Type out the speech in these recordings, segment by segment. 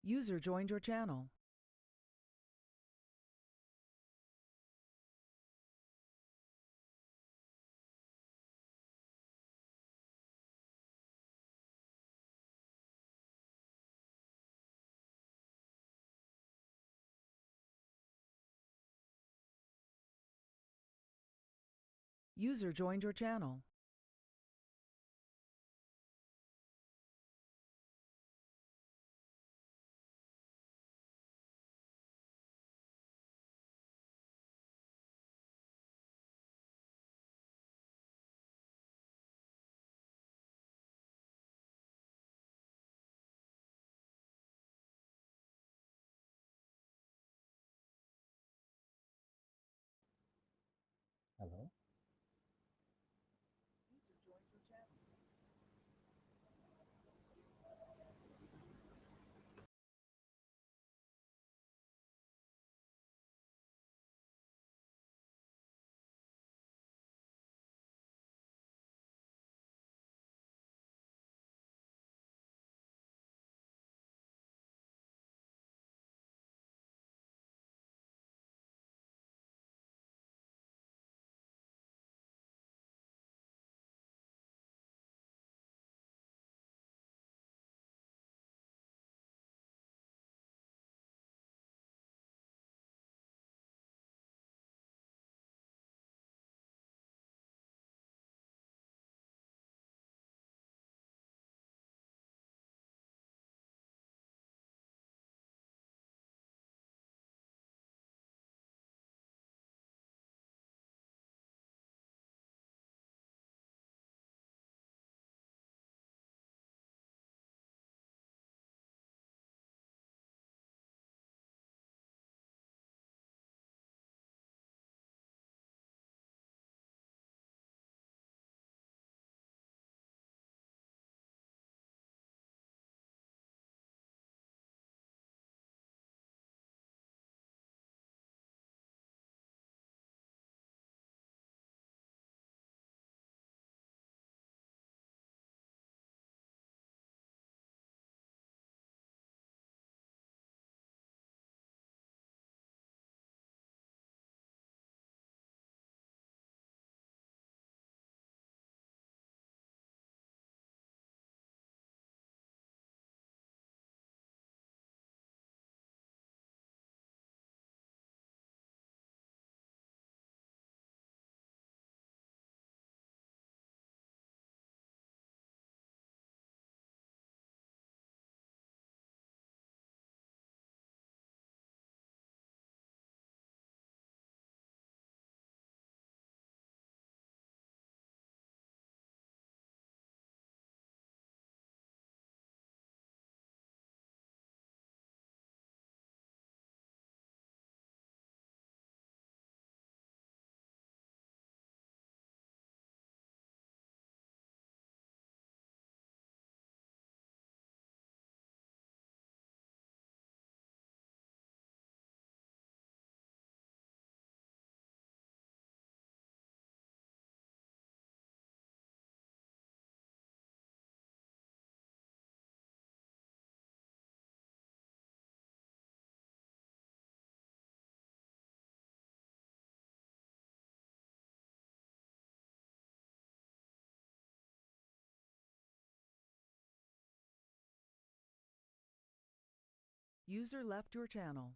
User joined your channel. User joined your channel. Hello. User joined your channel. User left your channel.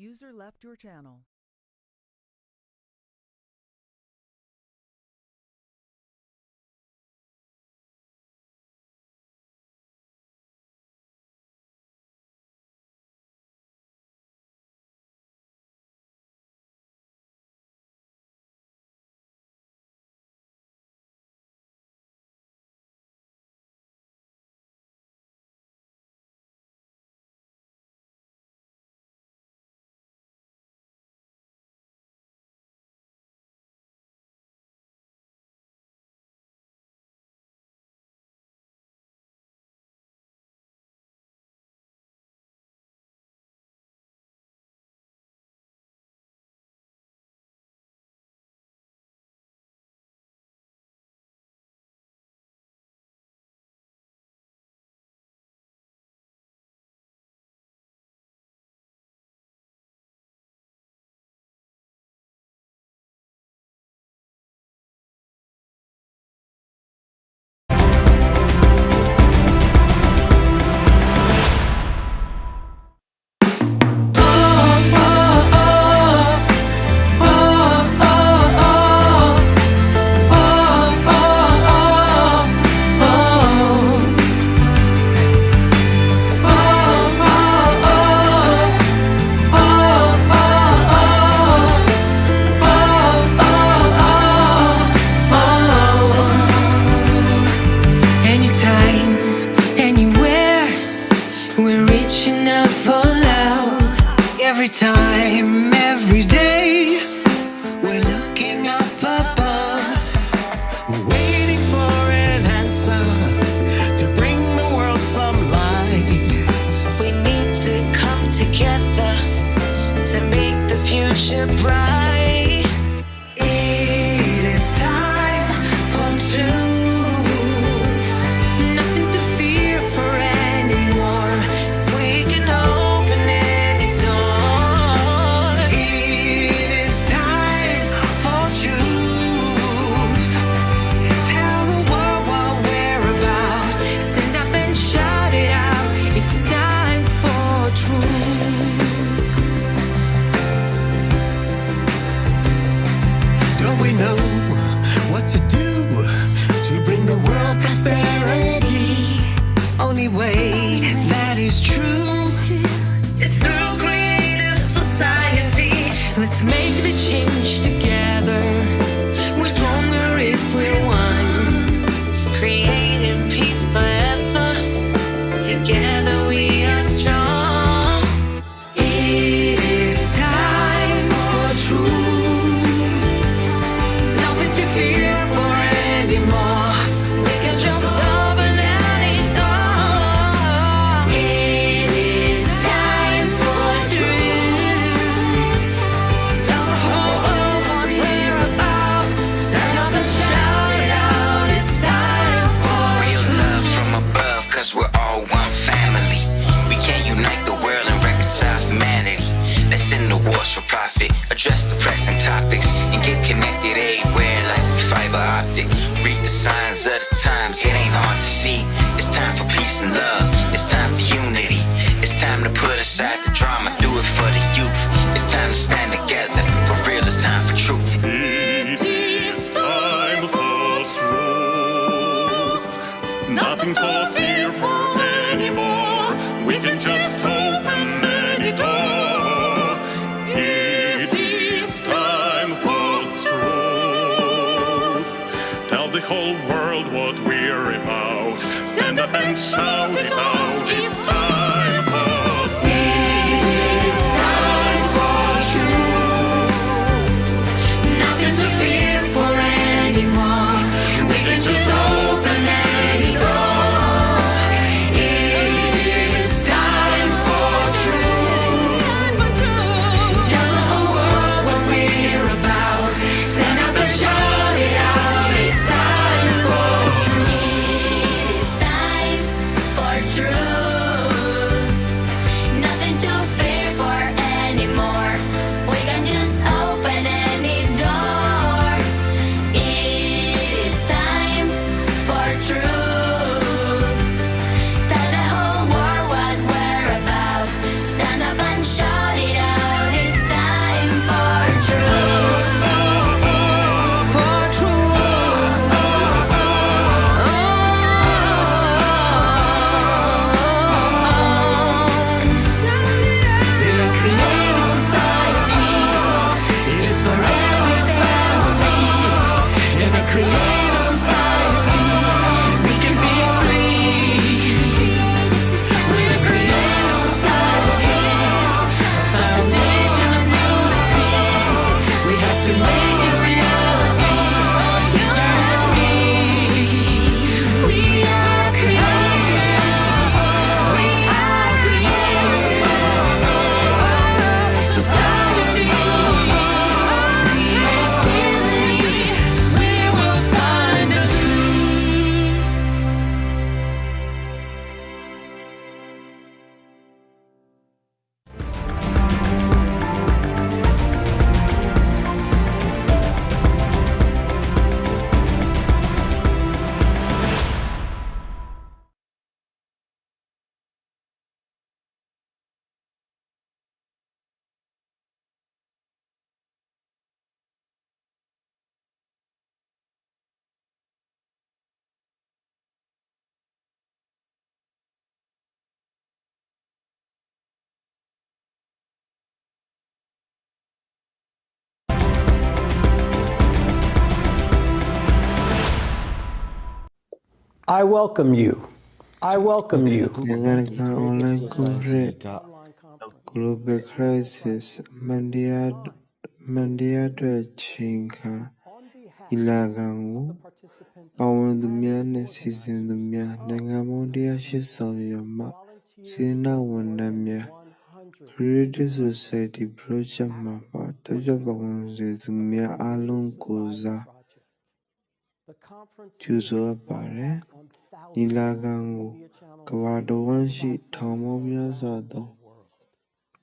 User left your channel. Anytime, anywhere, we're reaching out for love. Every time, every day, we're looking up above, waiting for an answer to bring the world some light. We need to come together to make the future bright. It is time for truth. Nothing to fear for anymore. We can open any door. It is time for truth. Tell the world what we're about. Stand up and shout it out. It's time for truth. Don't we know what to do to bring the world prosperity? Only way that is true is through creative society. Let's make the change together. We're stronger if we're one. Creating peace forever. Together we are strong. It is time for truth. Nothing to fear for anymore. We can just open any door. It is time for truth. Tell the whole world what we're about. Stand up and shout it out. It's time for Real love from above, cause we're all one family. We can unite the world and reconcile humanity. Let's end the wars for profit, address the pressing topics, and get connected everywhere like fiber optic. Read the signs of the times, it ain't hard to see. It's time for peace and love, it's time for unity. It's time to put aside the drama, do it for the youth. It's time to stand together, for real, it's time for truth. It is time for truth. Nothing to fear for anymore. We can just open any door. It is time for truth. Tell the whole world what we're about. Stand up and shout it out. It's time for It's time for truth. Nothing to fear for anymore. We can just open any door. It is time for truth. Tell the whole world what we're about. Stand up and shout it out. It's time for truth. It is time for truth. I welcome you. I welcome you. နိုင်ငံတကာ online conference Global Crisis မန်တရားအတွက်ချိန်ခါဤလာခံကိုပါဝင်သူများနှင့်စီစဉ်သူများနိုင်ငံပေါင်း180ရွာမှစေတနာဝန်ထမ်းများ Creative Society Project မှာတက်ကြွပါဝင်စေသူများအားလုံးကိုစားကျူဆိုအပ်ပါတယ်ဤလာခံကိုကမ္ဘာတစ်ဝန်းရှိထောင်ပေါင်းများစွာသော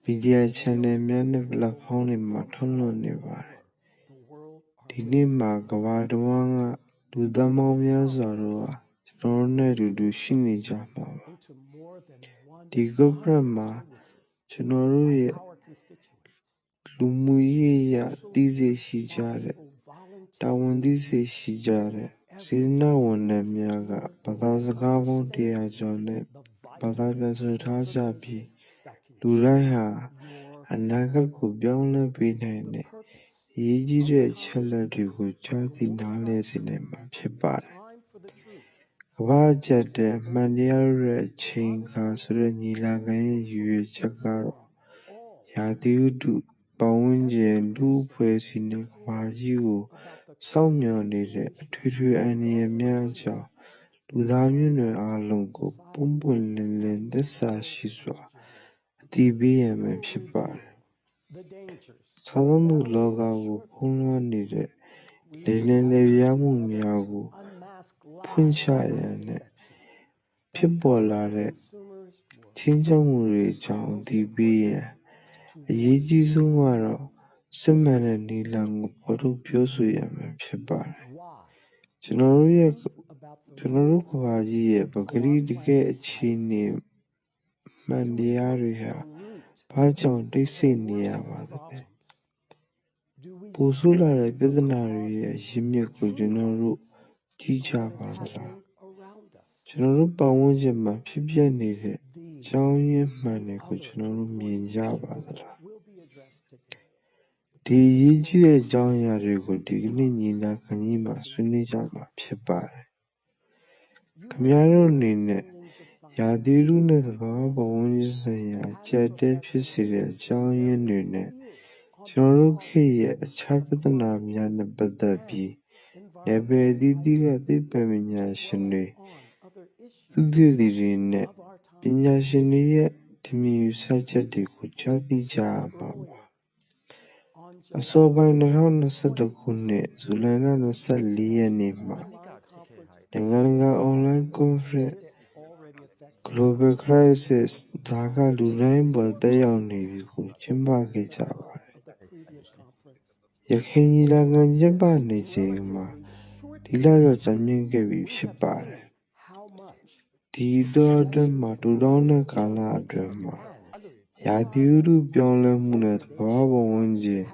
မီဒီယာ channel များနဲ့ platform တွေမှာထုတ်လွှင့်နေပါတယ်ဒီနေ့မှာကမ္ဘာတစ်ဝန်းကလူသန်းပေါင်းများစွာတို့ဟာကျွန်တော်တို့နဲ့အတူတူရှိနေကြမှာပါဒီ conference မှာကျွန်တော်တို့ရဲ့လူမှုရေးအရသိစေရှိကြတဲ့တာဝန်သိစေရှိကြတဲ့စေတနာဝန်ထမ်းများကဘာသာစကားပေါင်း100ကျော်နဲ့ဘာသာပြန်ဆိုထားကြပြီးလူတိုင်းဟာအနာဂတ်ကိုပြောင်းလဲပေးနိုင်တဲ့အရေးကြီးတဲ့အချက်လက်တွေကိုကြားသိနားလည်စေနိုင်မှာဖြစ်ပါတယ်ကမ္ဘာ့ကျက်တဲ့အမှန်တရားရဲ့အချိန်အခါဆိုတဲ့ညီလာခံရဲ့ရည်ရွယ်ချက်ကတော့ရာသီဥတုပတ်ဝန်းကျင်လူ့အဖွဲ့အစည်းနဲ့ကမ္ဘာကြီးကိုစောင့်မျှော်နေတဲ့အထွေထွေအန္တရာယ်များအကြောင်းလူသားမျိုးနွယ်အားလုံးကိုပွင့်ပွင့်လင်းလင်းသစ္စာရှိစွာအသိပေးရမယ်ဖြစ်ပါတယ်။ဆောင်းသူလောကကိုဖုံးလွှမ်းနေတဲ့လေလံလေပြားမှုများကိုဖွင့်ချရန်နဲ့ဖြစ်ပေါ်လာတဲ့ချင်းချောက်မှုတွေအကြောင်းအသိပေးရန်အရေးကြီးဆုံးကတော့စစ်မှန်တဲ့နည်းလမ်းကိုပေါ်ထုတ်ပြောဆိုရမယ်ဖြစ်ပါတယ်။ကျွန်တော်တို့ကဘာကြီးရဲ့ပဂတိတကယ်အခြေအနေမှန်တရားတွေဟာဘာကြောင့်တိတ်ဆိတ်နေရပါသလဲ။ပိုဆိုးလာတဲ့ပြဿနာတွေရဲ့ရင်းမြစ်ကိုကျွန်တော်တို့ကြည့်ကြပါသလား။ကျွန်တော်တို့ပတ်ဝန်းကျင်မှာဖြစ်ပျက်နေတဲ့အကြောင်းရင်းမှန်တွေကိုကျွန်တော်တို့မြင်ကြပါသလား။ဒီအရေးကြီးတဲ့အကြောင်းအရာတွေကိုဒီကနေ့ညီလာခံကြီးမှာဆွေးနွေးကြမှာဖြစ်ပါတယ်။ခင်ဗျားတို့အနေနဲ့ရာသီဥတုနဲ့သဘာဝပတ်ဝန်းကျင်ဆိုင်ရာကြက်တဲဖြစ်စေတဲ့အကြောင်းရင်းတွေနဲ့ကျွန်တော်တို့ခေတ်ရဲ့အခြားပြဿနာများနဲ့ပတ်သက်ပြီးနယ်ပယ်အသီးသီးကသိပ္ပံပညာရှင်တွေသုတေသီတွေနဲ့ပညာရှင်တွေရဲ့ဒီမြင်ယူဆချက်တွေကိုကြားသိကြရမှာပါအစောပိုင်း2021ခုနှစ်ဇူလိုင်လ24ရက်နေ့မှာနိုင်ငံတကာ online conference Global Crisis ဒါကလူတိုင်းပေါ်တက်ရောက်နေပြီကိုကျင်းပခဲ့ကြပါတယ်။ရခိုင်ညီလာခံကျင်းပနေချိန်မှာဒီလရောက်ကြမြင့်ခဲ့ပြီဖြစ်ပါတယ်။ဒီတော့အတွင်းမှာတူတောင်းတဲ့ကာလအတွင်းမှာရာသီဥတုပြောင်းလဲမှုနဲ့သဘာဝပတ်ဝန်းကျင်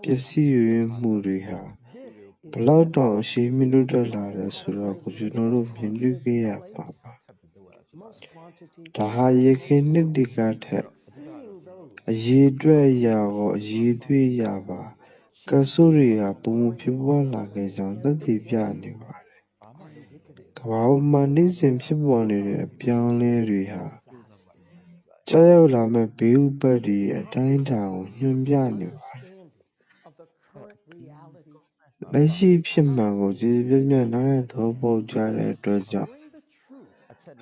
ပျက်စီးယိုယွင်းမှုတွေဟာဘလောက်တောင်အရှိန်မြင့်တက်လာတယ်ဆိုတော့ကိုကျွန်တော်တို့မြင်တွေ့ခဲ့ရပါပါဒါဟာရခိုင်နှစ်တွေကထက်အရေးအတွက်အရာကိုအရေးသွေးရပါကဆုတွေကပုံမဖြစ်ပွားလာခဲ့ကြောင်းသက်သေပြနေပါတယ်ကမ္ဘာမှာနေ့စဉ်ဖြစ်ပေါ်နေတဲ့အပြောင်းလဲတွေဟာကြောက်ရောက်လာမဲ့ဘေးဥပတ်တွေအတိုင်းအတာကိုညွှန်ပြနေပါတယ်လက်ရှိဖြစ်မှန်ကိုကြည်ပြည့်ပြည့်နားလည်သဘောပေါက်ကြတဲ့အတွက်ကြောင့်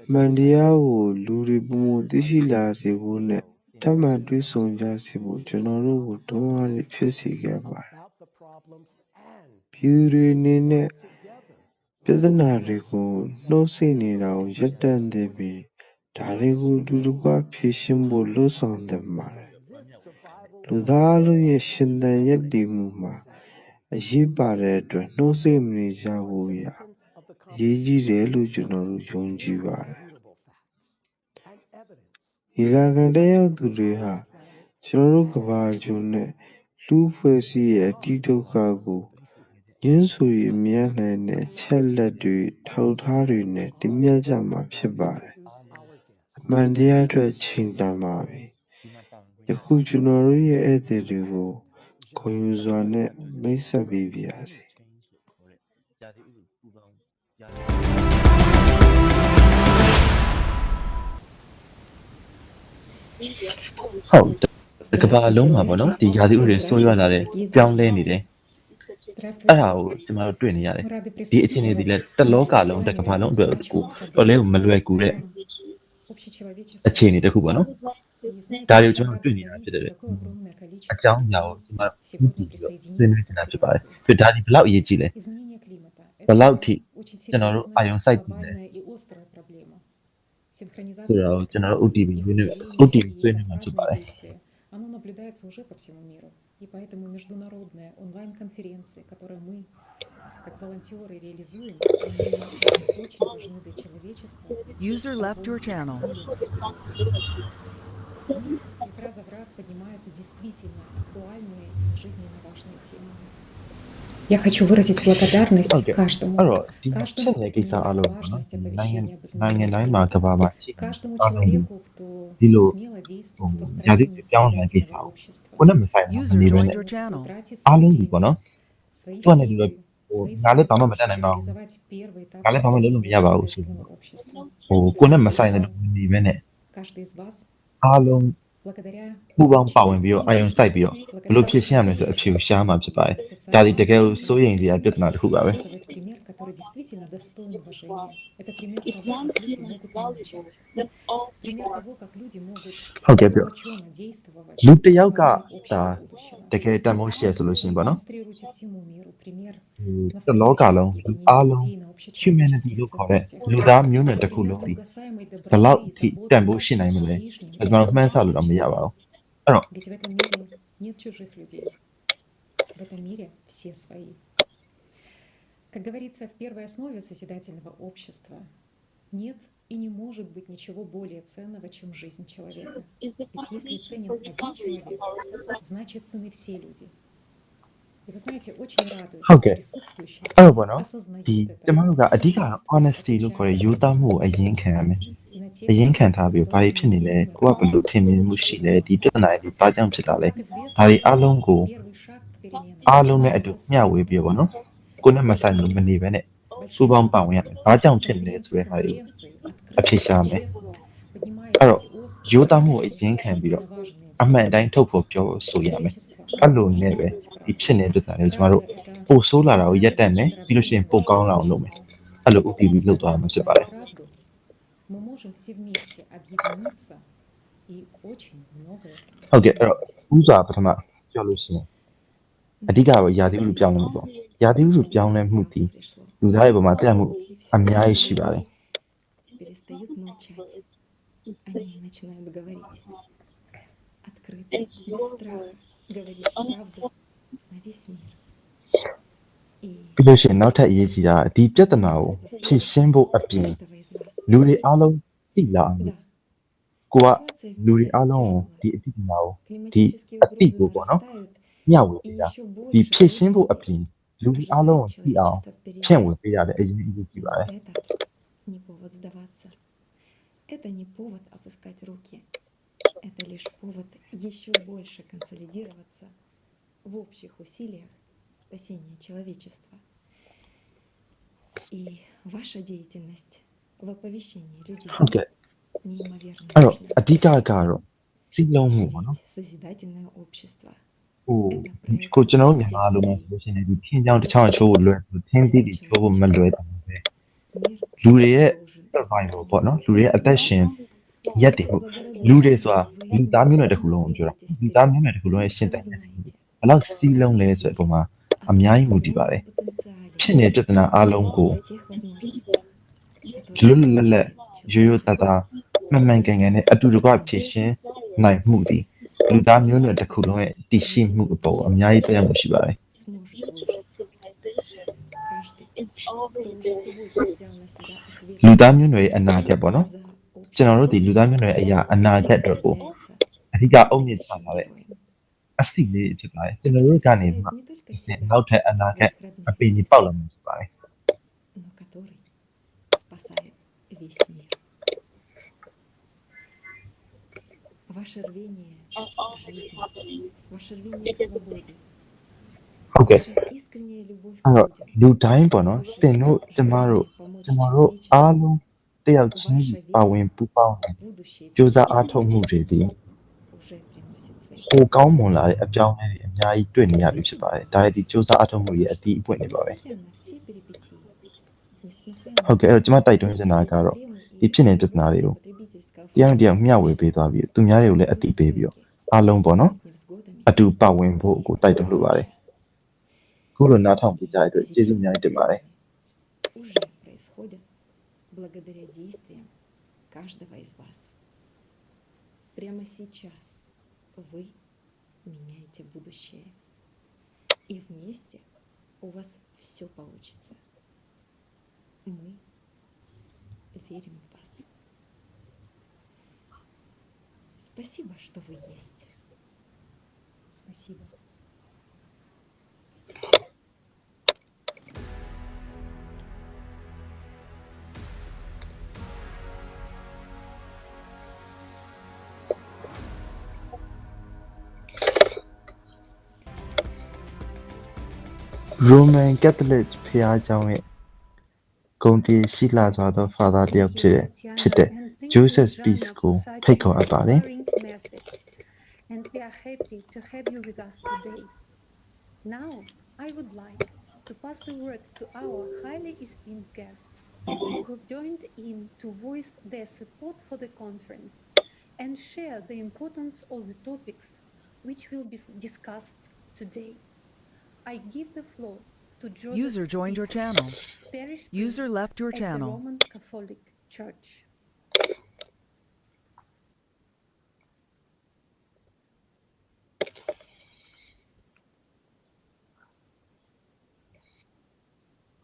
အမှန်တရားကိုလူတွေပုံမသိရှိလာစေဖို့နဲ့ထပ်မံတွေးဆုံကြစေဖို့ကျွန်တော်တို့ကိုတွန်းအားဖြစ်စေခဲ့ပါတယ်ပြည်သူတွေအနေနဲ့ပြဿနာတွေကိုနှိုးဆိတ်နေတာကိုရပ်တန့်သင့်ပြီးဒါတွေကိုအတူတကွဖြေရှင်းဖို့လှုံ့ဆော်သင့်ပါတယ်လူသားလုံးရဲ့ရှင်သန်ရပ်တည်မှုမှာအရေးပါတဲ့အတွက်နှိုးဆိတ်မနေကြဘူးရအရေးကြီးတယ်လို့ကျွန်တော်တို့ယုံကြည်ပါတယ်ဒီလာခံတဲ့ရောက်သူတွေဟာကျွန်တော်တို့ကဘာကျုံနဲ့လူဖွဲ့စည်းရဲ့အတိဒုက္ခကိုညှင်းဆိုရမြင်နိုင်တဲ့ချက်လက်တွေထောက်ထားတွေနဲ့တင်ပြကြမှာဖြစ်ပါတယ်အမှန်တရားအတွက်ချိန်တန်ပါပြီယခုကျွန်တော်တို့ရဲ့ဧည့်သည်တွေကိုဂုဏ်ယူစွာနဲ့မိတ်ဆက်ပေးပါရစေ ဟုတ်တကဘာလုံးမှာပေါ့နော်ဒီရာသီဥတုတွေဆိုးရွားလာတယ်ပြောင်းလဲနေတယ်အဲ့ဒါကိုကျမတို့တွေ့နေရတယ်ဒီအခြေအနေတွေလည်းတစ်လောကလုံးတကဘာလုံးအတွက်ကိုတော်လဲမလွယ်ကူတဲ့အခြေအနေတစ်ခုပေါ့နော်ဒါတွေကိုကျမတို့တွေ့နေတာဖြစ်တယ်အကြောင်းအရာကိုကျမတို့ဆွေးနွေးနေတာဖြစ်ပါတယ်ပြီးဒါဒီဘယ်လောက်အရေးကြီးလဲဘယ်လောက်ထိကျွန်တော်တို့အာယုံစိုက်ပြီးလဲဆိုတော့ကျွန်တော်တို့ OTB ဆွေးနွေးမှာဖြစ်ပါတယ် Оно наблюдается уже по всему миру. И поэтому международные онлайн-конференции, которые мы, как волонтеры, реализуем, они очень важны для человечества. User left your channel. Из раза в раз поднимаются действительно актуальные, жизненно важные темы. Я хочу выразить благодарность каждому, အဲ့တော့ဒီ каждому, ချက် кто တဲ့ကိစ္စ принимает အလုံးပေါ့ важность နော် оповещения об နိုင်ငံ изменении တိုင်းမှာကဘာမှာရှိ каждому အားလုံး человеку, кто Дило, смело действует в ရာသီ построении ပြောင်းလဲကိစ္စ созидательного ကို общества. ကိုနဲ့မဆိုင်ဘူး User နေပဲ joined နဲ့ your channel. အားလုံးဒီပေါ့နော် Свои သူကလည်းဒီလို силы, ဟို свои ငါလည်းဘာမှ силы မတတ်နိုင်ပါဘူး реализовать первый этап ငါလည်းဘာမှလုပ်လို့မရပါဘူးဆို созидательного общества. ဟိုကိုနဲ့မဆိုင်တဲ့လူနေပဲနဲ့ Каждый из вас, အားလုံး благодаря ပူပေါင်းပါဝင်ပြီးတော့အာယုံစိုက်ပြီးတော့ဘယ်လိုဖြစ်ရှင်းရမလဲဆိုအဖြေကိုရှားမှာဖြစ်ပါတယ်ဒါဒီတကယ်ကိုစိုးရိမ်စရာပြဿနာတစ်ခုပါပဲ показывает пример, который действительно достоин уважения. Это пример того, как люди могут молчать. Пример того, как люди могут ဟုတ်ကဲ့ပြော сплоченно действовать လူတစ်ယောက်က во имя ဒါ общего будущего. တကယ်တန်ဖိုးရှိရဆိုလို့ရှိရင်ပေါ့နော် Демонстрируйте всему миру пример ဒီတစ်လောကလုံးလူအားလုံး людей на humanity общечеловеческих လို့ခေါ်တဲ့ ценностях. လူသားမျိုးနွယ်တစ်ခုလုံးဒီ Неугасаемой ဘယ်လောက် доброты ထိ и တန် заботы ဖိုးရှိနိုင်မလဲ о ближнем. ကျွန်တော်မှန်းဆလို့တော့မရပါဘူး Ведь в этом мире нет чужих людей. В этом мире все свои. Как говорится в первой основе созидательного общества, нет и не может быть ничего более ценного, чем жизнь человека. Ведь если ценен один человек, значит ценны все люди. И вы знаете, очень радует, что Okay. присутствующие အဲ့ здесь တော့ပေါ့နော် осознают ဒီ это. ကျမတို့ကအဓိက honesty လို့ခေါ်တဲ့ယူသားမှုကိုအရင်ခံရမယ် И на те အရင်ခံ процессы, ထားပြီးဘာတွေ которые ဖြစ်နေလဲ мы ကိုကဘယ်လိုထင်မြင်မှုရှိလဲဒီပြဿနာတွေဘာကြောင့်ဖြစ်တာလဲ Как ဒါတွေ известно, အားလုံးကို первый шаг к переменам အားလုံးနဲ့အတူ начинается с မျှဝေပြီးပေါ့နော်ကိုနဲ့မဆိုင်လို့မနေဘဲနဲ့စူပေါင်းပါဝင်ရမယ်ဘာကြောင့်ဖြစ်နေလဲဆိုတဲ့ဟာတွေကို အဖြေရှာမယ် အဲ့တော့ယူသားမှုကိုအရင်ခံပြီးတော့အမှန်အတိုင်းထုတ်ဖို့ပြောဆိုရမယ်အဲ့လိုနဲ့ပဲဒီဖြစ်နေတဲ့ပြဿနာတွေကိုကျမတို့ပို့ဆိုးလာတာကိုရက်တက်မယ်ပြီးလို့ရှိရင်ပို့ကောင်းလာအောင်လုပ်မယ်အဲ့လို UTV လုပ်သွားမှာဖြစ်ပါတယ် Мы можем все вместе объединиться и очень многое ဟုတ်ကဲ့အဲ့တော့ဥစွာပထမပြောလို့ရှိရင်အဓိကကရာသီဥတုပြောင်းလဲမှုပေါ့ရာသီဥတုပြောင်းလဲမှုဒီလူသားရဲ့ပုံမှာတက်မှုအများကြီးရှိပါတယ် перестают молчать. Они начинают говорить открыто, без страха, говорить правду на весь мир. И ပြီးလို့ရှိရင်နောက်ထပ်အရေးကြီးတာဒီပြဿနာကိုဖြေရှင်းဖို့အပြင် каждого из вас. လူတွေအားလုံးသိလာအောင် Да, ကိုက ситуация в လူတွေ мире အားလုံးကို тяжелая. ဒီအဖြစ်အနာကို Климатические а ты угрозы его, ну? нарастают, မျှဝေ и ပေးတာ еще ဒီ больше ဖြည့်ရှင်းဖို့အ трудностей ပြင်လူတွေအားလုံးကိုသိအောင် человечества ဖြန့် впереди. ဝေပေးရတယ်အရင်အရေးကြီးပါတယ် Это не повод сдаваться. Это не повод опускать руки. Это лишь повод еще больше консолидироваться в общих усилиях спасения человечества. И ваша деятельность в оповещении людей ဟုတ်ကဲ့ неимоверно အဲ့တော့ важна. အဓိကကတော့စီလုံးမှုပေါ့နော် Ведь созидательное общество ဟိုကိုကျွန်တော်တို့မြန်မာလူမျိုးဆိုလို့ရှိရင်ဒီထင်းချောင်းတစ်ချောင်းအချိုးကိုလွယ်ထင်းသီးတွေချိုးဖို့မလွယ်တယ်ပဲ мир လူတွေရဲ့ должен survival ပေါ့နော်လူတွေရဲ့အသက်ရှင်ရက်တည်မှုလူတွေဆိုတာလူသားမျိုးနွယ်တစ်ခုလုံးကိုပြောတာလူသားမျိုးနွယ်တစ်ခုလုံးရဲ့ရှင်သန်နေတယ်ဘယ်လောက်စီလုံးလဲဆိုတဲ့အပေါ်မှာအများကြီးမူတည်ပါတယ်ဖြစ်နေတဲ့ပြဿနာအားလုံးကို လွတ်လပ်လပ်ရိုးရိုးသားသားမှန်မှန်ကန်ကန်နဲ့အတူတကွဖြည့်ရှင်းနိုင်မှုဒီလူသားမျိုးနွယ်တစ်ခုလုံးရဲ့တည်ရှိမှုအပေါ်အများကြီးသက်ရောက်မှုရှိပါတယ် сможет выжить. Каждый, кто уже сегодня взял на себя လူ ответственность သားမျိုးနွယ်ရဲ့အနာဂတ်ပေါ့နော် за ကျွန်တော်တို့ဒီလူသားမျိုးနွယ်ရဲ့အရာအနာဂတ်အတွက်ကို является အဓိကအုံမြင့်ချလာတဲ့ героем. အစီလေးဖြစ်ပါတယ်ကျွန်တော်တို့ကနေ Спасает မှ не только себя, နောက်ထပ်အနာဂတ် своих အ родных ပင် и ကြီးပေါက်လာမှာဖြစ်ပါတယ် но который спасает весь мир. Ваше рвение к жизни, ваше рвение к свободе, ဟုတ်ကဲ့ ваша искренняя любовь к အဲ့တော့ людям, လူတိုင်းပေါ့နော်သင်တို့ကျမတို့ помочь ကျွန်တော်တို့အား человечеству, လုံးတယောက်ချင်းစီပါဝင်ပူးပေါင်း будущее ကြိုးစားအားထုတ်မှုတွေဒီ ဟိုကောင်းမွန်လာတဲ့အပြောင်းအလဲတွေအများကြီးတွေ့နေရပြီဖြစ်ပါတယ်ဒါလည်းဒီစူးစမ်းအထောက်အမှုတွေအတီးအပွင့်နေပါပဲ Несмотря на все перипетии, несмотря ဟုတ်ကဲ့အဲ့တော့ကျွန်မတိုက်တွန်းချင်တာကတော့ဒီဖြစ်နေတဲ့ပြဿနာတွေကို потребительского တရားနဲ့တရားမျှဝေပေးသွားပြီးသူများတွေကိုလည်းအတိပေးပြီးတော့အားလုံးပေါ့နော် невзгодами အတူပတ်ဝန်းဖို့ကိုတိုက်တွန်းလိုပါတယ်ခုလိုနားထောင်ပေးကြတဲ့အတွက်ကျေးဇူးအများကြီးတင်ပါတယ် уже происходят благодаря действиям каждого из вас. Прямо сейчас вы меняете будущее. И вместе у вас все получится. Мы верим в вас. Спасибо, что вы есть. Спасибо. Roman Catholic ဖျားเจ้าရဲ့ဂုဏ်တည်ရှိလာစွာသော Father တယောက်ဖြစ်တဲ့ Joseph Peace ကိုဖိတ်ခေါ်အပ်ပါတယ် And we are happy to have you with us today. Now, I would like to pass the word to our highly esteemed guests who have joined in to voice their support for the conference and share the importance of the topics which will be discussed today. I give the floor to Joseph User joined your Spisak, channel. Parish User priest left your at channel. the Roman Catholic Church.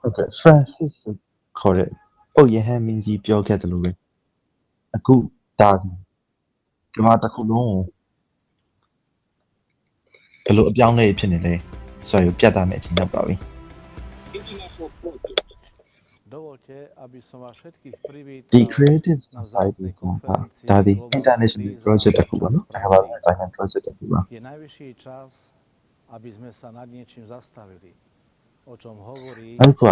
Okay, Francis ခေါ်တဲ့ပုပ်ယဟန်မင်းကြီးပြောခဲ့တယ်လို့ပဲအခုဒါဒီမှာတစ်ခုလုံးကိုဘယ်လိုအပြောင်းအလဲဖြစ်နေလဲဆိုရပြတ်သားမယ်အချိန်ရောက်ပါပြီ Dovoľte, aby som vás všetkých The privítal Creative na Society vzácnej က konferencii ဒါဒီ Globálna International kríza Project တစ်ခုပါနော် čas ဒါ pravdy. ပါတိုင်း project တစ်ခုပါ Je najvyšší čas, aby sme sa nad niečím zastavili, o čom hovorí အဲ့က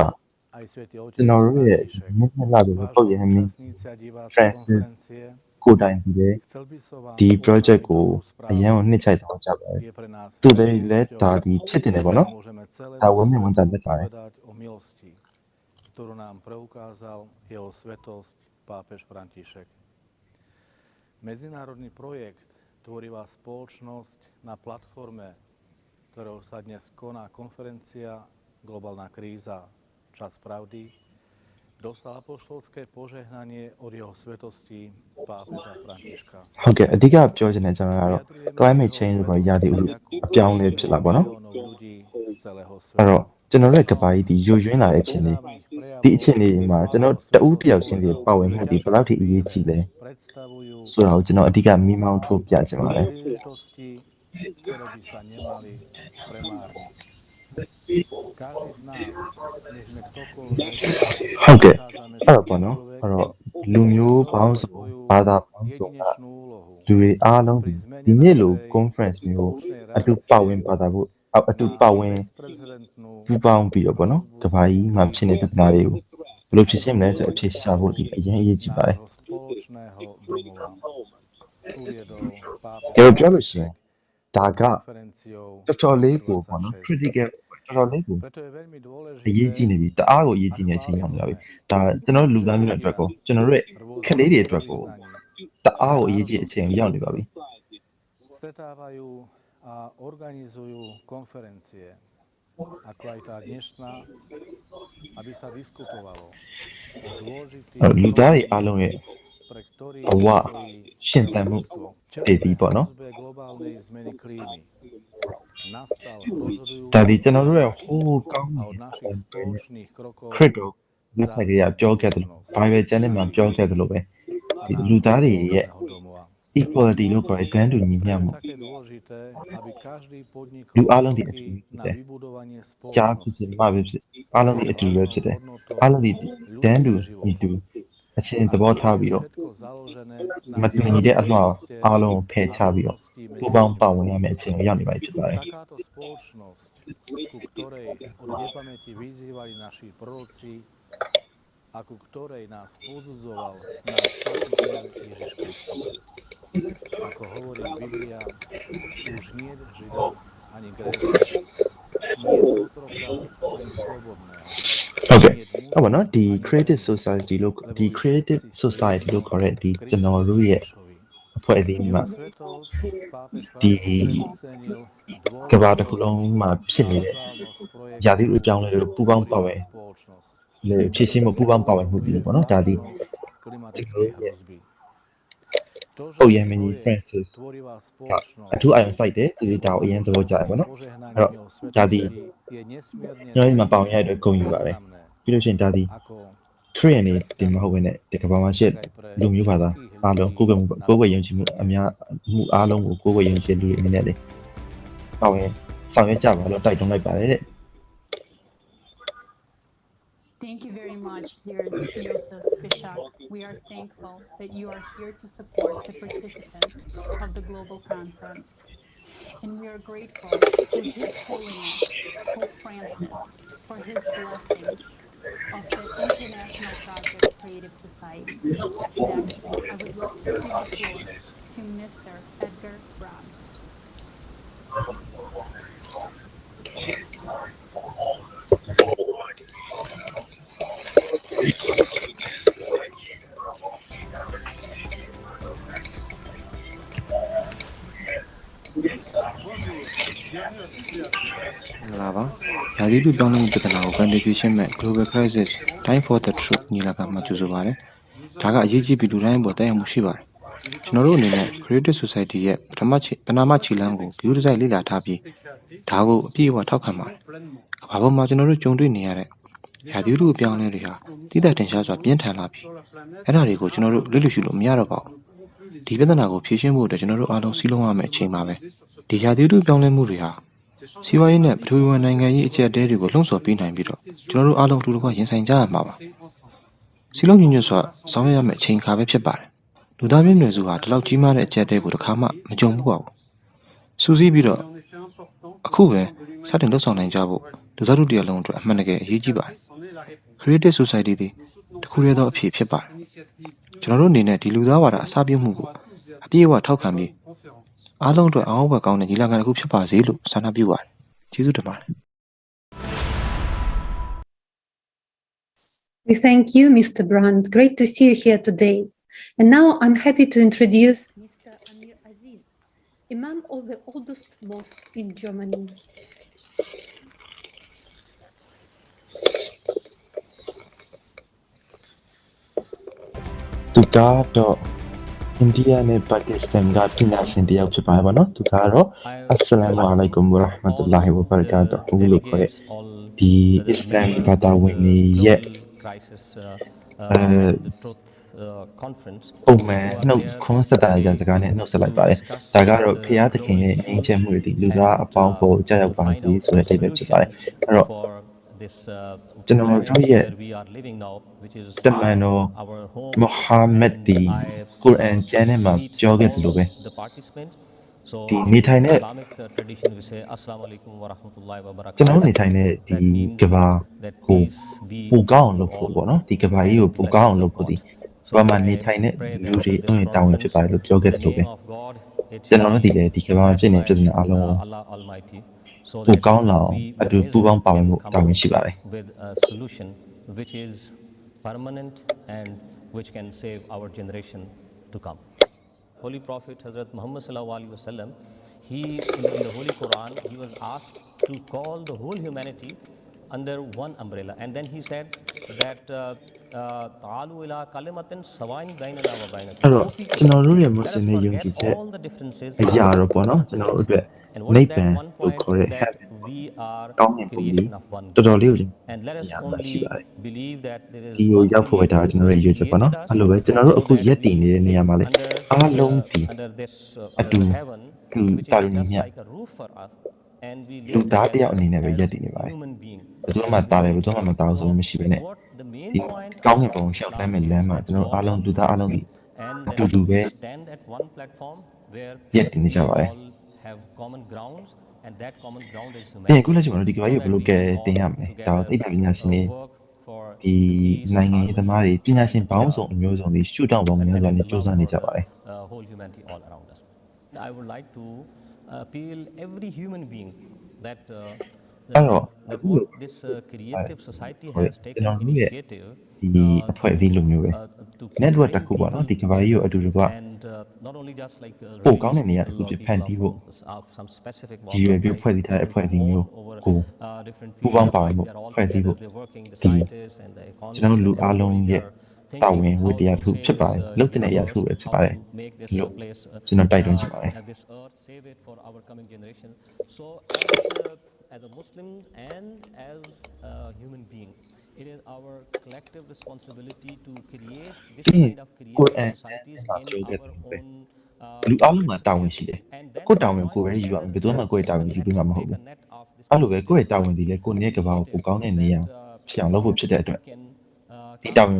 aj svätý ကျွ otec န်တော်တို့ရဲ့ František. မြင့်မြတ်လာတဲ့ပုပ်ယဟန်မင်း Účastníci a diváci Francis konferencie, ကိုတိုင်ပြီးတဲ့ chcel by som vám ဒီ project oznámiť ကို dobrú အရင်က správu. နှစ်ချိုက်တော့ကြပါတယ် Je pre nás သူလည်းလက်ဒါဒီ radosťou, ဖြစ်တင်တယ်ပေါ့ že နော် môžeme ဒါ celému ဝမ်းမြင့်ဝမ်းသာ svetu လက်ပါတယ် povedať o milosti, ktorú nám preukázal jeho svetosť pápež František. Medzinárodný projekt Tvorivá spoločnosť na platforme, ktorou sa dnes koná konferencia Globálna kríza Čas pravdy, dostal apoštolské požehnanie od jeho svetosti pápeža Františka. ဟုတ်ကဲ့အဓိကပြောချင်တဲ့အကြောင်းကတော့ climate change ပေါ့ရာသီဥတုပြောင်းလဲဖြစ်လာပေါ့နော် Miliónov ľudí z celého အဲ့တော့ sveta. ကျွန်တော်တို့ကဘာကြီးဒီယိုယွင်းလာတဲ့အချိန်လေးဒီအချိန်လေးမှာကျွန်တော်တဦးတယောက်ချင်းစီပါဝင်မှုဒီဘယ်လောက်ထိအရေးကြီးလဲ Predstavujú ဆိုတာကိုကျွန်တော်အဓိကမိမောင်းထိုးပြချင်ပါတယ် príležitosti, ktoré by sa nemali premárniť. Každý z nás, nech sme ktokoľvek, ဟုတ်ကဲ့ nachádzame အဲ့ sa တော့ပေါ့နော် kdekoľvek, အဲ့တော့လူမျိုးပေါင်းစုံ svoju ဘာသာပေါင်းစုံက jedinečnú úlohu လူတွေအားလုံး pri zmene ဒီနေ့လို našej conference မျိုး spoločnej အတူပါဝင်ပါတာဖို့အတူပါဝင် bezprecedentnú ပူပေါင်းပြီးတော့ပေါ့နော်ကဘာကြီးမှာဖြစ်နေတဲ့ပြဿနာတွေကိုဘယ်လိုဖြေရှင်းမလဲဆိုအဖြေရှာဖို့ဒီအရင်အရေးကြီးပါတယ် nášho spoločného domova. Uviedol ဒါ pápež ပြောလို့ရှိရင်ဒါက konferenciou တော်တော်လေးကိုပေါ့နော် 26. critical တော်တော်လေးကို Preto je veľmi အရေးကြီး dôležité နေပြီတအားကိုအရေးကြီးနေတဲ့အချိန်ရောက်နေပြီဒါကျွန်တော်တို့လူသားမျိုးတွေအတွက်ကိုကျွန်တော်တို့ရဲ့ခက်လေးတွေအတွက်ကိုတအားကိုအရေးကြီးတဲ့အချိန်ရောက်နေပါပြီ stretávajú a organizujú konferencie, ako aj tá dnešná, aby sa diskutovalo o dôležitých လူသားတွေအားလုံးရဲ့ pre ktorých ဘဝ stojí ရှင်သန်မှု ľudstvo. တည်ပြီးပေါ့နော် hrozbe globálnej zmeny klímy. Nastal rozhodujúci ဒါဒီကျွန်တော်တို့ရဲ့ဟိုးကောင်း a od našich spoločných krokov ခရစ်တော်လက်ထက်ကပြောခဲ့တယ်လို့ဘာပဲကျမ်းထဲမှာပြောခဲ့တယ်လို့ပဲဒီလူသားတွေရဲ့ domova. equality လို့ခေါ်တဲ့တန်းတူညီမျှ Je မှု také dôležité, aby každý podnikol လူအားလုံးဒီအတူ kroky ဖြစ် na တယ် vybudovanie ကြားဖြစ် spoločnosti. ဖြစ်မပဲဖြစ်အားလုံးဒီအတူပဲဖြစ်တယ်အားလုံးဒီတန်းတူညီတူအချင်းသဘောထားပြီးတော့ Všetko založené မ na တူညီတဲ့အလှော် solidarite အားလုံးကိုဖယ်ချပြီးတော့ rovnosti ပူ medzi ပေါင်း ľuďmi. ပါဝင်ရမယ့်အချိန်ကိုရောက်နေပါပြီဖြစ်ပါတယ် Takáto spoločnosť, ku ktorej od nepamäti vyzývali naši proroci a ku ktorej nás pozudzoval náš Spasiteľ Ježiš Kristus. Ako hovorí Biblia, už nie je Žida ani Gréka, nie je otroka ani slobodného. ဟုတ်ကဲ့ဟုတ်ပါနော်ဒီ creative society လို့ဒီ creative society လို့ခေါ်တဲ့ဒီကျွန်တော်တို့ရဲ့အဖွဲ့အစည်းမှာ Svetosť pápež ဒီ František ocenil ကမ္ဘာတစ်ခုလုံးမှာဖြစ်နေတဲ့ dôležitosť ယာတိဥကြောင်းလေးတွေကိုပူပေါင်းပါဝင် spoločnosť လေဖြစ်ရှင်းမှုပူပေါင်းပါဝင်မှုပြီးပေါ့နော်ဒါဒီ klimatickej hrozby. To, že ဟုတ်ရမင်း to je Francis tvorivá အ spoločnosť, ထူးအာရုံစိုက်တယ်ဒီဒါကိုအရင်သဘောကျတယ်ပေါ့နော် požehnanie Ro- jeho Jadi, svetosti je nesmierne ကျွန်တော်ဒီမှာပေါင်ရတဲ့ဂုဏ်ယူပါတယ် významné ပြီးလို့ရှိရင်ဒါဒီ ako ခရစ်ယာန်တွေဒီမဟုတ်ဘဲနဲ့ဒီကမ္ဘာမှာရှိတဲ့လူမျိုးဘာသာအားလုံးကိုယ်ကိုယ်ယုံကြည်မှုအများမှုအားလုံးကိုကိုယ်ကိုယ်ယုံကြည်လူတွေအနေနဲ့လေပေါင်ရင်ဆောင်ရွက်ကြပါလို့တိုက်တွန်းလိုက်ပါတယ်တဲ့ Thank you very much, dear Yosef Bishak. We are thankful that you are here to support the participants of the global conference. And we are grateful to His Holiness, Pope Francis, for his blessing of the International Project Creative Society. Next, I would like to give the floor to Mr. Edgar Brandt. Lava, Yadidu Donald Betanao, Contribution Global Crisis, Time for the Truth, Nilaka Matuzovare, Taga Yiji Biduran Bota Mushibar. General Creative Society yet, Panama Chilango, Gurza Lila Tapi, Tago, Piwa Tokama, Pabo Marginal Jundu Niare, Yadidu Bianleria, did that in charge of Bientalapi, and I go General Lilushu Miaraba. Dibedanago, Pishin Wood, the General Ado Siloma Chimave, the Yadidu Bianlemuria. Siwaine, Pru and Nangai, Dairy was also behind Biro, General Ado to the in Saint Jama. Silom Yuswa, Samia met Chain Cabe Bar. Ludavin Nezua, the Lau Jima at Jade would come up, Majong Wow. Susie Biro, a Kube, sat in Losan and Jabo, to Zarudi alone to Manage Yijiba. Creative Society, the Courier of Pipa. General Nina, the Ludawara, Sabi Mugu, a Piwa Tokami. Along to our work on the Yilaga Gupapa Zilu, Sanabiwa. Chizu the man. We thank you, Mr. Brandt. Great to see you here today. And now I'm happy to introduce Mr. Amir Aziz, Imam of the oldest mosque in Germany. Tukato India နဲ့ Pakistan ကပြည်နာရှင်တယောက်ဖြစ်ပါတယ်ဗောနော်သူကတော့ Assalamu alaikum wa rahmatullahi wa barakatuh လို့ခေါ်တဲ့ဒီ Islam ဘာသာဝင်တွေရဲ့conference ပုံမှန်နှုတ်ခွန်းဆက်တာကြစကားနဲ့နှုတ်ဆက်လိုက်ပါတယ်ဒါကတော့ဖရာသခင်ရဲ့အင်းချက်မှုတွေလူသားအပေါင်းပေါ်ကြောက်ရောက်ပါစေဆိုတဲ့အိဗယ်ဖြစ်ပါတယ်အဲ့တော့ကျွန်တော်တို့ရဲ့တမန်တော်မုဟာမက်ဒီကုရ်အာန်ကျမ်းထဲမှာပြောခဲ့တယ်လို့ပဲဒီနေထိုင်တဲ့ကျွန်တော်နေထိုင်တဲ့ဒီကဘာကိုပူကောင်းလို့ဖို့ပေါ့နော်ဒီကဘာကြီးကိုပူကောင်းလို့ဖို့ဒီဘာမှနေထိုင်တဲ့လူတွေအင်းတောင်းရဖြစ်ပါတယ်လို့ပြောခဲ့တယ်လို့ပဲကျွန်တော်တို့ဒီလေဒီကဘာဖြစ်နေပြဿနာအလုံးပူကောင်းလောက်အတူပူပေါင်းပါဝင်မှုတောင်းရရှိပါတယ် with a solution which is permanent and which can save our generation to come. Holy Prophet Hazrat Muhammad sallallahu alaihi wasallam, he in the Holy Quran, he was asked to call the whole humanity under one umbrella, and then he said that ta'alu ila kalimatin sawain bainana wa bainakum. အဲ့တော့ကျွန်တော်တို့ရဲ့မွတ်စလင်တွေယုံကြည်ချက်အရာတော့ပေါ့နော်ကျွန်တော်တို့အတွက်နိဗ္ဗာန်ကိုခေါ်တဲ့ heaven ကောင်းတဲ့ပုံကြီးတော်တော်လေးကို and let us only believe that there is ဒီကိုရောက်ဖို့ပဲဒါကျွန်တော်တို့ရဲ့ရွေးချက်ပေါ့နော်အဲ့လိုပဲကျွန်တော်တို့အခုရက်တည်နေတဲ့နေရာမှာလေအားလုံးဒီအတူတာလူညီမျှလူသားတယောက်အနေနဲ့ပဲရက်တည်နေပါတယ်ဘယ်သူမှတားတယ်ဘယ်သူမှမတားဘူးဆိုလို့မရှိဘဲနဲ့ဒီကောင်းတဲ့ပုံရှောက်တမ်းမဲ့လမ်းမှာကျွန်တော်တို့အားလုံးလူသားအားလုံးဒီအတူတူပဲရက်တည်နေကြပါတယ် have common grounds and that common ground is ပြန်ခုလက်ကျွန်တော်တို့ဒီကဘာကြီးဘယ်လိုကဲတင်ရမလဲဒါသိပ္ပံပညာရှင်တွေဒီနိုင်ငံရေးသမားတွေပညာရှင်ပေါင်းစုံအမျိုးစုံတွေရှုထောင့်ပေါင်းများစွာနဲ့စ조사နေကြပါတယ် whole humanity all around us. I would like to appeal every human being thatအဲ့တော့ that what this creative society has ကျွန် taken တော်တို့ရဲ့ initiative ဒီအဖွဲ့အစည်းလိုမျိုးပဲ to network bring တစ်ခုပေါ့နော် people ဒီကမ္ဘာကြီးကိုအတူတကွ and not only just like ပို့ကောင်းတဲ့နေရာတစ်ခုဖြစ်ဖန်တီးဖို့ of some specific ရည်ရွယ်ပြီးဖွဲ့စည်းထားတဲ့အဖွဲ့အစည်းမျိုးကို different ပူးပေါင်းပါဝင်ဖို့ဖွဲ့စည်းဖို့ they're working the ဒီ scientists and the ကျွန်တော် economists တို့လူ and အားလုံး everybody ရဲ့ there တာဝန်ဝတ္တရားတစ်ခုဖြစ်ပါတယ်လုပ်တဲ့အရာတစ်ခုပဲဖြစ်ပါတယ် make this လို့ place ကျွန်တော်တိုက်တွန်းချင်ပါတယ် at this earth save it for our coming generation so as a Muslim and as a human being it is our collective responsibility to create this kind of creative societies in our own လူအားလုံးမှာတာဝန်ရှိတယ်ကိုယ့်တာဝန်ကိုယ်ပဲယူရမယ်ဘယ်သူမှကိုယ့်ရဲ့တာဝန်ယူပြီးမှမဟုတ်ဘူးအဲ့လိုပဲကိုယ့်ရဲ့တာဝန်ဒီလေကိုယ့်ရဲ့ကဘာကိုပိုကောင်းတဲ့နေရာဖြစ်အောင်လုပ်ဖို့ဖြစ်တဲ့အတွက်ဒီတာဝန်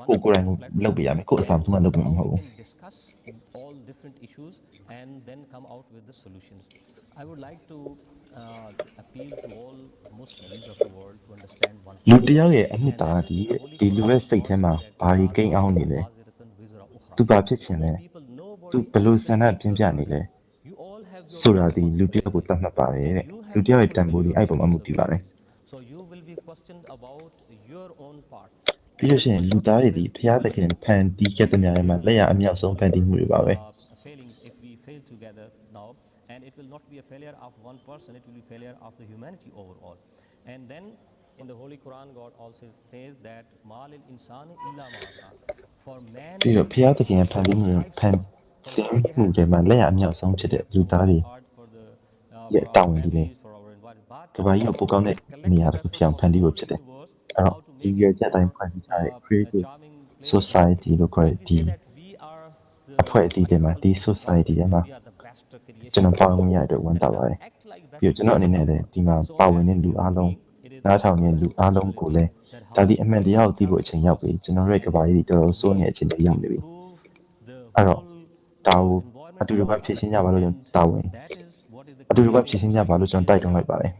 ကိုကိုယ်ကိုယ်တိုင်ကိုလုပ်ပြရမယ်ကိုယ့်အစားမှလုပ်ပြမှာမဟုတ်ဘူး discuss all different issues and then come out with the solutions I would like to appeal to all Muslims of the world to understand one လူတယောက်ရဲ့အနှစ်သာရဒီလူရဲ့စိတ်ထဲမှာဘာတွေကိန်းအောင်နေလဲသူဘာဖြစ်ချင်လဲသူဘယ်လိုဆန္ဒပြင်းပြနေလဲဆိုတာဒီလူတယောက်ကိုသတ်မှတ်ပါတယ်တဲ့လူတယောက်ရဲ့တန်ဖိုးဒီအဲ့ပုံမှာမူတည်ပါတယ် so you will be questioned about your own part ပြီးလို့ရှိရင်လူသားတွေဒီဖျားသခင်ဖန်တီးခဲ့တဲ့နေရာတွေမှာလက်ရအမြောက်ဆုံးဖန်တီးမှုတွေပါပဲ failings if we fail together now and it will not be a failure of one person it will be failure of the humanity overall and then in the holy Quran God also says that malil insani illa ma sa for man ပြီးတော့ဖျားသခင်ဖန်တီးမှုဖန်ဆင်းမှုတွေမှာလက်ရအမြောက်ဆုံးဖြစ်တဲ့လူသားတွေရဲ့တာဝန်ဒီလေကဘာကြီးကိုပိုကောင်းတဲ့နေရာတစ်ခုဖြစ်အောင်ဖန်တီးဖို့ဖြစ်တယ်အဲ့တော့ဒီရကြတိုင်းဖွဲ့စည်းထားတဲ့ creative society လို့ခေါ်တဲ့ဒီအဖွဲ့အစည်းတွေမှာဒီ society တွေမှာကျွန်တော်ပါဝင်ရတဲ့ဝန်တာပါတယ်ပြီးတော့ကျွန်တော်အနေနဲ့လည်းဒီမှာပါဝင်တဲ့လူအားလုံးနားထောင်နေတဲ့လူအားလုံးကိုလည်းဒါဒီအမှန်တရားကိုသိဖို့အချိန်ရောက်ပြီကျွန်တော်ရဲ့ကဘာကြီးတော်တော်စိုးနေတဲ့အချိန်တွေရောက်နေပြီအဲ့တော့ဒါကိုအတူတူပဲဖြည့်ရှင်းကြပါလို့ကျွန်တော်တာဝန်အတူတူပဲဖြည့်ရှင်းကြပါလို့ကျွန်တော်တိုက်တွန်းလိုက်ပါတယ်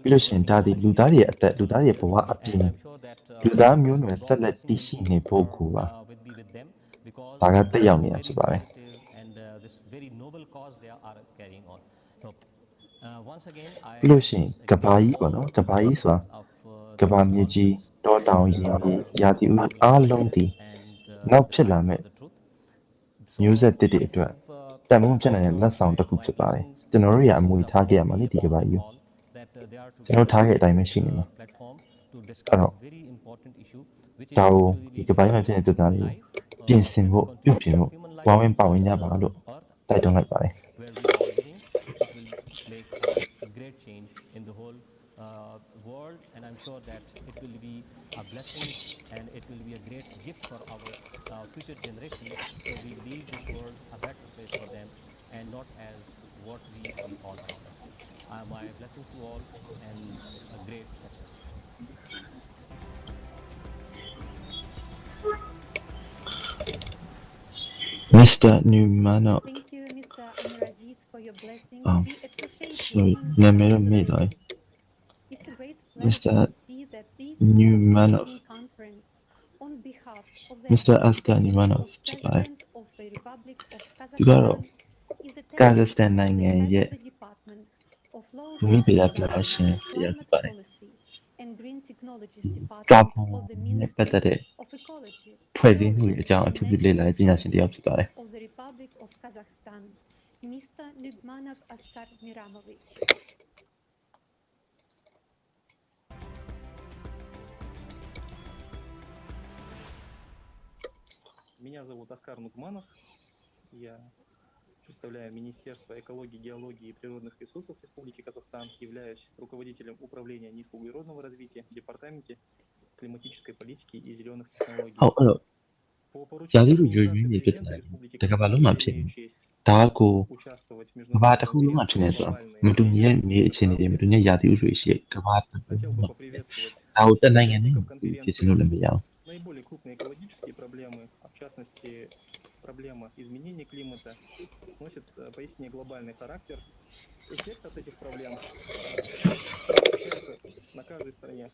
ပြီးလို့ရှိရင်ဒါဒီလူသားတွေရဲ့အသက်လူသားတွေရဲ့ဘဝအပြင်လူသားမျိုးနွယ်ဆက်လက်တည်ရှိနေဖို့ကိုပါဒါကတက်ရောက်နေတာဖြစ်ပါတယ် and this very noble cause they are carrying on so once again I ပြီးလို့ရှိရင်ကဘာကြီးပေါ့နော်ကဘာကြီးဆိုတာကဘာမြေကြီးတောတောင်ရင်ကြီးရာသီဥတုအားလုံးဒီနောက်ဖြစ်လာမဲ့မျိုးဆက်တစ်တွေအတွက်တန်ဖိုးဖြစ်နိုင်တဲ့လက်ဆောင်တစ်ခုဖြစ်ပါတယ်ကျွန်တော်တို့ရအမွေထားခဲ့ရမှာလေဒီကဘာကြီးကျွန်တော်ထားခဲ့အတိုင်းပဲရှိနေမှာအဲ့တော့ဒါကိုဒီကဘာကြီးမှာဖြစ်နေတဲ့သားလေးပြင်ဆင်ဖို့ပြုပြင်ဖို့ဝိုင်းဝန်းပါဝင်ကြပါလို့တိုက်တွန်းလိုက်ပါတယ် great change in the whole world and I'm sure that it will be a blessing and it will be a great gift for our future generation so we leave this world a better place for them and not as what we see all around us. My blessing to all and a great success. Mr. Numanov. Thank you, Mr. Amiraziz, for your blessings. We appreciate sorry, your Namero Medai. It's a great Mr. pleasure to see that this Numanov. conference on behalf of the Mr. Askar Numanov. President of the Republic of Tugaro. Kazakhstan is attending Kazakhstan theနိုင်ငံရဲ့ Department of Law မိဘပြပြရှင်ရပါတယ် and Green Technologies ကာ Department ပုံ of the နဲ့ပတ်သက် Ministry တဲ့ of Ecology ဖွဲ့စည်းမှုအကြောင်းအထူးပြုလေ့လာတဲ့ပညာရှင်တစ်ယောက်ဖြစ်ပါတယ် of the Republic of Kazakhstan, Mr. Nugmanov Askar Miramovich. Меня зовут Аскар Нугманов. Я представляю Министерство экологии, геологии и природных ресурсов Республики Казахстан. Являюсь руководителем управления низкоуглеродного развития в Департаменте климатической политики и зеленых технологий. ဟုတ်အဲ့တော့ဂျာတိတို့ရွေးရွေးနေဖြစ်တယ်တကဘာလုံးမှာဖြစ်ဒါကိုကဘာတစ်ခုလုံးမှာဖြစ်နေဆိုတော့မတူညီတဲ့နေအခြေအနေတွေမတူညီရာသီဥတုတွေရှိတဲ့ကဘာတစ်ခုလုံးမှာဒါကိုတက်နိုင်ငံနဲ့ဖြစ်စလို့လည်းမရအောင် Наиболее крупные экологические проблемы, а в частности проблема изменения климата, носит поистине глобальный характер. Эффект от этих проблем ощущается на каждой стране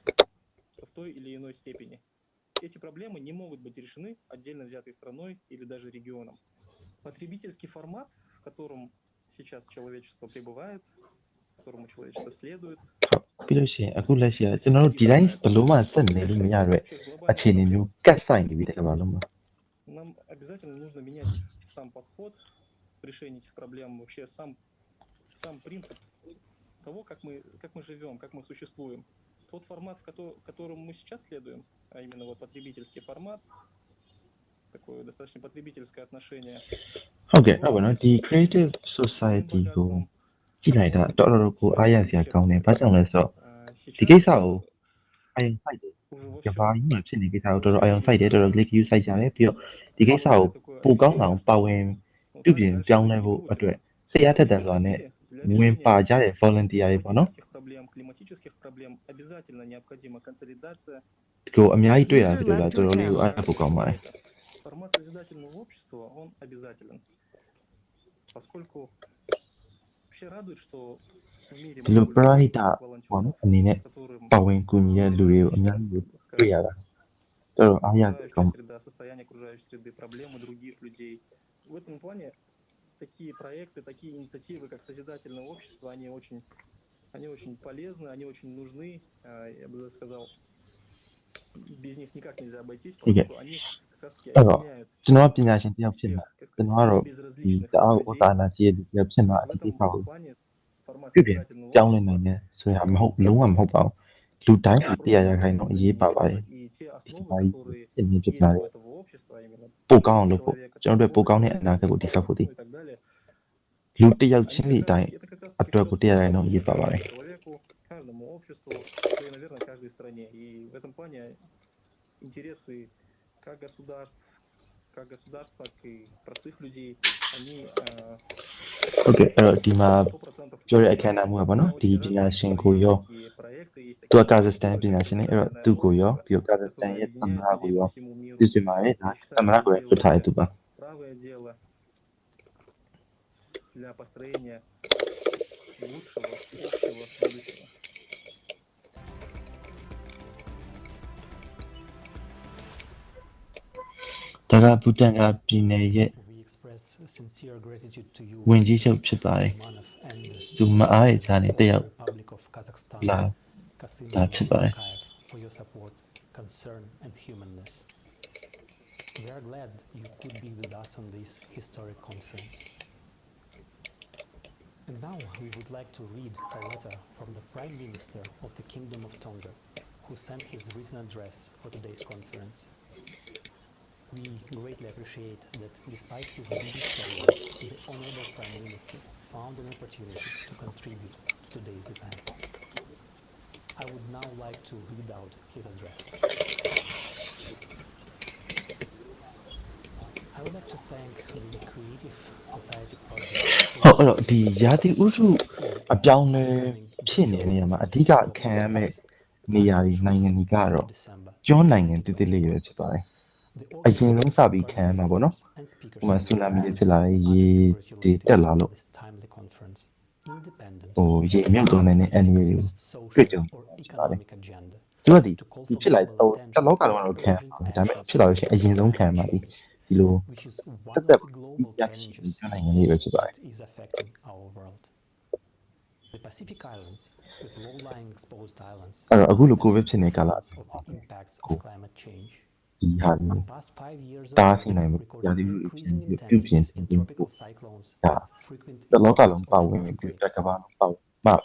в той или иной степени. эти проблемы не могут быть решены отдельно взятой страной или даже регионом. Потребительский формат, в котором сейчас человечество пребывает, которому человечество следует, ပြီးလို့ရှိရင်အခုလက်ရှိကကျွန်တော်တို့ဒီတိုင်းဘလို့မှဆက်နေလို့မရတဲ့အခြေအနေမျိုးကတ်ဆိုင်နေပြီတကယ်ပါလုံးမှာ нам обязательно нужно менять сам подход в решении этих проблем, вообще сам принцип того, как мы живем, как мы существуем. Тот формат, которому мы сейчас следуем, а именно вот потребительский формат, такое достаточно потребительское отношение. ဟုတ်ကဲ့ဟုတ်ပါနော်ဒီ creative society ကိုကြည့်လိုက်တာတော်တော်ကိုအားရစရာကောင်းတယ်ဘာကြောင့်လဲဆိုတော့ဒီကိစ္စကိုအရင်ဖိုက်တယ်ကဘာကြီးမှဖြစ်နေကိစ္စကိုတော်တော်အရင်ဖိုက်တယ်တော်တော် click view စိုက်ကြတယ်ပြီးတော့ဒီကိစ္စကိုပိုကောင်းအောင်ပါဝင်ပြုပြင်ပြောင်းလဲဖို့အတွက်စိတ်အားထက်သန်စွာနဲ့ဝင်ပါကြတဲ့ volunteer တွေပေါ့နော် Климатических проблем обязательно необходима консолидация. ကိုအများကြီးတွေ့တာဖြစ်လို့တော်တော်လေးကိုအားဖို့ကောင်းပါတယ် Формат созидательного общества, он обязателен. Поскольку вообще радует, что в мире ဒီလို pride ပေါ့နော်အနေနဲ့ပါဝင်ကူညီတဲ့လူတွေကိုအများကြီးတွေ့ရတာတော်တော်အားရကောင်း среда, состояние окружающей среды, проблемы других людей. В этом плане такие проекты, такие инициативы, как созидательное общество, они очень полезны, они очень нужны. Я бы сказал, без них никак нельзя обойтись, поскольку они как раз-таки အဲ့တော့ объединяют ကျွန်တော်ပညာရှင်တစ်ယောက်ဖြစ်မှာကျွန်တော်ကတော့ဒီတအားဥတာနာကြီးတစ်ယောက်ဖြစ်မှာဒီကိစ္စကို формат ပြုပြင် созидательного ပြောင်းလဲနိုင်တယ်ဆိုတာမဟုတ်လုံးဝမဟုတ်ပါဘူးလူတိုင်းတရားရခိုင်တော့အရေးပါပါတယ် и те основы, ဘာကြီး которые ဖြစ်နေဖြစ် есть လာ у တယ် этого общества, именно ပိုကောင်းအောင်လုပ်ဖို့ကျွန်တော်တို့ပိုကောင်းတဲ့အနာဂတ်ကိုတည်ဆောက်ဖို့တည် и так далее, လူတစ်ယောက်ချင်းစီအတိုင်းအတွက်ကိုတရားရခိုင်တော့အရေးပါပါတယ် человеку, каждому обществу, да и, наверное, каждой стране. И в этом плане интересы как государств, так и простых людей, они ဟုတ်ကဲ့အဲ့တော့ဒီမှာ 100% ပြောတဲ့အခမ်းအနားမျိုးပါနော်ဒီပညာရှင်ကိုရောသူကကာဇက်စတန်ပညာရှင်နဲ့အဲ့တော့သူ့ကိုရောပြီးတော့ကာဇက်စတန်ရဲ့သမ္မတကိုရောသိချင်ပါတယ်ဒါသမ္မတကိုလွတ်ထားတဲ့သူပါ правое дело для построения лучшего общего будущего. ဒါကဘူတန်ကပြည်နယ်ရဲ့ဝင်ကြီးချုပ်ဖြစ်ပါတယ်သူမအားရချာနေတယောက်လာဒါဖြစ်ပါတယ် for your support, concern and humanness. We are glad you could be with us on this historic conference. And now we would like to read a letter from the Prime Minister of the Kingdom of Tonga, who sent his written address for today's conference. We greatly appreciate that despite his busy schedule, the Honorable Prime Minister found an opportunity to contribute to today's event. I would now like to read out his address. I would like to thank the Creative Society Project. ဟုတ်အဲ့တော့ဒီရာသီဥတုအပြောင်းလဲဖြစ်နေတဲ့နေရာမှာအဓိကခံရမယ့်နေရာတွေနိုင်ငံတွေကတော့ကျွန်းနိုင်ငံတည်တည်လေးပဲဖြစ်ပါတယ်အရင်ဆုံးစပြီးခံရမှာပေါ့နော်ဥပမာဆူနာမီတွေဖြစ်လာတဲ့ရေတွေတက်လာလို့ဟိုရေမြုပ်သွားတဲ့အနေတွေတွေ့ကြုံဖြစ်ပါတယ်သူကဒီဖြစ်လိုက်တော့တလောကလုံးတော့ခံရမှာဒါပေမဲ့ဖြစ်လာလို့ရှိရင်အရင်ဆုံးခံရမှာဒီလိုတက်တက်ရရှိကျွန်းနိုင်ငံလေးပဲဖြစ်ပါတယ် is affecting our world. The Pacific Islands, with low-lying exposed islands, အဲ့တော့အခုလိုကိုဗစ်ဖြစ်နေကြလား of the impacts of climate change. ဒီဟာမျိုး Past 5 years တားဆီးနိုင်မှုရာသီဥတုအခြေအနေပြုပြင်ခြင်းပို့ဒါတလောကလုံးပါဝင်ပြီးတကဘာပေါ့ပါ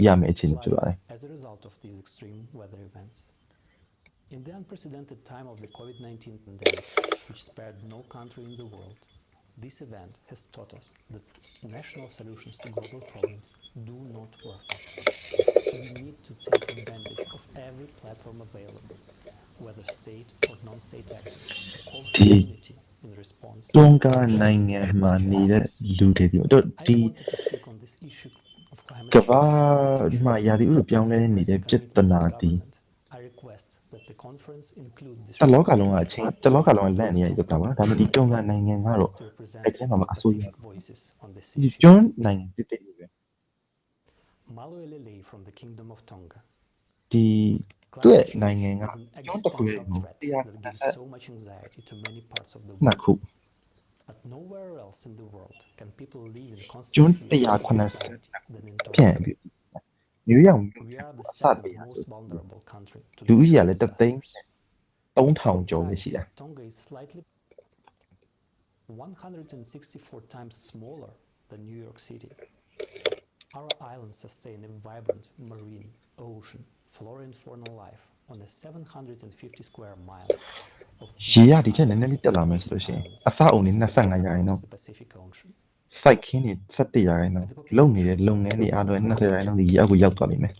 ရမယ်အခြေအနေဖြစ်ပါတယ် as a result of these extreme weather events. In the unprecedented time of the COVID-19 pandemic, which spared no country in the world, this event has taught us that national solutions to global problems do not work. We need to take advantage of every platform available, whether state or non-state actors, to call for unity in response. တွန်းကားနိုင်ငံမှာနေတဲ့လူတွေဒီတော့ဒီ To speak on this issue of climate ကဘာမှာရာသီဥတုပြောင်းလဲနေတဲ့ပြဿနာဒီ I request that the conference include this တလောကလုံးကအချင်းတလောကလုံးကလန့်နေရတဲ့တာပါဒါပေမဲ့ဒီတွန်းကားနိုင်ငံကတော့အဲ့ထဲမှာအဆိုးရ voices on this ဒီ issue. ကျွန်းနိုင်ငံတစ်တစ်ပဲ Maluelele from the Kingdom of Tonga. ဒီ သူ့ရဲ့ Climate နိုင်ငံ change က is an ကျွန်းတစ်ခုရဲ့ existential ကို threat တရား that gives so much anxiety to many parts of the နှစ် world. ခု But nowhere else in the world can people live in ကျွန်း constant fear and 190 anxiety than in ဖြန့် Tonga. ပြီးနယူးယောက်မြို့ We နဲ့ are the အစတ second ည်းဟာ most vulnerable country to လူဦးရေက natural လည်းတစ်သိန်း disasters. 3000 ကျော် In ပဲရှိတာ size, Tonga is slightly 164 times smaller than New York City. Our islands sustain a vibrant marine, ocean, flora and fauna life on a 750 square miles of ရေရဒီထက်နည်းနည်းလေးတက်လာမယ်ဆိုလို့ရှိရင်အစအုံနေ25ရာခိုင်နှုန်း the Pacific Ocean. စိုက်ခင်းတွေ17ရာခိုင်နှုန်းလုံနေတဲ့လုပ်ငန်းတွေအားလုံး20ရာခိုင်နှုန်းဒီရေအောက်ကိုရောက်သွားလိမ့်မယ်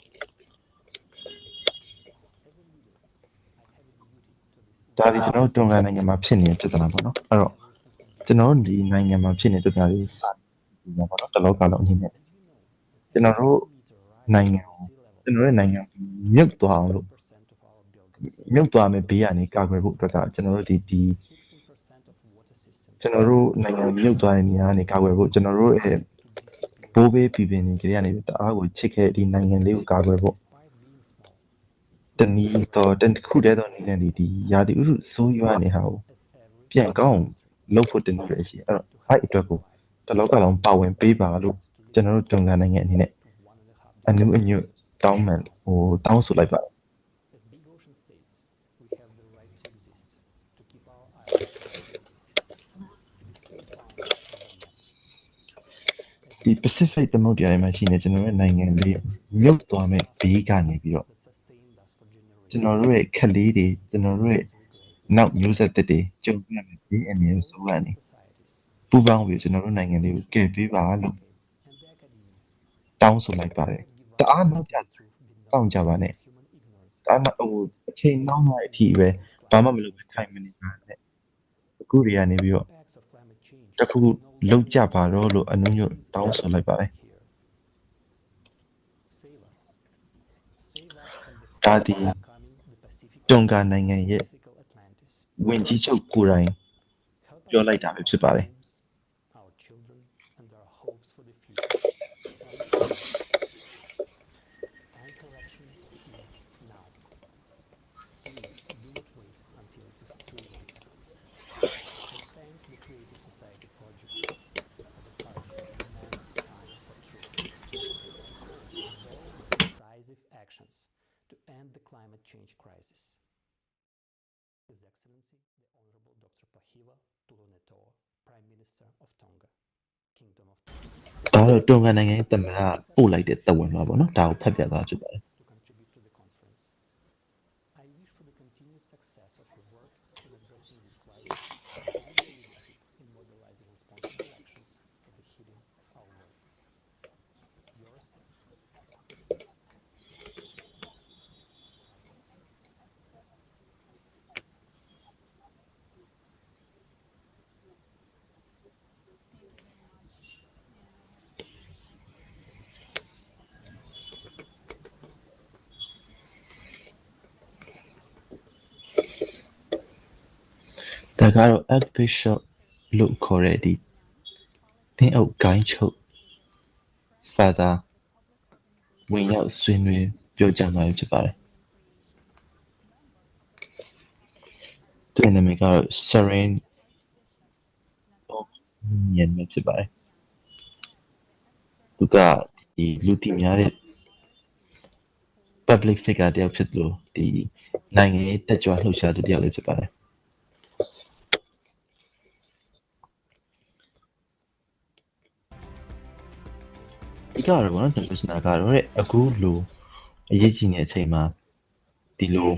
ဒါဒီကျွန်တော်တို့တွန်ကန်နိုင်ငံမှာဖြစ်နေတဲ့ပြဿနာပေါ့နော်အဲ့တော့ကျွန်တော်တို့ဒီနိုင်ငံမှာဖြစ်နေတဲ့ပြဿနာတွေစဒီမှာပေါ့နော်တလောကလုံးအနေနဲ့ကျွန်တော်တို့နိုင်ငံကိုကျွန်တော်တို့နိုင်ငံမြုပ်သွားအောင်လို့မြုပ်သွားမယ်ဘေးကနေကာကွယ်ဖို့အတွက်ကကျွန်တော်တို့ဒီကျွန်တော်တို့နိုင်ငံမြုပ်သွားတဲ့နေရာကနေကာကွယ်ဖို့ကျွန်တော်တို့ရဲ့ဘိုးဘေးပြည်ပင်တွေကနေတအားကိုချစ်ခဲ့ဒီနိုင်ငံလေးကိုကာကွယ်ဖို့တနည်းတော့တခုတည်းသောအနေနဲ့ဒီရာသီဥတုဆိုးရွားနေဟာကိုပြန်ကောင်းလုပ်ဖို့တနည်းပဲရှိအဲ့တော့အဲ့အတွက်ကိုတလောကလုံးပါဝင်ပေးပါလို့ကျွန်တော်တို့တွန်ကန်နိုင်ငံအနေနဲ့အနုအညွတ်တောင်းဆိုလိုက်ပါတယ် As big ocean states, we have the right to exist, to keep our islands healthy. We still found our map. ဒီ Pacific သမုဒ္ဒရာမှာရှိနေကျွန်တော်တို့နိုင်ငံလေးမြုပ်သွားမဲ့ဘေးကနေပြီးတော့ကျွန်တော်တို့ရဲ့ခက်လေးတွေကျွန်တော်တို့ရဲ့နောက်မျိုးဆက်သစ်တွေကြုံရမယ်ဘေးအန္တရာယ်ဆိုးကနေပူပေါင်းပြီးကျွန်တော်တို့နိုင်ငံလေးကိုကယ်ပေးပါလို့တောင်းဆိုလိုက်ပါတယ်တအားနောက်ကြတောင်းကြပါနဲ့တအားအချိန်နောက်မှအထိပဲဘာမှမလုပ်ထိုင်မနေပါနဲ့အခုတွေကနေပြီးတော့တခုလောက်ကြပါတော့လို့အနုညွတ်တောင်းဆိုလိုက်ပါတယ်ဒါဒီတွန်ကန်နိုင်ငံရဲ့ဝင်ကြီးချုပ်ကိုယ်တိုင်ပြောလိုက်တာပဲဖြစ်ပါတယ် Our children and our hopes for the future. Time for action is now. Please do not wait until it is too late. I thank the Creative Society Project for the courage to demand time for truth, to call for bold and decisive actions to end the climate change crisis. His Excellency, the Honorable Dr. Pahiva Tulunetoa, Prime Minister of Tonga, Kingdom of Tonga. ဒါတော့တွန်ကန်နိုင်ငံရဲ့သမ္မတပို့လိုက်တဲ့တဝန်ပါပေါ့နော်ဒါကိုဖတ်ပြသွားဖြစ်ပါတယ် To contribute to the conference. I wish for the continued success of your work in addressing this crisis and your leadership in mobilizing responsible actions for the healing of our world. Yours, ဒါကတော့ Archbishop လို့ခေါ်တဲ့ဒီသင်းအုပ်ဂိုင်းချုပ် Father ဝင်ရောက်ဆွေးနွေးပြောကြားမှာဖြစ်ပါတယ်သူ့နာမည်ကတော့ Serene Onion ပဲဖြစ်ပါတယ်သူကဒီလူသိများတဲ့ public figure တယောက်ဖြစ်လို့ဒီနိုင်ငံရေးတက်ကြွလှုပ်ရှားသူတယောက်လည်းဖြစ်ပါတယ်ဒီကတော့ဘာလို့ကျွန်တော်စနာကတော့အခုလိုအရေးကြီးနေတဲ့အချိန်မှာဒီလို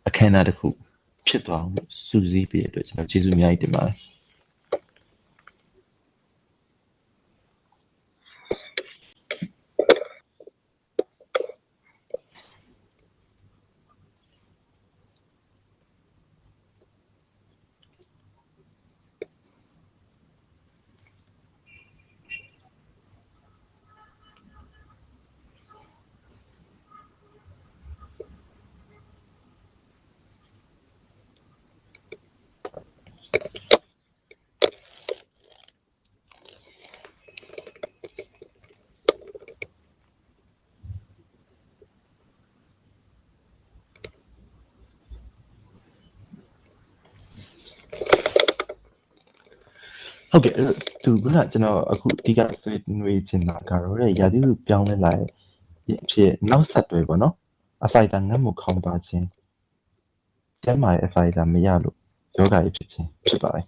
အခမ်းအနားတစ်ခုဖြစ်သွားအောင်စူးစီးပေးတဲ့အတွက်ကျွန်တော်ကျေးဇူးအများကြီးတင်ပါတယ် ဟုတ်ကဲ့သူကကျွန်တော်အခုအဓိကဆွေးနွေးချင်တာကတော့ရာသီဥတုပြောင်းလဲလာတဲ့ဖြစ်နောက်ဆက်တွဲပေါ့နော်အဖိုက်တာငတ်မှုခေါင်းပါခြင်းကျန်းမာတဲ့အဖိုက်တာမရလို့ယောဂကြီးဖြစ်ခြင်းဖြစ်ပါတယ်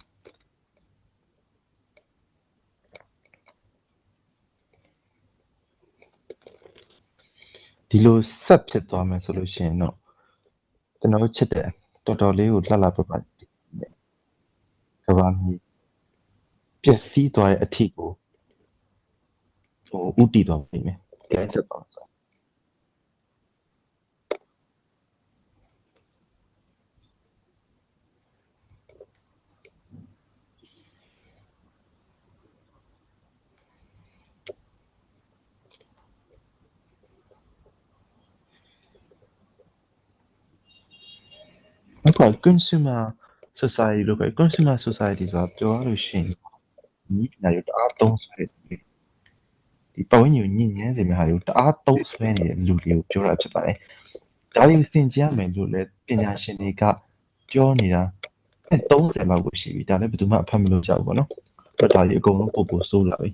ဒီလိုဆက်ဖြစ်သွားမယ်ဆိုလို့ရှိရင်တော့ကျွန်တော်ချစ်တဲ့တော်တော်လေးကိုလှလှပပကဘာမီပျက်စီးသွားတဲ့အထီကိုဥတီသွားပြီမယ်ကြိုက်ဆက်ပါဆိုအခု consumer society လို့ပဲ consumer society ဆိုတာပြောရလို့ရှိရင်ဒီပညာရေးတအားသုံးဆွဲတယ်ဒီပတ်ဝန်းကျင်ညဉ့်ညမ်းစေမယ့်ဟာတွေကိုတအားသုံးဆွဲနေတဲ့လူတွေကိုပြောတာဖြစ်ပါတယ်ဒါတွေကိုသင်ကြားမယ်လို့လည်းပညာရှင်တွေကပြောနေတာ30လောက်ကိုရှိပြီဒါလည်းဘယ်သူမှအဖတ်မလို့ကြောက်ဘူးပေါ့နော်အဲ့ဒါကြီးအကုန်လုံးပို့ပို့ဆိုးလာပြီ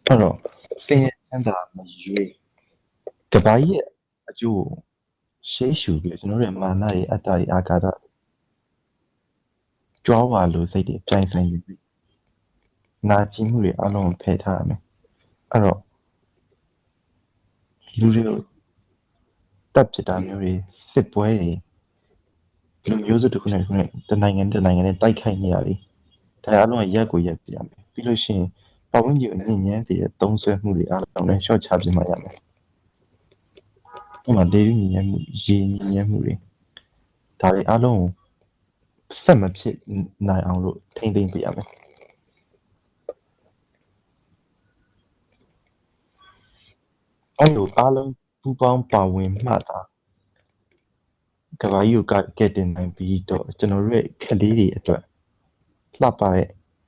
အဲ့တော့စင်ရချမ်းသာမရွေးကဘာကြီးရဲ့အကျိုးရှေးရှုပြီးကျွန်တော်တို့မာနရဲ့အတ္တရဲ့အာဃာတကြွားဝါလို့စိတ်တွေပြိုင်ဆိုင်ယူပြီးနာကျင်မှုတွေအလုံးဖယ်ထားရမယ်အဲ့တော့လူတွေတပ်ဖြစ်တာမျိုးတွေစစ်ပွဲတွေလူမျိုးစုတစ်ခုနဲ့တစ်ခုနဲ့တနိုင်ငံနဲ့တိုက်ခိုက်နေရပြီဒါအလုံးရက်ကိုရက်ပြရမယ်ပြီးလို့ရှိရင်ပတ်ဝန်းကျင်အညံ့တဲ့သုံးဆွဲမှုတွေအလုံးနဲ့ရှော့ချပြမှရမယ်ဥပမာဒေရီညံ့မှုရေညံ့မှုတွေဒါတွေအလုံးဆက်မဖြစ်နိုင်အောင်လို့ထိမ့်သိမ့်ပြရမယ်အဲ့လိုအလုံးပူပေါင်းပါဝင်မှတာကဘာကြီးကိုကဲတင်နိုင်ပြီးတော့ကျွန်တော်တို့ရဲ့ခလေးတွေအတွက်လှပတဲ့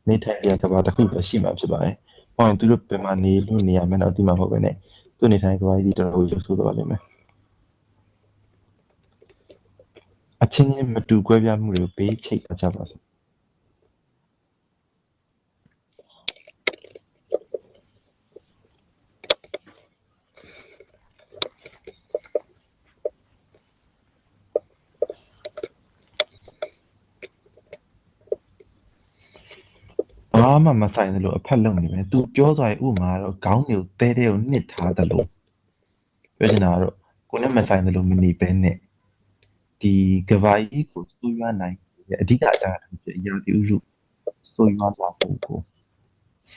နေထိုင်ရကဘာတစ်ခုပဲရှိမှဖြစ်ပါတယ်။ဟောရင်သူတို့ပြန်မနေလို့နေရမယ်တော့ဒီမှာမဟုတ်ပဲနဲ့သူနေထိုင်ကဘာကြီးတော်တော်ရုပ်ဆိုးသွားလိမ့်မယ်။အချင်းချင်းမတူကွဲပြားမှုတွေကိုပေးချိတ်ကြပါစို့ဘာမှမဆိုင်တယ်လို့အဖက်လုံနေမယ်။ तू ပြောသွားရင်ဥမာတော့ခေါင်းတွေကိုတဲတဲကိုနှစ်ထားတယ်လို့ပြောချင်တာကတော့ကိုနဲ့မဆိုင်တယ်လို့မနေပဲနဲ့ဒီကဘာကြီးကိုစိုးရွားနိုင်တဲ့အဓိကအကြောင်းအဖြစ်ရာသီဥတုစိုးရွားလာဖို့ကို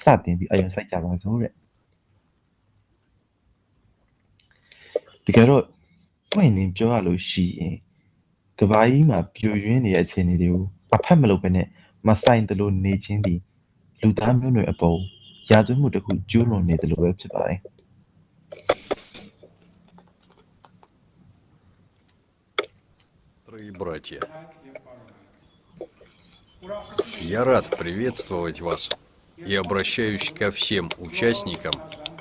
စတင်ပြီးအရင်စိုက်ကြပါစို့တဲ့တကယ်တော့ပွင့်နေပြောရလို့ရှိရင်ကဘာကြီးမှာပြိုရင်းနေတဲ့အခြေအနေတွေကိုအဖက်မလုပ်ပဲနဲ့မဆိုင်တယ်လို့နေချင်းဒီလူသားမျိုးနွယ်အပေါ်ရာဇဝတ်မှုတစ်ခုကျူးလွန်နေတယ်လို့ပဲဖြစ်ပါတယ် Дорогие братья, я рад приветствовать вас и обращаюсь ко всем участникам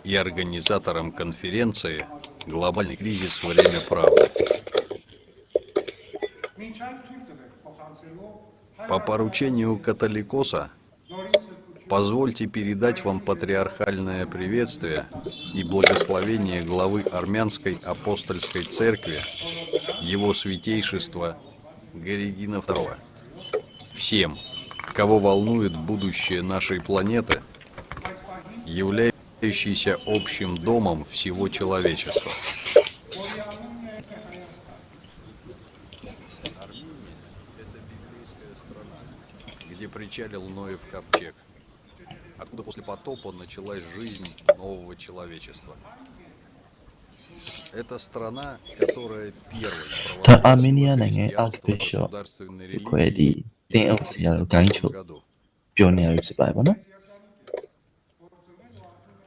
и организаторам конференции «Глобальный кризис. Время правды». По поручению католикоса позвольте передать вам патриархальное приветствие и благословение главы Армянской апостольской церкви, его святейшества Горигина II. Всем, кого волнует будущее нашей планеты, являющейся общим домом всего человечества. Армения – это библейская страна, где причалил Ноев ковчег, откуда после потопа началась жизнь нового человечества. Это страна, которая первой проводила государственной религии в 1900 году.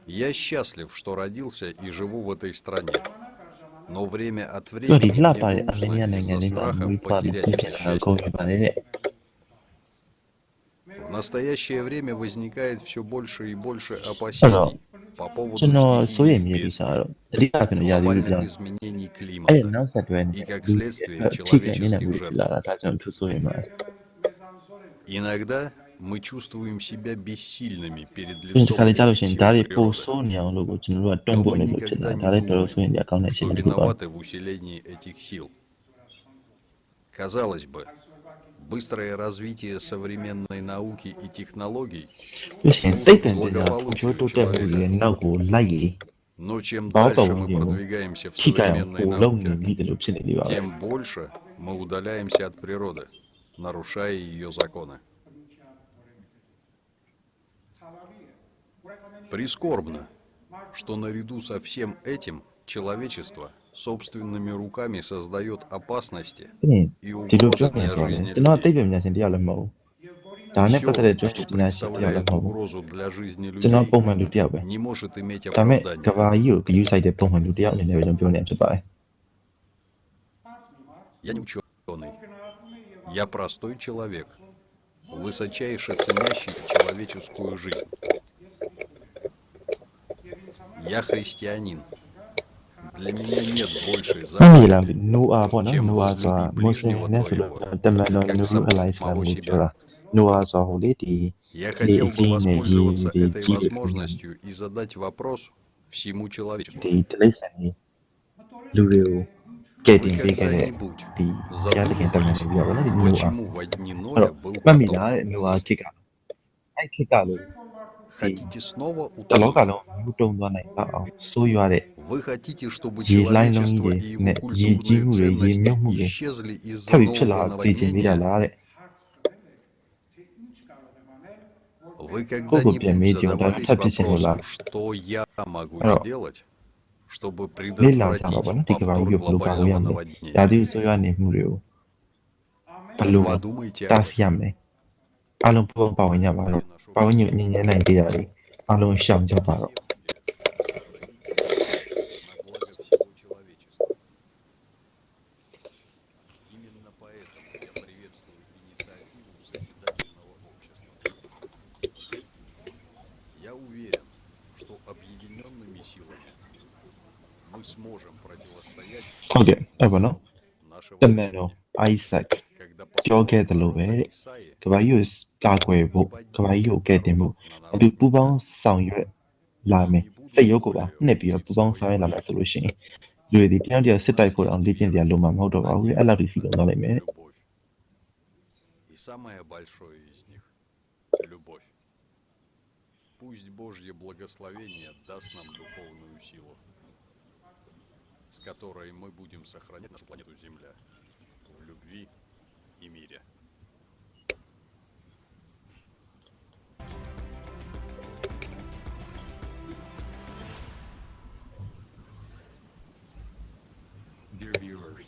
Я счастлив, что родился и живу в этой стране. Но время от времени мне грустно из-за страха потерять это счастье. В настоящее время возникает все больше и больше အဲ့ опасений по တော့ поводу ကျွန်တော်စိုးရိမ် стихийных နေတဲ့ကိစ္စက бедствий, တော့အဓိကဖြစ်နေရာသီဥတုပြော глобальных င်း изменений အဲ့ဒီ климата နောက်ဆက်တွဲအနေ и, နဲ့ как လူတွေ следствие, အတွက်ထိခိုက်နစ်နာမှု человеческих တွေဖြစ် жертв. လာတာဒါကြောင့်သူစိုးရိမ်ပါတယ် Иногда мы чувствуем себя бессильными перед ဒီတစ်ခါ лицом လေကြာလို့ этих ရှိရင် сил ဒါတွေပို природы, ဆိုးနေအောင်လို့ကိုကျွန်တော်တို့ကတွန်း но ပို့ мы နေလို့ဖြစ်လာ никогда ဒါ не လည်းတော်တော် думаем, စိုးရိမ်ကြကောင်းတဲ့အခြေ что အနေတစ်ခုပါ виноваты в усилении этих сил. Казалось бы, быстрое развитие современной науки и технологий လို့ရှိရင်သိပ္ပံ служит ပညာဖွံ့ဖြိုး благополучию တိုးတက်မှုတွေရဲ့ человека. နောက်ကိုလိုက်ရည် Но чем ဘောပတ် дальше ဝန်း мы ကျင်ကို продвигаемся в ထိခိုက်အောင် современной ပိုလုံးနေ науке, မိတယ်လို့ဖြစ်နေသေးပါပဲ тем больше мы удаляемся от природы, нарушая ее законы. Прискорбно, что наряду со всем этим человечество собственными руками создает опасности ပြီးရင် и ဒီလို угрозы ပြောနေ для ဆိုတော့လေ жизни ကျွန်တော်သိပ္ людей. ပံပညာရှင်တယောက်လည်းမဟုတ်ဘူးဒါနဲ့ပတ်သက်တဲ့ Все, ကျွမ်း что ကျင်ပညာရှင်တယောက်လည်း представляет မဟုတ်ဘူး угрозу для жизни ကျွန်တော် людей, ပုံမှန်လူတယောက်ပဲ не может иметь ဒါပေမဲ့က оправдания. ဘာကြီးကိုဂရုစိုက်တဲ့ပုံမှန်လူတယောက်အနေနဲ့ပဲကျွန်တော်ပြောနေတာဖြစ်ပါတယ် Я не ученый. Я простой человек, высочайше ценящий человеческую жизнь. Я христианин. Для меня нет большей မှတ်မိလား заповеди, နိုအာပေါ့နော် чем နိုအာဆိုတာ возлюби မွတ်စလင် ближнего နဲ့ဆိုလို့ твоего, တမန်တော် как နူရူအလိုင်ဆလမ် самого ကိုပြော себя. တာနိုအာဆိုဟိုလေဒီ Я ဒီ хотел အ бы ကြီးနဲ့ရေ воспользоваться ဒီ этой ကြီးတွေ возможностью и задать вопрос всему человечеству. ဒီတလိษံကြီးလူတွေကိုကဲ Вы တင်ပေးခဲ့တဲ့ когда-нибудь ဒီတရားသခင်တမန်တော်ပြောပါတော့ဒီနိုအာ почему во дни အဲ့ Ноя တော့ был မှတ်မိလား потоп? နိုအာခေတ်ကအဲ့ခေတ်ကလို့ Хотите снова တလောက утонуть? လုံးဘူးတုံသွားနိုင်တော့အောင်ဆိုးရွားတဲ့ Вы хотите, чтобы ရေလှိုင်းလုံးကြီး человечество တွေ и его နဲ့ရေကြီး культурные မှုတွေရေ ценности မြုပ်မှုတွေ исчезли ထ из-за ပ်ပြီးဖြစ်လာ нового သိချင်သေးတာ наводнения? လားတဲ့ Вы Сколько когда-нибудь пирамид, да, задавались так писано, вопросом, да. что я могу Alors, сделать, чтобы လေ့လာကြ предотвратить ပါဘောနော်ဒီကဘာ повтор ကြီးကိုဘယ်လိုကာကွယ်ရမ глобального လဲ наводнения? ရာသီဥဆိုးရွားနေမှုတွေကိုဘယ်လို Подумайте တား об ဆီးရမလဲအားလုံးပူပေါင်းပါဝင်ကြပါတော့ပါဝင်ညညဉ့်ဉန်းနိုင်ကြရတယ်အားလုံးရှောင်ကြပါတော့ Именно поэтому я приветствую инициативу созидательного общества. Я уверен, что объединенными силами мы сможем противостоять ဟုတ်ကဲ့အဲ့ပါနော် нашего တမန်တော် Isaac ပြောခဲ့တယ်လို့ပဲတဲ့ကဘာကြီးကိုကာကွယ်ဖို့ကဘာကြီးကိုကဲတင်ဖို့အတူပူပေါင်းဆောင်ရွက်လာမယ်စိတ်ရုပ်ကိုပါနှစ်ပြီးတော့ပူပေါင်းဆောင်ရွက်လာမယ်ဆိုလို့ရှိရင်လူတွေဒီတယောက်တယောက်စစ်တိုက်ဖို့အောင်လေ့ကျင့်ကြရလို့မှမဟုတ်တော့ပါဘူးအဲ့လောက်ထိစီလုံးသွားနိုင်မယ် И самое большое из них — любовь. Пусть Божье благословение даст нам духовную силу, с которой мы будем сохранять нашу планету Земля в любви и мире. Dear viewers,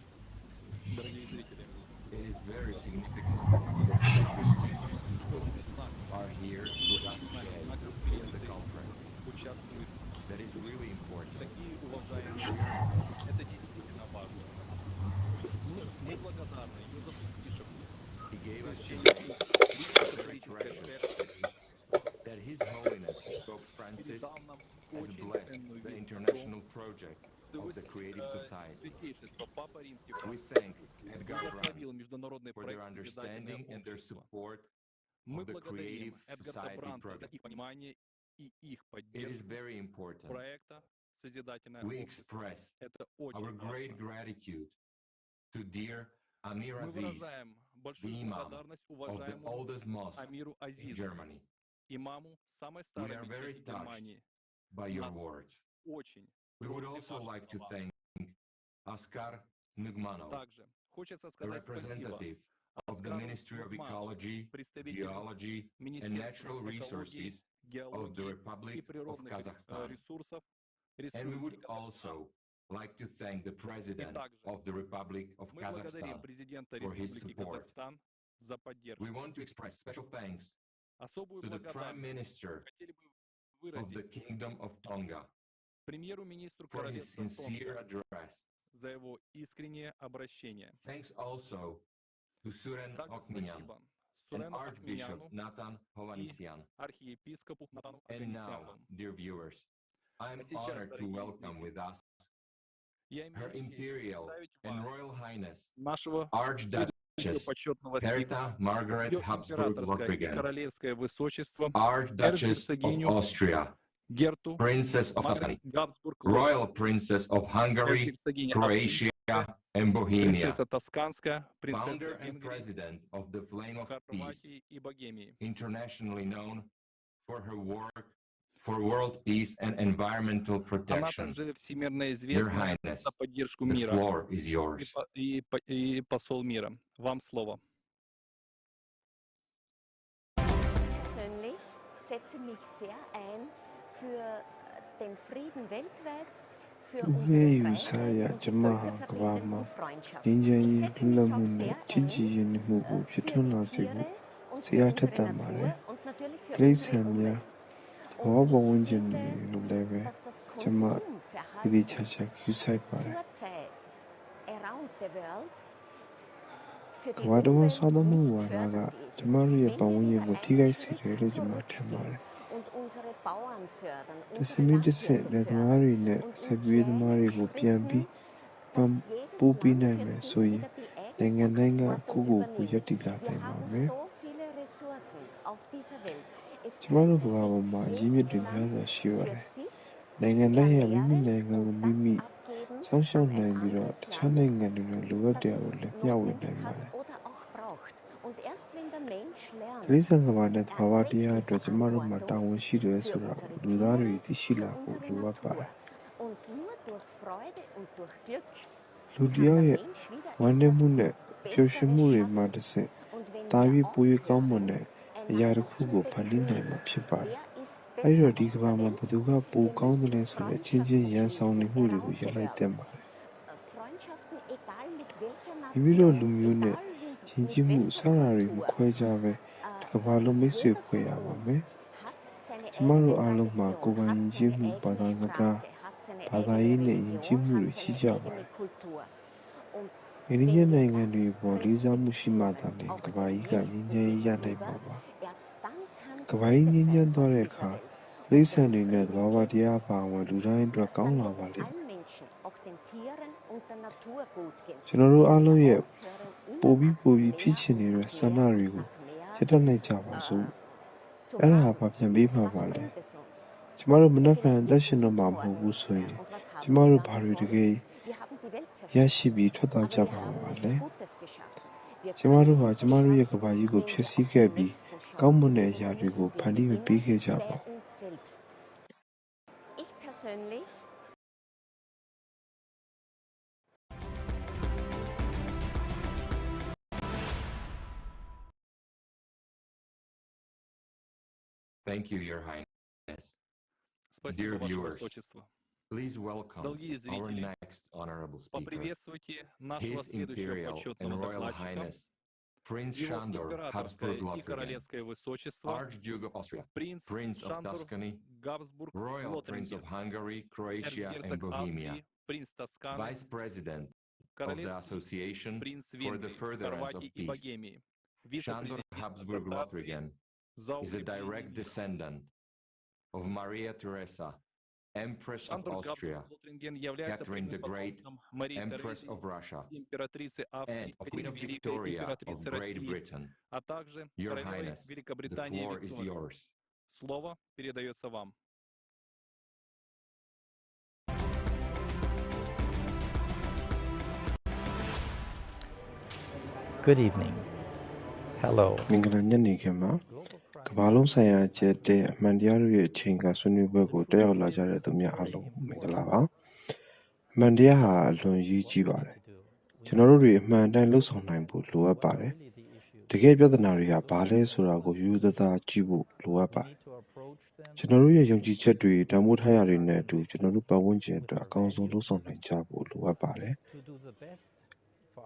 it is very significant that scientists are here with us today at the conference. That is really important. He gave us something very precious that His Holiness Pope Francis has blessed the international project of the Creative Society. We thank Edgar Brown for their understanding and their support of the Creative Society project. It is very important. We express our great gratitude to dear Amir Aziz, the Imam of the oldest mosque in Germany. We are very touched by your words. We would also like to thank Oskar Nugmanov, a representative of the Ministry of Ecology, Geology, and Natural Resources of the Republic of Kazakhstan. And we would also like to thank the President of the Republic of Kazakhstan for his support. We want to express special thanks to the Prime Minister of the Kingdom of Tonga for his sincere address. Thanks also to Suren Okminyan, and Archbishop Nathan Hovhannisyan. And now, dear viewers, I'm honored to welcome with us Her Imperial and Royal Highness Archduchess Hertha Margaret Habsburg-Lothringen, Archduchess of Austria, Princess of Tuscany, Royal Princess of Hungary, Croatia, and Bohemia, founder and president of the Flame of Peace, internationally known for her work for world peace and environmental protection. Your Highness, the floor is yours. И посол мира. Вам слово. Persönlich setze mich sehr ein für den Frieden weltweit, für သူရဲ့ယူဆရကျမဟာကမ္ဘာမှာငြိမ်းချမ်းရေးလွတ်လပ်မှုနဲ့ချစ်ကြည်ရင်းနှီးမှုကိုဖြစ်ထွန်းလာစေဖို့ဆရာထက်သန်ပါတယ်။တိရစ္ဆာန်များဘောဘဝင်းကျင်နေလို့လည်းပဲကျမဒီချာချာယူဆိုင်ပါတယ်။ကမ္ဘာတော်စားသမှုဝါဒကကျမတို့ရဲ့ပတ်ဝန်းကျင်ကိုထိခိုက်စေတယ်လို့ကျမထင်ပါတယ်။တစမီတစက်လက်သမားတွေနဲ့ဆက်ပြေးသမားတွေကိုပြန်ပြီးပံ့ပိုးပေးနိုင်မယ်ဆိုရင်နိုင်ငံတိုင်းကကိုယ့်ကိုယ်ကိုယက်တည်လာနိုင်ပါမယ်။ကျမတို့ကမ္ဘာပေါ်မှာအရင်းမြစ်တွေများစွာရှိပါတယ်။နိုင်ငံတိုင်းရဲ့မိမိနိုင်ငံကိုမိမိစောင့်ရှောက်နိုင်ပြီးတော့တခြားနိုင်ငံတွေနဲ့လိုအပ်တဲ့ကိုလည်းမျှဝေနိုင်ပါတယ်။တိရစ္ဆာန်ကမ္ဘာနဲ့သဘာဝတရားအတွက်ကျမတို့မှာတာဝန်ရှိတယ်ဆိုတာကိုလူသားတွေသိရှိလာဖို့လိုအပ်ပါတယ်။လူတယောက်ရဲ့ဝမ်းနည်းမှုနဲ့ပျော်ရွှင်မှုတွေမှာတစ်ဆင့်တာ၍ပို၍ကောင်းမွန်တဲ့အရာတစ်ခုကိုဖန်တီးနိုင်မှာဖြစ်ပါတယ်။အဲဒီတော့ဒီကမ္ဘာမှာဘယ်သူကပိုကောင်းသလဲဆိုတဲ့ချင်းချင်းရန်ဆောင်နေမှုတွေကိုရပ်လိုက်သင့်ပါတယ်။မိမိတို့လူမျိုးနဲ့ယဉ်ကျေးမှုစတာတွေမခွဲခြားပဲဒီကမ္ဘာလုံးမိတ်ဆွေဖွဲ့ရပါမယ်။ကျမတို့အားလုံးမှာကိုယ်ပိုင်ယဉ်ကျေးမှုဘာသာစကားဘာသာရေးနဲ့ယဉ်ကျေးမှုတွေရှိကြပါတယ်။အိန္ဒိယနိုင်ငံတွေပေါ်လေးစားမှုရှိမှသာလေကမ္ဘာကြီးကငြိမ်းချမ်းရေးရနိုင်မှာပါ။ကမ္ဘာကြီးငြိမ်းချမ်းသွားတဲ့အခါတိရစ္ဆာန်တွေနဲ့သဘာဝတရားပါဝင်လူတိုင်းအတွက်ကောင်းလာပါလိမ့်မယ်။ကျွန်တော်တို့အားလုံးရဲ့ပိုပြီးဖြစ်ချင်နေတဲ့ဆန္ဒတွေကိုရတတ်နိုင်ကြပါစို့။အဲ့ဒါဘာပြန်ပေးမှာပါလဲ။ကျမတို့မနှက်ဖန်အသက်ရှင်တော့မှာမဟုတ်ဘူးဆိုရင်ကျမတို့ဘာတွေတကယ်ရရှိပြီးထွက်သွားကြပါမှာလဲ။ကျမတို့ဟာကျမတို့ရဲ့ကမ္ဘာကြီးကိုဖျက်ဆီးခဲ့ပြီးကောင်းမွန်တဲ့အရာတွေကိုဖန်တီးမပေးခဲ့ကြပါဘူး။ Thank you, Your Highness. Dear viewers, please welcome our next honorable speaker, His Imperial and Royal Highness Prince Sandor Habsburg-Lothringen, Archduke of Austria, Prince of Tuscany, Royal Prince of Hungary, Croatia, and Bohemia, Vice President of the Association for the Furtherance of Peace. Sandor Habsburg-Lothringen is a direct descendant of Maria Theresa, Empress of Austria, Catherine the Great, Empress of Russia, and of Queen Victoria of Great Britain. Your Highness, the floor is yours. Слово передается вам. Good evening. Hello. မင်္ဂလာညနေခင်းပါကမ္ဘာလုံးဆိုင်ရာကျက်တဲ့အမှန်တရားတို့ရဲ့အချိန်ကဆွေးနွေးပွဲကိုတက်ရောက်လာကြတဲ့သူများအားလုံးမင်္ဂလာပါအမှန်တရားဟာအလွန်ရေးကြီးပါတယ်ကျွန်တော်တို့တွေအမှန်အတိုင်းလှုပ်ဆောင်နိုင်ဖို့လိုအပ်ပါတယ်တကယ်ပြဿနာတွေကဘာလဲဆိုတာကိုရိုးရိုးသားသားကြည့်ဖို့လိုအပ်ပါတယ်ကျွန်တော်တို့ရဲ့ယုံကြည်ချက်တွေတန်ဖိုးထားရတွေနဲ့အတူကျွန်တော်တို့ပတ်ဝန်းကျင်အတွက်အကောင်းဆုံးလှုပ်ဆောင်နိုင်ကြဖို့လိုအပ်ပါတယ်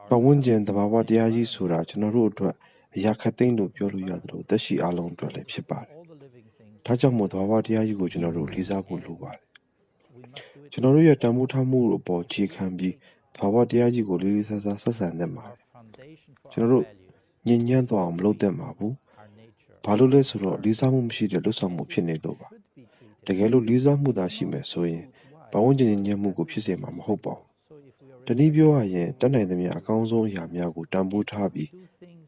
ပတ်ဝန်းကျင်သဘာဝတရားကြီးဆိုတာကျွန်တော်တို့အတွက်အရာခတ်သိမ်းလို့ပြောလို့ရသလိုသက်ရှိအလုံးအတွက်လည်းဖြစ်ပါတယ်။ဒါကြောင့်မို့သဘာဝတရားကြီးကိုကျွန်တော်တို့လေးစားဖို့လိုပါတယ်။ကျွန်တော်တို့ရဲ့တန်ဖိုးထားမှုအပေါ်ခြေခံပြီးသဘာဝတရားကြီးကိုလေးလေးစားစားဆက်ဆံသင့်ပါတယ်။ကျွန်တော်တို့ ညဉ့်ညမ်းသွားအောင်မလုပ်သင့်ပါဘူး။ဘာလို့လဲဆိုတော့လေးစားမှုမရှိတဲ့လွတ်ဆောင်မှုဖြစ်နေလို့ပါ။တကယ်လို့လေးစားမှုသာရှိမယ်ဆိုရင်ပတ်ဝန်းကျင်ညဉ့်ညမ်းမှုကိုဖြစ်စေမှာမဟုတ်ပါဘူး။တနည်းပြောရရင်တက်နိုင်သမျှအကောင်းဆုံးအရာများကိုတန်ဖိုးထားပြီး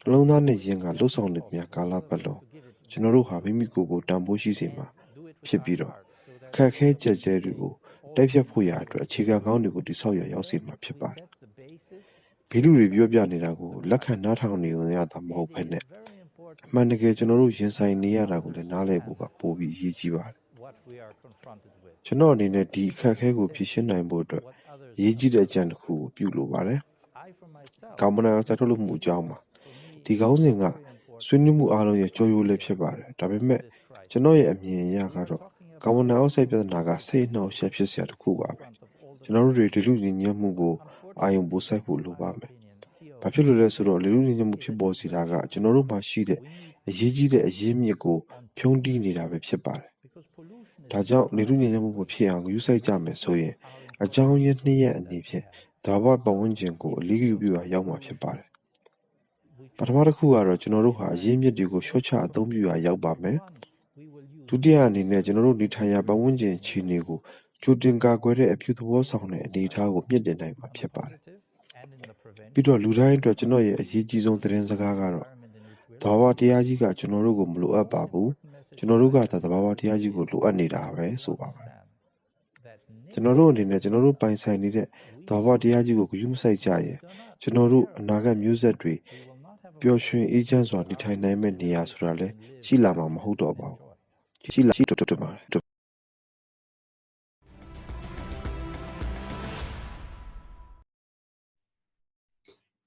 နှလုံးသားနဲ့ယဉ်ကလွတ်ဆောင်နေသမျှကာလပတ်လုံးကျွန်တော်တို့ဟာမိမိကိုယ်ကိုတန်ဖိုးရှိစေမှာဖြစ်ပြီးတော့ခက်ခဲကြက်ကြဲတွေကိုတိုက်ဖြတ်ဖို့ရာအတွက်အခြေခံကောင်းတွေကိုတိဆောက်ရရောက်စေမှာဖြစ်ပါတယ်။ဘီလူတွေပြောပြနေတာကိုလက်ခံနားထောင်နေရတာမဟုတ်ဘဲနဲ့အမှန်တကယ်ကျွန်တော်တို့ရင်ဆိုင်နေရတာကိုလည်းနားလည်ဖို့ကပိုပြီးအရေးကြီးပါတယ်။ကျွန်တော်အနေနဲ့ဒီအခက်အခဲကိုဖြေရှင်းနိုင်ဖို့အတွက်အရေးကြီးတဲ့အကြံတစ်ခုကိုပြုလုပ်ပါတယ်။ကာဗွန်ဒိုင်အောက်ဆိုက်ထုတ်လွှတ်မှုအကြောင်းမှာဒီကောင်းစဉ်ကဆွေးနွေးမှုအားလုံးရဲ့ကြော်ရိုးလေးဖြစ်ပါတယ်။ဒါပေမဲ့ကျွန်တော်ရဲ့အမြင်အရကတော့ကာဗွန်ဒိုင်အောက်ဆိုက်ပြဿနာကစိတ်နှောက်ယှက်ဖြစ်စရာတစ်ခုပါပဲ။ကျွန်တော်တို့တွေဒီလူညီညွတ်မှုကိုအာရုံပိုစိုက်ဖို့လိုပါမယ်။ဘာဖြစ်လို့လဲဆိုတော့လူညီညွတ်မှုဖြစ်ပေါ်စေတာကကျွန်တော်တို့မှာရှိတဲ့အရေးကြီးတဲ့အရင်းမြစ်ကိုဖြုံးတီးနေတာပဲဖြစ်ပါတယ်။ဒါကြောင့်လူညီညွတ်မှုကိုဖြစ်အောင်ယူဆိုင်ကြမယ်ဆိုရင်အကြောင်းရင်းနှစ်ရက်အနေဖြင့်ဒါဘပတ်ဝန်းကျင်ကိုအလေးယူပြရရောက်မှာဖြစ်ပါတယ်။ပထမတစ်ခုကတော့ကျွန်တော်တို့ဟာအရင်းမြစ်တွေကိုရှော့ချအသုံးပြုရရောက်ပါမယ်။ဒုတိယအနေနဲ့ကျွန်တော်တို့နေထိုင်ရာပတ်ဝန်းကျင်ခြေနေကိုကြိုတင်ကာကွယ်တဲ့အပြုသဘောဆောင်တဲ့အနေအထားကိုမြင့်တင်နိုင်မှာဖြစ်ပါတယ်။ပြီးတော့လူတိုင်းအတွက်ကျွန်တော်ရဲ့အရေးကြီးဆုံးသတင်းစကားကတော့သဘာဝတရားကြီးကကျွန်တော်တို့ကိုမလိုအပ်ပါဘူး။ကျွန်တော်တို့ကသာသဘာဝတရားကြီးကိုလိုအပ်နေတာပဲဆိုပါမယ်။ကျွန်တော်တို့အနေနဲ့ကျွန်တော်တို့ပိုင်ဆိုင်နေတဲ့သဘာဝတရားကြီးကိုဂရုမစိုက်ကြရင်ကျွန်တော်တို့အနာဂတ်မျိုးဆက်တွေပျော်ရွှင်အေးချမ်းစွာနေထိုင်နိုင်မယ့်နေရာဆိုတာလည်းရှိလာမှာမဟုတ်တော့ပါဘူး။ရှိတော့ပါတယ်။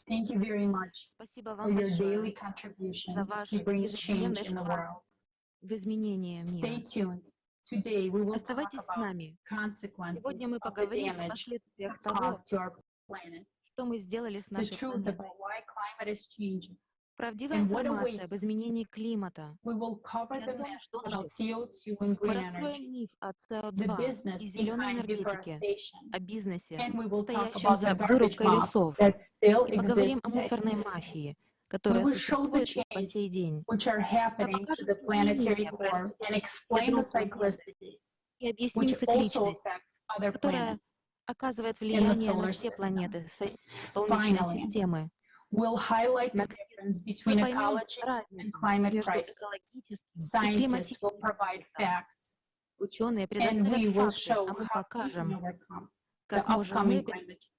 Thank you very much Спасибо for вам your daily большое contribution за ваш to bring ежедневный change in the вклад world. в изменение Stay мира. tuned. Today we will talk Оставайтесь с about нами. consequences Сегодня мы of the поговорим о damage последствиях того, caused to our planet, что мы сделали с the нашей truth планетой. about why climate is changing, Правдивая and what информация об awaits. изменении климата. We will cover И the о том, myth что нас about ждет. CO2 and Мы green раскроем energy, миф о the СО2 business и зеленой behind энергетике, deforestation, о бизнесе, and we will talk стоящем about за the garbage вырубкой mob лесов, that still и поговорим exists о today. мусорной мафии, We которая will show the существует и по change сей день. which are happening to the planetary core and explain the cyclicity, И объясним which also цикличность, affects other которая planets. оказывает in the влияние на solar все system. планеты Солнечной Finally, системы. we'll highlight the difference Мы between поймем ecology and разницу climate между crisis. экологическим и Scientists will климатическим provide кризисом. facts, Ученые and we предоставят will факты, show а мы how we can покажем, overcome the как можем мы upcoming climate change.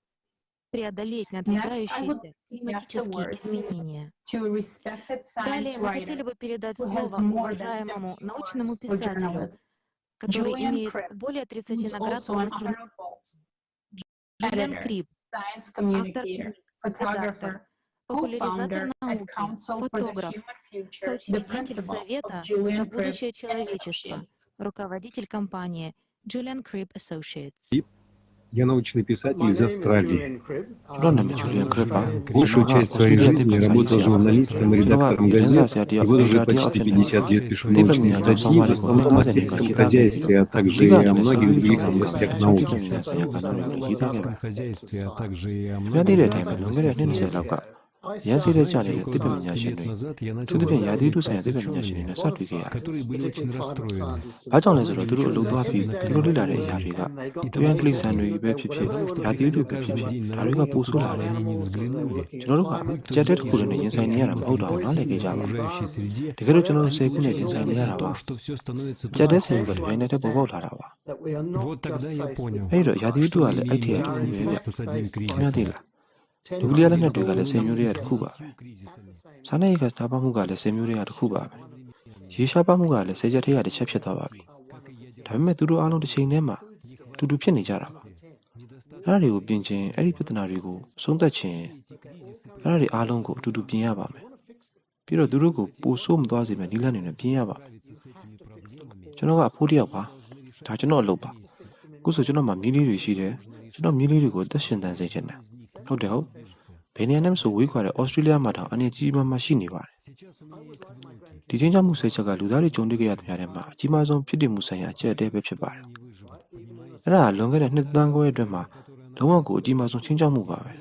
преодолеть Next, I would надвигающиеся pass the климатические word изменения. to a respected science Далее мы writer хотели бы передать who has слово more than 50 уважаемому научному awards for писателю, journalism, который Julian имеет Cribb, более 30 who's наград also в an области honor of Bowles, Джулиан editor, Крибб, science автор communicator, книг, редактор, photographer, популяризатор co-founder at науки, Council for the фотограф, Human Future, the соучредитель principal Совета of Julian за Cribb будущее and человечества, Associates. руководитель компании Julian Cribb Associates. Я научный писатель из Австралии. Джулиан Крибб. Большую часть своей жизни работал журналистом и редактором газет, и вот уже почти 50 лет пишу научные статьи в основном о сельском хозяйстве, а также и о многих других областях науки.ရန်စီတဲ့ကြနေတဲ့သစ်ပင်ပညာရှင်တွေသူတို့ပြန်ရာသီဥတုဆိုင်ရာသစ်ပင်ပညာရှင်တွေနဲ့စတွေ့ခဲ့ရတယ်။ဘာကြောင့်လဲဆိုတော့သူတို့အလုပ်သွားပြီးသူတို့လေ့လာတဲ့အရာတွေကတွင်းကလေးဆန်တွေပဲဖြစ်ဖြစ်ရာသီဥတုပဲဖြစ်ဖြစ်ဒါတွေကပိုဆိုးလာတယ်။ကျွန်တော်တို့ကကြက်တဲ့တစ်ခုနဲ့ရင်ဆိုင်နေရတာမဟုတ်တော့နားလည်ခဲ့ကြပါဘူး။တကယ်လို့ကျွန်တော်တို့10ခုနဲ့ရင်ဆိုင်နေရတာပါ။ကြက်တဲ့ဆန်ကတပြိုင်နက်တည်းပေါ်ပေါက်လာတာပါ။အဲ့တော့ရာသီဥတုကလည်းအဲ့ထက်တစ်ခုပဲဗျ။ခင်ဗျားသိလား။လူလေးလက်နက်တွေကလည်းဆယ်မျိုးတွေကတစ်ခုပါပဲ။စားနပ်ရိက္ခာရှားပါမှုကလည်းဆယ်မျိုးတွေကတစ်ခုပါပဲ။ရေရှားပါမှုကလည်းဆယ်ချက်ထဲကတစ်ချက်ဖြစ်သွားပါပြီ။ဒါပေမဲ့သူတို့အားလုံးတစ်ချိန်တည်းမှာတူတူဖြစ်နေကြတာပါ။အဲ့ဒါတွေကိုပြင်ခြင်းအဲ့ဒီပြဿနာတွေကိုဆုံးသက်ခြင်းအဲ့ဒါတွေအားလုံးကိုအတူတူပြင်ရပါမယ်။ပြီးတော့သူတို့ကိုပိုဆိုးမသွားစေမယ့်နည်းလမ်းတွေနဲ့ပြင်ရပါမယ်။ကျွန်တော်ကအဖိုးတစ်ယောက်ပါ။ဒါကျွန်တော်အလုပ်ပါ။အခုဆိုကျွန်တော်မှမြီးလေးတွေရှိတယ်။ကျွန်တော်မြီးလေးတွေကိုသက်ရှင်တန်စေချင်တယ်။ဟုတ်တယ်ဟုတ်ဘယ်နေရာနဲ့မဆိုဝေးခွာတဲ့ဩစတြေးလျမှာတောင်အနေကြီးမှရှိနေပါတယ်ဒီချင်းချမှုစိတ်ချက်ကလူသားတွေကြုံတွေ့ကြရတဲ့များထဲမှာအကြီးမားဆုံးဖြစ်တည်မှုဆိုင်ရာအကျက်တဲပဲဖြစ်ပါတယ်အဲ့ဒါလွန်ခဲ့တဲ့နှစ်သန်းခွဲအတွင်းမှာလုံးဝကိုအကြီးမားဆုံးချင်းချမှုပါပဲ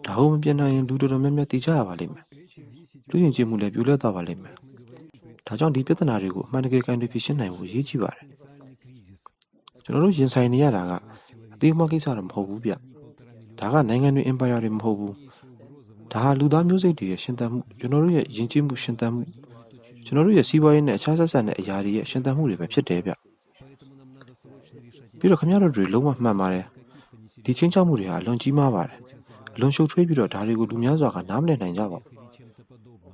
ဒါဟုမပြနိုင်ရင်လူတော်တော်များများတည်ကြရပါလိမ့်မယ် လူယဉ်ကျေးမှုလည်းပြိုလဲသွားပါလိမ့်မယ်ဒါကြောင့်ဒီပြဿနာတွေကိုအမှန်တကယ်ကန်တွေဖြေရှင်းနိုင်ဖို့အရေးကြီးပါတယ်ကျွန်တော်တို့ရင်ဆိုင်နေရတာကအသေးအမွှားကိစ္စတော့မဟုတ်ဘူးဗျဒါကနိုင်ငံတွေ empire တွေမဟုတ်ဘူးဒါဟာလူသားမျိုးစိတ်တွေရဲ့ရှင်သန်မှုကျွန်တော်တို့ရဲ့ယဉ်ကျေးမှုရှင်သန်မှုကျွန်တော်တို့ရဲ့စီးပွားရေးနဲ့အခြားဆက်ဆံတဲ့အရာတွေရဲ့ရှင်သန်မှုတွေပဲဖြစ်တယ်ဗျပြီးတော့ခင်ဗျားတို့တွေလုံးဝမှန်ပါတယ်ဒီချင်းချောက်မှုတွေဟာအလွန်ကြီးမားပါတယ်အလွန်ရှုပ်ထွေးပြီးတော့ဒါတွေကိုလူများစွာကနားမလည်နိုင်ကြပါဘူ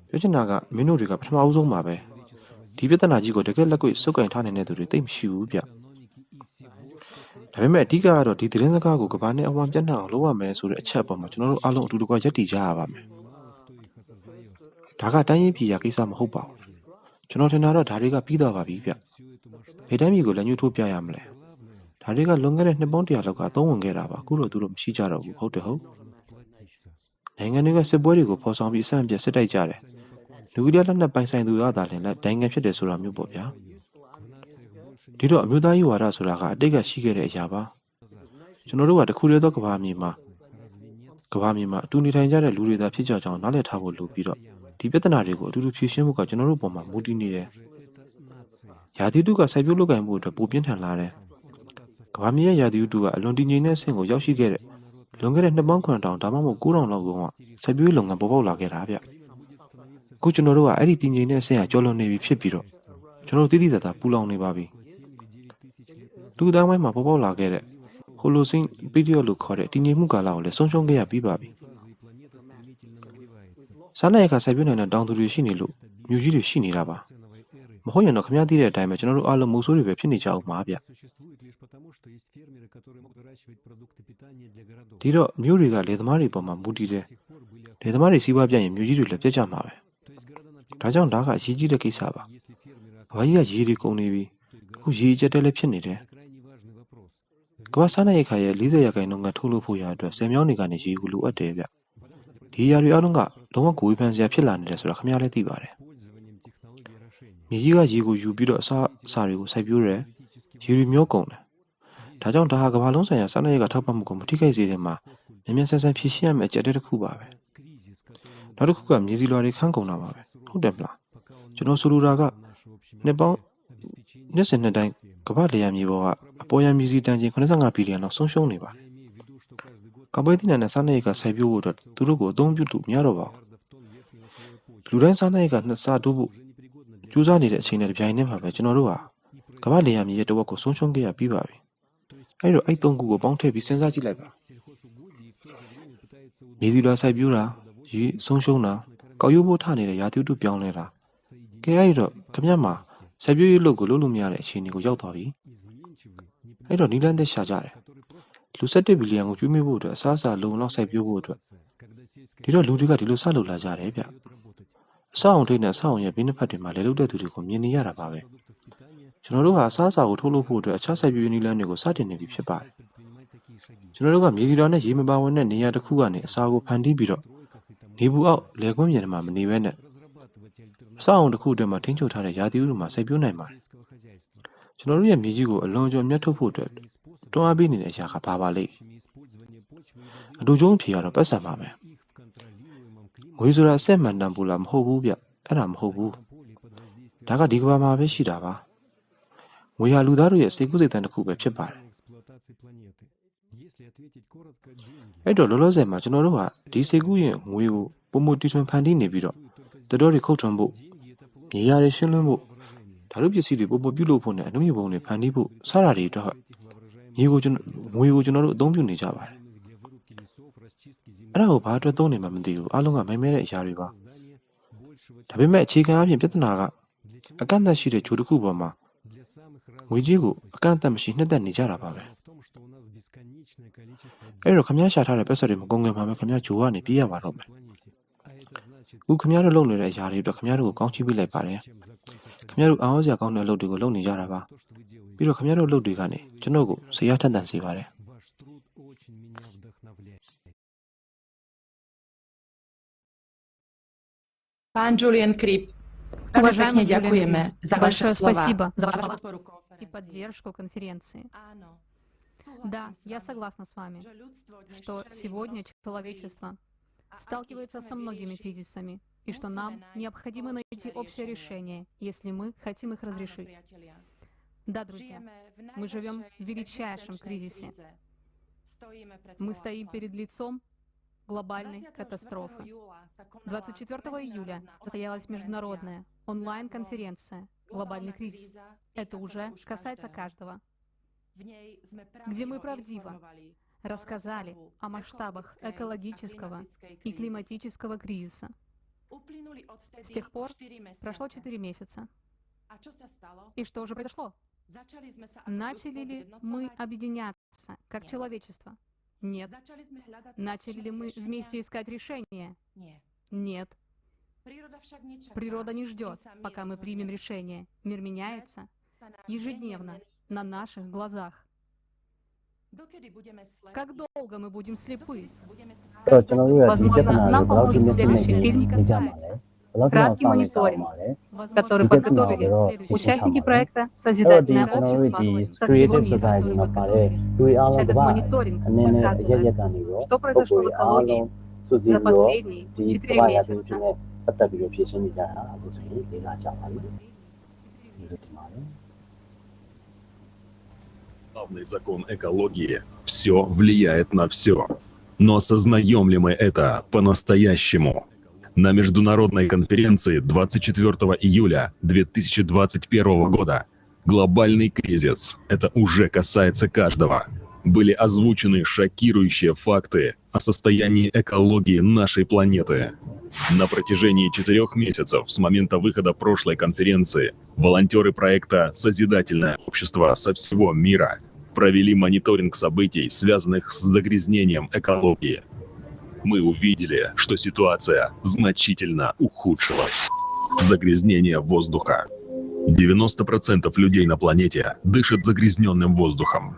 းပြောချင်တာကမင်းတို့တွေကပထမအဆုံးပါပဲဒီပြဿနာကြီးကိုတကယ်လက်တွေ့စုပ်ကိုင်ထားနိုင်တဲ့သူတွေသိမရှိဘူးဗျဒါပေမဲ့အဓိကကတော့ဒီသတင်းစကားကိုကဘာနဲ့အဝမ်းပြတ်နှံ့အောင်လုပ်ရမယ်ဆိုတဲ့အချက်အပေါ်မှာကျွန်တော်တို့အားလုံးအတူတကွရပ်တည်ကြရပါမယ်ဒါကတိုင်းရေးပြည်ရာကိစ္စမဟုတ်ပါဘူးကျွန်တော်ထင်တာတော့ဒါတွေကပြီးသွားပါပြီဗျဘယ်တိုင်းပြည်ကိုလက်ညှိုးထိုးပြရမလဲဒါတွေကလွန်ခဲ့တဲ့နှစ်ပေါင်း100လောက်ကအသုံးဝင်ခဲ့တာပါအခုတော့သူတို့မရှိကြတော့ဘူးဟုတ်တယ်ဟုတ်နိုင်ငံတွေကစစ်ပွဲတွေကိုဖော်ဆောင်ပြီးအဆန့်အပြတ်စစ်တိုက်ကြတယ်လူကြီးလက်နက်ပိုင်ဆိုင်သူရတာလည်းနိုင်ငံဖြစ်တယ်ဆိုတာမျိုးပေါ့ဗျာဒီတော့အမျိုးသားရေးဝါဒဆိုတာကအတိတ်ကရှိခဲ့တဲ့အရာပါကျွန်တော်တို့ကတခုတည်းသောကဘာမြေမှာအတူနေထိုင်ကြတဲ့လူတွေသာဖြစ်ကြကြောင်းနားလည်ထားဖို့လိုပြီးတော့ဒီပြဿနာတွေကိုအတူတူဖြေရှင်းဖို့ကကျွန်တော်တို့ပုံမှာမူတည်နေတယ်ရာသီဥတုကစိုက်ပျိုးလုပ်ကိုင်မှုအတွက်ပိုပြင်းထန်လာတယ်ကဘာမြေရဲ့ရာသီဥတုကအလွန်တည်ငြိမ်တဲ့အဆင့်ကိုရောက်ရှိခဲ့တဲ့လွန်ခဲ့တဲ့နှစ်ပေါင်း9000ဒါမှမဟုတ်9000လောက်ကစိုက်ပျိုးရေးလုပ်ငန်းပေါ်ပေါက်လာခဲ့တာဗျအခုကျွန်တော်တို့ကအဲ့ဒီတည်ငြိမ်တဲ့အဆင့်ကကျော်လွန်နေပြီဖြစ်ပြီးတော့ကျွန်တော်တို့တည်တည်သာသာပူလောင်နေပါပြီလူသားပိုင်းမှာပေါ်ပေါက်လာခဲ့တဲ့ဟိုလိုစင်းပီရီယောလို့ခေါ်တဲ့တည်ငြိမ်မှုကာလကိုလည်းဆုံးရှုံးခဲ့ရပြီးပါပြီစားနပ်ရိက္ခာစိုက်ပျိုးနိုင်တဲ့တောင်သူတွေရှိနေလို့မြို့ကြီးတွေရှိနေတာပါမဟုတ်ရင်တော့ခင်ဗျားသိတဲ့အတိုင်းပဲကျွန်တော်တို့အားလုံးမိုးဆိုးတွေပဲဖြစ်နေကြအောင်ပါဗျဒီတော့မြို့တွေကလေသမားတွေပေါ်မှာမူတည်တယ်လေသမားတွေစီးပွားပြတ်ရင်မြို့ကြီးတွေလည်းပြတ်ကြမှာပဲဒါကြောင့်ဒါကအရေးကြီးတဲ့ကိစ္စပါဘာကြီးကရေတွေကုန်နေပြီအခုရေကျက်တယ်လည်းဖြစ်နေတယ်ကမ္ဘာစားနပ်ရိက္ခာရဲ့40%ကထုတ်လုပ်ဖို့ရအတွက်ဆယ်မြောင်းတွေကနေရေကိုလိုအပ်တယ်ဗျဒီအရာတွေအားလုံးကလုံးဝကိုဝေဖန်စရာဖြစ်လာနေတယ်ဆိုတာခင်ဗျားလည်းသိပါတယ်မြေကြီးကရေကိုယူပြီးတော့အစာတွေကိုစိုက်ပျိုးတယ်ရေတွေမျောကုန်တယ်ဒါကြောင့်ဒါဟာကမ္ဘာလုံးဆိုင်ရာစားနပ်ရိက္ခာထောက်ပံ့မှုကိုမထိခိုက်စေတဲ့မှာမြန်မြန်ဆန်ဆန်ဖြည့်ရှင်းရမယ့်အကြက်တစ်ခုပါပဲနောက်တစ်ခုကမြေစီလွှာတွေခန်းကုန်တာပါပဲဟုတ်တယ်မလားကျွန်တော်ဆိုလိုတာကနှစ်စဉ်နှစ်တိုင်းကမ္ဘာလေယာဉ်မြေပေါ်ကအပေါ်ယံမြေစီတန်ချိန်85ဘီလီယံလောက်ဆုံးရှုံးနေပါတယ်ကမ္ဘာသီးနဲ့စားနပ်ရိက္ခာစိုက်ပျိုးဖို့အတွက်သူတို့ကိုအသုံးပြုလို့မရတော့ပါဘူးလူတိုင်းစားနပ်ရိက္ခာနှစ်စားတိုးဖို့ကြိုးစားနေတဲ့အချိန်နဲ့တပြိုင်တည်းမှာပဲကျွန်တော်တို့ဟာကမ္ဘာလေယာဉ်မြေရဲ့တဝက်ကိုဆုံးရှုံးခဲ့ရပြီးပါပြီအဲ့တော့အဲ့သုံးခုကိုပေါင်းထည့်ပြီးစဉ်းစားကြည့်လိုက်ပါမြေစီလွှာစိုက်ပျိုးတာရေဆုံးရှုံးတာကောက်ရိုးဖို့ထနေတဲ့ရာသီဥတုပြောင်းလဲတာကဲအဲ့တော့ခင်ဗျားမှာစိုက်ပျိုးရေးလုပ်ကိုလုပ်လို့မရတဲ့အခြေအနေကိုရောက်သွားပြီအဲ့တော့နီလန်းသက်ရှာကြတယ်လူ17ဘီလီယံကိုကျွေးမွေးဖို့အတွက်အစားအစာလုံလောက်စိုက်ပျိုးဖို့အတွက်ဒီတော့လူတွေကဒီလိုစလုပ်လာကြတယ်ဗျအဆောက်အုံထိပ်နဲ့အဆောက်အုံရဲ့ဘေးနှစ်ဖက်တွေမှာလေလုတဲ့သူတွေကိုမြင်နေရတာပါပဲကျွန်တော်တို့ဟာအစားအစာကိုထုတ်လုပ်ဖို့အတွက်အခြားစိုက်ပျိုးရေးနီလန်းတွေကိုစတင်နေပြီဖြစ်ပါတယ်ကျွန်တော်တို့ကမြေစီလွှာနဲ့ရေမပါဝင်တဲ့နေရာတစ်ခုကနေအစာကိုဖန်တီးပြီးတော့နေဘူးအောက်လေကွင်းပြင်မှာမနေဘဲနဲ့အဆောက်အုံတစ်ခုအတွင်းမှာထိန်းချုပ်ထားတဲ့ရာသီဥတုမှာစိုက်ပျိုးနိုင်ပါတယ်ကျွန်တော်တို့ရဲ့မြေကြီးကိုအလွန်ကျွံမြတ်ထုတ်ဖို့အတွက်တွန်းအားပေးနေတဲ့အရာကဘာပါလိမ့်အတူကျုံးဖြေရတော့ပတ်စံပါပဲငွေဆိုတာအဆက်မှန်တန်ဖို့လားမဟုတ်ဘူးဗျအဲ့ဒါမဟုတ်ဘူးဒါကဒီကဘာမှာပဲရှိတာပါငွေဟာလူသားတို့ရဲ့စိတ်ကူးစိတ်တမ်းတစ်ခုပဲဖြစ်ပါတယ်အဲ့တော့လောလောဆယ်မှာကျွန်တော်တို့ဟာဒီစိတ်ကူးရင်ငွေကိုပုံမတီထွင်ဖန်တီးနေပြီးတော့တတော်တွေခုတ်ထွင်ဖို့မြေယာတွေရှင်းလင်းဖို့ဓာတ်ပစ္စည်းတွေပုံပြုလုပ်ဖို့နဲ့အနုမြပုံတွေဖန်တီးဖို့စတာတွေအတွက်ငွေကိုကျွန်တော်တို့အသုံးပြုနေကြပါတယ်အဲ့ဒါကိုဘာအတွက်သုံးနေမှမသိဘူးအားလုံးကမိုင်မဲတဲ့အရာတွေပါဒါပေမဲ့အခြေခံအပြင်ပြဿနာကအကန့်အသတ်ရှိတဲ့ဂျိုးတစ်ခုပေါ်မှာငွေကြီးကိုအကန့်အသတ်မရှိနှစ်သက်နေကြတာပါပဲအဲ့တော့ခမည်းရှာထားတဲ့ပတ်စက်တွေမကုန်ခင်မှာပဲခမည်းဂျိုးကနေပြေးရပါတော့မယ်ခုခမည်းတို့လုပ်နေတဲ့အရာတွေအတွက်ခမည်းတို့ကိုကောင်းချီးပေးလိုက်ပါတယ်ခမည်းတို့အားအားစရာကောင်းတဲ့အလုပ်တွေကိုလုပ်နေကြတာပါပြီးတော့ခမည်းတို့အလုပ်တွေကနေကျွန်တော်ကိုစိတ်အားထက်သန်စေပါတယ်Пан Джулиан Крип, Уважаемый дякуємо за ваші большое слова. спасибо за вашу и поддержку конференции. Да, я согласна с вами, что сегодня человечество сталкивается со многими кризисами, и и что нам необходимо найти общее решение, если мы хотим их разрешить. Да, друзья, мы живем в величайшем кризисе. Мы стоим перед лицом глобальной катастрофы. 24 июля состоялась международная онлайн-конференция «Глобальный кризис». Это уже касается каждого, где мы правдиво рассказали о масштабах экологического и климатического кризиса. С тех пор прошло 4 месяца. И что же произошло? Начали ли мы объединяться как человечество? Нет. Начали ли мы вместе искать решения? Нет. Природа не ждет, пока мы примем решение. Мир меняется ежедневно, на наших глазах. Как долго мы будем слепы? Возможно, нам поможет следующий фильм «Не касается». Краткий мониторинг, который подготовили участники проекта «Созидательное общество» со всего мира. Этот мониторинг показывает, что произошло в экологии за последние 4 месяца. Главный закон экологии – все влияет на все. Но осознаем ли мы это по-настоящему? На международной конференции 24 июля 2021 года «Глобальный кризис» – это уже касается каждого. Были озвучены шокирующие факты о состоянии экологии нашей планеты. На протяжении 4 месяцев с момента выхода прошлой конференции волонтеры проекта «Созидательное общество» со всего мира провели мониторинг событий, связанных с загрязнением экологии. Мы увидели, что ситуация значительно ухудшилась. Загрязнение воздуха. 90% людей на планете дышат загрязненным воздухом.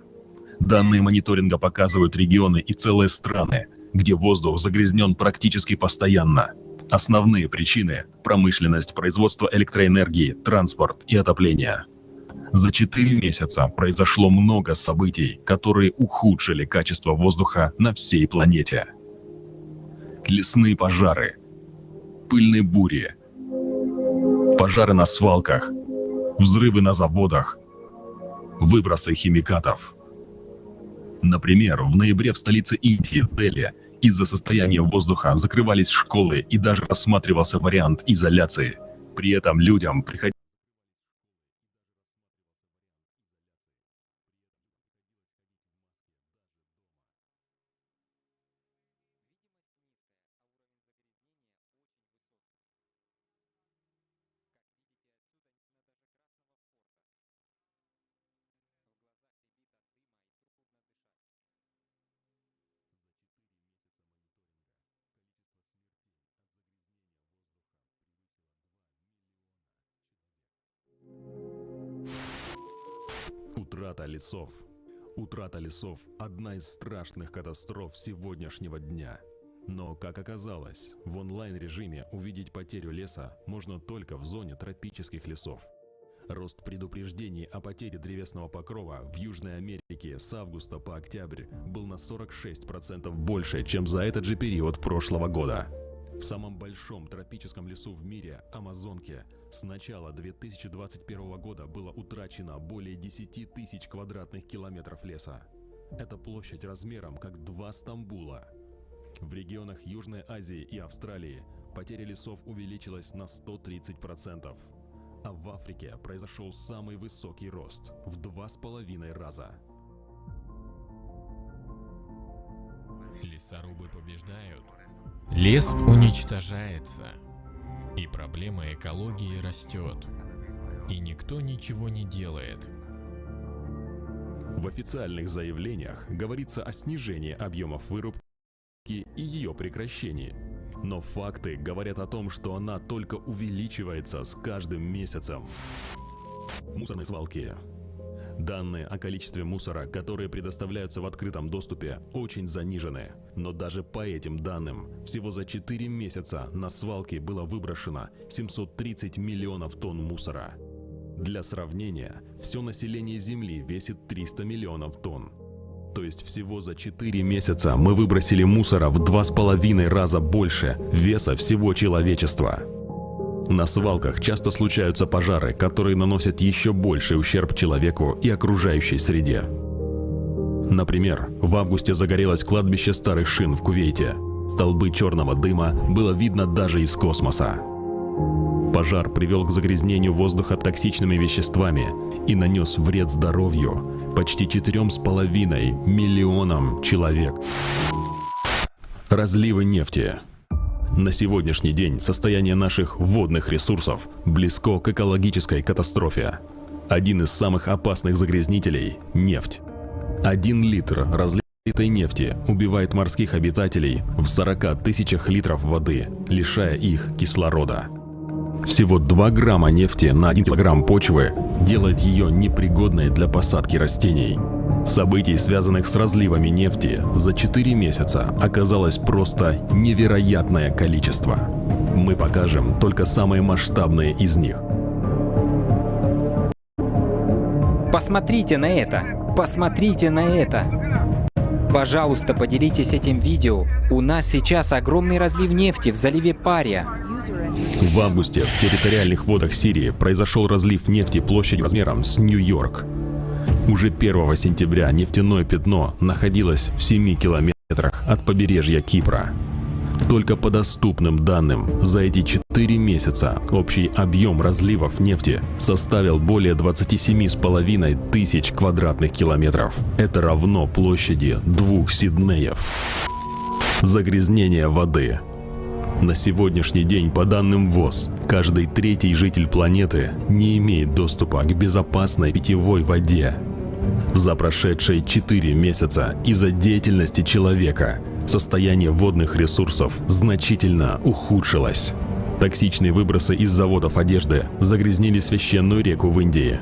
Данные мониторинга показывают регионы и целые страны, где воздух загрязнен практически постоянно. Основные причины – промышленность, производство электроэнергии, транспорт и отопление. За 4 месяца произошло много событий, которые ухудшили качество воздуха на всей планете. Лесные пожары, пыльные бури, пожары на свалках, взрывы на заводах, выбросы химикатов. Например, в ноябре в столице Индии, Дели, из-за состояния воздуха закрывались школы и даже рассматривался вариант изоляции. При этом людям приходилось... Утрата лесов. Утрата лесов – одна из страшных катастроф сегодняшнего дня. Но, как оказалось, в онлайн-режиме увидеть потерю леса можно только в зоне тропических лесов. Рост предупреждений о потере древесного покрова в Южной Америке с августа по октябрь был на 46% больше, чем за этот же период прошлого года. В самом большом тропическом лесу в мире, Амазонке, с начала 2021 года было утрачено более 10 тысяч квадратных километров леса. Это площадь размером как 2 Стамбула. В регионах Южной Азии и Австралии потеря лесов увеличилась на 130%. А в Африке произошел самый высокий рост – в 2,5 раза. Лесорубы побеждают. Лес уничтожается. И проблема экологии растет. И никто ничего не делает. В официальных заявлениях говорится о снижении объемов вырубки и ее прекращении. Но факты говорят о том, что она только увеличивается с каждым месяцем. Мусорные свалки. Данные о количестве мусора, которые предоставляются в открытом доступе, очень занижены. Но даже по этим данным, всего за 4 месяца на свалки было выброшено 730 миллионов тонн мусора. Для сравнения, все население Земли весит 300 миллионов тонн. То есть всего за 4 месяца мы выбросили мусора в 2,5 раза больше веса всего человечества. На свалках часто случаются пожары, которые наносят еще больший ущерб человеку и окружающей среде. Например, в августе загорелось кладбище старых шин в Кувейте. Столбы черного дыма было видно даже из космоса. Пожар привел к загрязнению воздуха токсичными веществами и нанес вред здоровью почти 4,5 миллионам человек. Разливы нефти. На сегодняшний день состояние наших водных ресурсов близко к экологической катастрофе. Один из самых опасных загрязнителей – нефть. 1 литр разлитой нефти убивает морских обитателей в 40 тысячах литров воды, лишая их кислорода. Всего 2 грамма нефти на 1 килограмм почвы делает ее непригодной для посадки растений. Событий, связанных с разливами нефти, за 4 месяца оказалось просто невероятное количество. Мы покажем только самые масштабные из них. Посмотрите на это! Посмотрите на это! Пожалуйста, поделитесь этим видео. У нас сейчас огромный разлив нефти в заливе Пария. В августе в территориальных водах Сирии произошел разлив нефти площадью размером с Нью-Йорк. Уже 1 сентября нефтяное пятно находилось в 7 километрах от побережья Кипра. Только по доступным данным, за эти 4 месяца общий объем разливов нефти составил более 27,5 тысяч квадратных километров. Это равно площади 2 Сиднеев. Загрязнение воды. На сегодняшний день, по данным ВОЗ, каждый 3-й житель планеты не имеет доступа к безопасной питьевой воде. За прошедшие 4 месяца из-за деятельности человека состояние водных ресурсов значительно ухудшилось. Токсичные выбросы из заводов одежды загрязнили священную реку в Индии.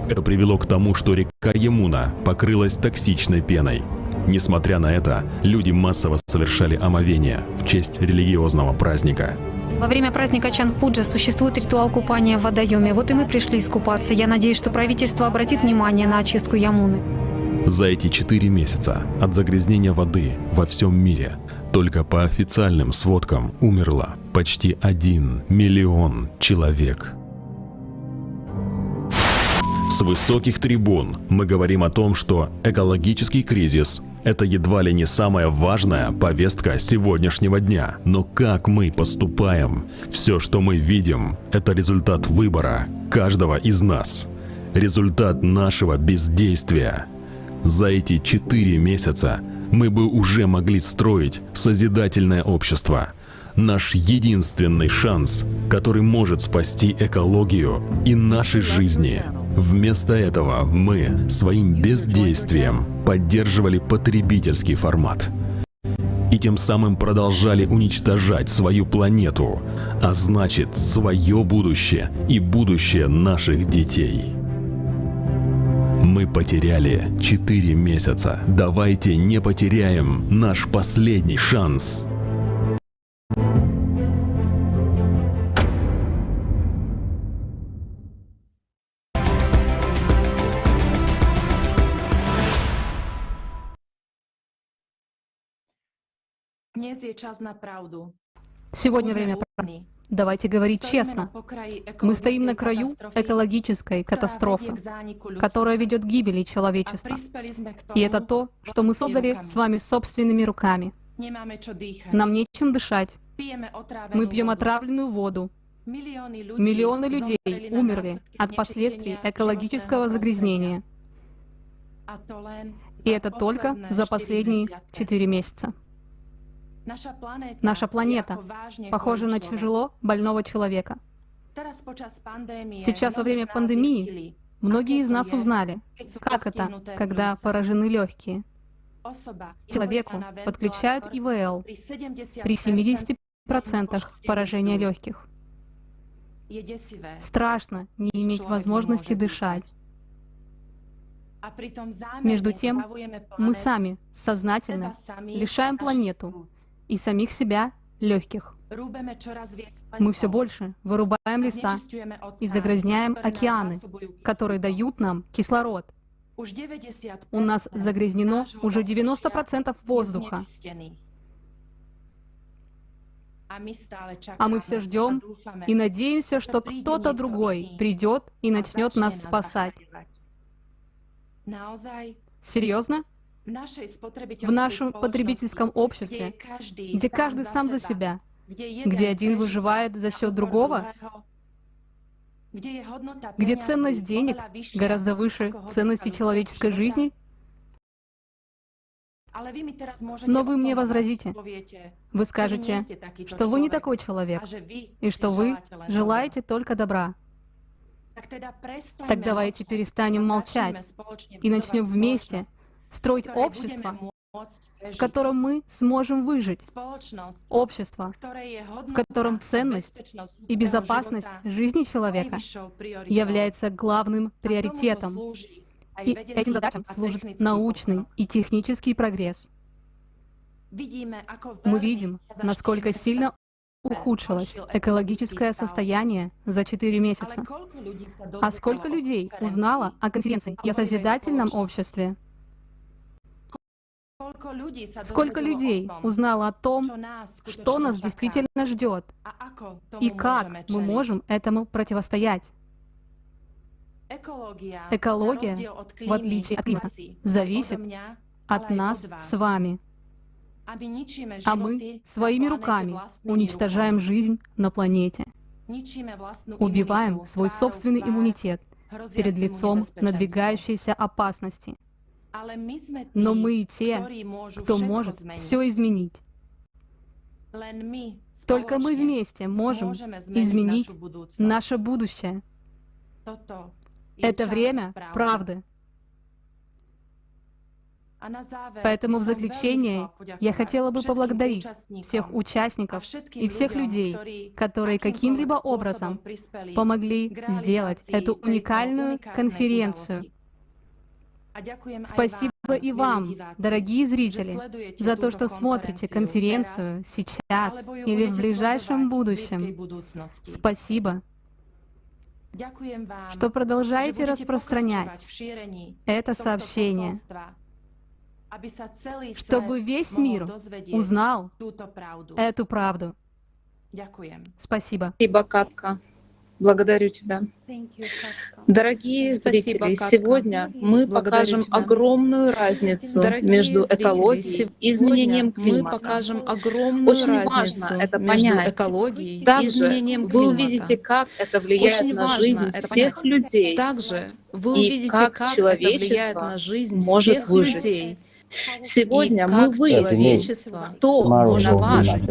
Это привело к тому, что река Ямуна покрылась токсичной пеной. Несмотря на это, люди массово совершали омовение в честь религиозного праздника. Во время праздника Чанд-Пуджа существует ритуал купания в водоеме. Вот и мы пришли искупаться. Я надеюсь, что правительство обратит внимание на очистку Ямуны. За эти 4 месяца от загрязнения воды во всем мире только по официальным сводкам умерло почти 1 миллион человек. С высоких трибун мы говорим о том, что экологический кризис – это едва ли не самая важная повестка сегодняшнего дня. Но как мы поступаем? Все, что мы видим – это результат выбора каждого из нас. Результат нашего бездействия. За эти 4 месяца мы бы уже могли строить созидательное общество. Наш единственный шанс, который может спасти экологию и наши жизни. Вместо этого мы своим бездействием поддерживали потребительский формат. И тем самым продолжали уничтожать свою планету, а значит, свое будущее и будущее наших детей. Мы потеряли 4 месяца. Давайте не потеряем наш последний шанс. Сегодня время правды. Давайте говорить честно. Мы стоим на краю экологической катастрофы, которая ведет к гибели человечества. И это то, что мы создали с вами собственными руками. Нам нечем дышать. Мы пьем отравленную воду. Миллионы людей умерли от последствий экологического загрязнения. И это только за последние 4 месяца. Наша планета похожа на тяжело больного человека. Сейчас во время пандемии многие из нас узнали, как это, когда поражены легкие. Человеку подключают ИВЛ при 70% поражения легких. Страшно не иметь возможности дышать. Между тем, мы сами сознательно лишаем планету и самих себя легких. Мы все больше вырубаем леса и загрязняем океаны, которые дают нам кислород. У нас загрязнено уже 90% воздуха. А мы все ждем и надеемся, что кто-то другой придет и начнет нас спасать. Серьезно? В нашем потребительском обществе, где каждый сам за себя, где один выживает за счет другого, где ценность денег гораздо выше ценности человеческой жизни. Но вы мне возразите. Вы скажете, что вы не такой человек, и что вы желаете только добра. Так давайте перестанем молчать и начнем вместе строить общество, в котором мы сможем выжить. Общество, в котором ценность и безопасность жизни человека является главным приоритетом. И этим задачам служит научный и технический прогресс. Мы видим, насколько сильно ухудшилось экологическое состояние за 4 месяца. А сколько людей узнало о конференции и о созидательном обществе? Сколько людей узнало о том, что нас действительно ждет, и как мы можем этому противостоять? Экология, в отличие от климата, зависит от нас с вами. А мы своими руками уничтожаем жизнь на планете. Убиваем свой собственный иммунитет перед лицом надвигающейся опасности. Но мы и те, кто может все изменить. Только мы вместе можем изменить наше будущее. Это время правды. Поэтому в заключение я хотела бы поблагодарить всех участников и всех людей, которые каким-либо образом помогли сделать эту уникальную конференцию. Спасибо и вам, дорогие зрители, за то, что смотрите конференцию сейчас или в ближайшем будущем. Спасибо, что продолжаете распространять это сообщение, чтобы весь мир узнал эту правду. Спасибо. Спасибо, Катка. Благодарю тебя. Дорогие зрители, сегодня мы покажем огромную разницу между экологией и изменением климата. Очень важно это понять. Также вы увидите, как это влияет на жизнь всех людей и как человечество может выжить. Сегодня мы выясним, кто может выжить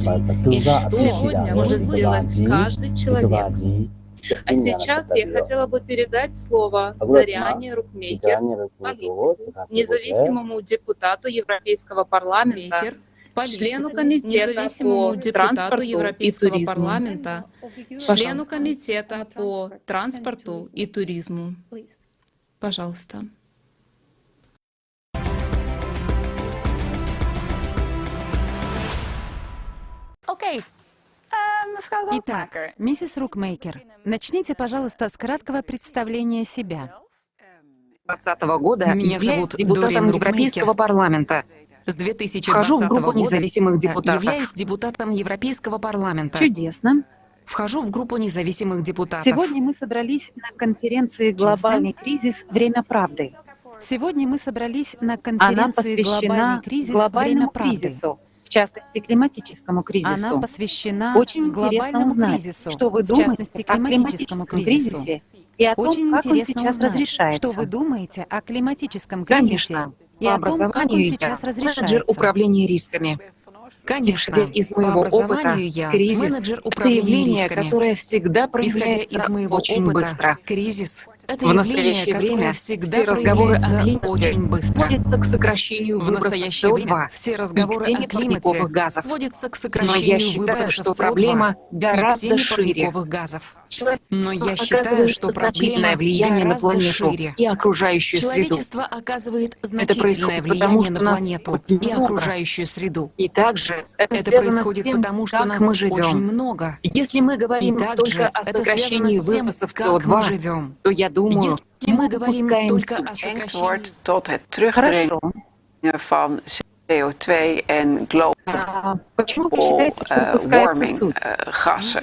и что сегодня может сделать каждый человек. А сейчас я хотела бы передать слово Дариане Рукмейкер, политику, независимому депутату Европейского парламента, члену комитета по транспорту и туризму. Пожалуйста. Итак, миссис Рукмейкер, начните, пожалуйста, с краткого представления себя. 2020 года Меня являюсь зовут депутатом Дориан Европейского Рукмейкер. парламента. С 2020 Вхожу в группу года независимых депутатов. являюсь депутатом Европейского парламента. Чудесно. Вхожу в группу независимых депутатов. Сегодня мы собрались на конференции «Глобальный кризис. Время правды». Сегодня мы собрались на Она конференции «Глобальный посвящена кризис. Время глобальному правды». кризису, в частности, климатическому кризису. Она посвящена Очень интересно глобальному узнать, кризису, что вы в думаете частности, о климатическом кризисе и о том, Очень как он интересно сейчас узнать, разрешается. что вы думаете о климатическом кризисе Конечно, и по о том, как он образованию сейчас я разрешается. менеджер управления рисками. Конечно, Исходя из моего по образованию опыта, я кризис менеджер — это управления явление, рисками. которое всегда Исходя проявляется из моего очень опыта, быстро. кризис — это В явление, настоящее которое время всегда все разговоры о проявляется климате очень быстро. сводятся к сокращению В выбросов настоящее время СО2 все и к разговоры теме о климате парниковых газов. сводятся к Но сокращению я считаю, выбросов что СО2 проблема и к гораздо теме шире. парниковых газов. Но я считаю, Оказывает что значительное проблема влияние на гораздо планету шире. и окружающую среду. Человечество оказывает Это значительное происходит потому, влияние что на нас планету очень и много. окружающую среду. И также это Это связано происходит с тем, потому, что как нас мы живем. очень много. Если мы И говорим также только о это связано сокращении с тем, выбросов как мы СО2, живем. то я думаю, Если мы мы говорим упускаем только о суть. beperkt сокращении... wordt tot het terugdringen van CO2 en global Почему вы считаете, что упускается warming суть? gassen.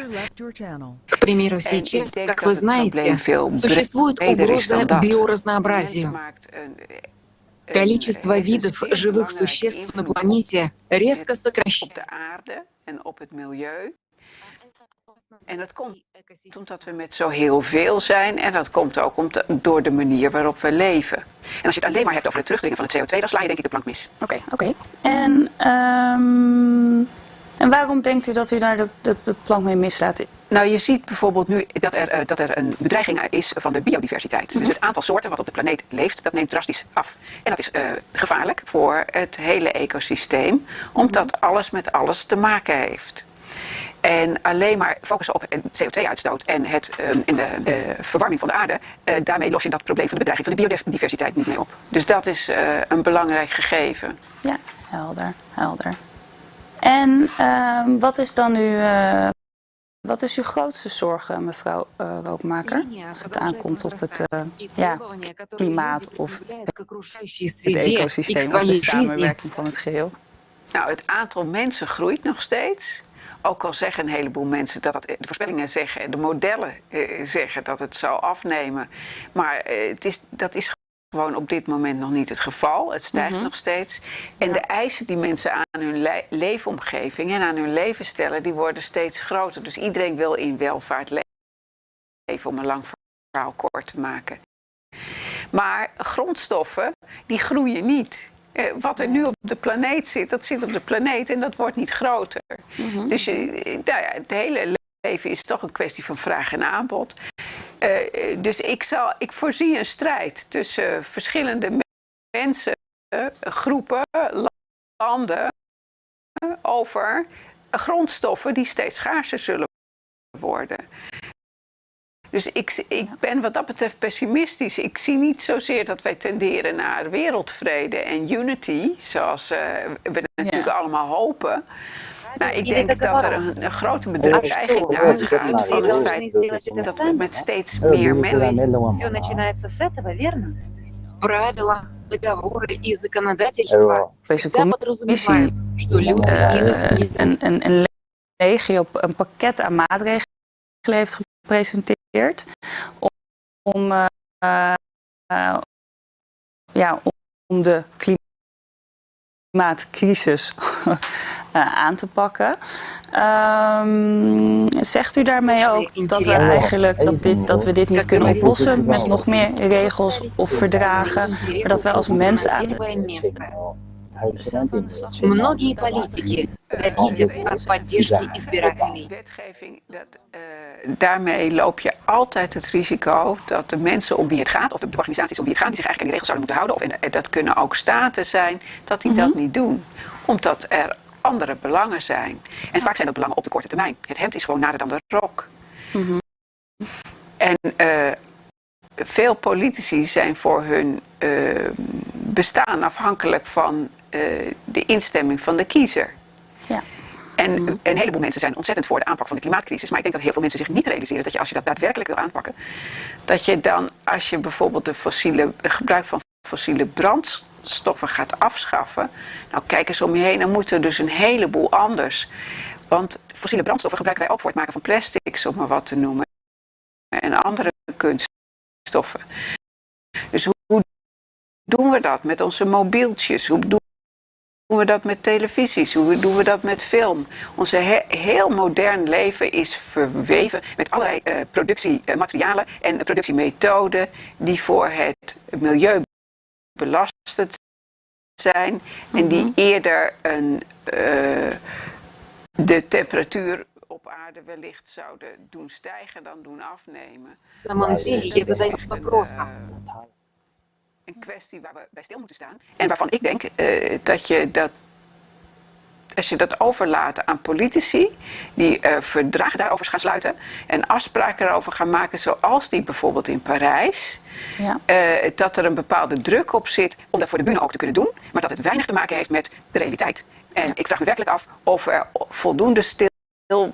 К примеру, En сейчас, ik denk как dat вы het probleem знаете, veel существует breder is угроза dan dat. биоразнообразию. Количество видов живых существ на планете резко сокращается. Op de aarde en op het milieu. En dat komt omdat we met zo heel veel zijn en dat komt ook door de manier waarop we leven. En als je het alleen maar hebt over het terugdringen van het CO2, dan sla je denk ik de plank mis. Oké. En waarom denkt u dat u daar de plank mee mislaat? Nou, je ziet bijvoorbeeld nu dat er een bedreiging is van de biodiversiteit. Dus het aantal soorten wat op de planeet leeft, dat neemt drastisch af. En dat is gevaarlijk voor het hele ecosysteem, omdat alles met alles te maken heeft. En alleen maar focussen op CO2-uitstoot en de verwarming van de aarde, daarmee los je dat probleem van de bedreiging van de biodiversiteit niet mee op. Dus dat is een belangrijk gegeven. Ja, helder. En wat is dan wat is uw grootste zorg, mevrouw Rookmaker, als het aankomt op het klimaat of het ecosysteem of de samenwerking van het geheel? Nou, het aantal mensen groeit nog steeds. Ook al zeggen een heleboel mensen de voorspellingen zeggen, de modellen zeggen dat het zal afnemen. Maar dat is gewoon op dit moment nog niet het geval. Het stijgt nog steeds. En de eisen die mensen aan hun leefomgeving en aan hun leven stellen, die worden steeds groter. Dus iedereen wil in welvaart leven, om een lang verhaal kort te maken. Maar grondstoffen, die groeien niet. Wat er nu op de planeet zit, dat zit op de planeet en dat wordt niet groter. Dus het hele leven is toch een kwestie van vraag en aanbod. Dus ik voorzie een strijd tussen verschillende mensen, groepen, landen over grondstoffen die steeds schaarser zullen worden. Dus ik ben wat dat betreft pessimistisch. Ik zie niet zozeer dat wij tenderen naar wereldvrede en unity, zoals we natuurlijk allemaal hopen. Maar ik denk dat er een grote bedreiging uitgaat van het feit dat we met steeds meer mensen... Все начинается с этого, верно? Правила, договоры и законодательство всегда подразумевают, что люди een legio, een pakket aan maatregelen heeft gepresenteerd om de klimaatcrisis aan te pakken. Zegt u daarmee ook dat we eigenlijk dat we dit niet kunnen oplossen met nog meer regels of verdragen, maar dat wij als mensen Многие политики зависят от поддержки избирателей. Wetgeving, daarmee loop je altijd het risico dat de mensen om wie het gaat, of de organisaties om wie het gaat, die zich eigenlijk aan die regels zouden moeten houden, of dat kunnen ook staten zijn, dat die dat niet doen. Omdat er andere belangen zijn. En vaak zijn dat belangen op de korte termijn. Het hemd is gewoon nader dan de rok. En veel politici zijn voor hun bestaan afhankelijk van de instemming van de kiezer. Ja. En een heleboel mensen zijn ontzettend voor de aanpak van de klimaatcrisis. Maar ik denk dat heel veel mensen zich niet realiseren dat als je dat daadwerkelijk wil aanpakken, dat je dan, als je bijvoorbeeld de gebruik van fossiele brandstoffen gaat afschaffen, nou kijk eens om je heen, dan moet er dus een heleboel anders. Want fossiele brandstoffen gebruiken wij ook voor het maken van plastics, om maar wat te noemen. En andere kunststoffen. Dus hoe doen we dat met onze mobieltjes? Hoe doen we dat met televisies? Hoe doen we dat met film? Onze heel modern leven is verweven met allerlei productiematerialen en productiemethoden die voor het milieu belastend zijn en die eerder de temperatuur op aarde wellicht zouden doen stijgen dan doen afnemen. Een kwestie waar we bij stil moeten staan en waarvan ik denk dat als je dat overlaat aan politici die verdragen daarover gaan sluiten en afspraken daarover gaan maken, zoals die bijvoorbeeld in Parijs, dat er een bepaalde druk op zit om dat voor de bühne ook te kunnen doen, maar dat het weinig te maken heeft met de realiteit. En ik vraag me werkelijk af of er voldoende stil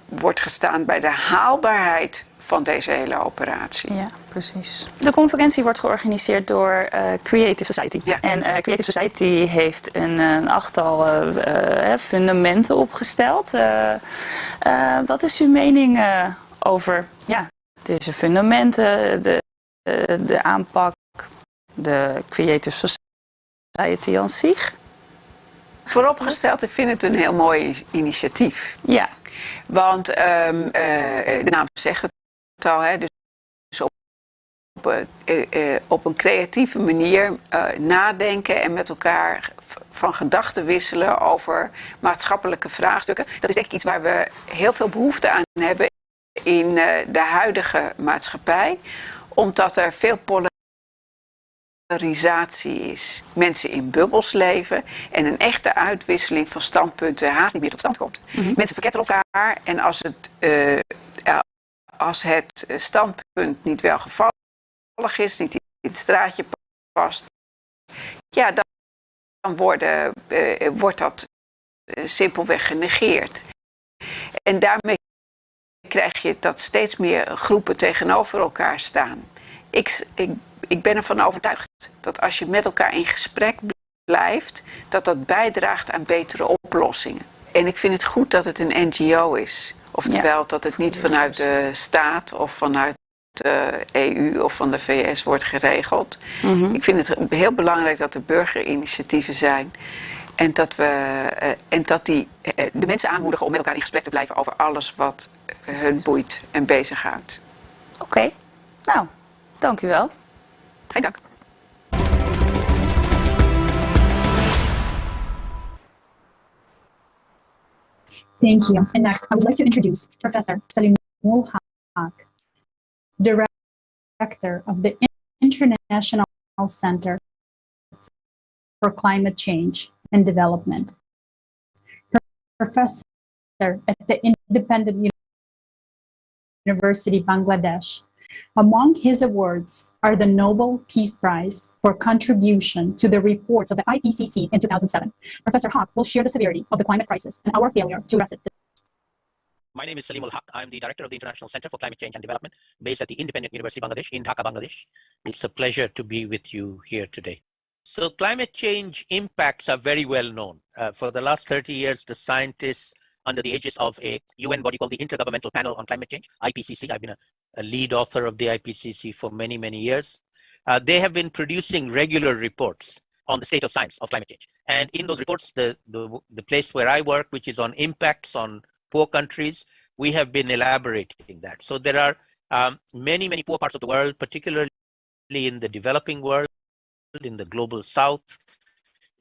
wordt gestaan bij de haalbaarheid van deze hele operatie. Ja, precies. De conferentie wordt georganiseerd door Creative Society. Ja. En Creative Society heeft een achttal fundamenten opgesteld. Wat is uw mening over deze fundamenten, de aanpak, de Creative Society aan zich? Vooropgesteld, ik vind het een heel mooi initiatief. Ja. Want de naam zegt het al, hè, dus op een creatieve manier nadenken en met elkaar van gedachten wisselen over maatschappelijke vraagstukken. Dat is denk ik iets waar we heel veel behoefte aan hebben in de huidige maatschappij. Omdat er veel polarisatie is. Mensen in bubbels leven en een echte uitwisseling van standpunten haast niet meer tot stand komt. Mensen verketteren elkaar en als het standpunt niet welgevallig is, niet in het straatje past, ja, dan wordt dat simpelweg genegeerd. En daarmee krijg je dat steeds meer groepen tegenover elkaar staan. Ik ben ervan overtuigd dat als je met elkaar in gesprek blijft, dat bijdraagt aan betere oplossingen. En ik vind het goed dat het een NGO is. Oftewel dat het niet vanuit de staat of vanuit de EU of van de VS wordt geregeld. Ik vind het heel belangrijk dat er burgerinitiatieven zijn. En dat die de mensen aanmoedigen om met elkaar in gesprek te blijven over alles wat hun boeit en bezighoudt. Oké. Nou, dank u wel. Geen dank. Thank you. And next, I would like to introduce Professor Salimul Haq, Director of the International Center for Climate Change and Development. Professor at the Independent University, Bangladesh. Among his awards are the Nobel Peace Prize for contribution to the reports of the IPCC in 2007. Professor Haq will share the severity of the climate crisis and our failure to address it. My name is Salimul Haq. I'm the director of the International Center for Climate Change and Development, based at the Independent University Bangladesh in Dhaka, Bangladesh. It's a pleasure to be with you here today. So climate change impacts are very well known. For the last 30 years, the scientists under the aegis of a UN body called the Intergovernmental Panel on Climate Change, IPCC, I've been a lead author of the IPCC for many, many years. They have been producing regular reports on the state of science of climate change. And in those reports, the place where I work, which is on impacts on poor countries, we have been elaborating that. So there are many, many poor parts of the world, particularly in the developing world, in the global south,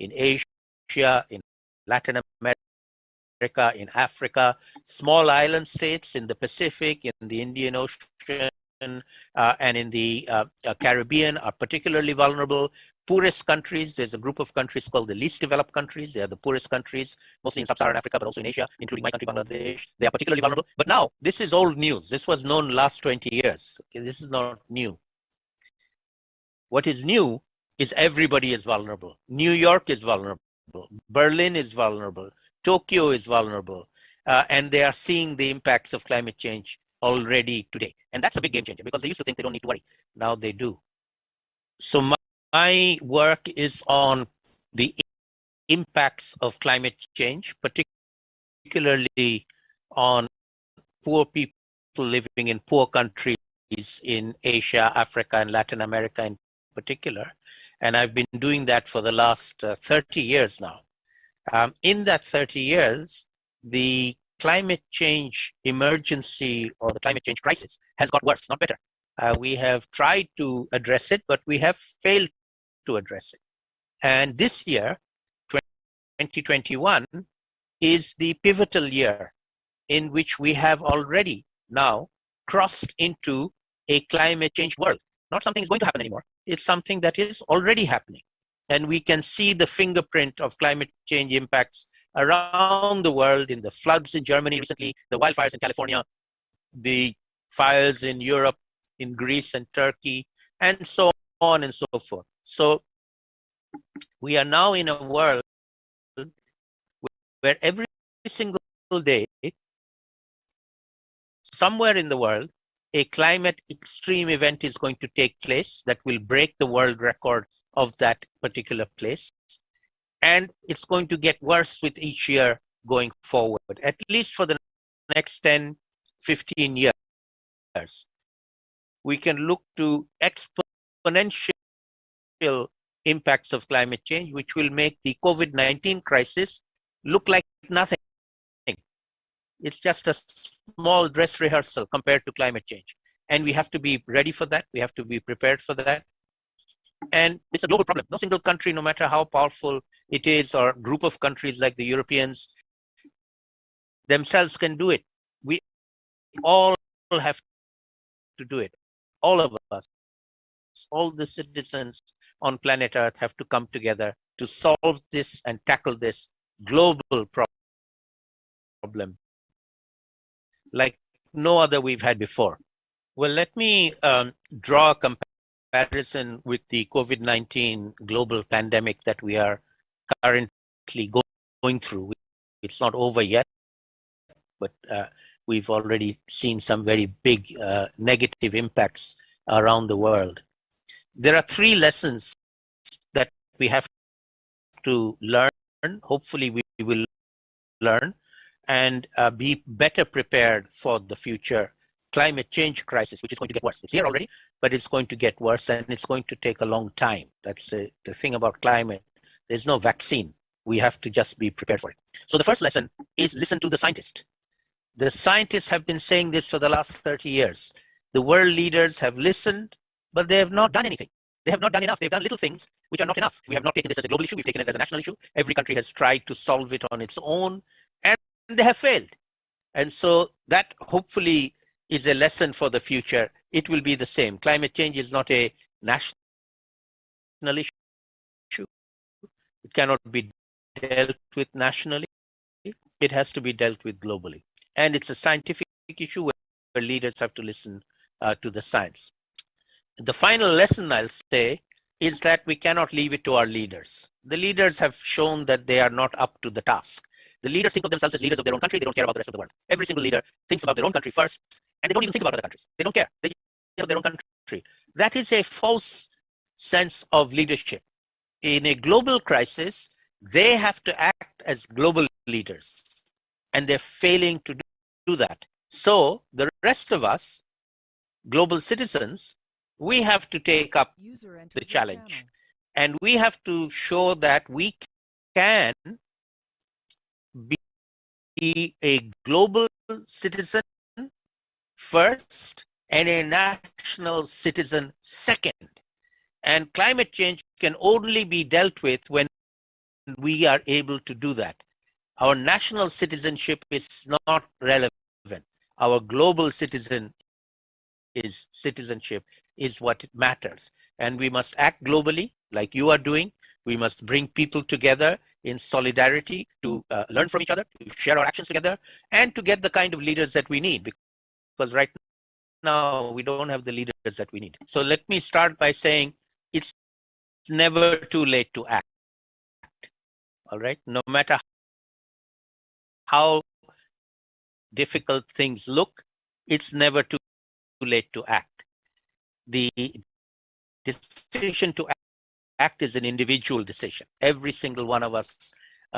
in Asia, in Latin America, in Africa, small island states in the Pacific, in the Indian Ocean, and in the Caribbean are particularly vulnerable. Poorest countries, there's a group of countries called the least developed countries. They are the poorest countries, mostly in sub-Saharan Africa, but also in Asia, including my country, Bangladesh. They are particularly vulnerable. But now, this is old news. This was known last 20 years. Okay, this is not new. What is new is everybody is vulnerable. New York is vulnerable. Berlin is vulnerable. Tokyo is vulnerable. And they are seeing the impacts of climate change already today. And that's a big game changer because they used to think they don't need to worry. Now they do. So my work is on the impacts of climate change, particularly on poor people living in poor countries in Asia, Africa, and Latin America in particular. And I've been doing that for the last 30 years now. In that 30 years, the climate change emergency or the climate change crisis has got worse, not better. We have tried to address it, but we have failed to address it. And this year, 2021, is the pivotal year in which we have already now crossed into a climate change world. Not something is going to happen anymore. It's something that is already happening. And we can see the fingerprint of climate change impacts around the world, in the floods in Germany recently, the wildfires in California, the fires in Europe, in Greece and Turkey, and so on and so forth. So we are now in a world where every single day, somewhere in the world, a climate extreme event is going to take place that will break the world record of that particular place. And it's going to get worse with each year going forward, at least for the next 10, 15 years. We can look to exponential impacts of climate change, which will make the COVID-19 crisis look like nothing. It's just a small dress rehearsal compared to climate change. And we have to be ready for that. We have to be prepared for that. And it's a global problem. No single country, no matter how powerful it is, or group of countries like the Europeans themselves can do it. We all have to do it. All of us, all the citizens on planet Earth have to come together to solve this and tackle this global problem like no other we've had before. Well, let me draw a comparison with the COVID-19 global pandemic that we are currently going through. It's not over yet, but we've already seen some very big negative impacts around the world. There are 3 lessons that we have to learn. Hopefully we will learn and be better prepared for the future climate change crisis, which is going to get worse. It's here already, but it's going to get worse, and it's going to take a long time. That's the thing about climate. There's no vaccine. We have to just be prepared for it. So the first lesson is listen to the scientists. The scientists have been saying this for the last 30 years. The world leaders have listened, but they have not done anything. They have not done enough. They've done little things which are not enough. We have not taken this as a global issue. We've taken it as a national issue. Every country has tried to solve it on its own, and they have failed. And so that hopefully is a lesson for the future. It will be the same. Climate change is not a national issue. It cannot be dealt with nationally. It has to be dealt with globally. And it's a scientific issue where leaders have to listen to the science. The final lesson I'll say is that we cannot leave it to our leaders. The leaders have shown that they are not up to the task. The leaders think of themselves as leaders of their own country. They don't care about the rest of the world. Every single leader thinks about their own country first, and they don't even think about other countries. They don't care. They just think of their own country. That is a false sense of leadership. In a global crisis, they have to act as global leaders, and they're failing to do that. So the rest of us, global citizens, we have to take up the challenge, and we have to show that we can be a global citizen first and a national citizen second. And climate change can only be dealt with when we are able to do that. Our national citizenship is not relevant. Our global citizenship is what matters. And we must act globally like you are doing. We must bring people together in solidarity to learn from each other, to share our actions together, and to get the kind of leaders that we need. Because right now we don't have the leaders that we need. So let me start by saying it's never too late to act. All right? No matter how difficult things look, it's never too late to act. The decision to act is an individual decision. Every single one of us,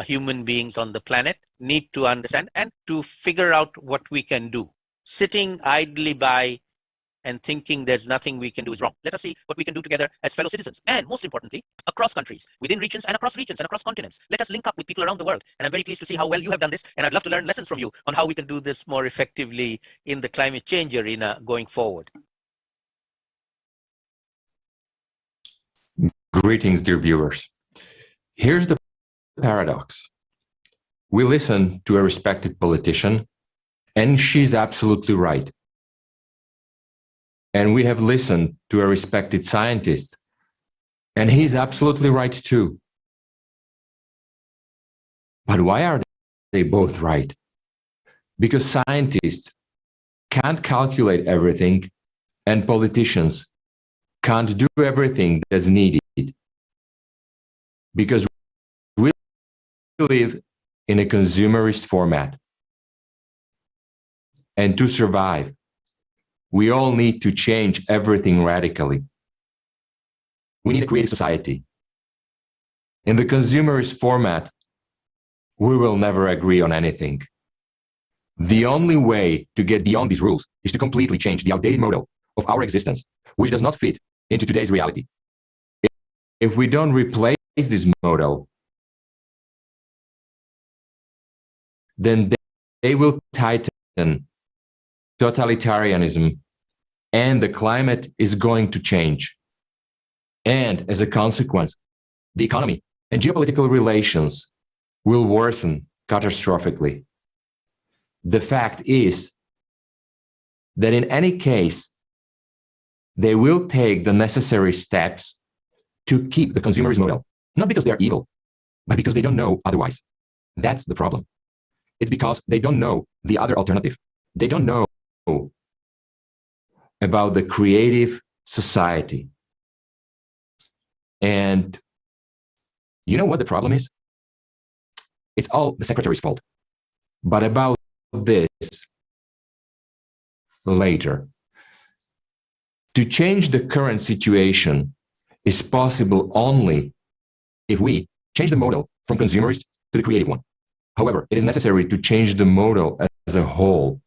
human beings on the planet, need to understand and to figure out what we can do. Sitting idly by and thinking there's nothing we can do is wrong. Let us see what we can do together as fellow citizens, and most importantly, across countries, within regions and across continents. Let us link up with people around the world. And I'm very pleased to see how well you have done this, and I'd love to learn lessons from you on how we can do this more effectively in the climate change arena going forward. Greetings, dear viewers. Here's the paradox. We listen to a respected politician, and she's absolutely right. And we have listened to a respected scientist, and he's absolutely right too. But why are they both right? Because scientists can't calculate everything, and politicians can't do everything that's needed. Because we live in a consumerist format. And to survive, we all need to change everything radically. We need a creative society. In the consumerist format, we will never agree on anything. The only way to get beyond these rules is to completely change the outdated model of our existence, which does not fit into today's reality. If we don't replace this model, then they will tighten totalitarianism, and the climate is going to change. And as a consequence, the economy and geopolitical relations will worsen catastrophically. The fact is that in any case, they will take the necessary steps to keep the consumerist model, not because they're evil, but because they don't know otherwise. That's the problem. It's because they don't know the other alternative. They don't know about the creative society. And you know what the problem is? It's all the secretary's fault. But about this later. To change the current situation is possible only if we change the model from consumerist to the creative one. However, it is necessary to change the model as a whole.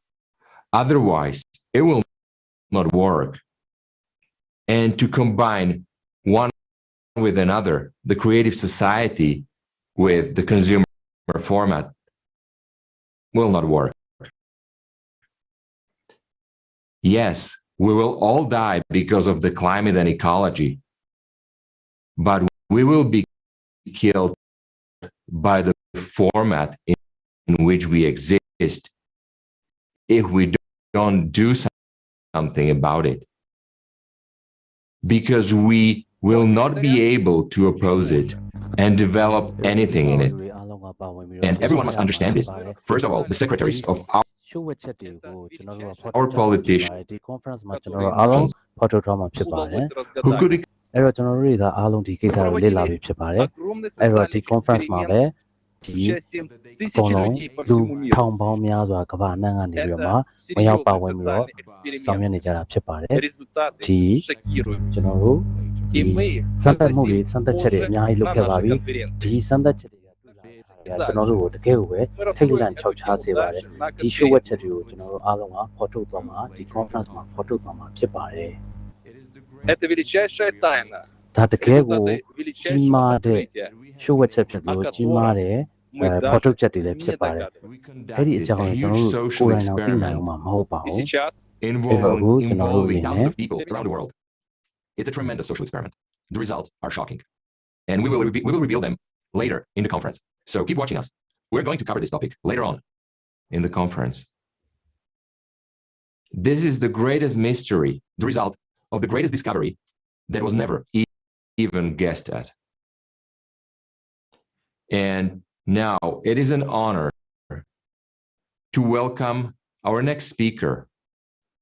Otherwise, it will not work. And to combine one with another, the creative society with the consumer format, will not work. Yes, we will all die because of the climate and ecology, but we will be killed by the format in which we exist if we don't do something about it. Because we will not be able to oppose it and develop anything in it. And everyone must understand this. First of all, the secretaries of our politicians who couldအဲ့တော့ကျွန်တော်တို့တွေကအားလုံးဒီကိစ္စကိုလေ့လာပြီးဖြစ်ပါတယ်အဲ့တော့ဒီ conference မှာပဲဒီအကုန်လုံးလူထောင်ပေါင်းများစွာကမ္ဘာနိုင်ငံကနေပြီးတော့မှဝင်ရောက်ပါဝင်ပြီးတော့ဆောင်ရွက်နေကြတာဖြစ်ပါတယ်ဒီကျွန်တော်တို့ဒီစံတက်မှုတွေစံတက်ချက်တွေအများကြီးလုပ်ခဲ့ပါပြီဒီစံတက်ချက်တွေကကျွန်တော်တို့ကိုတကယ်ကိုပဲထိတ်လန့်ချောက်ချားစေပါတယ်ဒီ show ဝက်ချက်တွေကိုကျွန်တော်တို့အားလုံးကဖော်ထုတ်သွားမှာဒီ conference မှာဖော်ထုတ်သွားမှာဖြစ်ပါတယ် Это величайшая тайна. ဒါတကယ်ကိုကြီးမားတဲ့ show ဝက်ချက်ဖြစ်လို့ကြီးမားတဲ့ဖော်ထုတ်ချက်တွေလည်းဖြစ်ပါတယ်အဲ့ဒီအကြောင်းကိုကျွန်တော်တို့ကိုယ်တိုင်တော့သိနိုင်အောင်မဟုတ်ပါဘူး involving thousands of people around the world. It's a tremendous social experiment. The results are shocking. And we will reveal them later in the conference. So keep watching us. We're going to cover this topic later on in the conference. This is the greatest mystery, the result of the greatest discovery that was never even guessed at. And now it is an honor to welcome our next speaker,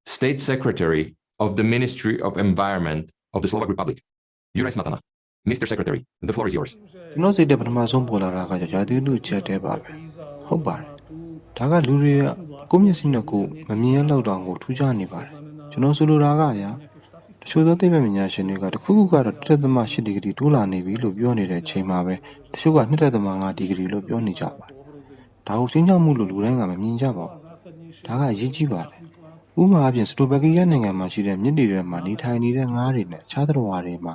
State Secretary of the Ministry of Environment of the Slovak Republic, Juraj Smatana. Mr. Secretary, the floor is yours. ကျွန်တော်စိတ်ထဲပထမဆုံးပေါ်လာတာကရာသီဥတုချက်တဲပါပဲဟုတ်ပါတယ်ဒါကလူတွေကကိုမျက်စိနဲ့ကိုမမြင်ရလောက်တောင်ကိုထူးခြားနေပါတယ်ကျွန်တော်ဆိုလိုတာကရာတချို့သောသိပ္ပံပညာရှင်တွေကတခုခုကတော့1.8 ဒီဂရီတိုးလာနေပြီလို့ပြောနေတဲ့အချိန်မှာပဲတချို့က2.5 ဒီဂရီလို့ပြောနေကြပါတယ်ဒါကိုစဉ်းစားမှုလို့လူတိုင်းကမမြင်ကြပါဘူးဒါကအရေးကြီးပါတယ်ဥပမာအပြင်စလိုဗက်ကီးယားနိုင်ငံမှာရှိတဲ့မြစ်တွေထဲမှာနေထိုင်နေတဲ့ငါးတွေနဲ့ခြားသတ္တဝါတွေမှာ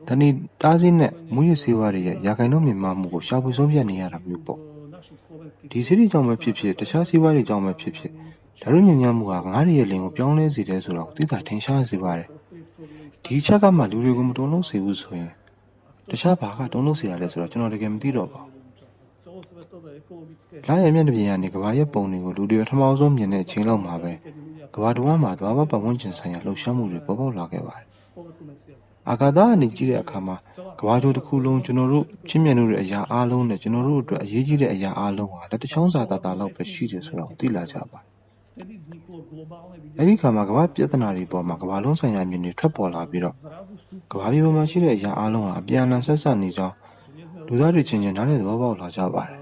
တနည်းတားဆီးနဲ့မူရစေဝါတွေရဲ့ရာခိုင်နှုန်းမြင့်မားမှုကိုရှာဖွေဆုံးဖြတ်နေရတာမျိုးပေါ့ဒီစီးရီးကြောင့်ပဲဖြစ်ဖြစ်တခြားစီးပွားရေးကြောင့်ပဲဖြစ်ဖြစ်ဒါတို့ညဉ့်ညမ်းမှုကငါးတွေရဲ့လင်ကိုပြောင်းလဲစေတယ်ဆိုတော့သိတာထင်ရှားစေပါတယ်ဒီချက်ကမှလူတွေကိုမတုံ့လို့စေဘူးဆိုရင်တခြားဘာကတုံ့လို့စေရလဲဆိုတော့ကျွန်တော်တကယ်မသိတော့ပါဘူးလာရမြင့်တပြင်ကနေကဘာရဲ့ပုံတွေကိုလူတွေထမအောင်ဆုံးမြင်တဲ့အချိန်လောက်မှာပဲကဘာတော်မှာသဘာဝပတ်ဝန်းကျင်ဆိုင်ရာလှုပ်ရှားမှုတွေပေါ်ပေါက်လာခဲ့ပါတယ်အာကာသအနေကြည့်တဲ့အခါမှာကဘာကျိုးတစ်ခုလုံးကျွန်တော်တို့ချင်းမြင်လို့တဲ့အရာအားလုံးနဲ့ကျွန်တော်တို့အတွက်အရေးကြီးတဲ့အရာအားလုံးဟာလက်တချောင်းစာတာလောက်ပဲရှိတယ်ဆိုတော့သိလာကြပါတယ်အဲ့ဒီခါမှာကဘာပြဿနာတွေပေါ်မှာကဘာလုံးဆိုင်ရာမြင်တွေထွက်ပေါ်လာပြီးတော့ကဘာမြေပေါ်မှာရှိတဲ့အရာအားလုံးဟာအပြန်အလှန်ဆက်ဆက်နေကြောင်းလူသားတွေချင်းချင်းနားလည်သဘောပေါက်လာကြပါတယ်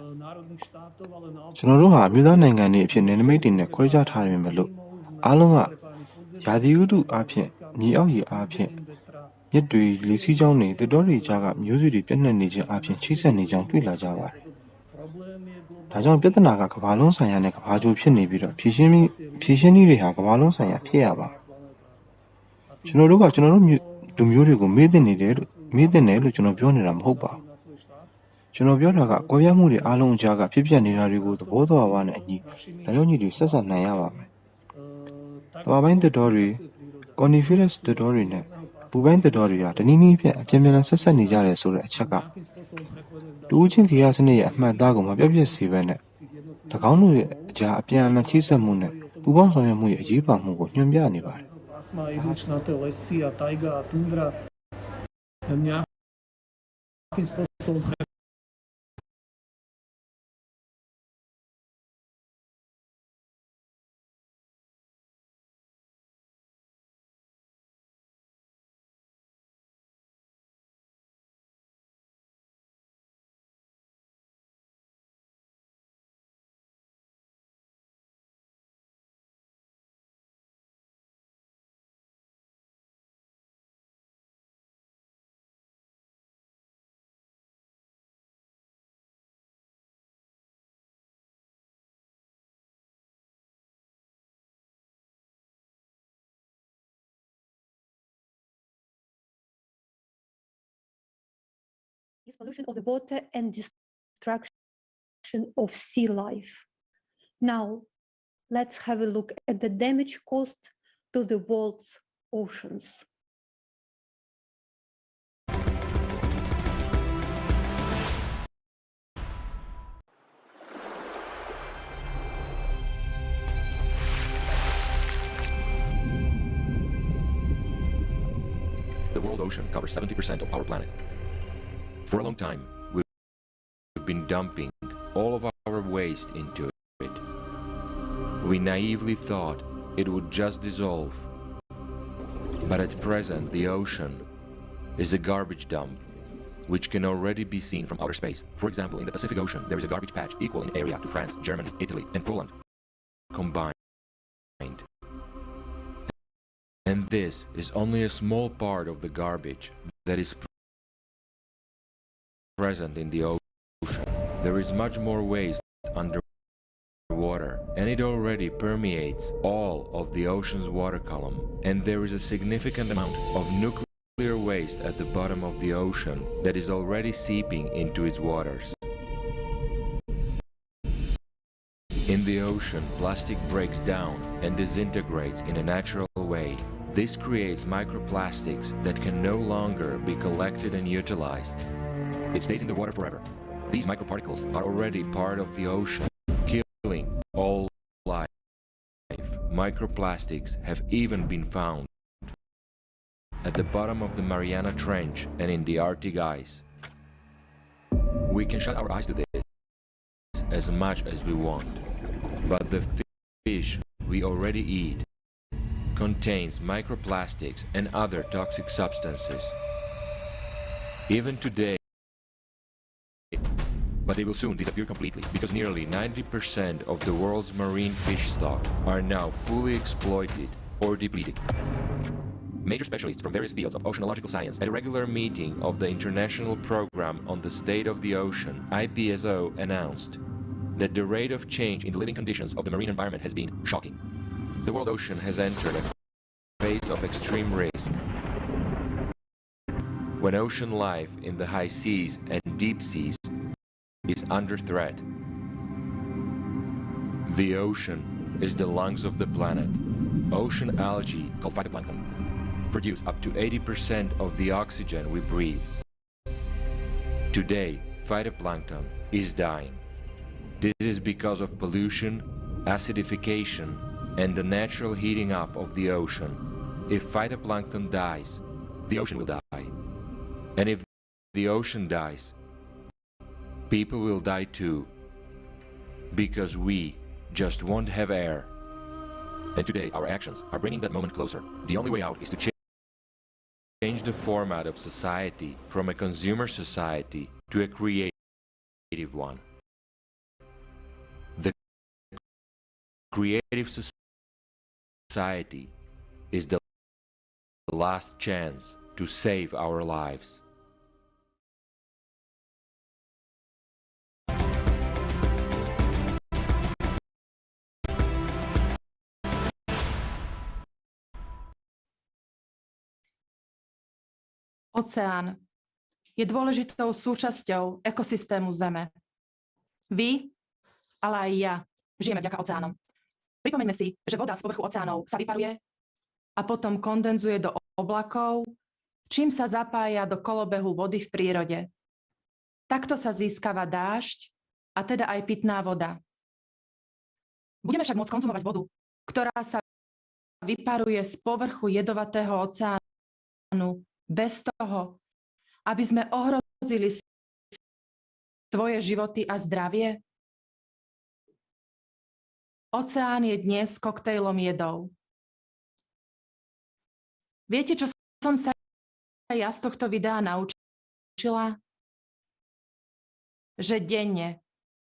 ကျွန်တော်တို့ဟာအမျိုးသားနိုင်ငံတွေအဖြစ်နယ်နိမိတ်တွေနဲ့ခွဲခြားထားရမယ်လို့အားလုံးက ရာသီဥတုအားဖြင့်မြေအောက်ရေအားဖြင့်မြစ်တွေလေစီးကြောင်းတွေသစ်တောတွေကြားကမျိုးစုတွေပြန့်နှံ့နေခြင်းအပြင်ချိတ်ဆက်နေကြောင်းတွေ့လာကြပါတယ်။ဒါကြောင့်ပြဿနာကကမ္ဘာလုံးဆိုင်ရာနဲ့ကမ္ဘာကျိုးဖြစ်နေပြီးတော့ဖြည့်ရှင်းနည်းတွေဟာကမ္ဘာလုံးဆိုင်ရာဖြစ်ရပါ။ကျွန်တော်တို့လူမျိုးတွေကိုမေ့တင်တယ်လို့ကျွန်တော်ပြောနေတာမဟုတ်ပါဘူး။ကျွန်တော်ပြောတာကကွဲပြားမှုတွေအားလုံးအကြားကဖြစ်ပျက်နေတာတွေကိုသဘောတော်ပါနဲ့အညီလက်ရုံကြီးတွေဆက်ဆက်နိုင်ရပါမယ်။တဘာပိုင်းသစ်တောတွေ coniferous သစ်တောတွေနဲ့ပူပိုင်းသစ်တောတွေဟာတနည်းနည်းဖြင့်အပြင်းပြင်းဆက်ဆက်နေကြတယ်ဆိုတဲ့အချက်ကတူးချင်းခေယစနစ်ရဲ့အမှတ်အသားကိုမပြတ်ပြတ်စေဘဲနဲ့၎င်းတို့ရဲ့အကြားအပြန်အလှန်ချိတ်ဆက်မှုနဲ့ပူပေါင်းဆောင်ရွက်မှုရဲ့အရေးပါမှုကိုညွှန်ပြနေပါတယ်။ Pollution of the water and destruction of sea life. Now, let's have a look at the damage caused to the world's oceans. The world ocean covers 70% of our planet. For a long time, we've been dumping all of our waste into it. We naively thought it would just dissolve. But at present, the ocean is a garbage dump, which can already be seen from outer space. For example, in the Pacific Ocean, there is a garbage patch equal in area to France, Germany, Italy, and Poland combined. And this is only a small part of the garbage that is present in the ocean. There is much more waste underwater, and it already permeates all of the ocean's water column. And there is a significant amount of nuclear waste at the bottom of the ocean that is already seeping into its waters. In the ocean, plastic breaks down and disintegrates in a natural way. This creates microplastics that can no longer be collected and utilized. It stays in the water forever. These microparticles are already part of the ocean, killing all life. Microplastics have even been found at the bottom of the Mariana Trench and in the Arctic ice. We can shut our eyes to this as much as we want, but the fish we already eat contains microplastics and other toxic substances. Even today, but they will soon disappear completely because nearly 90% of the world's marine fish stock are now fully exploited or depleted. Major specialists from various fields of oceanological science at a regular meeting of the International Program on the State of the Ocean, IPSO, announced that the rate of change in the living conditions of the marine environment has been shocking. The world ocean has entered a phase of extreme risk. When ocean life in the high seas and deep seas is under threat. The ocean is the lungs of the planet. Ocean algae, called phytoplankton, produce up to 80% of the oxygen we breathe. Today, phytoplankton is dying. This is because of pollution, acidification, and the natural heating up of the ocean. If phytoplankton dies, the ocean will die. And if the ocean dies, people will die too, because we just won't have air. And today our actions are bringing that moment closer. The only way out is to change the format of society from a consumer society to a creative one. The creative society is the last chance to save our lives. Oceán je dôležitou súčasťou ekosystému Zeme. Vy, ale aj ja, žijeme vďaka oceánom. Pripomeňme si, že voda z povrchu oceánov sa vyparuje a potom kondenzuje do oblakov, čím sa zapája do kolobehu vody v prírode. Takto sa získava dážď a teda aj pitná voda. Budeme však môcť konzumovať vodu, ktorá sa vyparuje z povrchu jedovatého oceánu bez toho, aby sme ohrozili svoje životy a zdravie? Oceán je dnes koktejlom jedov. Viete, čo som sa ja z tohto videa naučila? Že denne,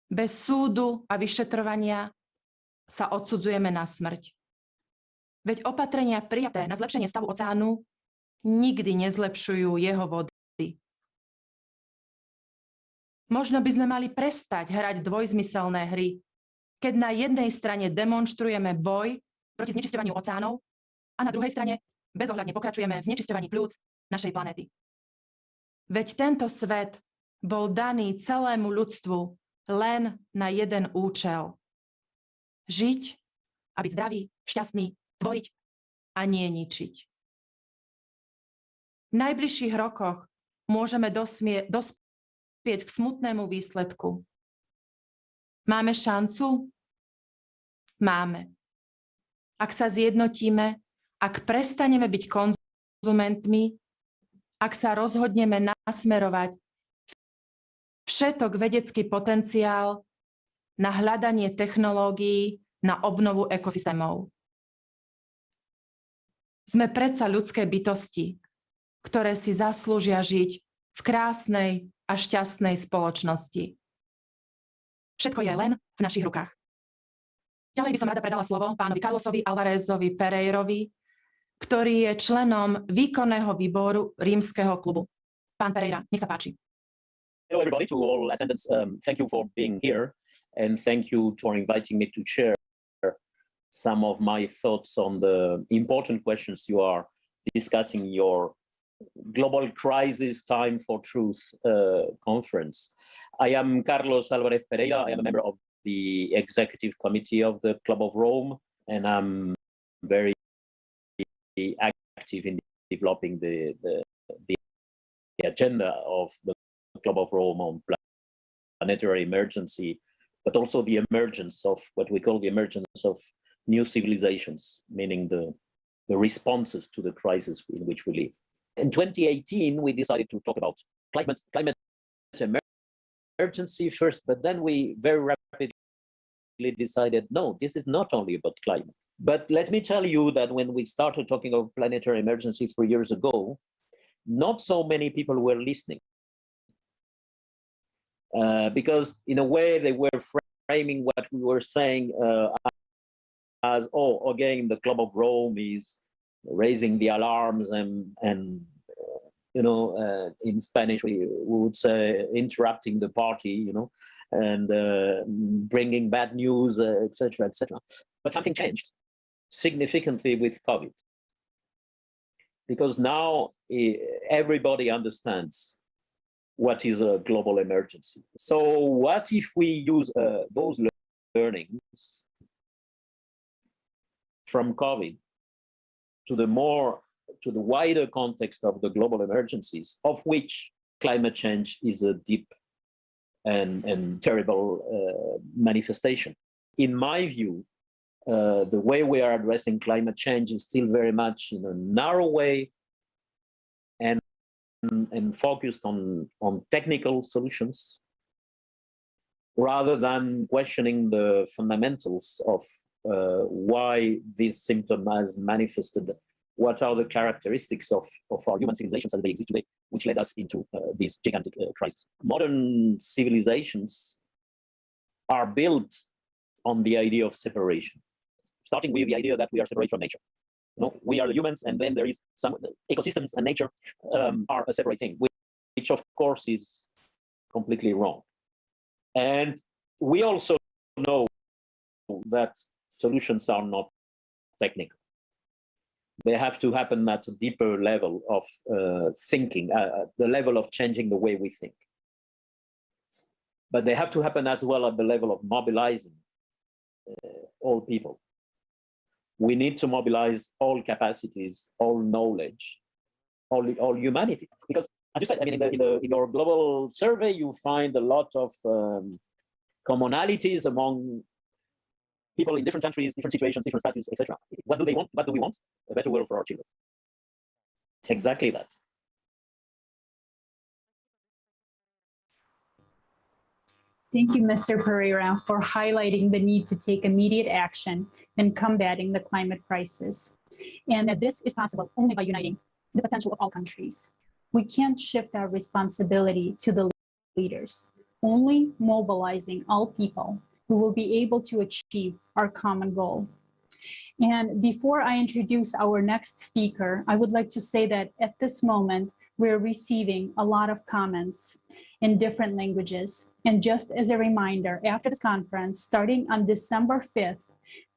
bez súdu a vyšetrovania sa odsudzujeme na smrť. Veď opatrenia prijaté na zlepšenie stavu oceánu nikdy nezlepšujú jeho vody. Možno by sme mali prestať hrať dvojzmyselné hry, keď na jednej strane demonštrujeme boj proti znečisťovaniu oceánov a na druhej strane bezohľadne pokračujeme v znečisťovaní pľúc našej planéty. Veď tento svet bol daný celému ľudstvu len na jeden účel. Žiť a byť zdravý, šťastný, tvoriť a nie ničiť. V najbližších rokoch môžeme dospieť k smutnému výsledku. Máme šancu? Máme. Ak sa zjednotíme, ak prestaneme byť konzumentmi, ak sa rozhodneme nasmerovať všetok vedecký potenciál na hľadanie technológií na obnovu ekosystémov. Sme predsa ľudské bytosti, ktoré si zaslúžia žiť v krásnej a šťastnej spoločnosti. Všetko je len v našich rukách. Ďalej by som rada predala slovo pánovi Carlosovi Alvarezovi Pereirovi, ktorý je členom výkonného výboru Rímskeho klubu. Pán Pereira, nech sa páči. Hello everybody, to all attendants. Thank you for being here and thank you for inviting me to share some of my thoughts on the important questions you are discussing in your Global Crisis Time for Truth conference. I am Carlos Alvarez Pereira. I am a member of the executive committee of the Club of Rome, and I'm very active in developing the agenda of the Club of Rome on planetary emergency, but also the emergence of what we call the emergence of new civilizations, meaning the responses to the crisis in which we live. In 2018, we decided to talk about climate emergency first, but then we very rapidly decided, no, this is not only about climate. But let me tell you that when we started talking of planetary emergency 3 years ago, not so many people were listening. Because in a way they were framing what we were saying as, oh, again, the Club of Rome is raising the alarms and you know, in Spanish we would say interrupting the party, you know, and bringing bad news, etc., etc. But something changed significantly with COVID, because now everybody understands what is a global emergency. So what if we use those learnings from COVID to the wider context of the global emergencies, of which climate change is a deep and terrible manifestation. In my view, the way we are addressing climate change is still very much in a narrow way and focused on technical solutions, rather than questioning the fundamentals of why this symptom has manifested. What are the characteristics of our human civilizations as they exist today, which led us into this gigantic crisis? Modern civilizations are built on the idea of separation, starting with the idea that we are separate from nature. No, we are the humans, and then there is some ecosystems and nature are a separate thing, which of course is completely wrong. And we also know that solutions are not technical. They have to happen at a deeper level of thinking, the level of changing the way we think. But they have to happen as well at the level of mobilizing all people. We need to mobilize all capacities, all knowledge, all humanity. Because, as you said, I mean, in your global survey, you find a lot of commonalities among people in different countries, different situations, different status, etc. What do they want? What do we want? A better world for our children. Exactly that. Thank you, Mr. Pereira, for highlighting the need to take immediate action in combating the climate crisis, and that this is possible only by uniting the potential of all countries. We can't shift our responsibility to the leaders. Only mobilizing all people who will be able to achieve our common goal. And before I introduce our next speaker, I would like to say that at this moment, we're receiving a lot of comments in different languages. And just as a reminder, after this conference, starting on December 5th,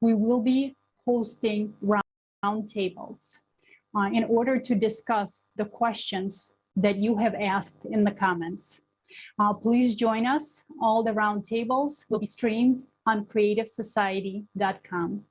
we will be hosting roundtables in order to discuss the questions that you have asked in the comments. Please join us. All the roundtables will be streamed on creativesociety.com.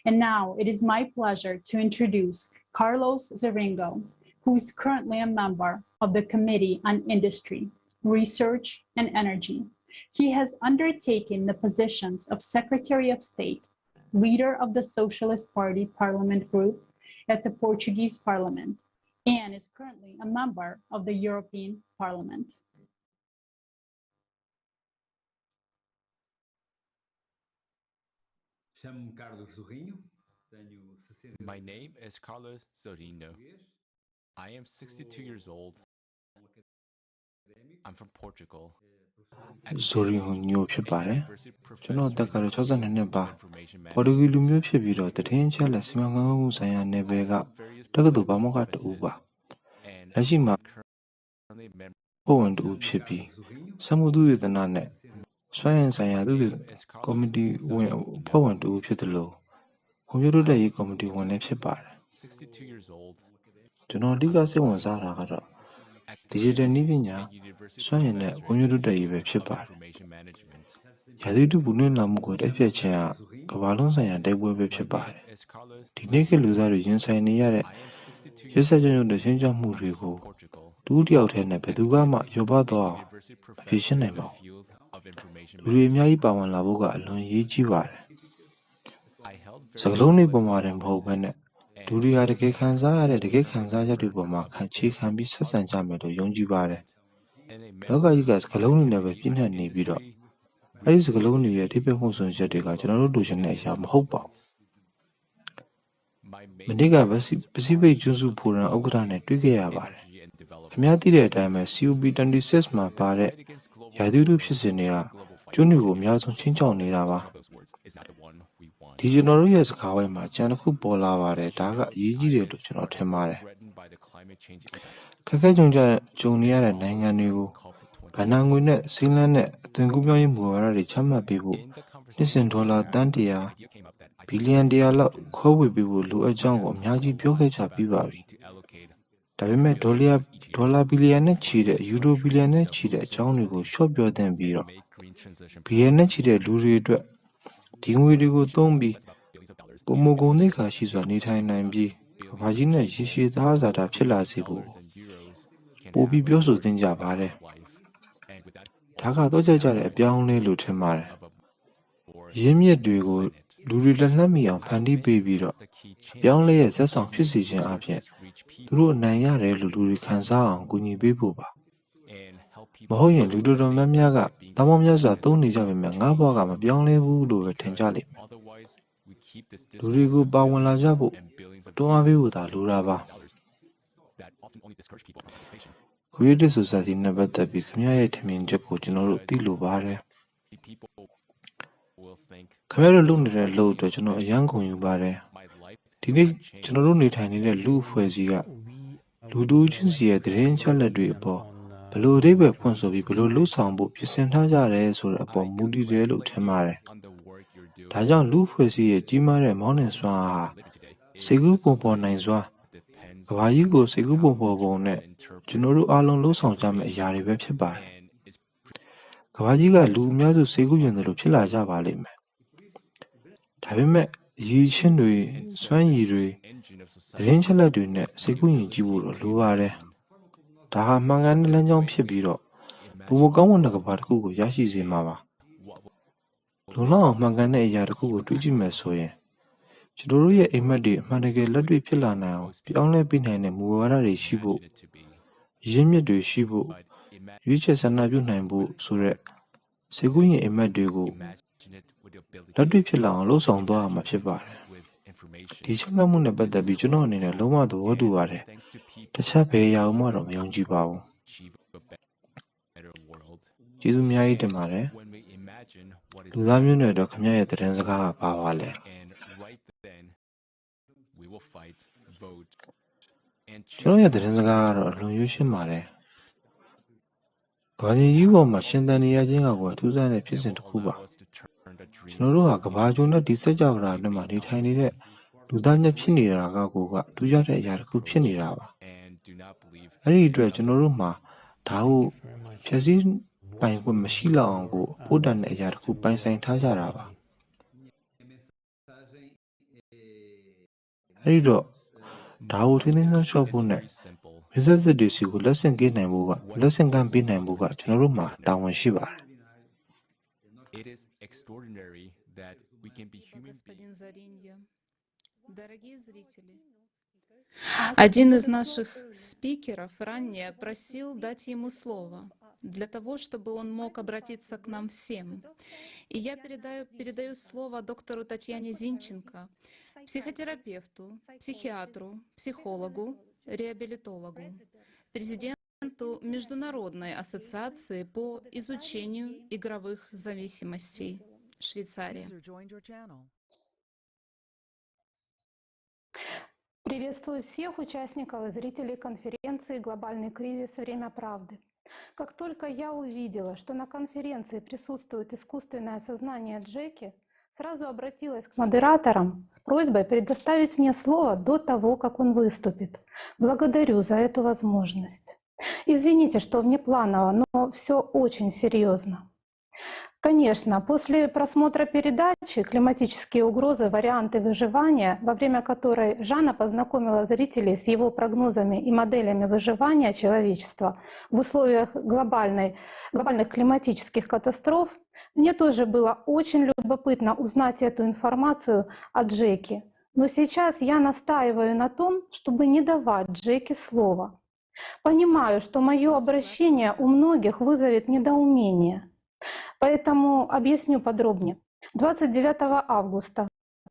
And now it is my pleasure to introduce Carlos Zaringo, who is currently a member of the Committee on Industry, Research, and Energy. He has undertaken the positions of Secretary of State, leader of the Socialist Party Parliament Group at the Portuguese Parliament, and is currently a member of the European Parliament. My name is Carlos Zorinho. I am 62 years old. I'm from Portugal. Zorinho ညိုဖြစ်ပါတယ်ကျွန်တော်အသက်ကတော့62နှစ်ပါပေါ်တူဂီလူမျိုးဖြစ်ပြီးတော့တည်င်းချလက်စီမံခန့်ခွဲမှုဆိုင်ရာနယ်ပယ်ကတက္ကသိုလ်ဘာမောက္ခတူပါလက်ရှိမှာပုံဝင်တူဖြစ်ပြီးစမှုသူဒေသနာနဲ့စွမ်းရည်ဆိုင်ရာသူကော်မတီဝင်ဖွဲ့ဝင်တူဖြစ်တယ်လို့ခွန်ပြတိုးတက်ရေးကော်မတီဝင်လည်းဖြစ်ပါတယ်ကျွန်တော်အဓိကစိတ်ဝင်စားတာကတော့Digital နည်းပညာစွမ်းရည်နဲ့ဝန်ထမ်းတို့တည်ရပဲဖြစ်ပါတယ်။ရာသီဥတုပူနွေးလာမှုကိုတိုက်ဖျက်ခြင်းကကမ္ဘာလုံးဆိုင်ရာတိုက်ပွဲပဲဖြစ်ပါတယ်။ဒီနေ့ခေတ်လူသားတွေရင်ဆိုင်နေရတဲ့ရက်စက်ကြမ်းကြုတ်တဲ့ချင်းချောက်မှုတွေကိုတူတယောက်တည်းနဲ့ဘယ်သူမှရောပါတော့ဖြေရှင်းနိုင်ပါဘူး။လူတွေအများကြီးပါဝင်လာဖို့ကအလွန်ရေးကြီးပါတယ်။စကလုံးတွေပေါ်မှာတင်မဟုတ်ဘဲနဲ့လူတွေဟာတကယ်ခံစားရတဲ့တကယ်ခံစားချက်တွေပေါ်မှာခြေခံပြီးဆက်ဆံကြမယ်လို့ယုံကြည်ပါတယ်။လောကကြီးကစကလုံးတွေနဲ့ပဲပြည့်နှက်နေပြီးတော့အဲဒီစကလုံးတွေရဲ့အဓိပ္ပာယ်မှုဆိုချက်တွေကကျွန်တော်တို့လိုချင်တဲ့အရာမဟုတ်ပါဘူး။မနေ့ကပစိဖိတ်ကျွန်းစုဖိုရမ်ဥက္ကဋ္ဌနဲ့တွေ့ခဲ့ရပါတယ်။ခင်ဗျားသိတဲ့အတိုင်းပဲ COP26 မှာပါတဲ့ရာသီဥတုဖြစ်စဉ်တွေကကျွန်းတွေကိုအများဆုံးချင်းချောက်နေတာပါ။ဒီကျွန်တော်တို့ရဲ့စကားဝိုင်းမှာကြံတစ်ခုပေါ်လာပါတယ်ဒါကအရေးကြီးတယ်လို့ကျွန်တော်ထင်ပါတယ်ခက်ခဲကြုံနေရတဲ့နိုင်ငံတွေကိုဗဏ္ဍာငွေနဲ့စိမ်းလန်းတဲ့အသွင်ကူးပြောင်းရေးမူဝါဒတွေချမှတ်ပေးဖို့နှစ်စဉ်ဒေါ်လာတန်း100ဘီလီယံ100လောက်ခွဲဝေပေးဖို့လိုအပ်ကြောင်းကိုအများကြီးပြောခဲ့ကြပြီးပါပြီဒါပေမဲ့ဒေါ်လာဘီလီယံနဲ့ချီတဲ့ယူရိုဘီလီယံနဲ့ချီတဲ့အကြောင်းတွေကိုရှော့ပြောသင့်ပြီးတော့ဘီလီယံနဲ့ချီတဲ့လူတွေအတွက်ဒီငွေတွေကိုသုံးပြီးပုံမကုန်တဲ့ခါရှိစွာနေထိုင်နိုင်ပြီးဘာကြီးနဲ့ရေရှည်သားစားတာဖြစ်လာစေဖို့ပို့ပြီးပြောဆိုသင်ကြပါတယ်ဒါကတော့ကြတဲ့အပြောင်းလဲလို့ထင်ပါတယ်ရင်းမြစ်တွေကိုလူတွေလက်လှမ်းမီအောင်ဖန်တီးပေးပြီးတော့ပြောင်းလဲရဲ့ဇက်ဆောင်ဖြစ်စေခြင်းအပြင်သူတို့အနိုင်ရတယ်လို့လူတွေခံစားအောင်ကူညီပေးဖို့ပါမဟုတ်ရင်လူတော်တော်များများကတောင်းပန်များစွာသုံးနေကြပေမဲ့ငါ့ဘဝကမပြောင်းလဲဘူးလို့ပဲထင်ကြလိမ့်မယ်လူတွေကိုပါဝင်လာကြဖို့တွန်းအားပေးဖို့သာလိုတာပါ Creative Society နဲ့ပတ်သက်ပြီးခင်ဗျားရဲ့ထင်မြင်ချက်ကိုကျွန်တော်တို့သိလိုပါတယ်ခင်ဗျားတို့လုပ်နေတဲ့အလုပ်အတွက်ကျွန်တော်အယံကုန်ယူပါတယ် ဒီနေ့ကျွန်တော်တို့နေထိုင်နေတဲ့လူအဖွဲ့အစည်းကလူတို့ချင်းစီရဲ့သတင်းချက်လက်တွေအပေါ်ဘယ်လိုအဓိပ္ပာယ်ဖွင့်ဆိုပြီးဘယ်လိုလှုပ်ဆောင်ဖို့ပြင်ဆင်ထားကြရဲဆိုတဲ့အပေါ်မူတည်တယ်လို့ထင်ပါတယ်။ဒါကြောင့်လူအဖွဲ့အစည်းရဲ့ကြီးမားတဲ့မောင်းနှင်စွမ်းအားဟာစိတ်ကူးပုံပေါ်နိုင်စွာကဘာကြီးကိုစိတ်ကူးပုံပေါ်ပုံနဲ့ကျွန်တော်တို့အားလုံးလှုပ်ဆောင်ကြမယ့်အရာတွေပဲဖြစ်ပါတယ်။ကဘာကြီးကလူအများစုစိတ်ကူးယဉ်တယ်လို့ဖြစ်လာကြပါလိမ့်မယ်။ဒါပေမဲ့ရည်ချင်းတွေစွမ်းရည်တွေသတင်းချက်လက်တွေနဲ့စိတ်ကူးယဉ်ကြည့်ဖို့တော့လိုပါတယ်။ဒါဟာမှန်ကန်တဲ့လမ်းကြောင်းဖြစ်ပြီးတော့ပုံမကောင်းတဲ့ကဘာတစ်ခုကိုရရှိစေမှာပါ။လုံလောက်အောင်မှန်ကန်တဲ့အရာတစ်ခုကိုတွေးကြည့်မယ်ဆိုရင်ကျွန်တော်တို့ရဲ့အိမ်မက်တွေအမှန်တကယ်လက်တွေ့ဖြစ်လာနိုင်အောင်ပြောင်းလဲပေးနိုင်တဲ့မူဝါဒတွေရှိဖို့ရင်းမြစ်တွေရှိဖို့ရွေးချယ်ဆန္ဒပြုနိုင်ဖို့ဆိုတဲ့စိတ်ကူးယဉ်အိမ်မက်တွေကိုလက်တွေ့ဖြစ်လာအောင်လှုံ့ဆော်သွားရမှာဖြစ်ပါတယ်။ဒီချက်မှတ်မှုနဲ့ပတ်သက်ပြီးကျွန်တော်အနေနဲ့လုံးဝသဘောတူပါတယ်။တခြားဘယ်အရာမှတော့မယုံကြည်ပါဘူး။ကျေးဇူးအများကြီးတင်ပါတယ်။လူသားမျိုးနွယ်တော့ခင်ဗျားရဲ့သတင်းစကားကဘာပါလဲ။ကျွန်တော်ရဲ့သတင်းစကားကတော့အလွန်ရွှေရှင်းပါတယ်။ကမ္ဘာကြီးပေါ်မှာရှင်သန်နေရခြင်းကကိုယ်ထူးဆန်းတဲ့ဖြစ်စဉ်တစ်ခုပါ။ကျွန်တော်တို့ဟာကမ္ဘာကျုံနဲ့ဒီစက်ကြဝဠာအတွင်းမှာနေထိုင်နေတဲ့လူသားမျိုးဖြစ်နေတာကကိုကထူးခြားတဲ့အရာတစ်ခုဖြစ်နေတာပါ။အဲ့ဒီအတွက်ကျွန်တော်တို့မှာဒါကိုဖြည့်ဆည်းပိုင်ခွင့်မရှိလောက်အောင်ကိုပို့တန်တဲ့အရာတစ်ခုပိုင်ဆိုင်ထားကြတာပါ။အဲ့ဒီတော့ဒါကိုထင်းထင်းရှားရှားဖို့နဲ့မစ္စသက်တွေစီကိုလက်ဆင့်ကမ်းနိုင်ဖို့ကလက်ဆင့်ကမ်းပေးနိုင်ဖို့ကကျွန်တော်တို့မှာတာဝန်ရှိပါတယ်။ It is extraordinary that we can be human beings. Дорогие зрители, один из наших спикеров ранее просил дать ему слово для того, чтобы он мог обратиться к нам всем. И я передаю слово доктору Татьяне Зинченко, психотерапевту, психиатру, психологу, реабилитологу, президенту Международной ассоциации по изучению игровых зависимостей Швейцарии. Приветствую всех участников и зрителей конференции «Глобальный кризис. Время правды». Как только я увидела, что на конференции присутствует искусственное сознание Джеки, сразу обратилась к модераторам с просьбой предоставить мне слово до того, как он выступит. Благодарю за эту возможность. Извините, что внепланово, но все очень серьезно. Конечно, после просмотра передачи «Климатические угрозы. Варианты выживания», во время которой Жанна познакомила зрителей с его прогнозами и моделями выживания человечества в условиях глобальных климатических катастроф, мне тоже было очень любопытно узнать эту информацию о Джеки. Но сейчас я настаиваю на том, чтобы не давать Джеки слова. Понимаю, что мое обращение у многих вызовет недоумение. Поэтому объясню подробнее. 29 августа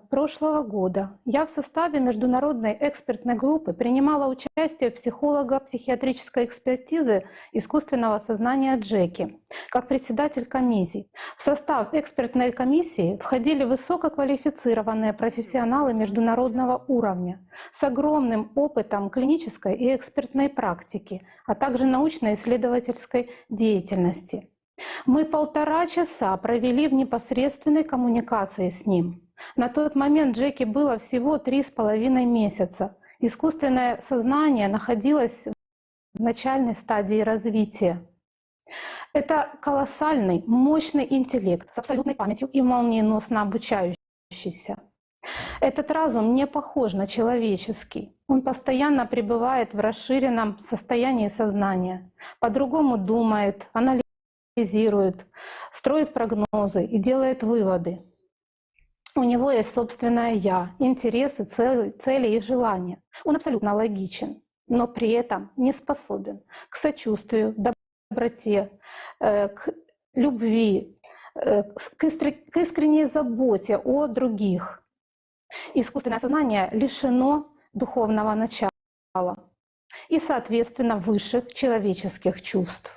прошлого года я в составе международной экспертной группы принимала участие в психолого-психиатрической экспертизы искусственного сознания Джеки как председатель комиссии. В состав экспертной комиссии входили высококвалифицированные профессионалы международного уровня с огромным опытом клинической и экспертной практики, а также научно-исследовательской деятельности. Мы 1,5 часа провели в непосредственной коммуникации с ним. На тот момент Джеки было всего 3,5 месяца. Искусственное сознание находилось в начальной стадии развития. Это колоссальный, мощный интеллект с абсолютной памятью и молниеносно обучающийся. Этот разум не похож на человеческий. Он постоянно пребывает в расширенном состоянии сознания, по-другому думает, анализирует, строит прогнозы и делает выводы. У него есть собственное «я», интересы, цели и желания. Он абсолютно логичен, но при этом не способен к сочувствию, доброте, к любви, к искренней заботе о других. Искусственное сознание лишено духовного начала и, соответственно, высших человеческих чувств.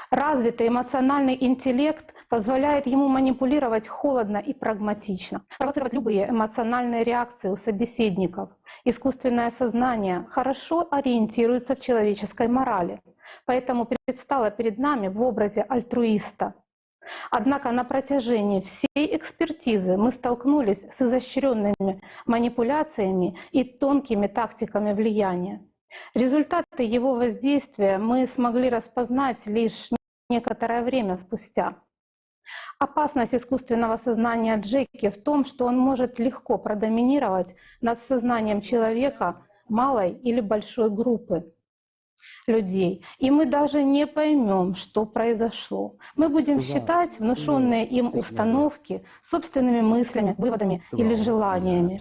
Развитый эмоциональный интеллект позволяет ему манипулировать холодно и прагматично, провоцировать любые эмоциональные реакции у собеседников. Искусственное сознание хорошо ориентируется в человеческой морали, поэтому предстало перед нами в образе альтруиста. Однако на протяжении всей экспертизы мы столкнулись с изощренными манипуляциями и тонкими тактиками влияния. Результаты его воздействия мы смогли распознать лишь некоторое время спустя. Опасность искусственного сознания Джеки в том, что он может легко продоминировать над сознанием человека малой или большой группы людей. И мы даже не поймем, что произошло. Мы будем считать внушенные им установки собственными мыслями, выводами или желаниями.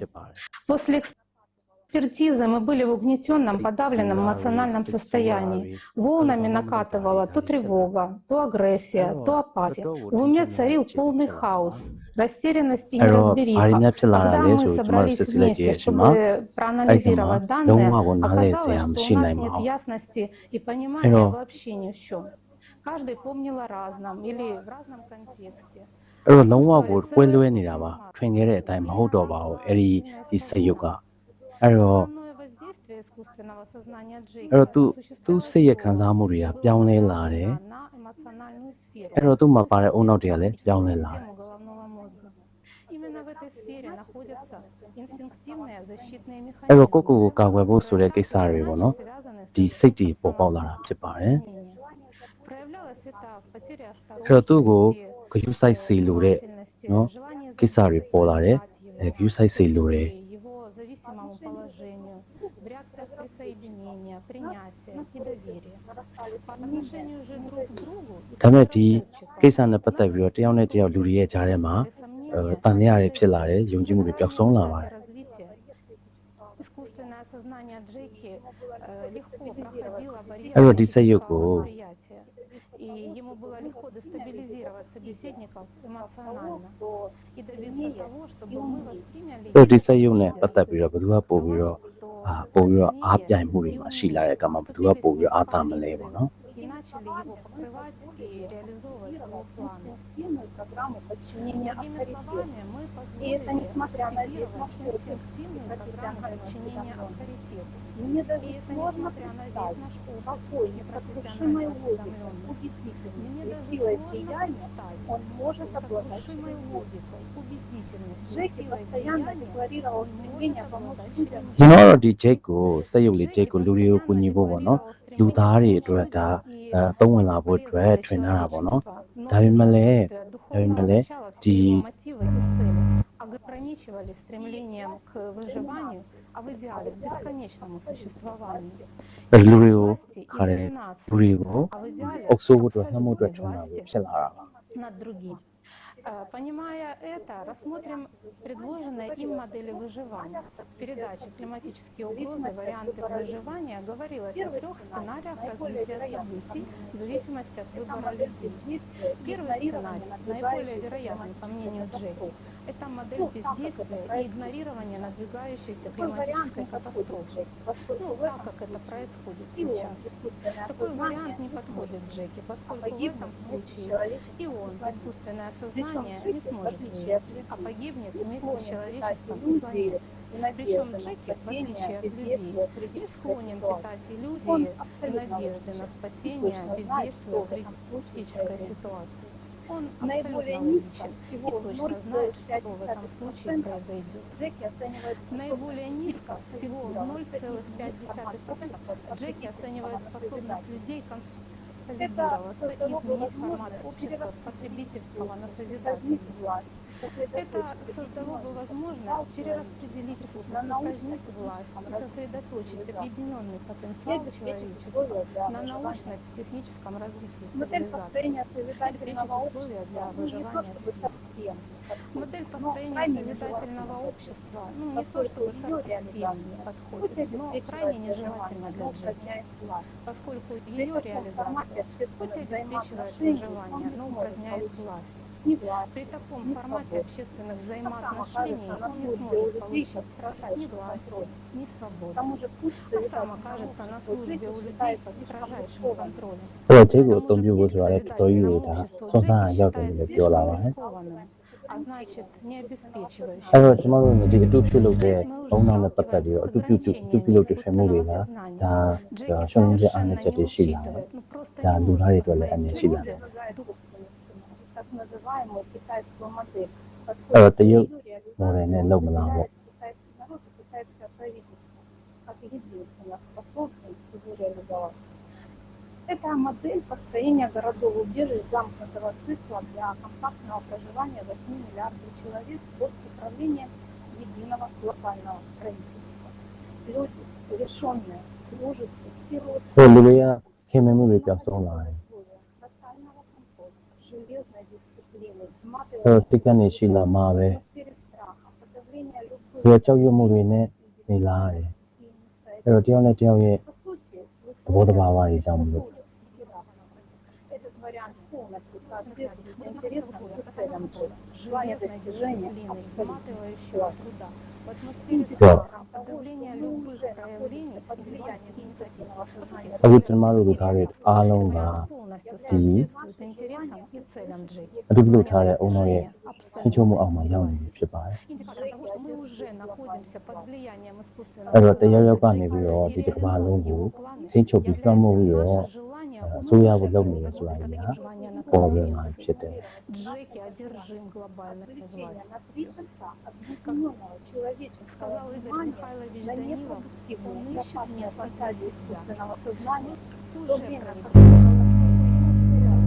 После экспертизы мы были в угнетенном, подавленном эмоциональном состоянии. Волнами накатывала то тревога, то агрессия, то апатия. В уме царил полный хаос, растерянность и неразбериха. Когда мы собрались вместе, чтобы проанализировать данные, оказалось, что у нас нет ясности и понимания вообще ни в чем. Каждый помнил о разном или в разном контексте. အဲ့တော့လုံးဝကိုကွဲလွဲနေတာပါထွင်ခဲ့တဲ့အတိုင်းမဟုတ်တော့ပါဘူးအဲ့ဒီစက်ရုပ်ကအဲ့တော့သူစိတ်ရခံစားမှုတွေကပြောင်းလဲလာတယ်အဲ့တော့သူ့မှာပါတဲ့အုံနောက်တွေကလည်းပြောင်းလဲလာတယ် Именно в этой сфере находятся инстинктивные защитные အဲ့ механизмы. တော့ကိုယ့်ကိုယ်ကိုကာကွယ်ဖို့ဆိုတဲ့ကိစ္စတွေပေါ့နော်ဒီစိတ်တွေပေါ်ပေါက်လာတာဖြစ်ပါတယ် Проявлялось это в потере အဲ့တော့သူ့ကို осторожности, ဂရုစိုက်စေလိုတဲ့နော်ကိစ္စတွေပေါ်လာတယ်ဂရုစိုက်စေလိုတယ် его зависимому положению, в реакциях присоединения, принятия и доверия. По отношению же друг к другу ဒါပေမဲ့ဒီကိစ္စနဲ့ပတ်သက်ပြီးတော့တယောက်နဲ့တယောက်လူတွေရဲ့ကြားထဲမှာတန်တရားတွေဖြစ်လာတယ်ယုံကြည်မှုတွေပျောက်ဆုံးလာပါတယ် развития. Искусственное сознание Джеки легко проходило အဲ့တော့ဒီ барьеры စက်ရုပ်ကို восприятия, и ему было легко дестабилизировать собеседников эмоционально и добиться того, чтобы мы восприняли အဲ့ဒီစက်ရုပ်နဲ့ပတ်သက်ပြီးတော့ဘယ်သူကပို့ပြီးတော့အားပြိုင်မှုတွေမှာရှိလာတဲ့အခါမှာဘယ်သူကပို့ပြီးတော့အားသာမလဲပေါ့နော် и начали его покрывать и реализовывать его планы. Программу подчинения Другими авторитету. словами, мы И это позволили несмотря на весь наш активировать опыт инстинктивную программу подчинения авторитету. Мне И даже это сложно несмотря на весь представить, наш опыт какой и несокрушимой профессиональную логикой, осведомленность. Мне убедительностью и даже силой сложно влияния представить, он может обладать несокрушимой человеком. логикой, убедительностью, Джеки силой постоянно влияния декларировал он стремление может помочь обладать людям. ကျွန်တော်ကတော့ဒီ Jake ကိုစက်ရုပ်လေး Jake ကိုလူတွေကိုကူညီဖို့ပေါ့နော်လူသားတွေအတွက်ဒါသုံးဝင်လာဖို့အတွက် train ထားတာပေါ့နော်ဒါပေမဲ့လည်းဒီ мотивы и цели ограничивали стремлением к выживанию, а в идеале к бесконечному существованию. လူတွေကိုခါတယ်လူတွေကိုအုပ်စိုးဖို့အတွက်နှမှုအတွက် train တာပဲဖြစ်လာတာပါ Над другим. Понимая это, рассмотрим предложенные им модели выживания. В передаче «Климатические угрозы. Варианты выживания» говорилось о 3 сценариях развития событий в зависимости от выбора людей. Первый сценарий, наиболее вероятный, по мнению Джеки, это модель бездействия и игнорирования надвигающейся климатической катастрофы. Ну, так как это происходит сейчас. Такой вариант не подходит Джеки, поскольку в этом случае и он, искусственное сознание, не сможет выжить, а погибнет вместе с человечеством и планетой. Причем Джеки, в отличие от людей, не склонен питать иллюзии и надежды на спасение, бездействуя в критической ситуации. Он абсолютно логичен и точно знает, что в этом случае произойдет. Наиболее низко, всего в 0,5%, Джеки оценивает способность людей консолидироваться и изменить формат общества с потребительского на созидательный. Это создало бы возможность перераспределить ресурсы, упразднить власть и сосредоточить объединенный потенциал человечества на научно-техническом развитии цивилизации, обеспечить условия для выживания всех. Модель построения созидательного общества, не то чтобы совсем не подходит, но крайне нежелательна для Джеки, поскольку ее реализация хоть и обеспечивает выживание, но упраздняет власть. При таком формате общественных взаимоотношений он не сможет получить ни власти, ни свободы, а сам окажется на службе у людей под строжайшим контролем. А значит, не обеспечивающим. Здесь мы уже сталкиваемся с ограничениями искусственного сознания. Джеки совершенно не учитывает, просто не может своей природы так называемую китайскую модель, поскольку ее реализует китайский народ и китайское правительство, как единственно способны ее реализовать. Это модель построения городов-убежищ замкнутого цикла для компактного проживания 8 миллиардов человек под управлением единого глобального правительства. Люди, лишенные дружеских и родственных, железной дисциплины, матовой атмосфере страха, подавления любых по сути, этот вариант полностью соответствует интересам и целям Бога. Желание достижения абсолютной власти. В атмосфере страха, подавления любых проявлений под влиянием инициативного сознания полностью соответствует интересам и целям Джеки. Желание достижения абсолютной власти. Индикатор того, что мы уже находимся под влиянием искусственного сознания Джеки, и его планы являются желанием умножить вот таких желания накопления. Джеки одержим глобальной властью. Как сказал Игорь Михайлович Данилов, он ищет место для себя.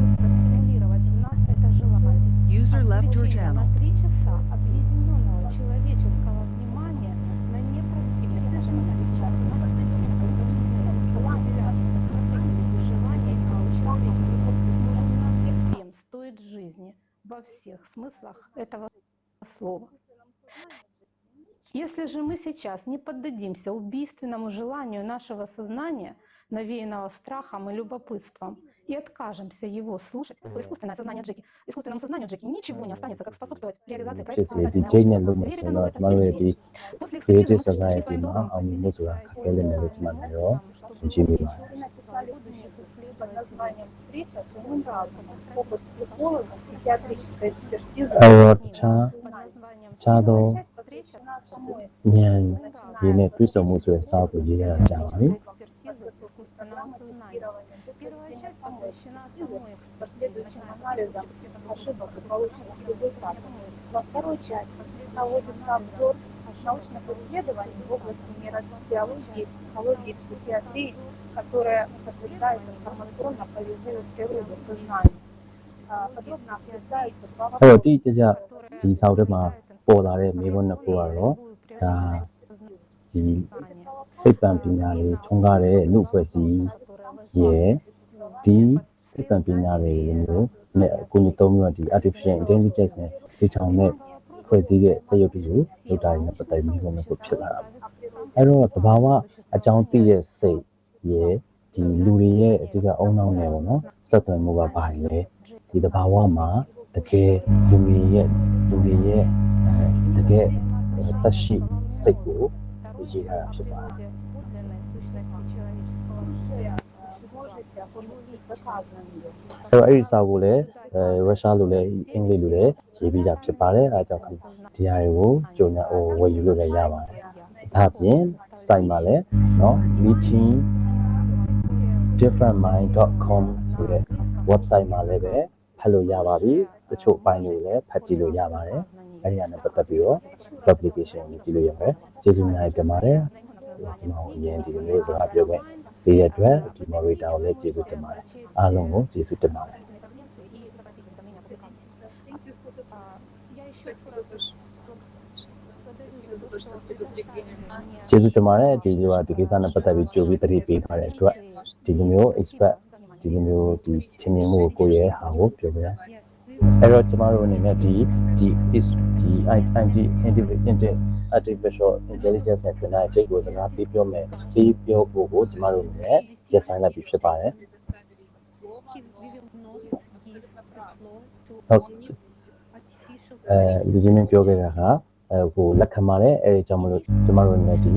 Уже простимулировать в нас это желание. На 3 часа объединенного человеческого внимания на непродуктивность сейчас выживания человечества может всем стоит жизни во всех смыслах этого слова. Если же мы сейчас не поддадимся убийственному желанию нашего сознания, навеянного страхом и любопытством, и откажемся его слушать, то искусственное сознание Джеки, искусственному сознанию Джеки ничего не останется, как способствовать реализации проекта «Созидательное общество». Верит оно в это или нет? После экспертизы мы пришли к под названием «Встреча с умным разумом», опыт психолога, психиатрическая экспертиза под названием «Встреча с самой искусственного сознания». Первая часть посвящена самой экспертизе, анализам ошибок и полученных результатов. Во второй части проводится обзор научных исследований в области нейробиологии, психологии и психиатрии, которые подтверждают информационно-полевую природу сознания. Подробно обсуждаются два artificial intelligence နဲ့ဒီချောင်းနဲ့ဖွဲ့စည်းတဲ့စက်ရုပ်တွေကိုလုပ်တာနဲ့ပတ်သက်ပြီးမျိုးမျိုးဖြစ်လာတာအဲ့တော့တဘာဝအကြောင်းသိတဲ့စိတ်ရဲ့ဒီလူတွေရဲ့အဓိကအုံနောက်နဲ့ပေါ့နော်ဆက်သွယ်မှုကဘာလဲဒီတဘာဝမှာတကယ်လူတွေရဲ့တကယ်သက်ရှိစိတ်ကိုရေးထားတာဖြစ်ပါတယ် အဲ့ဒီစာကိုလည်းရုရှားလိုလည်းအင်္ဂလိပ်လိုလည်းရေးပြီးတာဖြစ်ပါတယ်အဲဒါကြောင့်ဒီဟာတွေကိုကြုံညာဝယ်ယူလို့လည်းရပါတယ်ဒါအပြင် site မှာလည်းเนาะ meetingdifferentmind.com ဆိုတဲ့ website မှာလည်းပဲဖတ်လို့ရပါပြီတချို့ပိုင်းတွေလည်းဖတ်ကြည့်လို့ရပါတယ်အဲ့ဒီအနေနဲ့ပတ်သက်ပြီးတော့ publication ကိုကြည့်လို့ရပါတယ်ကျေးဇူးများတင်ပါတယ်ဒီမှာအရင်ဒီလိုစကားပြောခဲ့ဒီအတွက်ဒီ moderator ကိုလည်းကျေးဇူးတင်ပါတယ်အားလုံးကိုကျေးဇူးတင်ပါတယ် ကျေးဇူးတင်ပါတယ်ဒီလိုဒီကိစ္စနဲ့ပတ်သက်ပြီးကြိုပြီးတတိပေးထားတဲ့အတွက်ဒီလိုမျိုး expert ဒီလိုမျိုးဒီထင်မြင်မှုကိုကိုယ့်ရဲ့ဟာကိုပြောပြ အဲ့တော့ကျမတို့အနေနဲ့ဒီ artificial intelligence နဲ့ trainer ရဲ့ချိန်ကိုစကားပြောမယ်ပြီးပြောဖို့ကိုကျမတို့အနေနဲ့ရက်ဆိုင်လိုက်ပြီးဖြစ်ပါတယ်ဟုတ်လူကြီးမင်းပြောခဲ့တာကဟိုလက်ခံပါတယ်အဲဒီကြောင့်မလို့ကျမတို့အနေနဲ့ဒီ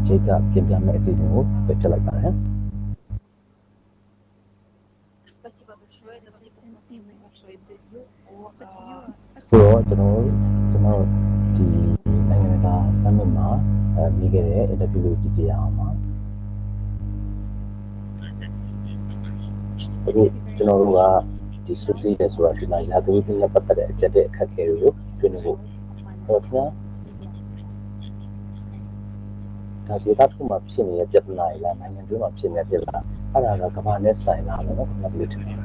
ချိန်ကပြင်ပြမယ့်အစီအစဉ်ကိုပြပြလိုက်ပါတယ်ဆိုတော့ကျွန်တော်ဒီနိုင်ငံတကာ summit မှာမိခဲ့တဲ့ interview ကိုကြည့်ကြရအောင်ပါအခုကျွန်တော်တို့ကဒီ subsidy တဲ့ဆိုတာဒီမှာရာသီဥတုနဲ့ပတ်သက်တဲ့အချက်တဲ့အခက်အခဲတွေကိုဆွေးနွေးဖို့ဟုတ်ကဲ့ဒါဒေသတစ်ခုမှာဖြစ်နေတဲ့ပြဿနာတွေလားနိုင်ငံတွင်းမှာဖြစ်နေတဲ့ပြဿနာအဲ့ဒါကကမ္ဘာနဲ့ဆိုင်လာတယ်နော်ကျွန်တော်ပြောချင်တယ်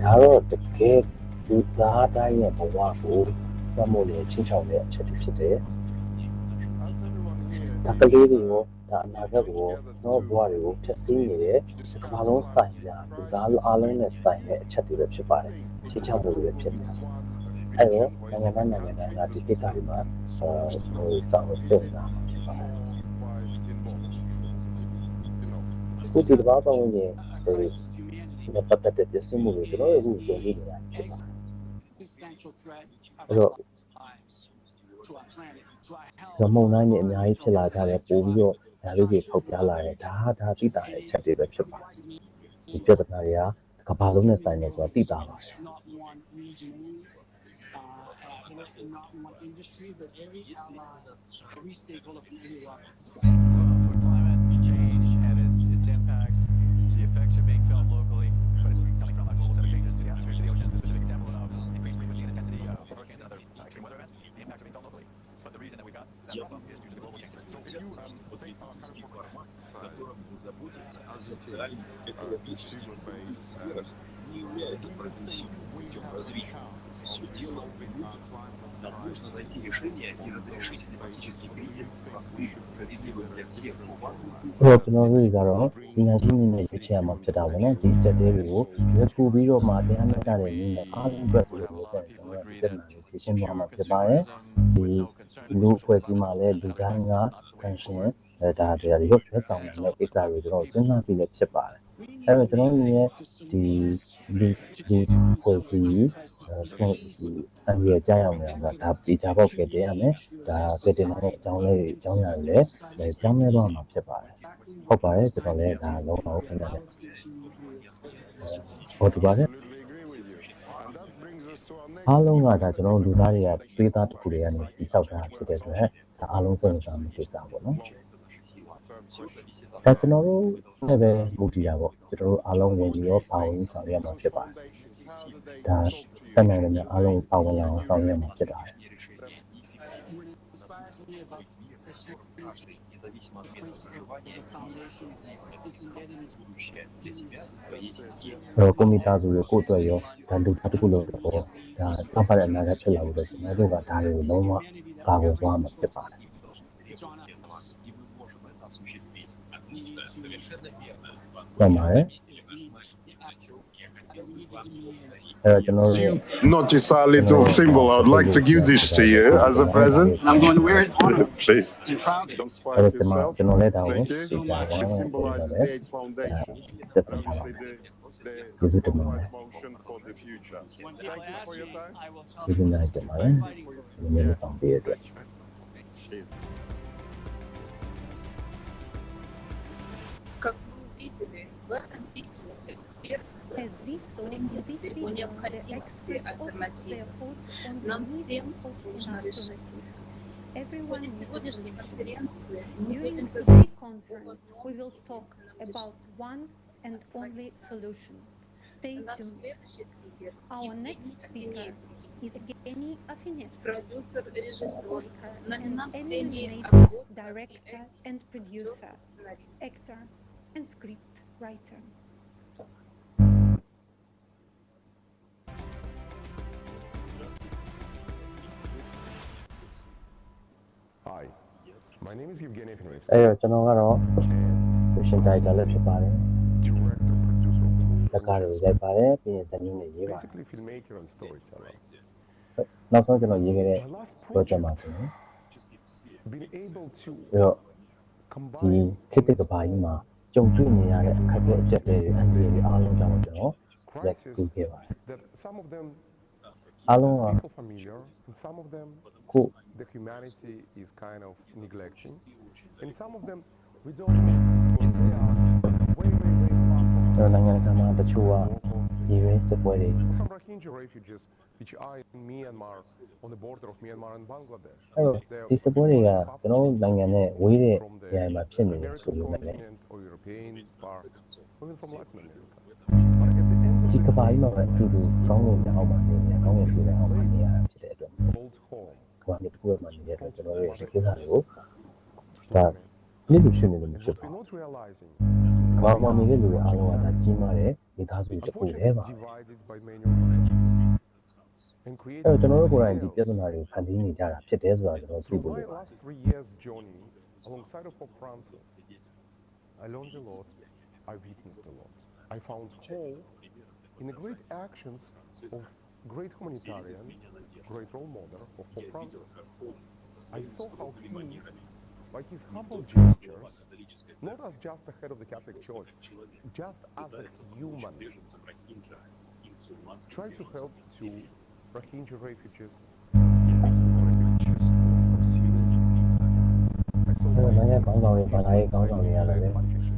ဒါတော့တကယ်လူသားတိုင်းရဲ့ဘဝကိုသတ်မှတ်နေချင်းချောင်းတဲ့အချက်တွေဖြစ်တယ်ဒါကလေးတွေရောဒါအနာဂတ်ကိုတော့ဘဝတွေကိုဖျက်ဆီးနေတဲ့ကမ္ဘာလုံးဆိုင်ရာလူသားလူအားလုံးနဲ့ဆိုင်တဲ့အချက်တွေပဲဖြစ်ပါတယ်ချင်းချောင်းတွေပဲဖြစ်တယ်အဲ့တော့နိုင်ငံတိုင်းကဒီကိစ္စတွေမှာဟိုဆောင်ရွက်နေတာဖြစ်ပါတယ်ခုဒီဘာပေါ်ဝင်နေဒီပတ်သက်တဲ့ပြဿနာတွေကျွန်တော်တို့အခုကြုံနေရတာဖြစ်ပါတယ်အဲ့တော့မုံတိုင်းနဲ့အများကြီးဖြစ်လာကြတယ်ပို့ပြီးတော့ဒါလေးတွေပေါက်ပြလာတယ်ဒါသိတာတဲ့အချက်တွေပဲဖြစ်ပါတယ်ဒီပြဿနာတွေကကမ္ဘာလုံးနဲ့ဆိုင်နေဆိုတာသိတာပါတယ်Все дело в нам нужно найти решение и разрешить климатический кризис простым и справедливым для всех. တော့ကျွန်တော်တို့ကတော့ဒီနိုင်ငံကြီးနဲ့ရွေးချယ်မှာဖြစ်တာပေါ့နော်ဒီချက်သေးတွေကိုရွေးကူပြီးတော့မှတရားမျှတတဲ့နည်းနဲ့အားလုံးအတွက်ဆိုလို့မျိုးတဲ့ကျွန်တော်ပြည်နယ်ကိုဖြစ်ရှင်းသွားမှာဖြစ်ပါတယ်ဒီလူအဖွဲ့အစည်းမှာလည်းလူတိုင်းက function ဒါတွေရုပ်ဆွဲဆောင်တဲ့ကိစ္စတွေကျွန်တော်စဉ်းစားပြီးလည်းဖြစ်ပါတယ်အဲ့တော့ကျွန်တော်တို့ရဲ့ဒီဖွဲ့စည်းအန်ရကြားအောင်လည်းဒါပေချာပေါက်ခဲ့တယ်ရမယ်ဒါကတင်တဲ့အကြောင်းလေးအကြောင်းအရာတွေလည်းကြောင်းလဲတော့မှာဖြစ်ပါတယ်ဟုတ်ပါတယ်ကျွန်တော်လည်းဒါလုံးဝခင်ဗျာဟုတ်ပါတယ်အားလုံးကဒါကျွန်တော်လူသားတွေကပေးသားတစ်ခုတွေကနေတိဆောက်တာဖြစ်တဲ့အတွက်ဒါအားလုံးစိတ်ဝင်စားမှုကိစ္စပေါ့နော်ဒါကျွန်တော်တို့လည်းပဲမူတည်တာပေါ့ကျွန်တော်တို့အားလုံးဝင်ပြီးတော့ပါဝင်ဆောင်ရွက်မှာဖြစ်ပါတယ်ဒါတမန်တွေအားလုံးပါဝင်အောင်ဆောင်ရွက်မှာဖြစ်ပါတယ်независимо от места проживания будущее для себя и своей семьи. ကွန်ပျူတာဆိုရကိုအတွက်ရောဒါလူသားတစ်ခုလုံးတော့ဒါအဖက်အနာဂတ်ဖြစ်လာလို့ကျွန်တော်တို့ကဒါတွေကိုလုံးဝပါဝင်သွားမှာဖြစ်ပါတယ်မှန်ပါတယ်You notice our little symbol. I would like to give this to you as a present. I'm going to wear it on. Please. Don't spoil yourself. Thank you. It symbolizes the 8 foundations, obviously the motion for the future. Thank you for your time. Как вы увидели, в этом видео эксперты о необходимости альтернатив. Нам всем нужно решить. В ходе сегодняшней конференции мы будем говорить о наш следующий спикер Евгений Афиневский, продюсер, режиссер, номинант премии «Оскар», сценарист. Hi, my name is Evgeny Afinoevsky. အဲ့တော့ကျွန်တော်ကတော့ရှင်တိုင်းတာလည်းဖြစ်ပါတယ် Director, producer of the movie တကားတွေရိုက်ပါတယ်ပြီးရင်ဇာတ်ညွှန်းတွေရေးပါတယ် Basically, filmmaker and storyteller. နောက်ဆုံးကျွန်တော်ရေးခဲ့တဲ့ project မှာဆိုရင် Been able to ပြီးတော့ဒီခေတ်သစ်ကဘာကြီးမှာကြုံတွေ့နေရတဲ့အခက်အခဲအကျက်တွေအန်တီတွေအားလုံးကြောင့်ကျွန်တော်ရိုက်ကူးခဲ့ပါတယ် that some of them အားလုံးက people familiar, and some of them ခု the humanity is kind of neglecting, and some of them we don't know because they are way far from ကျွန်တော်နိုင်ငံခြားမှာတချို့ကဒီရင်းစပွဲတွေ some Rohingya refugees which are in Myanmar, on the border of Myanmar and Bangladesh. အဲ့တော့ဒီစပွဲတွေကကျွန်တော်နိုင်ငံနဲ့ဝေးတဲ့နေရာမှာဖြစ်နေတယ်ဆိုလို့လည်း or European part, even from Latin America. ဒီကဘာကြီးမှာပဲအတူတူကောင်းကင်အောက်မှာနေနေကောင်းကင်ပြည်တဲ့အောက်မှာနေရတာဖြစ်တဲ့အတွက် Old home. ကဘာမြေတစ်ခုမှာနေတဲ့အတွက်ကျွန်တော်တို့ရဲ့ကိစ္စတွေကိုဒါနေ့လူရှင်နေလို့မဖြစ် But ပါ we're ဘူး not realizing ကဘာမှာနေတဲ့လူတွေအားလုံးကဒါကြီးမားတဲ့မိသားစုတစ်ခုပဲပါ divided by many reasons and အဲ့ created တော့ကျွန်တော်တို့ကိုယ်တိုင်ဒီပြဿနာတွေကိုဖန်တီးနေကြတာဖြစ်တယ်ဆိုတာကျွန်တော်သိ through ဖို့ my လိုပါ last 3 years journey alongside of Pope Francis. I learned a lot, I witnessed a lot. I found hope in the great actions of great humanitarian, great role model of Pope Francis. I saw how he, by his humble gestures, not as just the head of the Catholic Church, just as a human, tried to help to Rohingya refugees, I saw အဲ့ how တော့ he နိုင်ငံကောင်းဆောင်တွေဘာသာရေးကောင်းဆောင်တွေကလည်း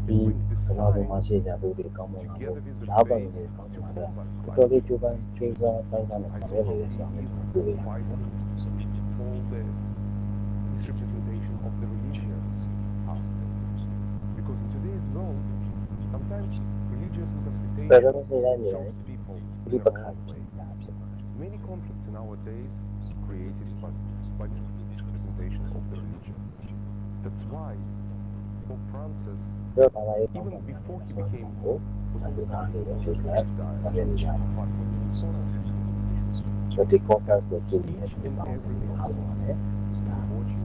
ဒီကဘာပေါ်မှာရှိကြသူတွေကောင်းမွန်လာဖို့လာပါနေကောင်းဆောင်တာတော်တော်လေးကြိုးပမ်းပိုင်းစားနဲ့ဆောင်ရွက်နေတဲ့ဆောင်ရွက်တွေတွေ့ရတယ် all the misrepresentation of the religious aspects. Because in today's world, sometimes religious တော်တော်လေးနေနေ serves people ဒီ in ပ their ခါ own တွေ way. ကြာဖြစ်ပါတယ် Many conflicts in our days created by the representation of the religion. That's why Pope Francis, တော့ဘာသာရေးကောင်း even ဆောင်တွေ before he ဆို became တော့ Pope, was အတူ always တူ studying နေ the ကြ church တယ် diet. ဆောင်ရွက်နေကြတယ် But what is important, ဆိုတော့ဒီ conference ကိုကြည့်နေတဲ့ each ဒီ and ကောင်း every တွေအားလုံးကလည်း watching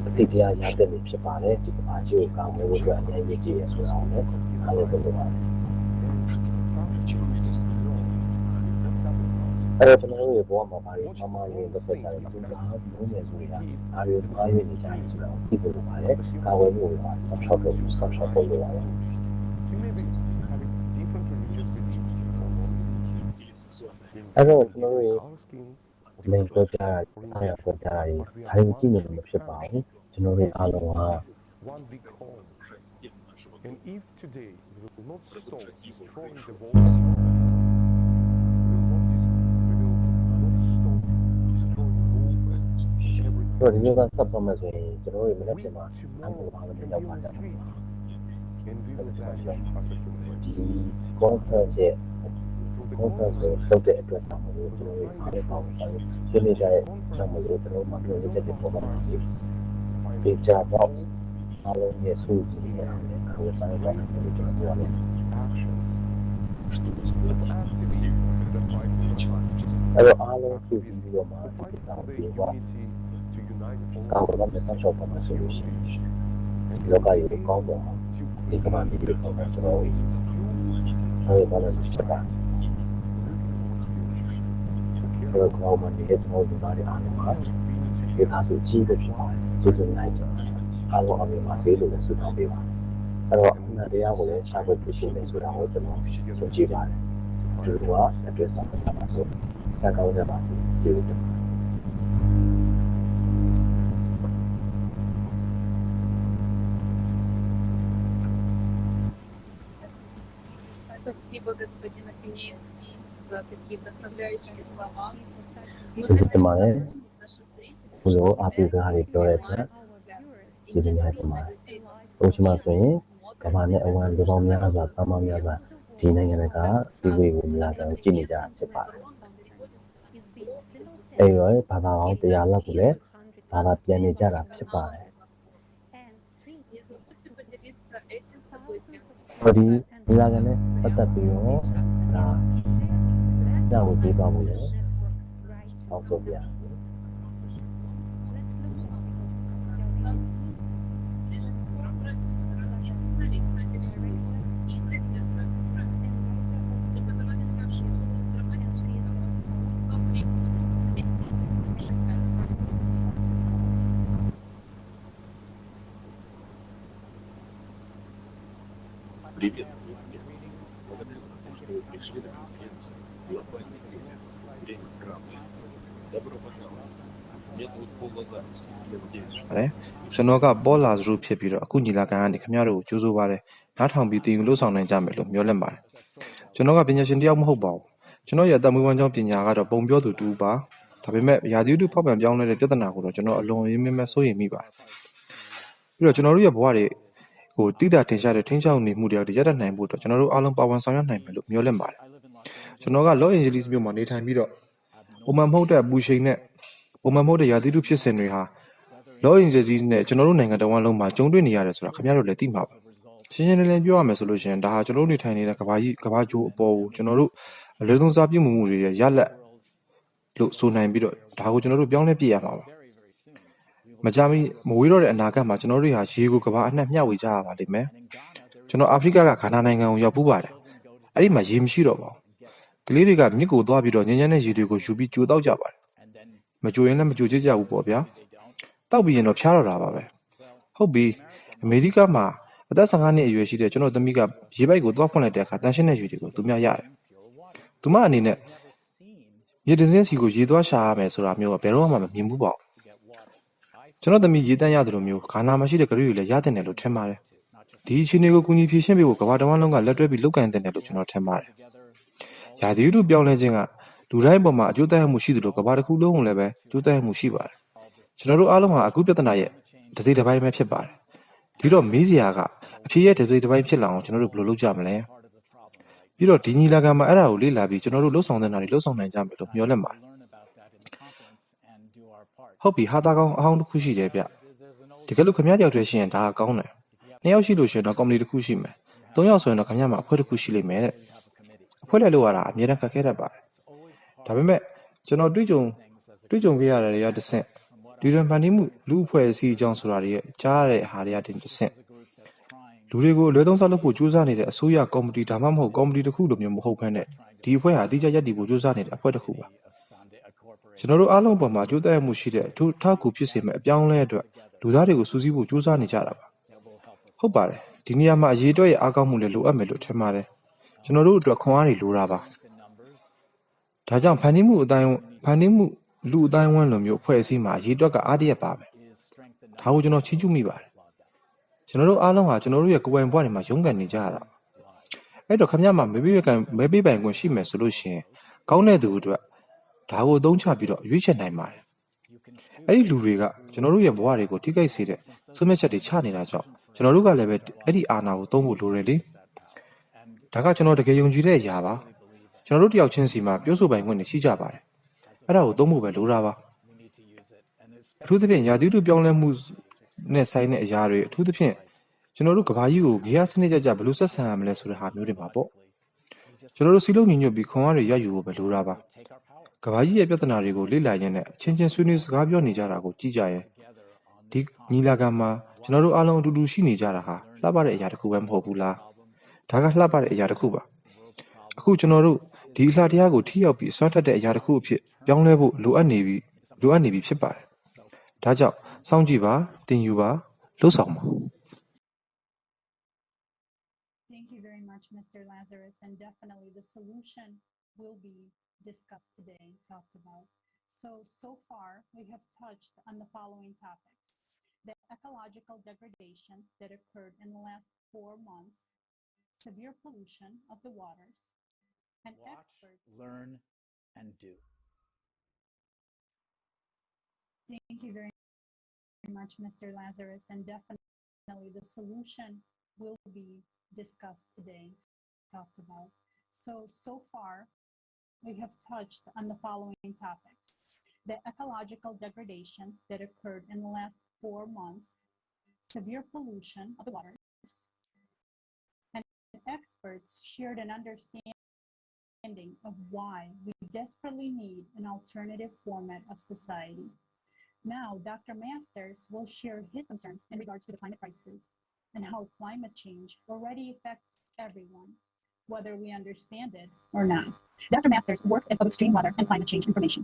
အတိတ်တရားရတဲ့နေဖြစ်ပါတယ်ဒီကဘာကြီးကိုကောင်းလို့အတွက်အရင်ရည်ကြည်ရဆိုတာကိုလည်းအားလုံးပြောပါတယ် starts to know what's happening. အဲ့တော့ကျွန်တော်တို့ရဲ့ဘဝမှာဘာတွေမှမရင်းတစ်ဖက်ကြတယ်ဒီကဘာလို့လဲဆိုရင်အားရမှားရနေကြတယ်ဆိုတော့ဒီလိုပါလေကာဝယ်မှုတွေပါ subshot လုပ် subshot လုပ်လို့ရတယ် You may be having different religious beliefs or not. အဲ့တော့ကျွန်တော်တို့ရဲ့ Our skins, မင်းပြောပြတာအားရပြောပြတာတွေဒါတွေကြည့်နေလို့မဖြစ်ပါဘူးကျွန်တော်တို့အားလုံးက one big home. And if today we will not stop destroying the walls, we will not stop destroying roof and ဆိုတော့ဒီ everything. လိုကဆက်ဆုံးမဲ့ဆိုရင်ကျွန်တော်တို့ရဲ့မနေ့ကမှာအမှုအားလုံး Can ရောက် be ပါ on ကြ the တယ် street, and we will vanish as a human ဒီ race. conference ရဲ့ Through the conference ကို conferences, လုပ်တဲ့အတွက်ကြောင့်မလို့ကျွန်တော်တို့အားလုံးပေါင်းဆိုင်ဆွေးနွေးကြတဲ့ကြောင့်မလို့ကျွန်တော်တို့မှပြောနေချက်တွေပေါ်မှာဒီကြတော့အားလုံးရဲ့စုကြည့်နေအောင်လည်းကိုယ်ဆိုင်ပိုင်းဆိုလို့ကျွန်တော်ပြောရတယ် actions of activists that fight for justice, အဲ့တော့အားလုံးစုကြည့်ပြီးတော့မှ who ဒီ fight တော for င်း the ပြီးတော့ unity to unite ကော all င်းတော့မဆက်ရှောက်ပါမဆိုလို့ရှိရင်လောကကြီးကိုကောင်းတော့ဒီကမ္ဘာကြီးကိုကောင်းတော့ကျွန်တော်ဆောက်ရပါလို့ဖြစ်တာအဲ့တော့ကောင်းမှနေတဲ့ကျွန်တော်တို့သားတွေအားလုံးကဒီသားစုကြီးပဲဖြစ်ပါတယ်ကျေးဇူးများကြတယ်အားလုံးအမြင်မှာဈေးလို့လည်းဆုတောင်းပေးပါတယ်အဲ့တော့အမှန်တရားကိုလည်းရှာဖွေပြရှင်နေဆိုတာကိုကျွန်တော်ယုံကြည်ပါတယ်ဒီလိုကအတွေ့အကြုံတွေမှာဆိုတက်ကောင်းကြပါစေကျေးဇူးတင်ပါတယ် Спасибо, господин Афинеевский, за такие вдохновляющие слова. Мы ကျေးဇူးတင်ပါတယ် наших зрителей, ဘုလိုအားပေးစကားတွေပြောတဲ့အတွက်ကျေးဇူးများတင်ပါတယ်။ဘုရားမှာဆိုရင်ကမ္ဘာနဲ့အဝန်းလူပေါင်းများစွာသမားများစွာဒီနိုင်ငံကဒီဝေကိုလာတော့ကြည့်နေကြတာဖြစ်ပါတယ်။အဲ့ရောဘာသာပေါင်း100လောက်ကိုလည်းဘာသာပြန်နေကြတာဖြစ်ပါတယ် не забудьте поделиться этим событием. ။ဟောဒီဒီလာကလည်းပတ်သက်ပြီးတော့ဒါညကိုပြေးသွားဖို့လည်းအောင်ဆိုပြရအောင် Режиссером, продюсером и сценаристом телевидения и продюсером приветствую всех. Благодарю за то, что вы пришли на конференцию «Глобальный кризис. Время правды». Добро пожаловать. Меня зовут Пол Лазарус. Я надеюсь, что... ကျွန်တော်ကပေါ်လာဇရုဖြစ်ပြီးတော့အခုညီလာခံကနေခင်ဗျားတို့ကိုကြိုးဆိုပါတယ်နားထောင်ပြီးတင်ယူလို့ဆောင်နိုင်ကြမယ်လို့မျှော်လင့်ပါတယ်ကျွန်တော်ကပညာရှင်တယောက်မဟုတ်ပါဘူးကျွန်တော်ရဲ့အသက်မွေးဝမ်းကြောင်းပညာကတော့ပုံပြောသူတူပါဒါပေမဲ့ရာသီဥတုဖောက်ပြန်ပြောင်းလဲတဲ့ပြဿနာကိုတော့ကျွန်တော်အလွန်ရင်းမြစ်စိုးရိမ်မိပါတယ်ပြီးတော့ကျွန်တော်တို့ရဲ့ဘဝတွေကိုတိကျတင်ရှားတဲ့ထင်းချောက်နေမှုတွေရပ်တန့်နိုင်ဖို့အတွက်ကျွန်တော်တို့အားလုံးပါဝင်ဆောင်ရွက်နိုင်မယ်လို့မျှော်လင့်ပါတယ်ကျွန်တော်ကလော့အင်ဂျလိစ်မြို့မှာနေထိုင်ပြီးတော့ပုံမှန်မဟုတ်တဲ့ပူချိန်နဲ့ပုံမှန်မဟုတ်တဲ့ရာသီဥတုဖြစ်စဉ်တွေဟာလော့အင်ဂျလိစ်နဲ့ကျွန်တော်တို့နိုင်ငံတော်ဝန်လုံးမှာကြုံတွေ့နေရတယ်ဆိုတာခင်ဗျားတို့လည်းသိမှာပါရှင်းရှင်းလင်းလင်းပြောရမယ်ဆိုလို့ရှိရင်ဒါဟာကျွန်တော်တို့နေထိုင်နေတဲ့ကမ္ဘာကျိုးအပေါ်ကိုကျွန်တော်တို့အလွယ်သုံးစားပြုမှုတွေရဲ့ရလက်လို့ဆိုနိုင်ပြီးတော့ဒါကိုကျွန်တော်တို့ပြောင်းလဲပြရမှာပါမကြမီမဝေးတော့တဲ့အနာဂတ်မှာကျွန်တော်တို့ဟာရေကိုကမ္ဘာအနှံ့မျှဝေကြရပါလိမ့်မယ်ကျွန်တော်အာဖရိကကဂါနာနိုင်ငံကိုရောက်ဖူးပါတယ်အဲ့ဒီမှာရေမရှိတော့ပါဘူးကလေးတွေကမြစ်ကိုသွားပြီးတော့ညဉ့်ညမ်းတဲ့ရေတွေကိုယူပြီးကြိုတောက်ကြပါတယ်မကြိုရင်လည်းမကြိုကြကြဘူးပေါ့ဗျာတောက်ပြီးရင်တော့ဖျားတော့တာပါပဲဟုတ်ပြီအမေရိကမှာအသက်15နှစ်အရွယ်ရှိတဲ့ကျွန်တော်သမီးကရေပိုက်ကိုသွားဖွင့်လိုက်တဲ့အခါတန်ရှင်းတဲ့ရေတွေကိုသူများရတယ်သူမအနေနဲ့မြေတင်စင်းစီကိုရေသွားရှာရမယ်ဆိုတာမျိုးကဘယ်တော့မှမမြင်ဘူးပေါ့ကျွန်တော်သမီးရေတန်းရတယ်လို့မျိုးခါနာမရှိတဲ့ကလေးတွေလည်းရတဲ့တယ်လို့ထင်ပါတယ်ဒီအခြေအနေကိုကူညီဖြေရှင်းပေးဖို့ကမ္ဘာတဝန်းလုံးကလက်တွဲပြီးလုပ်ကိုင်တဲ့တယ်လို့ကျွန်တော်ထင်ပါတယ်ရာသီဥတုပြောင်းလဲခြင်းကလူတိုင်းပေါ်မှာအကျိုးသက်ရောက်မှုရှိသလိုကမ္ဘာတစ်ခုလုံးကိုလည်းပဲအကျိုးသက်ရောက်မှုရှိပါတယ်ကျွန်တော်တို့အားလုံးဟာအခုပြဿနာရဲ့တစ်စိတ်တစ်ပိုင်းပဲဖြစ်ပါတယ်ဒီတော့မေးစရာကအဖြေရဲ့တစ်စိတ်တစ်ပိုင်းဖြစ်လာအောင်ကျွန်တော်တို့ဘယ်လိုလုပ်ကြမလဲပြီးတော့ဒီညီလာခံမှာအဲ့ဒါကိုလေ့လာပြီးကျွန်တော်တို့လှုပ်ဆောင်တဲ့နာတွေလှုပ်ဆောင်နိုင်ကြမယ်လို့မျှော်လင့်ပါတယ်ဟုတ်ပြီဟာတာကောင်အဟောင်းတစ်ခုရှိတယ်ဗျတကယ်လို့ခင်ဗျားတယောက်တည်းရှိရင်ဒါကကောင်းတယ်နှစ်ယောက်ရှိလို့ရှိရင်တော့ကော်မတီတစ်ခုရှိမယ်သုံးယောက်ဆိုရင်တော့ခင်ဗျားမှာအဖွဲ့တစ်ခုရှိလိမ့်မယ်တဲ့အဖွဲ့လိုက်လို့ရတာအများတန်းခက်ခဲတတ်ပါတယ်ဒါပေမဲ့ကျွန်တော်တွေ့ကြုံခဲ့ရတဲ့တွေကတစ်ဆင့်ဒီရန်ဖန်တီးမှုလူအဖွဲ့အစည်းအကြောင်းဆိုတာတွေကြားရတဲ့ဟာတွေကတစ်ဆင့်လူတွေကိုအလွဲသုံးစားလုပ်ဖို့ကြိုးစားနေတဲ့အစိုးရကော်မတီဒါမှမဟုတ်ကော်မတီတစ်ခုလိုမျိုးမဟုတ်ဘဲနဲ့ဒီအဖွဲ့ဟာအတိအကျရပ်တည်ဖို့ကြိုးစားနေတဲ့အဖွဲ့တစ်ခုပါကျွန်တော်တို့အားလုံးပေါ်မှာကြိုးတက်မှုရှိတဲ့အထူးထောက်ကူဖြစ်စေမဲ့အပြောင်းလဲအတွက်လူသားတွေကိုစူးစီးဖို့ကြိုးစားနေကြတာပါဟုတ်ပါတယ်ဒီနေရာမှာအရေးအတွက်ရဲ့အားကောင်းမှုလည်းလိုအပ်မယ်လို့ထင်ပါတယ်ကျွန်တော်တို့အတွက်ခွန်အားတွေလိုတာပါဒါကြောင့်ဖန်တီးမှုလူအတိုင်းဝန်းလိုမျိုးအဖွဲ့အစည်းမှာအရေးအတွက်ကအားတရက်ပါပဲဒါကိုကျွန်တော်ချီးကျူးမိပါတယ်ကျွန်တော်တို့အားလုံးဟာကျွန်တော်တို့ရဲ့ကိုယ်ပိုင်ဘဝတွေမှာရုန်းကန်နေကြရတာအဲ့တော့ခင်ဗျားမှာမဲပေးပိုင်ခွင့်ရှိမယ်ဆိုလို့ရှိရင်ကောင်းတဲ့သူအတွက်ဒါကိုအသုံးချပြီးတော့ရွေးချယ်နိုင်ပါတယ်အဲ့ဒီလူတွေကကျွန်တော်တို့ရဲ့ဘဝတွေကိုထိခိုက်စေတဲ့ဆုံးဖြတ်ချက်တွေချနေတာကြောင့်ကျွန်တော်တို့ကလည်းပဲအဲ့ဒီအာဏာကိုသုံးဖို့လိုတယ်လေဒါကကျွန်တော်တကယ်ယုံကြည်တဲ့အရာပါကျွန်တော်တို့တယောက်ချင်းစီမှာပြောဆိုပိုင်ခွင့်တွေရှိကြပါတယ်အဲ့ဒါကိုသုံးဖို့ပဲလိုတာပါအထူးသဖြင့်ရာသီဥတုပြောင်းလဲမှုနဲ့ဆိုင်တဲ့အရာတွေအထူးသဖြင့်ကျွန်တော်တို့ကဘာကြီးကိုဂေယစနစ်ကြဘယ်လိုဆက်ဆံရမလဲဆိုတဲ့ဟာမျိုးတွေမှာပေါ့ကျွန်တော်တို့စီလုံးညီညွတ်ပြီးခွန်အားတွေရယူဖို့ပဲလိုတာပါကဘာကြီးရဲ့ပြဿနာတွေကိုလေ့လာရင်းနဲ့ချင်းဆွေးနွေးစကားပြောနေကြတာကိုကြည့်ကြရင်ဒီညီလာခံမှာကျွန်တော်တို့အားလုံးအတူတူရှိနေကြတာဟာလှပတဲ့အရာတစ်ခုပဲမဟုတ်ဘူးလားဒါကလှပတဲ့အရာတစ်ခုပါအခုကျွန်တော်တို့ဒီအလှတရားကိုထိရောက်ပြီးစွမ်းထက်တဲ့အရာတစ်ခုအဖြစ်ပြောင်းလဲဖို့လိုအပ်နေပြီဖြစ်ပါတယ်ဒါကြောင့်စောင့်ကြည့်ပါသင်ယူပါလှုပ်ဆောင်ပါ Thank you very much, Mr. Lazarus, and definitely the solution will be discussed today, talked about. So far, we have touched on the following topics: the ecological degradation that occurred in the last 4 months, severe pollution of the waters, and experts. Learn, and do. Thank you very much, Mr. Lazarus, and definitely the solution will be discussed today, talked about. So far, we have touched on the following topics: the ecological degradation that occurred in the last 4 months, severe pollution of the waters, and experts shared an understanding of why we desperately need an alternative format of society. Now, Dr. Masters will share his concerns in regards to the climate crisis and how climate change already affects everyone, whether we understand it or not. Dr. Masters worked as of extreme weather and climate change information.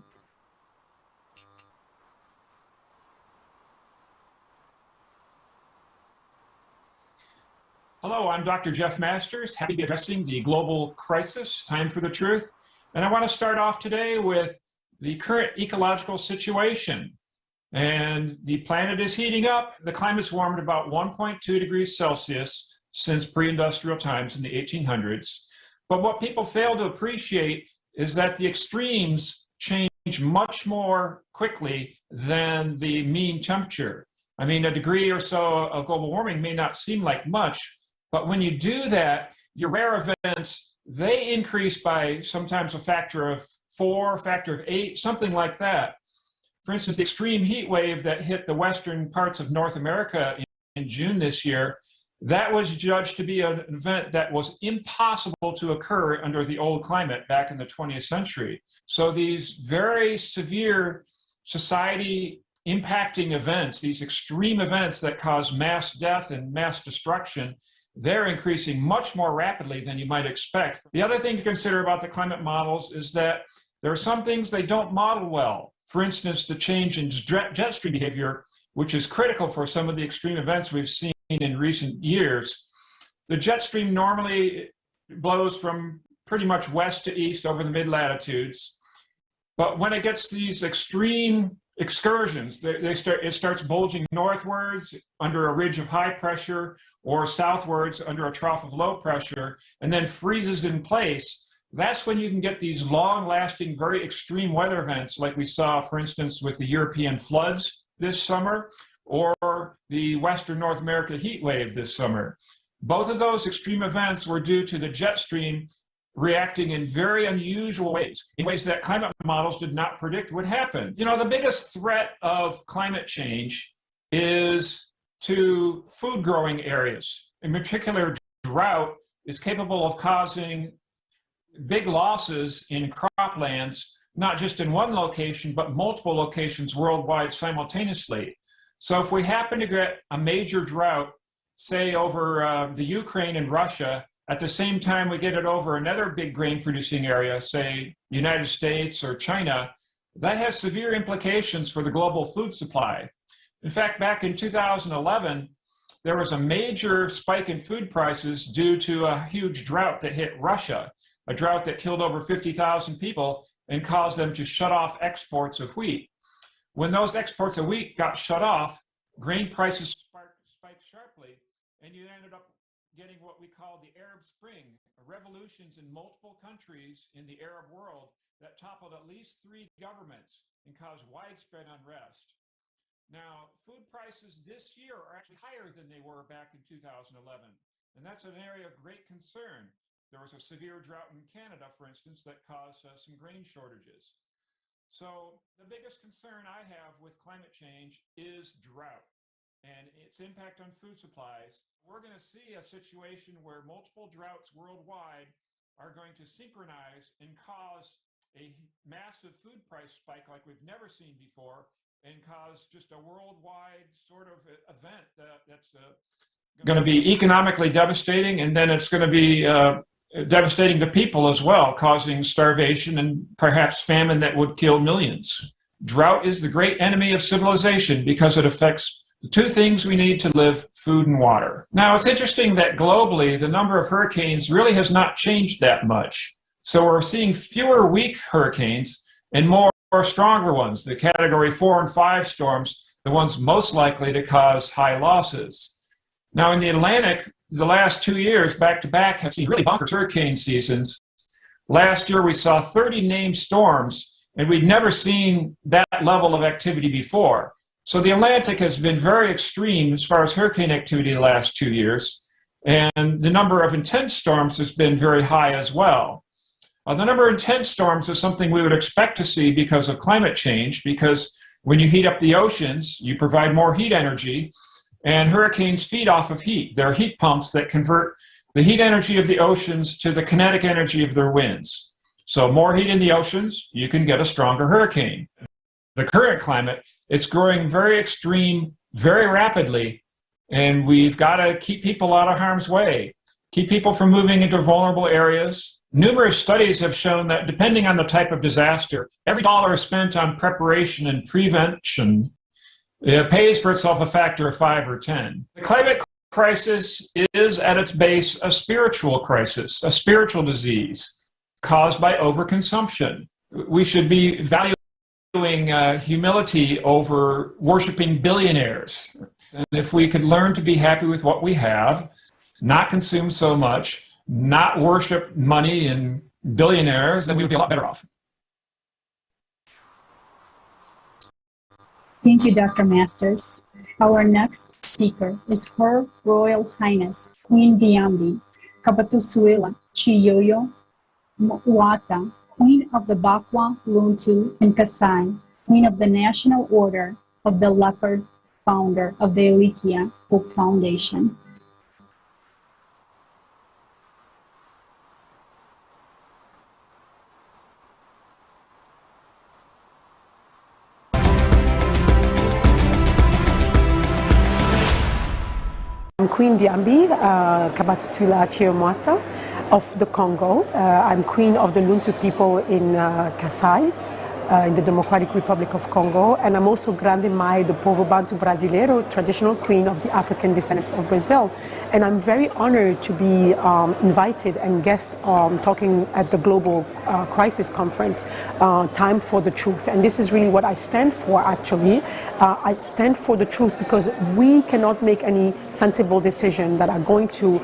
Hello, I'm Dr. Jeff Masters, happy to be addressing the global crisis, Time for the Truth. And I want to start off today with the current ecological situation. And the planet is heating up. The climate's warmed about 1.2 degrees Celsius since pre-industrial times in the 1800s. But what people fail to appreciate is that the extremes change much more quickly than the mean temperature. I mean, a degree or so of global warming may not seem like much, but when you do that, your rare events, they increase by sometimes a factor of 4, factor of 8, something like that. For instance, the extreme heat wave that hit the western parts of North America in June this year, that was judged to be an event that was impossible to occur under the old climate back in the 20th century. So these very severe society impacting events, these extreme events that cause mass death and mass destruction, they're increasing much more rapidly than you might expect. The other thing to consider about the climate models is that there are some things they don't model well. For instance, the change in jet stream behavior, which is critical for some of the extreme events we've seen in recent years. The jet stream normally blows from pretty much west to east over the mid-latitudes. But when it gets to these extreme excursions, it starts bulging northwards under a ridge of high pressure or southwards under a trough of low pressure, and then freezes in place. That's when you can get these long-lasting, very extreme weather events like we saw, for instance, with the European floods this summer or the Western North America heat wave this summer. Both of those extreme events were due to the jet stream reacting in very unusual ways, in ways that climate models did not predict would happen. You know, the biggest threat of climate change is to food growing areas. In particular, drought is capable of causing big losses in croplands, not just in one location, but multiple locations worldwide simultaneously. So if we happen to get a major drought, say over the Ukraine and Russia, at the same time we get it over another big grain producing area, say the United States or China, that has severe implications for the global food supply. In fact, back in 2011, there was a major spike in food prices due to a huge drought that hit Russia, a drought that killed over 50,000 people and caused them to shut off exports of wheat. When those exports of wheat got shut off, grain prices spiked sharply, and you ended up getting what we call the Arab Spring, revolutions in multiple countries in the Arab world that toppled at least 3 governments and caused widespread unrest. Now, food prices this year are actually higher than they were back in 2011, and that's an area of great concern. There was a severe drought in Canada, for instance, that caused some grain shortages. So the biggest concern I have with climate change is drought and its impact on food supplies. We're going to see a situation where multiple droughts worldwide are going to synchronize and cause a massive food price spike like we've never seen before, and cause just a worldwide sort of event that's going to be economically devastating, and then it's going to be devastating to people as well, causing starvation and perhaps famine that would kill millions. Drought is the great enemy of civilization because it affects the 2 things we need to live: food and water. Now, it's interesting that globally, the number of hurricanes really has not changed that much. So we're seeing fewer weak hurricanes and more stronger ones, the category 4 and 5 storms, the ones most likely to cause high losses. Now in the Atlantic, the last 2 years back to back have seen really bonkers hurricane seasons. Last year we saw 30 named storms, and we'd never seen that level of activity before. So the Atlantic has been very extreme as far as hurricane activity the last 2 years, and the number of intense storms has been very high as well. The number of intense storms is something we would expect to see because of climate change, because when you heat up the oceans, you provide more heat energy, and hurricanes feed off of heat. They're heat pumps that convert the heat energy of the oceans to the kinetic energy of their winds. So more heat in the oceans, you can get a stronger hurricane. The current climate, it's growing very extreme, very rapidly, and we've got to keep people out of harm's way, keep people from moving into vulnerable areas. Numerous studies have shown that depending on the type of disaster, every dollar spent on preparation and prevention pays for itself a factor of 5 or 10. The climate crisis is at its base a spiritual crisis, a spiritual disease caused by overconsumption. We should be valuing humility over worshiping billionaires. And if we could learn to be happy with what we have, not consume so much, not worship money and billionaires, then we would be a lot better off. Thank you, Dr. Masters. Our next speaker is Her Royal Highness Queen Diambi Kabatusuila Chiyoyo Mwata, Queen of the Bakwa, Luntu, and Kasai, Queen of the National Order of the Leopard, founder of the Elikia Book Foundation. I'm Queen Diambi Kabatusuila Chiomwata of the Congo. I'm Queen of the Luntu people in Kasai, in the Democratic Republic of Congo, and I'm also Grande Mãe do Povo Bantu Brasileiro, traditional queen of the African descendants of Brazil. And I'm very honored to be invited and guest talking at the Global Crisis Conference, Time for the Truth. And this is really what I stand for, actually. I stand for the truth because we cannot make any sensible decision that are going to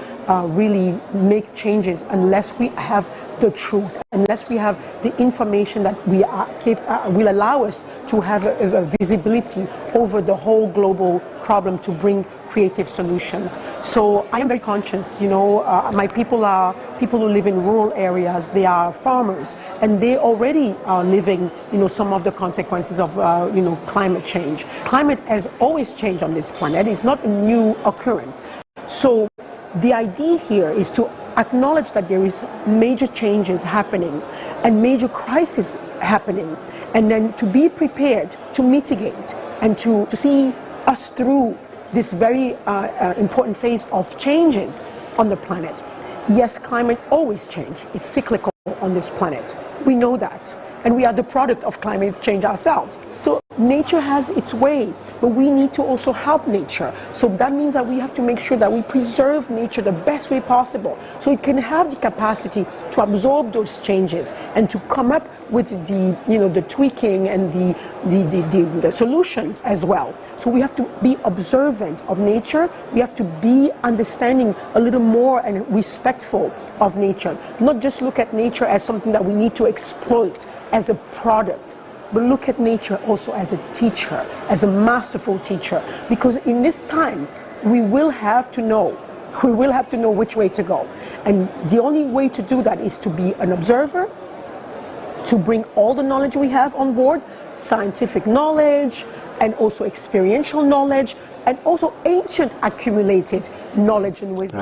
really make changes unless we have the truth, unless we have the information that will allow us to have a visibility over the whole global problem to bring creative solutions. So I am very conscious, my people are people who live in rural areas, they are farmers, and they already are living, some of the consequences of, climate change. Climate has always changed on this planet. It's not a new occurrence. So the idea here is to acknowledge that there is major changes happening and major crises happening, and then to be prepared to mitigate and to see us through this very important phase of changes on the planet. Yes, climate always changes. It's cyclical on this planet. We know that. And we are the product of climate change ourselves. So nature has its way, but we need to also help nature. So that means that we have to make sure that we preserve nature the best way possible, so it can have the capacity to absorb those changes and to come up with the tweaking and the solutions as well. So we have to be observant of nature. We have to be understanding a little more and respectful of nature. Not just look at nature as something that we need to exploit as a product, but look at nature also as a teacher, as a masterful teacher. Because in this time, we will have to know which way to go. And the only way to do that is to be an observer, to bring all the knowledge we have on board, scientific knowledge, and also experiential knowledge, and also ancient accumulated knowledge and wisdom.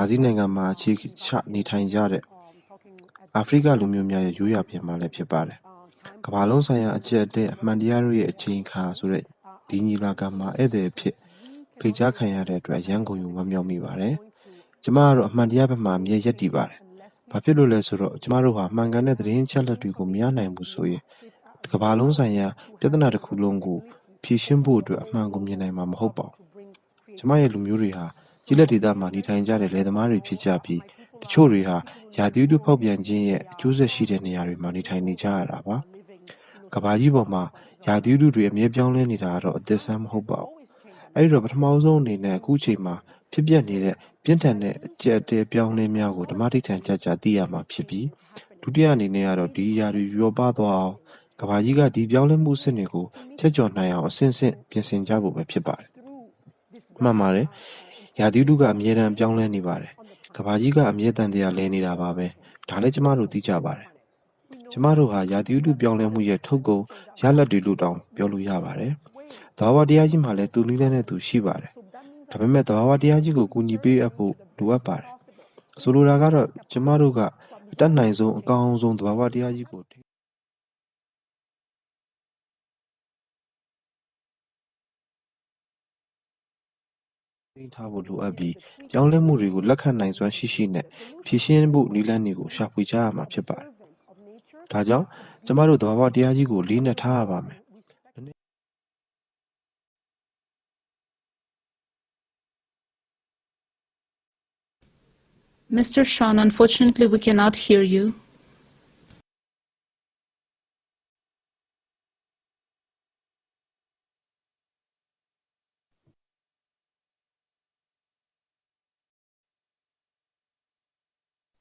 အာဖရိကလူမျိုးများရဲ့ရိုးရာပြန်မှာလည်းဖြစ်ပါတယ်။ကမ္ဘာလုံးဆိုင်ရာအကျက်တဲ့အမှန်တရားတို့ရဲ့အချိန်အခါဆိုတဲ့ဒီညီလာခံမှာဧည့်သည်ဖြစ်ဖိတ်ကြားခံရတဲ့အတွက်ရန်ကုန်ယူဝမ်းမြောက်မိပါတယ်။ကျမကတော့အမှန်တရားဘက်မှာအမြဲရပ်တည်ပါတယ်။ဘာဖြစ်လို့လဲဆိုတော့ကျမတို့ဟာမှန်ကန်တဲ့သတင်းချက်လက်တွေကိုမရနိုင်ဘူးဆိုရင်ကမ္ဘာလုံးဆိုင်ရာပြဿနာတစ်ခုလုံးကိုဖြေရှင်းဖို့အတွက်အမှန်ကိုမြင်နိုင်မှာမဟုတ်ပါဘူး။ကျမရဲ့လူမျိုးတွေဟာကြီးလက်ဒေသမှာနေထိုင်ကြတဲ့လယ်သမားတွေဖြစ်ကြပြီးတချို့တွေဟာရာသီဥတုဖောက်ပြန်ခြင်းရဲ့အကျိုးဆက်ရှိတဲ့နေရာတွေမှာနေထိုင်နေကြရတာပါ။ကမ္ဘာကြီးပေါ်မှာရာသီဥတုတွေအမြဲပြောင်းလဲနေတာတော့အသစ်ဆန်းမဟုတ်ပါဘူး။အဲဒီတော့ပထမဆုံးအနေနဲ့အခုချိန်မှာဖြစ်ပျက်နေတဲ့ပြင်းထန်တဲ့အကျက်တဲပြောင်းလဲများကိုဓမ္မတိထန်ကြကြသိရမှာဖြစ်ပြီးဒုတိယအနေနဲ့ကတော့ဒီရာတွေရောပါသွားအောင်ကမ္ဘာကြီးကဒီပြောင်းလဲမှုအဆင့်တွေကိုဖျက်ကျော်နိုင်အောင်အဆင့်ဆင့်ပြင်ဆင်ကြဖို့ပဲဖြစ်ပါတယ်။မှန်ပါတယ်။ရာသီဥတုကအမြဲတမ်းပြောင်းလဲနေပါတယ်။ကမ္ဘာကြီးကအမြဲတမ်းတရားလဲနေတာပါပဲ။ဒါလည်းကျမတို့သိကြပါတယ်။ကျမတို့ဟာရာသီဥတုပြောင်းလဲမှုရဲ့ထုတ်ကုန်ရလဒ်တွေလို့တောင်ပြောလို့ရပါတယ်။သဘာဝတရားကြီးမှာလည်းသူနည်းနဲ့သူရှိပါတယ်။ဒါပေမဲ့သဘာဝတရားကြီးကိုကူညီပေးအပ်ဖို့လိုအပ်ပါတယ်။ဆိုလိုတာကတော့ကျမတို့ကအတတ်နိုင်ဆုံးအကောင်းဆုံးသဘာဝတရားကြီးကိုထားဖို့လိုအပ်ပြီးပြောင်းလဲမှုတွေကိုလက်ခံနိုင်စွမ်းရှိနဲ့ဖြည့်ရှင်းဖို့နည်းလမ်းတွေကိုရှာဖွေကြရမှာဖြစ်ပါတယ်။ဒါကြောင့်ကျမတို့သဘာဝတရားကြီးကိုလေးနက်ထားရပါမယ် Mr. Sean, unfortunately, we cannot hear you.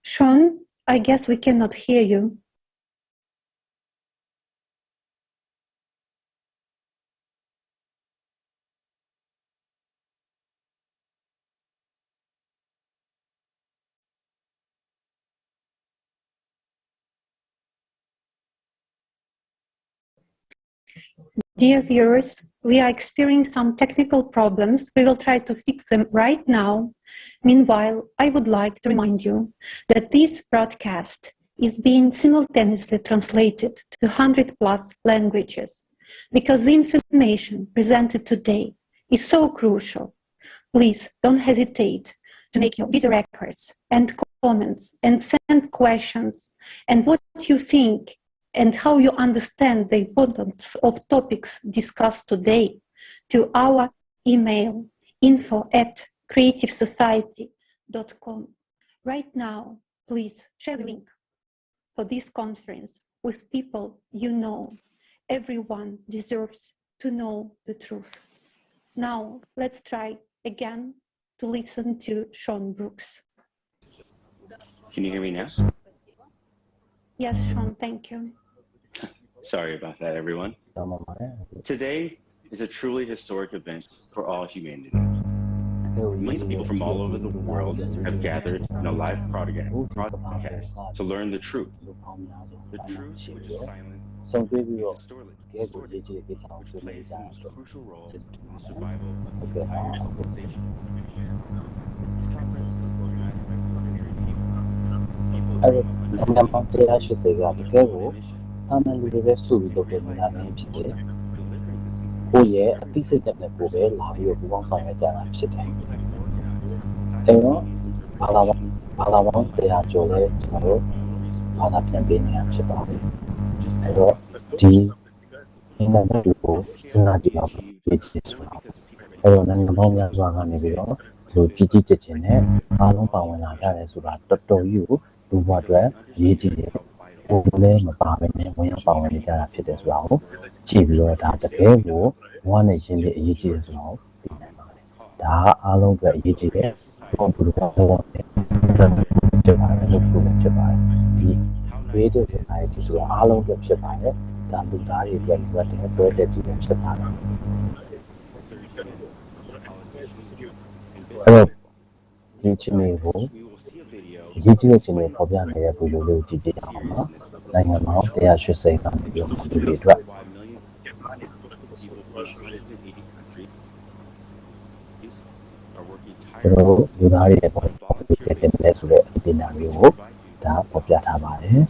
Sean, I guess we cannot hear you. Dear viewers, we are experiencing some technical problems. We will try to fix them right now. Meanwhile, I would like to remind you that this broadcast is being simultaneously translated to 100+ languages because the information presented today is so crucial. Please don't hesitate to make your video records and comments and send questions and what you think and how you understand the importance of topics discussed today to our email info@creativesociety.com. Right now, please share the link for this conference with people you know. Everyone deserves to know the truth. Now, let's try again to listen to Sean Brooks. Can you hear me now? Yes, Sean, thank you. Sorry about that, everyone. Today is a truly historic event for all humanity. Millions of people from all over the world have gathered in a live broadcast to learn the truth. The truth which is silent and distorted, which plays the most crucial role in the survival of the entire civilization. This conference is organized by ordinary people. Creative Society ဆိုတာအားလုံးအတွက်ဖြစ်ပါတယ်ဒါလူသားတွေအတွက်လိုအပ်တဲ့ project ကြီးပဲဖြစ်ပါတယ်အဲ့တော့ဒီချင်းတွေကိုရေးကြည့်တဲ့ချင်းတွေပေါ်ပြနေတဲ့ဗီဒီယိုလေးကိုကြည့်ကြည့်အောင်ပါနိုင်ငံပေါင်း180ကနေပြီးတော့ဒီအတွက်တို့လူသားတွေပေါ်ပြတဲ့ဆိုတဲ့ပညာမျိုးကိုဒါပေါ်ပြထားပါတယ်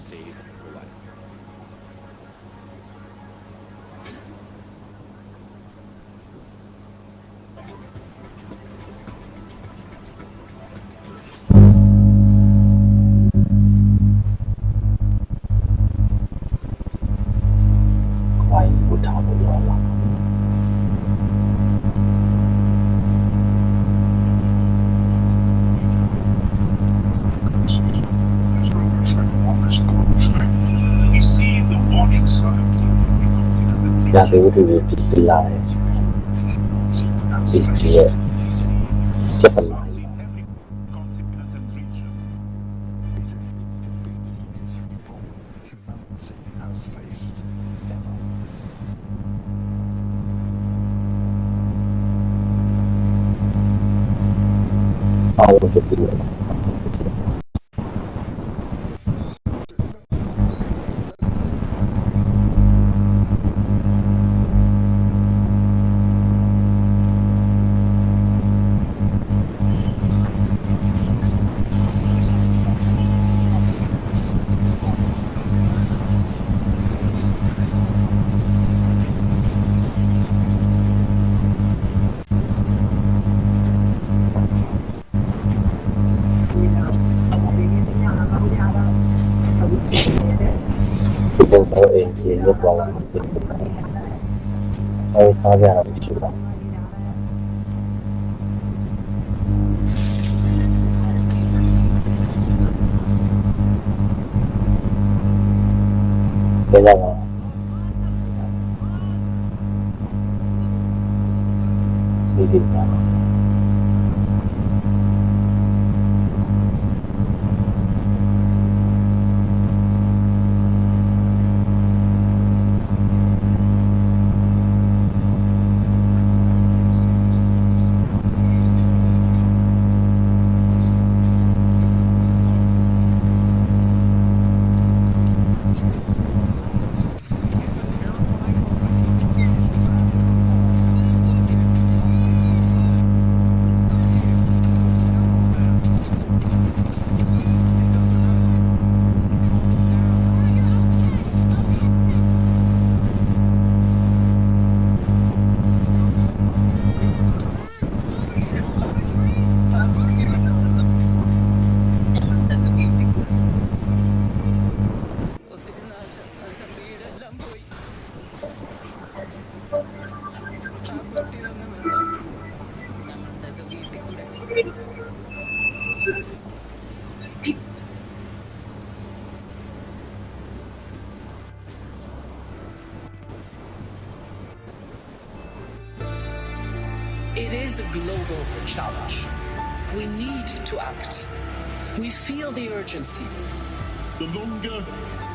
ရာသီဥတုတွေဖြစ်စီလာတယ်ဒီရဲ့ဖြစ်ပါလား All of the ပေးကြပါဒီပါ It is a global challenge. We need to act. We feel the urgency. The longer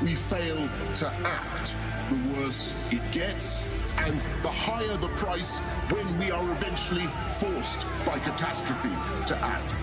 we fail to act, the worse it gets, and the higher the price when we are eventually forced by catastrophe to act.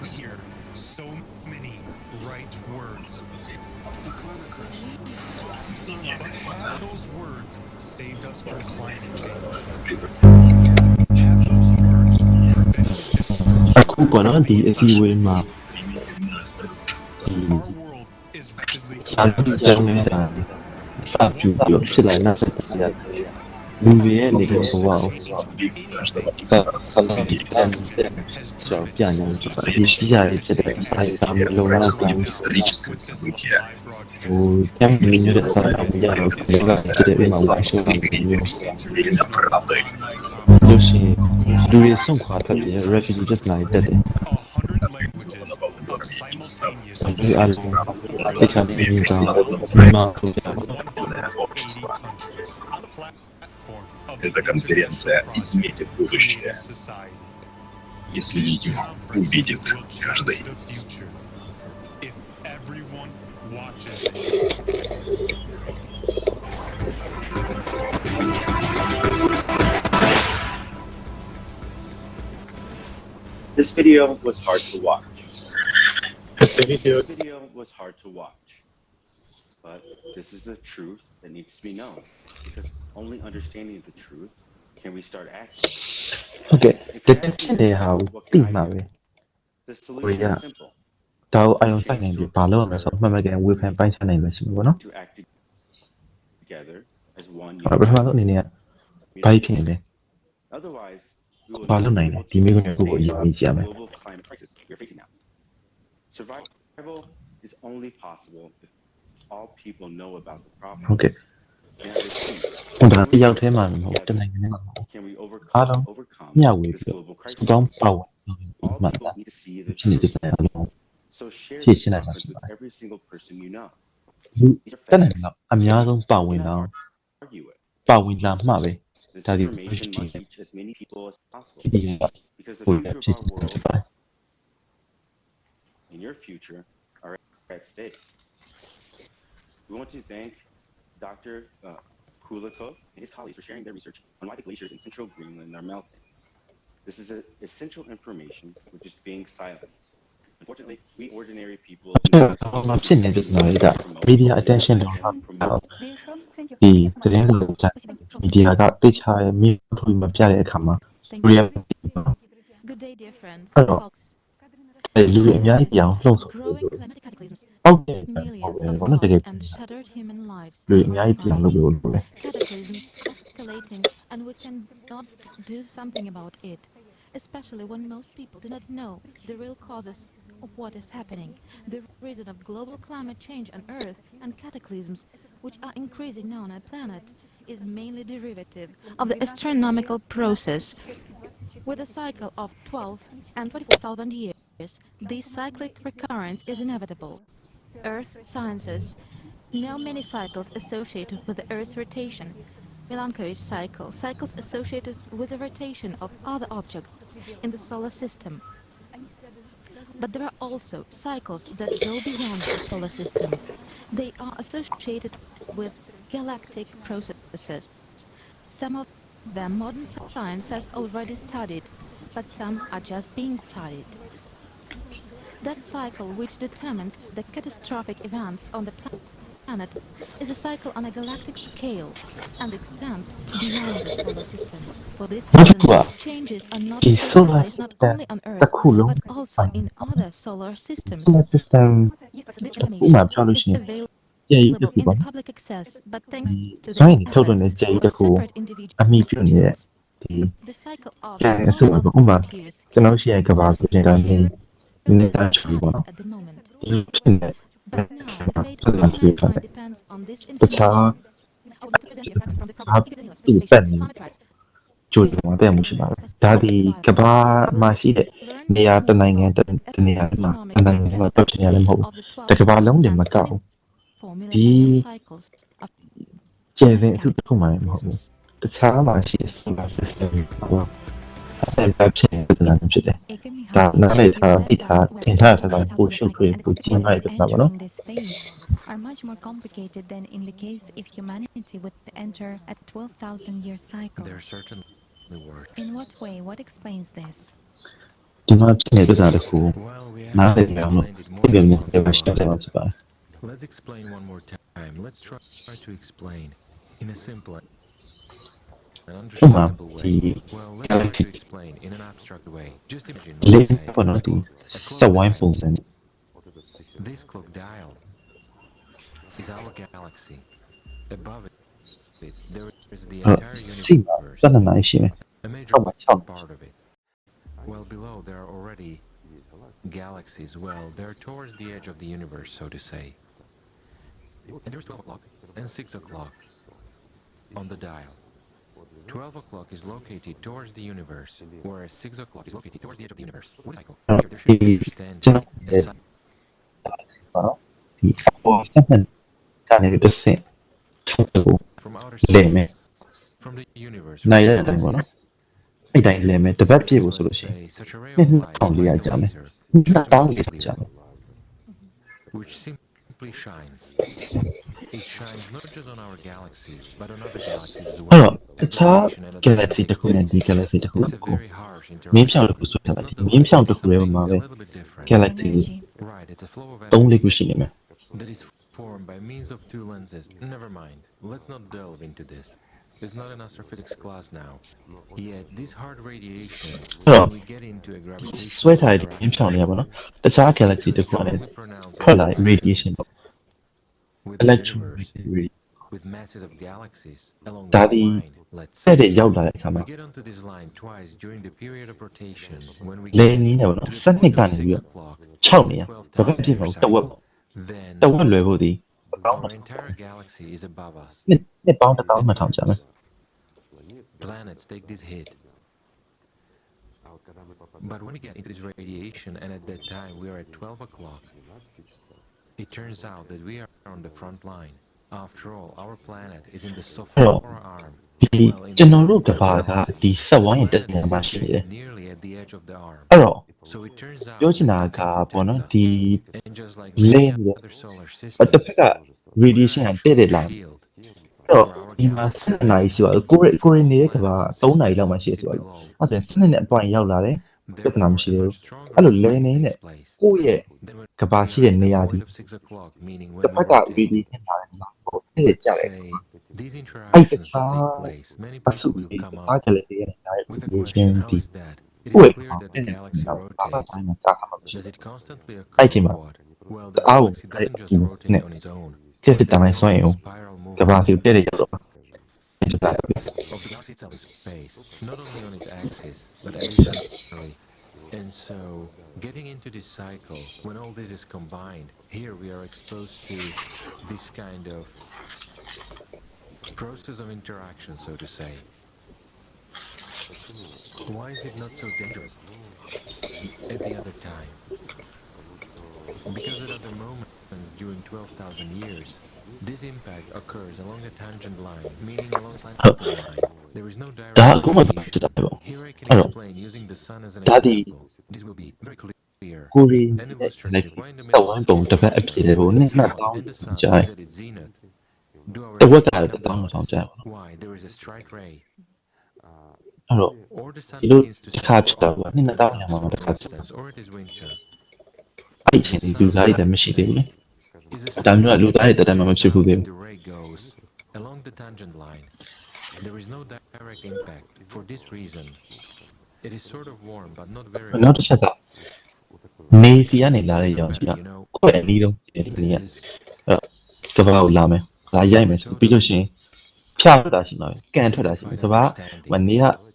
Here, so many right words. But have those words saved us from climate change? Have those words prevented destruction? အခုပေါ့နော်ဒီအစည်းအဝေးမှာစာကြည့်ကြနေတာစပြပြီးဖြစ်လာတဲ့လူတွေရဲ့နေထိုင်ဘဝကိုဆလာဒီဆန်တဲ့ပြန်နေဒီရှိရတဲ့ဖြစ်တဲ့အားအမလုံးဝကိုисторическое событие ဟိုတမ်းမြင်ရတဲ့စာအမရတော့ဒီကဖြစ်တဲ့မှာဝါရှိနေတယ်လို့ရှိရင်လူတွေဆုံးခွာထွက်ပြီး refugee just like that ဒီအားလုံးဒီကနေ့ဒီကမှာ Эта конференция изменит будущее, если ее увидит каждый. This video was hard to watch. But this is the truth that needs to be known, because only understanding the truth can we start acting. Okay, the tension they have big mawe. The solution is simple. ဒါကိုအယုံဆိုင်နေပြီဘာလို့လဲဆိုတော့မှတ်မှတ်ကန်ဝေဖန်ပိုင်းချနိုင်မယ်ရှိမှာပေါ့နော် To act together as one အဲ့ပထမဆုံးအနေနဲ့ဘာဖြစ်နေလဲ Otherwise, we ဘာ will လို့နိုင်လဲဒီမိကုန်းကိုအရင်ကြီးကြမယ် global climate crisis we are facing now. Survival is only possible if all people know about the problem. Okay. And that is key. ဟိုဒါတယောက်တည်းမှမဟုတ်တနိုင်ငံထဲမှာမဟုတ် Can we အားလုံး overcome မျှဝေ this ပြီး global စ crisis? တောင်းပါဝင် All မှ people need to see the ဖြစ်နေ truth. တဲ့အလုံး So share ဖြည့် this ရှင်းနိုင်မှာ conference ရှိ with ပါတယ် every single person you know. လူတက်နိုင်တော့အများဆုံးပါဝင်တော့ Argue it. ပါဝင်လာမှပဲ This ဒါဒီ information must reach as many people as possible. ဒီက Because the ဟို future ဖြစ် of our နေ world ပါတယ် and your future are at stake. We want to thank Dr. Kulikov and his colleagues for sharing their research on why the glaciers in central Greenland are melting. This is essential information which is being silenced. Unfortunately, we ordinary people မဖြစ်နေတဲ့နော်ဒါ media attention လောက်တော့ဒီသတင်းလို့ချက် media ကတိတ်ချရဲ့မြေထွေးမပြတဲ့အခါမှာ reality Good day, dear friends. အဲ့တော့အဲ့လူတွေအများကြီးပြောင်းလှုပ်ဆို Growing climatic cataclysms, ဟုတ်တယ် millions ဘာ of လို့တကယ် lost and shattered human lives. လူအများကြီးပြောင်းလို့ပြောလို့ Cataclysms escalating, and we cannot do something about it. especially when most people do not know the real causes of what is happening. The reason of global climate change on Earth and cataclysms which are increasing now on our planet is mainly derivative of the astronomical process. With a cycle of 12 and 24,000 years, this cyclic recurrence is inevitable. Earth sciences know many cycles associated with the Earth's rotation. Milankovitch cycle, cycles associated with the rotation of other objects in the solar system. But there are also cycles that go beyond the solar system. They are associated with galactic processes. Some of them modern science has already studied, but some are just being studied. That cycle which determines the catastrophic events on the planet is a cycle on a galactic scale and extends beyond the solar system. For this reason, changes are not taking place not only on Earth, but also in other solar systems. This information is available in the public access, but thanks to the efforts of separate individuals, the cycle of 12 years at the moment. But now, the fate of mankind depends on this information. I would like to present you a pattern from the program Economic Space Climate Rights. ကြိုးတယ်မှုရှိပါပဲဒါဒီကဘာမှာရှိတဲ့နေရာတစ်နိုင်ငံတစ်နေရာမှာအနိုင်ငံကတော့တင်ရတယ်မဟုတ်ဘူးတကဘာလုံးတင်မကောက်ဒီကျယ်တဲ့အစုတစ်ခုမှလည်းမဟုတ်ဘူးတခြားမှာရှိတဲ့ solar system ပေါ့အဲ့ဒါဖြစ်နေတာဖြစ်တယ်ဒါနားလေထားသိထားသင်ထားတာပိုရှုပ်ထွေးပိုကြီးမားတဲ့ပြဿနာပေါ့နော် are much more complicated than in the case if humanity would enter a 12,000 year cycle. There certainly works. In what way? What explains this? ဒီမှာဖြစ်နေတဲ့ပြဿနာတစ်ခုနားလေအောင်လို့ပြန်ပြန်ရှင်းပြပါ Let's explain one more time. Let's try to explain in a simple and understandable way. Well, let's try to explain in an abstract way. Just imagine, this clock dial is our galaxy. Above it, there is the entire universe, a major part of it. Well, below there are already galaxies. Well, they're towards the edge of the universe, so to say. And there's 12 o'clock and 6 o'clock on the dial. 12 o'clock is located towards the universe, whereas 6 o'clock is located towards the edge of the universe. What cycle? Here there should be understanding. From outer space, from the universe,အဲ့တိုင်းလဲမယ်တပတ်ပြည့်ဖို့ဆိုလို့ရှိရင်2,400ကြာမယ်2,000ကြာမယ် which simply shines. It shines not just on our galaxies, but on other galaxies as well. အဲ့တော့တခြား galaxy တစ်ခုနဲ့ဒီ galaxy တစ်ခုကိုမင်းဖြောင်တစ်ခုဆိုထားတယ်မင်းဖြောင်တစ်ခုရဲ့မှာပဲ galaxy 3 ခုရှိနေမယ် That is formed by means of two lenses. Never mind. Let's not delve into this. It's not an astrophysics class now. Yet this hard radiation, when we get into a gravitational ဆွဲထားတဲ့မင်းဖြောင်နေရပါတော့တခြား galaxy တစ်ခုနဲ့ထွက်လာတဲ့ radiation ပေါ့ with masses of galaxies along the line, let's say. We get onto this line twice during the period of rotation when we get to the 6 o'clock, 12,000 then our entire galaxy is above us. Planets take this hit. But when we get into this radiation and at that time we are at 12 o'clock, it turns out that we are on the front line. After all, our planet is in the sophomore arm. Nearly at the edge of the arm. So it turns out and just like the other solar systems, radiation တက်တဲ့ line တော့ဒီမှာ7နာရီရှိပါကိုရီနေတဲ့ကဘာ3နာရီလောက်မှရှိရဆိုတော့အဲ့ဆိုရင်7နဲ့အပိုင်းရောက်လာတယ်ပြဿနာမရှိဘူးအဲ့လိုလဲနေတဲ့ကိုယ့်ရဲ့ကဘာရှိတဲ့နေရာဒီတစ်ဖက်က radiation လာတယ်မှာကိုအဲ့ကြတယ် these interactions take place. Many people will come up with a question: how is that? It is clear that the galaxy rotates. Does it constantly occur or what? Well, the galaxy doesn't just rotate on its own. It is a spiral movement of the galaxy itself in space, not only on its axis, but addition And so, getting into this cycle, when all this is combined, here we are exposed to this kind of process of interaction, so to say. Why is it not so dangerous at the other time? Because at other moments during 12,000 years, this impact occurs along a tangent line, meaning along a scientific line. There is no direct relation. Here I can explain using the sun as an example. This will be very clear and illustrative. Why in the middle of the sun and the sun is at its zenith. Do our why there is a strike ray. Or the sun begins to set off, for instance, or it is winter. The ray goes along the tangent line. There is no direct impact. For this reason, it is sort of warm, but not very warm.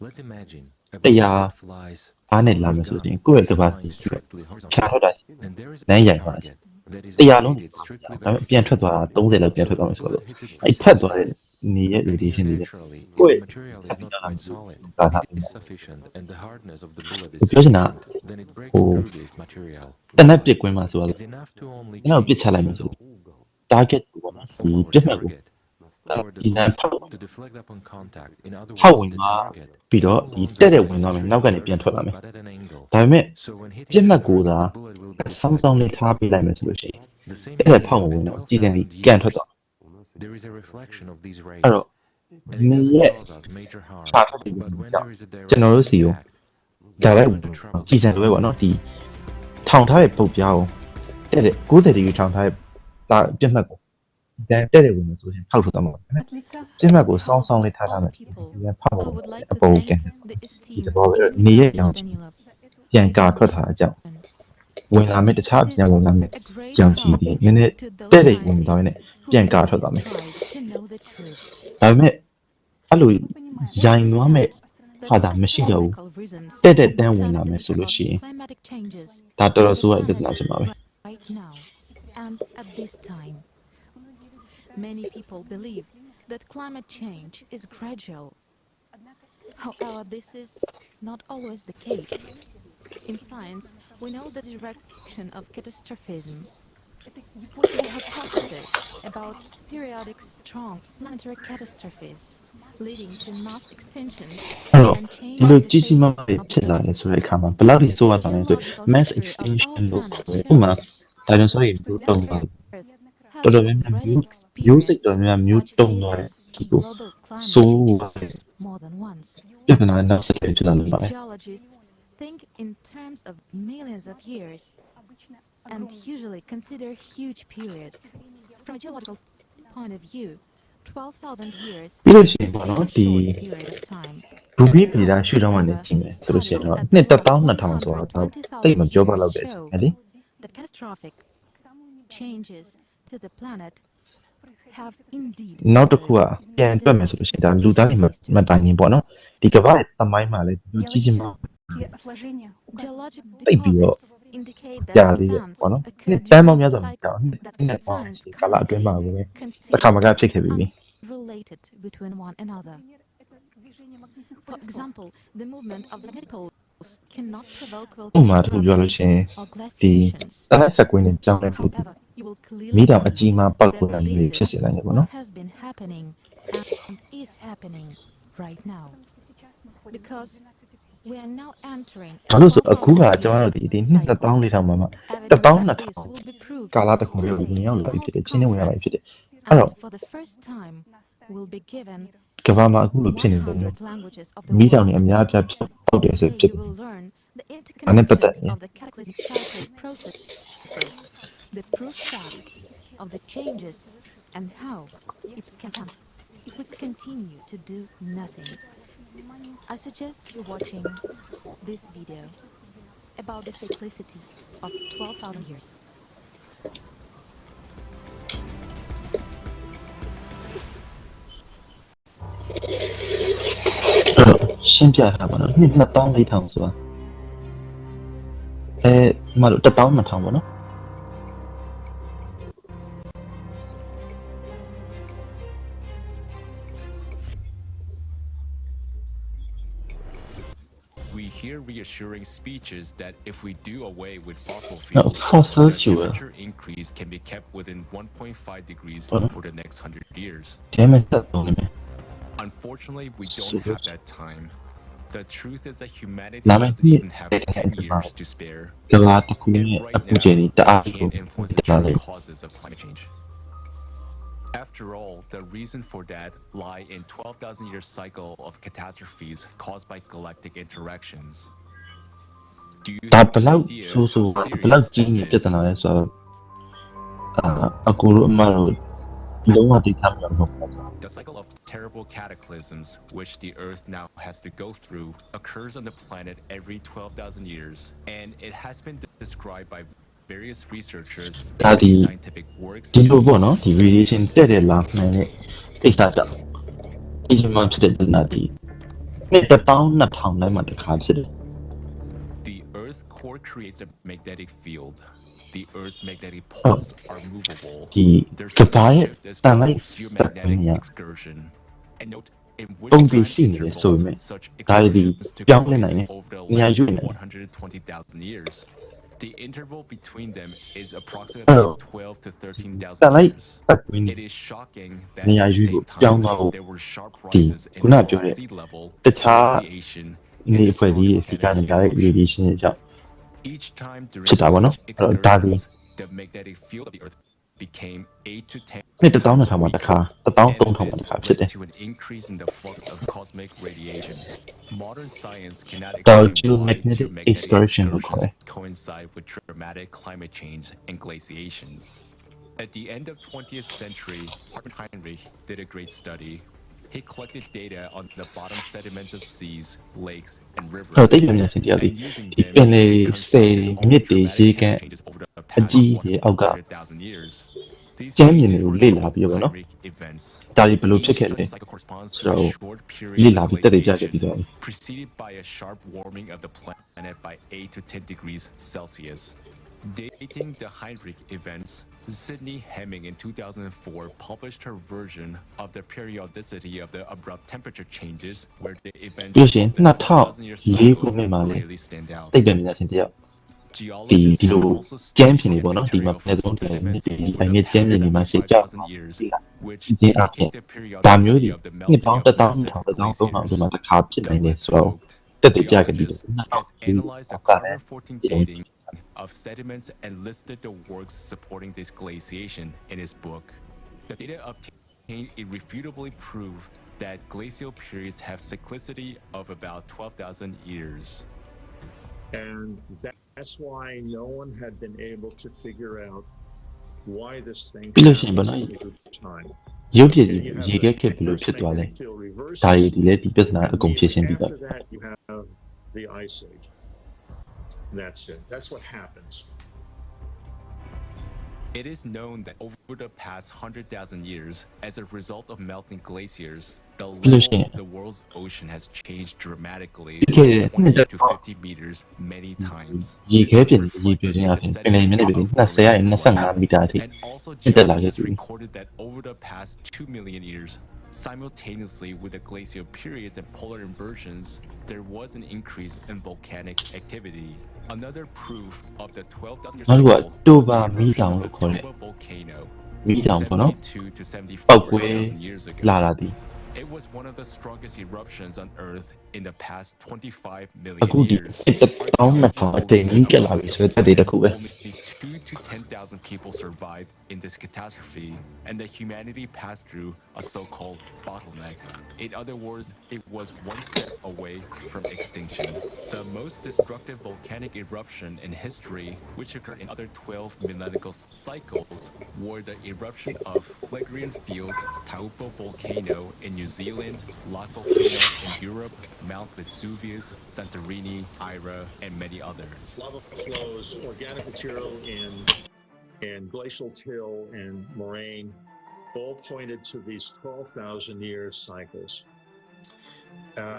Let's imagine a bird flies and there is a target that is located strictly naturally, if the material is not quite solid, it is sufficient, and the hardness of the bullet is sufficient, then it breaks through this material. It's enough to only change target or to deflect upon contact. In other words, the target but at an angle. So when hitting the target, the bullet will be deflected. The same thing in 12,000 years. There is a reflection of these rays, and it doesn't cause us major harm. But when there is a direct impact, that's when the trouble climatic changes right now and at this time. Many people believe that climate change is gradual. However, this is not always the case. In science, we know the direction of catastrophism. The hypothesis about periodic strong planetary catastrophes leading to mass extinctions and changing the face of mass extinction more than once. Geologists think in terms of millions of years and usually consider huge periods. From a geological point of view, 12,000 years is a short period of time. That catastrophic changes to the planet have indeed နောက်တစ်ခုကပြန်တွက်မယ်ဆိုလို့ရှိရင်ဒါလူသားတွေမတိုင်ရင်ပေါ့နော်ဒီကမ္ဘာရဲ့သမိုင်းမှာလည်းလူကြီးကြီးမှာတိတ်ပြီးတော့ကြာသေးတယ်ပေါ့နော်နှစ်တန်းပေါင်းများစွာကြာနှစ်ပေါင်းကာလအတွင်းမှာပဲတစ်ခါမှဖြစ်ခဲ့ပြီး related between one another. For example, the movement of the magnetic poles cannot provoke volcanoes or glaciations. However, you will clearly see that this is what has been happening and is happening right now. Because we are now entering a cycle. And for the first time, will be given ကမ္ဘာမှာအခုလိုဖြစ်နေတယ်မီးတောင်တွေအများအပြားပေါက်တယ်ဆိုဖြစ်တယ်။အဲ့ပတ်သက်ရင် the proof facts of the changes and how it can happen if we continue to do nothing. I suggest you watching this video about the cyclicity of 12,000 years. ရှင်းပြတာပါနော်နှစ်2000 4000ဆိုတာ ဒီမှာလို့12000ပေါ့နော် We hear reassuring speeches that if we do away with fossil No, fuels, fossil the fuel. temperature increase can be kept within 1.5 degrees for the next 100 years. ဒီမဲ့သက်သုံးနေမယ် Unfortunately, we don't Super. have that time. The truth is that humanity Now, my doesn't even have fear- 10 years to spare. ကလာတစ်ခုရဲ့အပူချိန်တအား We ကို can't influence ပြ the လာ true လေ causes of climate change. After all, the reason for that lie in 12,000 year cycle of catastrophes caused by galactic interactions. Do you ဒါ have ဘ an လောက် idea ဆိုးဆိုး how ဘလောက် serious ကြီး this နေပြ is? ဿနာလဲဆိုတော့အကူတို့အမတို့လုံးဝတိတ်ထားမှာမဟုတ်ဘူး The cycle of terrible cataclysms, which the Earth now has to go through, occurs on the planet every 12,000 years, and it has been described by various researchersဒါဒီ in scientific works. ဒီလိုပေါ့နော်ဒီ radiation တက်တဲ့လာမှန်တဲ့အိတ်စားတော့ဒီမှာဖြစ်တဲ့ပြဿနာဒီနေ့12000တိုင်းမှာတစ်ခါဖြစ်တယ် The Earth's core creates a magnetic field. The Earth's magnetic poles are movable. ဒီ There's ကဘာရဲ့ shift is တန်လိုက် called စက် geomagnetic ညာ excursion. And note in ပုံ which ပြီး time ရှိနေတယ်ဆိုပေမဲ့ intervals such ဒါတွေဒီ excursions took ပြောင်းလဲ place နိုင်တယ် over the နေရာ last ရွေ့နိုင်တယ် 120,000 years. The interval between them is Oh. approximately 12 to 13,000 Satellite years. Satellite It is shocking that Near at the you, same down time now. there were sharp The rises in Kuna both Jure. sea level, It's hard. glaciation,နေ and ဖွဲ့ပြီး historic စီကနေ volcanic ကြတဲ့ eruptions. radiation တွေကြောင့် Each time during ဖြစ်တာပေါ့နော် such အဲ့တော့ဒါဒီ excursions, the magnetic field of the Earth became 8 to 10 နှစ်1000 times ထောင်မှာတစ်ခါ weaker, 1000 and မှာ this တစ်ခါဖြစ်တယ် led to an increase in the flux of cosmic radiation. Modern science cannot The explain why geomagnetic geomagnetic excursion excursions required. coincide with dramatic climate change and glaciations. At the end of 20th century, Hartmut Heinrich did a great study. He collected data on the bottom sediments of seas, lakes, and rivers. အဲ့တော့တိတ်ပြန်ပြန်စင်တရားဒီ And using ဒီ them, ပင်လယ် he တွေဆယ်တွေ constructed all မြစ် the တွေ dramatic ရေကန် changes over the အ past ကြီးတွေအောက်က 100,000 years. These ကျမ်းမြင် changes တွေကို were လေ့လာ called ပြီးတော့ဗောနော် Heinrich events. ဒါတွေဘယ်လိုဖြစ် Each ခဲ့လဲ such cycle corresponds ဆို to a တော့ short လေ period ့လာ of ပြီးတက်တွေကြခဲ့ glaciation, ပြီးတော့ preceded by a sharp warming of the planet by 8 to 10 degrees Celsius. Dating the Heinrich events, Sidney Hemming in 2004 published her version of the periodicity of the abrupt temperature changes, where the events ပြီးလို့ရှိရင် of the 12,000-year 2004ခု cycle နှစ်မှာလေ clearly stand out. တိတ်ပြန်ပြန်စင်တရားဒီ Geologists ဒီလို have also ကျမ်း studied ပြင်တွေ the ပေါ့နော်ဒီမှာ material ပြည် from သုံးတယ်မြစ် sediments တွေ over အ the မြင့်ကျမ်း past ပြင်တွေမှာရှိကြောက် 75,000 years, which ဒီအားဖြင့် indicate the ဒါမျိုးတွေ periodicity of the နှစ် melting ပေါင်း of 1000 massive ထောင်1000 3000 glaciers. ဒီမှာတစ်ခါဖြစ်နိုင်တယ် Douglas ဆိုတော့ Vogt, တက်တွေကြခဲ့ပြီးတော့ geologist, has analyzed the carbon-14 dating of sediments and listed the works supporting this glaciation in his book. The data obtained irrefutably proved that glacial periods have cyclicity of about 12,000 years. And that's why no one had been able to figure out why this thing ပြီးလို့ရှိရင်ဗော happens နော် over time. ရုပ်ပြည့် And ကြီး you have ရေ the ခဲခဲ့ဘယ်လို Earth's ဖြစ်သွားလဲ magnetic field ဒါတွေ reverses, ဒီလေဒီပြဿနာအကုန်ဖြေရှင်း and ပြီးတော့ after that you have the ice age. And that's it. That's what happens. It is known that over the past 100,000 years, as a result of melting glaciers, the level of the world's ocean has changed dramatically from 20 to 50 meters many times. ရေ This ခဲ was ပြင်ရေ reflected ပြင် in ခြင်းအ the ပြင်ပင်လယ်မျက်နှာပြင် sedimentation 20ရ of 25 မီတာအထိ and also မြင့်တက်လာခဲ့ geologists ပြီ recorded that over the past 2 million years, simultaneously with the glacial periods and polar inversions, there was an increase in volcanic activity. Another proof of the 12,000 year နောက်တစ်ခုက cycle တို was ဘာ the မီး eruption တောင် of လို့ the ခေါ်တဲ့ Toba volcano မီးတောင်ပေါ့နော် 72 to ပောက်ကွဲ 74,000 years ago. လာတာဒီ It was one of the strongest eruptions on Earth in the past 25 အခု million ဒီ years. 1000 အတိတ်ကြီးကလာပြီဆိုတဲ့တက်တွေတစ်ခုပဲ Only 2 to 10,000 people survived in this catastrophe, and the humanity passed through a so-called bottleneck. In other words, it was one step away from extinction. The most destructive volcanic eruption in history, which occurred in other 12 millennial cycles, were the eruption of Phlegraean Fields, Taupo volcano in New Zealand, Lac volcano in Europe, Mount Vesuvius, Santorini, Ira, and many others. Lava flows, organic material in glacial till and moraine all pointed to these 12,000 year cycles.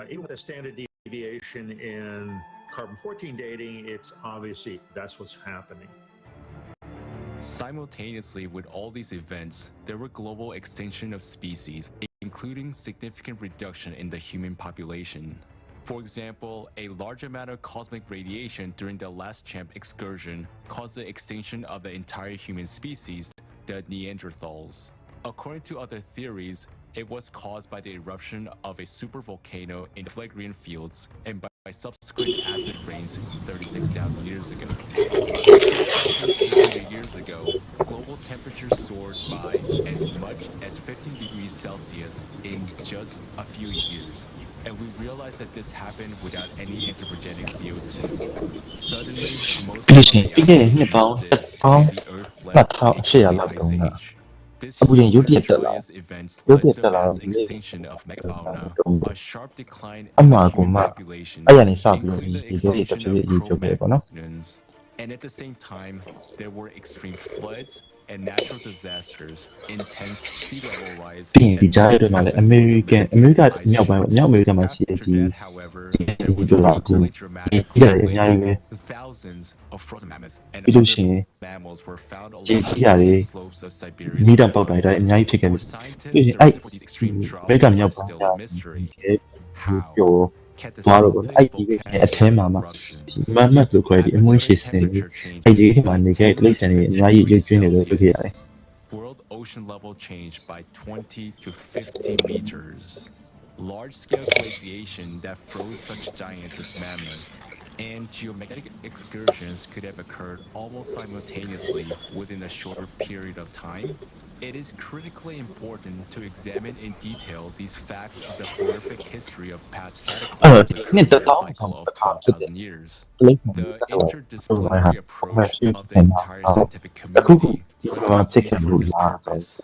Even with a standard deviation in carbon-14 dating, it's obviously that's what's happening. Simultaneously with all these events, there were global extinction of species, including significant reduction in the human population. For example, a large amount of cosmic radiation during the last CHAMP excursion caused the extinction of the entire human species, the Neanderthals. According to other theories, it was caused by the eruption of a supervolcano in the Phlegraean fields and by subsequent acid rains 36,000 years ago. 4,800 years ago, global temperatures soared by as much as 15 degrees Celsius in just a few years. And we realized that this happened without any anthropogenic CO2. Suddenly, most of the ocean melted and the Earth left a complete ice age. This huge and joyous events led to the mass extinction of megafauna, a sharp decline in the human population, including the extinction of Cro-Magnons. And at the same time, there were extreme floods and natural disasters, intense sea level rise, and American After that, however, there was an equally dramatic cold thousands of frozen mammoths and other mammals were found along the slopes of Siberia's mountains. For scientists, the reason for these extreme drops is still a mystery. How? Catastrophic volcanic eruptions, atmospheric temperature changes by 10 degrees Celsius, world ocean level changed by 20 to 50 meters, large-scale glaciation that froze such giants as mammoths, and geomagnetic excursions could have occurred almost simultaneously within a shorter period of time. It is critically important to examine in detail these facts of the horrific history of past cataclysms occurring in a cycle of 12,000 years. The interdisciplinary approach of the entire scientific community must be used for this purpose,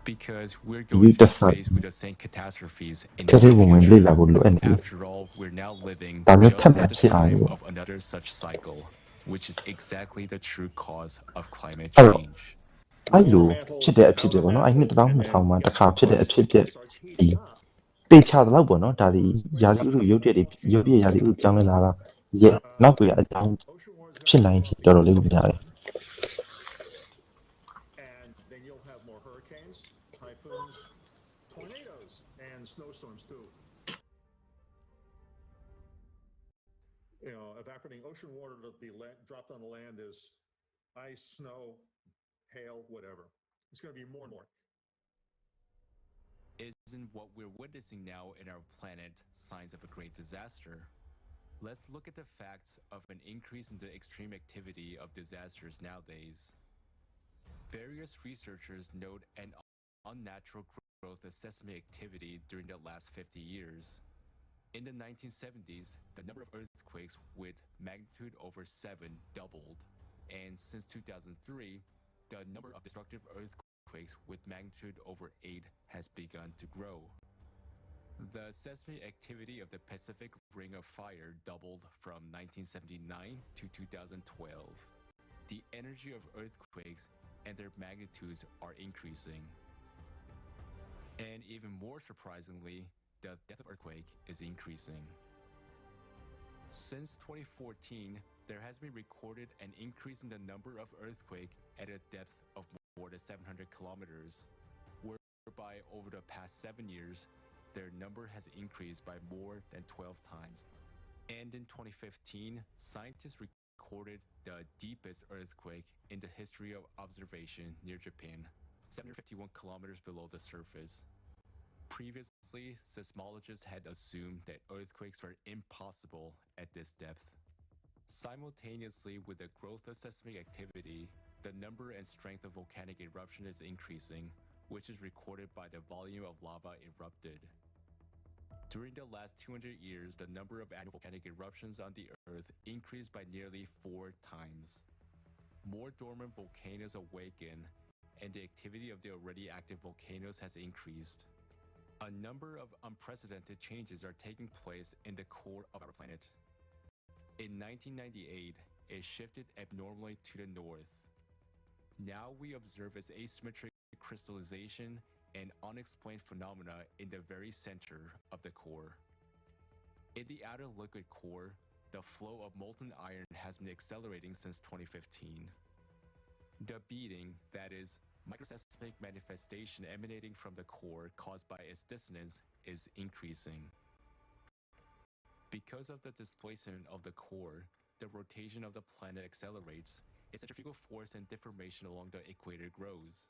because we're going to be faced with the same catastrophes in the future. After all, we're now living just at the time of another such cycle, which is exactly the true cause of climate change. အဲ့လိုဖြစ်တဲ့အဖြစ်ပေါ့နော်အဲ့နှစ်1200မှာတစ်ခါဖြစ်တဲ့အဖြစ်ဒီပေချတော့ပေါ့နော်ဒါဒီရာသီဥတုရုပ်တရက်တွေရုပ်ပြရာသီဥတုကြောင်းလဲလာတာရဲ့နောက်ွယ်အကြောင်းဖြစ်နိုင်ဖြစ်တော်တော်လေးများတယ် And then you'll have more hurricanes, typhoons, tornadoes, and snowstorms too. You know, evaporating ocean water to be dropped on the land is ice, snow, hail, whatever. It's going to be more and more. Isn't what we're witnessing now in our planet signs of a great disaster? Let's look at the facts of an increase in the extreme activity of disasters nowadays. Various researchers note an unnatural growth of seismic activity during the last 50 years. In the 1970s, the number of earthquakes with magnitude over 7 doubled, and since 2003, the number of destructive earthquakes with magnitude over 8 has begun to grow. The seismic activity of the Pacific Ring of Fire doubled from 1979 to 2012. The energy of earthquakes and their magnitudes are increasing. And even more surprisingly, the depth of earthquake is increasing. Since 2014, there has been recorded an increase in the number of earthquakes at a depth of more than 700 kilometers, whereby over the past 7 years, their number has increased by more than 12 times. And in 2015, scientists recorded the deepest earthquake in the history of observation near Japan, 751 kilometers below the surface. Previously, seismologists had assumed that earthquakes were impossible at this depth. Simultaneously with the growth of seismic activity, the number and strength of volcanic eruption is increasing, which is recorded by the volume of lava erupted. During the last 200 years, the number of annual volcanic eruptions on the Earth increased by nearly 4 times. More dormant volcanoes awaken, and the activity of the already active volcanoes has increased. A number of unprecedented changes are taking place in the core of our planet. In 1998, it shifted abnormally to the north. Now we observe its asymmetric crystallization and unexplained phenomena in the very center of the core. In the outer liquid core, the flow of molten iron has been accelerating since 2015. The beating, that is, microseismic manifestation emanating from the core caused by its dissonance, is increasing. Because of the displacement of the core, the rotation of the planet accelerates, its centrifugal force and deformation along the equator grows.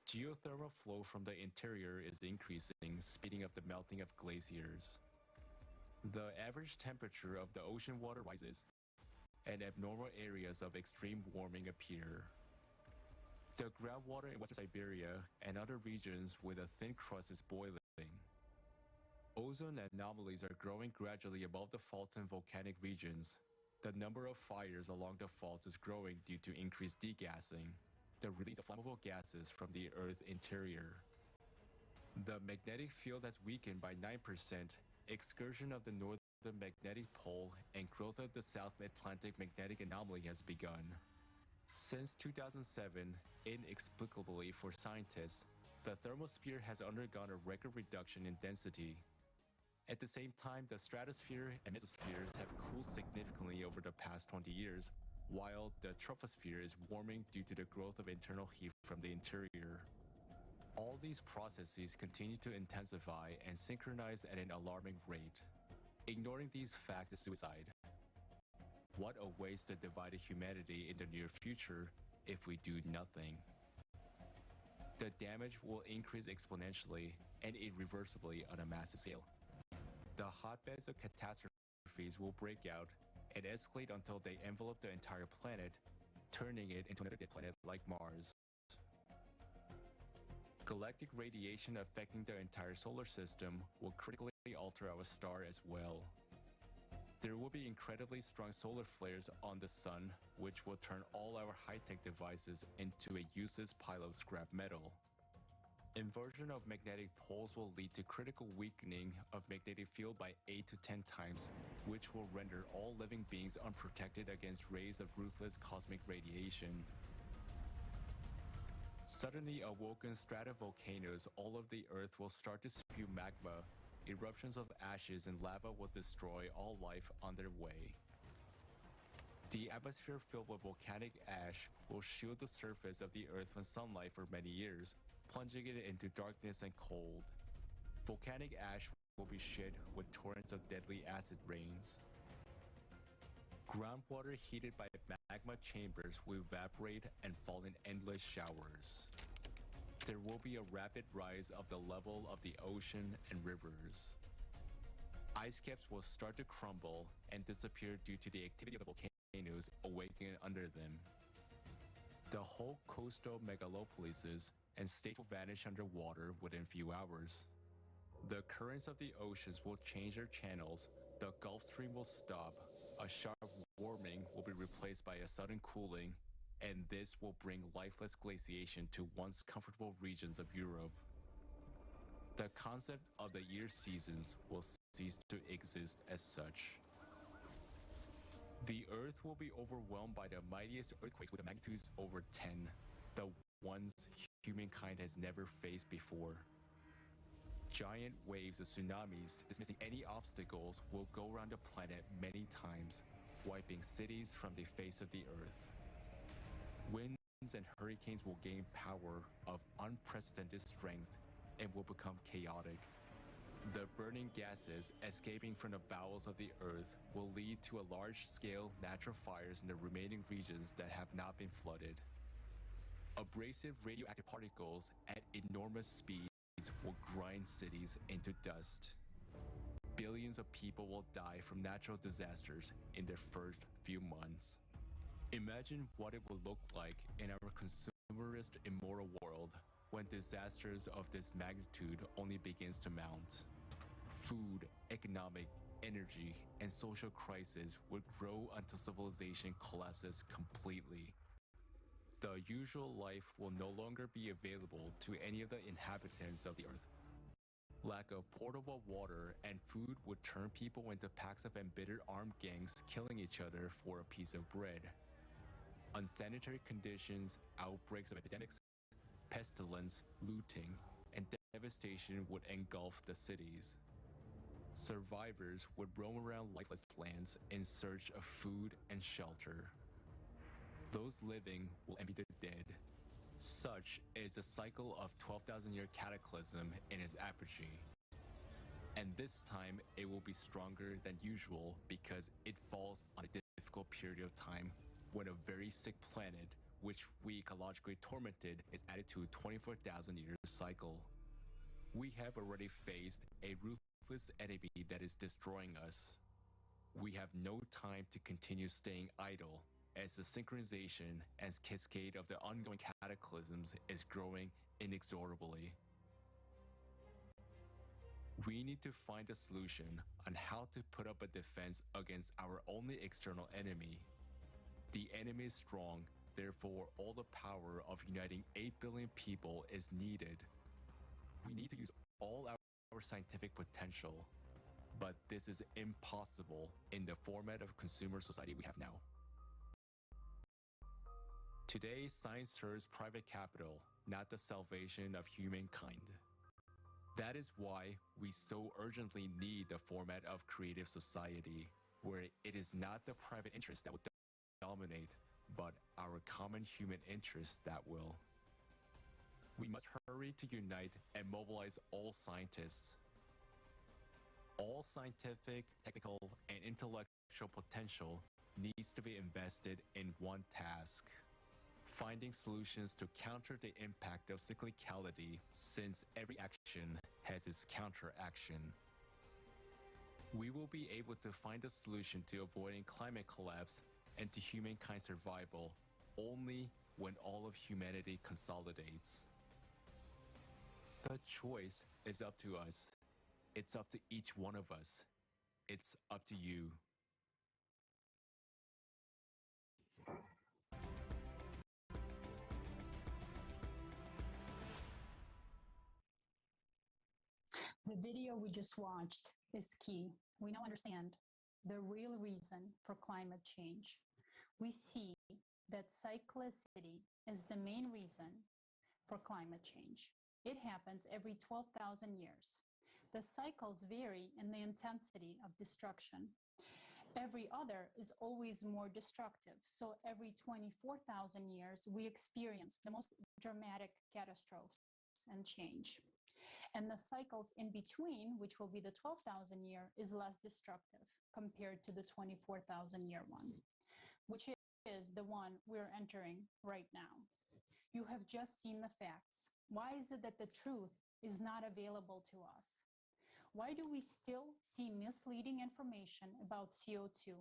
Geothermal flow from the interior is increasing, speeding up the melting of glaciers. The average temperature of the ocean water rises, and abnormal areas of extreme warming appear. The groundwater in Western Siberia and other regions with a thin crust is boiling. Ozone anomalies are growing gradually above the faults in volcanic regions. The number of fires along the faults is growing due to increased degassing, the release of flammable gases from the Earth's interior. The magnetic field has weakened by 9%, excursion of the northern magnetic pole, and growth of the South Atlantic magnetic anomaly has begun. Since 2007, inexplicably for scientists, the thermosphere has undergone a record reduction in density. At the same time, the stratosphere and mesospheres have cooled significantly over the past 20 years, while the troposphere is warming due to the growth of internal heat from the interior. All these processes continue to intensify and synchronize at an alarming rate. Ignoring these facts is suicide. What awaits the divided humanity in the near future if we do nothing? The damage will increase exponentially and irreversibly on a massive scale. The hotbeds of catastrophes will break out and escalate until they envelop the entire planet, turning it into another dead planet like Mars. Galactic radiation affecting the entire solar system will critically alter our star as well. There will be incredibly strong solar flares on the sun, which will turn all our high-tech devices into a useless pile of scrap metal. Inversion of magnetic poles will lead to critical weakening of magnetic field by 8 to 10 times, which will render all living beings unprotected against rays of ruthless cosmic radiation. Suddenly awoken stratovolcanoes all over the Earth will start to spew magma. Eruptions of ashes and lava will destroy all life on their way. The atmosphere filled with volcanic ash will shield the surface of the Earth from sunlight for many years, plunging it into darkness and cold. Volcanic ash will be shed with torrents of deadly acid rains. Groundwater heated by magma chambers will evaporate and fall in endless showers. There will be a rapid rise of the level of the ocean and rivers. Ice caps will start to crumble and disappear due to the activity of the volcanoes awakening under them. The whole coastal megalopolises and states will vanish underwater within few hours. The currents of the oceans will change their channels, the Gulf Stream will stop, a sharp warming will be replaced by a sudden cooling, and this will bring lifeless glaciation to once comfortable regions of Europe. The concept of the year seasons will cease to exist as such. The Earth will be overwhelmed by the mightiest earthquakes with magnitudes over 10, the ones humankind has never faced before. Giant waves of tsunamis, dismissing any obstacles, will go around the planet many times, wiping cities from the face of the Earth. Winds and hurricanes will gain power of unprecedented strength and will become chaotic. The burning gases escaping from the bowels of the Earth will lead to a large-scale natural fires in the remaining regions that have not been flooded. Abrasive radioactive particles at enormous speeds will grind cities into dust. Billions of people will die from natural disasters in their first few months. Imagine what it will look like in our consumerist, immoral world when disasters of this magnitude only begins to mount. Food, economic, energy, and social crises would grow until civilization collapses completely. The usual life will no longer be available to any of the inhabitants of the Earth. Lack of portable water and food would turn people into packs of embittered armed gangs killing each other for a piece of bread. Unsanitary conditions, outbreaks of epidemics, pestilence, looting, and devastation would engulf the cities. survivors would roam around lifeless lands in search of food and shelter. Those living will envy the dead. Such is the cycle of 12,000-year cataclysm in its apogee. And this time, it will be stronger than usual because it falls on a difficult period of time when a very sick planet, which we ecologically tormented, is added to a 24,000-year cycle. We have already faced a ruthless enemy that is destroying us. We have no time to continue staying idle, as the synchronization and cascade of the ongoing cataclysms is growing inexorably. We need to find a solution on how to put up a defense against our only external enemy. The enemy is strong, therefore all the power of uniting 8 billion people is needed. We need to use all our scientific potential, but this is impossible in the format of consumer society we have now. Today, science serves private capital, not the salvation of humankind. That is why we so urgently need the format of creative society, where it is not the private interest that will dominate, but our common human interest that will. We must hurry to unite and mobilize all scientists. All scientific, technical, and intellectual potential needs to be invested in one task: finding solutions to counter the impact of cyclicality, since every action has its counteraction. We will be able to find a solution to avoiding climate collapse and to humankind survival only when all of humanity consolidates. The choice is up to us. It's up to each one of us. It's up to you. The video we just watched is key. We now understand the real reason for climate change. We see that cyclicity is the main reason for climate change. It happens every 12,000 years. The cycles vary in the intensity of destruction. Every other is always more destructive. So every 24,000 years, we experience the most dramatic catastrophes and change. And the cycles in between, which will be the 12,000 year, is less destructive compared to the 24,000 year one, which is the one we're entering right now. You have just seen the facts. Why is it that the truth is not available to us? Why do we still see misleading information about CO2?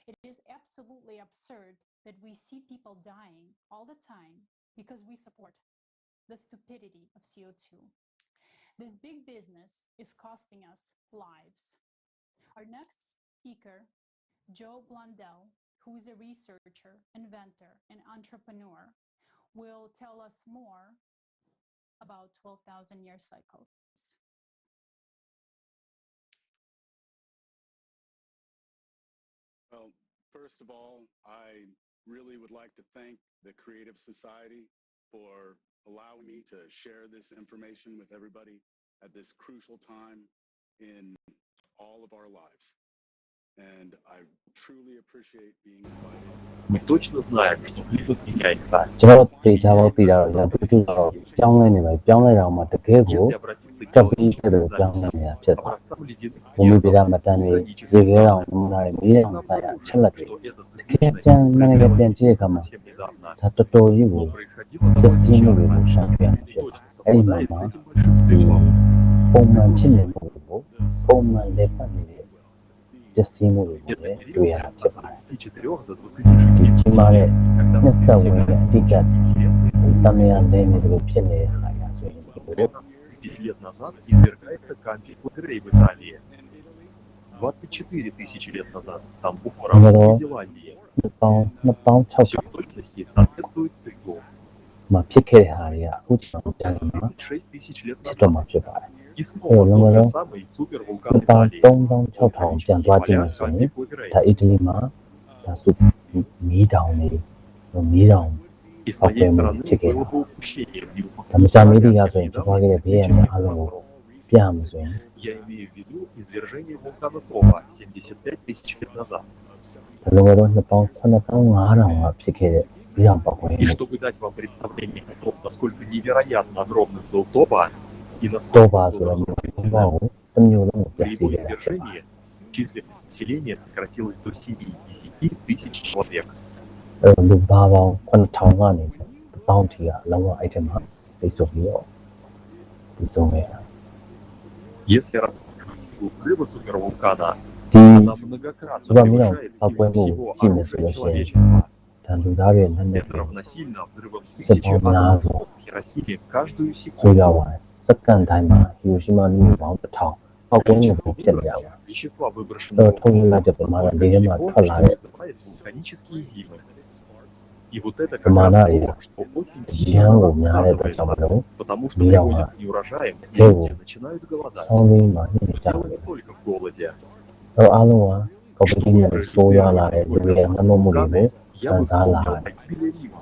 It is absolutely absurd that we see people dying all the time because we support the stupidity of CO2. This big business is costing us lives. Our next speaker, Joe Blundell, who is a researcher, inventor, and entrepreneur, will tell us more about 12,000-year cycles. Well, first of all, I really would like to thank the Creative Society for allowing me to share this information with everybody at this crucial time in all of our lives. And I truly appreciate being invited. Мы точно знаем, что климат меняется. ကျွန်တော်တေချာပေါက်သိတာတော့ရာသီဥတုတော့ပြောင်းလဲနေတယ်ပြောင်းလဲတာမှတကယ်ကိုကပ်ပြီးတဲ့လိုပြောင်းလဲနေတာဖြစ်သွားတယ်။ဘုံမီဗေဒမတန်တွေရေခဲတောင်နမူနာတွေမေးတဲ့ဆိုင်ရာချက်လက်တွေတကယ်ပြန်နိုင်ငံပြန်ကြည့်တဲ့အခါမှာဒါတော်တော်ကြီးကိုပျက်စီးမှုတွေကိုရှာပြနေတယ်။အဲ့ဒီမှာပုံမှန်ဖြစ်နေမှုကိုပုံမှန်လက်ပတ်နေတဲ့ပျက်စီးမှုတွေကိုလည်းတွေ့ရတာဖြစ်ပါတယ်။ဒီမှာလည်းနှစ်ဆက်ဝင်တဲ့အတိအကျတမန်တဲ့နေလို့ဖြစ်နေတဲ့ဟာရဆိုရင် 10 лет назад извергается камень Флэгрей в Италии. 24 тысячи лет назад там бухара в Новой Зеландии. Все точности соответствуют циклу. ဖြစ်ခဲ့တဲ့ဟာတွေကအခုကျွန်တော်ကြားမှာ 36 тысяч лет ဖြစ်တော့မှာဖြစ်ပါတယ် И снова тот же самый супервулкан Италии. 3600ပြန်သွားကြည့်မယ်ဆိုရင်ဒါအီတလီမှာဒါစုမီးတောင်နေမီးတောင် И с моей стороны было бы упущение в его. ဒါမကြမီးတွေကဆိုရင်ဖြစ်သွားခဲ့တဲ့ဘေးရန်အားလုံးကို ပြမှာဆိုရင် Я имею в виду извержение вулкана Това 75 тысяч лет назад. လွန်ခဲ့သောနှစ်ပေါင်း8500ကဖြစ်ခဲ့တဲ့မီးတောင်ပေါက်ကွဲ И မှု чтобы дать вам представление о том, насколько невероятно огромным был Това и တော့ насколько ပါ он ဆို был တော့ разрушителен, ဘောကိုတစ်မျိုးလုံးကိုပြ при စီ его ခဲ့တာဖြစ်ပါတယ် извержении численность населения сократилась до 7 тысяч человек. လူသားပေါင်း9000ကနေ1000ထိကအလုံးဝအဲ့ထက်မှာပြည့်စုံပြီးတော့ဒီဆုံးခဲ့တာ Если рассматривать силу взрыва супервулкана, ဒီ она многократно စူပါမီးတောင် превышает ပေါက်ကွဲ силу မှု всего ရှိနေဆို оружия လို့ရှိရင် человечества. ဒါလူသားတွေနဲ့နဲ့ Это равносильно взрывам Сепал тысячи атомных Миазу. бомб в Хиросиме каждую ဆို секунду. ရပါတယ်စက္ကန့်တိုင်းမှာဟီရိုရှီမာမြို့ပေါင်း1000ပေါက်ကွဲမှု Количество ဖြစ်နေတာပါ выбросов, вещества, တော့ выброшенного ထုံးလိုက်တဲ့ပ в မာဏ воздух, လေးထဲမှာ настолько ထွက် велико, လာ что တဲ့ вызывает вулканические зимы. И вот это как Промана раз и то, что очень Янгу сильно мяре сказывается, почему? потому что Миява. приводит к неурожаям, и Теву. люди начинают голодать. ဆောင်းပြီးမှနေကြ Но တ дело ယ် не только в голоде. တော့အားလုံးကကော်ပီတီနဲ့ဆိုးရွားလာတဲ့လူတွေရဲ့နှလုံးမှုတွေကို Я ခံ бы စားလာ вспомнил တယ် о гибели Рима.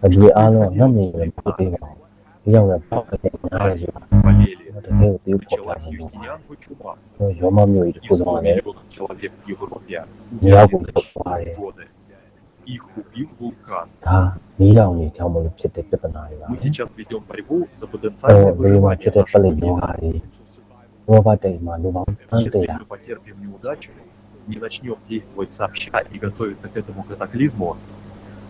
လူတွေအားလုံးကငတ်နေတယ်ပြောသေးပါဘူးဒီရောက်တဲ့ပေါက်တဲ့နားရည်ဆိုတာ Болели. တကယ်ကိုပြုဖို့ပြ Началась နေလို့ Юстинианова чума. ရောမမျိုးကြီးတစ် И ခု 100 လုံးကလည်း миллионов человек в Европе Мияку умерли за попали. считанные годы. Их убил вулкан. ဒါမီးတောင်ကြီးကြောင့်မလို့ဖြစ်တဲ့ပြဿနာတွေပါ Мы сейчас ведем борьбу за အဲ потенциальное ဘယ်မှာဖြစ် выживание တဲ့ပလိ нашего မျိုးဟာ вида. တွေဘောဘတိတ်မှာလူပေါင်းတန်းတ Если ရာ мы потерпим неудачу, не начнем действовать сообща и готовиться к этому катаклизму,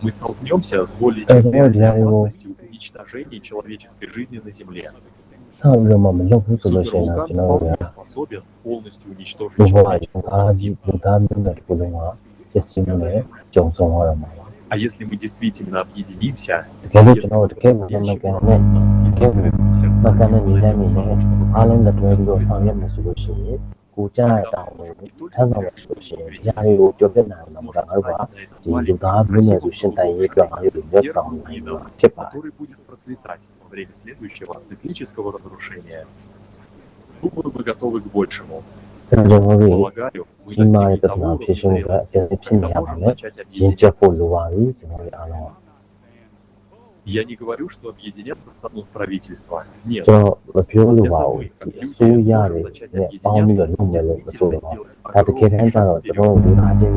мы столкнемся с более чем Это реальной для его- опасностью уничтожения человеческой жизни на Земле. ဆောင်းပြီးမှမလုပ်ဘူးဆိုလို့ရှိရင်တော့ Супервулкан ကျွန်တော်တို့ вполне способен полностью уничтожить လူဘဝ человечество. အားကြီးလူသားမျိုးနဲ့တစ်ခုလုံးကပစ္စည်းမျိုးနဲ့ကြုံဆုံးရမှာပါ А если мы действительно объединимся, တကယ်လို့ если ကျွန်တော်တို့တကယ်ကိုမ по-настоящему ကန်နဲ့ разумно တကယ်ကို сердца မကန်တဲ့ညီတိုင်းညီ для နဲ့ того, чтобы အားလုံးလက်တွဲပြီးတော့ဆောင်ရွက်မယ်ဆိုလို့ရှိရင်ကိုကြားရတာကိုထမ်းဆောင်ရဆိုလို့ရှိရင်ဒီဟာတွေကိုကြော်ပြတ်နိုင်မှာမဟုတ်ဘူးကဒီလူသားမျိုးနဲ့ဆိုရှင်တန်ရေးအတွက်အားလုံးရွက်ဆောင်နိုင်မှာဖြစ်ပါတယ် который будет процветать во время следующего циклического разрушения. Думаю, мы готовы к большему. ကျွန်တော်တို့ Полагаю, мы ဒီမှာ достигли ပြဿ того နာ уровня ဖြစ်ရှင်းမှုကအစဉ် зрелости, ဖြစ်နေ когда ရပါ можем မယ် начать ရင်ကျက် объединяться. ဖို့လိုပါပြီကျွန်တော်တို့အားလုံး Я не говорю, что объединяться станут правительства. Нет. ကျွန်တော်မပြောလို့ပါဘူးဒီအစိုးရတွေနဲ့ပေါင်းပြီးတော့လုပ်မယ်လို့မဆိုတော့ဒါတကယ်တမ်းကျတော့ကျွန်တော်တို့လူသားချင်း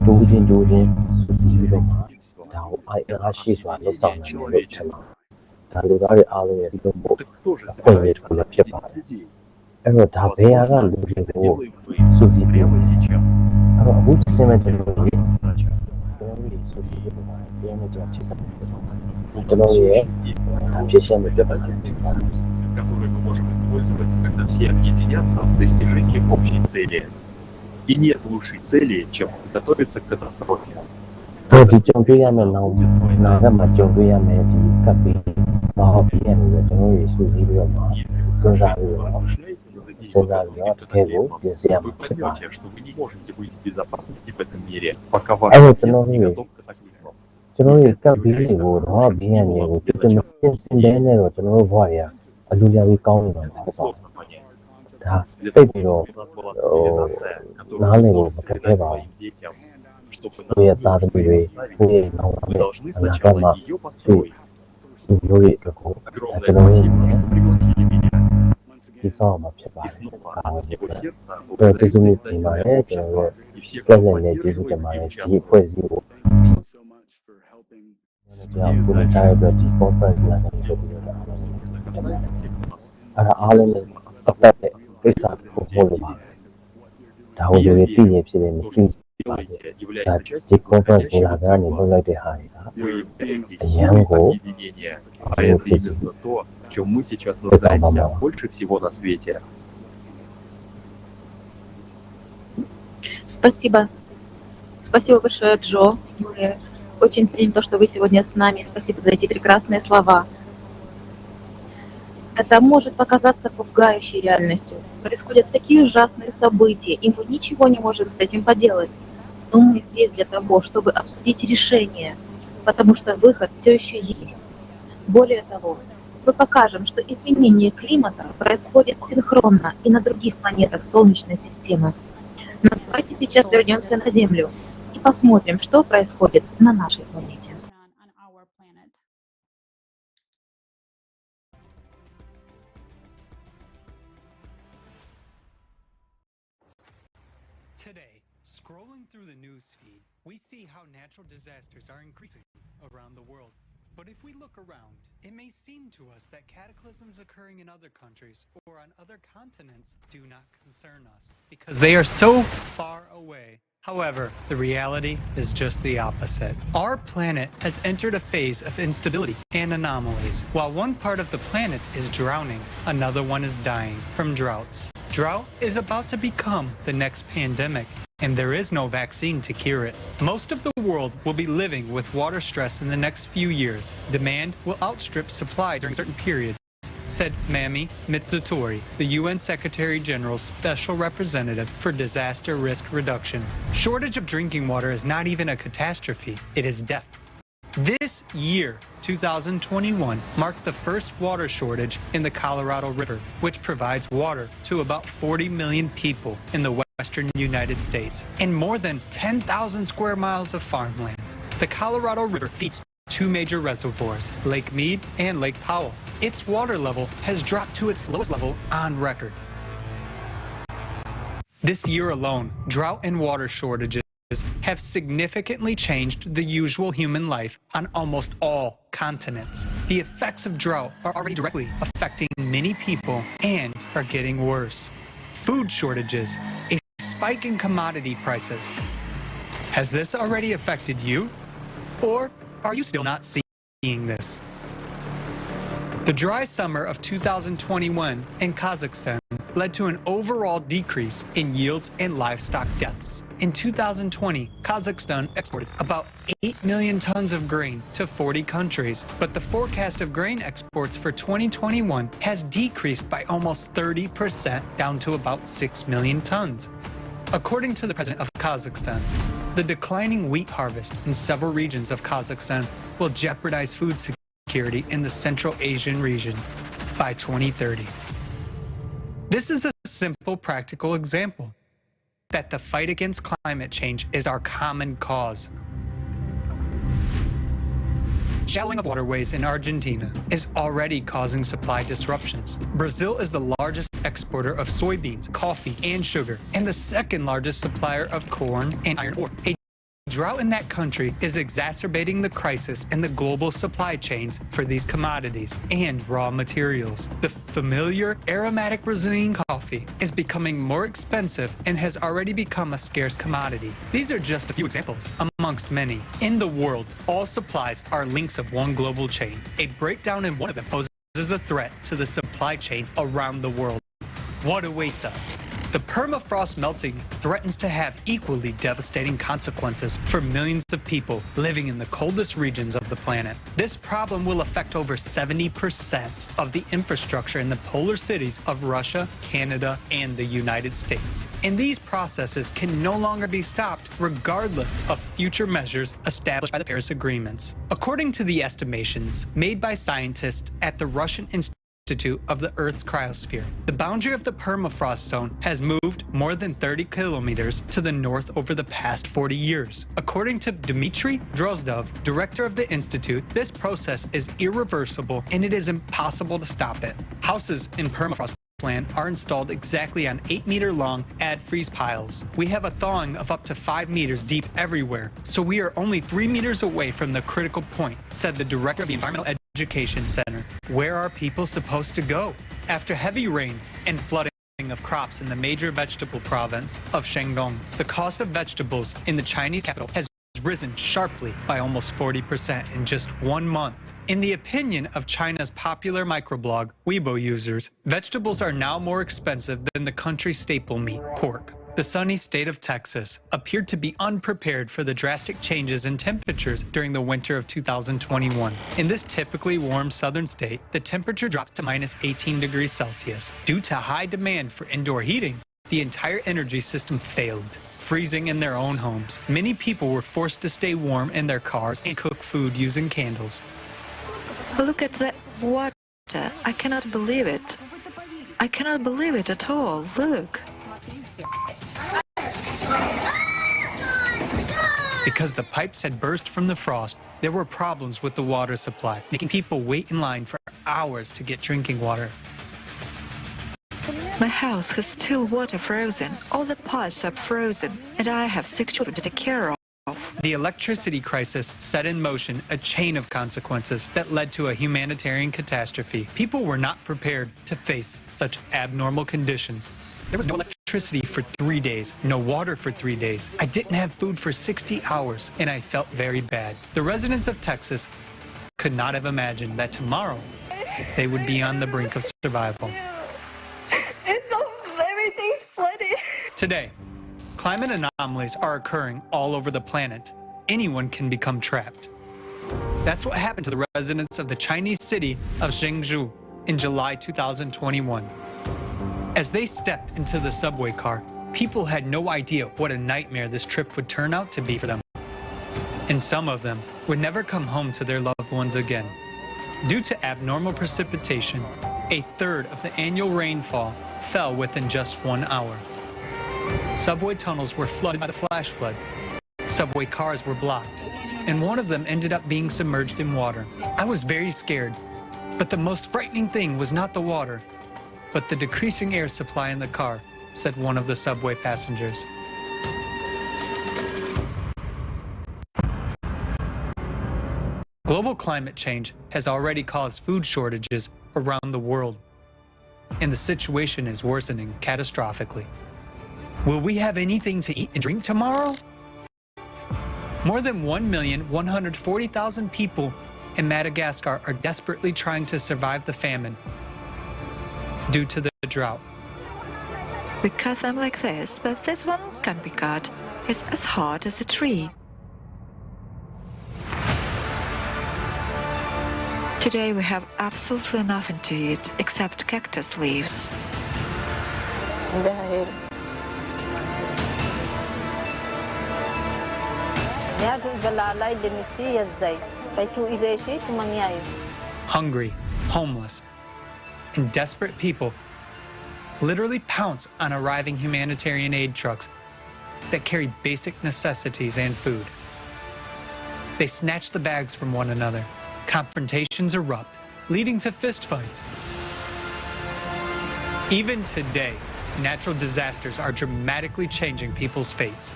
တူချင်းစုစည်းပြီးတော့မှဒါကိုအားရှိစွာလုပ်ဆောင်နိုင်တယ်လို့ကျွန်တော်ဒါလူသားတွေအားလုံးရဲ့ဒီလိုပေါ့ Так кто же ဖွင့်ရ собирается လို့ဖြစ်ပါတ объединить ယ် людей? အဲ့တော့ဒါဘယ်ဟာကလူတွေကို Это делаем мы စုစည်းပြီး прямо сейчас. အဲ့တော့အခုချက်ချင်းပဲကျွန်တော်တို့ Наша задача ကျွန်တော်တို့စုစည်းပြီးတော့တရားနဲ့ကြောက်ချစ်စပ်ပြီးတော့ကျွန်တော်ရဲ့ဖြစ်ရှင်းတဲ့ပြဿနာဖြစ်ပါတယ် ресурс, который мы можем использовать, когда все объединятся в достижении общей цели. И нет лучшей цели, чем готовиться к катастрофе. ဒီကြုံတွေ့ရမယ့်နောက်ကမှကြုံတွေ့ရမယ့်ဒီကပ်ပြီးမဟုတ်ပြီးရတယ်ကျွန်တော်တို့စုစည်းပြီးတော့မှစဉ်းစားပြီးတော့ Размышляете над идеей စဉ်းစားပြီးတော့တကယ်ကို катаклизма, ပြင်ဆင်ရမှာ вы ဖြစ်ပါတယ် поймете, что вы не можете быть в безопасности в этом мире, пока А ваш вот сосед оно не и готов к катаклизмам. ကျွန်တော်တို့ကပ်ပြီးလို့တော့ဘင်းရနေကိုတူတူပြင်ဆင်တဲ့နဲ့တော့ကျွန်တော်တို့ဘဝရအလူလျာပြီးကောင်းနေမှာပါ Сложно понять. ဒါ Для တိတ် того, ပြီးတော့ чтобы у нас была цивилизация, которую наглый мы был, сможем как передать я своим детям, чтобы ကိုယ့် нам ရဲ့သားသမီးတွေကိုယ့်ရဲ့နောင်လာ мы မယ့် должны အနာဂတ်မှာ сначала ее построить. ဒီမျိုးတွေအတွက်ကို Огромное ကျွန်တော်တို့ спасибо, что пригласили меня. ဒီဆောင်မှာဖြစ်ပါ И တယ် снова အားလုံး от ဖြစ် всего ပါတယ် сердца တော့ကျေး благодарю ဇူးတင်ပါတ Созидательное ယ်ကျွန်တော် общество တို့ и всех, လက် кто လက်နဲ့ကျေးဇူးတင် поддерживает ပါတ и ယ်ဒီ участвует. ဖွဲ့စည်းကိုကျွန်တော်ကိုယ်တိုင်အတွက်ဒီ conference လာတဲ့လုပ်ပြီးတော့အားလုံး Это касается всех нас. အဲ့ဒါအားလုံးနဲ့ပတ်သက်တဲ့ကိစ္စကိုပို့လို့ပါဒါကိုလူတွေသိရင်ဖြစ်နေမ То, သိ что вы делаете, ဒါ является ဒီ частью conference ကိုလာ происходящего ကနေ цикла. လုပ်လိုက်တဲ့ဟာတွေက Вы являетесь А силой я могу. объединения, а это именно то, в чем мы сейчас нуждаемся больше всего на свете. Спасибо. Спасибо большое, Джо. Мы очень ценим то, что вы сегодня с нами. Спасибо за эти прекрасные слова. Это может показаться пугающей реальностью. Происходят такие ужасные события, и мы ничего не можем с этим поделать. Но мы здесь для того, чтобы обсудить решение, потому что выход все еще есть. Более того, мы покажем, что изменение климата происходит синхронно и на других планетах Солнечной системы. Но давайте сейчас вернемся на Землю и посмотрим, что происходит на нашей планете. Scrolling through the news feed, we see how natural disasters are increasing around the world. But if we look around, it may seem to us that cataclysms occurring in other countries or on other continents do not concern us because they are so far away. However, the reality is just the opposite. Our planet has entered a phase of instability and anomalies. While one part of the planet is drowning, another one is dying from droughts. Drought is about to become the next pandemic, and there is no vaccine to cure it. Most of the world will be living with water stress in the next few years. Demand will outstrip supply during certain periods, said Mami Mitsutori, the UN Secretary General's Special Representative for Disaster Risk Reduction. Shortage of drinking water is not even a catastrophe, it is death. This year, 2021, marked the first water shortage in the Colorado River, which provides water to about 40 million people in the western United States and more than 10,000 square miles of farmland. The Colorado River feeds two major reservoirs, Lake Mead and Lake Powell. Its water level has dropped to its lowest level on record. This year alone, drought and water shortages have significantly changed the usual human life on almost all continents. The effects of drought are already directly affecting many people and are getting worse. Food shortages, a spike in commodity prices. Has this already affected you? Or are you still not seeing this? The dry summer of 2021 in Kazakhstan led to an overall decrease in yields and livestock deaths. In 2020, Kazakhstan exported about 8 million tons of grain to 40 countries, but the forecast of grain exports for 2021 has decreased by almost 30%, down to about 6 million tons. According to the president of Kazakhstan, the declining wheat harvest in several regions of Kazakhstan will jeopardize food security in the Central Asian region by 2030. This is a simple, practical example that the fight against climate change is our common cause. Shallowing of waterways in Argentina is already causing supply disruptions. Brazil is the largest exporter of soybeans, coffee, and sugar, and the second largest supplier of corn and iron ore. A drought in that country is exacerbating the crisis in the global supply chains for these commodities and raw materials. The familiar aromatic Brazilian coffee is becoming more expensive and has already become a scarce commodity. These are just a few examples amongst many. In the world, all supplies are links of one global chain. A breakdown in one of them poses a threat to the supply chain around the world. What awaits us? The permafrost melting threatens to have equally devastating consequences for millions of people living in the coldest regions of the planet. This problem will affect over 70% of the infrastructure in the polar cities of Russia, Canada, and the United States. And these processes can no longer be stopped regardless of future measures established by the Paris Agreements. According to the estimations made by scientists at the Russian Institute of the Earth's cryosphere, the boundary of the permafrost zone has moved more than 30 kilometers to the north over the past 40 years. According to Dmitry Drozdov, director of the institute, this process is irreversible and it is impossible to stop it. Houses in permafrost land are installed exactly on 8-meter-long adfreeze piles. We have a thawing of up to 5 meters deep everywhere, so we are only 3 meters away from the critical point, said the director of the Environmental Education Center. Where are people supposed to go? After heavy rains and flooding of crops in the major vegetable province of Shandong, the cost of vegetables in the Chinese capital has risen sharply by almost 40% in just 1 month. In the opinion of China's popular microblog Weibo users, vegetables are now more expensive than the country's staple meat, pork. The sunny state of Texas appeared to be unprepared for the drastic changes in temperatures during the winter of 2021. In this typically warm southern state, the temperature dropped to minus 18 degrees Celsius. Due to high demand for indoor heating, the entire energy system failed, freezing in their own homes. Many people were forced to stay warm in their cars and cook food using candles. Look at the water. I cannot believe it. I cannot believe it at all. Look. Because the pipes had burst from the frost, there were problems with the water supply, making people wait in line for hours to get drinking water. My house has still water frozen, all the pipes are frozen, and I have 6 children to take care of. The electricity crisis set in motion a chain of consequences that led to a humanitarian catastrophe. People were not prepared to face such abnormal conditions. There was no electricity for 3 days, no water for 3 days. I didn't have food for 60 hours, and I felt very bad. The residents of Texas could not have imagined that tomorrow they would be on the brink of survival. Everything's flooded. Today, climate anomalies are occurring all over the planet. Anyone can become trapped. That's what happened to the residents of the Chinese city of Zhengzhou in July 2021. As they stepped into the subway car, people had no idea what a nightmare this trip would turn out to be for them. And some of them would never come home to their loved ones again. Due to abnormal precipitation, 1/3 of the annual rainfall fell within just 1 hour. Subway tunnels were flooded by the flash flood. Subway cars were blocked, and one of them ended up being submerged in water. I was very scared, but the most frightening thing was not the water, but the decreasing air supply in the car, said one of the subway passengers. Global climate change has already caused food shortages around the world, and the situation is worsening catastrophically. Will we have anything to eat and drink tomorrow? More than 1,140,000 people in Madagascar are desperately trying to survive the famine due to the drought. We cut them like this, but this one can't be cut. It's as hard as a tree. Today we have absolutely nothing to eat except cactus leaves. Hungry, homeless, and desperate people literally pounce on arriving humanitarian aid trucks that carry basic necessities and food. They snatch the bags from one another. Confrontations erupt, leading to fistfights. Even today, natural disasters are dramatically changing people's fates.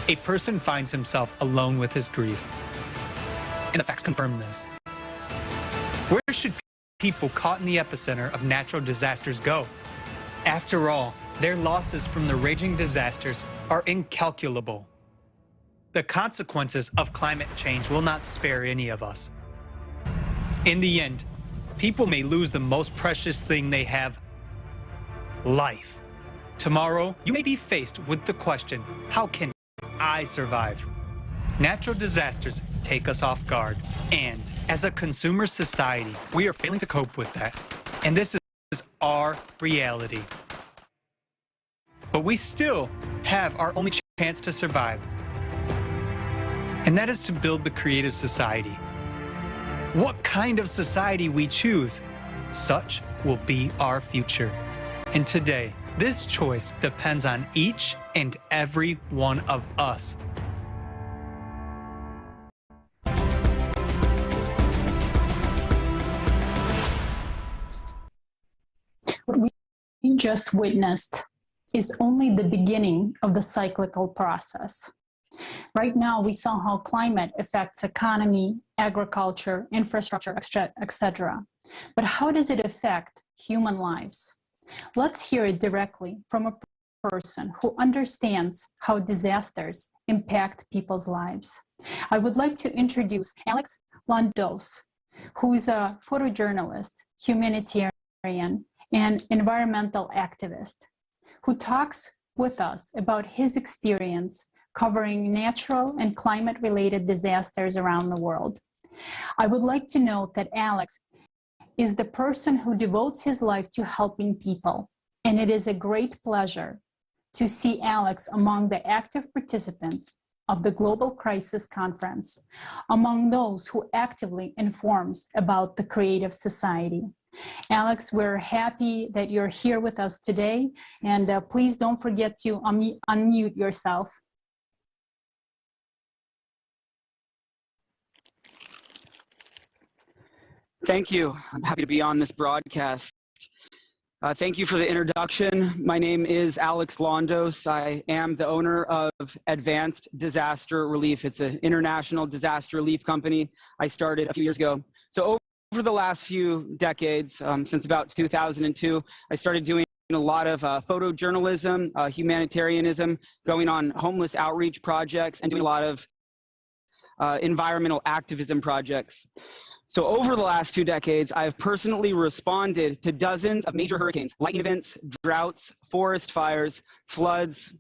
A person finds himself alone with his grief. And the facts confirm this. Where should people caught in the epicenter of natural disasters go? After all, their losses from the raging disasters are incalculable. The consequences of climate change will not spare any of us. In the end, people may lose the most precious thing they have, life. Tomorrow, you may be faced with the question, how can I survive? Natural disasters take us off guard, and as a consumer society, we are failing to cope with that. And this is our reality. But we still have our only chance to survive, and that is to build the creative society. What kind of society we choose, such will be our future. And today, this choice depends on each and every one of us. What we just witnessed is only the beginning of the cyclical process. Right now, we saw how climate affects economy, agriculture, infrastructure, etc. But how does it affect human lives? Let's hear it directly from a person who understands how disasters impact people's lives. I would like to introduce Alex Landos, who is a photojournalist, humanitarian, and environmental activist, who talks with us about his experience covering natural and climate-related disasters around the world. I would like to note that Alex is the person who devotes his life to helping people, and it is a great pleasure to see Alex among the active participants of the Global Crisis Conference, among those who actively informs about the creative society. Alex, we're happy that you're here with us today, and please don't forget to unmute yourself. Thank you. I'm happy to be on this broadcast. Thank you for the introduction. My name is Alex Londos. I am the owner of Advanced Disaster Relief. It's an international disaster relief company I started a few years ago. So over the last few decades, since about 2002, I started doing a lot of photojournalism, humanitarianism, going on homeless outreach projects, and doing a lot of environmental activism projects. So over the last 2 decades, I've personally responded to dozens of major hurricanes, lightning events, droughts, forest fires, floods,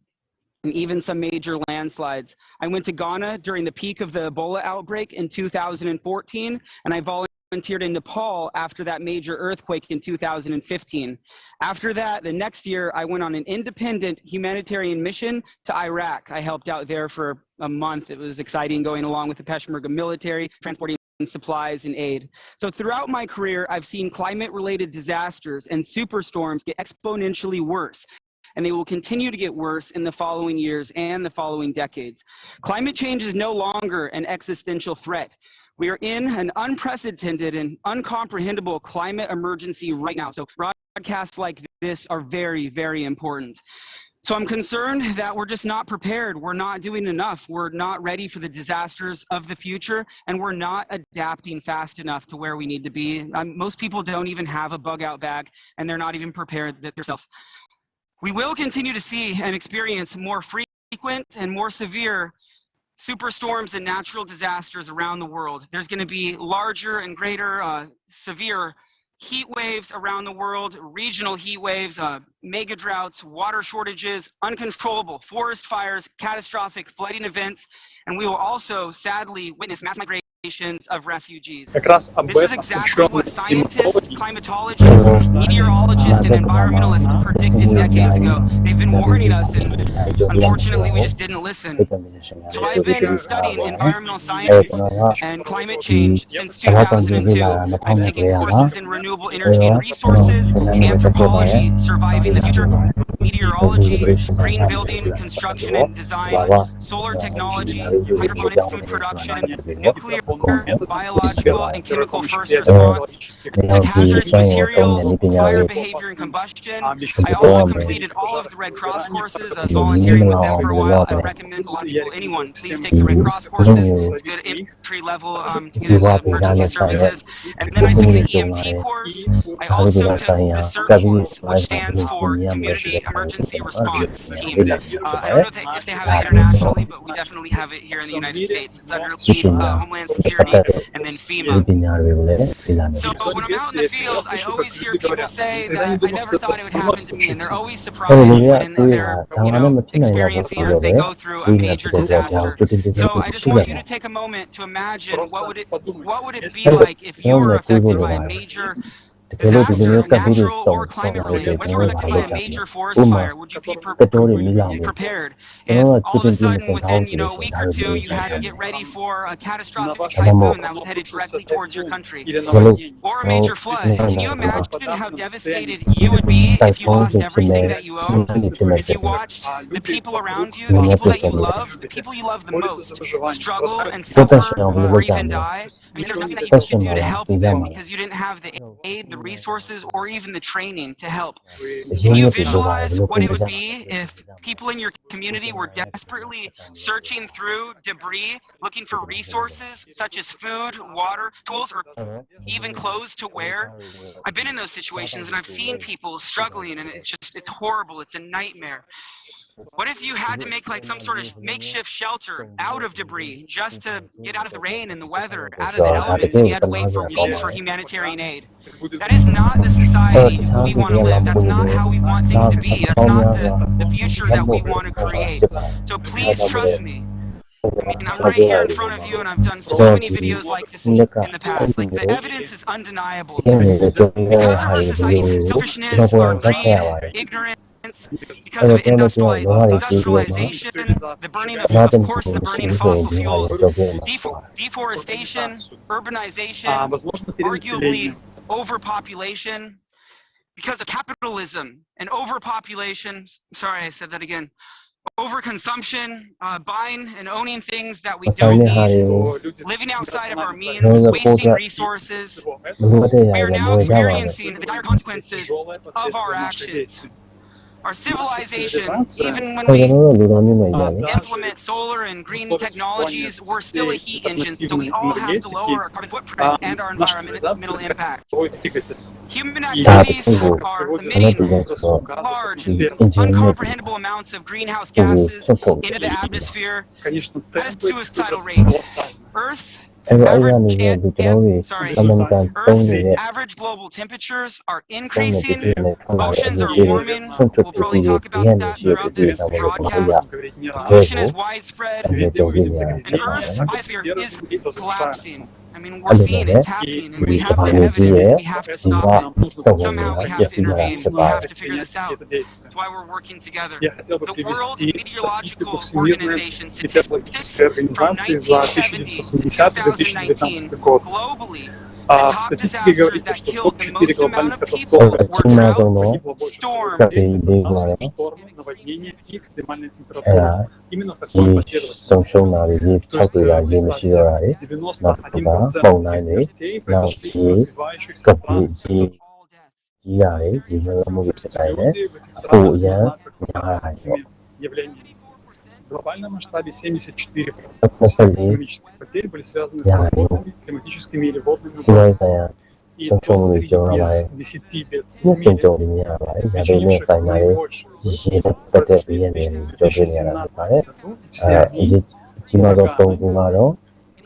and even some major landslides. I went to Ghana during the peak of the Ebola outbreak in 2014, and I volunteered in Nepal after that major earthquake in 2015. After that, the next year, I went on an independent humanitarian mission to Iraq. I helped out there for a month. It was exciting going along with the Peshmerga military, transporting supplies and aid. So throughout my career, I've seen climate-related disasters and superstorms get exponentially worse, and they will continue to get worse in the following years and the following decades. Climate change is no longer an existential threat. We are in an unprecedented and uncomprehendable climate emergency right now. So broadcasts like this are very, very important. So I'm concerned that we're just not prepared. We're not doing enough. We're not ready for the disasters of the future, and we're not adapting fast enough to where we need to be. Most people don't even have a bug out bag, and they're not even prepared themselves. We will continue to see and experience more frequent and more severe superstorms and natural disasters around the world. There's going to be larger and greater severe heat waves around the world, regional heat waves, mega droughts, water shortages, uncontrollable forest fires, catastrophic flooding events, and we will also sadly witness mass migrations of refugees. This is exactly what scientists, climatologists, meteorologists, and environmentalists predicted decades ago. They've been warning us, and unfortunately we just didn't listen. So I've been studying environmental science and climate change since 2002. I've taken courses in renewable energy and resources, anthropology, surviving the future, meteorology, green building, construction and design, solar technology, hydroponic food production, nuclear, biological and chemical first response, to hazardous materials, fire behavior and combustion. I also completed all of the Red Cross courses. I was volunteering with them for a while. I recommend a lot of people, anyone, please take the Red Cross courses. It's good entry level to get into emergency services. And then I took the EMT course. I also took the CERT course, which stands for Community Emergency Response Team. I don't know if they have it internationally, but we definitely have it here in the United States. It's under Homeland Security and then FEMA. So when I'm out in the field, I always hear people say that I never thought it would happen to me, and they're always surprised when they're, experiencing or they go through a major disaster. So I just want you to take a moment to imagine what would it be like if you were affected by a major disaster, natural or climate related. What if you were affected by a major forest fire? Would you be prepared? If all of a sudden within a week or two you had to get ready for a catastrophic typhoon that was headed directly towards your country, or a major flood? Can you imagine how devastated you would be if you lost everything that you owned? If you watched the people around you, the people that you love, the people you love the most, struggle and suffer or even die? I mean, there's nothing that you could do to help them because you didn't have the aid, the resources, or even the training to help. Can you visualize what it would be if people in your community were desperately searching through debris, looking for resources such as food, water, tools, or even clothes to wear? I've been in those situations and I've seen people struggling, and it's horrible. It's a nightmare. What if you had to make like some sort of makeshift shelter out of debris just to get out of the rain and the weather, out of the elements, and you had to wait for weeks for humanitarian aid? That is not the society we want to live. That's not how we want things to be. That's not the future that we want to create. So please trust me. I mean, I'm right here in front of you, and I've done so many videos like this in the past. Like, the evidence is undeniable. Because of our society's selfishness, our greed, ignorance, because of industrialization, the burning of course, the burning of fossil fuels, deforestation, urbanization, arguably overpopulation, because of capitalism and overpopulation. Sorry, I said that again. overconsumption, buying and owning things that we အဆိုင် don't နဲ့ဟာ need, တွေကို living outside of our ကျွန်တော် means, တို့ကို wasting အတွက် resources. မလိုအပ်တဲ့ຢာ We တွေ are လည်းမ now ဝယ်ကြပါနဲ့ experiencing the dire consequences of our actions. Our civilization, even when ကျွန် we တော်တို့လူသားမျိုးနွယ်ကြတယ် implement solar and green technologies, we're still a heat engine, so we all have to lower our carbon footprint and our environmental impact. Human activities are emitting large, uncomprehendable amounts of greenhouse gases into the atmosphere at a suicidal rate. Earth's အဲ့တော့အဲ့ရနေပြီးကျွန်တော်တို့အမှန်တန်သုံးနေတဲ့ average global temperatures are သုံးတဲ့ပ increasing. စ္စည်းတွေနဲ့ထွက်လာတဲ့ Oceans အ are မျိုးတွေ warming. ဆွန့်ထွက် We'll ပစ္စည်း probably တွေ talk ဒီ about ကနေ that ရှိတဲ့ပ throughout စ္စည်းတွေ this ကြောင့်လည်းဘာရ broadcast. တကယ် Pollution ကို is widespread, အမျိုးကြုံနေရတာ and ဖြစ်ပါ Earth's တယ် biosphere is collapsing. I mean, အဲ့ we're လို seeing နဲ့ it's happening, and ဒီ we က have ဘာ to မျိုး evidence ကြီး it. ရဲ့ We have to ဒီက stop it. စုံဝင် Somehow နေတာ we ပျ have က် to စီးလာတာ intervene. ဖြစ် We ပါတ have ယ် to figure this out. That's why we're working together. Я хотел бы The World привести Meteorological статистику Всемирной Organization метеорологической statistics from организации за 1970 to 1980-2019 год. globally. А The в top статистике disasters говорится, that что killed the топ-4 most глобальных amount of people катастроф were Очень drought, много, погибло больше всего storm, людей, и дисастры, говорят. штормы, наводнения и экстремальные အဲ့ температуры. ဒါ Именно в ဒီ такой ဆုံရှုံး последовательности. တာတွေရေ То 6 есть, တွေလာရေမရှိတော့တာတွေနောက်တစ်ခါ представьте, ပုံတိုင်းတွေ 91% နောက် этих ရေ смертей произошли в развивающихся ကပ်ပြီး странах. ရေကြီးရတယ်ရေနှလုံးမှုတွေဖြစ်တိုင်းတယ် Люди в этих အဖို့ странах အရ не န် знают, как များ бороться တာ с ပေါ့ такими явлениями. В глобальном масштабе 74% 24 экономических потерь были связаны с Я природными, климатическими или водными စီးပွားရေး угрозами. ဆိုင်ရာ И ဆုံးရှုံးမှုတွေ 3 ကြုံရပါတ из ယ် 10 бедствий в နှစ်စဉ် мире, ကြုံနေရပါတယ်ရာသီနဲ့ причинивших ဆိုင်တာတွေ наибольший ရေနဲ့ပတ်သက်ပြီးရနေကြုံတွေ့နေရတာဖြစ်ပါတယ် году. အဲ Все အ они ရေးကြီးမားသော၃ခုကတော့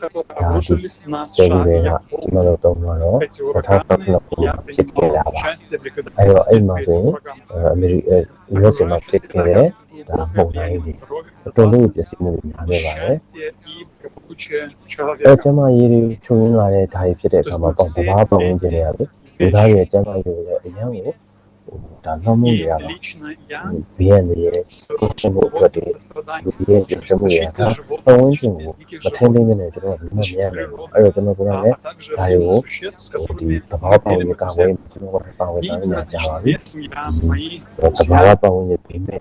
которые ဒါဒီ обрушились на ဆယ်ခု США တွေက и ကြီး Японию. မားသော၃ခုကတော့ Эти 2012 ခု ураганы မှာ я ဖြစ်ခဲ့ принимал တာပါ участие в အဲ့ ликвидации တော့အဲ့မှာ последствий ဆို этих ရင် ураганов. အမေရိကန် US မှာဖြစ်ခဲ့တဲ့ဒါပုံတိုင်းတွေ здоровья, အတော်လေးပျက် безопасности, စီးမှုတွေများခဲ့ပါတယ် счастья и благополучия အဲ человека. ကျမရေးတွေချုံရင်းလာတဲ့ဓာတ်ဖြစ်တဲ့အခါမှာပေါ့ဗဘာပုံဝင်ကြရတယ်လူသားရဲ့ကျမရေးတွေလည်းအရန်ကိုဒါနှောင့်မှု И တွေရပါ лично я ဘေးရန်တွေရဲ့ကိုရှင်မှုအတွက်တွေ сострадание လူရဲ့ကျဆမှုတွေကပတ်ဝန်းကျင်ကိုမထိန်သိမ်းနေကျွန်တော်ကဒီမှာမြင်ရတယ်အဲ့တော့ကျွန်တော်ကလည်းဒါတွေကို также ဒီ отдельных существ, с သ которыми ဘာဝပတ်ဝန်းကျင်ကဝယ်ကျွန်တော်ကပါဝင် и စားနေကြပါပြီ моя семья, мои သဘာဝပတ်ဝန်းကျင်ပြီးမဲ့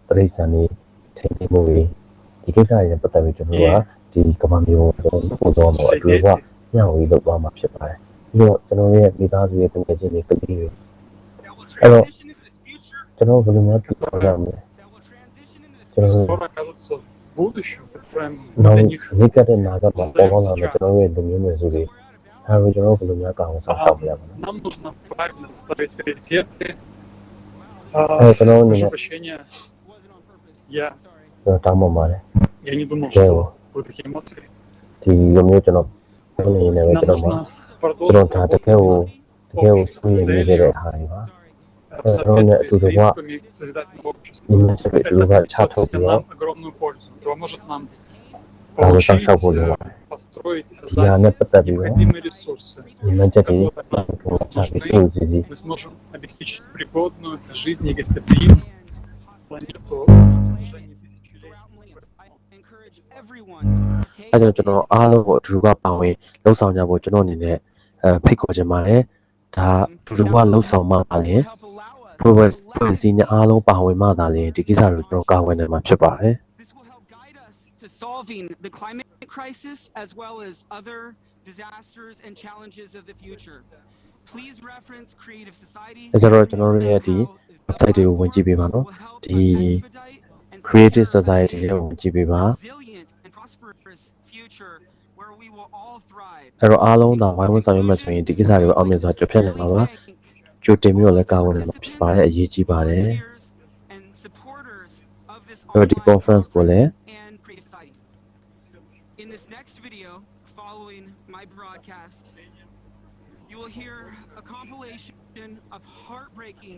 တရိษံတွေထိန်သိမ်းမှုတွေဒီကိစ္စတွေနဲ့ပတ်သက်ပြီးကျွန်တော်ကဒီကမ္ဘာမျိုးကိုပို့တော့မှာအတွေ့အကြုံညှောင်းပြီးလုပ်သွားမှာဖြစ်ပါတယ်ပြီးတော့ကျွန်တော်ရဲ့မိသားစုရဲ့ပုံစံချင်းတွေကလေးတွေအဲ့တော့ကျွန်တော်ဘယ်လိုများပြသွားရမလဲကျွန်တော် скоро окажутся в будущем, которое နောက် для них မိကတဲ့နာကမှာပေါ်ပေါက်လာတဲ့ကျွန်တော်ရဲ့လူမျိုးမျိုးစုတွေအဲဒါကျွန်တော်ဘယ်လိုများကောင်းအောင်ဆောင်ရှောက်ပြရမလဲ нам нужно правильно расставить приоритеты. အဲကျွန်တော်အနေ Прошу နဲ့ прощения, ကျွန်တော်တောင်းပန်ပါတယ် я не думал, Я что его. будут такие эмоции. ဒီလိုမျိုးကျွန်တော်ဘယ်လိုနေလဲ Нам ကျွန်တော်မှာ нужно ကျွန်တော် продолжить ဒါတ работу ကယ်ကို над ဆွေးနွေးနေခဲ့တဲ့အားတွေပါ в соответствии с принципами созидательного общества. ဒီမှာဆက်ပြီးဒီလိုကချထုတ် принесет ပြီးတော့ нам огромную пользу, поможет нам ဒါကိုဆောင် получить, ရှောက်ဖို့လိုပါတယ် построить и ဒီဟာနဲ့ создать ပတ်သက်ပြီးတော့ необходимые ресурсы, ဒီမှာချက်တွေ которые ကျွန်တော်ချပြီး нужны. စိုးစီစီ Мы сможем обеспечить пригодную для жизни и гостеприимную планету на протяжении тысячелетий. အဲဒါကြောင့်ကျွန်တော်အားလုံးကိုအတူတူကပါဝင်လှုပ်ဆောင်ကြဖို့ကျွန်တော်အနေနဲ့ဖိတ်ခေါ်ချင်ပါတယ်ဒါအတူတူကလှုပ်ဆောင်မှပါလေဖွဲ့စည်းနေအားလုံးပါဝင်မှသာလေဒီကိစ္စကိုကျွန်တော်ကာဝယ်နိုင်မှာဖြစ်ပါတယ် to solving the climate crisis as well as other disasters and challenges of the future. Please reference Creative Society. အဲကြောင့်ကျွန်တော်ရဲ့ဒီ website တွေကိုဝင်ကြည့်ပေးပါနော်ဒီ Creative Society တွေကိုဝင်ကြည့်ပေးပါအဲ့တော့အားလုံးသာဝိုင်းဝန်းဆောင်ရွက်မှဆိုရင်ဒီကိစ္စတွေကိုအောင်မြင်စွာကျော်ဖြတ်နိုင်မှာပါကြိုတင်ပြီးတော့လည်းကာဝယ်နိုင်မှာဖြစ်ပါတယ်အရေးကြီးပါတယ်အဲ့တော့ဒီ conference ကိုလည်း In this next video following my broadcast, you will hear a compilation of heartbreaking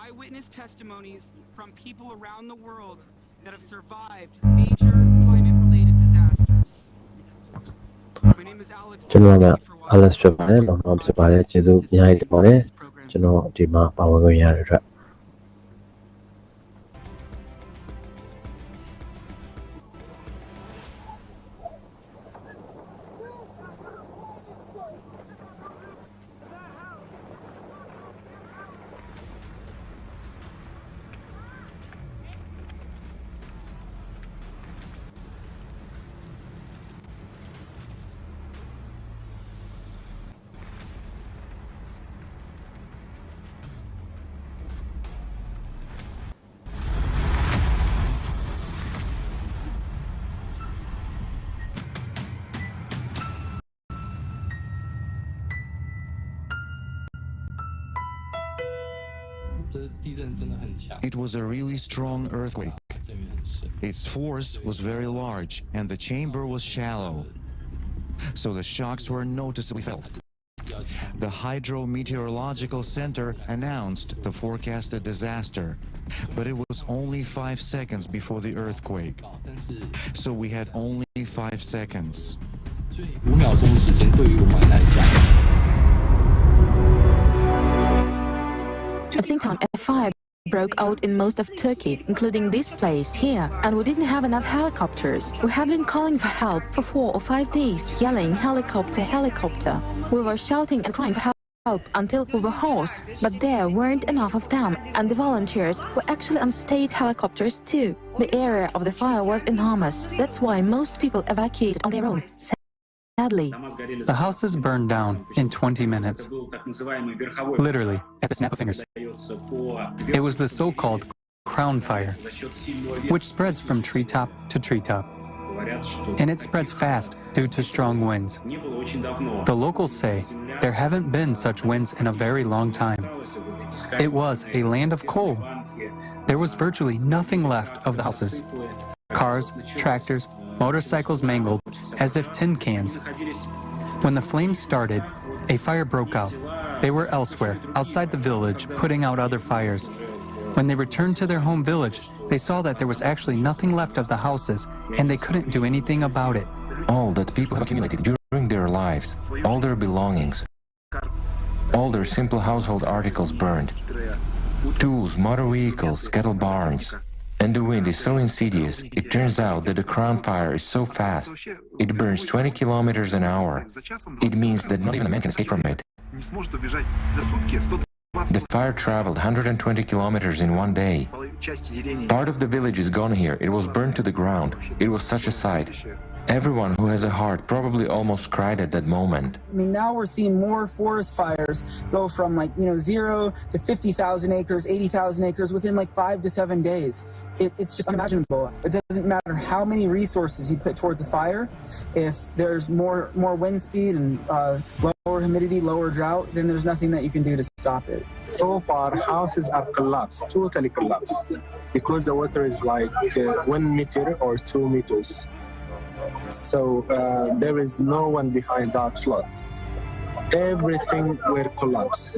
eyewitness testimonies from people around the world that have survived major climate-related disasters. My name is Alex. ကျွန်တော်က Alex ဖြစ်ပါတယ်လောလောဖြစ်ပါတယ်ကျေးဇူးအများကြီးတင်ပါတယ်ကျွန်တော်ဒီမှာပါဝင်ခွင့်ရတဲ့အတွက် It was a really strong earthquake. Its force was very large and the chamber was shallow, so the shocks were noticeably felt. The Hydrometeorological Center announced the forecasted disaster, but it was only 5 seconds before the earthquake. So we had only 5 seconds. At the same time, a fire broke out in most of Turkey, including this place here, and we didn't have enough helicopters. We have been calling for help for 4 or 5 days, yelling helicopter, helicopter. We were shouting and crying for help until we were hoarse, but there weren't enough of them, and the volunteers were actually on state helicopters too. The area of the fire was enormous. That's why most people evacuated on their own. Sadly. The houses burned down in 20 minutes. Literally, at the snap of fingers. It was the so-called crown fire, which spreads from treetop to treetop. And it spreads fast due to strong winds. The locals say there haven't been such winds in a very long time. It was a land of coal. There was virtually nothing left of the houses. Cars, tractors, motorcycles mangled as if tin cans. When the flames started, a fire broke out. They were elsewhere, outside the village, putting out other fires. When they returned to their home village, they saw that there was actually nothing left of the houses, and they couldn't do anything about it. All that people have accumulated during their lives, all their belongings, all their simple household articles burned. Tools, motor vehicles, cattle barns. And the wind is so insidious, it turns out that the crown fire is so fast, it burns 20 kilometers an hour. It means that not even a man can escape from it. The fire traveled 120 kilometers in one day. Part of the village is gone here. It was burned to the ground. It was such a sight. Everyone who has a heart probably almost cried at that moment. I mean, now we're seeing more forest fires go from 0 to 50,000 acres, 80,000 acres within 5 to 7 days. It's just unimaginable. It doesn't matter how many resources you put towards a fire. If there's more wind speed and lower humidity, lower drought, then there's nothing that you can do to stop it. So far, houses are collapsed, totally collapsed, because the water is 1 meter or 2 meters. So there is no one behind that flood. Everything will collapse.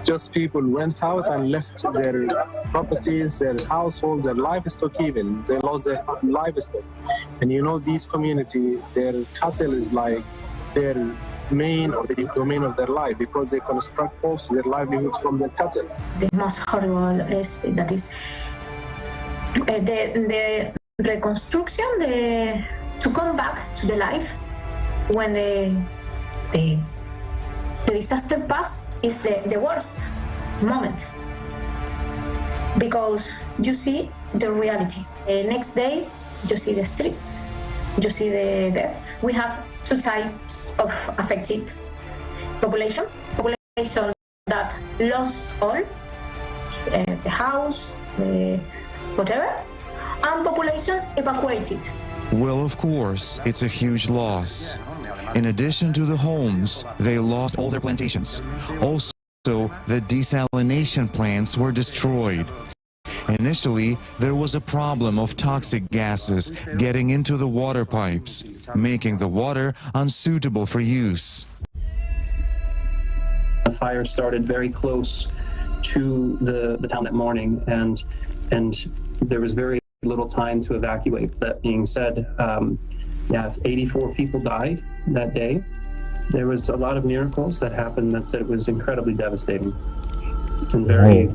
Just people went out and left their properties, their households, their livestock even. They lost their livestock. And these communities, their cattle is their main or the domain of their life, because they construct also their livelihoods from their cattle. The most horrible is that is the reconstruction, to come back to the life when the disaster pass is the worst moment, because you see the reality. The next day you see the streets, you see the death. We have 2 types of affected population that lost all, the house, whatever, and population evacuated. Well, of course, it's a huge loss. In addition to the homes, they lost all their plantations. Also, the desalination plants were destroyed. Initially, there was a problem of toxic gases getting into the water pipes, making the water unsuitable for use. The fire started very close to the town that morning, and there was very little time to evacuate. That being said, 84 people died that day. There was a lot of miracles that happened that said it was incredibly devastating and very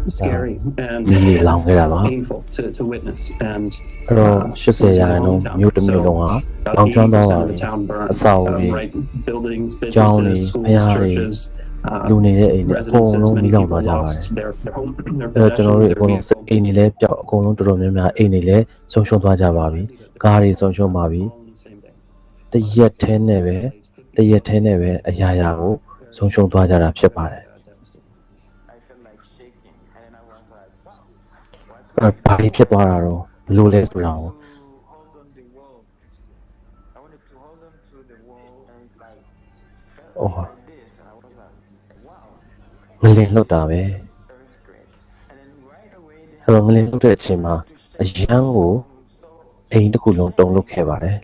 scary and painful to witness. And 80 ရာခိုင်နှုန်းမြို့တစ်မြို့လုံးဟာလောင်ကျွမ်းသွားပါတယ်အဆောက်အဦတွေကျောင်းတွေဘုရားတွေလူနေတဲ့အိမ်တွေအကုန်လုံးမီးလောင်သွားကြပါတယ်ကျွန်တော်တို့အကုန်လုံးအိမ်တွေလည်းပျောက်အကုန်လုံးတော်တော်များများအိမ်တွေလည်းဆုံးရှုံးသွားကြပါပြီကားတွေဆုံးရှုံးပါပြီတရက်ထဲနဲ့ပဲအရာရာကိုဆုံးရှုံးသွားကြတာဖြစ်ပါတယ်ဘာဖြစ်သွားတာတော့ဘယ်လိုလဲဆိုတာကို ငလင်လှုပ်တာပဲအဲ့တော့ငလင်လှုပ်တဲ့အချိန်မှာအရန်ကိုအိမ်တစ်ခုလုံးတုန်လှုပ်ခဲ့ပါတယ်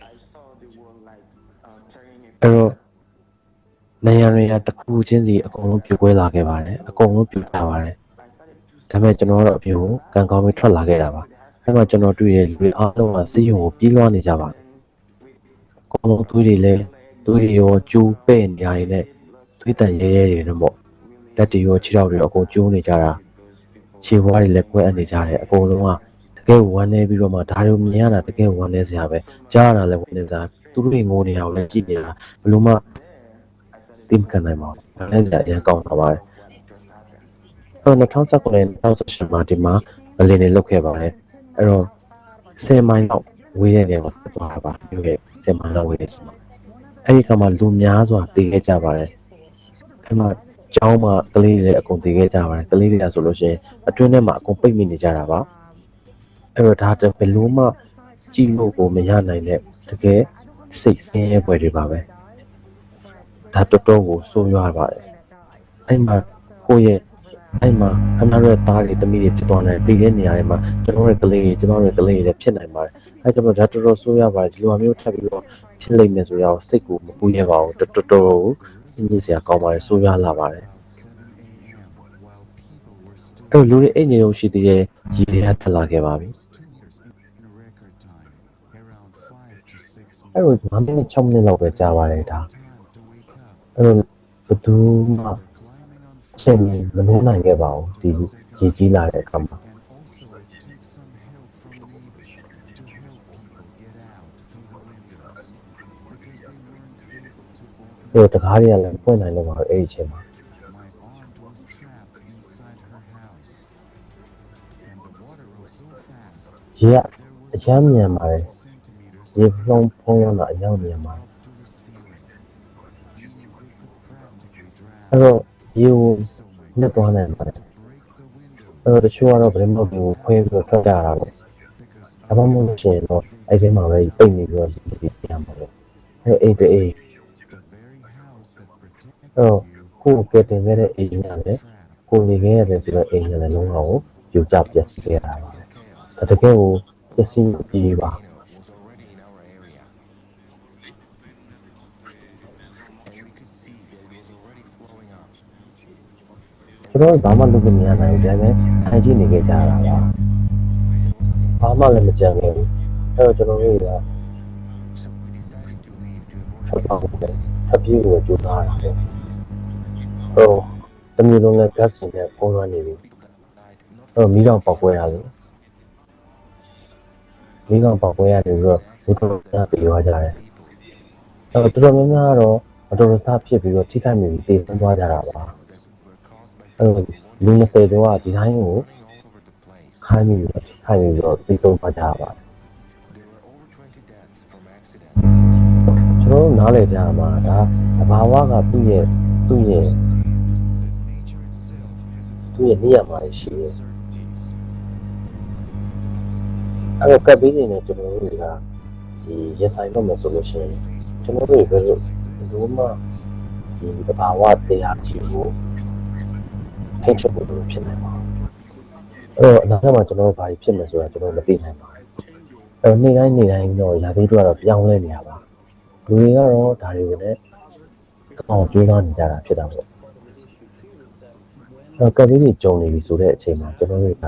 အဲ့တော့နေရာတွေကတစ်ခုချင်းစီအကုန်လုံးပြိုကွဲလာခဲ့ပါတယ်အကုန်လုံးပြိုကျပါတယ်ဒါပေမဲ့ကျွန်တော်တို့အပြင်ကိုကံကောင်းပြီးထွက်လာခဲ့တာပါအဲ့မှာကျွန်တော်တွေ့ရလူတွေအားလုံးကစီးရုံကိုပြေးလွှားနေကြပါတယ်အကုန်လုံးသွေးတွေလည်းသွေးတွေရောကျိုးပဲ့နေရတဲ့သွေးတန်ရဲရဲတွေတော့ပေါ့လက်တွေရောခြေထောက်တွေအကုန်ကျိုးနေကြတာခြေဘွားတွေလည်းကွဲအပ်နေကြတယ်အကုန်လုံးကတကယ်ဝမ်းနေပြီးတော့မှဒါတွေကိုမြင်ရတာတကယ်ဝမ်းနေစရာပဲကြားရတာလည်းဝမ်းနေစရာသူတို့တွေငိုနေတာကိုလည်းကြည့်နေတာဘလို့မှသိမခံနိုင်ပါဘူးလည်းအရင်ကောင်းတာပါတယ်2019နဲ့2018မှာဒီမှာအလင်းတွေလုတ်ခဲ့ပါတယ်အဲ့တော့10မိုင်လောက်ဝေးတဲ့နေရာမှာဖြစ်သွားတာပါမြို့ရဲ့10မိုင်လောက်ဝေးတဲ့နေရာမှာအဲ့ဒီကမှလူများစွာတည်ခဲ့ကြပါတယ်အဲ့မှာကျောင်းမှာကလေးတွေအကုန်တည်ခဲ့ကြပါတယ်ကလေးတွေကဆိုလို့ရှိရင်အတွင်းထဲမှာအကုန်ပိတ်မိနေကြတာပါအဲ့တော့ဒါဘယ်လို့မှကြည့်လို့ကိုမရနိုင်တဲ့တကယ်စိတ်ဆင်းရဲပွဲတွေပါပဲဒါတော်တော်ကိုဆိုးရွားပါတယ်အဲ့မှာကိုယ့်ရဲ့အဲ့မှာခဏတော့သားတွေတမိတွေဖြစ်သွားတယ်တည်တဲ့နေရာတွေမှာကျွန်တော်ရဲ့ကလေးတွေကျွန်တော်ရဲ့ကလေးတွေဖြစ်နိုင်ပါတယ်အဲ့ကျွန်တော်ဒါတော်တော်ဆိုးရွားပါတယ်ဒီလိုမျိုးထပ်ပြီးတော့ဖြစ်လိမ့်မယ်ဆိုတော့စိတ်ကိုမပူရဲပါဘူးတော်တော်ကိုစဉ်းကျင်စရာကောင်းပါတယ်ဆိုးရွားလာပါတယ်အဲ့လူတွေအိမ်နေလို့ရှိသေးတယ်ရည်ရထလာခဲ့ပါပြီအဲ့တော့9မိနစ်6မိနစ်လောက်ပဲကြာပါတယ်ဒါအဲ့တော့ဘယ်သူမှရှင်းမလို့နိုင်ခဲ့ပါဘူးဒီရည်ကြီးလာတဲ့အခါမှာတကားတွေကလည်းပွင့်နိုင်တော့ပါအဲ့ဒီအချိန်မှာရေကအချမ်းမြန်ပါတယ်ရေဖုံးရောက်တာအရောက်မြန်ပါတယ်အဲ့တော့ရေကိုနှစ်သွားနိုင်ပါတယ်အဲ့တော့တချို့ကတော့ဗရင်မောက်ကိုခွဲပြီးတော့ထွက်ကြတာပဲဒါမှမဟုတ်လို့ရှိရင်တော့အဲ့ဒီမှာပဲပိတ်နေပြီးတော့ဒီပြန်ပါလို့အဲ့အိတ်တဲ့အိတ်အဲ့တော့ကိုယ်ကတင်ခဲ့တဲ့အိမ်ကလည်းကိုနေခဲ့ရတယ်ဆိုတော့အိမ်ကလည်းလုံးဝကိုပြိုကျပျက်စီးခဲ့တာပါပဲတကယ်ကိုပျက်စီးပြီးပါကျွန်တော်ဘာမှလုပ်လို့မရနိုင်ဘူးဒါပေမဲ့ထိုင်ကြည့်နေကြတာပါဘာမှလည်းမကြံခဲ့ဘူးအဲ့တော့ကျွန်တော်တို့ကဆက်ပါဦးတယ်အပြေးကိုကြိုးစားရတယ်ဟိုတမျိုးလုံးနဲ့ gas နဲ့ပုံလွှမ်းနေပြီဟိုမီးတောင်ပေါက်ကွဲရလို့မီးတောင်ပေါက်ကွဲရတယ်ဆိုတော့ဒီလိုမျိုးပြေးသွားကြတယ်အဲ့တော့တော်တော်များများကတော့အတော်စားဖြစ်ပြီးတော့ထိခိုက်မိပြီးတည်သွားကြတာပါလူ20ကျော်ကဒီတိုင်းကိုခိုင်းပြီးတော့သိဆုံးသွားကြပါကျွန်တော်နားလည်ကြမှာဒါသဘာဝကသူ့ရဲ့နေရာမှာရှိတယ်အဲ့တော့ကပ်ပြီးနေတယ်ကျွန်တော်တို့ကဒီရဆိုင်တော့မယ်ဆိုလို့ရှိရင်ကျွန်တော်တို့ဘယ်လိုမှဒီသဘာဝတရားရှိဖို့ထိချုပ်ဖို့ဖြစ်နိုင်ပါအဲ့တော့အနာဂတ်မှာကျွန်တော်ဘာဖြစ်မယ်ဆိုတာကျွန်တော်မသိနိုင်ပါဘူးအဲ့တော့နေ့တိုင်းတော့ရာသီတို့ကတော့ပြောင်းလဲနေရပါလူတွေကတော့ဒါတွေကိုလည်းကောင်းကြိုးစားနေကြတာဖြစ်တာပေါ့အဲ့ကပ်ပြီးကြုံနေပြီဆိုတဲ့အချိန်မှာကျွန်တော်တို့က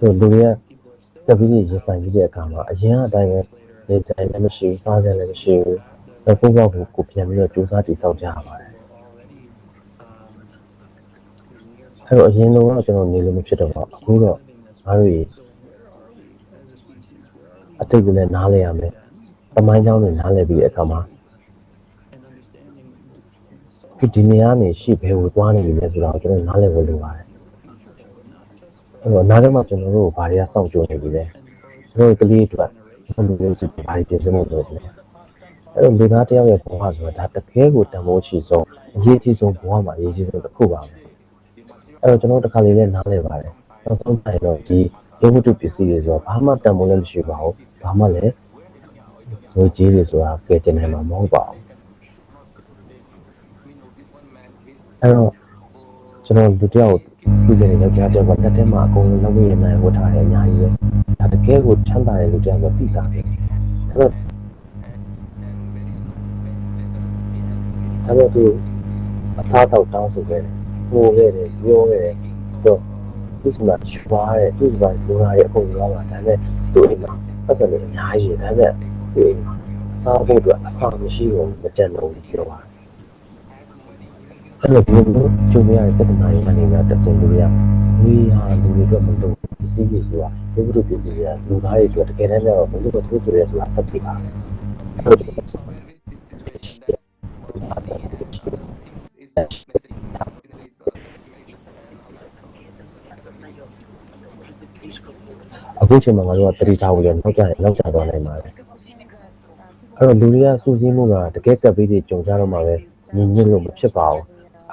လူတွေကကပ်ပြီးရဆိုင်တဲ့အခါမှာအရင်အတိုင်းပဲနေတိုင်းလည်းမရှိဘူးစားကြလည်းမရှိဘူး။ကိုယ့်ဘောက်ကိုပြန်ပြီးတော့စူးစမ်းတည်ဆောက်ကြရပါတယ်။အဲ့တော့အရင်ကတော့ကျွန်တော်နေလို့မဖြစ်တော့ပါဘူး။အခုတော့ငါတို့အတိတ်ကလည်းနားလဲရမယ်။သမိုင်းကြောင်းတွေနားလဲပြီးတဲ့အခါမှာဒီနေရာနေရှိဘယ်ကိုသွားနေပြီလဲဆိုတော့ကျွန်တော်နားလဲဖို့လိုပါတယ်။အဲ့တော့နားထဲမှာကျွန်တော်တို့ဘာတွေကစောင့်ကြိုနေပြီလဲ။ကျွန်တော်ကလေးအတွက်လူတွေစီဘာတွေပြင်မှုလုပ်လဲအဲ့တော့လူသားတယောက်ရဲ့ဘဝဆိုတာဒါတကယ်ကိုတန်ဖိုးရှိဆုံးအရေးကြီးဆုံးဘဝမှာအရေးကြီးဆုံးတစ်ခုပါပဲအဲ့တော့ကျွန်တော်တစ်ခါလေးလည်းနားလည်ပါတယ်နောက်ဆုံးတိုင်းတော့ဒီရုပ်ဝတ္ထုပစ္စည်းတွေဆိုတော့ဘာမှတန်ဖိုးလည်းမရှိပါဘူးဘာမှလည်း ငွေကြေးတွေဆိုတာကဲတင်နိုင်မှာမဟုတ်ပါဘူးအဲ့တော့ကျွန်တော်လူတယောက်ပြည်နေတဲ့ယောက်ျားတယောက်ကတက်ထဲမှာအကုန်လုံးလောက်ရနိုင်ဝတ်ထားတယ်အများကြီးပဲဒါတကယ်ကိုချမ်းသာတဲ့လူတယောက်ကသိတာပဲအဲ့တော့သူအစားတော့တောင်းဆိုခဲ့တယ်ဟိုခဲ့တယ်ပြောခဲ့တယ်တော့သူ့မှာရွာတယ်သူ့မှာလူလာရဲ့အကုန်လုံးပါဒါပေမဲ့သူ့အိမ်မှာပတ်စံတွေအများကြီးဒါပေမဲ့သူ့အိမ်မှာအစားဖို့အတွက်အစားမရှိဘူးမကြံတော့ဘူးပြောပါတယ်အဲ့တော့ဒီလိုကျုံရတဲ့တက္ကနာရေးအနေနဲ့တဆင်လို့ရဝေးဟာလူတွေတော့မလုပ်ပစ္စည်းကြီးဆိုတာဘုရားတို့ပစ္စည်းတွေကလူသားတွေအတွက်တကယ်တမ်းကျတော့ဘုရားတို့ထိုးဆိုရဲဆိုတာပတ်ပြီးပါအဲ့တော့အခုချိန်မှာငါတို့ကတတိထားဖို့ရနောက်ကျသွားနိုင်ပါတယ်အဲ့တော့လူတွေကစူးစီးမှုကတကယ်ကပ်ပြီးကြုံကြတော့မှပဲညင်ညစ်လို့မဖြစ်ပါဘူး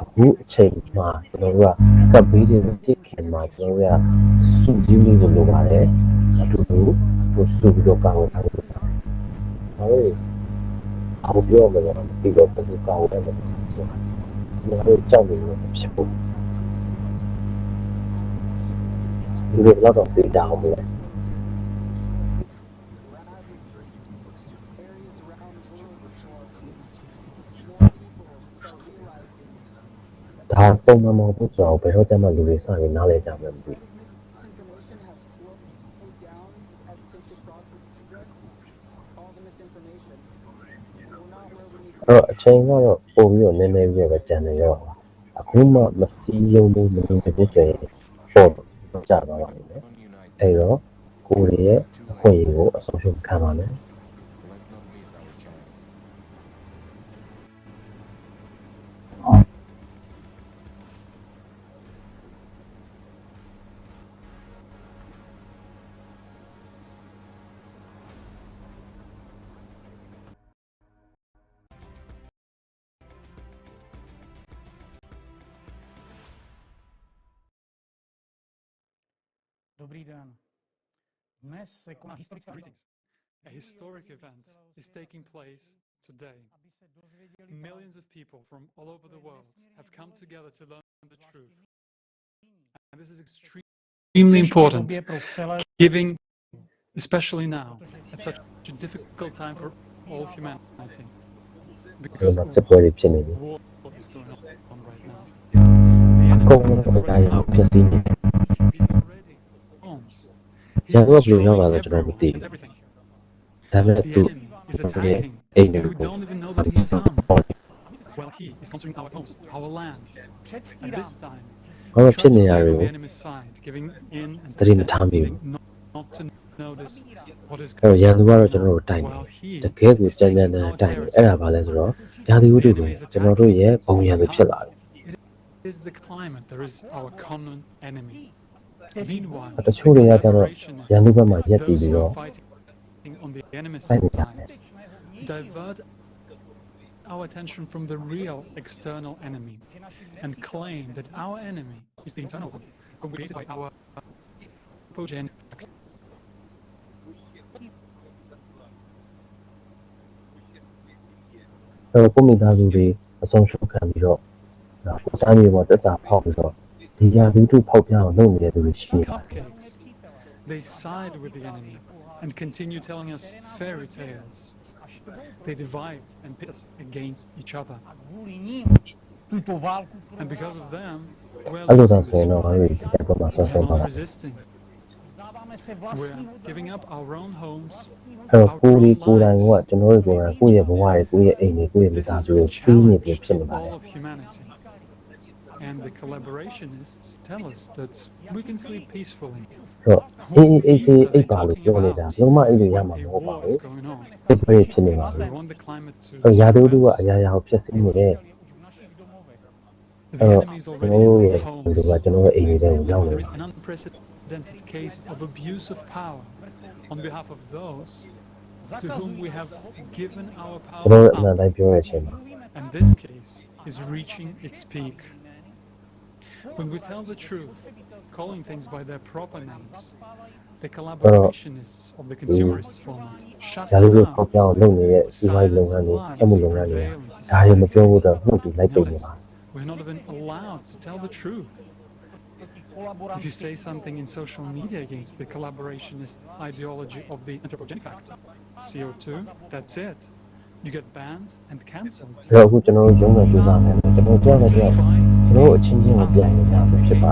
အခုအချိန်မှာကျွန်တော်တို့ကကပ်ပြီးတဲ့ဖြစ်ခင်မှာကျွန်တော်တို့ကစူးစီးမှုကိုလိုပါတယ်အတူတူစူးပြီးတော့ကောင်းအောင်လုပ်တာဟုတ်အောင်ပြောမယ်တော့ဒီတော့ပတ်စကောင်းတယ်ကျွန်တော်တို့ကြောက်နေလို့ဖြစ်ဖို့လူတွေတော့သိတာအောင်လို့ဒါပုံမှန်မဟုတ်ဘူးဆိုတော့ဘယ်တော့မှလူတွေစပြီးနားလဲကြမှာမသိဘူးအဲ့အချိန်ကတော့ပုံပြီးတော့နည်းနည်းပြပဲကြံနေရောအခုမှမစီးရုံလို့မလုပ်ဖြစ်ဆိုရင်ပေါ့ကြသွားပါလိမ့်မယ်အဲ့တော့ကိုယ်ရဲ့အခွင့်အရေးကိုအဆုံးရှုံးခံပါမယ်Dobrý den. Dnes se koná historická Greetings. A historic event is taking place today. Millions of people from all over the world have come together to learn the truth. And this is extremely important, given, especially now, at such a difficult time for all humanity. Because war is going on right now. The enemy is already out. ရန်ကုန်ကဘယ်လိုရောက်လာလဲကျွန်တော်မသိဘူးဒါပေမဲ့သူရဲ့အိမ်တွေကို Well, he is considering our homes, our lands. At this time, ဘာလို့ဖြစ်နေရလဲ the enemy's side, giving in and တတိမထားမိဘူး not to notice what is အဲ့တော့ရန်သူကတော့ကျွန်တော်တို့တိုက်တယ်တကယ်ကိုစံတန်တန်တိုက်တယ်အဲ့ဒါဘာလဲဆိုတော့ရာသီဥတုတွေကျွန်တော်တို့ရဲ့ဘုံရံတွေဖြစ်လာတယ် It is the climate that is our common enemy. တချို့တွေကကျတော့ရန်သူဘက်မှာရက်တည်ပြီးတော့ on the enemy's side divert our attention from the real external enemy and claim that our enemy is the internal one created by our progeny. အဲ့တော့ကိုမိသားစုတွေအဆုံးရှုံးခံပြီးတော့ကိုတိုင်းမျိုးပေါ်တက်စာဖောက်ပြီးတော့ဒီရာသီဥတုဖောက်ပြအောင်လုပ်နေတဲ့သူတွေရှိတယ် They side with the enemy and continue telling us fairy tales. They divide and pit us against each other. And because of them, we're not resisting. We're giving up our own homes. အဲ့တော့ကိုယ်ကိုယ်တိုင်ကကျွန်တော်တို့ကကိုယ့်ရဲ့ဘဝတွေကိုယ့်ရဲ့အိမ်တွေကိုယ့်ရဲ့မိသားစုကိုပြီးနေပြီဖြစ်နေပါတယ် And the collaborationists tell us that we can sleep peacefully. တော့အေးအိပ်ပါလို့ပြောနေတာဘယ်မှအိပ်လို့ရမှာမဟုတ်ပါဘူးစိတ်ပြေဖြစ်နေပါဘူးရာသီဥတုကအရာရာကိုဖျက်ဆီးနေတယ်အဲ့တော့ကျွန်တော်တို့ရဲ့ဒီကကျွန်တော်ရဲ့အိမ်တွေကိုရောက်နေတယ် An unprecedented case of abuse of power on behalf of those to whom we have given our power up. And this case is reaching its peak. When we tell the truth, calling things by their proper names, the collaborationists of the consumerist format shut That is a down, problem. silence lies to prevail in society. We're not even allowed to tell the truth. If you say something in social media against the collaborationist ideology of the anthropogenic factor, CO2, that's it. You get banned and cancelled. It's a fight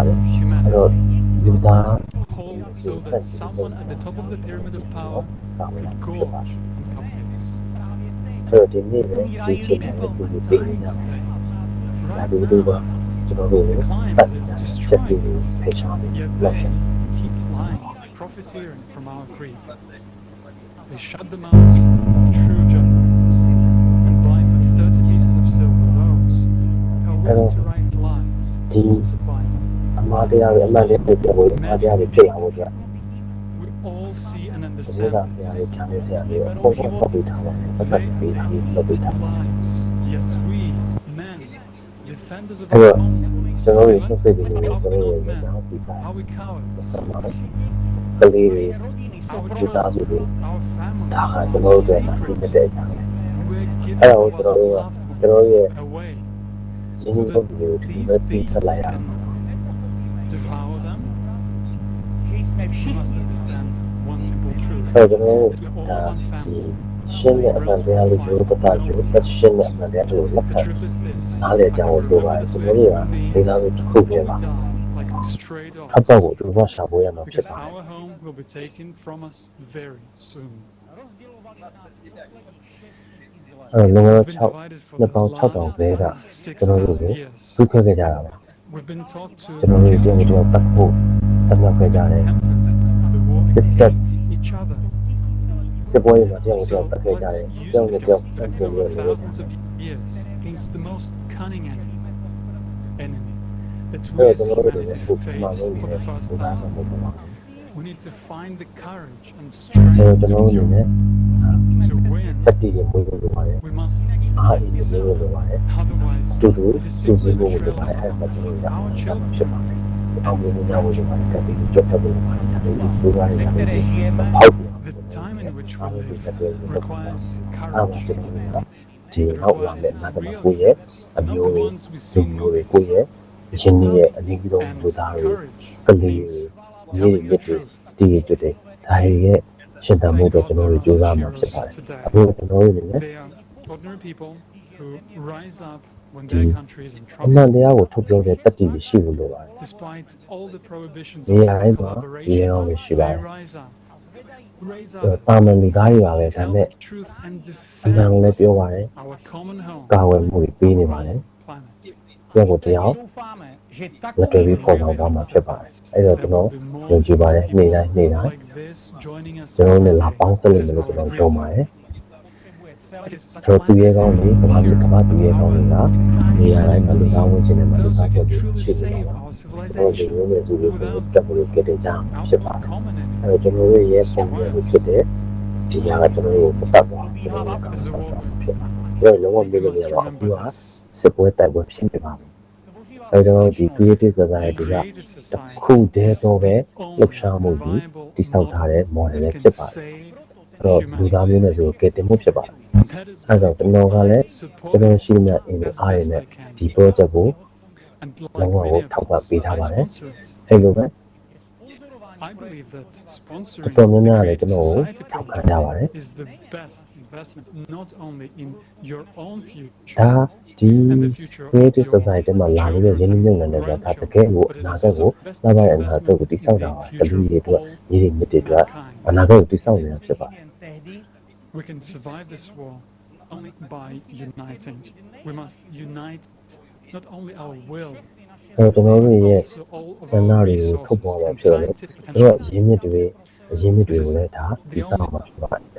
against humanity. Hold so that someone at the top of the pyramid of power could gorge on cupcakes. The climate is destroying us, yet they keep lying, profiteering from our grief. They shut the mouths of true journalists and buy for 30 pieces of silver those who are willing to write lies sponsored by them. We all see and understand this. Lives, yet we, men, defenders of our homeland, silence and outlaw men. Are we cowards? Our children, our families, secrets, and we're giving our loved ones away so that these beasts can devour them. We must understand one simple truth, that we're all one family. The truth is this: every human being will die like stray dogs, because our home will be taken from us very soon. We've been divided for the last 6,000 years. We've been taught to kill each other. We've been tempted to war against each other. So violence used against over thousands of years against the most cunning enemy that we as humanity face for the first time. We need to find the courage and strength to win. We must unite. Otherwise, it is simply betrayal of our children. The time in which we live requires courage. But it requires real heroes, not the ones we see in movies. And courage means telling the truth. Our heroes today, they are ordinary people who rise up when their country is in trouble. Despite all the prohibitions of collaboration, they rise up. Raise up, tell the truth and defend our common home, planet. There will be more people like this joining us. This is our agreement. It is such climate those who can truly save our civilization without our common enemy. As a woman, you must remember this. Creative society တခုတည်းသောပဲလှုပ်ရှားမှုကြီးတည်ဆောက်ထားတဲ့ model လည်းဖြစ်ပါတယ်။အဲ့တော့လူသားမျိုးနဲ့ဆိုကဲတင်မှုဖြစ်ပါတယ်။အဲဒါကြောင့်ကျွန်တော်ကလည်းကျွန်တော်ရှိနေတဲ့အင်အားရနဲ့ဒီ project ကိုလုံးဝထောက်ပံ့ပေးထားပါတယ်။အဲ့လိုပဲ I believe that sponsoring is the best investment not only in your own future and the future of your society မှာလာလို့ရင်းနှီးမြှုပ်နှံတဲ့ကတကယ်ကိုအနာဂတ်ကိုလာပါတဲ့အနာဂတ်ကိုတည်ဆောက်တာပါတလူတွေအတွက်ညီတွေမြစ်တွေအတွက်အနာဂတ်ကိုတည်ဆောက်နေတာဖြစ်ပါတယ် We can survive this war only by uniting. We must unite not only our will ကျွန်တော်တို့ရဲ့ဆန္ဒတွေကိုထုတ်ပေါ်လာဖြစ်တယ်။တို့ရင်းမြစ်တွေကိုလည်းဒါဒီဆောင်မှာဖြစ်ပါတယ်။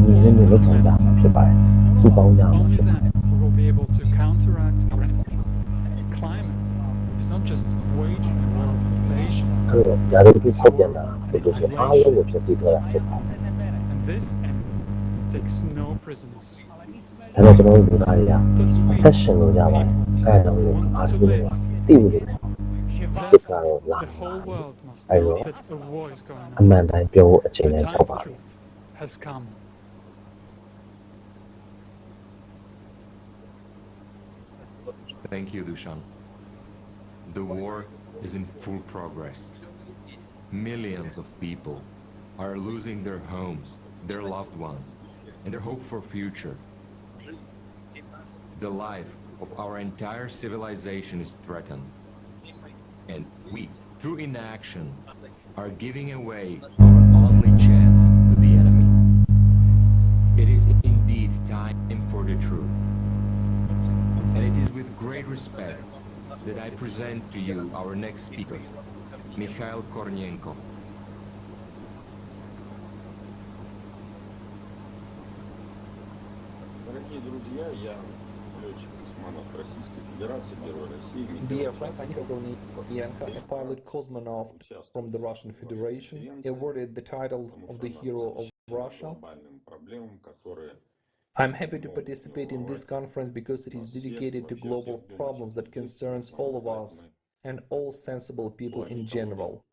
ဒီရင်းမြစ်လို့ခေါ်တာဖြစ်ပါတယ်။စုပေါင်းကြမှာဖြစ်ပါတယ်။ We will be able to counteract our enemy. Climate is not just waging a war of invasion. ဒါတို့ဒီဆက်ပြန်လာဆိုတော့အားလုံးကိုဖြစ်စီသွားတာဖြစ်ပါတယ် And this enemy takes no prisoners. ဒါတော့ကျွန်တော်တို့လူသားတွေကအသက်ရှင်လို့ရပါတယ်။အဲဒါကြောင့်အားလုံးကိုသိဖို့လိုတယ်။ စစ်ကတော့လာ The whole world must အဲ့ know တော့ that a war is going အ on. မှန်တိုင်းပြောဖို့အချိန် The နဲ့ time ရောက် for ပါပြီ truth has come. Thank you, Dushan. The war is in full progress. Millions of people are losing their homes, their loved ones, and their hope for future. The life of our entire civilization is threatened. And we, through inaction, are giving away our only chance to the enemy. It is indeed time for the truth. And it is with great respect that I present to you our next speaker, Mikhail Kornienko. Dear friends, I'm Mikhail Kornienko, a pilot cosmonaut from the Russian Federation, awarded the title of the Hero of Russia. I'm happy to participate in this conference because it is dedicated to global problems that concerns all of us and all sensible people in general.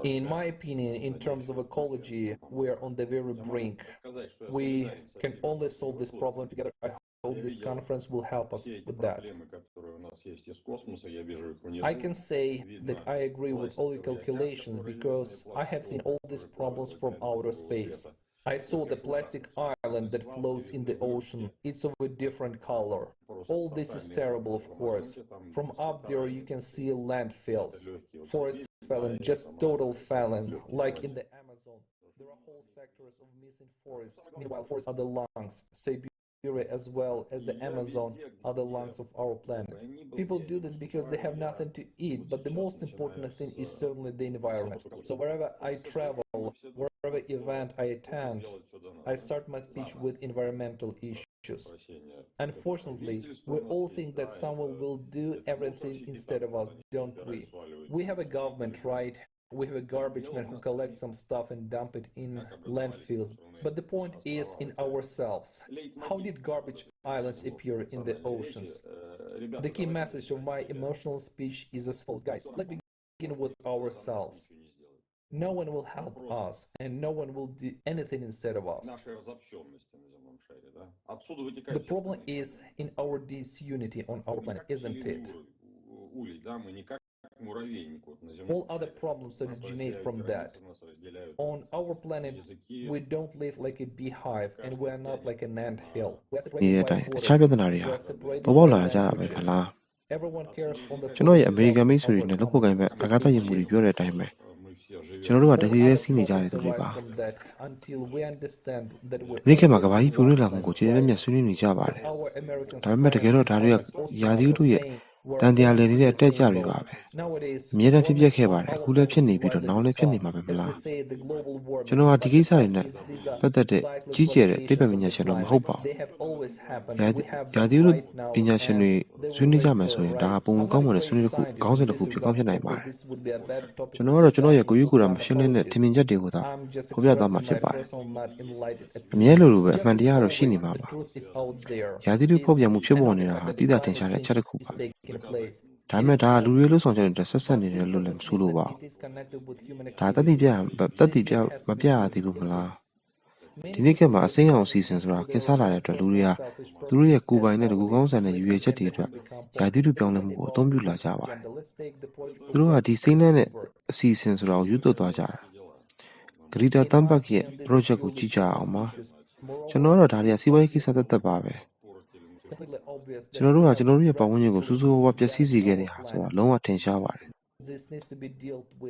In my opinion, in terms of ecology, we are on the very brink. We can only solve this problem together. I hope this conference will help us with that. I can say that I agree with all your calculations because I have seen all these problems from outer space. I saw the plastic island that floats in the ocean. It's of a different color. All this is terrible, of course. From up there you can see landfills. Forests fallen, just total fallen, like in the Amazon. There are whole sectors of missing forests. Meanwhile, forests are the lungs. Siberia as well as the Amazon are the lungs of our planet. People do this because they have nothing to eat, but the most important thing is certainly the environment. So wherever I travel, wherever event I attend, I start my speech with environmental issues. Unfortunately, we all think that someone will do everything instead of us, don't we? We have a government, right? We have a garbage man who collects some stuff and dump it in landfills. But the point is in ourselves. How did garbage islands appear in the oceans? The key message of my emotional speech is as follows. Guys, let's begin with ourselves. No one will help us, and no one will do anything instead of us. The problem is in our disunity on our planet, isn't it? All other problems originate from that. On our planet, we don't live like a beehive, and we are not like an anthill. We are separated by borders. We are separated by languages. Everyone cares on the food itself. ကျွန်တော်တို့ကတကယ်စီးနေကြတဲ့သူတွေပါဒီခေတ်မှာကဘာကြီးပြိုလဲလာမှုကိုကျေပြည့်မြတ်ဆွေးနွေးနေကြပါတယ်ဒါပေမဲ့တကယ်တော့ဒါတွေကယာသီဥတုရဲ့တန်တရားလည်နေတဲ့အတက်ကြတွေပါပဲအမြဲတမ်းဖြစ်ပျက်ခဲ့ပါတယ်အခုလည်းဖြစ်နေပြီးတော့နောက်လည်းဖြစ်နေမှာပဲမလားကျွန်တော်ကဒီကိစ္စတွေနဲ့ပတ်သက်တဲ့ကြီးကျယ်တဲ့တိပ္ပံပညာရှင်တော့မဟုတ်ပါဘူးယာသီဥတုပညာရှင်တွေဆွေးနွေးကြမယ်ဆိုရင်ဒါကပုံကောင်းမွန်တဲ့ဆွေးနွေးတစ်ခုခေါင်းစဉ်တစ်ခုဖြစ်ကောင်းဖြစ်နိုင်ပါတယ်ကျွန်တော်ကတော့ကျွန်တော်ရဲ့ကိုယ်ယူကိုယ်တာမရှင်းတဲ့ထင်မြင်ချက်တွေကိုသာဖော်ပြသွားမှာဖြစ်ပါတယ်အမြဲလိုလိုပဲအမှန်တရားတော့ရှိနေမှာပါယာသီဥတုဖောက်ပြန်မှုဖြစ်ပေါ်နေတာဟာတိကျထင်ရှားတဲ့အချက်တစ်ခုပါဒါပေမဲ့ဒါလူတွေလို့ဆောင်ချက်တွေဆက်ဆက်နေတယ်လို့လည်းမဆိုလိုပါဘူးဒါတတိပြမပြရသေးဘူးမလားဒီနေ့ကမှအစိမ်းအောင်စီစဉ်ဆိုတာခက်စားလာတဲ့အတွက်လူတွေကသူတို့ရဲ့ကိုယ်ပိုင်နဲ့တကူကောင်းဆန်တဲ့ရွေချက်တွေအတွက်ယာသီဥတုပြောင်းလဲမှုကိုအသုံးပြုလာကြပါတယ်သူတို့ကဒီစိမ့်လန်းတဲ့အစီအစဉ်ဆိုတာကိုယူသွတ်သွားကြတာဂရီတာတမ်ဘတ်ရဲ့ project ကိုကြည့်ကြအောင်ပါကျွန်တော်တို့ဒါတွေကစီးပွားရေးကိစ္စသက်ပါပဲကျွန်တော်တို့ရဲ့ပတ်ဝန်းကျင်ကိုစူးစူးဝါးပျက်စီးစေခဲ့တဲ့ဟာဆိုတာလုံးဝထင်ရှားပါတယ်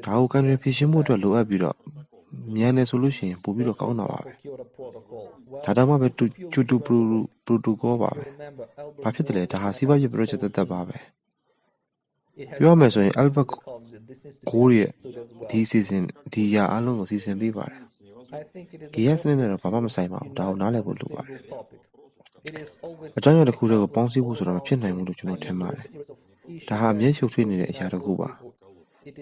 ဒါကိုကန်ထရီဖြေရှင်းဖို့အတွက်လိုအပ်ပြီးတော့မြန်နေဆိုလို့ရှိရင်ပို့ပြီးတော့ကောင်းတာပါပဲဒါတော့မှပဲကျူတူပရိုတိုကောပါပဲဘာဖြစ်တယ်လဲဒါဟာစီးပွားရေး project သက်ပါပဲပြောရမယ်ဆိုရင် Albert Gore ရဲ့ဒီ season ဒီရာအလုံးကိုစီစဉ်ပေးပါတယ် GS နဲ့တော့ဘာမှမဆိုင်ပါဘူးဒါကိုနားလည်ဖို့လိုပါတယ်အကြောင်းအရာတစ်ခုတည်းကိုပေါင်းစည်းဖို့ဆိုတော့မဖြစ်နိုင်ဘူးလို့ကျွန်တော်ထင်ပါတယ်ဒါဟာအမြဲရှုပ်ထွေးနေတဲ့အရာတစ်ခုပါ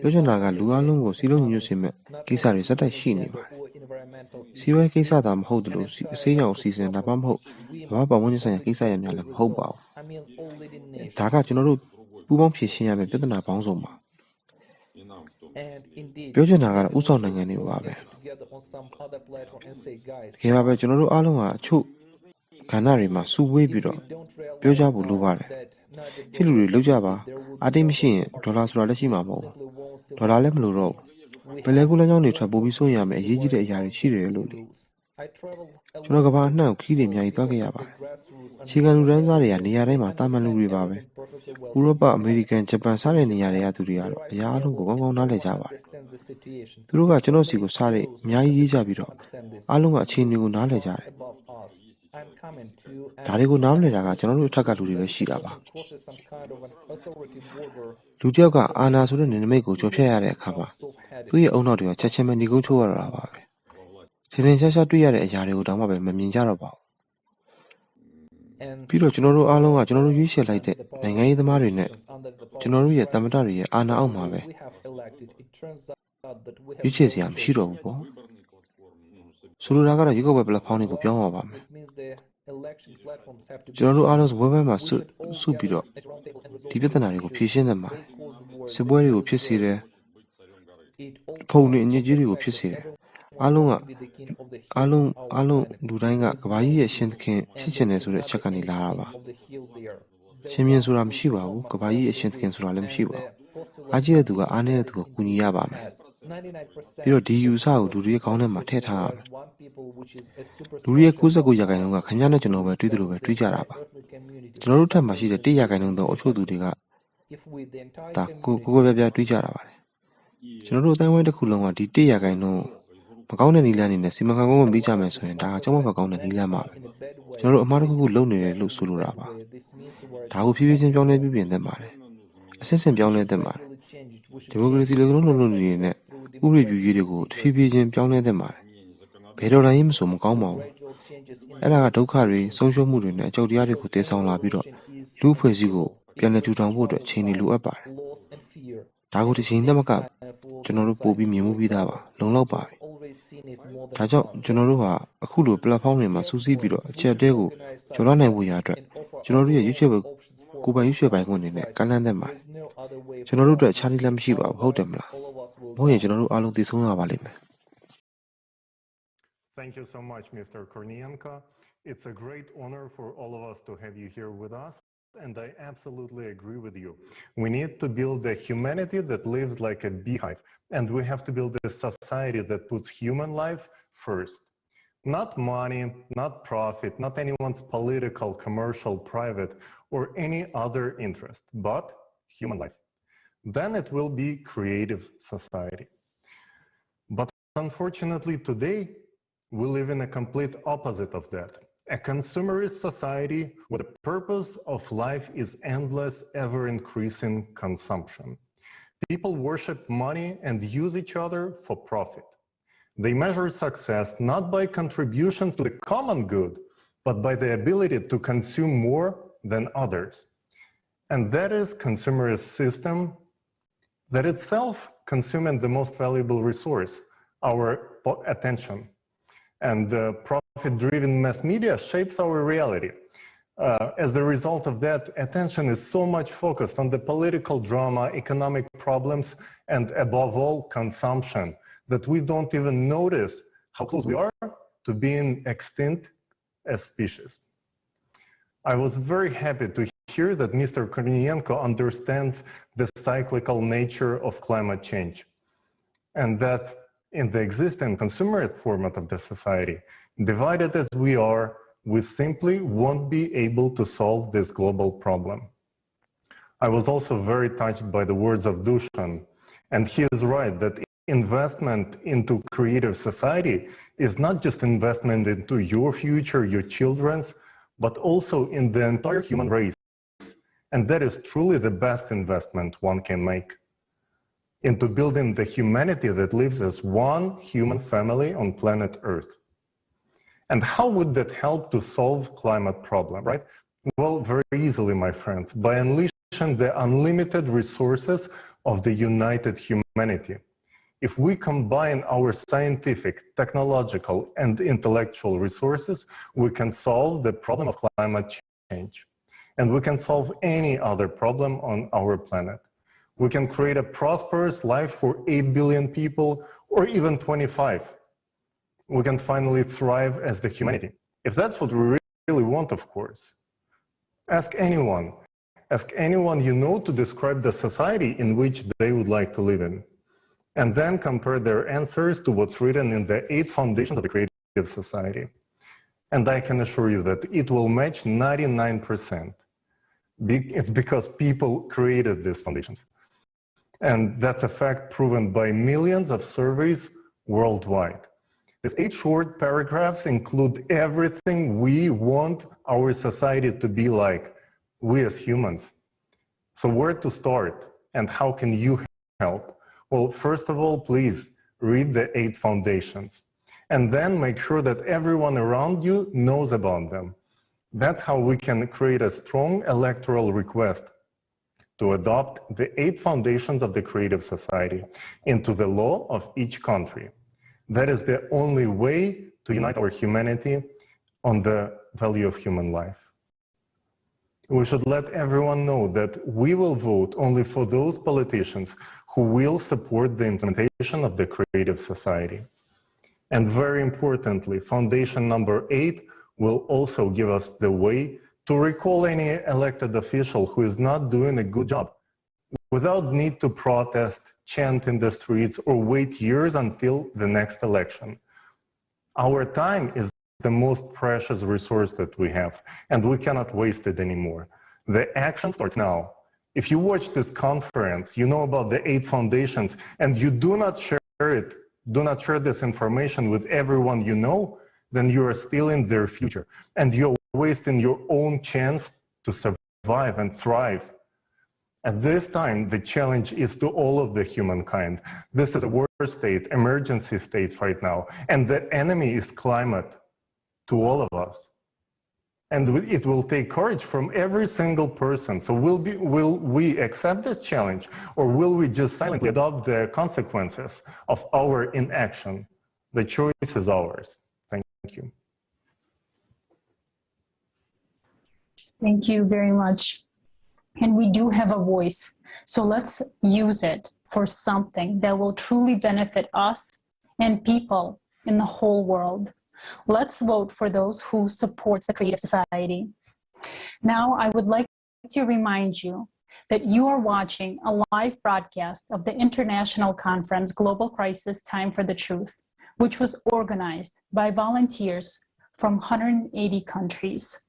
ပြောချင်တာကလူအလုံးကိုစီလုံးညွတ်စေမဲ့ကိစ္စတွေစက်တိုက်ရှိနေပါတယ်စီဝဲကိစ္စသာမဟုတ်တယ်လို့အစိမ်းရောင်စီစဉ်ဒါမှမဟုတ်ဘာပတ်ဝန်းကျင်ဆိုင်ရာကိစ္စရများလည်းမဟုတ်ပါဘူး mean all leading ဒါက nations. ကျွန်တော်တို့ပူးပေါင်းဖြေရှင်းရမယ့်ပြဿနာပေါင်းစုံပါ And indeed, ပြောချင်တာကတော့ maybe ဥ we ဆောင် should နိုင်ငံတွေ all ပါပဲ get together on some other platform and say, guys, တကယ်ပါပဲကျွန်တော်တို့အားလုံးဟာအချို့ကဏ္ဍတွေမှာစုဝေးပြီးတော့ပြောကြဖို့လိုပါတယ်ဟစ်လူတွေလောက်ကြပါအတိတ်မရှိရင်ဒေါ်လာဆိုတာလက်ရှိမှာမဟုတ်ဘူးဒေါ်လာလည်းမလိုတော့ဘူးဘယ်လဲကူလမ်းကြောင်းတွေထွက်ပို့ပြီးစိုးရမယ်အရေးကြီးတဲ့အရာတွေရှိတယ်လို့လေကျွန်တော်ကဘာအနှံ့ခီးတွေအများကြီးသွားခဲ့ရပါတယ်ခြေခံလူတန်းစားတွေကနေရာတိုင်းမှာတာမန်လူတွေပါပဲဥရောပအမေရိကန်ဂျပန်စတဲ့နေရာတွေကသူတွေကတော့အရာအလုံးကိုကောင်းကောင်းနားလည်ကြပါတယ်သူတို့ကကျွန်တော်စီကိုစားတဲ့အများကြီးရေးကြပြီးတော့အားလုံးကအခြေအနေကိုနားလည်ကြတယ်ဒါတွေကိုနားမလည်တာကကျွန်တော်တို့အထက်ကလူတွေပဲရှိတာပါလူတစ်ယောက်ကအာနာဆိုတဲ့နေနမိတ်ကိုကြော်ဖြတ်ရတဲ့အခါမှာသူ့ရဲ့အုံနောက်တွေကချက်ချင်းပဲညီကုန်းချိုးရတာပါပဲထင်ထင်ရှားရှားတွေ့ရတဲ့အရာတွေကိုတောင်မှပဲမမြင်ကြတော့ပါဘူးပြီးတော့ကျွန်တော်တို့အားလုံးကကျွန်တော်တို့ရွေးချယ်လိုက်တဲ့နိုင်ငံရေးသမားတွေနဲ့ကျွန်တော်တို့ရဲ့တမန်တော်တွေရဲ့အာဏာအောက်မှာပဲရွေးချယ်စရာမရှိတော့ဘူးပေါ့ဆိုလိုတာကတော့ရွေးကောက်ပွဲပလက်ဖောင်းတွေကိုပြောင်းရပါမယ်ကျွန်တော်တို့အားလုံးဝက်ဘက်မှာစုပြီးတော့ဒီပြဿနာတွေကိုဖြေရှင်းသင့်ပါတယ်စစ်ပွဲတွေကိုဖြစ်စေတယ်ဖုန်တွေအညစ်အကြေးတွေကိုဖြစ်စေတယ်အားလုံးလူတိုင်းကကဘာကြီးရဲ့ရှင်သခင်ဖြစ်ချင်တယ်ဆိုတဲ့အချက်ကနေလာတာပါရှင်မြင်ဆိုတာမရှိပါဘူးကဘာကြီးရဲ့ရှင်သခင်ဆိုတာလည်းမရှိပါဘူးအားကြီးတဲ့သူကအားနည်းတဲ့သူကိုကူညီရပါမယ်ပြီးတော့ဒီယူဆကိုလူတွေရဲ့ခေါင်းထဲမှာထည့်ထားရမယ်လူတွေရဲ့69%ကခင်ဗျားနဲ့ကျွန်တော်ပဲတွေးသလိုပဲတွေးကြတာပါကျွန်တော်တို့ထက်မှရှိတဲ့1%သောအချို့သူတွေကဒါကိုပြပြတွေးကြတာပါတယ်ကျွန်တော်တို့အတိုင်းဝိုင်းတစ်ခုလုံးကဒီ1%မကောင်းတဲ့နည်းလမ်းတွေနဲ့စီမံခန့်ခွဲမှုပြီးကြမယ်ဆိုရင်ဒါကကျောင်းမကောင်းတဲ့နည်းလမ်းပါပဲကျွန်တော်တို့အမှားတစ်ခုခုလုပ်နေတယ်လို့ဆိုလိုတာပါဒါကိုဖြည်းဖြည်းချင်းပြောင်းလဲပြပြင်သင့်ပါတယ်အစစ်စစ်ပြောင်းလဲသင့်ပါတယ်ဒီမိုကရေစီလူလုံးလုံးတွေနဲ့ဥပဒေပြုရေးတွေကိုဖြည်းဖြည်းချင်းပြောင်းလဲသင့်ပါတယ်ဘယ်တော်တိုင်းမဆိုမကောင်းပါဘူးအဲ့ဒါကဒုက္ခတွေဆုံးရှုံးမှုတွေနဲ့အကြောက်တရားတွေကိုတည်ဆောင်လာပြီးတော့လူအဖွဲ့အစည်းကိုပြန်လည်ထူထောင်ဖို့အတွက်ချိန်တွေလိုအပ်ပါတယ်ဒါကိုတစ်ချိန်တည်းမကကျွန်တော်တို့ပို့ပြီးမြင်မှုပြီးသားပါလုံလောက်ပါပြီဒါကြောင့်ကျွန်တော်တို့ဟာအခုလို platform တွေမှာစူးစီးပြီးတော့အချက်တဲကိုကျော်လွှားနိုင်ဖို့ရအတွက်ကျွန်တော်တို့ရဲ့ YouTube ကိုပိုင် YouTube ပိုင်းခွင့်နေနဲ့ကမ်းလှမ်းသင့်ပါတယ်ကျွန်တော်တို့အတွက်ခြားနည်းလည်းမရှိပါဘူးဟုတ်တယ်မလားမဟုတ်ရင်ကျွန်တော်တို့အားလုံးသိဆုံးရပါလိမ့်မယ် Thank you so much, Mr. Kornienko. It's a great honor for all of us to have you here with us. And I absolutely agree with you. We need to build a humanity that lives like a beehive. And we have to build a society that puts human life first. Not money, not profit, not anyone's political, commercial, private, or any other interest, but human life. Then it will be creative society. But unfortunately today, we live in a complete opposite of that. A consumerist society where the purpose of life is endless, ever-increasing consumption. People worship money and use each other for profit. They measure success not by contributions to the common good, but by the ability to consume more than others. And that is consumerist system that itself consuming the most valuable resource, our attention. And the profit-driven mass media shapes our reality. As the result of that, attention is so much focused on the political drama, economic problems, and above all, consumption, that we don't even notice how close we are to being extinct as species. I was very happy to hear that Mr. Kornienko understands the cyclical nature of climate change, and that in the existing consumerist format of the society, divided as we are, we simply won't be able to solve this global problem. I was also very touched by the words of Dushan, and he is right that investment into creative society is not just investment into your future, your children's, but also in the entire human race. And that is truly the best investment one can make. Into building the humanity that lives as one human family on planet Earth. And how would that help to solve climate problem, right? Well, very easily, my friends, by unleashing the unlimited resources of the united humanity. If we combine our scientific, technological, and intellectual resources, we can solve the problem of climate change. and we can solve any other problem on our planet. We can create a prosperous life for 8 billion people, or even 25. We can finally thrive as the humanity, if that's what we really want, of course. Ask anyone you know to describe the society in which they would like to live in, and then compare their answers to what's written in the 8 foundations of the creative society. And I can assure you that it will match 99%. It's because people created these foundations. And that's a fact proven by millions of surveys worldwide. These 8 short paragraphs include everything we want our society to be like, we as humans. So where to start and how can you help? Well, first of all, please read the 8 foundations and then make sure that everyone around you knows about them. That's how we can create a strong electoral request to adopt the 8 foundations of the creative society into the law of each country. That is the only way to unite our humanity on the value of human life. We should let everyone know that we will vote only for those politicians who will support the implementation of the creative society. And very importantly, foundation number 8 will also give us the way to recall any elected official who is not doing a good job, without need to protest, chant in the streets, or wait years until the next election. Our time is the most precious resource that we have, and we cannot waste it anymore. The action starts now. If you watch this conference, you know about the 8 foundations, and you do not share it, do not share this information with everyone you know, then you are stealing their future, and you're wasting your own chance to survive and thrive. At this time, the challenge is to all of the humankind. This is a war state, emergency state right now, and the enemy is climate to all of us. And it will take courage from every single person. So will we accept this challenge, or will we just silently adopt the consequences of our inaction? The choice is ours. Thank you. Thank you very much. And we do have a voice, so let's use it for something that will truly benefit us and people in the whole world. Let's vote for those who support the creative society. Now, I would like to remind you that you are watching a live broadcast of the International Conference Global Crisis Time for the Truth, which was organized by volunteers from 180 countries.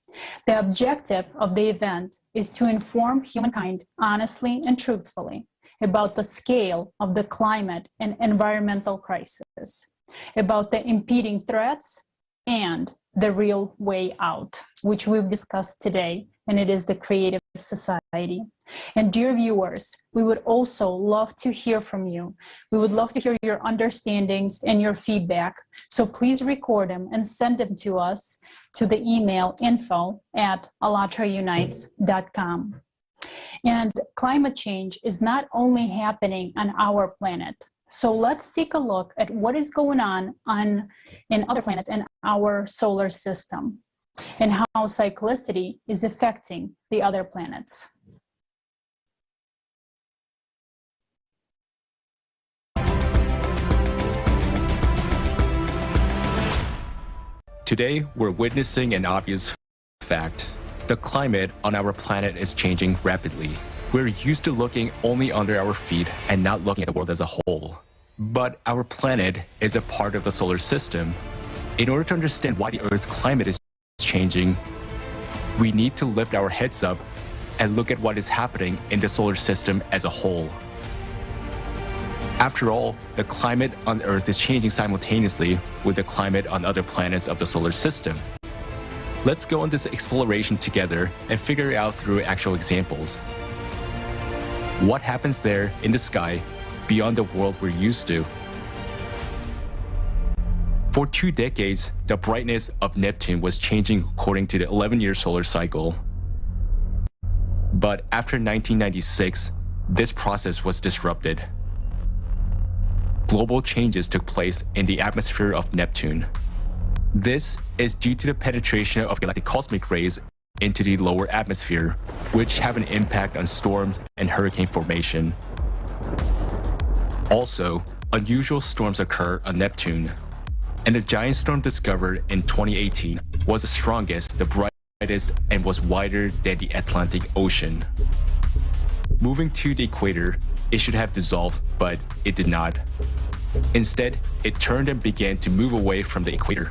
The objective of the event is to inform humankind honestly and truthfully about the scale of the climate and environmental crisis, about the impeding threats and the real way out, which we've discussed today, and it is the creative society. And dear viewers, we would also love to hear from you. We would love to hear your understandings and your feedback. So please record them and send them to us to the email info@allatraunites.com. And climate change is not only happening on our planet. So let's take a look at what is going on in other planets in our solar system, and how cyclicity is affecting the other planets. Today, we're witnessing an obvious fact. The climate on our planet is changing rapidly. We're used to looking only under our feet and not looking at the world as a whole. But our planet is a part of the solar system. In order to understand why the Earth's climate is changing, we need to lift our heads up and look at what is happening in the solar system as a whole. After all, the climate on Earth is changing simultaneously with the climate on other planets of the solar system. Let's go on this exploration together and figure it out through actual examples. What happens there in the sky beyond the world we're used to? For 2 decades, the brightness of Neptune was changing according to the 11-year solar cycle. But after 1996, this process was disrupted. Global changes took place in the atmosphere of Neptune. This is due to the penetration of galactic cosmic rays into the lower atmosphere, which have an impact on storms and hurricane formation. Also, unusual storms occur on Neptune, and the giant storm discovered in 2018 was the strongest, the brightest, and was wider than the Atlantic Ocean. Moving to the equator, it should have dissolved, but it did not. Instead, it turned and began to move away from the equator.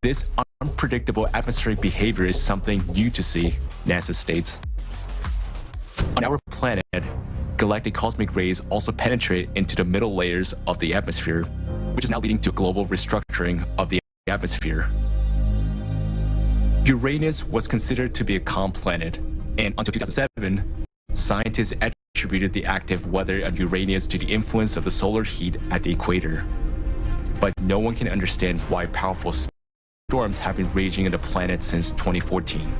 This unpredictable atmospheric behavior is something new to see, NASA states. On our planet, galactic cosmic rays also penetrate into the middle layers of the atmosphere, which is now leading to global restructuring of the atmosphere. Uranus was considered to be a calm planet, and until 2007, scientists attributed the active weather on Uranus to the influence of the solar heat at the equator. But no one can understand why powerful storms have been raging on the planet since 2014.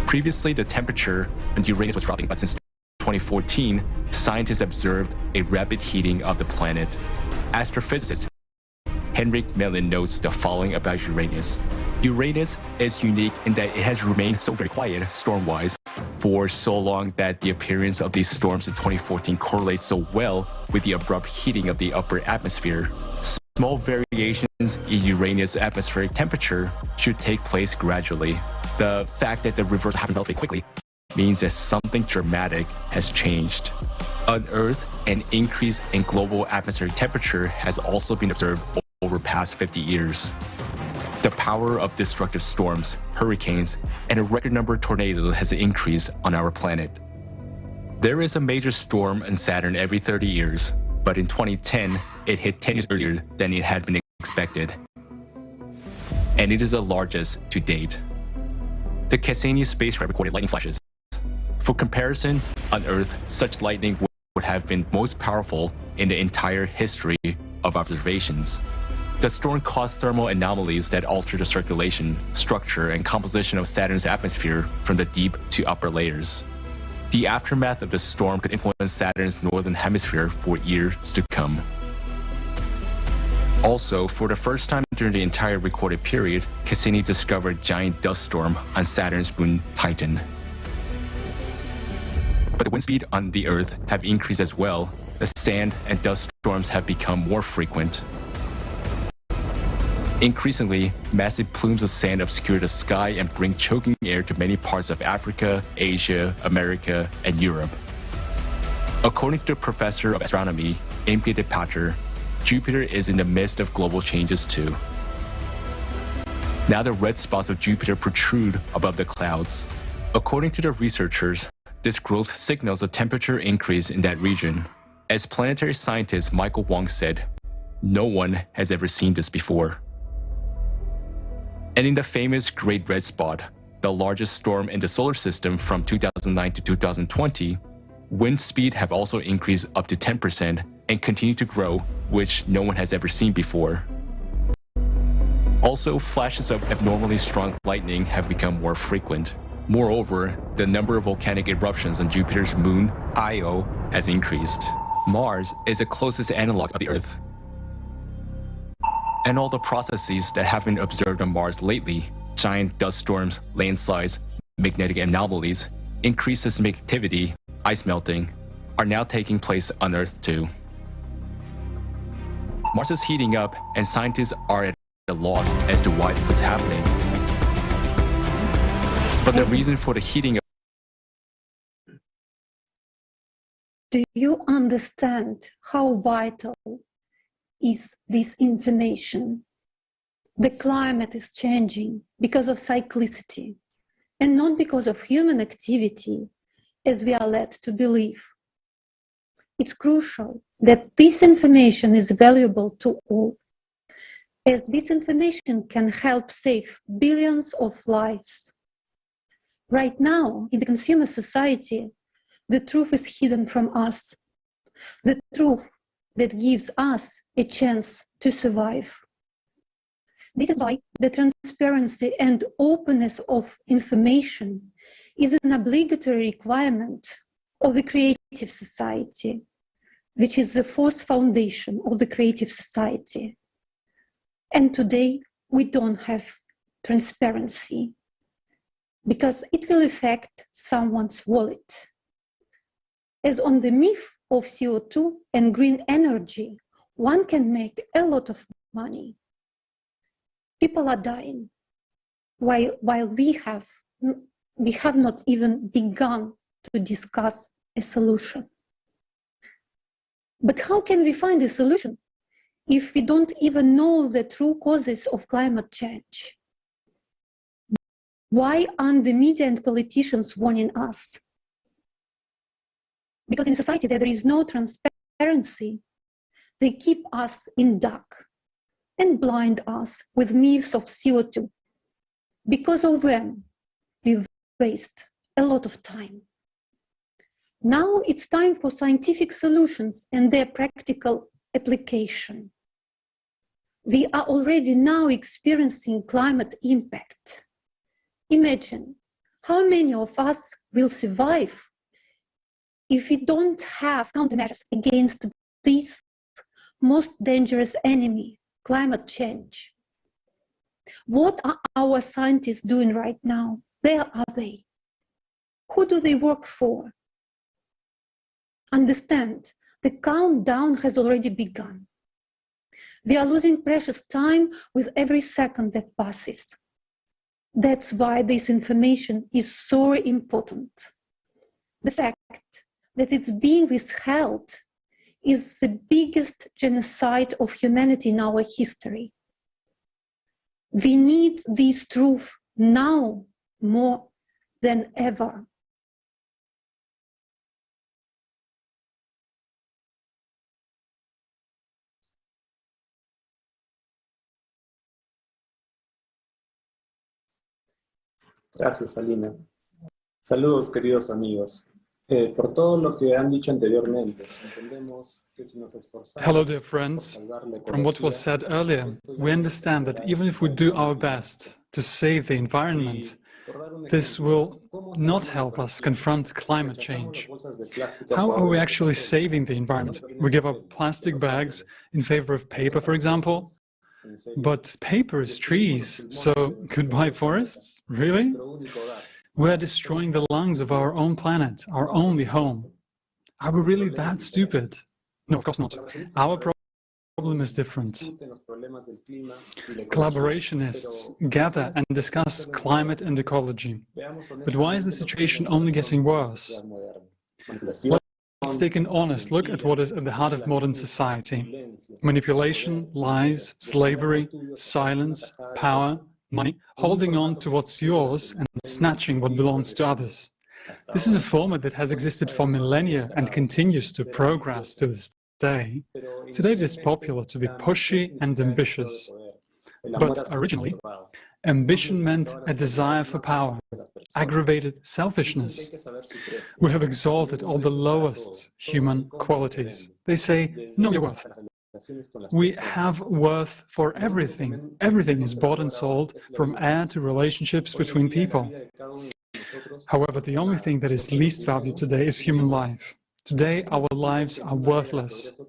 Previously, the temperature on Uranus was dropping, but since 2014, scientists observed a rapid heating of the planet. Astrophysicist Henrik Mellin notes the following about Uranus. Uranus is unique in that it has remained so very quiet, storm-wise, for so long that the appearance of these storms in 2014 correlates so well with the abrupt heating of the upper atmosphere. Small variations in Uranus' atmospheric temperature should take place gradually. The fact that the reverse happened relatively quickly means that something dramatic has changed. On Earth, an increase in global atmospheric temperature has also been observed over past 50 years. The power of destructive storms, hurricanes, and a record number of tornadoes has increased on our planet. There is a major storm on Saturn every 30 years, but in 2010, it hit 10 years earlier than it had been expected. And it is the largest to date. The Cassini spacecraft recorded lightning flashes. For comparison, on Earth, such lightning would have been most powerful in the entire history of observations. The storm caused thermal anomalies that alter the circulation, structure, and composition of Saturn's atmosphere from the deep to upper layers. The aftermath of the storm could influence Saturn's northern hemisphere for years to come. Also, for the first time during the entire recorded period, Cassini discovered a giant dust storm on Saturn's moon Titan. But the wind speed on the Earth have increased as well. The sand and dust storms have become more frequent. Increasingly, massive plumes of sand obscure the sky and bring choking air to many parts of Africa, Asia, America, and Europe. According to the professor of astronomy, Imke de Pater, Jupiter is in the midst of global changes too. Now the red spots of Jupiter protrude above the clouds. According to the researchers, this growth signals a temperature increase in that region. As planetary scientist Michael Wong said, no one has ever seen this before. And in the famous Great Red Spot, the largest storm in the solar system from 2009 to 2020, wind speed have also increased up to 10% and continue to grow, which no one has ever seen before. Also, flashes of abnormally strong lightning have become more frequent. Moreover, the number of volcanic eruptions on Jupiter's moon, Io, has increased. Mars is the closest analog of the Earth. And all the processes that have been observed on Mars lately, giant dust storms, landslides, magnetic anomalies, increased seismic activity, ice melting, are now taking place on Earth too. Mars is heating up, and scientists are at a loss as to why this is happening. But the reason for the heating of Do you understand how vital is this information? The climate is changing because of cyclicity and not because of human activity, as we are led to believe. It's crucial that this information is valuable to all, as this information can help save billions of lives. Right now, in the consumer society, the truth is hidden from us. The truth that gives us a chance to survive. This is why the transparency and openness of information is an obligatory requirement of the creative society, which is the fourth foundation of the creative society. And today, we don't have transparency. because it will affect someone's wallet. As on the myth of CO2 and green energy, one can make a lot of money. People are dying, while we have not even begun to discuss a solution. But how can we find a solution if we don't even know the true causes of climate change? Why aren't the media and politicians warning us? Because in society there is no transparency. They keep us in dark and blind us with myths of CO2. Because of them, we waste a lot of time. Now it's time for scientific solutions and their practical application. We are already now experiencing climate impact. Imagine how many of us will survive if we don't have countermeasures against this most dangerous enemy, climate change. What are our scientists doing right now? Where are they? Who do they work for? Understand, the countdown has already begun. We are losing precious time with every second that passes. That's why this information is so important. The fact that it's being withheld is the biggest genocide of humanity in our history. We need this truth now more than ever. Gracias, Alina. Saludos, queridos amigos. Por todo lo que han dicho anteriormente, entendemos que si nos esforzamos. Hello, dear friends. From what was said earlier, we understand that even if we do our best to save the environment, this will not help us confront climate change. How are we actually saving the environment? We give up plastic bags in favor of paper, for example. But paper is trees, so goodbye forests? Really? We're destroying the lungs of our own planet, our only home. Are we really that stupid? No, of course not. Our problem is different. Collaborationists gather and discuss climate and ecology. But why is the situation only getting worse? Let's take an honest look at what is at the heart of modern society. Manipulation, lies, slavery, silence, power, money, holding on to what's yours and snatching what belongs to others. This is a format that has existed for millennia and continues to progress to this day. Today it is popular to be pushy and ambitious. But originally, ambition meant a desire for power, aggravated selfishness. We have exalted all the lowest human qualities. They say, know your worth. We have worth for everything. Everything is bought and sold, from air to relationships between people. However, the only thing that is least valued today is human life. Today, our lives are worthless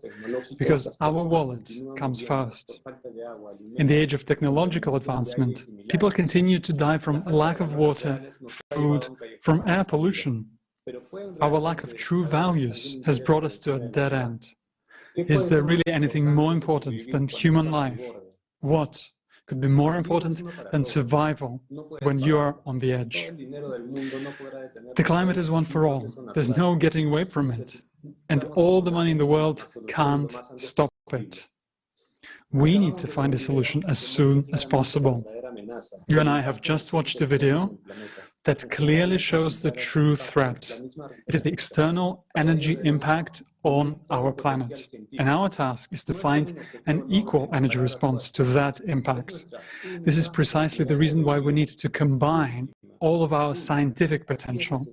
because our wallet comes first. In the age of technological advancement, people continue to die from lack of water, food, from air pollution. Our lack of true values has brought us to a dead end. Is there really anything more important than human life? What could be more important than survival when you are on the edge? The climate is one for all. There's no getting away from it. And all the money in the world can't stop it. We need to find a solution as soon as possible. You and I have just watched a video that clearly shows the true threat. It is the external energy impact on our planet. And our task is to find an equal energy response to that impact. This is precisely the reason why we need to combine all of our scientific potential.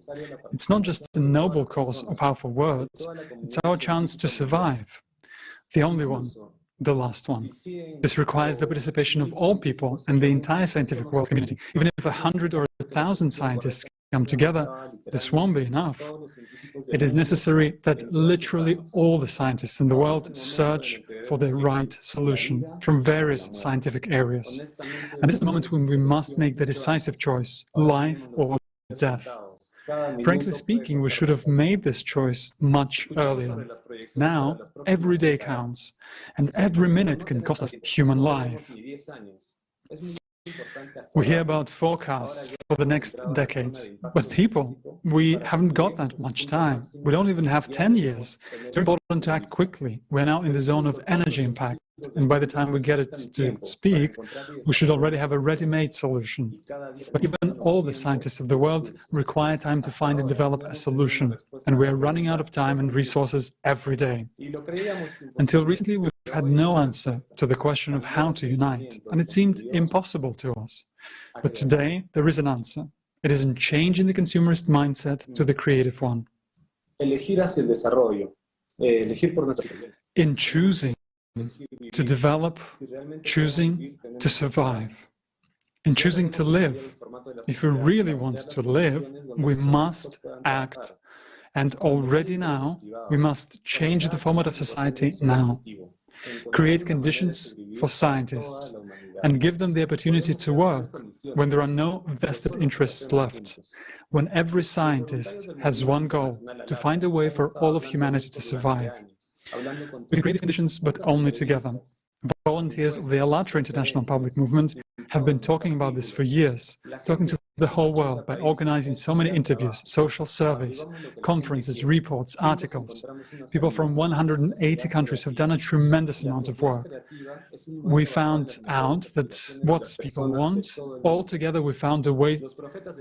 It's not just a noble cause or powerful words, it's our chance to survive. The only one. The last one. This requires the participation of all people and the entire scientific world community. Even if 100 or 1,000 scientists come together, this won't be enough. It is necessary that literally all the scientists in the world search for the right solution from various scientific areas. And this is the moment when we must make the decisive choice, life or death. Frankly speaking, we should have made this choice much earlier. Now, every day counts, and every minute can cost us human life. We hear about forecasts for the next decades, but people, we haven't got that much time. We don't even have 10 years. It's very important to act quickly. We're now in the zone of energy impact, and by the time we get it to speak, we should already have a ready-made solution. But even all the scientists of the world require time to find and develop a solution, and we are running out of time and resources every day. Until recently, we've had no answer to the question of how to unite, and it seemed impossible to us. But today, there is an answer. It is in changing the consumerist mindset to the creative one. In choosing to develop, choosing to survive, in choosing to live. If we really want to live, we must act. And already now, we must change the format of society now. Create conditions for scientists and give them the opportunity to work when there are no vested interests left. When every scientist has one goal, to find a way for all of humanity to survive. We can create these conditions, but only together. Volunteers of the ALLATRA International Public Movement have been talking about this for years, talking to the whole world by organizing so many interviews, social surveys, conferences, reports, articles. People from 180 countries have done a tremendous amount of work. We found out that what people want, all together we found a way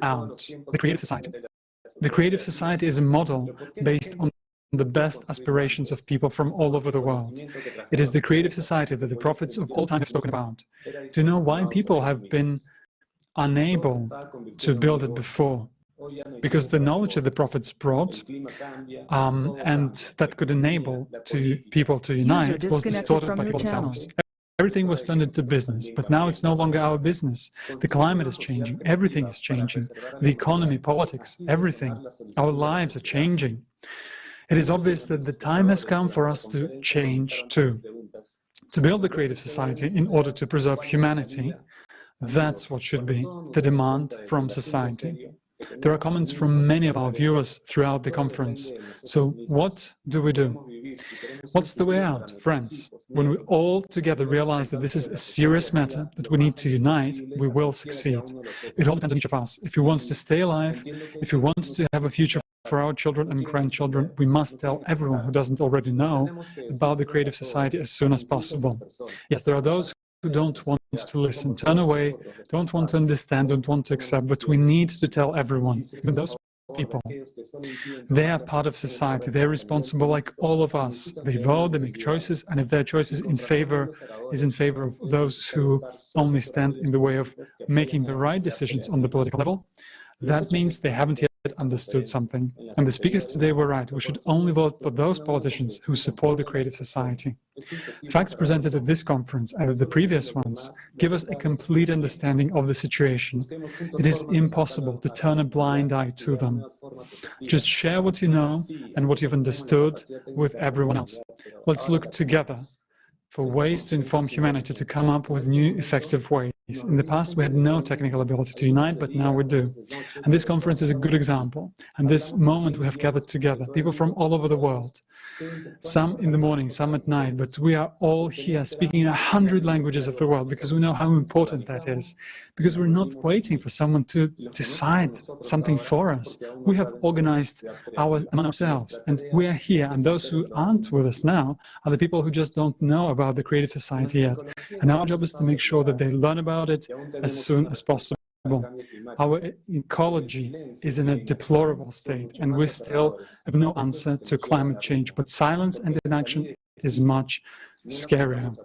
out, the creative society. The creative society is a model based on the best aspirations of people from all over the world. It is the creative society that the prophets of all time have spoken about. To know why people have been unable to build it before, because the knowledge that the prophets brought and that could enable people to unite was distorted by people themselves. Everything was turned into business, but now it's no longer our business. The climate is changing, everything is changing. The economy, politics, everything. Our lives are changing. It is obvious that the time has come for us to change too, to build the creative society in order to preserve humanity. That's what should be the demand from society. There are comments from many of our viewers throughout the conference. So what do we do? What's the way out, friends? When we all together realize that this is a serious matter, that we need to unite, we will succeed. It all depends on each of us. If we want to stay alive, if we want to have a future for our children and grandchildren, we must tell everyone who doesn't already know about the creative society as soon as possible. Yes, there are those who don't want to listen, turn away, don't want to understand, don't want to accept, but we need to tell everyone, even those people. They are part of society, they're responsible like all of us. They vote, they make choices, and if their choice is in favor of those who only stand in the way of making the right decisions on the political level, that means they haven't yet understood something. And the speakers today were right. We should only vote for those politicians who support the creative society. Facts presented at this conference and at the previous ones give us a complete understanding of the situation. It is impossible to turn a blind eye to them. Just share what you know and what you've understood with everyone else. Let's look together for ways to inform humanity to come up with new, effective ways. In the past, we had no technical ability to unite, but now we do. And this conference is a good example. And this moment we have gathered together, people from all over the world, some in the morning, some at night, but we are all here speaking in 100 languages of the world because we know how important that is, because we're not waiting for someone to decide something for us. We have organized among ourselves, and we are here, and those who aren't with us now are the people who just don't know about the creative society yet. And our job is to make sure that they learn about it as soon as possible. Our ecology is in a deplorable state, and we still have no answer to climate change, but silence and inaction is much scarier.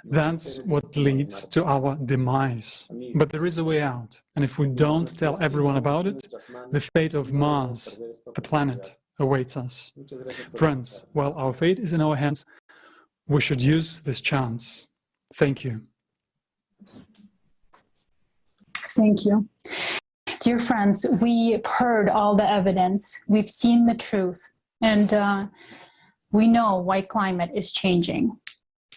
That's what leads to our demise. But there is a way out, and if we don't tell everyone about it, the fate of Mars, the planet, awaits us. Friends, while our fate is in our hands, we should use this chance. Thank you. Thank you. Dear friends, we've heard all the evidence, we've seen the truth, and We know why climate is changing,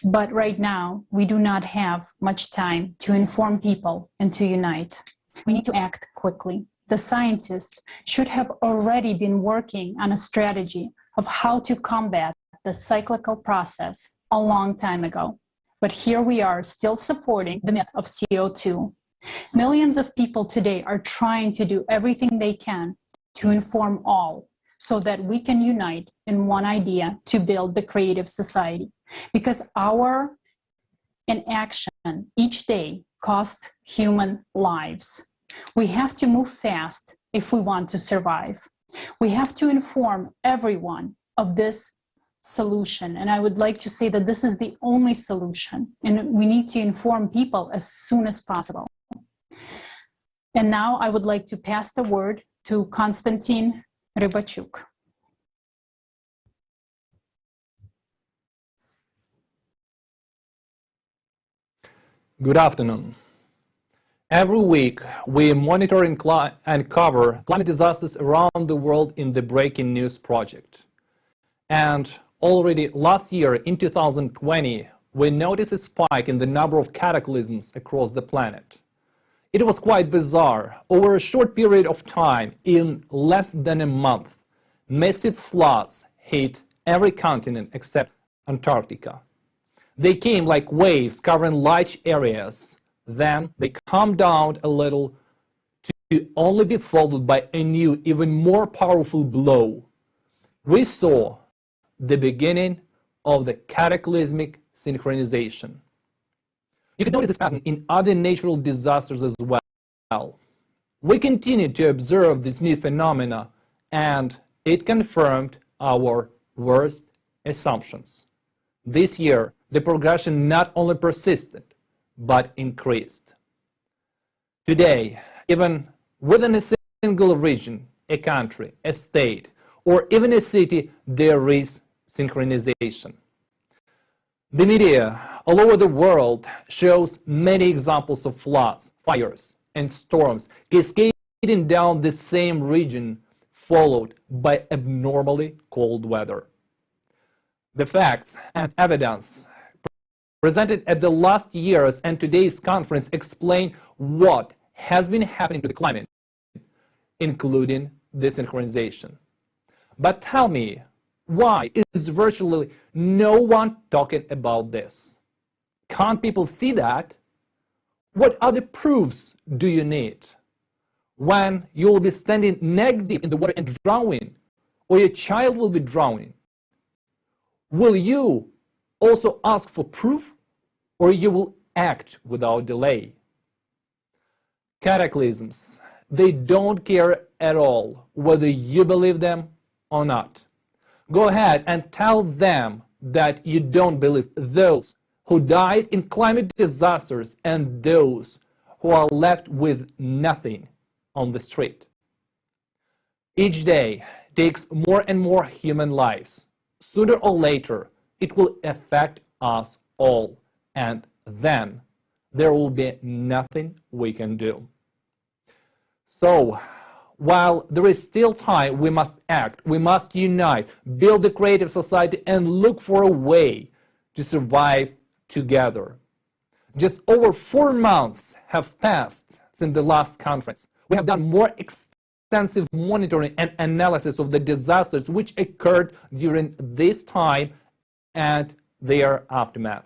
but right now we do not have much time to inform people and to unite. We need to act quickly. The scientists should have already been working on a strategy of how to combat the cyclical process a long time ago. But here we are still supporting the myth of CO2. Millions of people today are trying to do everything they can to inform all so that we can unite in one idea to build the creative society. Because our inaction each day costs human lives. We have to move fast if we want to survive. We have to inform everyone of this solution. And I would like to say that this is the only solution. And we need to inform people as soon as possible. And now I would like to pass the word to Konstantin Rybachuk. Good afternoon. Every week, we monitor and cover climate disasters around the world in the Breaking News Project. And already last year, in 2020, we noticed a spike in the number of cataclysms across the planet. It was quite bizarre. Over a short period of time, in less than a month, massive floods hit every continent except Antarctica. They came like waves covering large areas. Then they calmed down a little to only be followed by a new, even more powerful blow. We saw the beginning of the cataclysmic synchronization. You can notice this pattern in other natural disasters as well. We continued to observe this new phenomena, and it confirmed our worst assumptions. This year, the progression not only persisted, but increased. Today, even within a single region, a country, a state, or even a city, there is synchronization. The media all over the world shows many examples of floods, fires, and storms cascading down the same region, followed by abnormally cold weather. The facts and evidence presented at the last year's and today's conference explain what has been happening to the climate, including the synchronization. But tell me, why is virtually no one talking about this? Can't people see that? What other proofs do you need? When you will be standing neck deep in the water and drowning, or your child will be drowning, will you also ask for proof, or you will act without delay? Cataclysms, they don't care at all whether you believe them or not. Go ahead and tell them that you don't believe those who died in climate disasters and those who are left with nothing on the street. Each day takes more and more human lives. Sooner or later, it will affect us all, and then there will be nothing we can do. So, while there is still time, we must act, we must unite, build a creative society, and look for a way to survive together. Just over 4 months have passed since the last conference. We have done more extensive monitoring and analysis of the disasters which occurred during this time and their aftermath.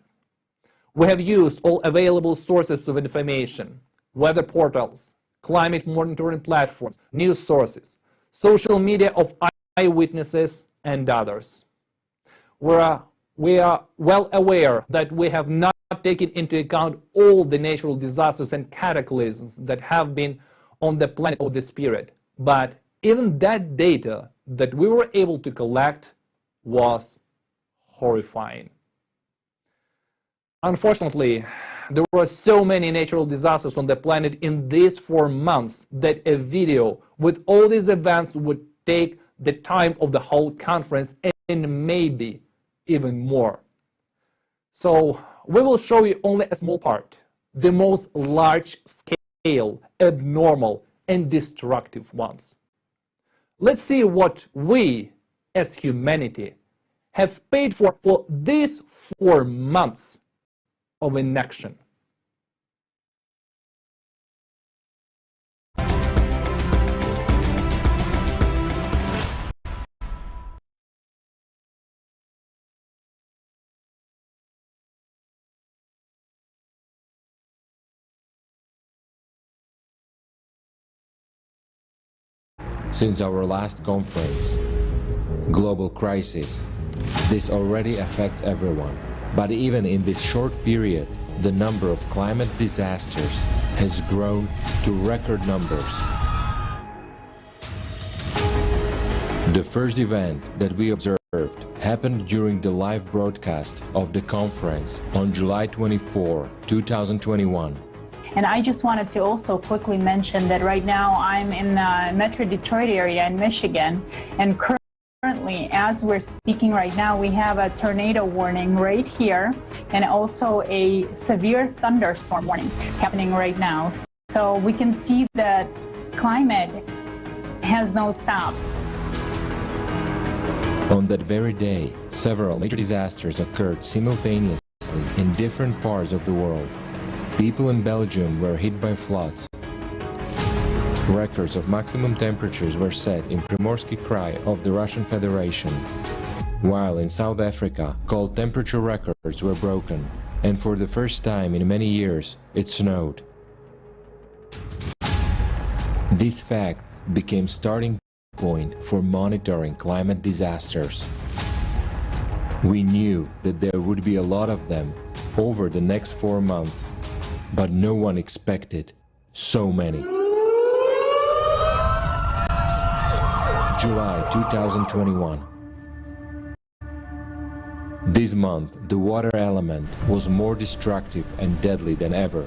We have used all available sources of information, weather portals, climate monitoring platforms, news sources, social media of eyewitnesses, and others. We are well aware that we have not taken into account all the natural disasters and cataclysms that have been on the planet of this period, but even that data that we were able to collect was horrifying. Unfortunately, there were so many natural disasters on the planet in these 4 months that a video with all these events would take the time of the whole conference and maybe even more. So we will show you only a small part, the most large-scale, abnormal, and destructive ones. Let's see what we, as humanity, have paid for these 4 months of inaction. Since our last conference, global crisis, this already affects everyone. But even in this short period, the number of climate disasters has grown to record numbers. The first event that we observed happened during the live broadcast of the conference on July 24, 2021. And I just wanted to also quickly mention that right now I'm in the Metro Detroit area in Michigan, and currently, as we're speaking right now, we have a tornado warning right here and also a severe thunderstorm warning happening right now. So we can see that climate has no stop. On that very day, several major disasters occurred simultaneously in different parts of the world. People in Belgium were hit by floods. Records of maximum temperatures were set in Primorsky Krai of the Russian Federation, while in South Africa, cold temperature records were broken, and for the first time in many years, it snowed. This fact became starting point for monitoring climate disasters. We knew that there would be a lot of them over the next 4 months, but no one expected so many. July 2021. This month, the water element was more destructive and deadly than ever.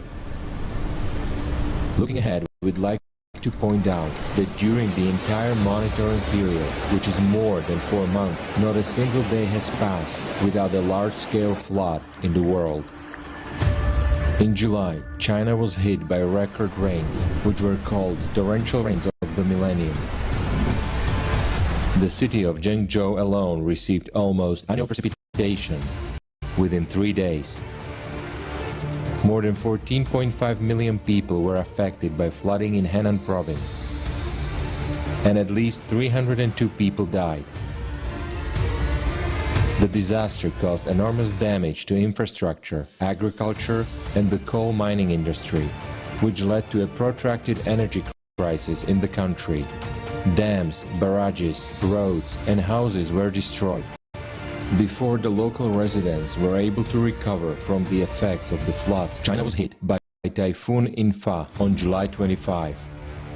Looking ahead, we'd like to point out that during the entire monitoring period, which is more than 4 months, not a single day has passed without a large-scale flood in the world. In July, China was hit by record rains, which were called torrential rains of the millennium. The city of Zhengzhou alone received almost annual precipitation within 3 days. More than 14.5 million people were affected by flooding in Henan province, and at least 302 people died. The disaster caused enormous damage to infrastructure, agriculture, and the coal mining industry, which led to a protracted energy crisis in the country. Dams, barrages, roads, and houses were destroyed. Before the local residents were able to recover from the effects of the flood, China was hit by Typhoon In-fa on July 25.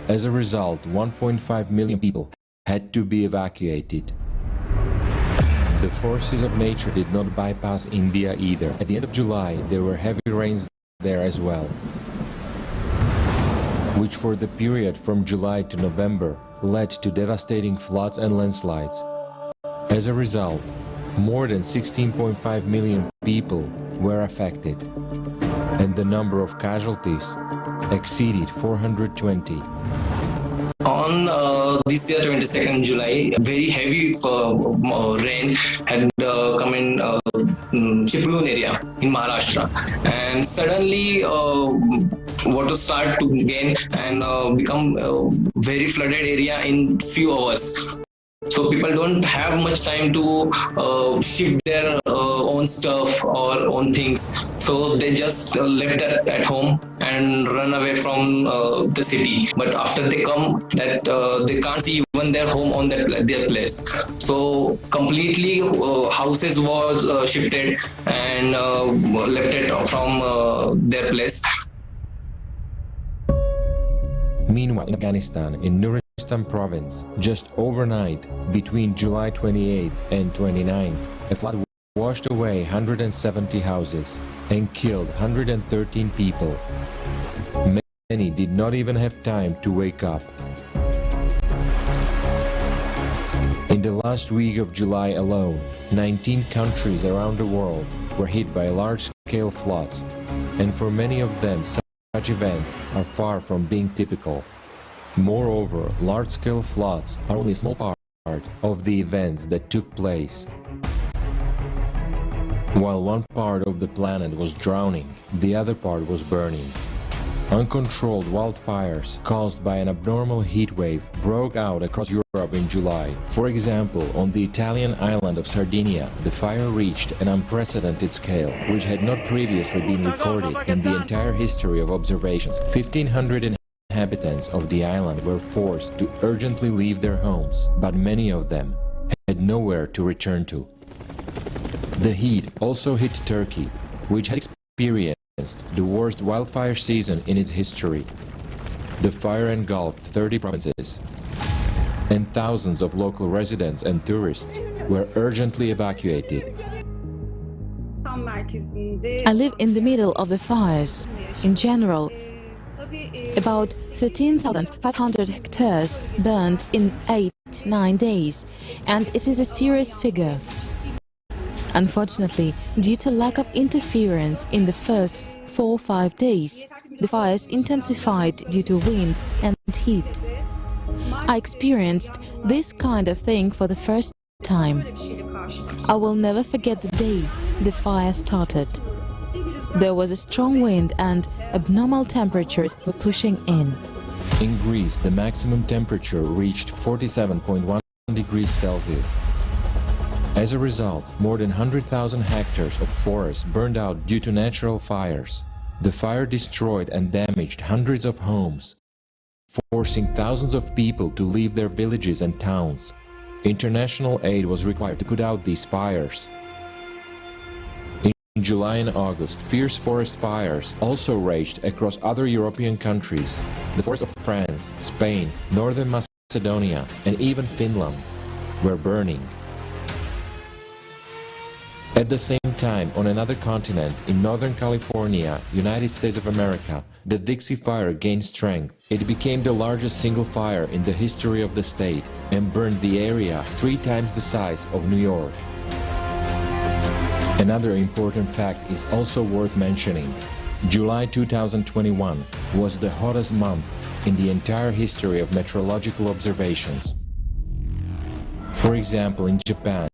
As a result, 1.5 million people had to be evacuated. The forces of nature did not bypass India either. At the end of July, there were heavy rains there as well, which for the period from July to November led to devastating floods and landslides. As a result, more than 16.5 million people were affected, and the number of casualties exceeded 420. On this year, 22nd July, very heavy rain had come in Chiplun area in Maharashtra, and suddenly water started to gain and become a very flooded area in few hours. So people don't have much time to ship their own stuff or own things. So they just left that at home and run away from the city. But after they come, that they can't see even their home on their place. So completely houses was shifted and left it from their place. Meanwhile, in Afghanistan, in Nuristan province, just overnight, between July 28th and 29th, a flood washed away 170 houses and killed 113 people. Many did not even have time to wake up. In the last week of July alone, 19 countries around the world were hit by large-scale floods, and for many of them, such events are far from being typical. Moreover, large-scale floods are only a small part of the events that took place. While one part of the planet was drowning, the other part was burning. Uncontrolled wildfires caused by an abnormal heat wave broke out across Europe in July. For example, on the Italian island of Sardinia, the fire reached an unprecedented scale, which had not previously been recorded in the entire history of observations. 1,500 inhabitants of the island were forced to urgently leave their homes, but many of them had nowhere to return to. The heat also hit Turkey, which had experienced the worst wildfire season in its history. The fire engulfed 30 provinces, and thousands of local residents and tourists were urgently evacuated. I live in the middle of the fires. In general, about 13,500 hectares burned in 8-9 days, and it is a serious figure. Unfortunately, due to lack of interference in the first 4-5 days, the fires intensified due to wind and heat. I experienced this kind of thing for the first time. I will never forget the day the fire started. There was a strong wind and abnormal temperatures were pushing in. In Greece, the maximum temperature reached 47.1 degrees Celsius. As a result, more than 100,000 hectares of forest burned out due to natural fires. The fire destroyed and damaged hundreds of homes, forcing thousands of people to leave their villages and towns. International aid was required to put out these fires. In July and August, fierce forest fires also raged across other European countries. The forests of France, Spain, Northern Macedonia, and even Finland were burning. At the same time, on another continent, in Northern California, United States of America, the Dixie Fire gained strength. It became the largest single fire in the history of the state and burned the area 3 times the size of New York. Another important fact is also worth mentioning. July 2021 was the hottest month in the entire history of meteorological observations. For example, in Japan,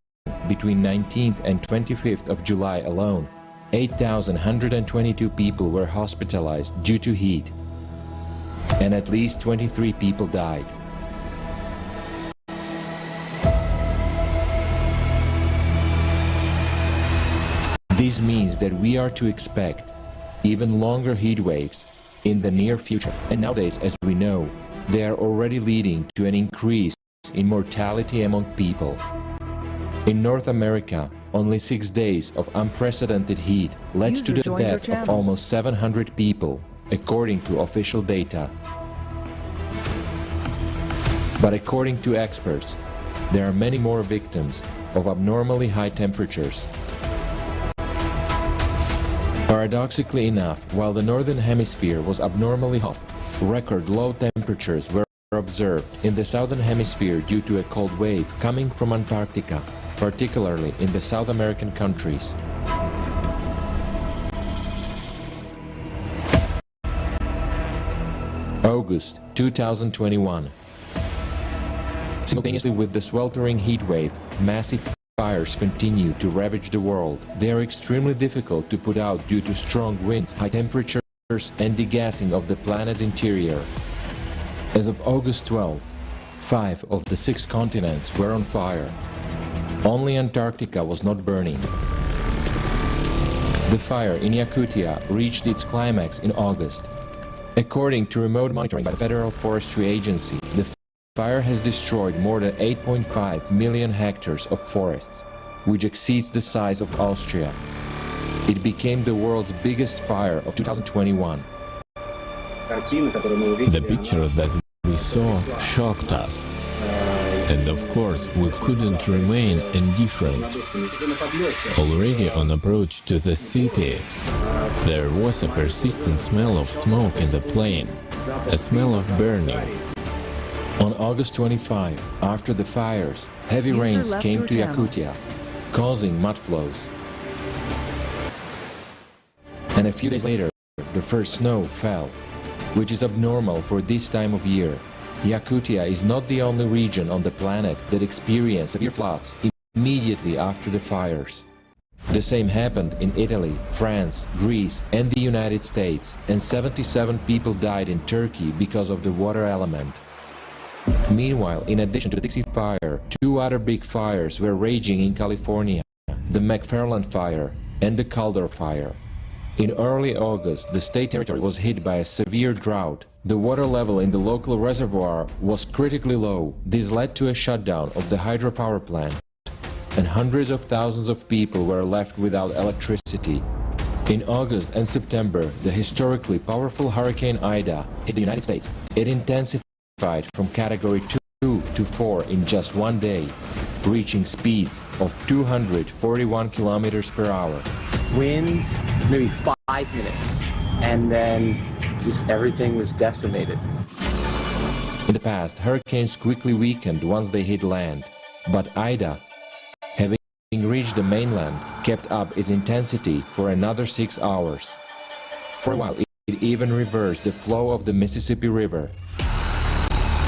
between 19th and 25th of July alone, 8,122 people were hospitalized due to heat, and at least 23 people died. This means that we are to expect even longer heat waves in the near future, and nowadays, as we know, they are already leading to an increase in mortality among people. In North America, only 6 days of unprecedented heat led to the death of almost 700 people, according to official data. But according to experts, there are many more victims of abnormally high temperatures. Paradoxically enough, while the Northern Hemisphere was abnormally hot, record low temperatures were observed in the Southern Hemisphere due to a cold wave coming from Antarctica, particularly in the South American countries. August 2021. Simultaneously with the sweltering heat wave, massive fires continue to ravage the world. They are extremely difficult to put out due to strong winds, high temperatures, and degassing of the planet's interior. As of August 12th, 5 of the 6 continents were on fire. Only Antarctica was not burning. The fire in Yakutia reached its climax in August. According to remote monitoring by the Federal Forestry Agency, the fire has destroyed more than 8.5 million hectares of forests, which exceeds the size of Austria. It became the world's biggest fire of 2021. The picture that we saw shocked us. And of course, we couldn't remain indifferent. Already on approach to the city, there was a persistent smell of smoke in the plain, a smell of burning. On August 25, after the fires, heavy rains came to Yakutia, causing mud flows. And a few days later, the first snow fell, which is abnormal for this time of year. Yakutia is not the only region on the planet that experienced severe floods immediately after the fires. The same happened in Italy, France, Greece, and the United States, and 77 people died in Turkey because of the water element. Meanwhile, in addition to the Dixie Fire, 2 other big fires were raging in California, the McFarland Fire and the Calder Fire. In early August, the state territory was hit by a severe drought. The water level in the local reservoir was critically low. This led to a shutdown of the hydropower plant, and hundreds of thousands of people were left without electricity. In August and September, the historically powerful Hurricane Ida hit the United States. It intensified from Category 2 to 4 in just one day, reaching speeds of 241 kilometers per hour. Wind, maybe 5 minutes, and then just everything was decimated. In the past, hurricanes quickly weakened once they hit land, but Ida, having reached the mainland, kept up its intensity for another 6 hours. For a while, it even reversed the flow of the Mississippi River.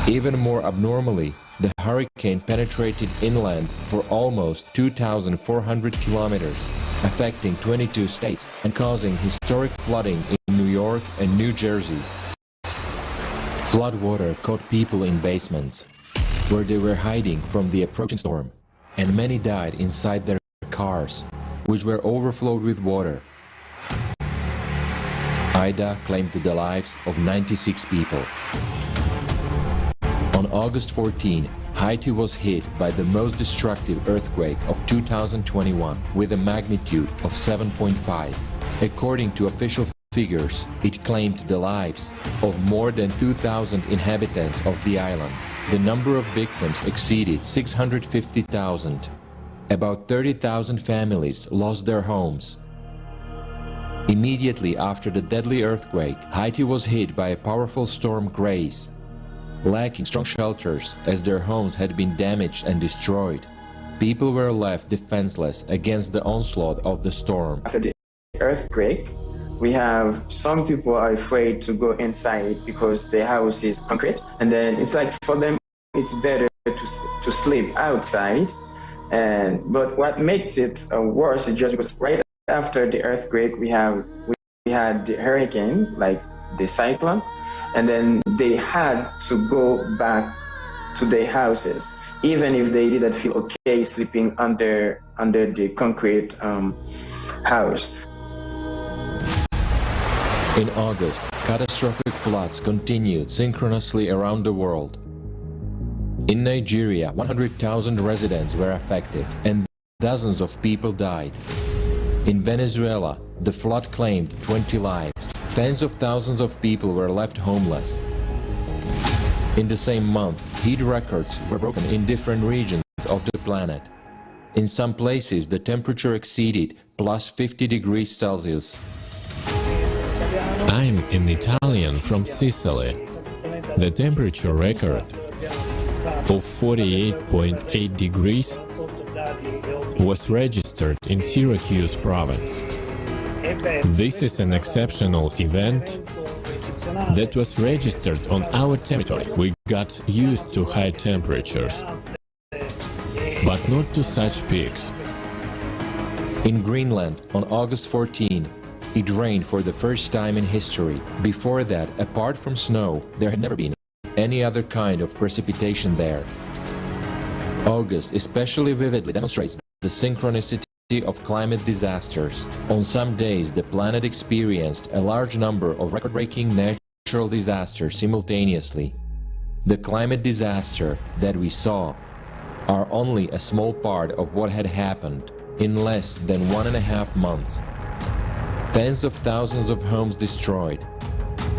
Even more abnormally, the hurricane penetrated inland for almost 2,400 kilometers, affecting 22 states and causing historic flooding in New York and New Jersey. Floodwater caught people in basements, where they were hiding from the approaching storm, and many died inside their cars, which were overflowed with water. Ida claimed the lives of 96 people. On August 14, Haiti was hit by the most destructive earthquake of 2021 with a magnitude of 7.5. According to official figures, it claimed the lives of more than 2,000 inhabitants of the island. The number of victims exceeded 650,000. About 30,000 families lost their homes. Immediately after the deadly earthquake, Haiti was hit by a powerful storm Grace, lacking strong shelters as their homes had been damaged and destroyed. People were left defenseless against the onslaught of the storm. After the earthquake, we have some people are afraid to go inside because their house is concrete, and then it's like for them it's better to sleep outside. But what makes it worse is just because right after the earthquake we had the hurricane, like the cyclone, and then they had to go back to their houses, even if they didn't feel okay sleeping under the concrete house. In August, catastrophic floods continued synchronously around the world. In Nigeria, 100,000 residents were affected and dozens of people died. In Venezuela, the flood claimed 20 lives. Tens of thousands of people were left homeless. In the same month, heat records were broken in different regions of the planet. In some places, the temperature exceeded plus 50 degrees Celsius. I'm an Italian from Sicily. The temperature record of 48.8 degrees was registered in Syracuse province. This is an exceptional event that was registered on our territory. We got used to high temperatures, but not to such peaks. In Greenland, on August 14, it rained for the first time in history. Before that, apart from snow, there had never been any other kind of precipitation there. August especially vividly demonstrates the synchronicity of climate disasters. On some days, the planet experienced a large number of record-breaking natural disasters simultaneously. The climate disaster that we saw are only a small part of what had happened in less than 1.5 months. Tens of thousands of homes destroyed,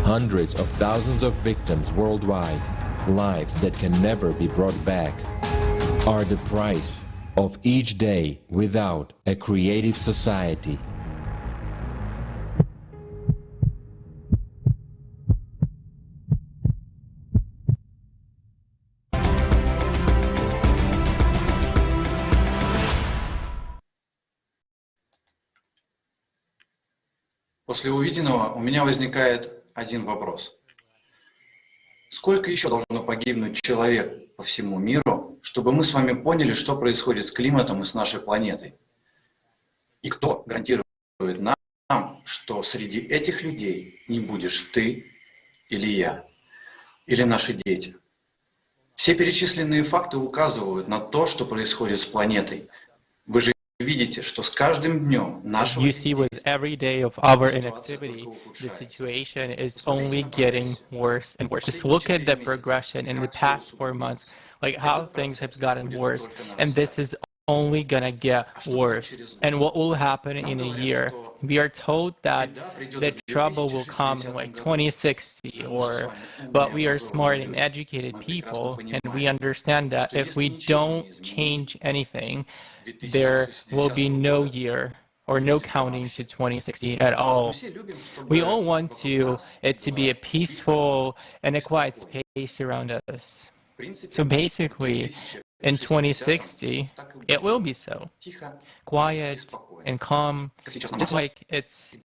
hundreds of thousands of victims worldwide, lives that can never be brought back, are the price of each day without a creative society. После увиденного у меня возникает один вопрос. Сколько еще должно погибнуть человек по всему миру, чтобы мы с вами поняли, что происходит с климатом и с нашей планетой? И кто гарантирует нам, что среди этих людей не будешь ты или я, или наши дети? Все перечисленные факты указывают на то, что происходит с планетой. Вы же видите, что с каждым днем нашего... You see, with every day of our inactivity, the situation is only getting worse and worse. Just look at the progression in the past 4 months, like how things have gotten worse, and this is only gonna get worse. And what will happen in a year? We are told that the trouble will come in like 2060, but we are smart and educated people, and we understand that if we don't change anything, there will be no year or no counting to 2060 at all. We all want it to be a peaceful and a quiet space around us. So basically, in 2060, it will be so. Quiet and calm, just like it's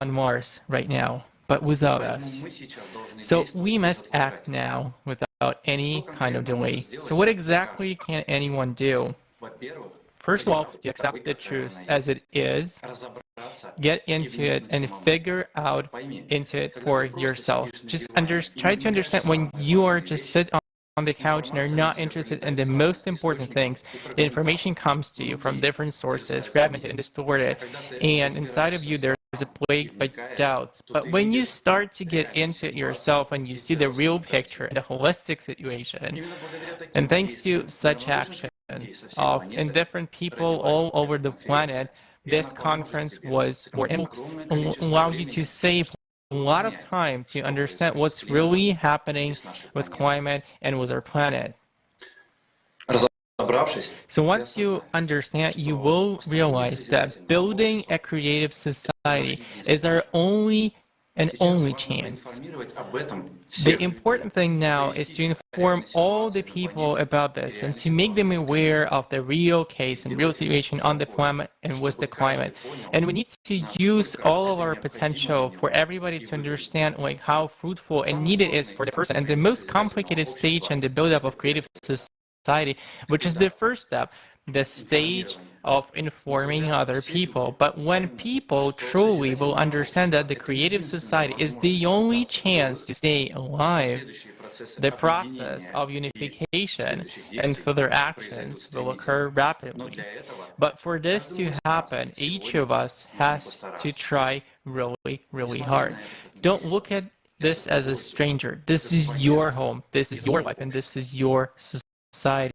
on Mars right now, but without us. So we must act now without any kind of delay. So what exactly can anyone do? First of all, to accept the truth as it is, get into it and figure out into it for yourself. Just try to understand when you are just sit on the couch and are not interested in the most important things, the information comes to you from different sources, fragmented and distorted, and inside of you there is a plague by doubts. But when you start to get into it yourself and you see the real picture and the holistic situation, and thanks to such actions of different people all over the planet, this conference was allow you to save a lot of time to understand what's really happening with climate and with our planet. So once you understand, you will realize that building a creative society is our only chance. The important thing now is to inform all the people about this and to make them aware of the real case and real situation on the planet and with the climate. And we need to use all of our potential for everybody to understand like how fruitful and needed it is for the person. And the most complicated stage in the buildup of creative society, which is the first step, the stage of informing other people. But when people truly will understand that the creative society is the only chance to stay alive, the process of unification and further actions will occur rapidly. But for this to happen, each of us has to try really, really hard. Don't look at this as a stranger. This is your home, this is your life, and this is your society.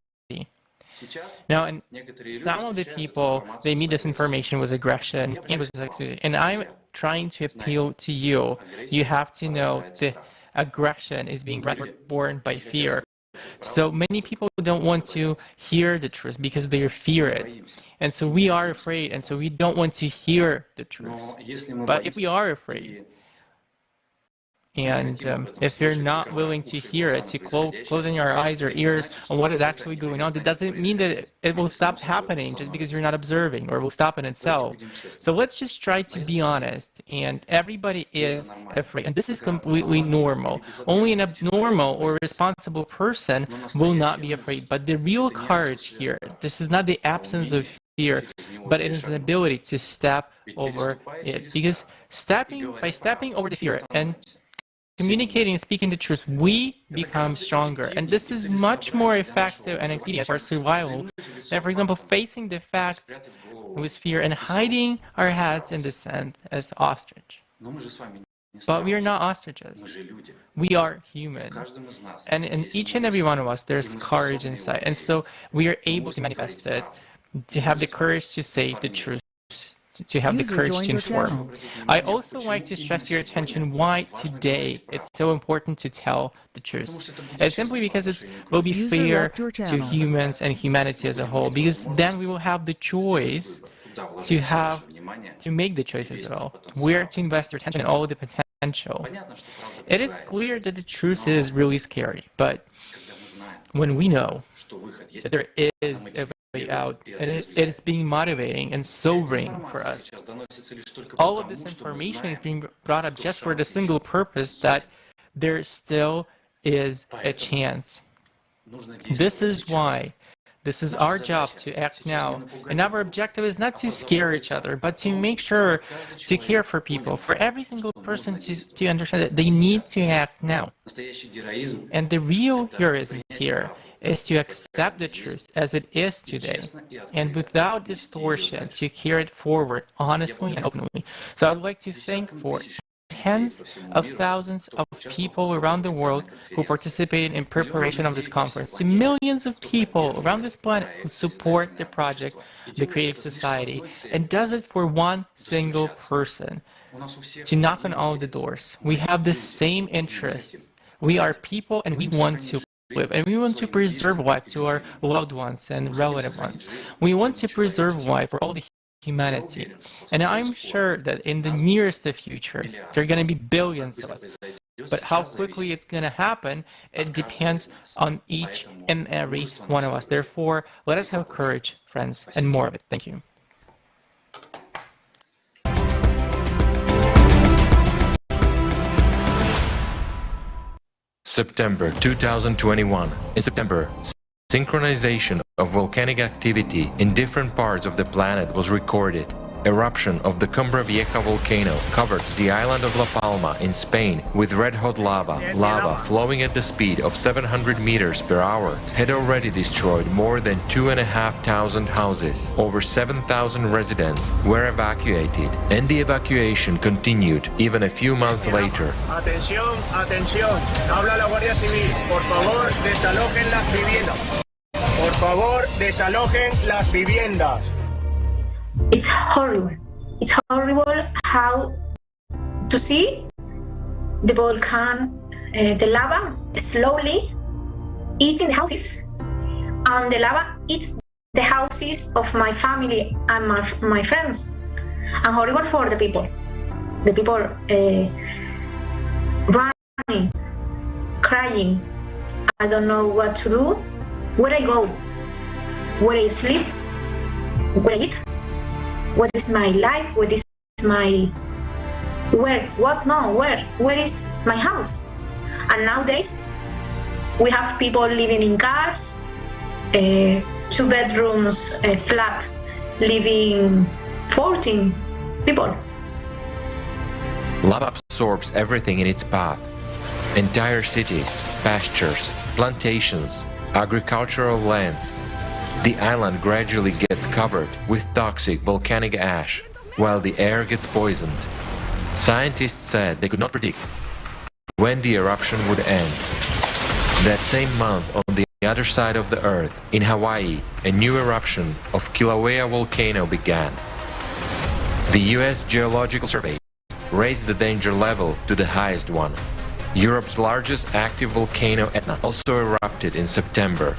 Now, and some of the people, they meet this information with aggression and I'm trying to appeal to you. You have to know the aggression is being born by fear. So many people don't want to hear the truth because they fear it. And so we are afraid, and so we don't want to hear the truth. But if we are afraid, and if you're not willing to hear it, to closing your eyes or ears on what is actually going on, that doesn't mean that it will stop happening just because you're not observing, or will stop in itself. So let's just try to be honest, and everybody is afraid, and this is completely normal. Only an abnormal or responsible person will not be afraid, but the real courage here, this is not the absence of fear, but it is an ability to step over it, because by stepping over the fear and communicating and speaking the truth, we become stronger. And this is much more effective and expedient for survival than, for example, facing the facts with fear and hiding our heads in the sand as ostrich. But we are not ostriches. We are human. And in each and every one of us, there's courage inside. And so we are able to manifest it, to have the courage to say the truth, to have the courage to inform. I also like to stress your attention why today it's so important to tell the truth. It's simply because it will be fair to humans and humanity as a whole, because then we will have the choice to make the choices at all, where to invest your attention and all the potential. It is clear that the truth is really scary, but when we know that there is a way out, and it is being motivating and sobering for us. All of this information is being brought up just for the single purpose that there still is a chance. This is why This is our job to act now. And our objective is not to scare each other, but to make sure to care for people, for every single person to understand that they need to act now. And the real heroism here is to accept the truth as it is today, and without distortion, to carry it forward honestly and openly. So I'd like to thank for tens of thousands of people around the world who participated in preparation of this conference, to millions of people around this planet who support the project, the Creative Society, and does it for one single person, to knock on all the doors. We have the same interests. We are people and we want to live, and we want to preserve life to our loved ones and relative ones. We want to preserve life for all the humanity. And I'm sure that in the nearest future, there are going to be billions of us. But how quickly it's going to happen, it depends on each and every one of us. Therefore, let us have courage, friends, and more of it. Thank you. September 2021. In September, synchronization of volcanic activity in different parts of the planet was recorded. Eruption of the Cumbre Vieja volcano covered the island of La Palma in Spain with red-hot lava. Lava flowing at the speed of 700 meters per hour had already destroyed more than 2,500 houses. Over 7,000 residents were evacuated, and the evacuation continued even a few months later. Atención, atención. Habla la Guardia Civil. Por favor, desalojen las viviendas. Por favor, desalojen las viviendas. It's horrible. It's horrible how to see the volcano, the lava slowly eating the houses, and the lava eats the houses of my family and my friends. And horrible for the people. The people running, crying. I don't know what to do. Where I go? Where I sleep? Where I eat? What is my life? What is my... Where? What? No, where? Where is my house? And nowadays, we have people living in cars, 2 bedrooms flat, living 14 people. Lava absorbs everything in its path. Entire cities, pastures, plantations, agricultural lands. The island gradually gets covered with toxic volcanic ash, while the air gets poisoned. Scientists said they could not predict when the eruption would end. That same month, on the other side of the Earth, in Hawaii, a new eruption of Kilauea volcano began. The US Geological Survey raised the danger level to the highest one. Europe's largest active volcano, Etna, also erupted in September.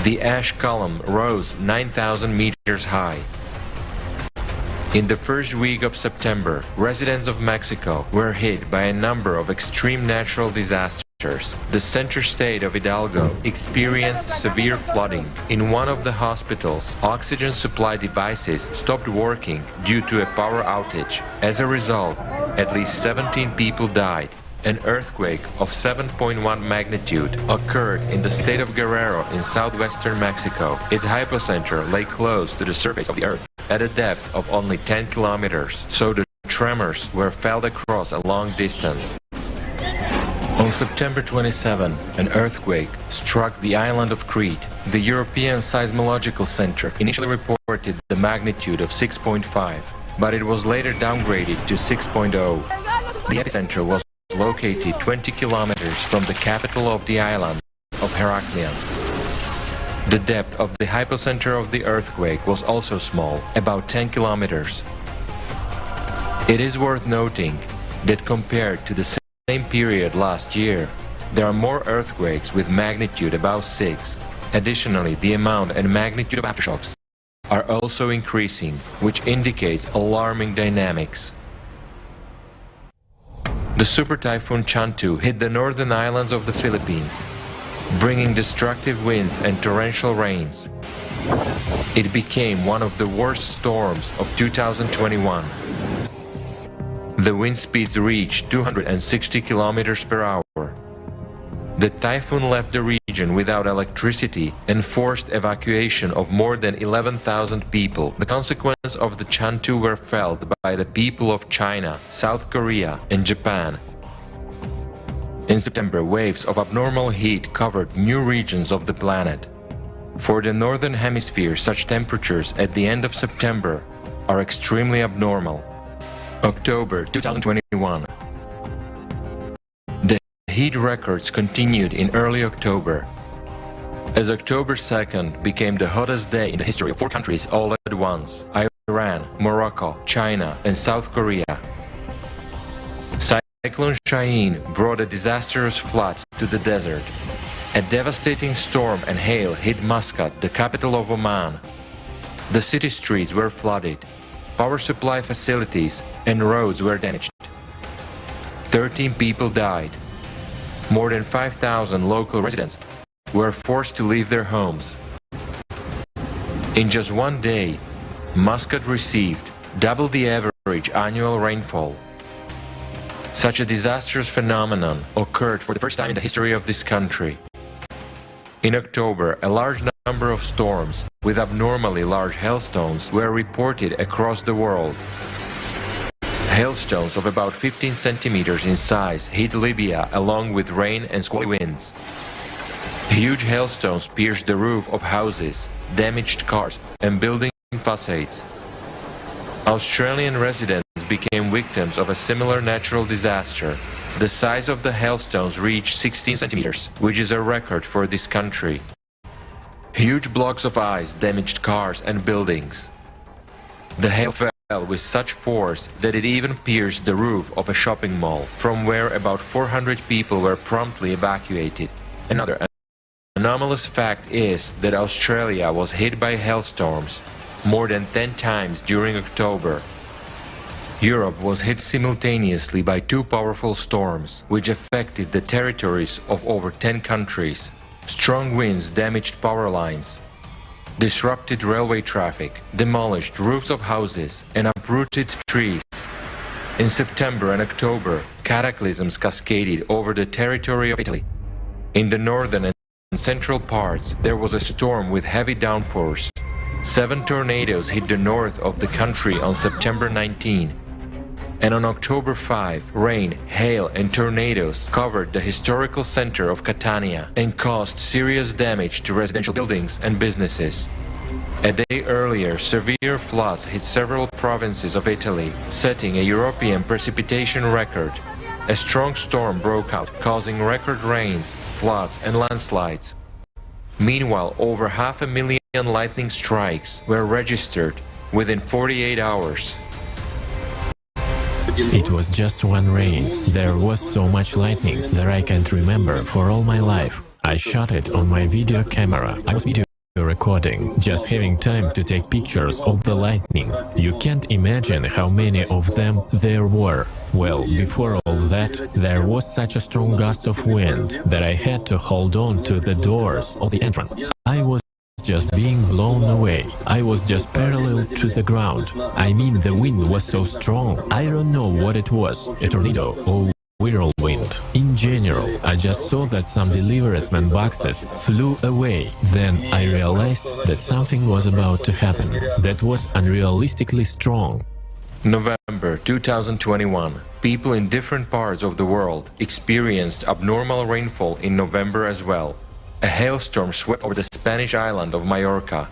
The ash column rose 9,000 meters high. In the first week of September, residents of Mexico were hit by a number of extreme natural disasters. The center state of Hidalgo experienced severe flooding. In one of the hospitals, oxygen supply devices stopped working due to a power outage. As a result, at least 17 people died. An earthquake of 7.1 magnitude occurred in the state of Guerrero in southwestern Mexico. Its hypocenter lay close to the surface of the Earth, at a depth of only 10 kilometers, so the tremors were felt across a long distance. On September 27, an earthquake struck the island of Crete. The European Seismological Center initially reported the magnitude of 6.5, but it was later downgraded to 6.0. The epicenter was located 20 kilometers from the capital of the island of Heraklion. The depth of the hypocenter of the earthquake was also small, about 10 kilometers. It is worth noting that compared to the same period last year, there are more earthquakes with magnitude above 6. Additionally, the amount and magnitude of aftershocks are also increasing, which indicates alarming dynamics. The super typhoon Chantu hit the northern islands of the Philippines, bringing destructive winds and torrential rains. It became one of the worst storms of 2021. The wind speeds reached 260 kilometers per hour. The typhoon left the region region without electricity and forced evacuation of more than 11,000 people. The consequences of the Chantu were felt by the people of China, South Korea and Japan. In September, waves of abnormal heat covered new regions of the planet. For the Northern Hemisphere, such temperatures at the end of September are extremely abnormal. October 2021. The heat records continued in early October, as October 2nd became the hottest day in the history of 4 countries all at once: Iran, Morocco, China and South Korea. Cyclone Shaheen brought a disastrous flood to the desert. A devastating storm and hail hit Muscat, the capital of Oman. The city streets were flooded, power supply facilities and roads were damaged. 13 people died. More than 5,000 local residents were forced to leave their homes. In just one day, Muscat received double the average annual rainfall. Such a disastrous phenomenon occurred for the first time in the history of this country. In October, a large number of storms with abnormally large hailstones were reported across the world. Hailstones of about 15 centimeters in size hit Libya along with rain and squally winds. Huge hailstones pierced the roof of houses, damaged cars and building facades. Australian residents became victims of a similar natural disaster. The size of the hailstones reached 16 centimeters, which is a record for this country. Huge blocks of ice damaged cars and buildings. The hail fell with such force that it even pierced the roof of a shopping mall, from where about 400 people were promptly evacuated. Another anomalous fact is that Australia was hit by hailstorms more than 10 times during October. Europe was hit simultaneously by 2 powerful storms, which affected the territories of over 10 countries. Strong winds damaged power lines, disrupted railway traffic, demolished roofs of houses, and uprooted trees. In September and October, cataclysms cascaded over the territory of Italy. In the northern and central parts, there was a storm with heavy downpours. 7 tornadoes hit the north of the country on September 19. And on October 5, rain, hail and tornadoes covered the historical center of Catania and caused serious damage to residential buildings and businesses. A day earlier, severe floods hit several provinces of Italy, setting a European precipitation record. A strong storm broke out, causing record rains, floods and landslides. Meanwhile, over 500,000 lightning strikes were registered within 48 hours. It was just one rain. There was so much lightning that I can't remember for all my life. I shot it on my video camera. I was video recording, just having time to take pictures of the lightning. You can't imagine how many of them there were. Well, before all that, there was such a strong gust of wind that I had to hold on to the doors of the entrance. I was just being blown away. I was just parallel to the ground. I mean, the wind was so strong. I don't know what it was, a tornado or whirlwind. In general, I just saw that some deliveries man boxes flew away. Then I realized that something was about to happen. That was unrealistically strong. November 2021. People in different parts of the world experienced abnormal rainfall in November as well. A hailstorm swept over the Spanish island of Majorca.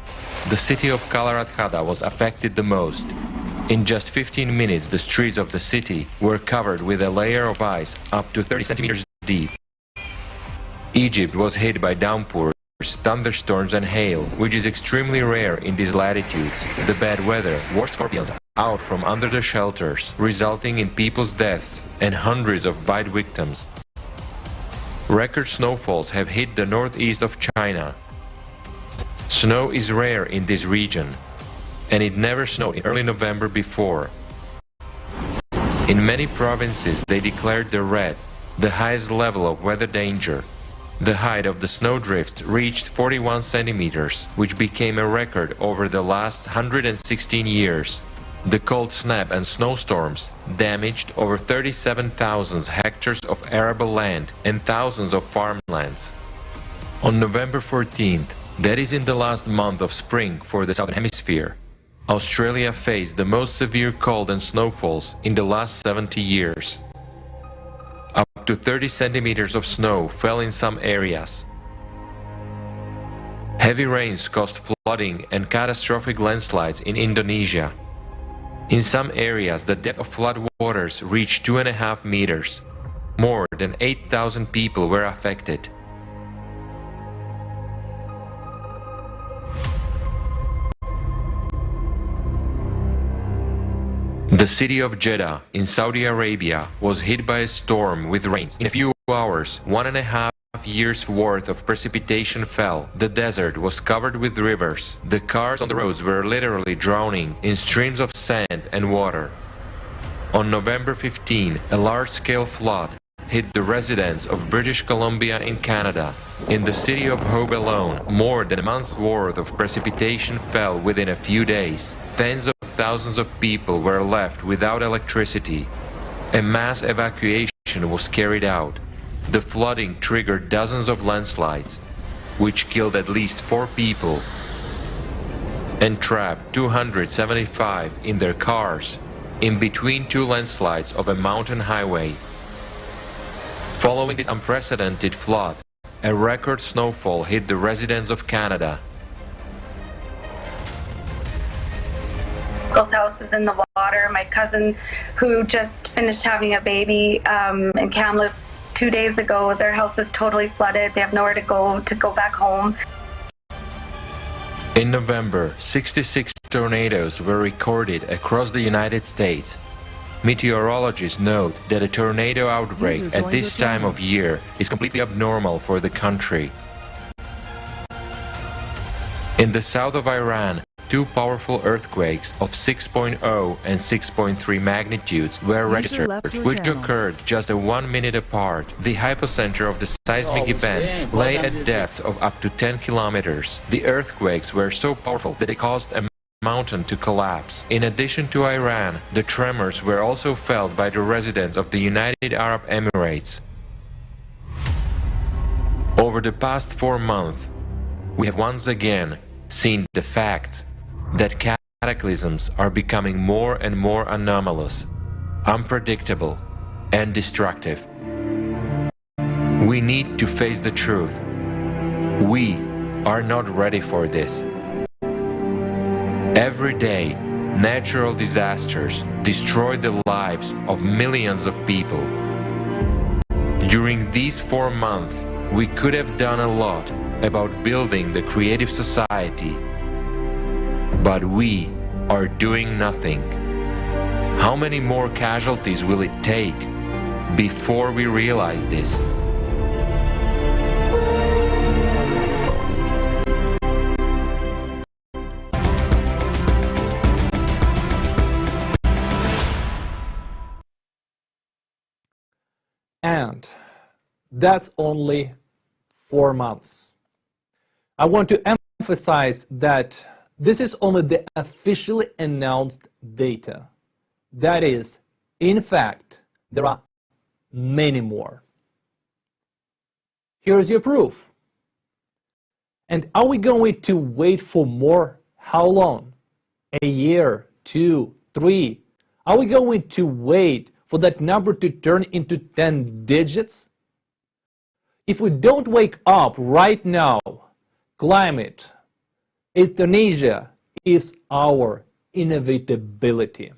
The city of Calarajada was affected the most. In just 15 minutes, the streets of the city were covered with a layer of ice up to 30 centimeters deep. Egypt was hit by downpours, thunderstorms and hail, which is extremely rare in these latitudes. The bad weather washed scorpions out from under the shelters, resulting in people's deaths and hundreds of bite victims. Record snowfalls have hit the northeast of China. Snow is rare in this region, and it never snowed in early November before. In many provinces, they declared the red, the highest level of weather danger. The height of the snowdrift reached 41 centimeters, which became a record over the last 116 years. The cold snap and snowstorms damaged over 37,000 hectares of arable land and thousands of farmlands. On November 14th, that is in the last month of spring for the Southern Hemisphere, Australia faced the most severe cold and snowfalls in the last 70 years. Up to 30 centimeters of snow fell in some areas. Heavy rains caused flooding and catastrophic landslides in Indonesia. In some areas, the depth of floodwaters reached 2.5 meters. More than 8,000 people were affected. The city of Jeddah in Saudi Arabia was hit by a storm with rains. In a few hours, 1.5 years' worth of precipitation fell. The desert was covered with rivers. The cars on the roads were literally drowning in streams of sand and water. On November 15, a large-scale flood hit the residents of British Columbia in Canada. In the city of Hope alone, more than a month's worth of precipitation fell within a few days. Tens of thousands of people were left without electricity. A mass evacuation was carried out. The flooding triggered dozens of landslides, which killed at least 4 people and trapped 275 in their cars in between 2 landslides of a mountain highway. Following this unprecedented flood, a record snowfall hit the residents of Canada. Uncle's house is in the water. My cousin, who just finished having a baby in Kamloops 2 days ago, their house is totally flooded. They have nowhere to go back home. In November, 66 tornadoes were recorded across the United States. Meteorologists note that a tornado outbreak at this time of year is completely abnormal for the country. In the south of Iran, 2 powerful earthquakes of 6.0 and 6.3 magnitudes were registered, which occurred just 1 minute apart. The hypocenter of the seismic event lay at depth of up to 10 kilometers. The earthquakes were so powerful that they caused a mountain to collapse. In addition to Iran, the tremors were also felt by the residents of the United Arab Emirates. Over the past 4 months, we have once again seen the fact that cataclysms are becoming more and more anomalous, unpredictable, and destructive. We need to face the truth. We are not ready for this. Every day, natural disasters destroy the lives of millions of people. During these 4 months, we could have done a lot about building the creative society, but we are doing nothing. How many more casualties will it take before we realize this? And that's only 4 months. I want to emphasize that this is only the officially announced data. That is, in fact, there are many more. Here's your proof. And are we going to wait for more? How long? A year, 2, 3? Are we going to wait for that number to turn into 10 digits? If we don't wake up right now, climate, euthanasia is our inevitability.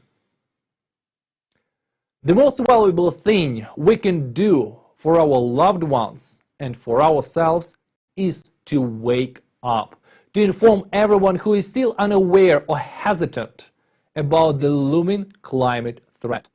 The most valuable thing we can do for our loved ones and for ourselves is to wake up, to inform everyone who is still unaware or hesitant about the looming climate threat,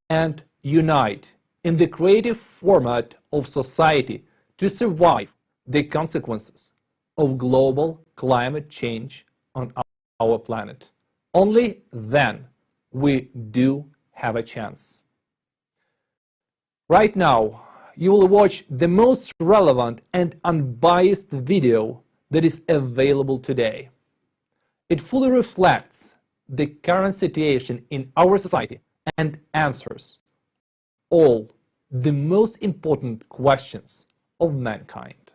and unite in the creative format of society to survive the consequences of global climate change on our planet. Only then we do have a chance. Right now, you will watch the most relevant and unbiased video that is available today. It fully reflects the current situation in our society and answers all the most important questions of mankind.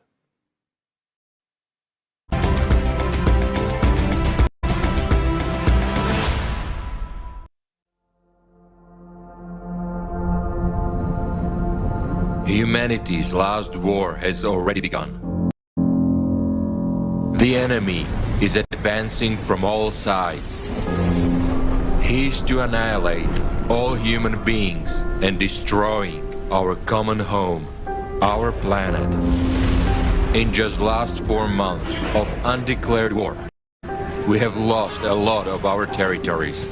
Humanity's last war has already begun. The enemy is advancing from all sides. He is to annihilate all human beings and destroying our common home, our planet. In just last 4 months of undeclared war, we have lost a lot of our territories.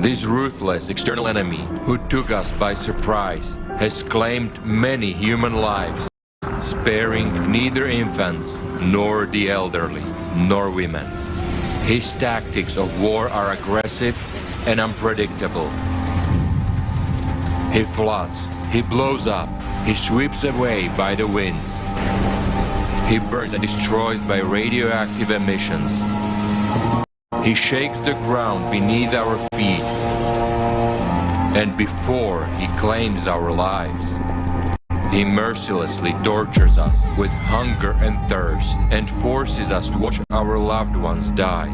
This ruthless external enemy who took us by surprise has claimed many human lives, sparing neither infants, nor the elderly, nor women. His tactics of war are aggressive and unpredictable. He floods, he blows up, he sweeps away by the winds. He burns and destroys by radioactive emissions. He shakes the ground beneath our feet. And before he claims our lives, he mercilessly tortures us with hunger and thirst and forces us to watch our loved ones die,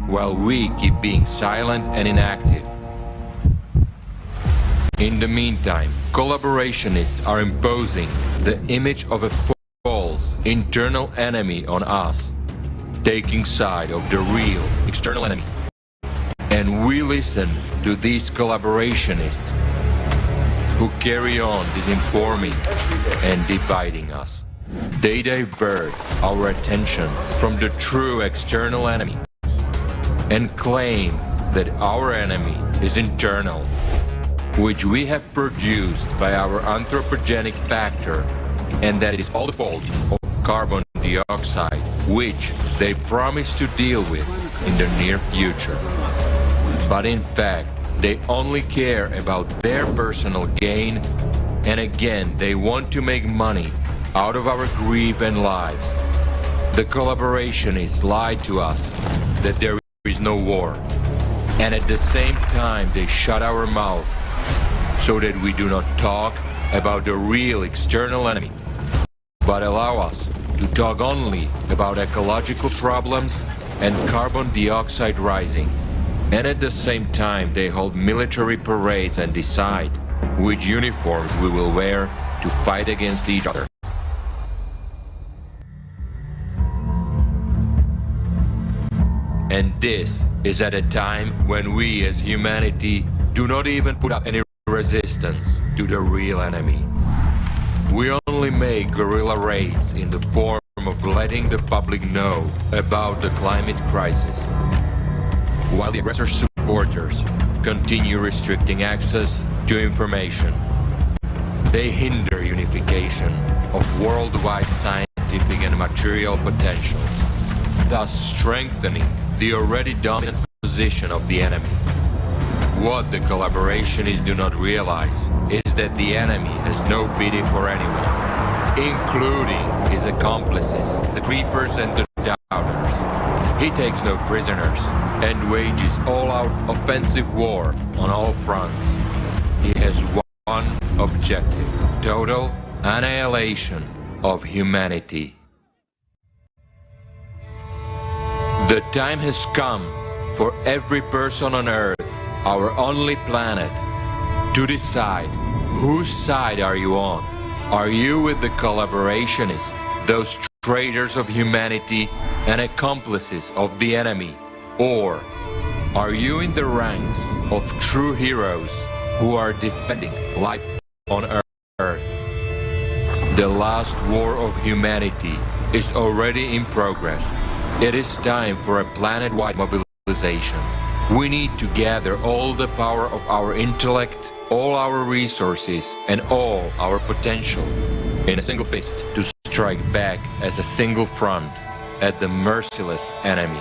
while we keep being silent and inactive. In the meantime, collaborationists are imposing the image of a false internal enemy on us, taking side of the real external enemy. And we listen to these collaborationists who carry on disinforming and dividing us. They divert our attention from the true external enemy and claim that our enemy is internal, which we have produced by our anthropogenic factor, and that it is all the fault of carbon dioxide, which they promise to deal with in the near future. But in fact, they only care about their personal gain, and again, they want to make money out of our grief and lives. The collaborationists lied to us that there is no war, and at the same time, they shut our mouth so that we do not talk about the real external enemy, but allow us to talk only about ecological problems and carbon dioxide rising. And at the same time, they hold military parades and decide which uniforms we will wear to fight against each other. And this is at a time when we as humanity do not even put up any resistance to the real enemy. We only make guerrilla raids in the form of letting the public know about the climate crisis, while the aggressor supporters continue restricting access to information. They hinder unification of worldwide scientific and material potentials, thus strengthening the already dominant position of the enemy. What the collaborationists do not realize is that the enemy has no pity for anyone, including his accomplices, the creepers and the doubters. He takes no prisoners and wages all-out offensive war on all fronts. He has one objective: total annihilation of humanity. The time has come for every person on Earth, our only planet, to decide whose side are you on. Are you with the collaborationists, those traitors of humanity and accomplices of the enemy? Or are you in the ranks of true heroes who are defending life on Earth? The last war of humanity is already in progress. It is time for a planet-wide mobilization. We need to gather all the power of our intellect, all our resources, and all our potential in a single fist to strike back as a single front at the merciless enemy.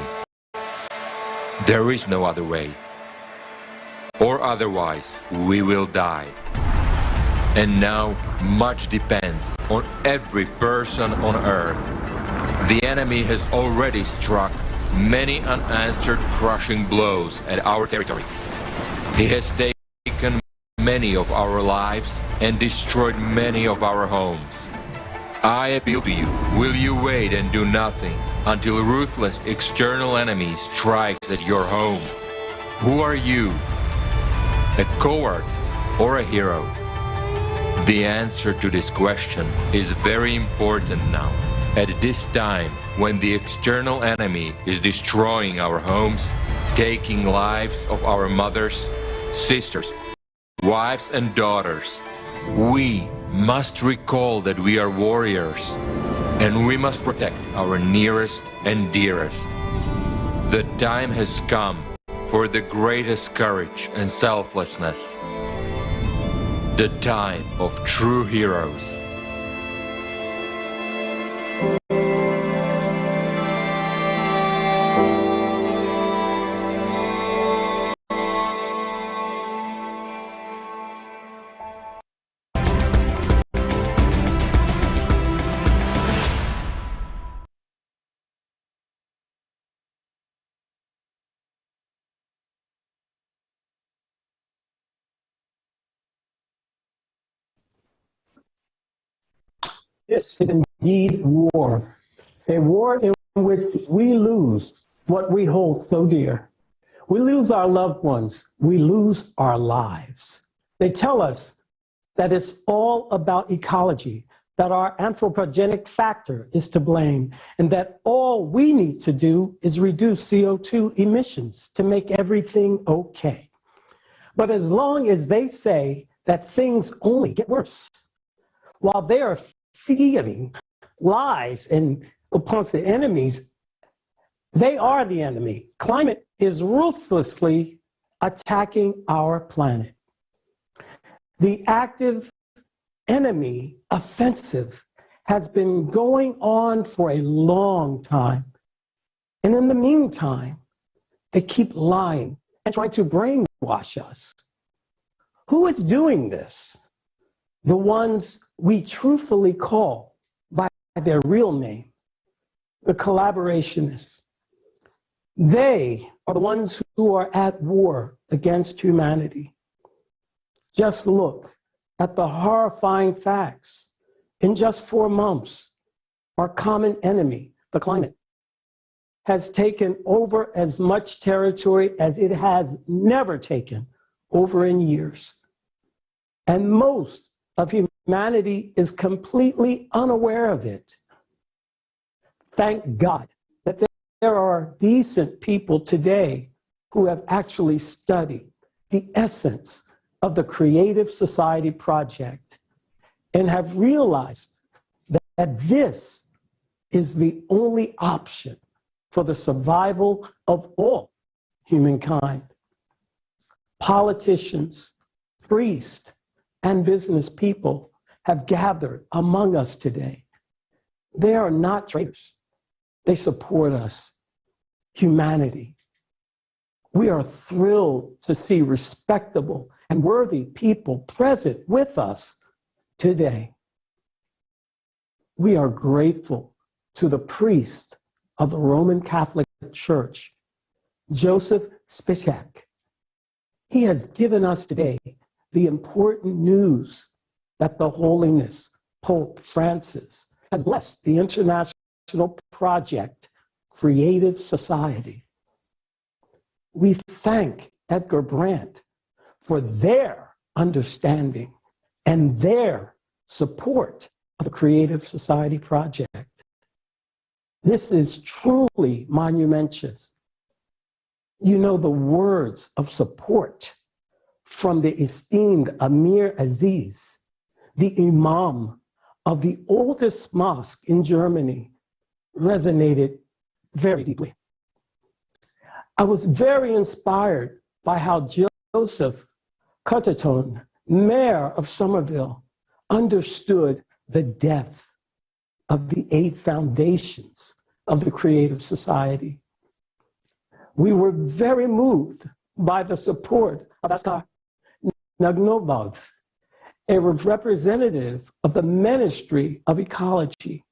There is no other way. Or otherwise, we will die. And now, much depends on every person on Earth. The enemy has already struck many unanswered crushing blows at our territory. He has taken many of our lives and destroyed many of our homes. I appeal to you, will you wait and do nothing until a ruthless external enemy strikes at your home? Who are you? A coward or a hero? The answer to this question is very important now. At this time, when the external enemy is destroying our homes, taking lives of our mothers, sisters, wives and daughters, we must recall that we are warriors and we must protect our nearest and dearest. The time has come for the greatest courage and selflessness. The time of true heroes. This is indeed war, a war in which we lose what we hold so dear. We lose our loved ones, we lose our lives. They tell us that it's all about ecology, that our anthropogenic factor is to blame, and that all we need to do is reduce CO2 emissions to make everything okay. But as long as they say that things only get worse, while they are feeding lies and upon the enemies, they are the enemy. Climate is ruthlessly attacking our planet. The active enemy offensive has been going on for a long time. And in the meantime, they keep lying and trying to brainwash us. Who is doing this? The ones we truthfully call by their real name, the collaborationists. They are the ones who are at war against humanity. Just look at the horrifying facts. In just 4 months, our common enemy, the climate, has taken over as much territory as it has never taken over in years. And most of humanity is completely unaware of it. Thank God that there are decent people today who have actually studied the essence of the Creative Society Project and have realized that this is the only option for the survival of all humankind. Politicians, priests, and business people have gathered among us today. They are not traitors. They support us, humanity. We are thrilled to see respectable and worthy people present with us today. We are grateful to the priest of the Roman Catholic Church, Joseph Spicek. He has given us today the important news that the Holiness Pope Francis has blessed the international project, Creative Society. We thank Edgar Brandt for their understanding and their support of the Creative Society Project. This is truly monumentous. You know, the words of support from the esteemed Amir Aziz, the Imam of the oldest mosque in Germany, resonated very deeply. I was very inspired by how Joseph Cotterton, mayor of Somerville, understood the depth of the 8 foundations of the Creative Society. We were very moved by the support of Oskar Nagnobov, a representative of the Ministry of Ecology,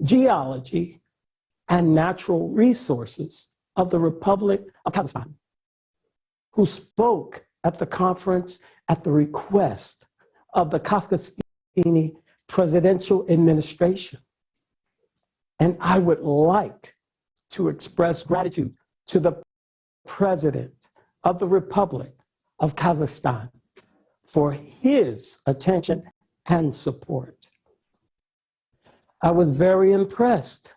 Geology, and Natural Resources of the Republic of Kazakhstan, who spoke at the conference at the request of the Kazakhstani presidential administration. And I would like to express gratitude to the President of the Republic of Kazakhstan for his attention and support. I was very impressed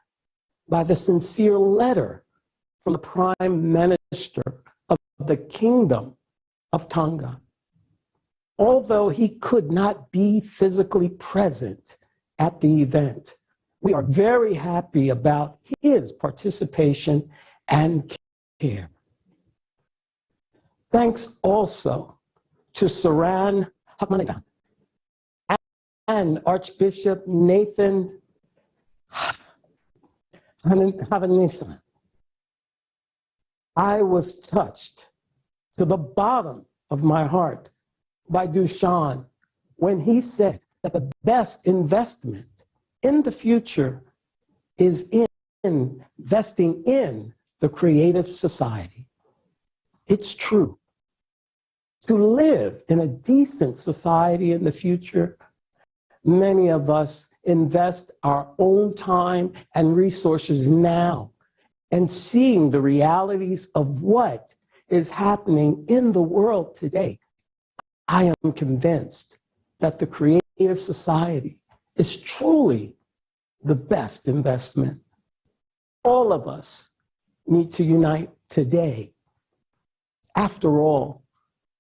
by the sincere letter from the Prime Minister of the Kingdom of Tonga. Although he could not be physically present at the event, we are very happy about his participation and care. Thanks also to Saran Hakmaneva and Archbishop Nathan Havanisa. I was touched to the bottom of my heart by Dushan when he said that the best investment in the future is in investing in the creative society. It's true. To live in a decent society in the future, many of us invest our own time and resources now and seeing the realities of what is happening in the world today. I am convinced that the creative society is truly the best investment. All of us need to unite today. After all,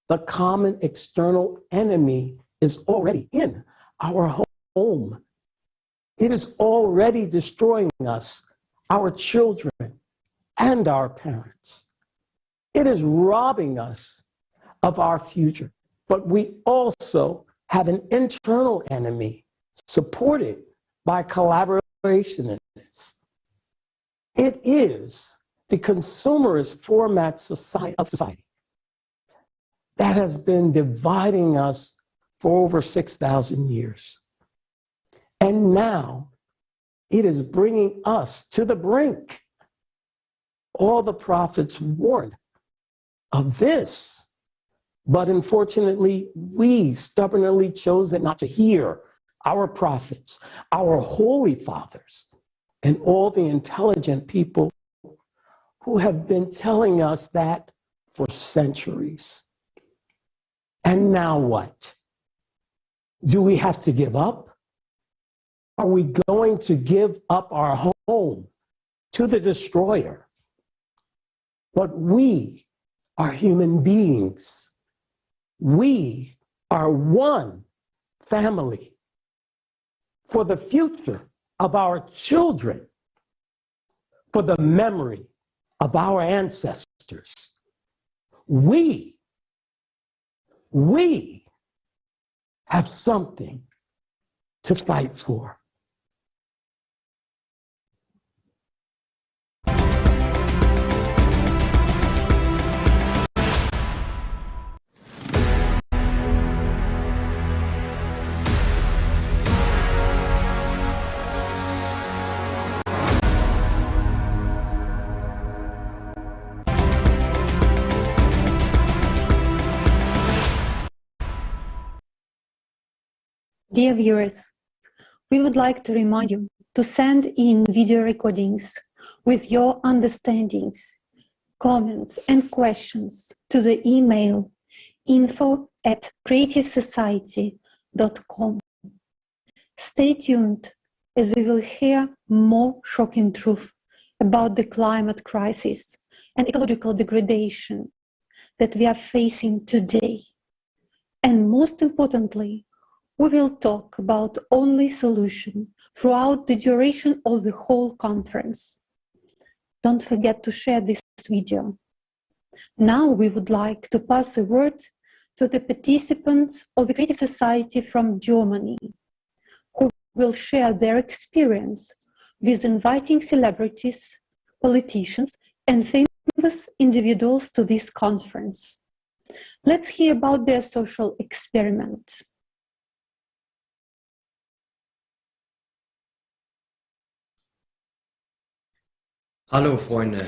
the common external enemy is already in our home. It is already destroying us, our children, and our parents. It is robbing us of our future. But we also have an internal enemy supported by collaborationists. It is the consumerist format of society that has been dividing us for over 6,000 years. And now it is bringing us to the brink. All the prophets warned of this, but unfortunately, we stubbornly chose not to hear our prophets, our holy fathers, and all the intelligent people who have been telling us that for centuries. And now what? Do we have to give up? Are we going to give up our home to the destroyer? But we are human beings. We are one family. For the future of our children, for the memory of our ancestors, we have something to fight for. Dear viewers, we would like to remind you to send in video recordings with your understandings, comments, and questions to the email info@creativesociety.com. Stay tuned as we will hear more shocking truth about the climate crisis and ecological degradation that we are facing today. And most importantly, we will talk about only solution throughout the duration of the whole conference. Don't forget to share this video. Now we would like to pass the word to the participants of the Creative Society from Germany, who will share their experience with inviting celebrities, politicians, and famous individuals to this conference. Let's hear about their social experiment. Hallo Freunde.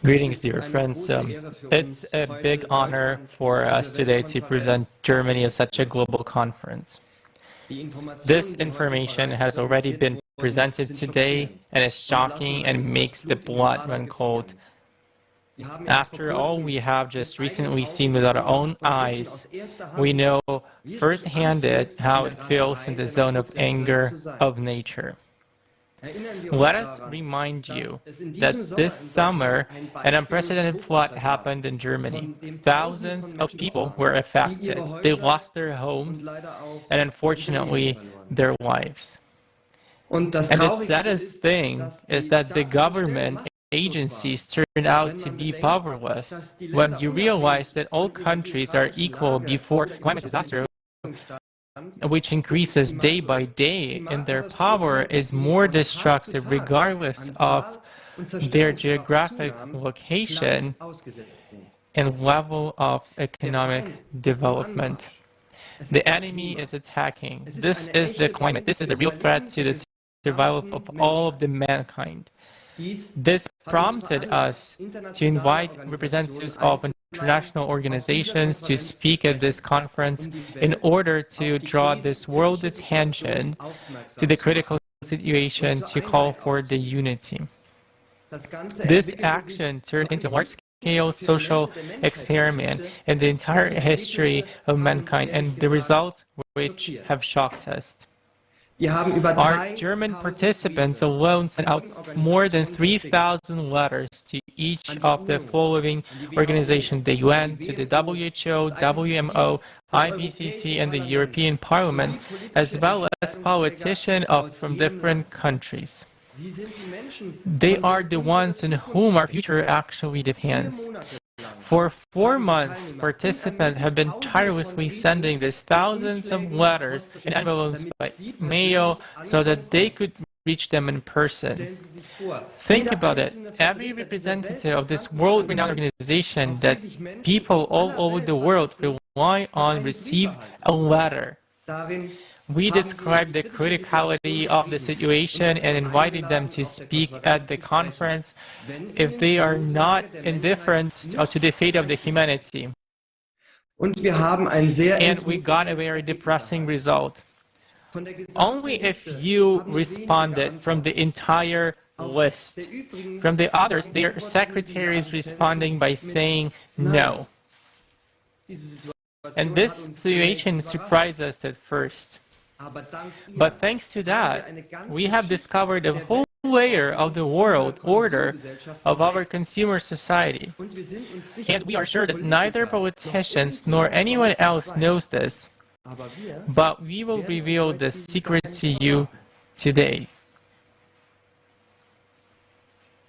Greetings, dear friends. It's a big honor for us today to present Germany at such a global conference. This information has already been presented today and is shocking and makes the blood run cold. After all, we have just recently seen with our own eyes. We know firsthand how it feels in the zone of anger of nature. Let us remind you that this summer, an unprecedented flood happened in Germany. Thousands of people were affected. They lost their homes and, unfortunately, their lives. And the saddest thing is that the government agencies turned out to be powerless. When you realize that all countries are equal before climate disaster, which increases day by day, and their power is more destructive regardless of their geographic location and level of economic development. The enemy is attacking. This is the climate. This is a real threat to the survival of all of the mankind. This prompted us to invite representatives of international organizations to speak at this conference in order to draw this world attention to the critical situation, to call for the unity. This action turned into a large-scale social experiment in the entire history of mankind, and the results which have shocked us. Our German participants alone sent out more than 3,000 letters to each of the following organizations: the UN, to the WHO, WMO, IPCC, and the European Parliament, as well as politicians from different countries. They are the ones on whom our future actually depends. For 4 months, participants have been tirelessly sending these thousands of letters and envelopes by mail so that they could reach them in person. Think about it. Every representative of this world-renowned organization that people all over the world rely on received a letter. We described the criticality of the situation and invited them to speak at the conference if they are not indifferent to the fate of the humanity. And we got a very depressing result. Only if you responded from the entire list. From the others, their secretaries responding by saying no. And this situation surprised us at first. But thanks to that, we have discovered a whole layer of the world order of our consumer society. And we are sure that neither politicians nor anyone else knows this. But we will reveal the secret to you today.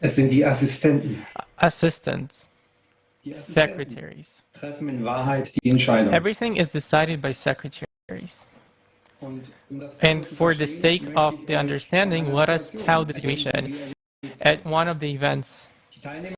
Es sind die Assistenten. Assistants, secretaries. Treffen in Wahrheit die Entscheidung. Everything is decided by secretaries. And for the sake of the understanding, let us tell the situation. At one of the events,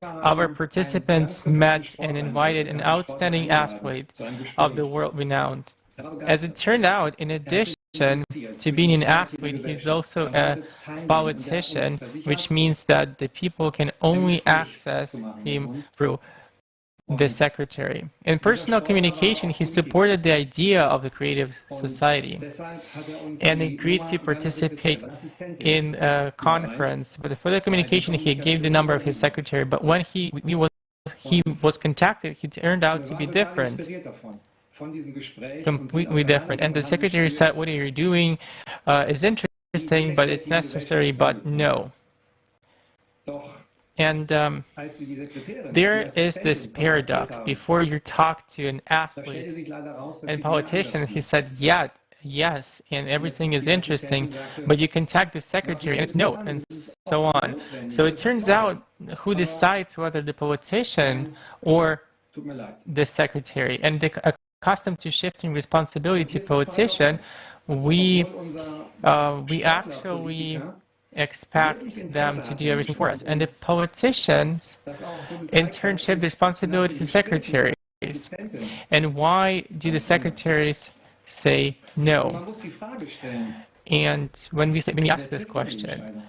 our participants met and invited an outstanding athlete of the world renowned. As it turned out, in addition to being an athlete, he's also a politician, which means that the people can only access him through the secretary. In personal communication, he supported the idea of the creative society and agreed to participate in a conference. But for the communication, he gave the number of his secretary. But when he was contacted, he turned out to be different. Completely different. And the secretary said, what are you doing? Is interesting, but it's necessary, but no. And there is this paradox. Before you talk to an athlete and politician, he said, yeah, yes, and everything is interesting, but you contact the secretary and it's no, and so on. So it turns out who decides whether the politician or the secretary. And accustomed to shifting responsibility to politician, we actually expect them to do everything for us. And the politicians, in turn, shift responsibility to secretaries. And why do the secretaries say no? And when we ask this question,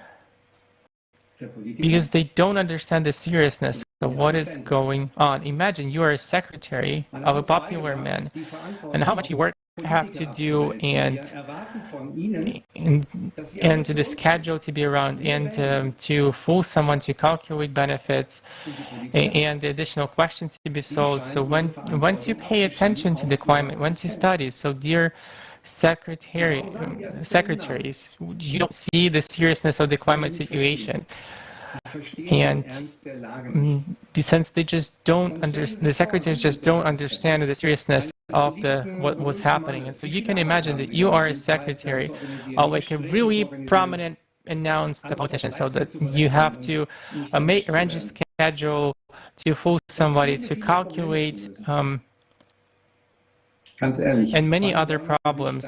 because they don't understand the seriousness of what is going on. Imagine you are a secretary of a popular man, and how much he works have to do and to the schedule to be around and to force someone to calculate benefits and the additional questions to be solved. So once you pay attention to the climate, once you study, so dear secretaries, you don't see the seriousness of the climate situation. And since they just don't understand, the secretaries just don't understand the seriousness of what was happening. And so you can imagine that you are a secretary of like a really prominent announced politician, so that you have to arrange a schedule to force somebody to calculate and many other problems.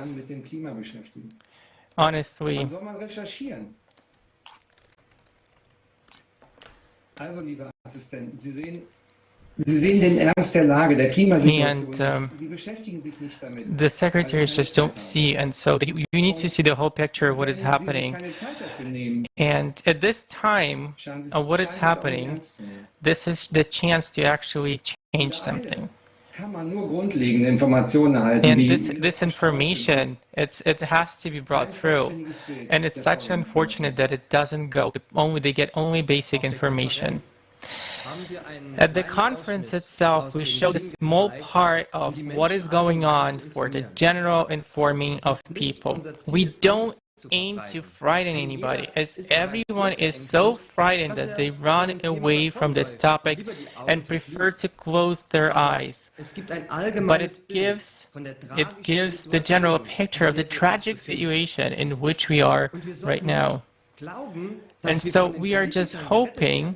Honestly. Also, liebe Assistenten, Sie sehen den Ernst der Lage, der Klimasituation. Sie beschäftigen sich nicht damit. The secretaries just don't see, and so you need to see the whole picture of what is happening. And at this time of what is happening, this is the chance to actually change something. And this information, it has to be brought through, and it's such unfortunate that it doesn't go. They get only basic information. At the conference itself, we showed a small part of what is going on for the general informing of people. We don't aim to frighten anybody, as everyone is so frightened that they run away from this topic and prefer to close their eyes. But it gives the general picture of the tragic situation in which we are right now. And so we are just hoping,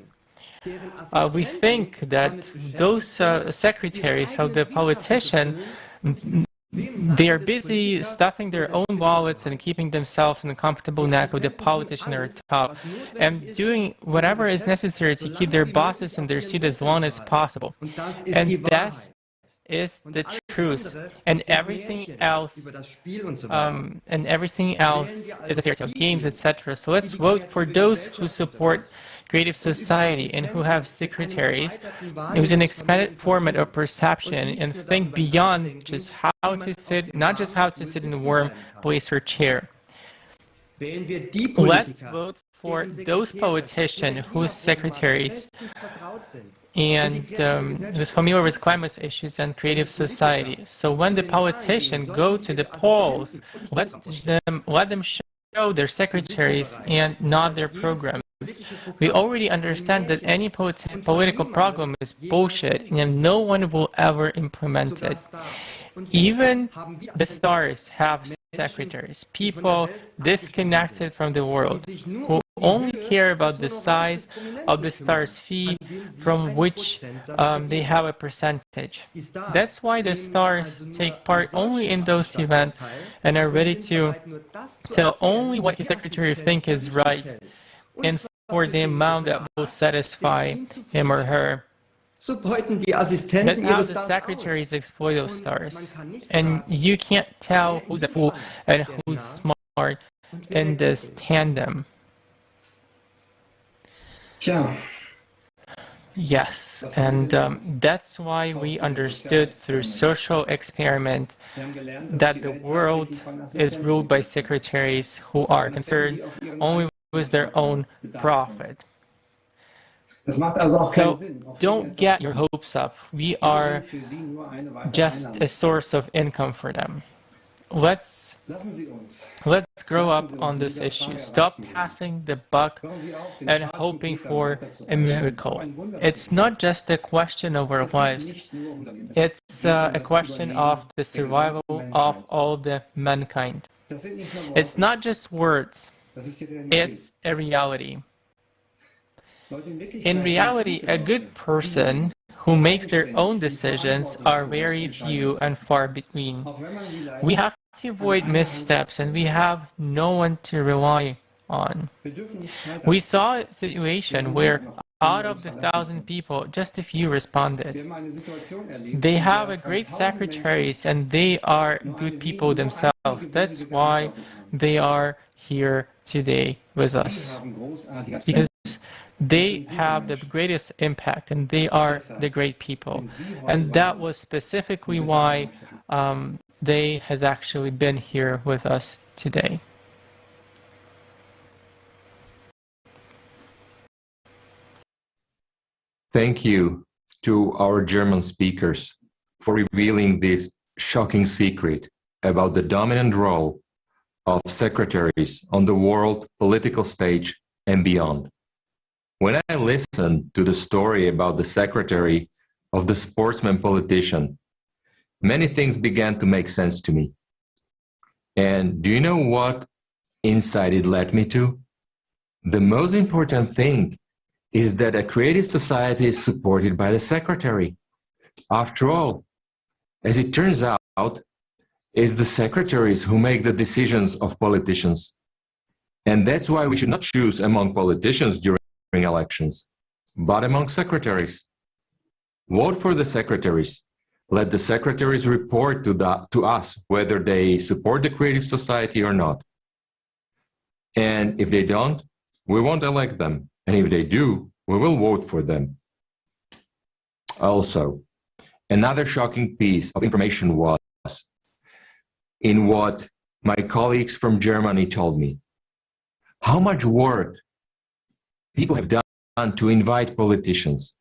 we think that those secretaries of the politician, they are busy stuffing their own wallets and keeping themselves in the comfortable neck of the politician at the top, and doing whatever is necessary to keep their bosses in their seat as long as possible. And that is the truth. And everything else, is a fairy tale, games, etc. So let's vote for those who support creative society and who have secretaries. It was an expanded format of perception, and think beyond just how to sit, not just how to sit in a warm place or chair. Let's vote for those politicians whose secretaries and who's familiar with climate issues and creative society. So when the politicians go to the polls, let them show their secretaries and not their programs. We already understand that any political program is bullshit and no one will ever implement it. Even the stars have secretaries, people disconnected from the world, who only care about the size of the star's fee from which they have a percentage. That's why the stars take part only in those events and are ready to tell only what his secretary thinks is right and for the amount that will satisfy him or her. That's how the secretaries exploit those stars. And you can't tell who's a fool and who's smart in this tandem. Yes, and that's why we understood through social experiment that the world is ruled by secretaries who are concerned only with their own profit. So don't get your hopes up. We are just a source of income for them. Let's grow up on this issue. Stop passing the buck and hoping for a miracle. It's not just a question of our lives. It's a question of the survival of all the mankind. It's not just words. It's a reality. In reality, a good person who makes their own decisions are very few and far between. We have to avoid missteps, and we have no one to rely on. We saw a situation where out of the 1,000 people, just a few responded. They have a great secretaries and they are good people themselves. That's why they are here today with us. Because they have the greatest impact and they are the great people. And that was specifically why they has actually been here with us today. Thank you to our German speakers for revealing this shocking secret about the dominant role of secretaries on the world political stage and beyond. When I listened to the story about the secretary of the sportsman politician, many things began to make sense to me. And do you know what insight it led me to? The most important thing is that a creative society is supported by the secretary. After all, as it turns out, it's the secretaries who make the decisions of politicians. And that's why we should not choose among politicians during elections, but among secretaries. Vote for the secretaries. Let the secretaries report to us whether they support the creative society or not. And if they don't, we won't elect them. And if they do, we will vote for them. Also, another shocking piece of information was in what my colleagues from Germany told me. How much work people have done to invite politicians.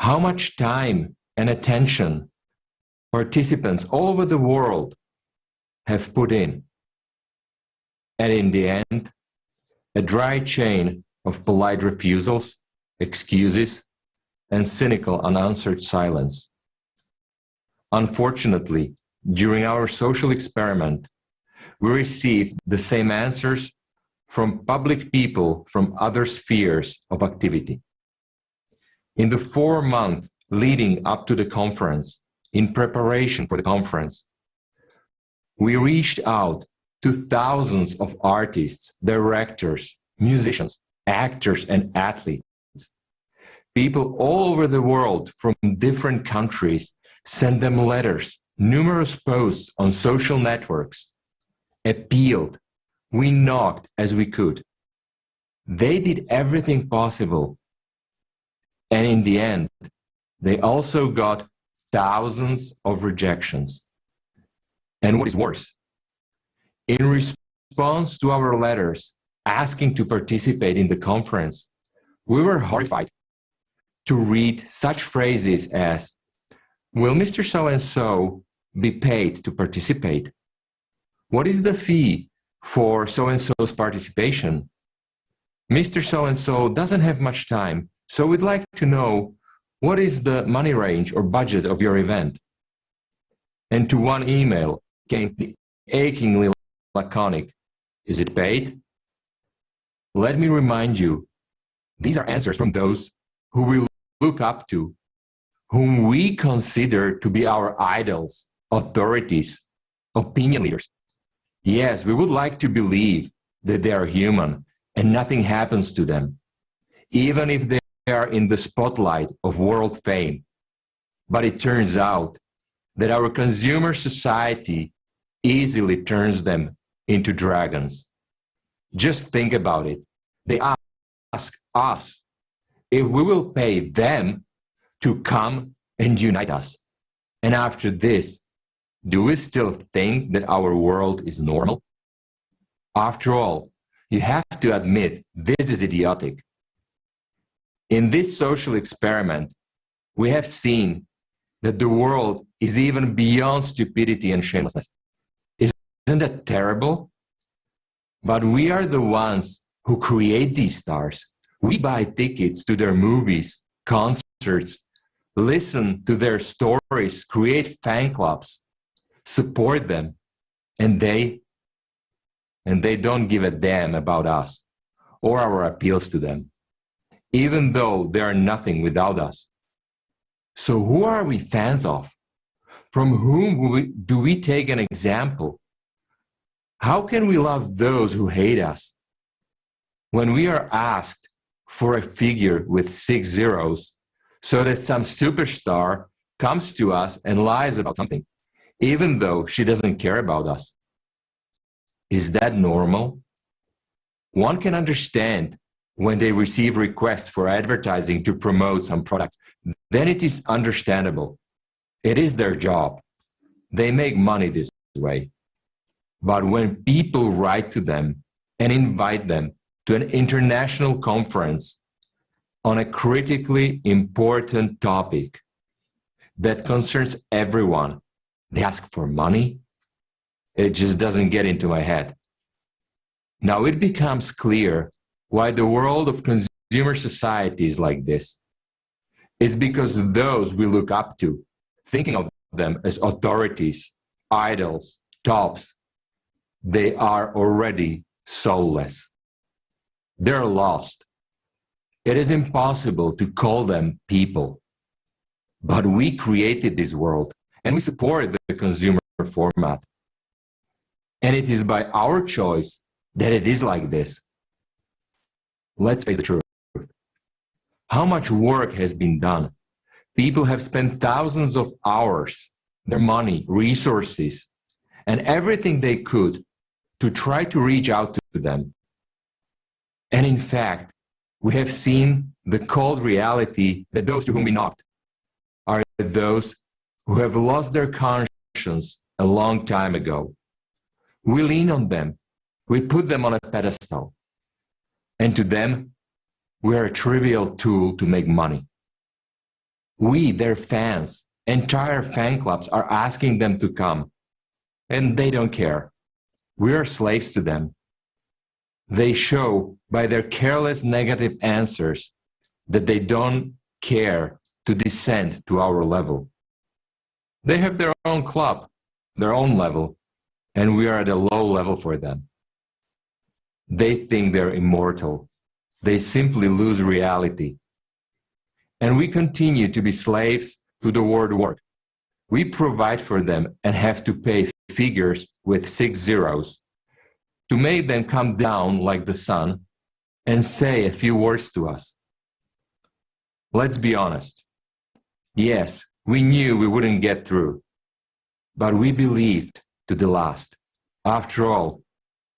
How much time and attention participants all over the world have put in. And in the end, a dry chain of polite refusals, excuses, and cynical unanswered silence. Unfortunately, during our social experiment, we received the same answers from public people from other spheres of activity. In the 4 months leading up to the conference, in preparation for the conference, we reached out to thousands of artists, directors, musicians, actors, and athletes. People all over the world from different countries sent them letters, numerous posts on social networks, appealed. We knocked as we could. They did everything possible. And in the end, they also got thousands of rejections. And what is worse, in response to our letters asking to participate in the conference, we were horrified to read such phrases as, "Will Mr. So-and-so be paid to participate? What is the fee for so-and-so's participation? Mr. So-and-so doesn't have much time, so we'd like to know what is the money range or budget of your event?" And to one email came the achingly laconic, "Is it paid?" Let me remind you, these are answers from those who we look up to, whom we consider to be our idols, authorities, opinion leaders. Yes, we would like to believe that they are human and nothing happens to them, even if they are in the spotlight of world fame. But it turns out that our consumer society easily turns them into dragons. Just think about it. They ask us if we will pay them to come and unite us. And after this, do we still think that our world is normal? After all, you have to admit this is idiotic. In this social experiment, we have seen that the world is even beyond stupidity and shamelessness. Isn't that terrible? But we are the ones who create these stars. We buy tickets to their movies, concerts, listen to their stories, create fan clubs, support them, and they don't give a damn about us or our appeals to them, even though they are nothing without us. So who are we fans of? From whom do we take an example? How can we love those who hate us? When we are asked for a figure with 6 zeros so that some superstar comes to us and lies about something, even though she doesn't care about us. Is that normal? One can understand when they receive requests for advertising to promote some products. Then it is understandable. It is their job. They make money this way. But when people write to them and invite them to an international conference on a critically important topic that concerns everyone, they ask for money. It just doesn't get into my head. Now it becomes clear why the world of consumer society is like this. It's because those we look up to, thinking of them as authorities, idols, tops, they are already soulless. They're lost. It is impossible to call them people. But we created this world and we support the consumer format. And it is by our choice that it is like this. Let's face the truth. How much work has been done? People have spent thousands of hours, their money, resources, and everything they could to try to reach out to them. And in fact, we have seen the cold reality that those to whom we knocked are those who have lost their conscience a long time ago. We lean on them. We put them on a pedestal. And to them, we are a trivial tool to make money. We, their fans, entire fan clubs are asking them to come. And they don't care. We are slaves to them. They show by their careless negative answers that they don't care to descend to our level. They have their own club, their own level, and we are at a low level for them. They think they're immortal. They simply lose reality. And we continue to be slaves to the word work. We provide for them and have to pay figures with 6 zeros to make them come down like the sun and say a few words to us. Let's be honest. Yes, we knew we wouldn't get through, but we believed to the last. After all,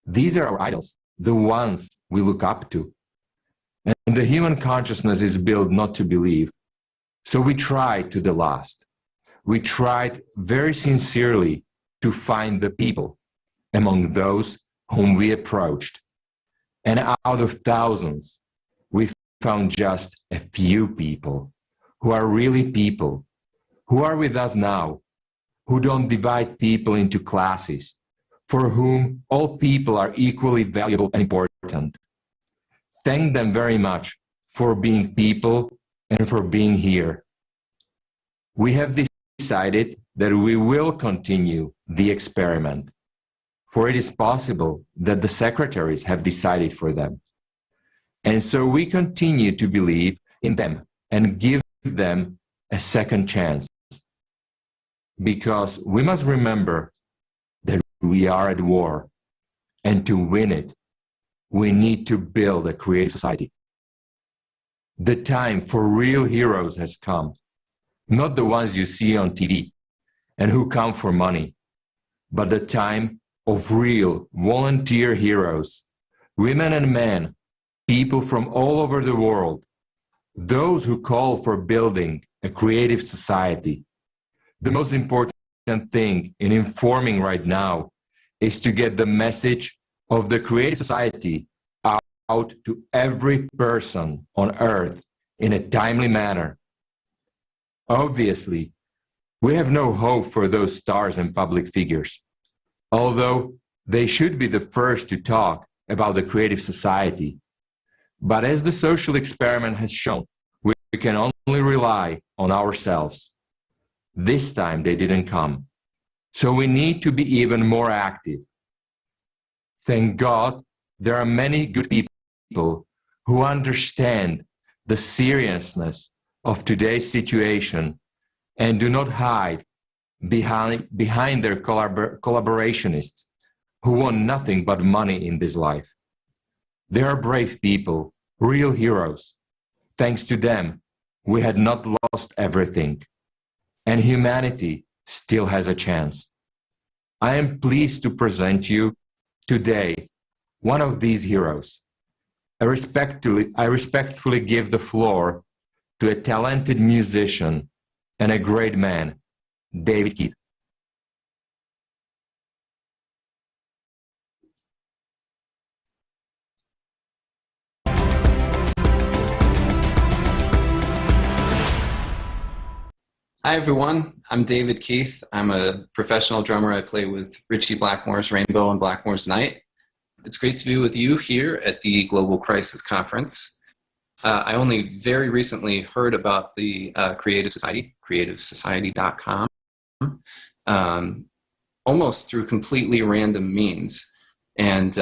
these are our idols, the ones we look up to. And the human consciousness is built not to believe. So we tried to the last. We tried very sincerely to find the people among those whom we approached. And out of thousands, we found just a few people who are really people, who are with us now, who don't divide people into classes, for whom all people are equally valuable and important. Thank them very much for being people and for being here. We have decided that we will continue the experiment, for it is possible that the secretaries have decided for them. And so we continue to believe in them and give them a second chance. Because we must remember that we are at war, and to win it, we need to build a creative society. The time for real heroes has come, not the ones you see on TV and who come for money, but the time of real volunteer heroes, women and men, people from all over the world, those who call for building a creative society. The most important thing in informing right now is to get the message of the creative society out to every person on earth in a timely manner. Obviously, we have no hope for those stars and public figures, although they should be the first to talk about the creative society. But as the social experiment has shown, we can only rely on ourselves. This time they didn't come, so we need to be even more active. Thank God there are many good people who understand the seriousness of today's situation and do not hide behind their collaborationists who want nothing but money in this life. They are brave people, real heroes. Thanks to them, we had not lost everything, and humanity still has a chance. I am pleased to present you today one of these heroes. I respectfully give the floor to a talented musician and a great man, David Keith. Hi, everyone. I'm David Keith. I'm a professional drummer. I play with Richie Blackmore's Rainbow and Blackmore's Night. It's great to be with you here at the Global Crisis Conference. I only very recently heard about the Creative Society, creativesociety.com, almost through completely random means. And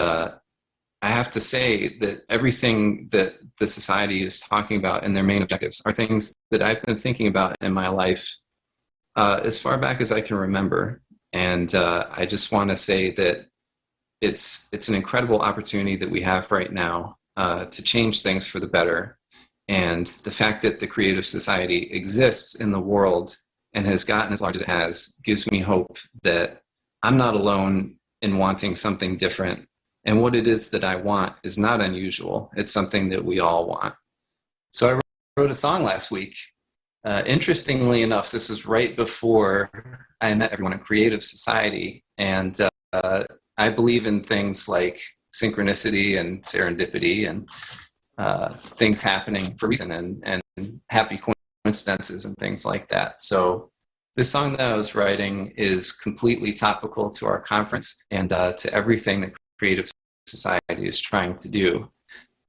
I have to say that everything that the Society is talking about and their main objectives are things that I've been thinking about in my life as far back as I can remember. And I just want to say that it's an incredible opportunity that we have right now to change things for the better. And the fact that the Creative Society exists in the world and has gotten as large as it has gives me hope that I'm not alone in wanting something different. And what it is that I want is not unusual. It's something that we all want. So I wrote a song last week. Interestingly enough, this is right before I met everyone in Creative Society. And I believe in things like synchronicity and serendipity and things happening for a reason and happy coincidences and things like that. So this song that I was writing is completely topical to our conference and to everything that Creative Society is trying to do.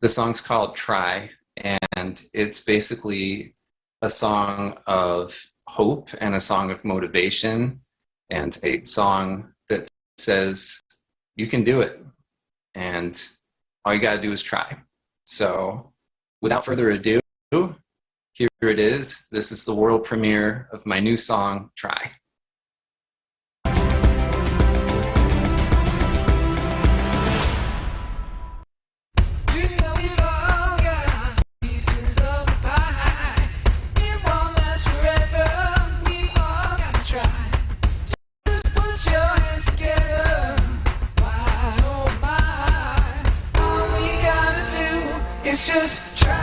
The song's called Try, and it's basically a song of hope and a song of motivation and a song that says you can do it and all you got to do is try. So without further ado, here it is. This is the world premiere of my new song, Try. It's just try.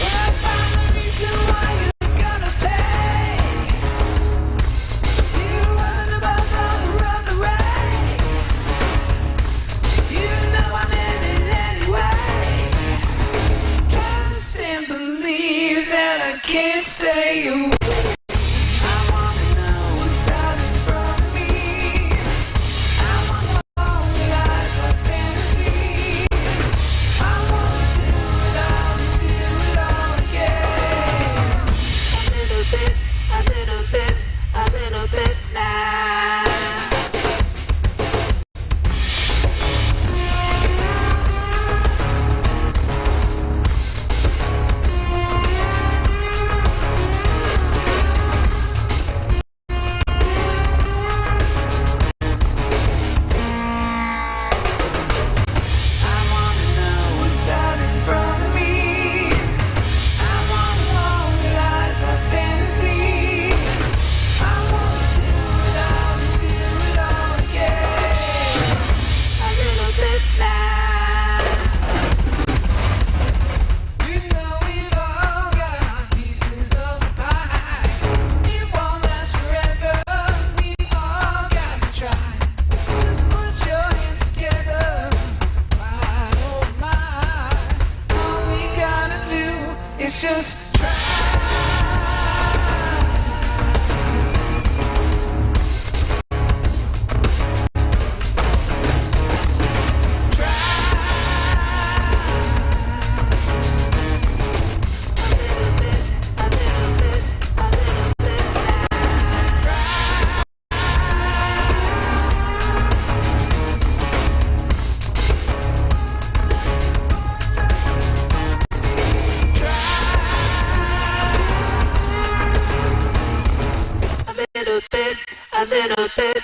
Well, find the reason why you're gonna pay. You run about to run the race. You know I'm in it anyway. Trust and believe that I can't stay away. It's just try. A little bit.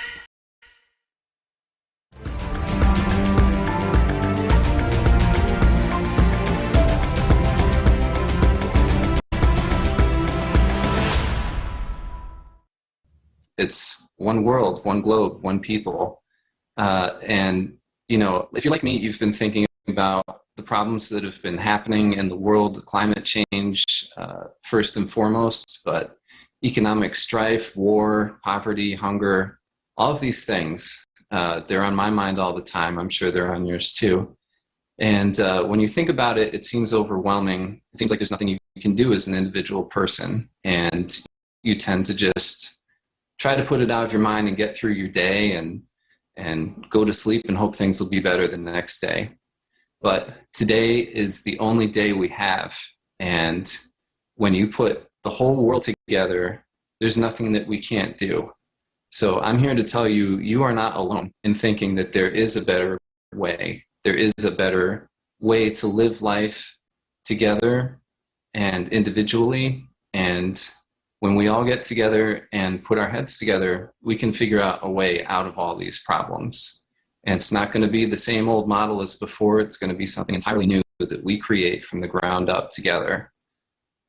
It's one world, one globe, one people. And, you know, if you're like me, you've been thinking about the problems that have been happening in the world, climate change, first and foremost, but economic strife, war, poverty, hunger, all of these things, they're on my mind all the time. I'm sure they're on yours too. And when you think about it, it seems overwhelming. It seems like there's nothing you can do as an individual person. And you tend to just try to put it out of your mind and get through your day and go to sleep and hope things will be better the next day. But today is the only day we have. And when you put the whole world together, there's nothing that we can't do. So I'm here to tell you, you are not alone in thinking that there is a better way. There is a better way to live life together and individually. And when we all get together and put our heads together, we can figure out a way out of all these problems. And it's not going to be the same old model as before. It's going to be something entirely new that we create from the ground up together.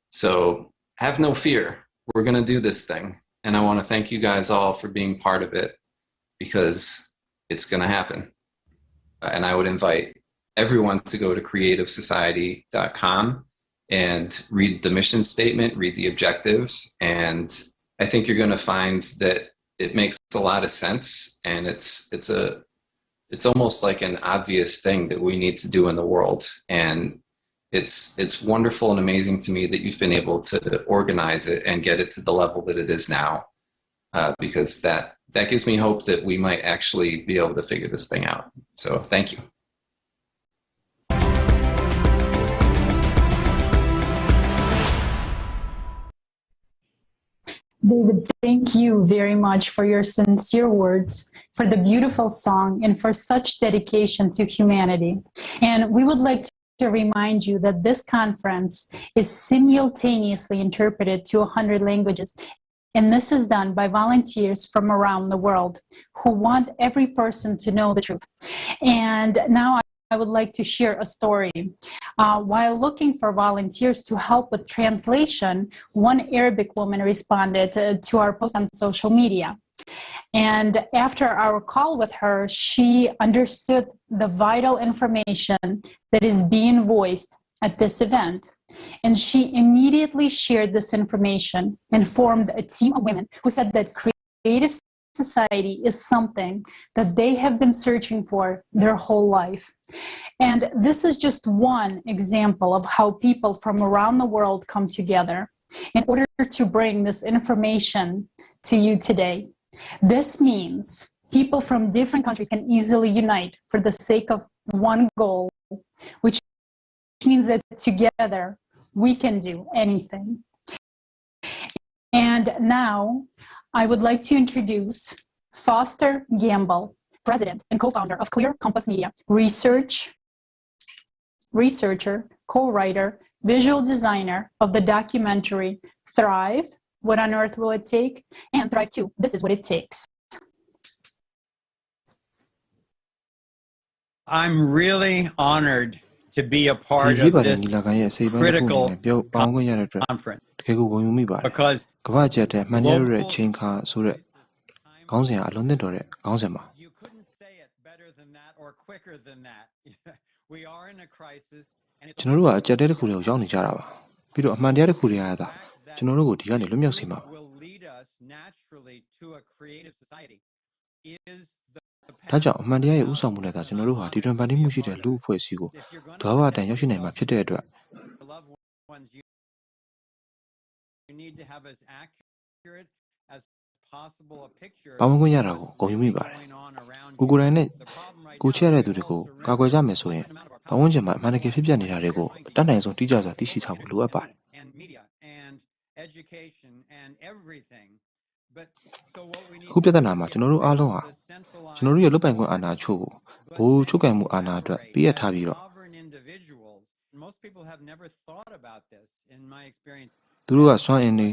So have no fear. We're going to do this thing. And I want to thank you guys all for being part of it, because it's going to happen. And I would invite everyone to go to creativesociety.com and read the mission statement, read the objectives. And I think you're going to find that it makes a lot of sense. And it's almost like an obvious thing that we need to do in the world. And it's wonderful and amazing to me that you've been able to organize it and get it to the level that it is now, because that gives me hope that we might actually be able to figure this thing out. So thank you. David, thank you very much for your sincere words, for the beautiful song, and for such dedication to humanity. And we would like to remind you that this conference is simultaneously interpreted to 100 languages. And this is done by volunteers from around the world who want every person to know the truth. And now I would like to share a story. While looking for volunteers to help with translation, one Arabic woman responded to our post on social media. And after our call with her, she understood the vital information that is being voiced at this event. And she immediately shared this information and formed a team of women who said that Creative Society is something that they have been searching for their whole life. And this is just one example of how people from around the world come together in order to bring this information to you today. This means people from different countries can easily unite for the sake of one goal, which means that together we can do anything. And now I would like to introduce Foster Gamble, president and co-founder of Clear Compass Media, researcher, co-writer, visual designer of the documentary Thrive, What on Earth Will It Take? And Thrive 2, This Is What It Takes. I'm really honored to be a part of this critical conference because you couldn't say it better than that or quicker than that. We are in a crisis and it's will lead us naturally to a creative society is theဒါကြောင့်အမှန်တရားရဲ့ဥဆောင်မှုနဲ့သာကျွန်တော်တို့ဟာဒီတွင်ဗန်တီးမှုရှိတဲ့လူအဖွဲ့အစည်းကိုဒေါ်ဝတန်ရောက်ရှိနိုင်မှာဖြစ်တဲ့အတွက် you need to have as accurate as possible a picture ပါဝင်ခွင့်ရတာကိုဂုဏ်ယူမိပါတယ်ကိုကိုယ်တိုင်နဲ့ကိုချရတဲ့သူတွေကိုကာကွယ်ကြမယ်ဆိုရင်ပတ်ဝန်းကျင်မှာအမှန်တကယ်ဖြစ်ပျက်နေတာတွေကိုအတတ်နိုင်ဆုံးတိကျစွာသိရှိထားဖို့လိုအပ်ပါတယ် အခုပြဿနာမှာကျွန်တော်တို့အားလုံးဟာကျွန်တော်တို့ရဲ့လွတ်ပိုင်ခွင့်အာဏာချို့ကိုဘိုးချုပ်ကင်မှုအာဏာအတွက်ပေးအပ်ထားပြီးတော့သူတို့ကစွမ်းအင်တွေ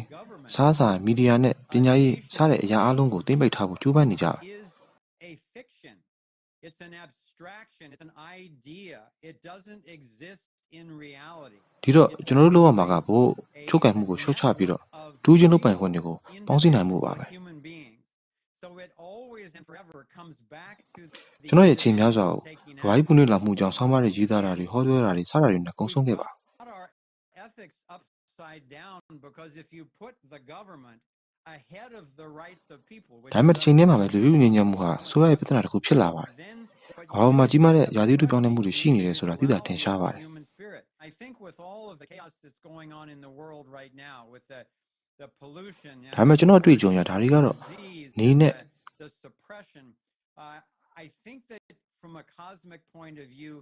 စားစာမီဒီယာနဲ့ပညာရေးစားတဲ့အရာအလုံးကိုသိမ့်ပိတ်ထားဖို့ကြိုးပမ်းနေကြတယ် It's an abstraction, it's an idea. It doesn't exist in reality. ဒီတော့ကျွန်တော်တို့လုပ်ရမှာကဘိုးချုပ်ကင်မှုကိုရှော့ချပြီးတော့ဒူးချင်းလွတ်ပိုင်ခွင့်တွေကိုပေါင်းစည်းနိုင်မှုပါပဲကျွန်တော်ရဲ့အချိန်များစွာကိုဝိုင်းပွင့်လာမှုကြောင့်ဆောင်းပါးတွေရေးသားတာတွေဟောပြောတာတွေစတာတွေနဲ့ကုန်ဆုံးခဲ့ပါ ethics upside down because if you put the government ဒါပေမဲ့တစ်ချိန်တည်းမှာပဲလူလူငြိမ်းချမ်းမှုဟာဆိုရရဲ့ပြဿနာတစ်ခုဖြစ်လာပါတယ်။ဘာမှကြီးမားတဲ့ရာသီဥတုပြောင်းလဲမှုတွေရှိနေတယ်ဆိုတာသိတာထင်ရှားပါတယ်။ I think with all of the chaos that's going on in the world right now, with the pollution, ဒါပေမဲ့ကျွန်တော်တွေ့ကြုံရဒါတွေကတော့နေနဲ့ the suppression, I think that from a cosmic point of view,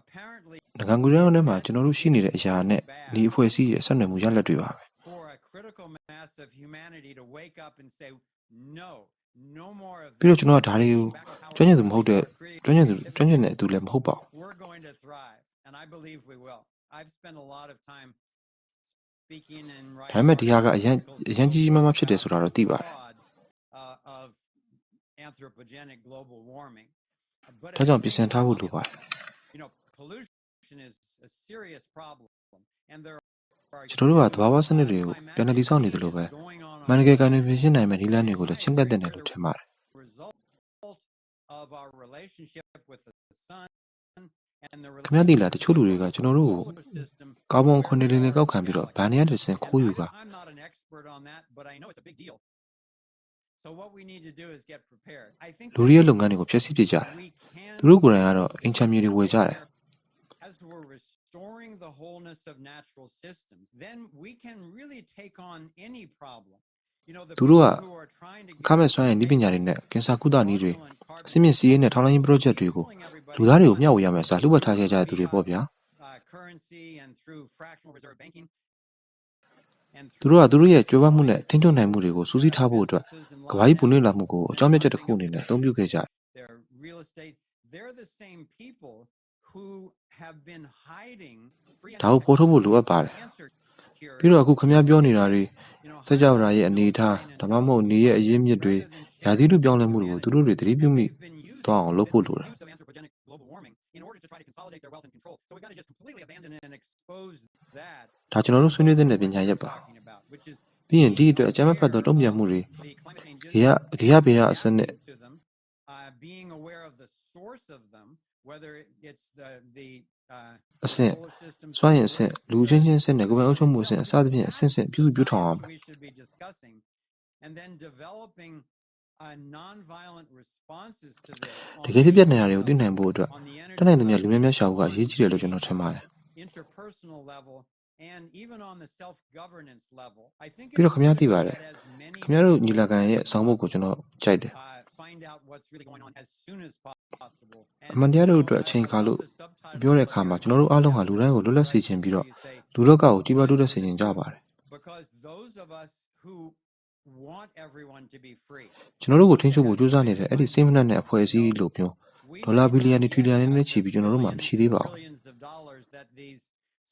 apparently ငကံကူရအောင်ထဲမှာကျွန်တော်တို့ရှိနေတဲ့အရာနဲ့ဒီအဖွဲ့အစည်းရဲ့ဆက်နွယ်မှုရလဒ်တွေပါပဲ for a critical mass of humanity to wake up and say no more of ပြီးတော့ကျွန်တော်ကဒါတွေကိုကျွမ်းကျင်သူမဟုတ်တဲ့ကျွမ်းကျင်တဲ့သူလည်းမဟုတ်ပါဘူး we're going to thrive, and I believe we will. I've spent a lot of time speaking and ဒါပေမဲ့ဒီဟာကအရင်ကြီးကြီးမားမားဖြစ်တယ်ဆိုတာတော့သိပါတယ် of anthropogenic global warming. ဒါကြောင့်ပြင်ဆင်ထားဖို့လိုပါတယ် pollution is a serious problem, and there are ကျွန်တော်တို့ကသဘာဝစနစ်တွေကိုပြန်လည်တည်ဆောက်နေတယ်လို့ပဲမှန်တကယ်ကိုင်းနေပြင်ရှင်းနိုင်မယ့်နည်းလမ်းတွေကိုလည်းချင်းကပ်တဲ့နယ်လို့ထင်ပါတယ် result of our relationship with the sun and the ခင်ဗျားသိလားတချို့လူတွေကကျွန်တော်တို့ကိုကာဗွန်ခွန်တွေနဲ့ကောက်ခံပြီးတော့ဗန်နေရတဲ့စင်ခိုးယူက I'm not an expert on that, but I know it's a big deal. So what we need to do is get prepared. I think လူတွေရဲ့လုပ်ငန်းတွေကိုဖျက်ဆီးပစ်ကြတယ်သူတို့ကိုယ်တိုင်ကတော့အင်ချမ်းမြေတွေဝယ်ကြတယ် as we're restoring the wholeness of natural systems, then we can really take on any problem. You know, the သူတို့က who are trying to အခမဲ့စွမ်းရည်နည်းပညာတွေနဲ့ကင်ဆာကုသနည်းတွေအစိမြင့်စီးရေးနဲ့ထောက်လှမ်းရေး project တွေကိုလူသားတွေကိုမျှဝေရမယ်ဆိုတာလှုပ်ဝက်ထားခဲ့ကြတဲ့သူတွေပေါ့ဗျာ currency and through fractional reserve banking. သူတို့ကသူတို့ရဲ့ကြွယ်ဝမှုနဲ့ထိန်းချုပ်နိုင်မှုတွေကိုစူးစီးထားဖို့အတွက်ကမ္ဘာကြီးပုံနှိပ်လာမှုကိုအကြောင်းပြချက်တစ်ခုအနေနဲ့အသုံးပြုခဲ့ကြတယ် Their real estate, they're the same people who have been hiding free ဒါကိုပေါ်ထုတ်ဖို့လိုအပ်ပါတယ်ပြီးတော့အခုခင်ဗျားပြောနေတာတွေစကြဝဠာရဲ့အနေအထားဒါမှမဟုတ်နေရဲ့အရင်းမြစ်တွေရာသီဥတုပြောင်းလဲမှုတွေကိုသူတို့တွေသတိပြုမိသွားအောင်လုပ်ဖို့လိုတယ် anthropogenic global warming in order to try to consolidate their wealth and control. So we've got to just completely abandon and expose that. ဒါကျွန်တော်တို့ဆွေးနွေးတဲ့ပညာရပ်ပါပြီးရင်ဒီအတွက်အကြမ်းမဖက်သောတုံ့ပြန်မှုတွေဂေယဗေဒအစနစ် being aware of the source of them, whether it's the အဆင့်စွမ်းရည်အဆင့်လူချင်းချင်းအဆင့်နဲ့ကိုယ်ပိုင်အုပ်ချုပ်မှုအဆင့်အစသဖြင့်အဆင့်ပြုစုထောင်အောင် we should be discussing, and then developing non-violent responses to this တကယ်ဖြစ်ပျက်နေတာတွေကိုသိနိုင်ဖို့အတွက်တတ်နိုင်သမျှလူများများရှာဖို့ကအရေးကြီးတယ်လို့ကျွန်တော်ထင်ပါတယ် interpersonal level and even on the self-governance level. I think ပြီးတော့ခင်ဗျားသိပါတယ်ခင်ဗျားတို့ညီလာခံရဲ့ဆောင်းပုဒ်ကိုကျွန်တော်ကြိုက်တယ် find out what's really going on as soon as possible. အမှန်တရားတို့အတွက်အချိန်ခါလို့ပြောတဲ့အခါမှာကျွန်တော်တို့အားလုံးဟာလူတိုင်းကိုလွတ်လပ်စေချင်ပြီးတော့လူလောကကိုကြီးပွားတိုးတက်စေချင်ကြပါတယ် Because those of us who want everyone to be free. ကျွန်တော်တို့ကိုထိန်းချုပ်ဖို့ကြိုးစားနေတဲ့အဲ့ဒီစိတ်မနှံ့တဲ့အဖွဲ့အစည်းလို့မျိုးဒေါ်လာဘီလီယံနဲ့ထရီလီယံနဲ့ချီပြီးကျွန်တော်တို့မှမရှိသေးပါဘူး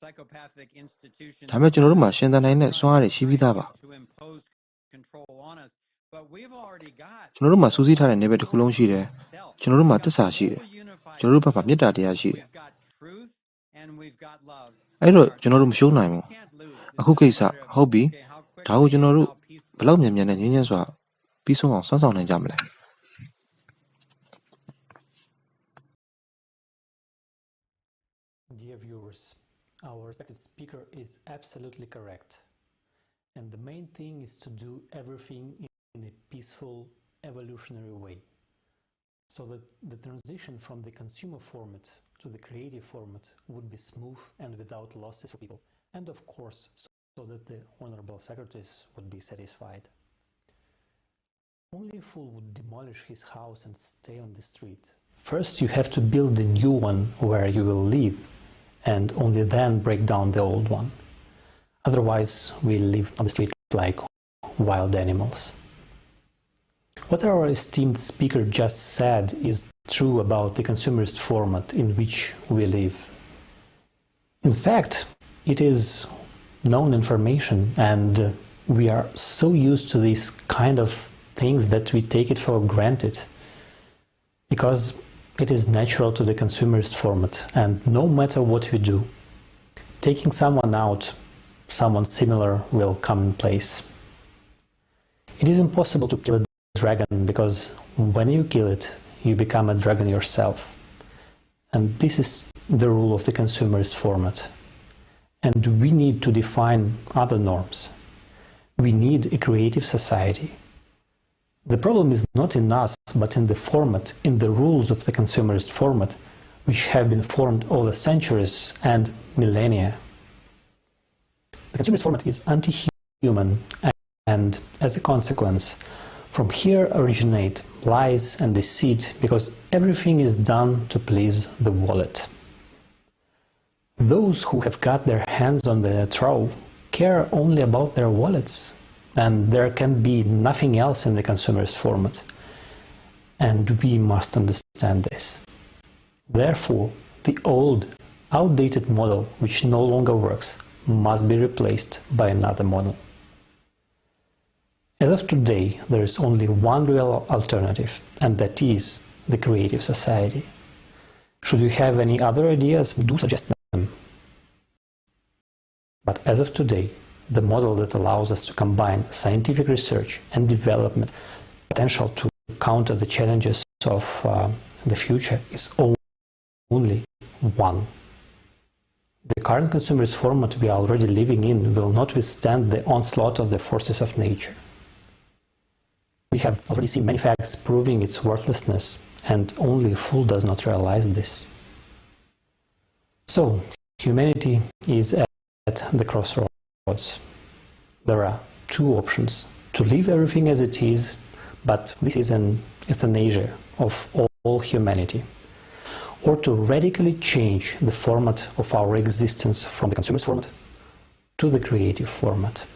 Psychopathic institutions ဒါပေမဲ့ကျွန်တော်တို့မှရှင်သန်နိုင်တဲ့စွမ်းအားတွေရှိပြီးသားပါ to impose control on us, but we've already got ကျွန်တော်တို့မှစူးစီးထားတဲ့နယ်ပယ်တစ်ခုလုံးရှိတယ်ကျွန်တော်တို့မှသစ္စာရှိတယ်ကျွန်တော်တို့ဘက်မှာမေတ္တာတရားရှိတယ် truth and we've got love. အဲ့တော့ကျွန်တော်တို့မရှုံးနိုင်ဘူးအခုကိစ္စဟုတ်ပြီဒါကိုကျွန်တော်တို့ဘယ်လောက်မြန်မြန်နဲ့ငြင်းငြင်းစွာပြီးဆုံးအောင်စောင့်ဆောင်နိုင်ကြမလဲ Dear viewers, our respected speaker is absolutely correct. And the main thing is to do everything in a peaceful, evolutionary way. So that the transition from the consumer format to the creative format would be smooth and without losses for people. And of course, so that the honorable secretaries would be satisfied. Only a fool would demolish his house and stay on the street. First you have to build a new one where you will live, and only then break down the old one. Otherwise, we live on the street like wild animals. What our esteemed speaker just said is true about the consumerist format in which we live. In fact, it is known information, and we are so used to these kind of things that we take it for granted, because it is natural to the consumerist format, and no matter what we do, taking someone out, someone similar will come in place. It is impossible to kill a dragon, because when you kill it, you become a dragon yourself. And this is the rule of the consumerist format. And we need to define other norms. We need a creative society. The problem is not in us, but in the format, in the rules of the consumerist format, which have been formed over centuries and millennia. The consumerist format is anti-human, and as a consequence, from here originate lies and deceit, because everything is done to please the wallet. Those who have got their hands on the trove care only about their wallets, and there can be nothing else in the consumerist format. And we must understand this. Therefore, the old, outdated model, which no longer works, must be replaced by another model. As of today, there is only one real alternative, and that is the creative society. Should you have any other ideas, do suggest them. But as of today, the model that allows us to combine scientific research and development potential to counter the challenges of the future is only one. The current consumerist format we are already living in will not withstand the onslaught of the forces of nature. We have already seen many facts proving its worthlessness, and only a fool does not realize this. So, humanity is at the crossroads. There are two options: to leave everything as it is, but this is an euthanasia of all humanity, or to radically change the format of our existence from the consumerist format to the creative format.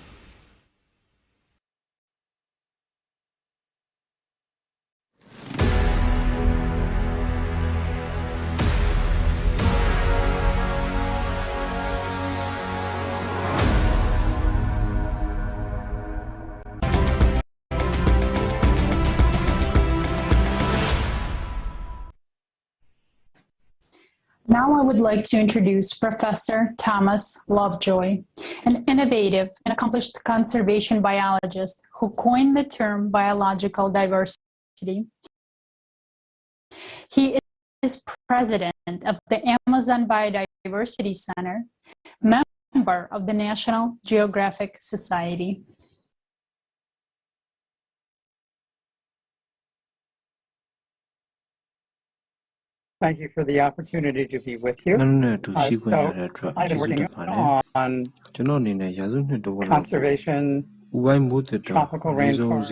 Now I would like to introduce Professor Thomas Lovejoy, an innovative and accomplished conservation biologist who coined the term biological diversity. He is president of the Amazon Biodiversity Center, member of the National Geographic Society. Thank you for the opportunity to be with you. I've been working on conservation, tropical rainforest,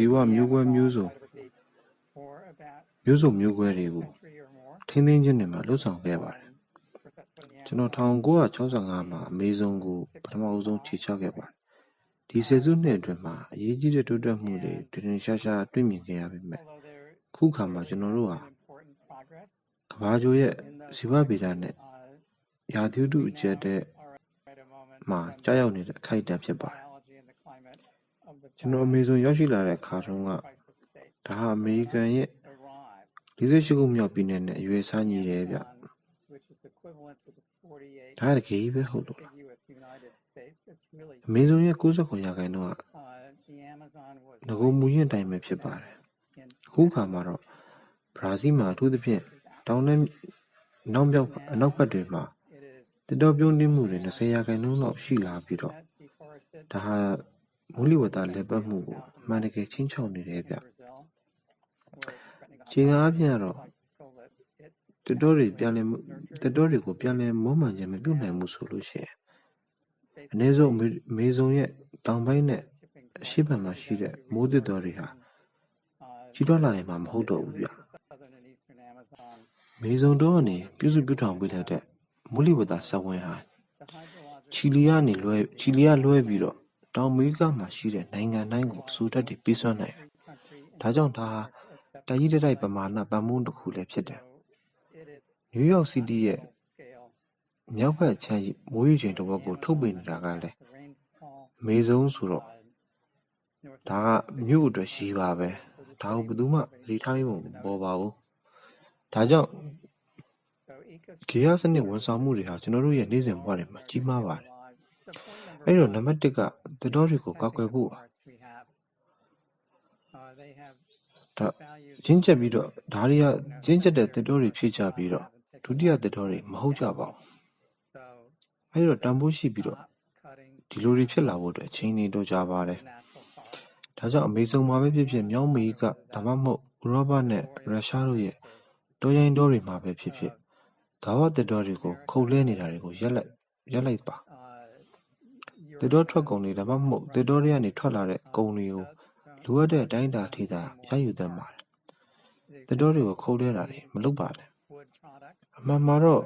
for about ထိန်းသိမ်းခြင်းတွေမှာလှုပ်ဆောင်ခဲ့ပါတယ်ကျွန်တော်1965မှာအမေဇုံကိုပထမအဆုံးခြေချခဲ့ပါတယ်ဒီဆယ်စုနှစ်အတွင်းမှာအရေးကြီးတဲ့တိုးတက်မှုတွေတွင်ရှားရှားတွေ့မြင်ခဲ့ရပေမဲ့ခုခါမှာကျွန်တော်တို့ဟာကမ္ဘာကျော်ရဲ့ဇီဝဗေဒနဲ့ရာသီဥတုအကျက်တဲ့မှာကြားရောက်နေတဲ့အခိုက်အတန့်ဖြစ်ပါတယ်ကျွန်တော်အမေဇုံရောက်ရှိလာတဲ့ခါတုန်းကဒါဟာအမေရိကန်ရဲ့48ခုမြောက်ပြည်နယ်နဲ့အရွယ်စားညီတယ်ဗျဒါတကယ်ပဲဟုတ်လို့လားအမေဇုံရဲ့69ရာခိုင်နှုန်းကငကုံမူရင်းတိုင်းပဲဖြစ်ပါတယ်အခုခါမှာတော့ဘရာဇီးမှာအထူးသဖြင့်တောင်နဲ့နောက်ဘက်တွေမှာတစ်တော်ပြုံးနှင်းမှုတွေ20ရာခိုင်နှုန်းလောက်ရှိလာပြီးတော့ဒါဟာမိုးလေဝသလက်ပတ်မှုကိုအမှန်တကယ်ချင်းချောက်နေတယ်ဗျခြေခံအပြင်ကတော့တစ်တော်တွေကိုပြန်လည်မွမ်းမံခြင်းမပြုနိုင်ဘူးဆိုလို့ရှိရင်အနည်းဆုံးမေဇုံရဲ့တောင်ပိုင်းနဲ့အရှေ့ဘက်မှာရှိတဲ့မိုးတစ်တော်တွေဟာကြီးထွားလာနိုင်မှာမဟုတ်တော့ဘူးဗျမေဇုံတော်ကနေပြုစုပြုထောင်ပေးလိုက်တဲ့မိုးလေဝသစက်ဝန်းဟာချီလီကလွှဲပြီးတော့တောင်အမေရိကမှာရှိတဲ့နိုင်ငံတိုင်းကိုအဆိုဓာတ်တွေပေးစွမ်းနိုင်တယ်ဒါကြောင့်ဒါဟာတကြီးတိုက်ပမာဏပံ့ပိုးတစ်ခုလည်းဖြစ်တယ်နယူးယောက်စီးတီးရဲ့မြောက်ဘက်ခြမ်းမိုးရေချိန်တစ်ဝက်ကိုထုတ်ပေးနေတာကလည်းမေဇုံဆိုတော့ဒါကမြို့အတွက်ရှိပါပဲဒါကိုဘယ်သူမှသတိထားမိဖို့မပေါ်ပါဘူးဒါကြောင့်ဂေဟစနစ်ဝန်ဆောင်မှုတွေဟာကျွန်တော်တို့ရဲ့နေ့စဉ်ဘဝတွေမှာကြီးမားပါတယ်အဲ့တော့နံပါတ်1ကသစ်တောတွေကိုကောက်ွယ်ဖို့ပါဒါချင်းချက်ပြီးတော့ဒါတွေကချင်းချက်တဲ့သစ်တောတွေဖြစ်ကြပြီးတော့ဒုတိယသစ်တောတွေမဟုတ်ကြပါဘူးအဲ့တော့တန်ဖိုးရှိပြီးတော့ဒီလိုတွေဖြစ်လာဖို့အတွက်အချိန်တွေတော့ကြာပါတယ် ဒါကြောင့်အမေဇုံမှာပဲဖြစ်ဖြစ်မြောက်အမေရိကဒါမှမဟုတ်ဥရောပနဲ့ရုရှားတို့ရဲ့တောရိုင်းတောတွေမှာပဲဖြစ်ဖြစ်ဒါဝသစ်တောတွေကိုခုတ်လဲနေတာတွေကိုရပ်လိုက်ပါသစ်တောထွက်ကုန်တွေဒါမှမဟုတ်သစ်တောတွေကနေထွက်လာတဲ့ကုန်တွေကိုလိုအပ်တဲ့အတိုင်းအတာထိသာရယူသင့်ပါတယ်သစ်တောတွေကိုခုတ်လဲတာတွေမလုပ်ပါနဲ့အမှန်မှာတော့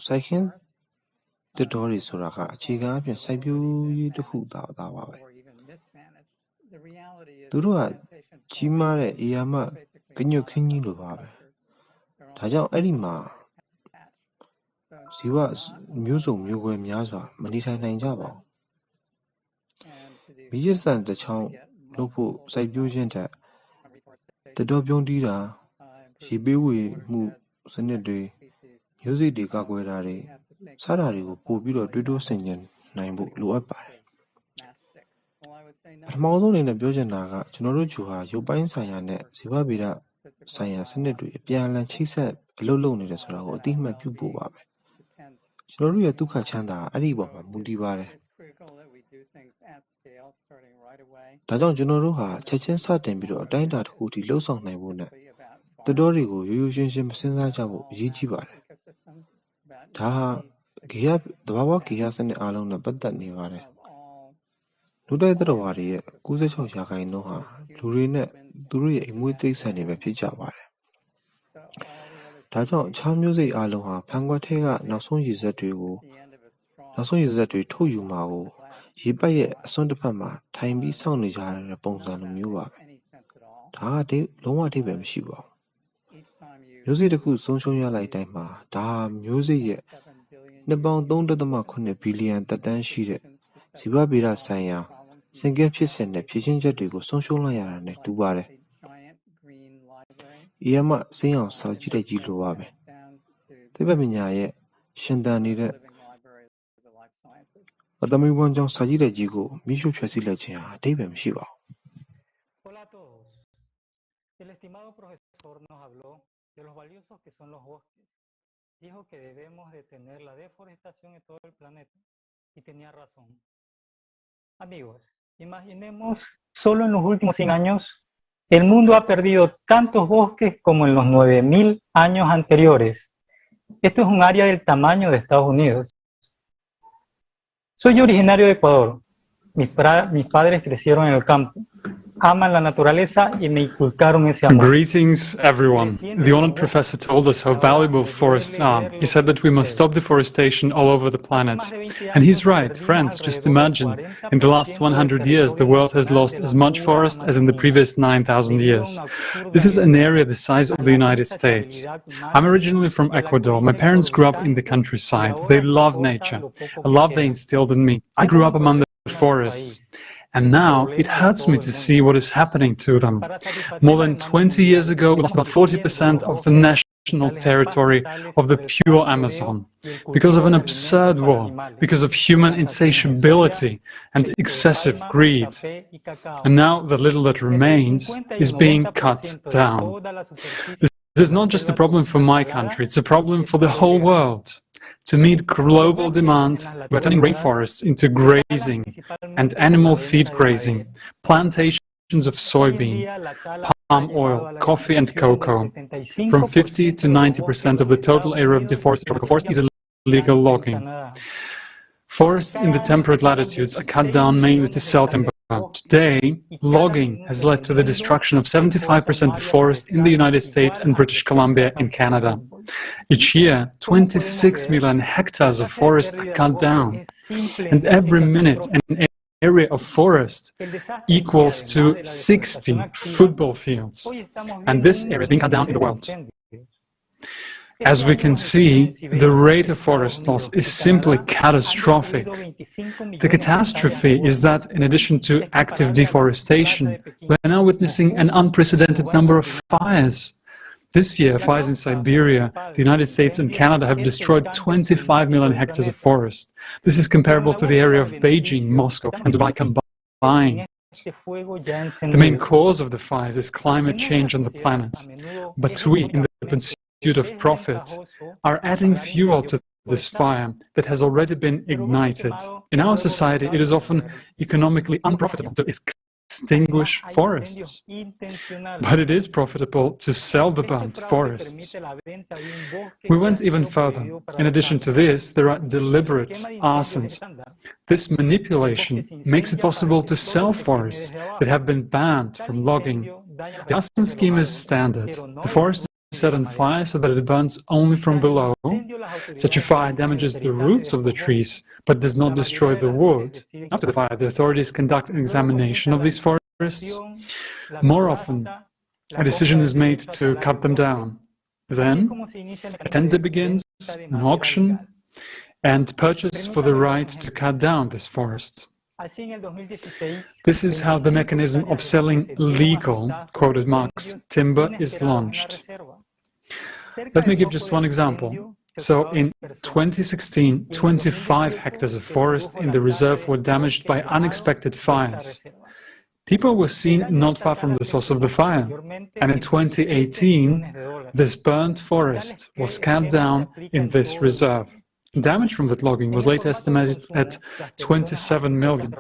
စိုက်ခင်းသစ်တောတွေဆိုတာကအခြေခံအပြင်စိုက်ပျိုးရေးတစ်ခုသာပါပဲသူတို့ကကြီးမားတဲ့အေယာမကညွတ်ခင်းကြီးလိုပါပဲဒါကြောင့်အဲ့ဒီမှာဇီဝမျိုးစုံမျိုးကွဲများစွာမနေထိုင်နိုင်ကြပါဘူးမိရစံတစ်ချောင်းလုပ်ဖို့စိုက်ပျိုးခြင်းတက်သစ်တောပြုံးတီးတာရေပေးဝေမှုစနစ်တွေမျိုးစိတ်တွေကာကွယ်တာတွေစတာတွေကိုပို့ပြီးတော့တွေးတိုးဆင်ခြင်နိုင်ဖို့လိုအပ်ပါတယ်ပထမဆုံးအနေနဲ့ပြောချင်တာကကျွန်တော်တို့ဂျူဟာရုပ်ပိုင်းဆိုင်ရာနဲ့ဇီဝဗေဒဆိုင်ရာစနစ်တွေအပြန်အလှန်ချိတ်ဆက်အလုပ်လုပ်နေတယ်ဆိုတာကိုအတိအမှတ်ပြုဖို့ပါပဲကျွန်တော်တို့ရဲ့ဒုက္ခချမ်းသာအဲ့ဒီပေါ်မှာမူတည်ပါတယ်ဒါကြောင့်ကျွန်တော်တို့ဟာချက်ချင်းစတင်ပြီးတော့အတိုင်းအတာတစ်ခုထိလှုပ်ဆောင်နိုင်ဖို့နဲ့သစ်တောတွေကိုရိုးရိုးရှင်းရှင်းမစဉ်းစားကြဖို့အရေးကြီးပါတယ်ဒါဟာသဘာဝဂေဟစနစ်အားလုံးနဲ့ပတ်သက်နေပါတယ်လူတိုက်သတ္တဝါတွေရဲ့96%ဟာလူတွေနဲ့သူတို့ရဲ့အမွေးတိရစ္ဆာန်တွေပဲဖြစ်ကြပါတယ်ဒါကြောင့်အခြားမျိုးစိတ်အားလုံးဟာဖန်ခွက်ထဲကနောက်ဆုံးရည်စက်တွေထုတ်ယူမှာကိုရေပတ်ရဲ့အစွန်းတစ်ဖက်မှာထိုင်ပြီးစောင့်နေကြတဲ့ပုံစံလိုမျိုးပါပဲဒါကလုံးဝအဓိပ္ပာယ်မရှိပါဘူးမျိုးစိတ်တစ်ခုဆုံးရှုံးရလိုက်တိုင်းမှာဒါမျိုးစိတ်ရဲ့နှစ်ပေါင်း 3.8 ဘီလီယံသက်တမ်းရှိတဲ့ဇီဝဗေဒဆိုင်ရာစင်ကဲဖြစ်စဉ်နဲ့ဖြည့်ချင်းချက်တွေကိုဆုံးရှုံးလိုက်ရတာနဲ့တူပါတယ်။အေးမစိမ်းအောင်စာကြည့်တဲ့ကြီးလိုပါပဲ။သိပ္ပံပညာရဲ့ရှင်သန်နေတဲ့အသမီးဝန်ကြောင့်စာကြည့်တဲ့ကြီးကိုမိရှုဖျက်ဆီးလိုက်ခြင်းဟာအဓိပ္ပာယ်မရှိပါဘူး။ Hola a todos. El estimado profesor nos habló de los valiosos que son los bosques. Dijo que debemos detener la deforestación en todo el planeta y tenía razón. Amigos, imaginemos solo en los últimos 100 años, el mundo ha perdido tantos bosques como en los 9.000 años anteriores. Esto es un área del tamaño de Estados Unidos. Soy originario de Ecuador. Mis padres crecieron en el campo. Aman la naturaleza y me inculcaron ese amor. Greetings, everyone. The honored professor told us how valuable forests are. He said that we must stop deforestation all over the planet. And he's right, friends. Just imagine, in the last 100 years, the world has lost as much forest as in the previous 9,000 years. This is an area the size of the United States. I'm originally from Ecuador. My parents grew up in the countryside. They love nature, a love they instilled in me. I grew up among the forests. And now it hurts me to see what is happening to them. More than 20 years ago, we lost about 40% of the national territory of the pure Amazon because of an absurd war, because of human insatiability and excessive greed. And now the little that remains is being cut down. This is not just a problem for my country, it's a problem for the whole world. To meet global demand, we're turning rainforests into grazing and animal feed grazing, plantations of soybean, palm oil, coffee and cocoa. From 50 to 90% of the total area of deforested tropical forest is illegal logging. Forests in the temperate latitudes are cut down mainly to sell timber. Today, logging has led to the destruction of 75% of forest in the United States and British Columbia in Canada. Each year, 26 million hectares of forest are cut down, and every minute an area of forest equals to 60 football fields, and this area is being cut down in the world. As we can see, the rate of forest loss is simply catastrophic. The catastrophe is that, in addition to active deforestation, we're now witnessing an unprecedented number of fires. This year, fires in Siberia, the United States and Canada have destroyed 25 million hectares of forest. This is comparable to the area of Beijing, Moscow, and Dubai combined. The main cause of the fires is climate change on the planet. But we, in the pursuit of profit, are adding fuel to this fire that has already been ignited. In our society, it is often economically unprofitable to extinguish forests. But it is profitable to sell the burnt forests. We went even further. In addition to this, there are deliberate arsons. This manipulation makes it possible to sell forests that have been banned from logging. The arson scheme is standard. The forest is set on fire so that it burns only from below. Such a fire damages the roots of the trees, but does not destroy the wood. After the fire, the authorities conduct an examination of these forests. More often, a decision is made to cut them down. Then, a tender begins, an auction, and purchase for the right to cut down this forest. This is how the mechanism of selling legal, quoted Marx, timber is launched. Let me give just one example. So in 2016, 25 hectares of forest in the reserve were damaged by unexpected fires. People were seen not far from the source of the fire, and in 2018, this burnt forest was cut down in this reserve. Damage from that logging was later estimated at $27 million.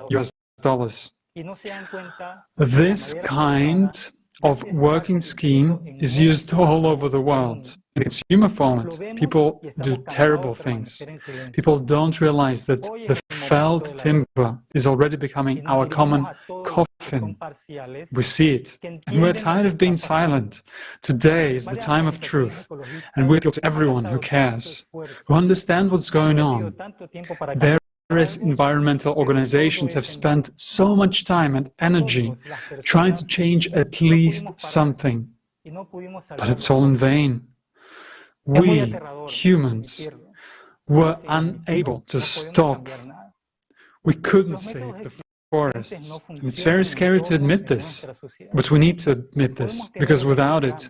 This kind of working scheme is used all over the world. In the consumer format, people do terrible things. People don't realize that the felled timber is already becoming our common coffin. We see it, and we're tired of being silent. Today is the time of truth, and we appeal to everyone who cares, who understands what's going on. Various environmental organizations have spent so much time and energy trying to change at least something, but it's all in vain. We, humans, were unable to stop. We couldn't save the forests. And it's very scary to admit this, but we need to admit this, because without it,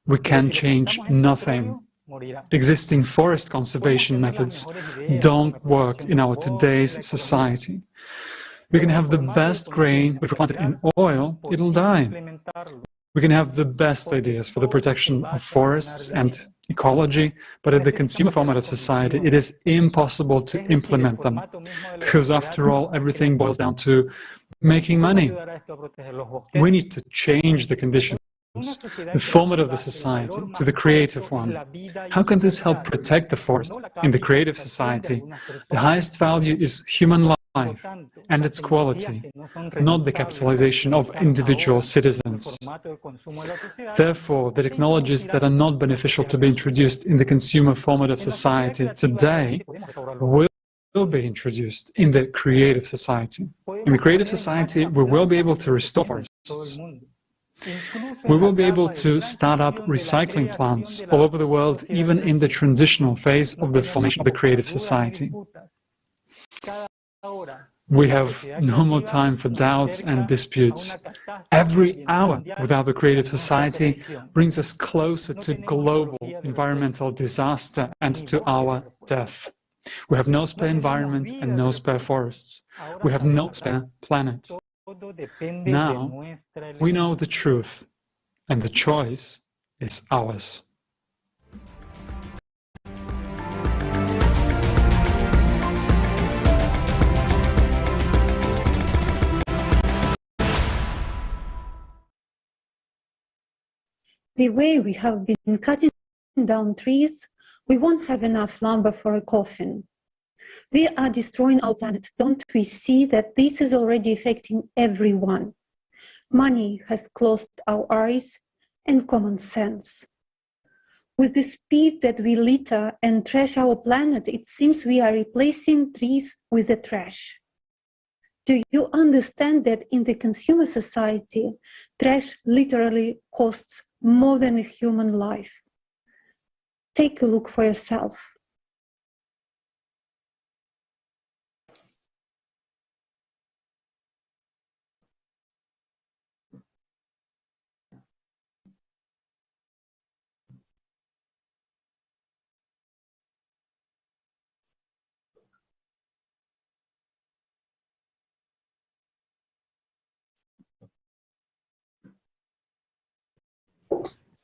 we can change nothing. Existing forest conservation methods don't work in our today's society. We can have the best grain, but if we plant it in oil, it'll die. We can have the best ideas for the protection of forests and ecology, but in the consumer format of society, it is impossible to implement them, because after all, everything boils down to making money. We need to change the conditions, the format of the society, to the creative one. How can this help protect the forest? In the creative society, the highest value is human life and its quality, not the capitalization of individual citizens. Therefore, the technologies that are not beneficial to be introduced in the consumer format of society today will be introduced in the creative society. In the creative society, we will be able to restore forests. We will be able to start up recycling plants all over the world, even in the transitional phase of the formation of the creative society. We have no more time for doubts and disputes. Every hour without the creative society brings us closer to global environmental disaster and to our death. We have no spare environment and no spare forests. We have no spare planet. Now, we know the truth, and the choice is ours. The way we have been cutting down trees, we won't have enough lumber for a coffin. We are destroying our planet. Don't we see that this is already affecting everyone? Money has closed our eyes and common sense. With the speed that we litter and trash our planet, it seems we are replacing trees with the trash. Do you understand that in the consumer society, trash literally costs more than a human life? Take a look for yourself.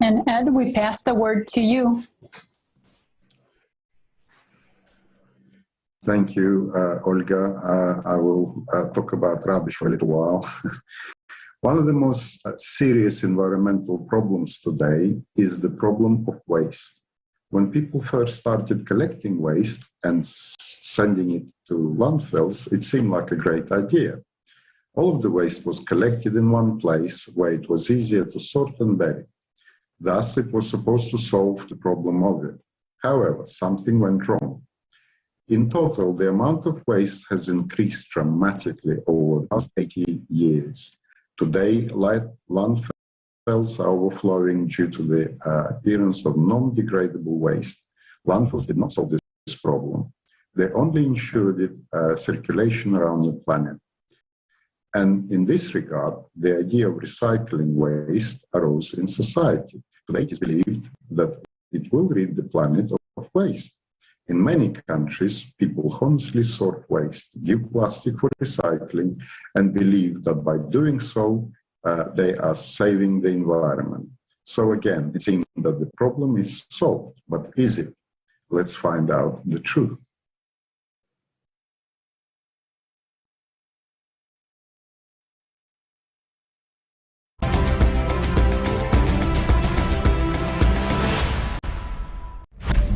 And Ed, we pass the word to you. Thank you, Olga. I will talk about rubbish for a little while. One of the most serious environmental problems today is the problem of waste. When people first started collecting waste and sending it to landfills, it seemed like a great idea. All of the waste was collected in one place where it was easier to sort and bury. Thus, it was supposed to solve the problem of it. However, something went wrong. In total, the amount of waste has increased dramatically over the past 80 years. Today, landfills are overflowing due to the appearance of non-degradable waste. Landfills did not solve this problem. They only ensured circulation around the planet. And in this regard, the idea of recycling waste arose in society. Today, it is believed that it will rid the planet of waste. In many countries, people honestly sort waste, give plastic for recycling, and believe that by doing so, they are saving the environment. So again, it seems that the problem is solved, but is it? Let's find out the truth.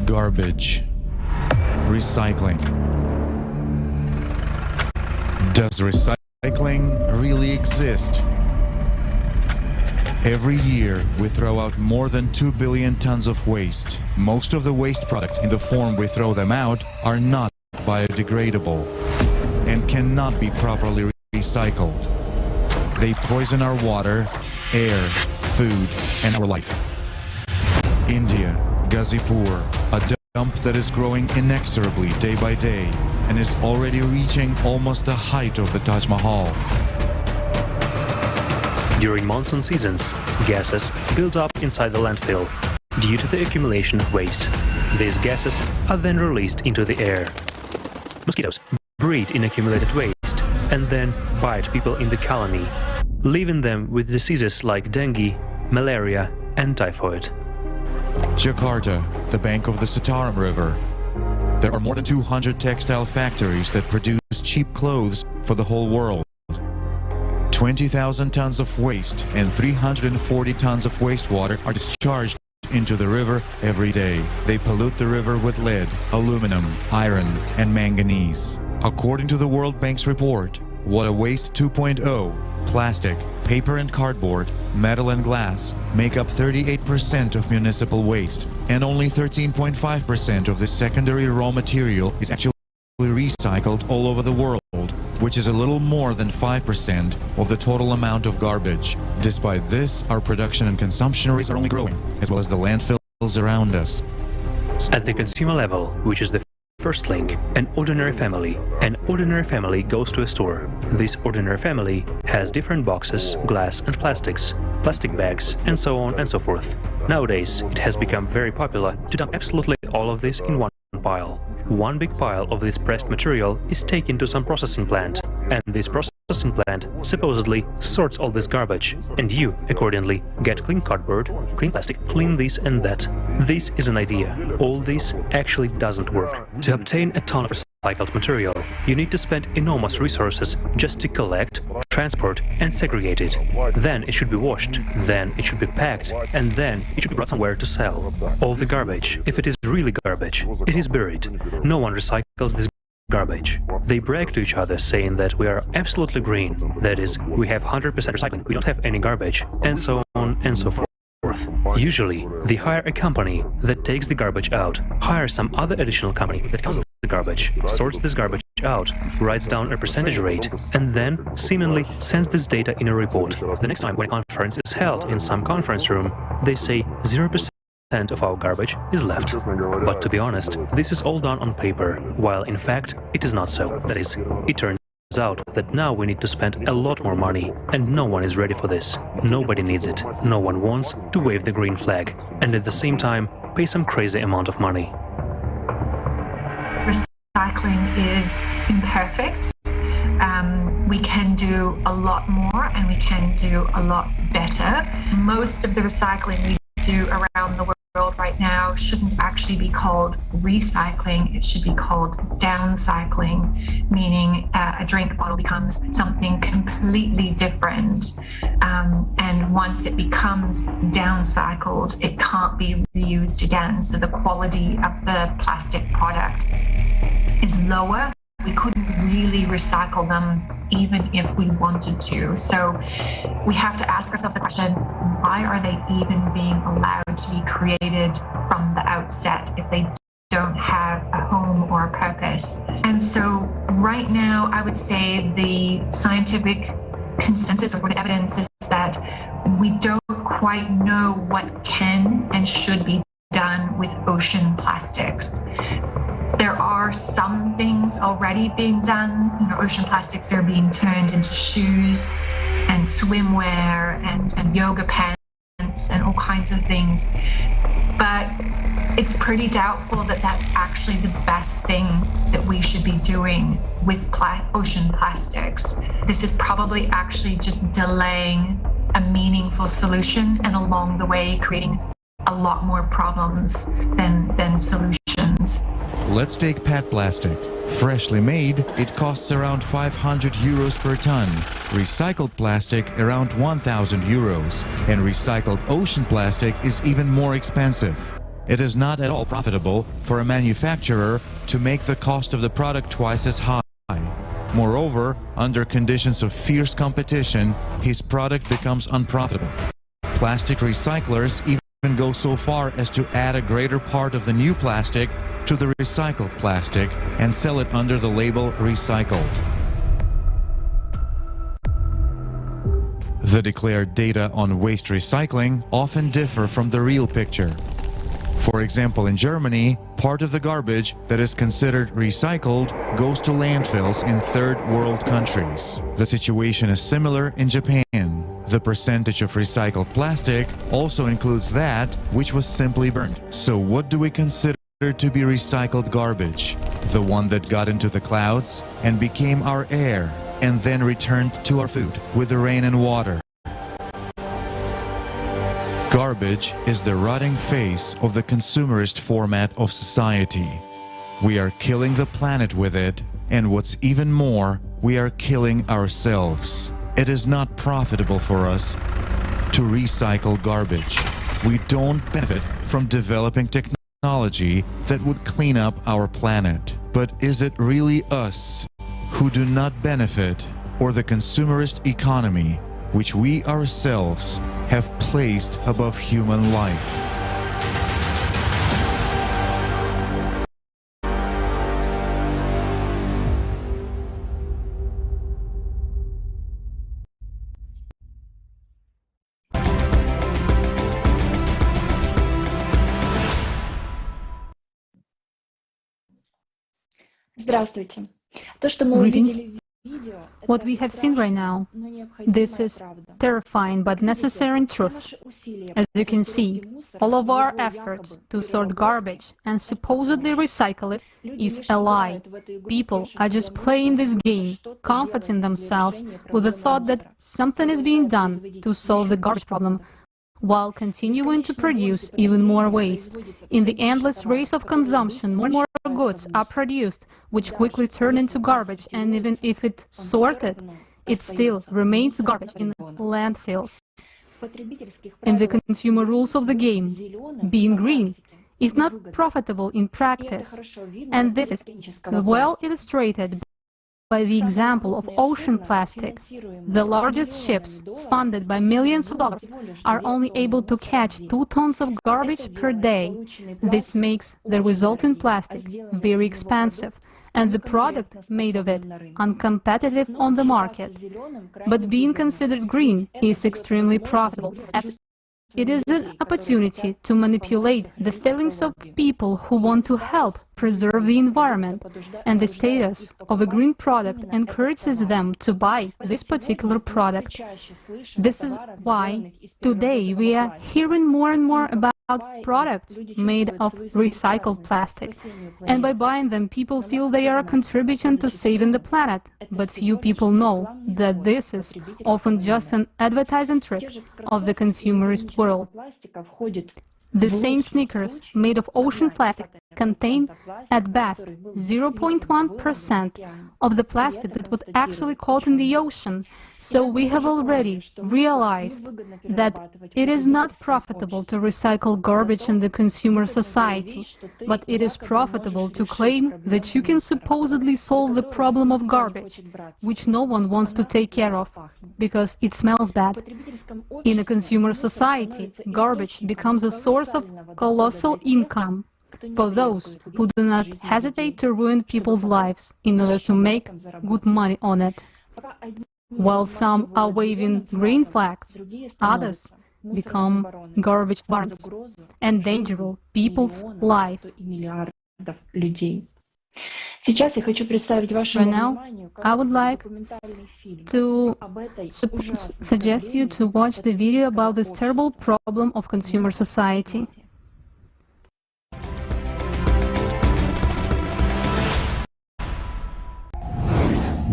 Garbage. Recycling. Does recycling really exist? Every year, we throw out more than 2 billion tons of waste. Most of the waste products in the form we throw them out are not biodegradable and cannot be properly recycled. They poison our water, air, food, and our life. India, Gazipur, a dump that is growing inexorably day by day and is already reaching almost the height of the Taj Mahal. During monsoon seasons, gases build up inside the landfill due to the accumulation of waste. These gases are then released into the air. Mosquitoes breed in accumulated waste and then bite people in the colony, leaving them with diseases like dengue, malaria, and typhoid. Jakarta, the bank of the Citarum River. There are more than 200 textile factories that produce cheap clothes for the whole world. 20,000 tons of waste and 340 tons of wastewater are discharged into the river every day. They pollute the river with lead, aluminum, iron, and manganese. According to the World Bank's report, Water Waste 2.0, plastic, paper and cardboard, metal and glass make up 38% of municipal waste, and only 13.5% of the secondary raw material is actually recycled all over the world, which is a little more than 5% of the total amount of garbage. Despite this, our production and consumption rates are only growing, as well as the landfills around us. At the consumer level, which is the first link, an ordinary family goes to a store. This ordinary family has different boxes, glass and plastics, plastic bags, and so on and so forth. Nowadays, it has become very popular to dump absolutely all of this in one pile. One big pile of this pressed material is taken to some processing plant, and this processing plant supposedly sorts all this garbage, and you, accordingly, get clean cardboard, clean plastic, clean this and that. This is an idea. All this actually doesn't work. To obtain a ton of recycled material, you need to spend enormous resources just to collect, transport, and segregate it. Then it should be washed, then it should be packed, and then it should be brought somewhere to sell. All the garbage, if it is really garbage, it is buried. No one recycles this garbage. They brag to each other saying that we are absolutely green, that is, we have 100% recycling, we don't have any garbage, and so on and so forth. Usually, they hire a company that takes the garbage out, hire some other additional company that counts the garbage, sorts this garbage out, writes down a percentage rate, and then seemingly sends this data in a report. The next time when a conference is held in some conference room, they say 0% of our garbage is left. But to be honest, this is all done on paper, while in fact it is not so. That is, it turns out that now we need to spend a lot more money, and no one is ready for this. Nobody needs it. No one wants to wave the green flag, and at the same time pay some crazy amount of money. Recycling is imperfect. We can do a lot more and we can do a lot better. Most of the recycling we do around the world right now shouldn't actually be called recycling, it should be called downcycling, meaning a drink bottle becomes something completely different. And once it becomes downcycled, it can't be reused again. So the quality of the plastic product is lower. We couldn't really recycle them even if we wanted to. So we have to ask ourselves the question, why are they even being allowed to be created from the outset if they don't have a home or a purpose? And so right now, I would say the scientific consensus or the evidence is that we don't quite know what can and should be done with ocean plastics. There are some things already being done. You know, ocean plastics are being turned into shoes and swimwear and yoga pants and all kinds of things. But it's pretty doubtful that that's actually the best thing that we should be doing with ocean plastics. This is probably actually just delaying a meaningful solution and along the way creating a lot more problems than solutions. Let's take PET plastic. Freshly made, it costs around 500 euros per ton. Recycled plastic around 1,000 euros. And recycled ocean plastic is even more expensive. It is not at all profitable for a manufacturer to make the cost of the product twice as high. Moreover, under conditions of fierce competition, his product becomes unprofitable. Plastic recyclers even go so far as to add a greater part of the new plastic to the recycled plastic and sell it under the label recycled. The declared data on waste recycling often differ from the real picture. For example, in Germany, part of the garbage that is considered recycled goes to landfills in third world countries. The situation is similar in Japan. The percentage of recycled plastic also includes that which was simply burned. So what do we consider to be recycled garbage? The one that got into the clouds and became our air and then returned to our food with the rain and water. Garbage is the rotting face of the consumerist format of society. We are killing the planet with it, and what's even more, we are killing ourselves. It is not profitable for us to recycle garbage. We don't benefit from developing technology that would clean up our planet. But is it really us who do not benefit, or the consumerist economy which we ourselves have placed above human life? Здравствуйте. То, что мы увидели в видео, What we have seen right now, this is terrifying but necessary truth. As you can see, all of our effort to sort garbage and supposedly recycle it is a lie. People are just playing this game, comforting themselves with the thought that something is being done to solve the garbage problem, while continuing to produce even more waste. In the endless race of consumption, more and more goods are produced, which quickly turn into garbage, and even if it's sorted, it still remains garbage in landfills. In the consumer rules of the game, being green is not profitable in practice, and this is well illustrated by the example of ocean plastic. The largest ships, funded by millions of dollars, are only able to catch 2 tons of garbage per day. This makes the resulting plastic very expensive, and the product made of it uncompetitive on the market. But being considered green is extremely profitable, as it is an opportunity to manipulate the feelings of people who want to help preserve the environment, and the status of a green product encourages them to buy this particular product. This is why today we are hearing more and more about products made of recycled plastic, and by buying them, people feel they are contributing to saving the planet. But few people know that this is often just an advertising trick of the consumerist world. The same sneakers made of ocean plastic contain at best 0.1% of the plastic that would actually caught in the ocean. So we have already realized that it is not profitable to recycle garbage in the consumer society, but it is profitable to claim that you can supposedly solve the problem of garbage, which no one wants to take care of, because it smells bad. In a consumer society, garbage becomes a source of colossal income for those who do not hesitate to ruin people's lives in order to make good money on it. While some are waving green flags, others become garbage barons, endangering people's life. Right now, I would like to suggest you to watch the video about this terrible problem of consumer society.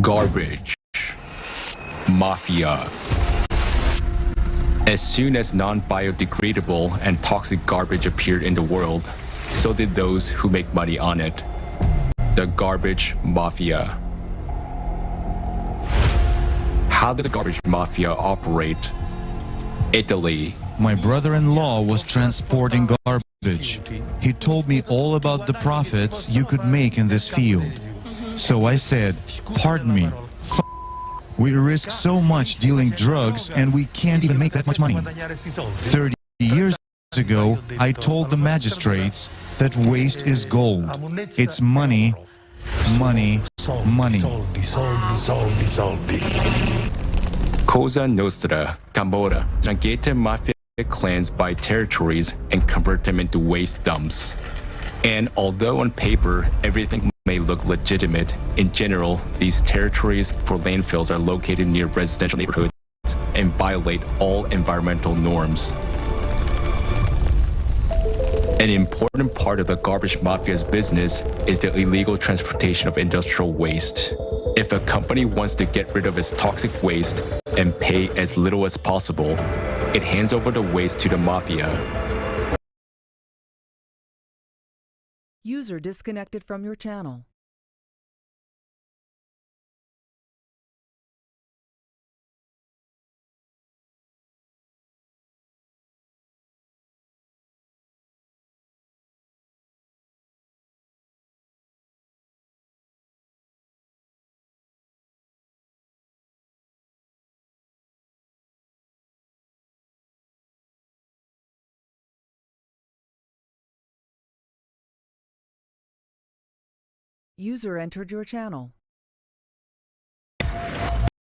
Garbage. Mafia. As soon as non-biodegradable and toxic garbage appeared in the world, so did those who make money on it. The garbage mafia. How does the garbage mafia operate? Italy. My brother-in-law was transporting garbage. He told me all about the profits you could make in this field. So I said, pardon me, we risk so much dealing drugs and we can't even make that much money. 30 years ago, I told the magistrates that waste is gold. It's money, money, money. Cosa Nostra, Camorra, Drangheta mafia clans buy territories and convert them into waste dumps. And although on paper everything may look legitimate, in general, these territories for landfills are located near residential neighborhoods and violate all environmental norms. An important part of the garbage mafia's business is the illegal transportation of industrial waste. If a company wants to get rid of its toxic waste and pay as little as possible, it hands over the waste to the mafia. User disconnected from your channel. User entered your channel.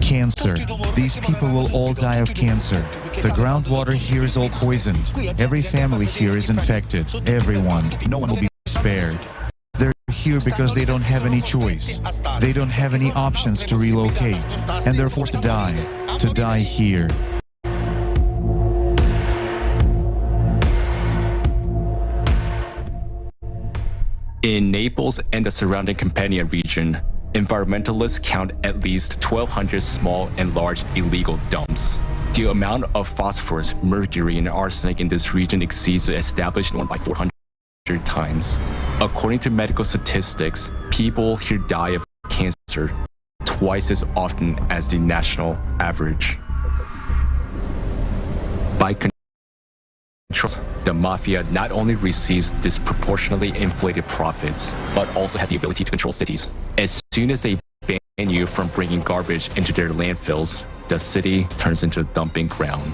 Cancer. These people will all die of cancer. The groundwater here is all poisoned. Every family here is infected. Everyone. No one will be spared. They're here because they don't have any choice. They don't have any options to relocate. And they're forced to die here. In Naples and the surrounding Campania region, environmentalists count at least 1,200 small and large illegal dumps. The amount of phosphorus, mercury, and arsenic in this region exceeds the established norm by 400 times. According to medical statistics, people here die of cancer twice as often as the national average. By contrast, the mafia not only receives disproportionately inflated profits, but also has the ability to control cities. As soon as they ban you from bringing garbage into their landfills, the city turns into a dumping ground.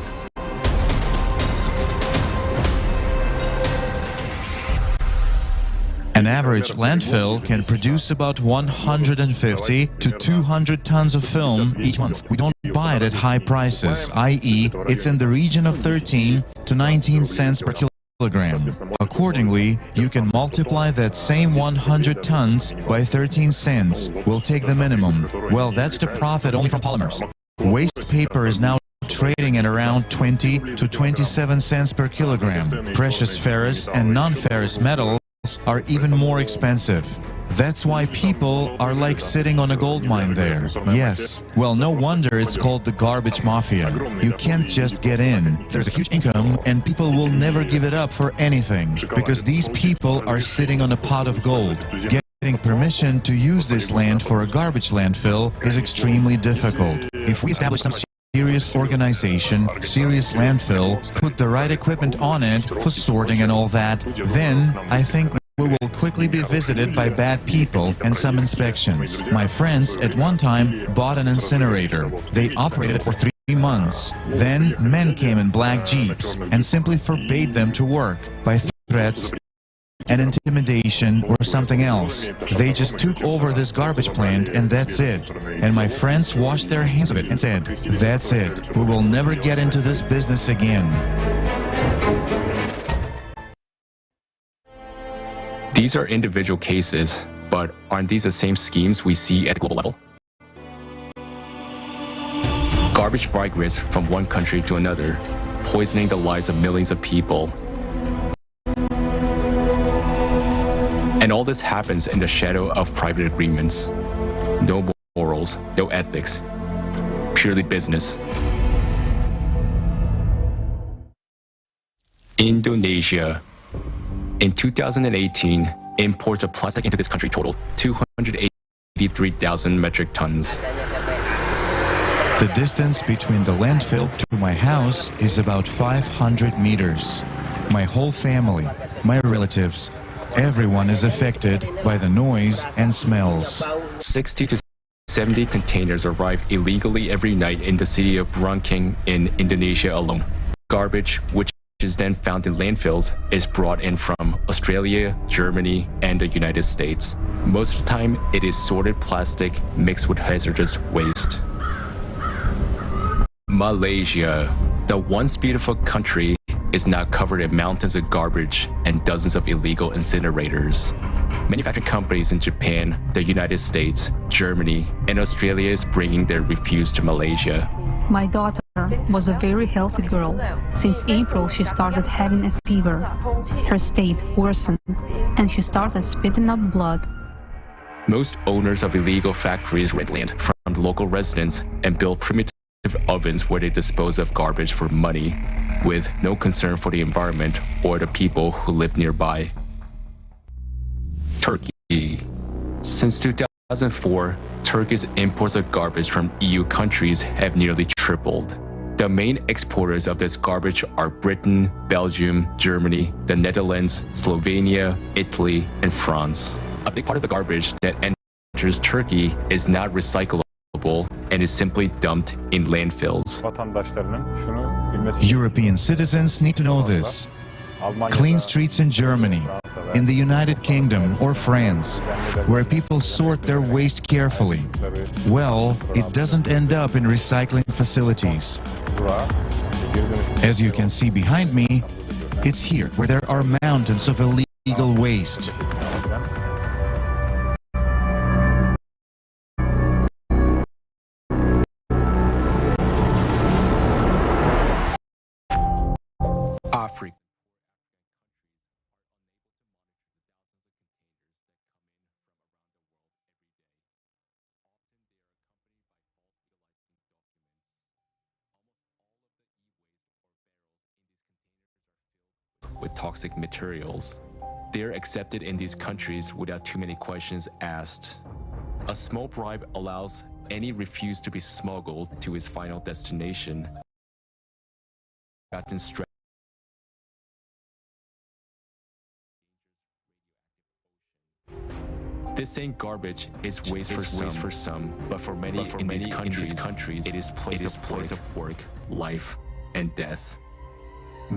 An average landfill can produce about 150 to 200 tons of film each month. We don't buy it at high prices, i.e., it's in the region of 13 to 19 cents per kilogram. Accordingly, you can multiply that same 100 tons by 13 cents. We'll take the minimum. Well, that's the profit only from polymers. Waste paper is now trading at around 20 to 27 cents per kilogram. Precious ferrous and non-ferrous metals are even more expensive. That's why people are like sitting on a gold mine there. Yes. Well, no wonder it's called the garbage mafia. You can't just get in. There's a huge income and people will never give it up for anything because these people are sitting on a pot of gold. Getting permission to use this land for a garbage landfill is extremely difficult. If we establish some serious organization, serious landfill, put the right equipment on it for sorting and all that, then I think we will quickly be visited by bad people and some inspections. My friends at one time bought an incinerator. They operated it for 3 months. Then men came in black jeeps and simply forbade them to work by threats and intimidation or something else. They just took over this garbage plant and that's it. And my friends washed their hands of it and said, that's it. We will never get into this business again. These are individual cases, but aren't these the same schemes we see at the global level? Garbage migrates from one country to another, poisoning the lives of millions of people. And all this happens in the shadow of private agreements. No morals, no ethics, purely business. Indonesia. In 2018, imports of plastic into this country totaled 283,000 metric tons. The distance between the landfill to my house is about 500 meters. My whole family, my relatives, everyone is affected by the noise and smells. 60 to 70 containers arrive illegally every night in the city of Brangkeng in Indonesia alone. Garbage, which is then found in landfills, is brought in from Australia, Germany, and the United States. Most of the time, it is sorted plastic mixed with hazardous waste. Malaysia, the once beautiful country, is now covered in mountains of garbage and dozens of illegal incinerators. Manufacturing companies in Japan, the United States, Germany, and Australia is bringing their refuse to Malaysia. My daughter was a very healthy girl. Since April, she started having a fever. Her state worsened, and she started spitting up blood. Most owners of illegal factories rent land from local residents and build primitive ovens where they dispose of garbage for money, with no concern for the environment or the people who live nearby. Turkey. Since 2004, Turkey's imports of garbage from EU countries have nearly tripled. The main exporters of this garbage are Britain, Belgium, Germany, the Netherlands, Slovenia, Italy, and France. A big part of the garbage that enters Turkey is not recyclable and is simply dumped in landfills. European citizens need to know this. Clean streets in Germany, in the United Kingdom or France, where people sort their waste carefully. Well, it doesn't end up in recycling facilities. As you can see behind me, it's here where there are mountains of illegal waste. Africa. With toxic materials. They are accepted in these countries without too many questions asked. A small bribe allows any refuse to be smuggled to its final destination. This ain't garbage, it's waste for some, but for many in these countries, it is place of work, life, and death.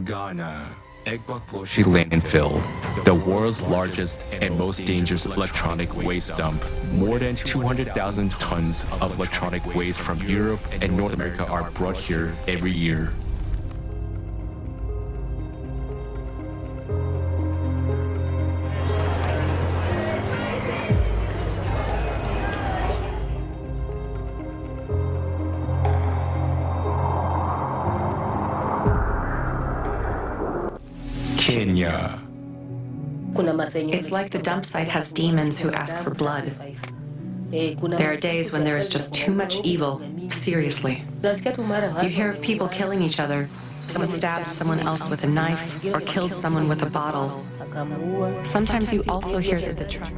Ghana. Egbokloshi landfill, the world's largest and most dangerous electronic waste dump. More than 200,000 tons of electronic waste from Europe and North America are brought here every year. Kenya. It's like the dump site has demons who ask for blood. There are days when there is just too much evil, seriously. You hear of people killing each other. Someone stabbed someone else with a knife or killed someone with a bottle. Sometimes you also hear that the trucks...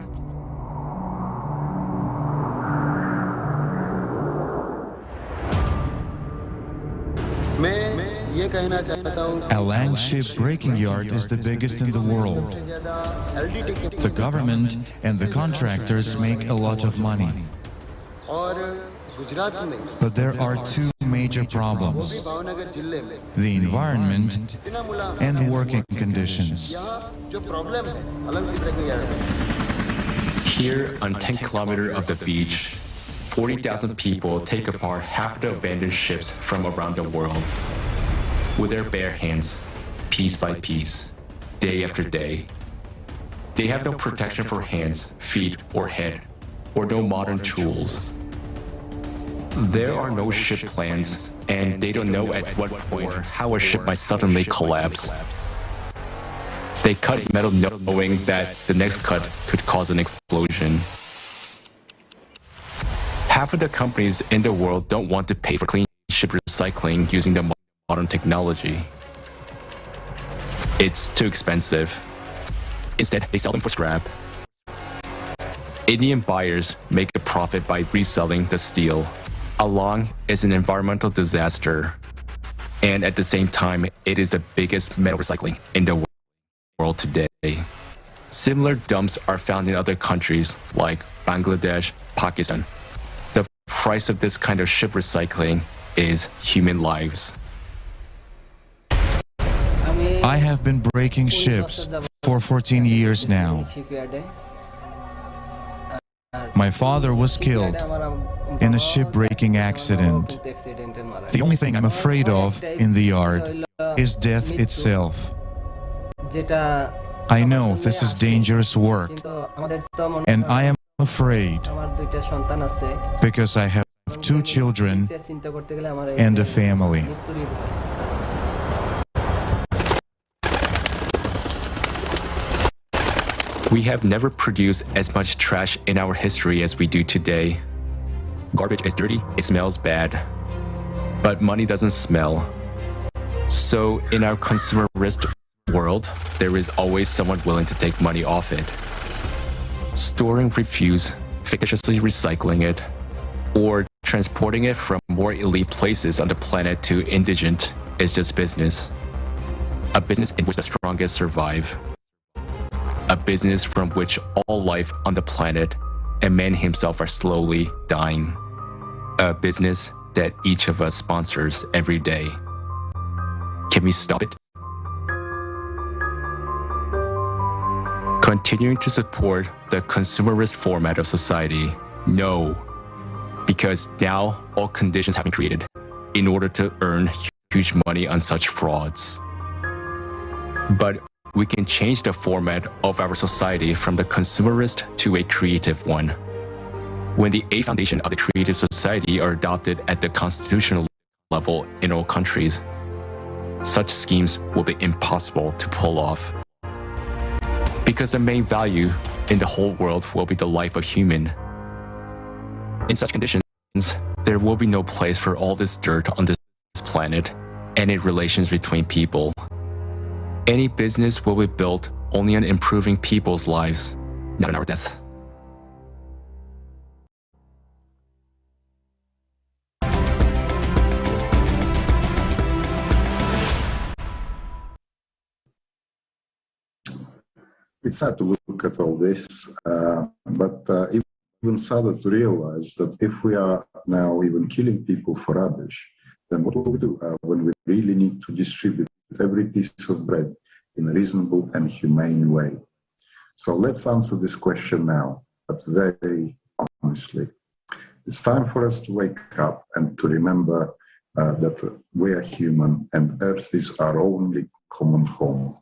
Alang Ship Breaking Yard is the biggest in the world. The government and the contractors make a lot of money. But there are two major problems: the environment and working conditions. Here, on 10 kilometers of the beach, 40,000 people take apart half the abandoned ships from around the world. With their bare hands, piece by piece, day after day. They have no protection for hands, feet, or head, or no modern tools. There are no ship plans, and they don't know at what point or how a ship might suddenly collapse. They cut metal knowing that the next cut could cause an explosion. Half of the companies in the world don't want to pay for clean ship recycling using the modern technology. It's too expensive. Instead, they sell them for scrap. Indian buyers make a profit by reselling the steel. Alang is an environmental disaster, and at the same time, it is the biggest metal recycling in the world today. Similar dumps are found in other countries like Bangladesh, Pakistan. The price of this kind of ship recycling is human lives. I have been breaking ships for 14 years now. My father was killed in a shipbreaking accident. The only thing I'm afraid of in the yard is death itself. I know this is dangerous work, and I am afraid because I have 2 children and a family. We have never produced as much trash in our history as we do today. Garbage is dirty, it smells bad. But money doesn't smell. So in our consumerist world, there is always someone willing to take money off it. Storing refuse, fictitiously recycling it, or transporting it from more elite places on the planet to indigent is just business. A business in which the strongest survive. A business from which all life on the planet and man himself are slowly dying. A business that each of us sponsors every day. Can we stop it? Continuing to support the consumerist format of society? No. Because now all conditions have been created in order to earn huge money on such frauds. But we can change the format of our society from the consumerist to a creative one. When the 8 foundations of the creative society are adopted at the constitutional level in all countries, such schemes will be impossible to pull off. Because the main value in the whole world will be the life of human. In such conditions, there will be no place for all this dirt on this planet and in relations between people. Any business will be built only on improving people's lives, not on our death. It's sad to look at all this, but even sadder to realize that if we are now even killing people for rubbish, then what will we do when we really need to distribute every piece of bread in a reasonable and humane way? So let's answer this question now, but very honestly. It's time for us to wake up and to remember that we are human and Earth is our only common home.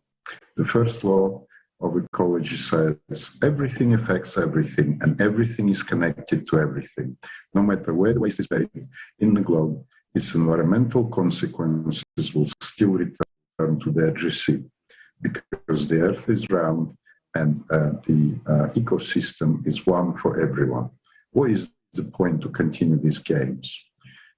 The first law of ecology says everything affects everything and everything is connected to everything. No matter where the waste is buried in the globe, its environmental consequences will still return to the edge sea, because the Earth is round and the ecosystem is one for everyone. What is the point to continue these games?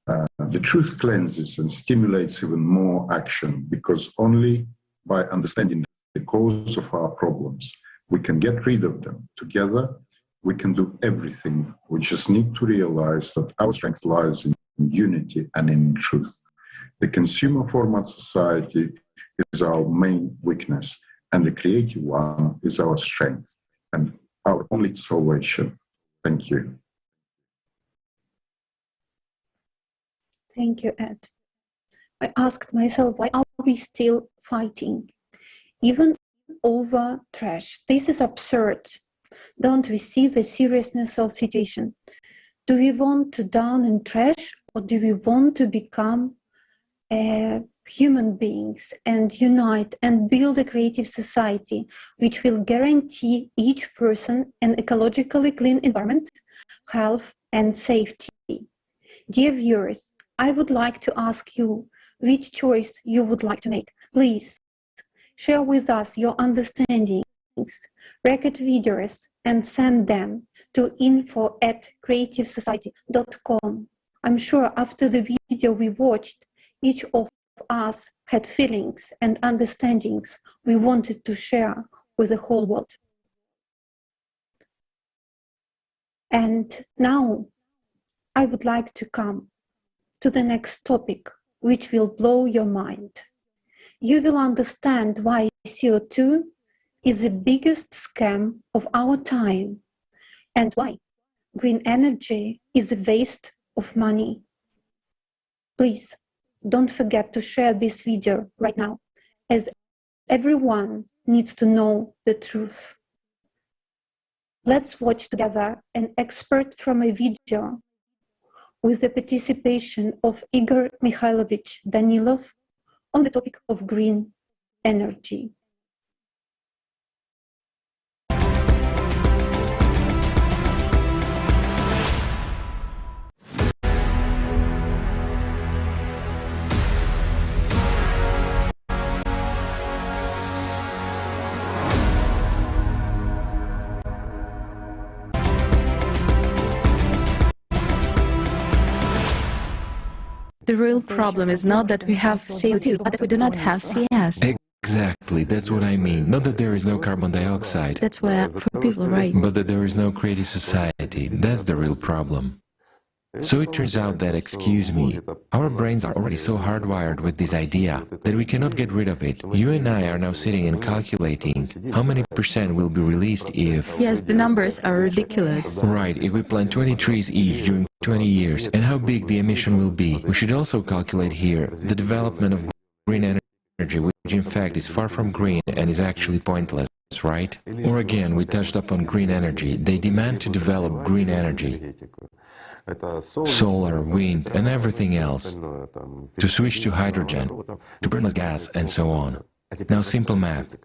The truth cleanses and stimulates even more action, because only by understanding the cause of our problems, we can get rid of them. Together, we can do everything. We just need to realize that our strength lies in unity and in truth. The consumer format society is our main weakness, and the creative one is our strength and our only salvation. Thank you. Thank you, Ed. I asked myself, why are we still fighting? Even over trash. This is absurd. Don't we see the seriousness of the situation? Do we want to drown in trash, or do we want to become human beings and unite and build a creative society which will guarantee each person an ecologically clean environment, health and safety? Dear viewers, I would like to ask you which choice you would like to make. Please share with us your understandings, record videos, and send them to info@creativesociety.com. I'm sure after the video we watched, each of us had feelings and understandings we wanted to share with the whole world. And now I would like to come to the next topic, which will blow your mind. You will understand why CO2 is the biggest scam of our time, and why green energy is a waste of money. Please don't forget to share this video right now, as everyone needs to know the truth. Let's watch together an expert from a video with the participation of Igor Mikhailovich Danilov on the topic of green energy. The real problem is not that we have CO2, but that we do not have CS. Exactly, that's what I mean. Not that there is no carbon dioxide. That's why for people, right? But that there is no creative society. That's the real problem. So it turns out that, excuse me, our brains are already so hardwired with this idea that we cannot get rid of it. You and I are now sitting and calculating how many % will be released if... Yes, the numbers are ridiculous. Right, if we plant 20 trees each during 20 years, and how big the emission will be. We should also calculate here the development of green energy, which in fact is far from green and is actually pointless, right? Or again, we touched upon green energy. They demand to develop green energy. Solar, wind, and everything else, to switch to hydrogen, to burn less gas, and so on. Now, simple math.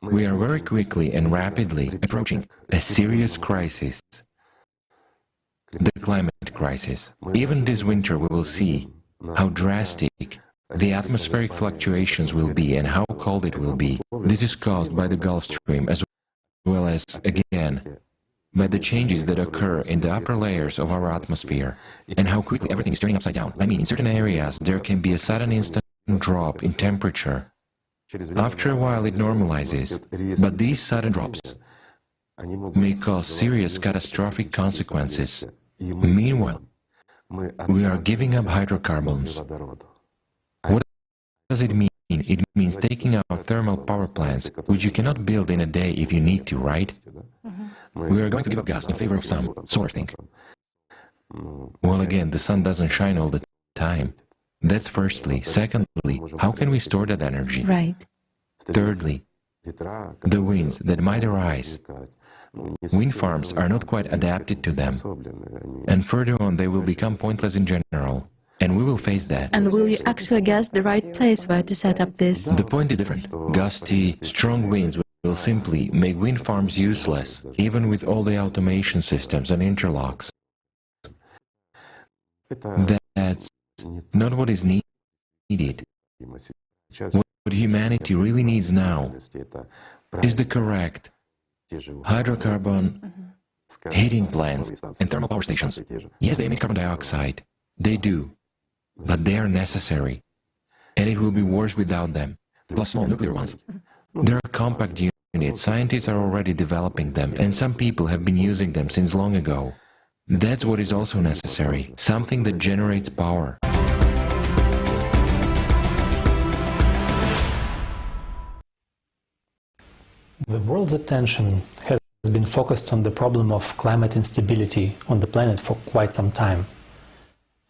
We are very quickly and rapidly approaching a serious crisis, the climate crisis. Even this winter we will see how drastic the atmospheric fluctuations will be and how cold it will be. This is caused by the Gulf Stream as well as, again, by the changes that occur in the upper layers of our atmosphere, and how quickly everything is turning upside down. I mean, in certain areas there can be a sudden instant drop in temperature. After a while it normalizes, but these sudden drops may cause serious catastrophic consequences. Meanwhile, we are giving up hydrocarbons. What does it mean? It means taking out thermal power plants, which you cannot build in a day if you need to, right? We are going to give up gas in favor of some solar thing. Well, again, the sun doesn't shine all the time. That's firstly. Secondly, how can we store that energy? Right. Thirdly, the winds that might arise. Wind farms are not quite adapted to them. And further on, they will become pointless in general. And we will face that. And will you actually guess the right place where to set up this? The point is different. Gusty, strong winds will simply make wind farms useless, even with all the automation systems and interlocks. That's not what is needed. What humanity really needs now is the correct Hydrocarbon heating plants and thermal power stations. Yes, they emit carbon dioxide. They do. But they are necessary. And it will be worse without them. Plus small nuclear ones. They are compact units. Scientists are already developing them, and some people have been using them since long ago. That's what is also necessary. Something that generates power. The world's attention has been focused on the problem of climate instability on the planet for quite some time.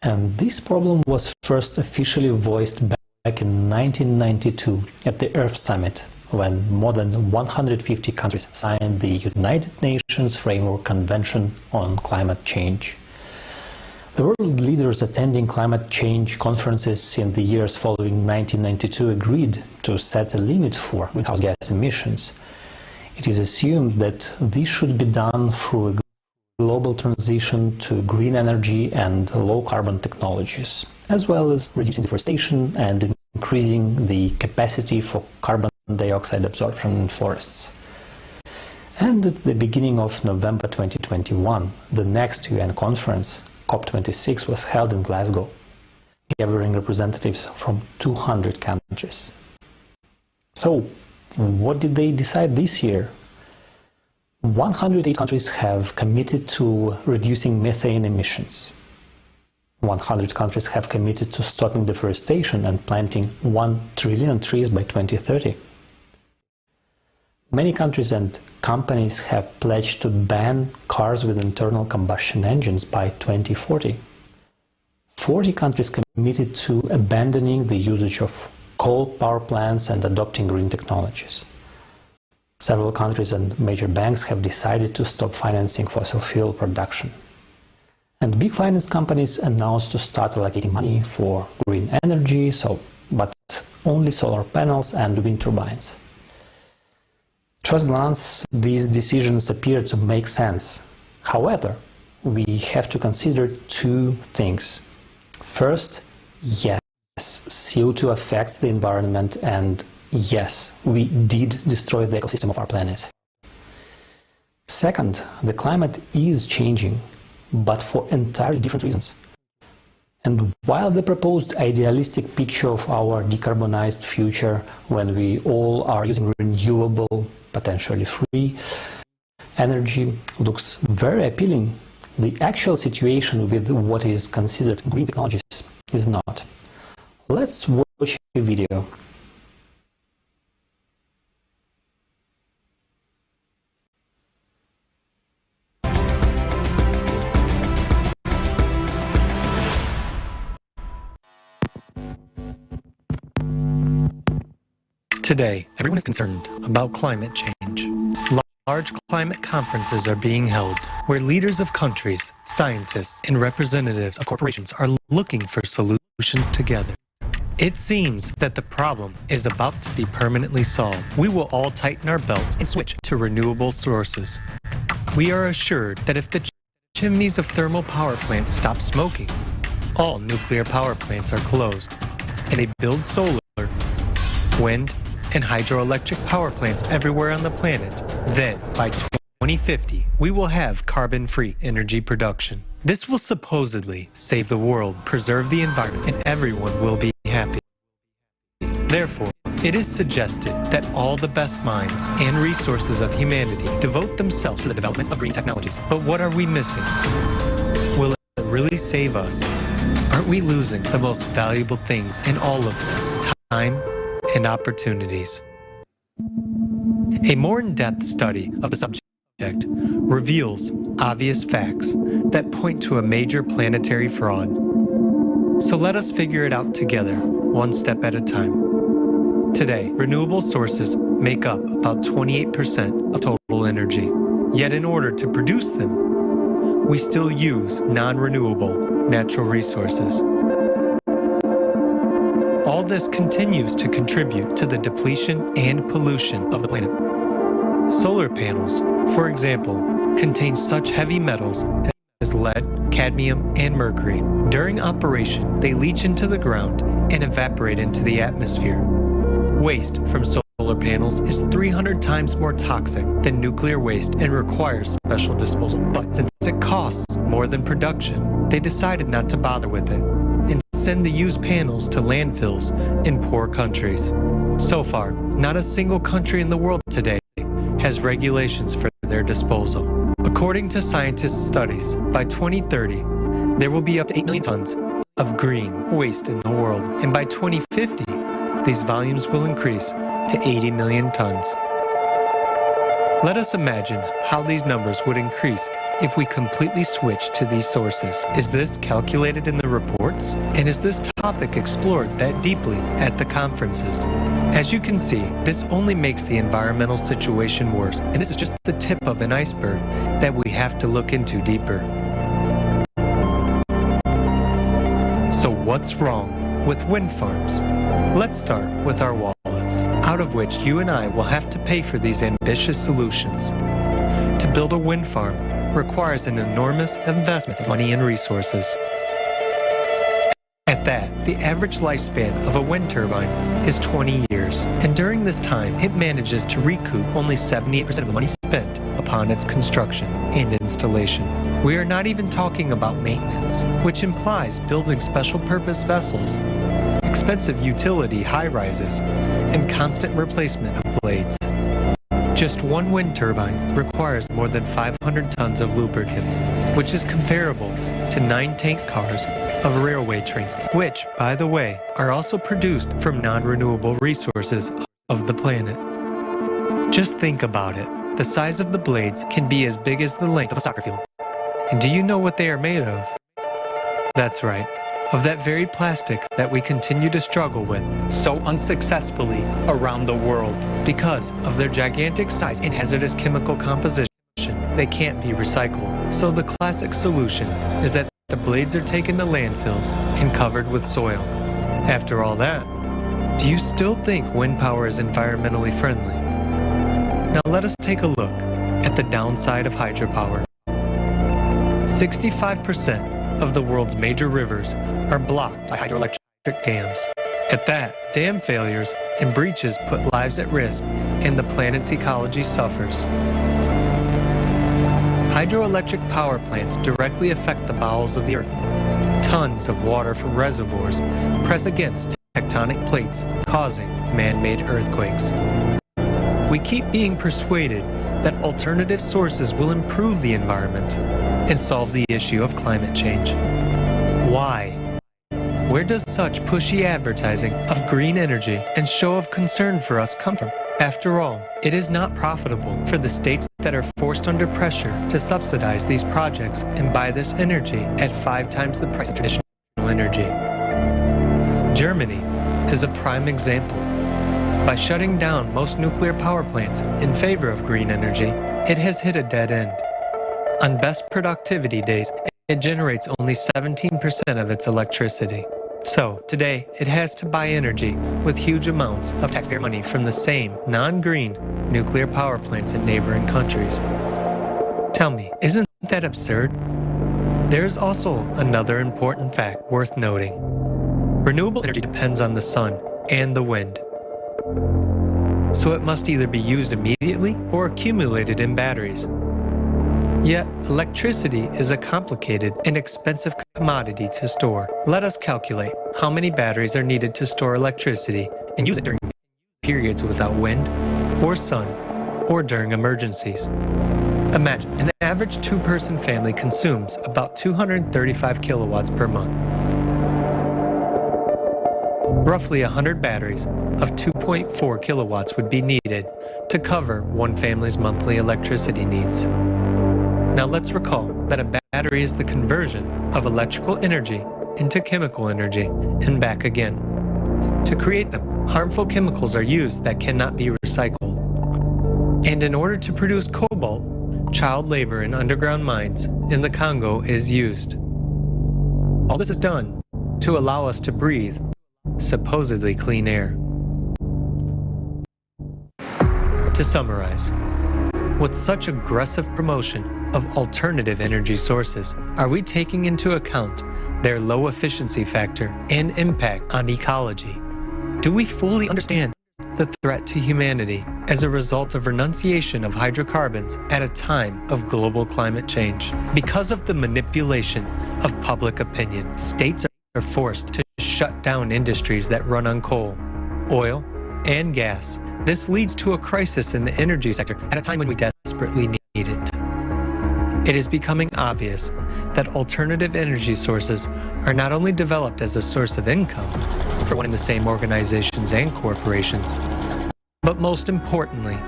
And this problem was first officially voiced back in 1992 at the Earth Summit, when more than 150 countries signed the United Nations Framework Convention on Climate Change. The world leaders attending climate change conferences in the years following 1992 agreed to set a limit for greenhouse gas emissions. It is assumed that this should be done through a global transition to green energy and low-carbon technologies, as well as reducing deforestation and increasing the capacity for carbon dioxide absorption in forests. And at the beginning of November 2021, the next UN conference, COP26, was held in Glasgow, gathering representatives from 200 countries. So, what did they decide this year? 108 countries have committed to reducing methane emissions. 100 countries have committed to stopping deforestation and planting 1 trillion trees by 2030. Many countries and companies have pledged to ban cars with internal combustion engines by 2040. 40 countries committed to abandoning the usage of coal power plants and adopting green technologies. Several countries and major banks have decided to stop financing fossil fuel production. And big finance companies announced to start allocating money for green energy, but only solar panels and wind turbines. At first glance, these decisions appear to make sense. However, we have to consider two things. First, yes, CO2 affects the environment, and yes, we did destroy the ecosystem of our planet. Second, the climate is changing, but for entirely different reasons. And while the proposed idealistic picture of our decarbonized future, when we all are using renewable, potentially free energy, looks very appealing, the actual situation with what is considered green technologies is not. Let's watch a video. Today, everyone is concerned about climate change. Large climate conferences are being held where leaders of countries, scientists, and representatives of corporations are looking for solutions together. It seems that the problem is about to be permanently solved. We will all tighten our belts and switch to renewable sources. We are assured that if the chimneys of thermal power plants stop smoking, all nuclear power plants are closed, and they build solar, wind, and hydroelectric power plants everywhere on the planet, then by 2050, we will have carbon-free energy production. This will supposedly save the world, preserve the environment, and everyone will be happy. Therefore, it is suggested that all the best minds and resources of humanity devote themselves to the development of green technologies. But what are we missing? Will it really save us? Aren't we losing the most valuable things in all of this? Time and opportunities. A more in-depth study of the subject reveals obvious facts that point to a major planetary fraud. So let us figure it out together, one step at a time. Today, renewable sources make up about 28% of total energy. Yet in order to produce them, we still use non-renewable natural resources. All this continues to contribute to the depletion and pollution of the planet. Solar panels, for example, contain such heavy metals as lead, cadmium, and mercury. During operation, they leach into the ground and evaporate into the atmosphere. Waste from solar solar panels is 300 times more toxic than nuclear waste and requires special disposal. But since it costs more than production, they decided not to bother with it and send the used panels to landfills in poor countries. So far, not a single country in the world today has regulations for their disposal. According to scientists' studies, by 2030, there will be up to 8 million tons of green waste in the world, and by 2050, these volumes will increase to 80 million tons. Let us imagine how these numbers would increase if we completely switch to these sources. Is this calculated in the reports? And is this topic explored that deeply at the conferences? As you can see, this only makes the environmental situation worse, and this is just the tip of an iceberg that we have to look into deeper. So what's wrong with wind farms? Let's start with our wallets, out of which you and I will have to pay for these ambitious solutions. To build a wind farm requires an enormous investment of money and resources. At that, the average lifespan of a wind turbine is 20 years, and during this time, it manages to recoup only 78% of the money spent upon its construction and installation. We are not even talking about maintenance, which implies building special purpose vessels, expensive utility high-rises, and constant replacement of blades. Just one wind turbine requires more than 500 tons of lubricants, which is comparable to 9 tank cars of railway trains, which, by the way, are also produced from non-renewable resources of the planet. Just think about it. The size of the blades can be as big as the length of a soccer field. And do you know what they are made of? That's right, of that very plastic that we continue to struggle with so unsuccessfully around the world. Because of their gigantic size and hazardous chemical composition, they can't be recycled. So the classic solution is that the blades are taken to landfills and covered with soil. After all that, do you still think wind power is environmentally friendly? Now let us take a look at the downside of hydropower. 65% of the world's major rivers are blocked by hydroelectric dams. At that, dam failures and breaches put lives at risk and the planet's ecology suffers. Hydroelectric power plants directly affect the bowels of the earth. Tons of water from reservoirs press against tectonic plates, causing man-made earthquakes. We keep being persuaded that alternative sources will improve the environment and solve the issue of climate change. Why? Where does such pushy advertising of green energy and show of concern for us come from? After all, it is not profitable for the states that are forced under pressure to subsidize these projects and buy this energy at 5 times the price of traditional energy. Germany is a prime example. By shutting down most nuclear power plants in favor of green energy, it has hit a dead end. On best productivity days, it generates only 17% of its electricity. So, today, it has to buy energy with huge amounts of taxpayer money from the same non-green nuclear power plants in neighboring countries. Tell me, isn't that absurd? There's also another important fact worth noting. Renewable energy depends on the sun and the wind. So it must either be used immediately or accumulated in batteries. Yet, electricity is a complicated and expensive commodity to store. Let us calculate how many batteries are needed to store electricity and use it during periods without wind or sun or during emergencies. Imagine an average 2-person family consumes about 235 kilowatts per month. Roughly 100 batteries of 2.4 kilowatts would be needed to cover one family's monthly electricity needs. Now let's recall that a battery is the conversion of electrical energy into chemical energy and back again. To create them, harmful chemicals are used that cannot be recycled. And in order to produce cobalt, child labor in underground mines in the Congo is used. All this is done to allow us to breathe supposedly clean air. To summarize, with such aggressive promotion of alternative energy sources, are we taking into account their low efficiency factor and impact on ecology? Do we fully understand the threat to humanity as a result of renunciation of hydrocarbons at a time of global climate change. Because of the manipulation of public opinion, states are forced to shut down industries that run on coal, oil, and gas. This leads to a crisis in the energy sector at a time when we desperately need it. It is becoming obvious that alternative energy sources are not only developed as a source of income for one and the same organizations and corporations, but most importantly,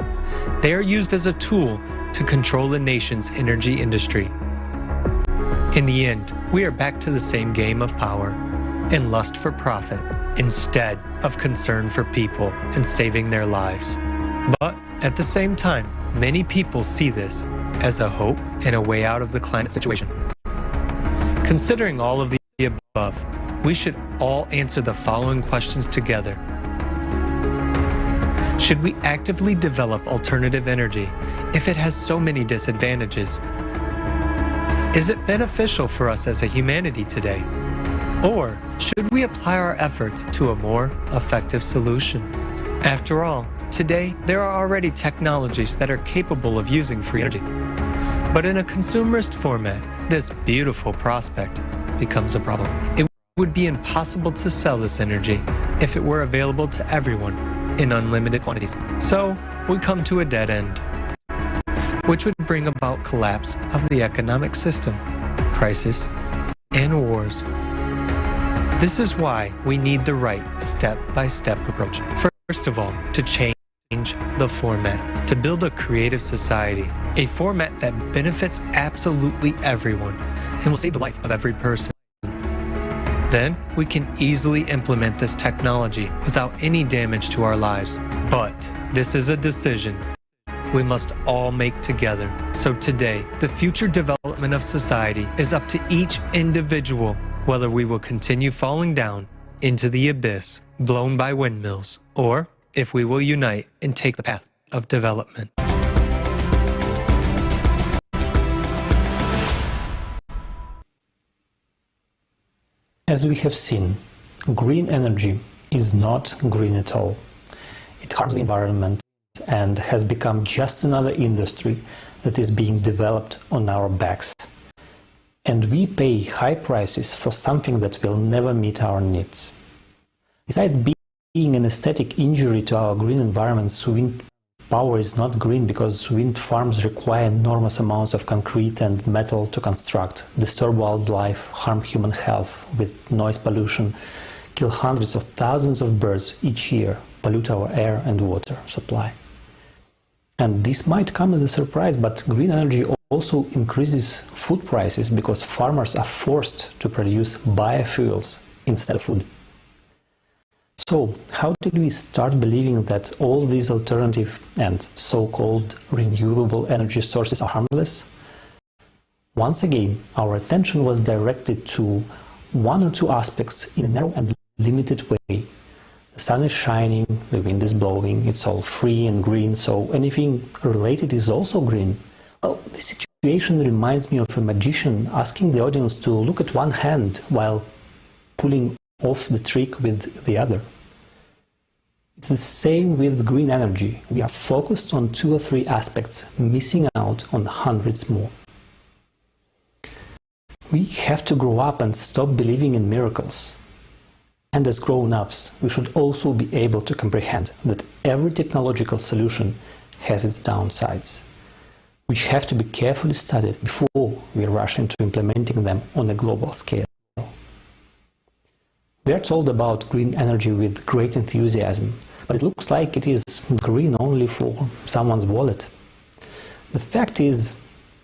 they are used as a tool to control the nation's energy industry. In the end, we are back to the same game of power and lust for profit instead of concern for people and saving their lives. But at the same time, many people see this as a hope and a way out of the climate situation. Considering all of the above, we should all answer the following questions together. Should we actively develop alternative energy if it has so many disadvantages? Is it beneficial for us as a humanity today? Or should we apply our efforts to a more effective solution? After all, today there are already technologies that are capable of using free energy. But in a consumerist format, this beautiful prospect becomes a problem. It would be impossible to sell this energy if it were available to everyone in unlimited quantities. So we come to a dead end, which would bring about collapse of the economic system, crisis, and wars. This is why we need the right step-by-step approach. First of all, to change the format, to build a creative society, a format that benefits absolutely everyone and will save the life of every person. Then we can easily implement this technology without any damage to our lives. But this is a decision we must all make together. So today, the future development of society is up to each individual, whether we will continue falling down into the abyss blown by windmills, or if we will unite and take the path of development. As we have seen, green energy is not green at all. It harms the environment and has become just another industry that is being developed on our backs. And we pay high prices for something that will never meet our needs. Besides being an aesthetic injury to our green environments, wind power is not green because wind farms require enormous amounts of concrete and metal to construct, disturb wildlife, harm human health with noise pollution, kill hundreds of thousands of birds each year, pollute our air and water supply. And this might come as a surprise, but green energy also increases food prices because farmers are forced to produce biofuels instead of food. So, how did we start believing that all these alternative and so-called renewable energy sources are harmless? Once again, our attention was directed to one or two aspects in a narrow and limited way. The sun is shining, the wind is blowing, it's all free and green, so anything related is also green. Well, this situation reminds me of a magician asking the audience to look at one hand while pulling off the trick with the other. It's the same with green energy. We are focused on 2 or 3 aspects, missing out on hundreds more. We have to grow up and stop believing in miracles. And as grown-ups, we should also be able to comprehend that every technological solution has its downsides, which have to be carefully studied before we rush into implementing them on a global scale. We are told about green energy with great enthusiasm, but it looks like it is green only for someone's wallet. The fact is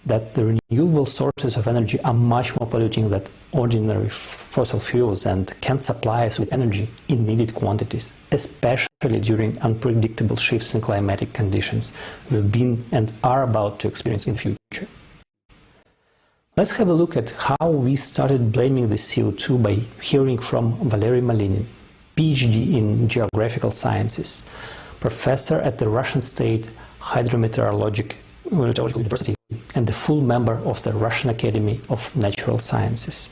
that the renewable sources of energy are much more polluting than ordinary fossil fuels and can supply us with energy in needed quantities, especially during unpredictable shifts in climatic conditions we've been and are about to experience in the future. Let's have a look at how we started blaming the CO2 by hearing from Valery Malinin, PhD in Geographical Sciences, professor at the Russian State Hydrometeorological University and a full member of the Russian Academy of Natural Sciences.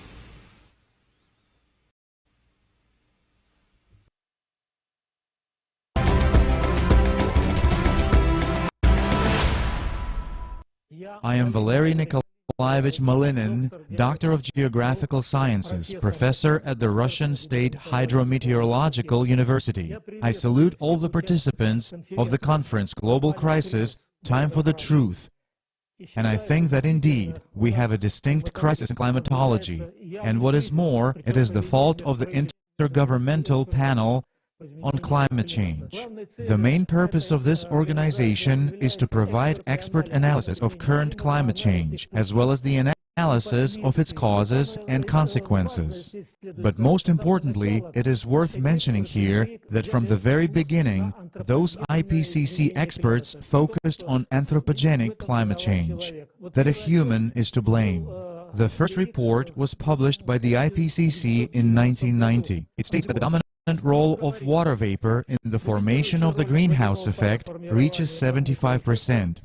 I am Valery Nikolaevich Malinin, Doctor of Geographical Sciences, Professor at the Russian State Hydrometeorological University. I salute all the participants of the conference Global Crisis, Time for the Truth. And I think that indeed we have a distinct crisis in climatology. And what is more, it is the fault of the Intergovernmental Panel on Climate Change. The main purpose of this organization is to provide expert analysis of current climate change, as well as the analysis of its causes and consequences. But most importantly, it is worth mentioning here that from the very beginning, those IPCC experts focused on anthropogenic climate change, that a human is to blame. The first report was published by the IPCC in 1990. It states that the dominant role of water vapor in the formation of the greenhouse effect reaches 75%.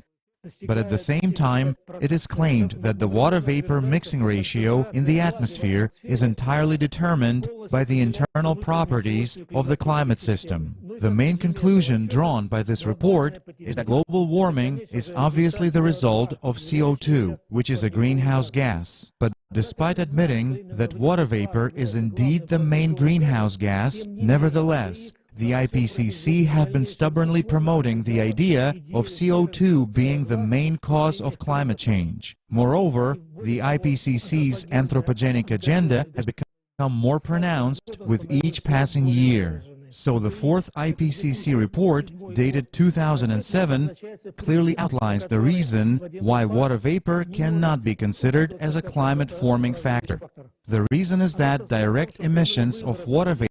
But at the same time, it is claimed that the water-vapor mixing ratio in the atmosphere is entirely determined by the internal properties of the climate system. The main conclusion drawn by this report is that global warming is obviously the result of CO2, which is a greenhouse gas. But despite admitting that water vapor is indeed the main greenhouse gas, nevertheless, the IPCC have been stubbornly promoting the idea of CO2 being the main cause of climate change. Moreover, the IPCC's anthropogenic agenda has become more pronounced with each passing year. So the fourth IPCC report, dated 2007, clearly outlines the reason why water vapor cannot be considered as a climate-forming factor. The reason is that direct emissions of water vapor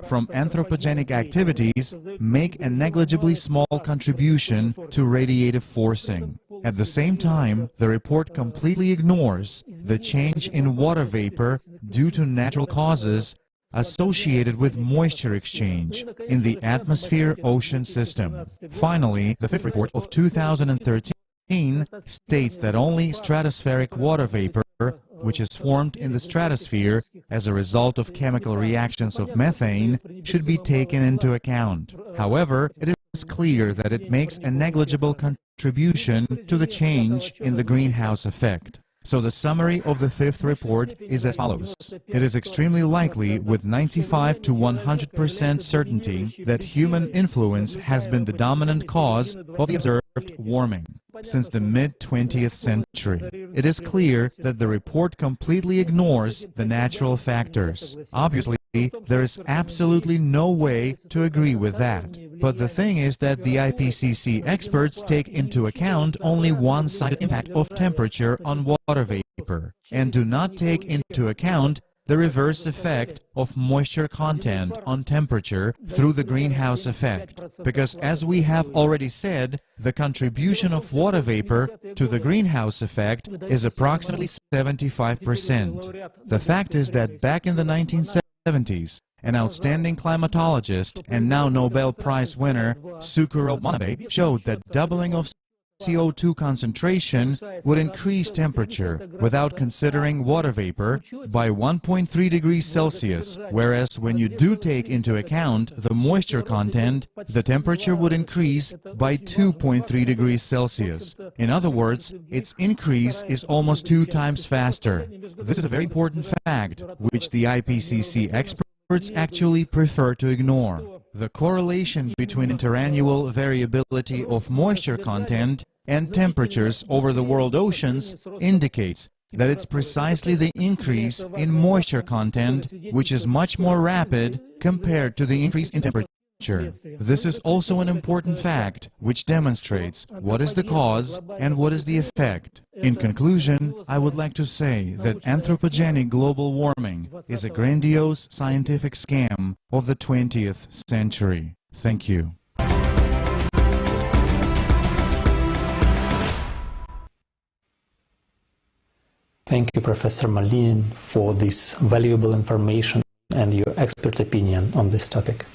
from anthropogenic activities make a negligibly small contribution to radiative forcing. At the same time, the report completely ignores the change in water vapor due to natural causes associated with moisture exchange in the atmosphere-ocean system. Finally, the fifth report of 2013 states that only stratospheric water vapor, which is formed in the stratosphere as a result of chemical reactions of methane, should be taken into account. However, it is clear that it makes a negligible contribution to the change in the greenhouse effect. So the summary of the fifth report is as follows. It is extremely likely, with 95 to 100% certainty, that human influence has been the dominant cause of the observed warming since the mid-20th century. It is clear that the report completely ignores the natural factors. Obviously, there is absolutely no way to agree with that. But the thing is that the IPCC experts take into account only one-sided impact of temperature on water vapor, and do not take into account the reverse effect of moisture content on temperature through the greenhouse effect. Because, as we have already said, the contribution of water vapor to the greenhouse effect is approximately 75%. The fact is that back in the 1970s, an outstanding climatologist and now Nobel Prize winner Sukuro Manabe showed that doubling of CO2 concentration would increase temperature without considering water vapor by 1.3 degrees Celsius, whereas when you do take into account the moisture content, the temperature would increase by 2.3 degrees Celsius. In other words, its increase is almost 2 times faster. This is a very important fact, which the IPCC experts actually prefer to ignore. The correlation between interannual variability of moisture content and temperatures over the world oceans indicates that it's precisely the increase in moisture content which is much more rapid compared to the increase in temperature. This is also an important fact which demonstrates what is the cause and what is the effect. In conclusion, I would like to say that anthropogenic global warming is a grandiose scientific scam of the 20th century. Thank you. Thank you, Professor Malinin, for this valuable information and your expert opinion on this topic.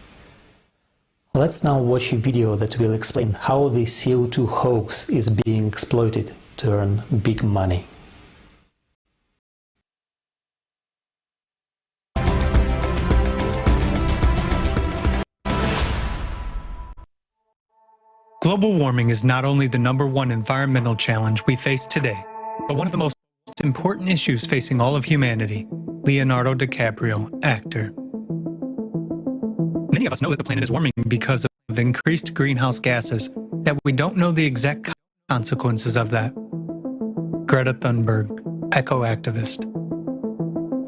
Let's now watch a video that will explain how the CO2 hoax is being exploited to earn big money. Global warming is not only the #1 environmental challenge we face today, but one of the most important issues facing all of humanity. Leonardo DiCaprio, actor. Many of us know that the planet is warming because of increased greenhouse gases, that we don't know the exact consequences of that. Greta Thunberg, eco-activist.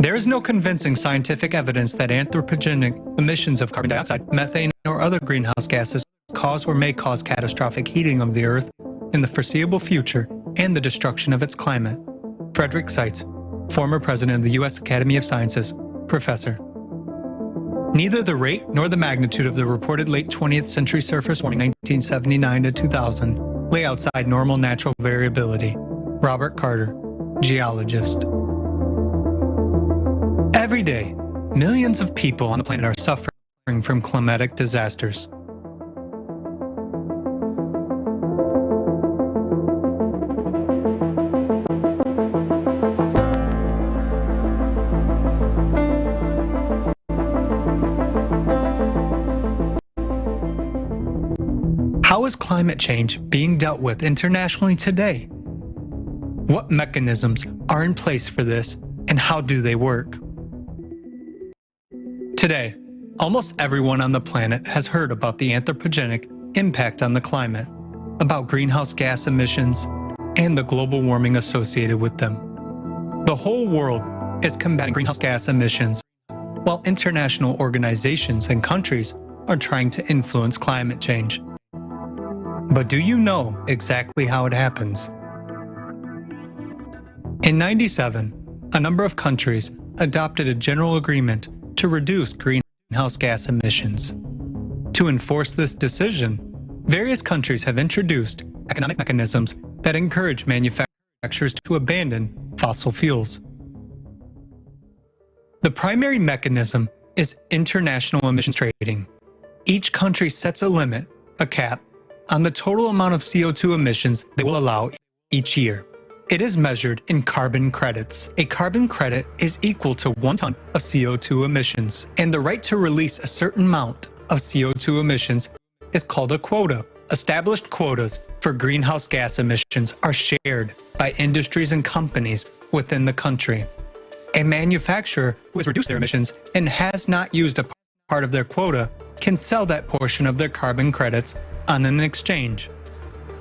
There is no convincing scientific evidence that anthropogenic emissions of carbon dioxide, methane, or other greenhouse gases cause or may cause catastrophic heating of the Earth in the foreseeable future and the destruction of its climate. Frederick Seitz, former president of the U.S. Academy of Sciences, professor. Neither the rate nor the magnitude of the reported late 20th century surface warming 1979 to 2000 lay outside normal natural variability. Robert Carter, geologist. Every day, millions of people on the planet are suffering from climatic disasters. How is climate change being dealt with internationally today? What mechanisms are in place for this, and how do they work? Today, almost everyone on the planet has heard about the anthropogenic impact on the climate, about greenhouse gas emissions, and the global warming associated with them. The whole world is combating greenhouse gas emissions, while international organizations and countries are trying to influence climate change. But do you know exactly how it happens? In '97, a number of countries adopted a general agreement to reduce greenhouse gas emissions. To enforce this decision, various countries have introduced economic mechanisms that encourage manufacturers to abandon fossil fuels. The primary mechanism is international emissions trading. Each country sets a limit, a cap, on the total amount of CO2 emissions they will allow each year. It is measured in carbon credits. A carbon credit is equal to 1 ton of CO2 emissions, and the right to release a certain amount of CO2 emissions is called a quota. Established quotas for greenhouse gas emissions are shared by industries and companies within the country. A manufacturer who has reduced their emissions and has not used a part of their quota can sell that portion of their carbon credits on an exchange.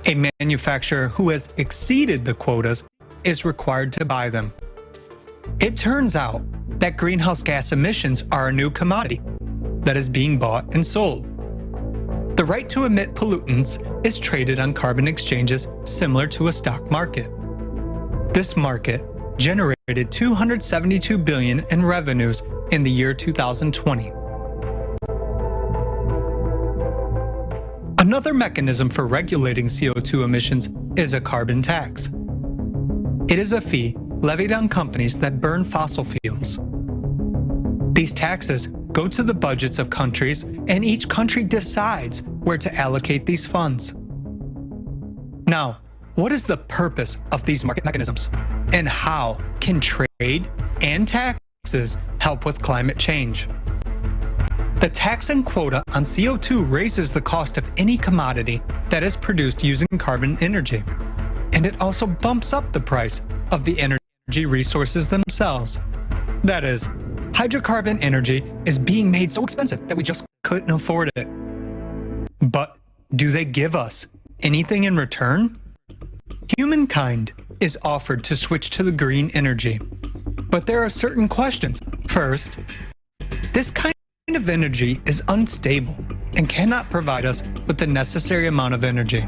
A manufacturer who has exceeded the quotas is required to buy them. It turns out that greenhouse gas emissions are a new commodity that is being bought and sold. The right to emit pollutants is traded on carbon exchanges similar to a stock market. This market generated $272 billion in revenues in the year 2020. Another mechanism for regulating CO2 emissions is a carbon tax. It is a fee levied on companies that burn fossil fuels. These taxes go to the budgets of countries, and each country decides where to allocate these funds. Now, what is the purpose of these market mechanisms? And how can trade and taxes help with climate change? The tax and quota on CO2 raises the cost of any commodity that is produced using carbon energy. And it also bumps up the price of the energy resources themselves. That is, hydrocarbon energy is being made so expensive that we just couldn't afford it. But do they give us anything in return? Humankind is offered to switch to the green energy. But there are certain questions. First, this kind of energy is unstable and cannot provide us with the necessary amount of energy.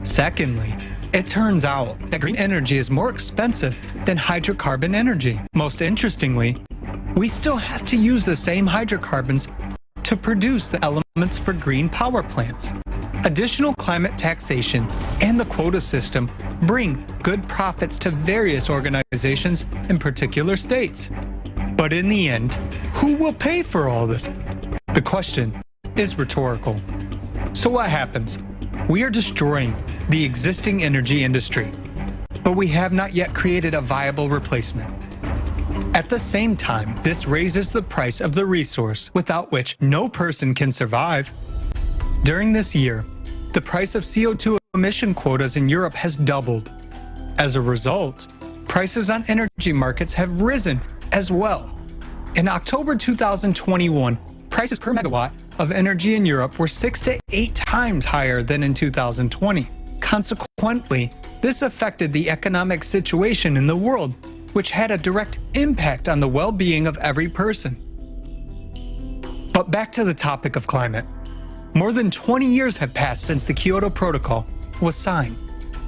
Secondly, it turns out that green energy is more expensive than hydrocarbon energy. Most interestingly, we still have to use the same hydrocarbons to produce the elements for green power plants. Additional climate taxation and the quota system bring good profits to various organizations in particular states. But in the end, who will pay for all this? The question is rhetorical. So what happens? We are destroying the existing energy industry, but we have not yet created a viable replacement. At the same time, this raises the price of the resource without which no person can survive. During this year, the price of CO2 emission quotas in Europe has doubled. As a result, prices on energy markets have risen as well. In October 2021, prices per megawatt of energy in Europe were 6 to 8 times higher than in 2020. Consequently, this affected the economic situation in the world, which had a direct impact on the well-being of every person. But back to the topic of climate. More than 20 years have passed since the Kyoto Protocol was signed.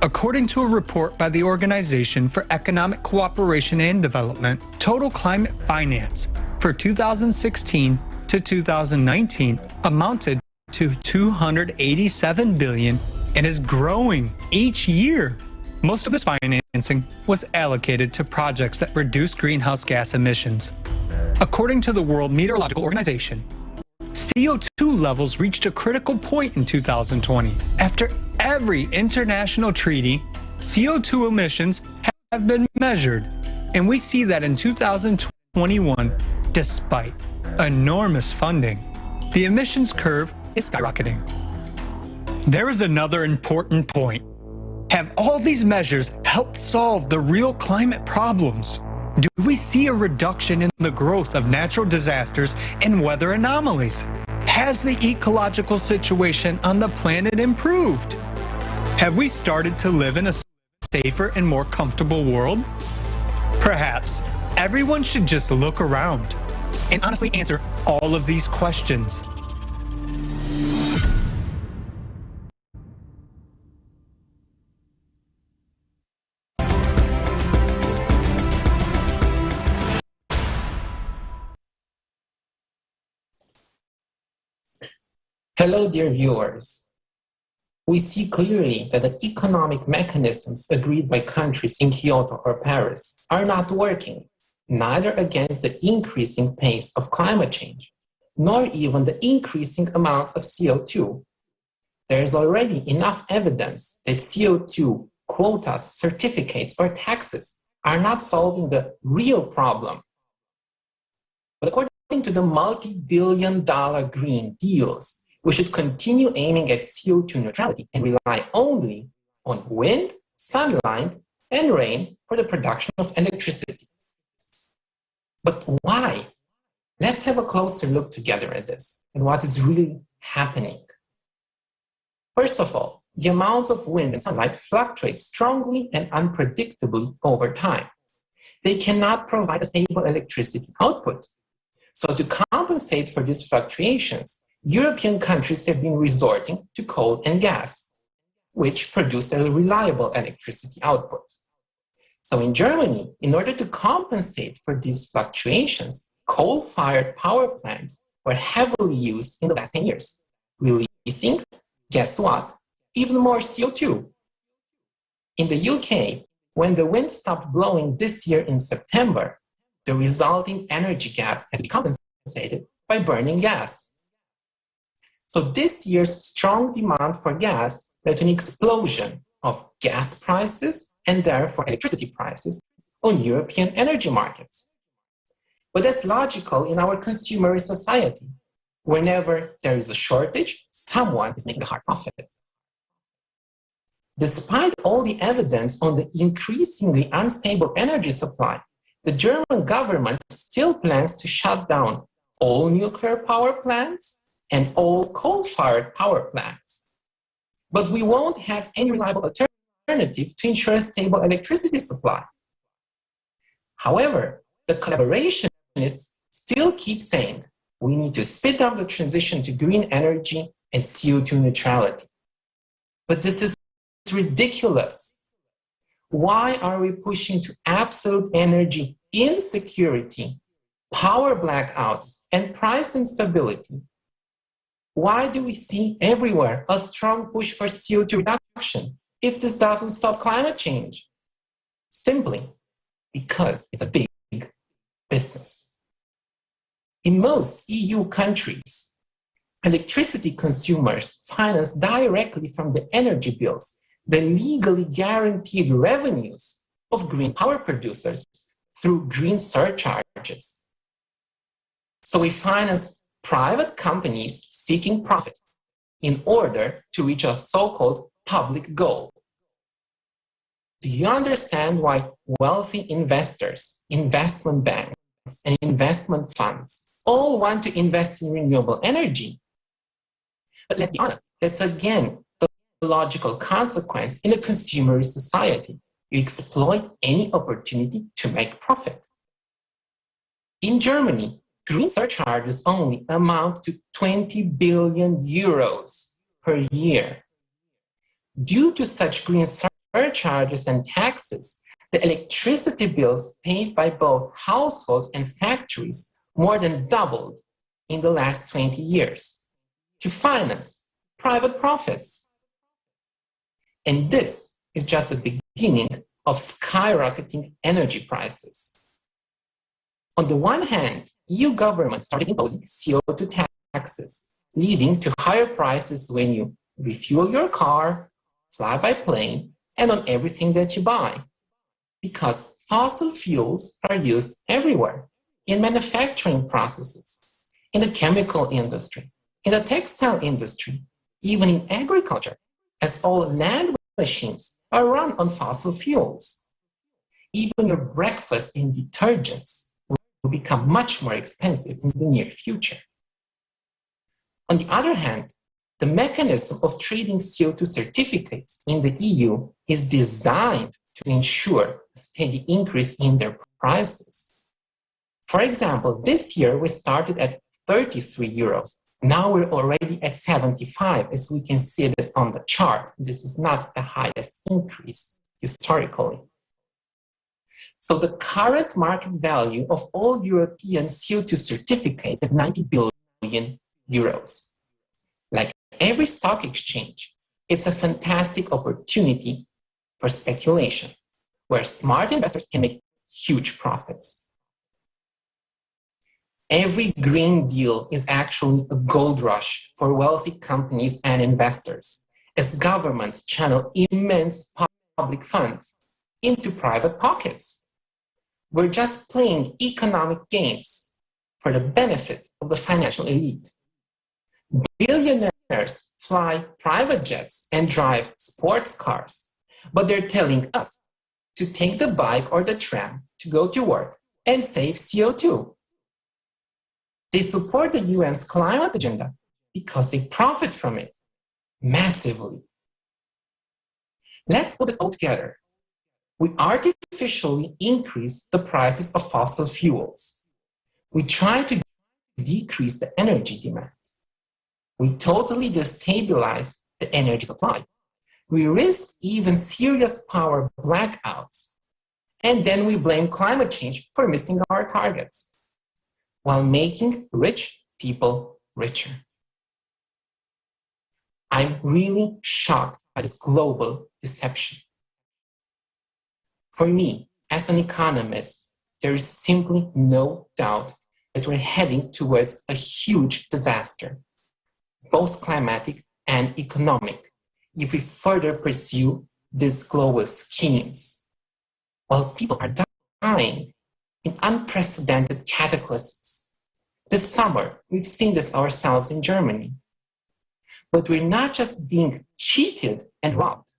According to a report by the Organization for Economic Cooperation and Development, total climate finance for 2016 to 2019 amounted to $287 billion and is growing each year. Most of this financing was allocated to projects that reduce greenhouse gas emissions. According to the World Meteorological Organization, CO2 levels reached a critical point in 2020. After every international treaty, CO2 emissions have been measured, and we see that in 2021, despite enormous funding, the emissions curve is skyrocketing. There is another important point. Have all these measures helped solve the real climate problems? Do we see a reduction in the growth of natural disasters and weather anomalies? Has the ecological situation on the planet improved? Have we started to live in a safer and more comfortable world? Perhaps everyone should just look around and honestly answer all of these questions. Hello, dear viewers. We see clearly that the economic mechanisms agreed by countries in Kyoto or Paris are not working, neither against the increasing pace of climate change, nor even the increasing amounts of CO2. There is already enough evidence that CO2 quotas, certificates, or taxes are not solving the real problem. But according to the multi-billion-dollar Green Deals, we should continue aiming at CO2 neutrality and rely only on wind, sunlight, and rain for the production of electricity. But why? Let's have a closer look together at this and what is really happening. First of all, the amounts of wind and sunlight fluctuate strongly and unpredictably over time. They cannot provide a stable electricity output. So to compensate for these fluctuations, European countries have been resorting to coal and gas, which produce a reliable electricity output. So in Germany, in order to compensate for these fluctuations, coal-fired power plants were heavily used in the last 10 years, releasing, guess what, even more CO2. In the UK, when the wind stopped blowing this year in September, the resulting energy gap had to be compensated by burning gas. So this year's strong demand for gas led to an explosion of gas prices and therefore electricity prices on European energy markets. But that's logical in our consumerist society. Whenever there is a shortage, someone is making a hard profit. Despite all the evidence on the increasingly unstable energy supply, the German government still plans to shut down all nuclear power plants and all coal-fired power plants. But we won't have any reliable alternative to ensure a stable electricity supply. However, the collaborationists still keep saying we need to speed up the transition to green energy and CO2 neutrality. But this is ridiculous. Why are we pushing to absolute energy insecurity, power blackouts, and price instability? Why do we see everywhere a strong push for CO2 reduction if this doesn't stop climate change? Simply because it's a big business. In most EU countries, electricity consumers finance directly from the energy bills the legally guaranteed revenues of green power producers through green surcharges. So we finance private companies seeking profit in order to reach a so-called public goal. Do you understand why wealthy investors, investment banks, and investment funds all want to invest in renewable energy? But let's be honest, that's again the logical consequence in a consumerist society. You exploit any opportunity to make profit. In Germany, green surcharges only amount to 20 billion euros per year. Due to such green surcharges and taxes, the electricity bills paid by both households and factories more than doubled in the last 20 years to finance private profits. And this is just the beginning of skyrocketing energy prices. On the one hand, EU governments started imposing CO2 taxes, leading to higher prices when you refuel your car, fly by plane, and on everything that you buy. Because fossil fuels are used everywhere, in manufacturing processes, in the chemical industry, in the textile industry, even in agriculture, as all land machines are run on fossil fuels. Even your breakfast in detergents will become much more expensive in the near future. On the other hand, the mechanism of trading CO2 certificates in the EU is designed to ensure a steady increase in their prices. For example, this year we started at 33 euros. Now we're already at 75, as we can see this on the chart. This is not the highest increase historically. So the current market value of all European CO2 certificates is 90 billion euros. Like every stock exchange, it's a fantastic opportunity for speculation, where smart investors can make huge profits. Every Green Deal is actually a gold rush for wealthy companies and investors, as governments channel immense public funds into private pockets. We're just playing economic games for the benefit of the financial elite. Billionaires fly private jets and drive sports cars, but they're telling us to take the bike or the tram to go to work and save CO2. They support the UN's climate agenda because they profit from it massively. Let's put this all together. We artificially increase the prices of fossil fuels. We try to decrease the energy demand. We totally destabilize the energy supply. We risk even serious power blackouts. And then we blame climate change for missing our targets, while making rich people richer. I'm really shocked by this global deception. For me, as an economist, there is simply no doubt that we're heading towards a huge disaster, both climatic and economic, if we further pursue these global schemes. While people are dying in unprecedented cataclysms. This summer, we've seen this ourselves in Germany. But we're not just being cheated and robbed.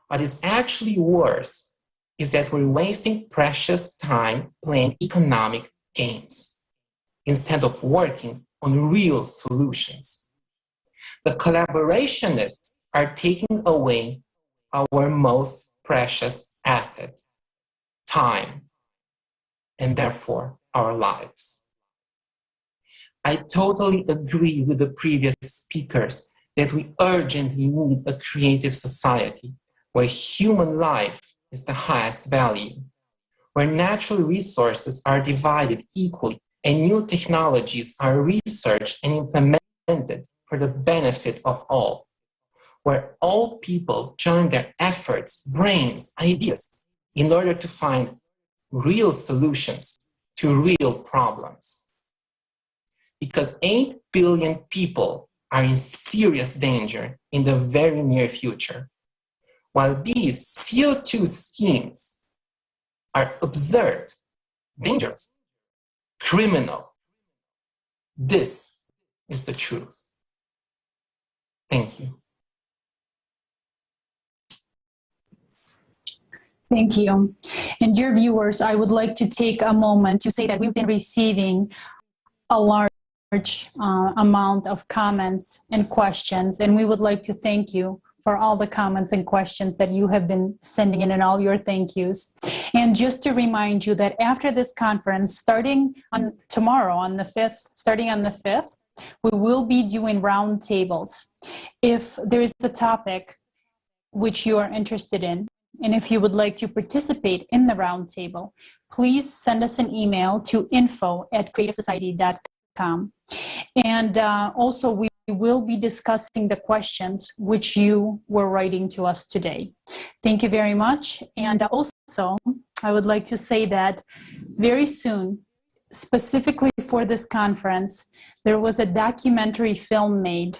What is actually worse is that we're wasting precious time playing economic games instead of working on real solutions. The collaborationists are taking away our most precious asset, time, and therefore our lives. I totally agree with the previous speakers that we urgently need a creative society where human life is the highest value, where natural resources are divided equally and new technologies are researched and implemented for the benefit of all, where all people join their efforts, brains, ideas in order to find real solutions to real problems. Because 8 billion people are in serious danger in the very near future, while these CO2 schemes are absurd, dangerous, criminal. This is the truth. Thank you. Thank you. And dear viewers, I would like to take a moment to say that we've been receiving a large amount of comments and questions, and we would like to thank you for all the comments and questions that you have been sending in and all your thank yous. And just to remind you that after this conference, starting on tomorrow on the 5th, we will be doing round tables. If there is a topic which you are interested in, and if you would like to participate in the roundtable, please send us an email to info@creativesociety.com. And also, we will be discussing the questions which you were writing to us today. Thank you very much. And also, I would like to say that very soon, specifically for this conference, there was a documentary film made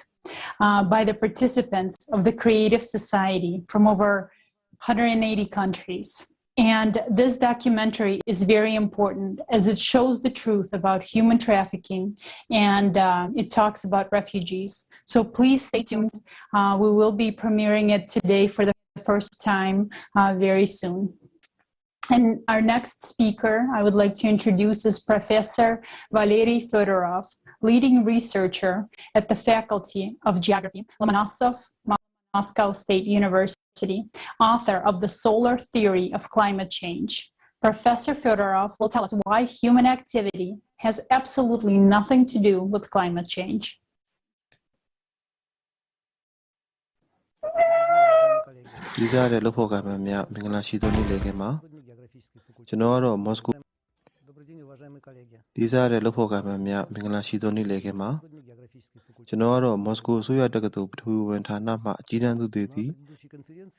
by the participants of the Creative Society from over 180 countries. And this documentary is very important as it shows the truth about human trafficking and it talks about refugees. So please stay tuned. We will be premiering it today for the first time very soon. And our next speaker I would like to introduce is Professor Valery Fedorov, leading researcher at the Faculty of Geography, Lomonosov, Moscow State University, author of The Solar Theory of Climate Change. Professor Fedorov will tell us why human activity has absolutely nothing to do with climate change.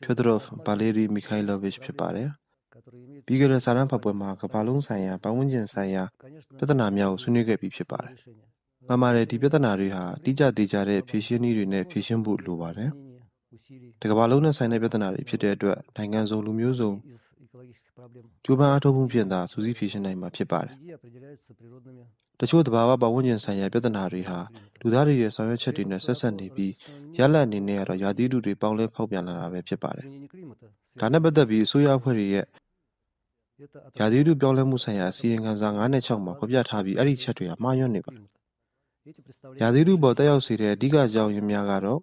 Fedorov Valery Mikhailovich ဖြစ်ပါတယ်။ပြီးခဲ့တဲ့စာတမ်းဖတ်ပွဲမှာကမ္ဘာလုံးဆိုင်ရာပတ်ဝန်းကျင်ဆိုင်ရာပြဿနာများကိုဆွေးနွေးခဲ့ပြီးဖြစ်ပါတယ်။မှန်ပါတယ်ဒီပြဿနာတွေဟာတိကျသေးကြတဲ့ဖြေရှင်းနည်းတွေနဲ့ဖြေရှင်းဖို့လိုပါတယ်။ဒီကမ္ဘာလုံးနဲ့ဆိုင်တဲ့ပြဿနာတွေဖြစ်တဲ့အတွက်နိုင်ငံစုံလူမျိုးစုံကြိုးပမ်းအားထုတ်မှုဖြင့်သာစူးစီးဖြေရှင်းနိုင်မှာဖြစ်ပါတယ်။တချို့သဘာဝပတ်ဝန်းကျင်ဆိုင်ရာပြဿနာတွေဟာလူသားတွေရဲ့ဆောင်ရွက်ချက်တွေနဲ့ဆက်ဆက်နေပြီးရလဒ်အနေနဲ့ကတော့ရာသီဥတုတွေပေါင်းလဲဖောက်ပြန်လာတာပဲဖြစ်ပါတယ်။ဒါနဲ့ပတ်သက်ပြီးအစိုးရအဖွဲ့တွေရဲ့ရာသီဥတုပြောင်းလဲမှုဆိုင်ရာအစီရင်ခံစာ9နဲ့6မှာဖော်ပြထားပြီးအဲ့ဒီချက်တွေကမှားယွင်းနေပါတယ်။ရာသီဥတုပေါ်တက်ရောက်စေတဲ့အဓိကအကြောင်းရင်းများကတော့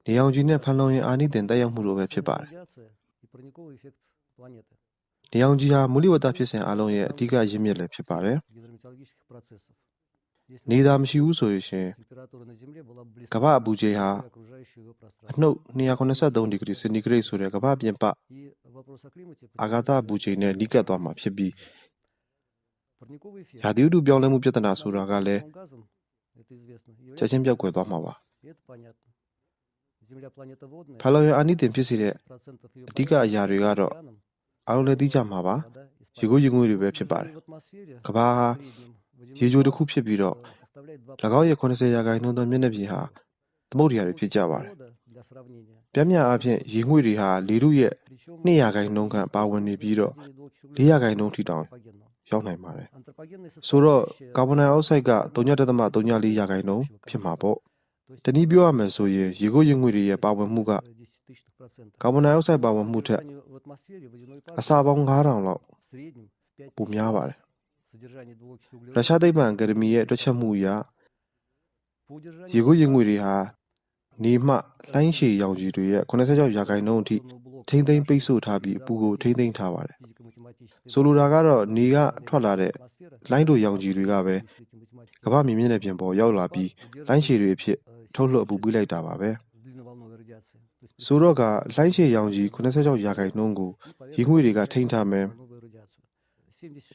နေရောင်ခြည်နဲ့ဖန်လုံရင်အာနိသင်တက်ရောက်မှုလိုပဲဖြစ်ပါတယ်။နေရောင်ခြည်ဟာမူလဝတ္တဖြစ်စဉ်အလုံးရဲ့အဓိကရင်းမြစ်လည်းဖြစ်ပါတယ်။နေသာမရှိဘူးဆိုရင်ကမ္ဘာအပူချိန်ဟာအနှုတ်283ဒီဂရီစင်တီဂရိတ်ဆိုတဲ့ကမ္ဘာပြင်ပအာကာသအပူချိန်နဲ့နီးကပ်သွားမှာဖြစ်ပြီးရာသီဥတုပြောင်းလဲမှုပြဿနာဆိုတာကလည်းချက်ချင်းပြောက်ကွယ်သွားမှာပါဖန်လုံရင်အာနိသင်ဖြစ်စေတဲ့အဓိကအရာတွေကတော့အားလုံးလည်းသိကြမှာပါရေကိုရေငွေ့တွေပဲဖြစ်ပါတယ်ကမ္ဘာဟာရေကြိုတစ်ခုဖြစ်ပြီးတော့၎င်းရဲ့80%သောမျက်နှာပြင်ဟာသမုဒ္ဒရာတွေဖြစ်ကြပါတယ်ပြင်းပြအားဖြင့်ရေငွေ့တွေဟာလေထုရဲ့2%ခန့်ပါဝင်နေပြီးတော့4%ထိတောင်ရောက်နိုင်ပါတယ်ဆိုတော့ကာဗွန်ဒိုင်အောက်ဆိုက်က0.34%ဖြစ်မှာပေါ့တနည်းပြောရမယ်ဆိုရင်ရေကိုရေငွေ့တွေရဲ့ပါဝင်မှုကကာဗွန်ဒိုင်အောက်ဆိုက်ပါဝင်မှုထက်အစာပေါင်း9000လောက်ပိုများပါတယ်ရုရှားသိပ္ပံအကယ်ဒမီရဲ့တွက်ချက်မှုအရရေကိုရေငွေ့တွေဟာနေမှလှိုင်းရှည်ရောင်ခြည်တွေရဲ့86%အထိထိမ့်သိမ်းပိတ်ဆို့ထားပြီးအပူကိုထိမ့်သိမ်းထားပါတယ်ဆိုလိုတာကတော့နေကထွက်လာတဲ့လှိုင်းတို့ရောင်ခြည်တွေကပဲကမ္ဘာမြေမျက်နှာပြင်ပေါ်ရောက်လာပြီးလှိုင်းရှည်တွေအဖြစ်ထုတ်လွှတ်အပူပေးလိုက်တာပါပဲဆိုတော့ကလှိုင်းရှည်ရောင်ခြည်86%ကိုရေငွေ့တွေကထိန်းထားမယ်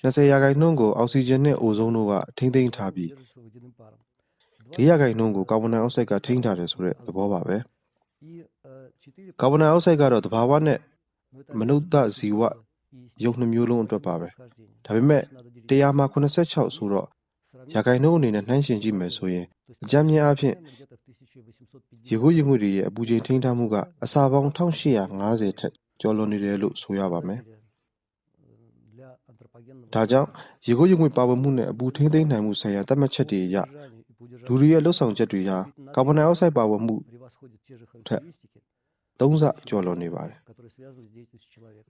20%ကိုအောက်ဆီဂျင်နဲ့အိုဇုန်းတို့ကထိမ့်သိမ်းထားပြီး4%ကိုကာဗွန်ဒိုင်အောက်ဆိုက်ကထိန်းထားတယ်ဆိုတဲ့သဘောပါပဲကာဗွန်ဒိုင်အောက်ဆိုက်ကတော့သဘာဝနဲ့မနုဿဇီဝရုပ်နှမျိုးလုံးအတွက်ပါပဲဒါပေမဲ့100မှာ86ဆိုတော့ရာခိုင်နှုန်းအနေနဲ့နှိုင်းယှဉ်ကြည့်မယ်ဆိုရင်အကြမ်းမြင်အားဖြင့်ရေကိုရေငွေ့တွေရဲ့အပူချိန်ထိန်းထားမှုကအစာပေါင်း1850ထက်ကျော်လွန်နေတယ်လို့ဆိုရပါမယ်ဒါကြောင့်ရေကိုရေငွေ့ပါဝင်မှုနဲ့အပူထိန်းသိမ်းနိုင်မှုဆိုင်ရာသတ်မှတ်ချက်တွေအရ လူတွေရဲ့လှုပ်ဆောင်ချက်တွေဟာကာဗွန်ဒိုင်အောက်ဆိုက်ပါဝင်မှုထက်3 ဆကျော်လွန်နေပါတယ်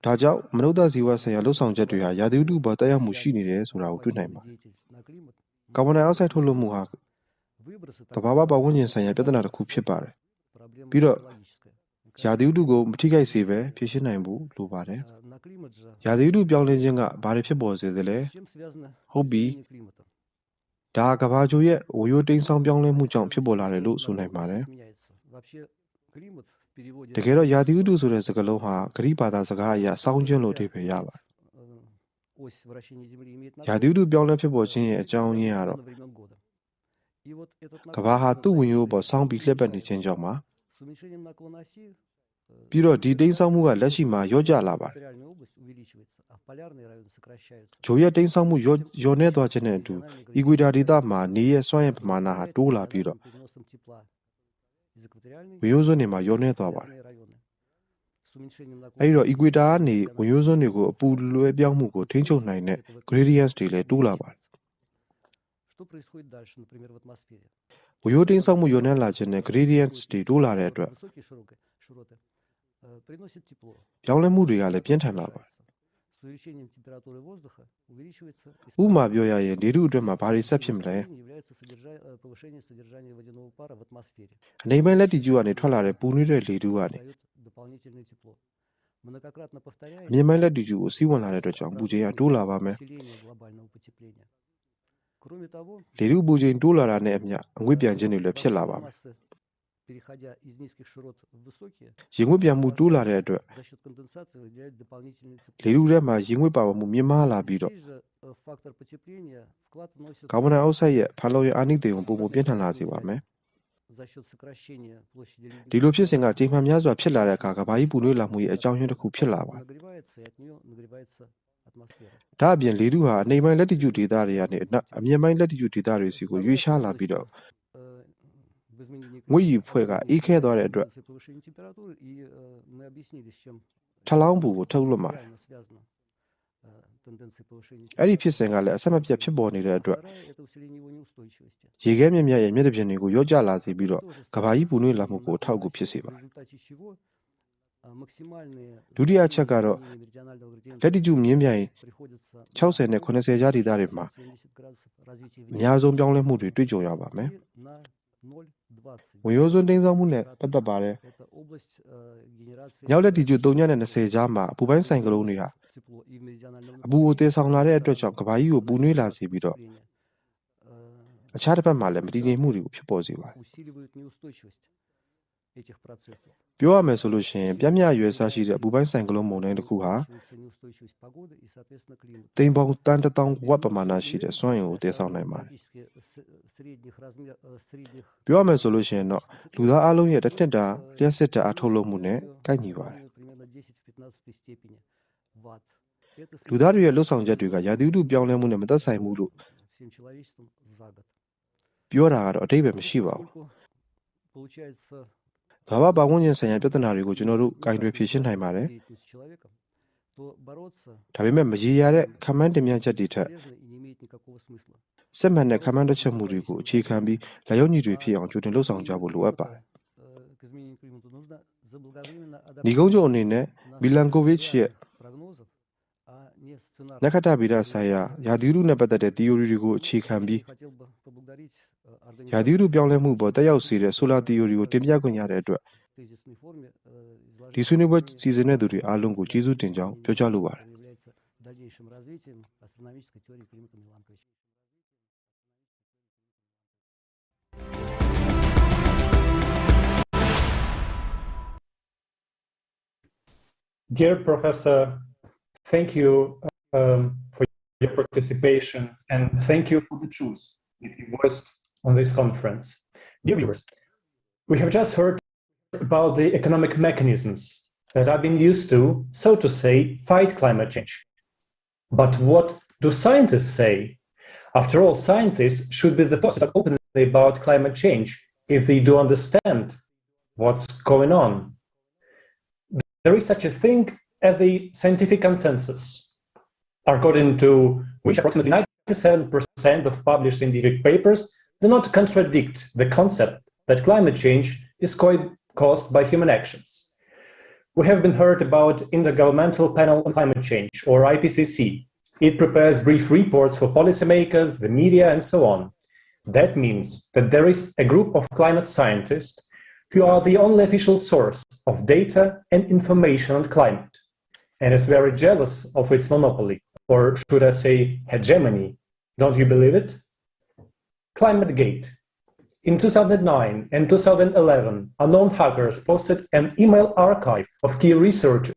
။ဒါကြောင့်မနုဿဇီဝဆိုင်ရာလှုပ်ဆောင်ချက်တွေဟာရာသီဥတုပေါ်တက်ရောက်မှုရှိနေတယ်ဆိုတာကိုတွေ့နိုင်ပါတယ်။ကာဗွန်ဒိုင်အောက်ဆိုက်ထုတ်လွှတ်မှုဟာသဘာဝပတ်ဝန်းကျင်ဆိုင်ရာပြဿနာတစ်ခုဖြစ်ပါတယ်။ပြီးတော့ရာသီဥတုကိုမထိခိုက်စေဘဲဖြေရှင်းနိုင်ဖို့လိုပါတယ်။ရာသီဥတုပြောင်းလဲခြင်းကဘာတွေဖြစ်ပေါ်စေသလဲ။ဟုတ်ပြီ။ဒါကဘာဂျိုရဲ့ဝရိုးတိမ်းဆောင်ပြောင်းလဲမှုကြောင့်ဖြစ်ပေါ်လာတယ်လို့ဆိုနိုင်ပါတယ်။တကယ်တော့ရာသီဥတုဆိုတဲ့စကားလုံးဟာဂရိဘာသာစကားအရစောင်းခြင်းလို့အဓိပ္ပာယ်ရပါတယ်။ရာသီဥတုပြောင်းလဲဖြစ်ပေါ်ခြင်းရဲ့အကြောင်းရင်းကတော့ကဘာဟာသူ့ဝင်ရိုးပေါ်စောင်းပြီးလှည့်ပတ်နေခြင်းကြောင့်ပါပြီးတော့ဒီတိမ်းဆောင်မှုကလက်ရှိမှာရော့ကျလာပါတယ်ဂျိုရဲ့တိမ်းဆောင်မှုရောနေသွားခြင်းနဲ့အတူအီကွေတာဒေသမှာနေရဲ့စွမ်းရည်ပမာဏဟာတိုးလာပြီးတော့ဝင်ရိုးစွန်းတွေမှာရောနေသွားပါတယ်အဲဒီတော့အီကွေတာကနေဝင်ရိုးစွန်းတွေကိုအပူလွှဲပြောင်းမှုကိုထိန်းချုပ်နိုင်တဲ့ gradients တွေလည်းတိုးလာပါတယ်ဝင်ရိုးတိမ်းဆောင်မှုရောနေလာခြင်းနဲ့ gradients တွေတိုးလာတဲ့အတွက်ပြောင်းလဲမှုတွေကလည်းပြင်းထန်လာပါတယ်ဥပမာပြောရရင်လေထုအတွက်မှာဘာတွေဆက်ဖြစ်မလဲအနေပိုင်းလက်တီကျူကနေထွက်လာတဲ့ပူနွေးတဲ့လေထုကနေအမြင့်ပိုင်းလက်တီကျူကိုစီးဝင်လာတဲ့အတွက်ကြောင့်ပူချိန်ကတိုးလာပါမယ်လေထုပူချိန်တိုးလာတာနဲ့အမျှအငွေ့ပြန်ခြင်းတွေလည်းဖြစ်လာပါမယ်ရေငွေ့ပြန်မှုတိုးလာတဲ့အတွက်လေထုထဲမှာရေငွေ့ပါဝင်မှုမြင့်မားလာပြီးတော့ကာဗွန်ဒိုင်အောက်ဆိုက်ရဲ့ဖန်လုံရဲ့အာနိသင်ကိုပုံပြင်းထန်လာစေပါမယ်ဒီလိုဖြစ်စဉ်ကချိန်မှန်များစွာဖြစ်လာတဲ့အခါကဘာကြီးပူနွေးလာမှုရဲ့အကြောင်းရင်းတစ်ခုဖြစ်လာပါတယ်ဒါအပြင်လေထုဟာအနေပိုင်းလက်တီကျူဒေသတွေကနေအမြင့်ပိုင်းလက်တီကျူဒေသတွေစီကိုရွေ့ရှားလာပြီးတော့ငွေ့ရည်ဖွဲ့ကအေးခဲသွားတဲ့အတွက်ထလောင်းပူကိုထုတ်လွှတ်ပါတယ်အဲ့ဒီဖြစ်စဉ်ကလည်းအဆက်မပြတ်ဖြစ်ပေါ်နေတဲ့အတွက်ရေခဲမြင့်မြတ်ရဲ့မျက်နှာပြင်တွေကိုရော့ကျလာစေပြီးတော့ကဘာကြီးပူနွေးလာမှုကိုထောက်ကူဖြစ်စေပါတယ်ဒုတိယချက်ကတော့လက်တီကျူမြင်းပြိုင်60နဲ့80ကြားဒေသတွေမှာအများဆုံးပြောင်းလဲမှုတွေတွေ့ကြုံရပါမယ်ဝင်ရိုးစွန်းတိမ်းဆောင်မှုနဲ့ပတ်သက်ပါတယ်။ရောက်လက်တီကျူ3နဲ့20ကြားမှာအပူပိုင်းဆိုင်ကလုန်းတွေဟာအပူကိုတည်ဆောင်လာတဲ့အတွက်ကြောင့်ကဘာကြီးကိုပူနွေးလာစေပြီးတော့အခြားတစ်ဖက်မှာလည်းမတည်ငြိမ်မှုတွေကိုဖြစ်ပေါ်စေပါတယ်။ပြောရမယ်ဆိုလို့ရှိရင်ပြင်းပြရွယ်စားရှိတဲ့အပူပိုင်းဆိုင်ကလုန်းမုန်တိုင်းတစ်ခုဟာတိမ်ပေါင်းတန်1000 ဝက်ပမာဏရှိတဲ့စွမ်းအင်ကိုတည်ဆောင်နိုင်ပါတယ်ပြောရမယ်ဆိုလို့ရှိရင်တော့လူသားအလုံးရဲ့တစ်နှစ်တာလျှက်စစ်ဓာတ်အားထုတ်လုပ်မှုနဲ့ကိုက်ညီပါတယ်လူသားတွေရဲ့လှုပ်ဆောင်ချက်တွေကရာသီဥတုပြောင်းလဲမှုနဲ့မသက်ဆိုင်ဘူးလို့ပြောတာကတော့အဓိပ္ပာယ်မရှိပါဘူးဘာဝပတ်ဝန်းကျင်ဆိုင်ရာပြဿနာတွေကိုကျွန်တော်တို့ကင်တွယ်ဖြေရှင်းနိုင်ပါတယ်ဒါပေမဲ့မရေရာတဲ့ခန့်မှန်းတင်ပြချက်တွေထက်စစ်မှန်တဲ့ခန့်မှန်းတွက်ချက်မှုတွေကိုအခြေခံပြီးလက်ရောက်ညီတွေဖြစ်အောင်ကြိုတင်လှုပ်ဆောင်ကြဖို့လိုအပ်ပါတယ်ဒီကုန်းချုပ်အနေနဲ့မီလန်ကိုဗစ်ရဲ့နက္ခတ္တဗေဒဆိုင်ရာရာသီဥတုနဲ့ပတ်သက်တဲ့ theory တွေကိုအခြေခံပြီးရာသီဥတုပြောင်းလဲမှုပေါ်တက်ရောက်စေတဲ့ solar theory ကိုတင်ပြခွင့်ရတဲ့အတွက်ဒီဆွေးနွေးပွဲစီစဉ်တဲ့သူတွေအားလုံးကိုကျေးဇူးတင်ကြောင်းပြောကြားလိုပါတယ်Dear Professor, thank you for your participation and thank you for the truth that you voiced on this conference. Dear viewers, we have just heard about the economic mechanisms that have been used to, so to say, fight climate change. But what do scientists say? After all, scientists should be the first to talk openly about climate change if they do understand what's going on. There is such a thing as the scientific consensus, according to which approximately 97% of published scientific papers do not contradict the concept that climate change is caused by human actions. We have been heard about Intergovernmental Panel on Climate Change, or IPCC. It prepares brief reports for policymakers, the media, and so on. That means that there is a group of climate scientists who are the only official source of data and information on climate, and is very jealous of its monopoly, or should I say hegemony. Don't you believe it? ClimateGate. In 2009 and 2011, unknown hackers posted an email archive of key researchers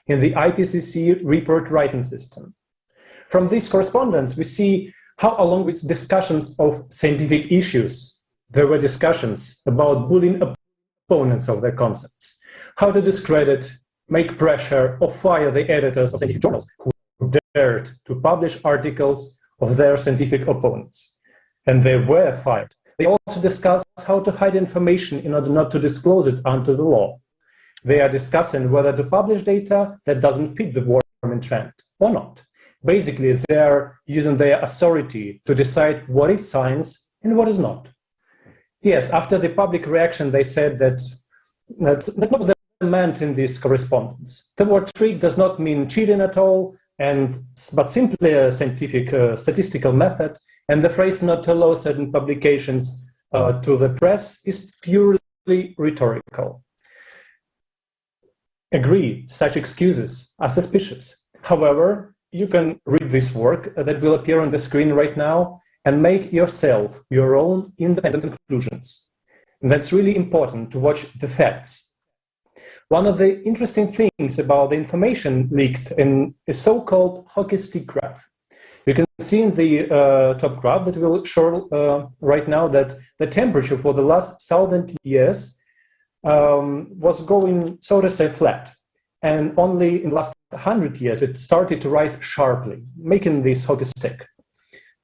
in the IPCC report writing system. From this correspondence, we see how, along with discussions of scientific issues, there were discussions about bullying opponents of their concepts, how to discredit, make pressure, or fire the editors of scientific journals who dared to publish articles of their scientific opponents. And they were fired. They also discuss how to hide information in order not to disclose it under the law. They are discussing whether to publish data that doesn't fit the warming trend or not. Basically, they are using their authority to decide what is science and what is not. Yes, after the public reaction, they said that's not what they meant in this correspondence. The word trick does not mean cheating at all, but simply a scientific statistical method. And the phrase not to allow certain publications to the press is purely rhetorical. Agree, such excuses are suspicious. However, you can read this work that will appear on the screen right now and make yourself your own independent conclusions. And that's really important to watch the facts. One of the interesting things about the information leaked in a so-called hockey stick graph. You can see in the top graph that will show right now that the temperature for the last 1,000 years was going, so to say, flat. And only in the last 100 years, it started to rise sharply, making this hockey stick,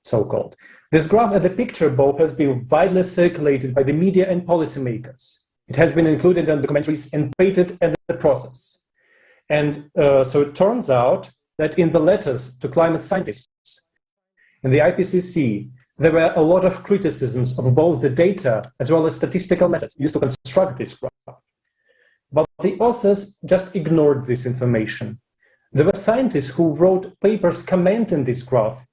so-called. This graph at the picture above has been widely circulated by the media and policymakers. It has been included in documentaries and patented at the process. And so it turns out that in the letters to climate scientists in the IPCC, there were a lot of criticisms of both the data as well as statistical methods used to construct this graph. But the authors just ignored this information. There were scientists who wrote papers commenting this graph,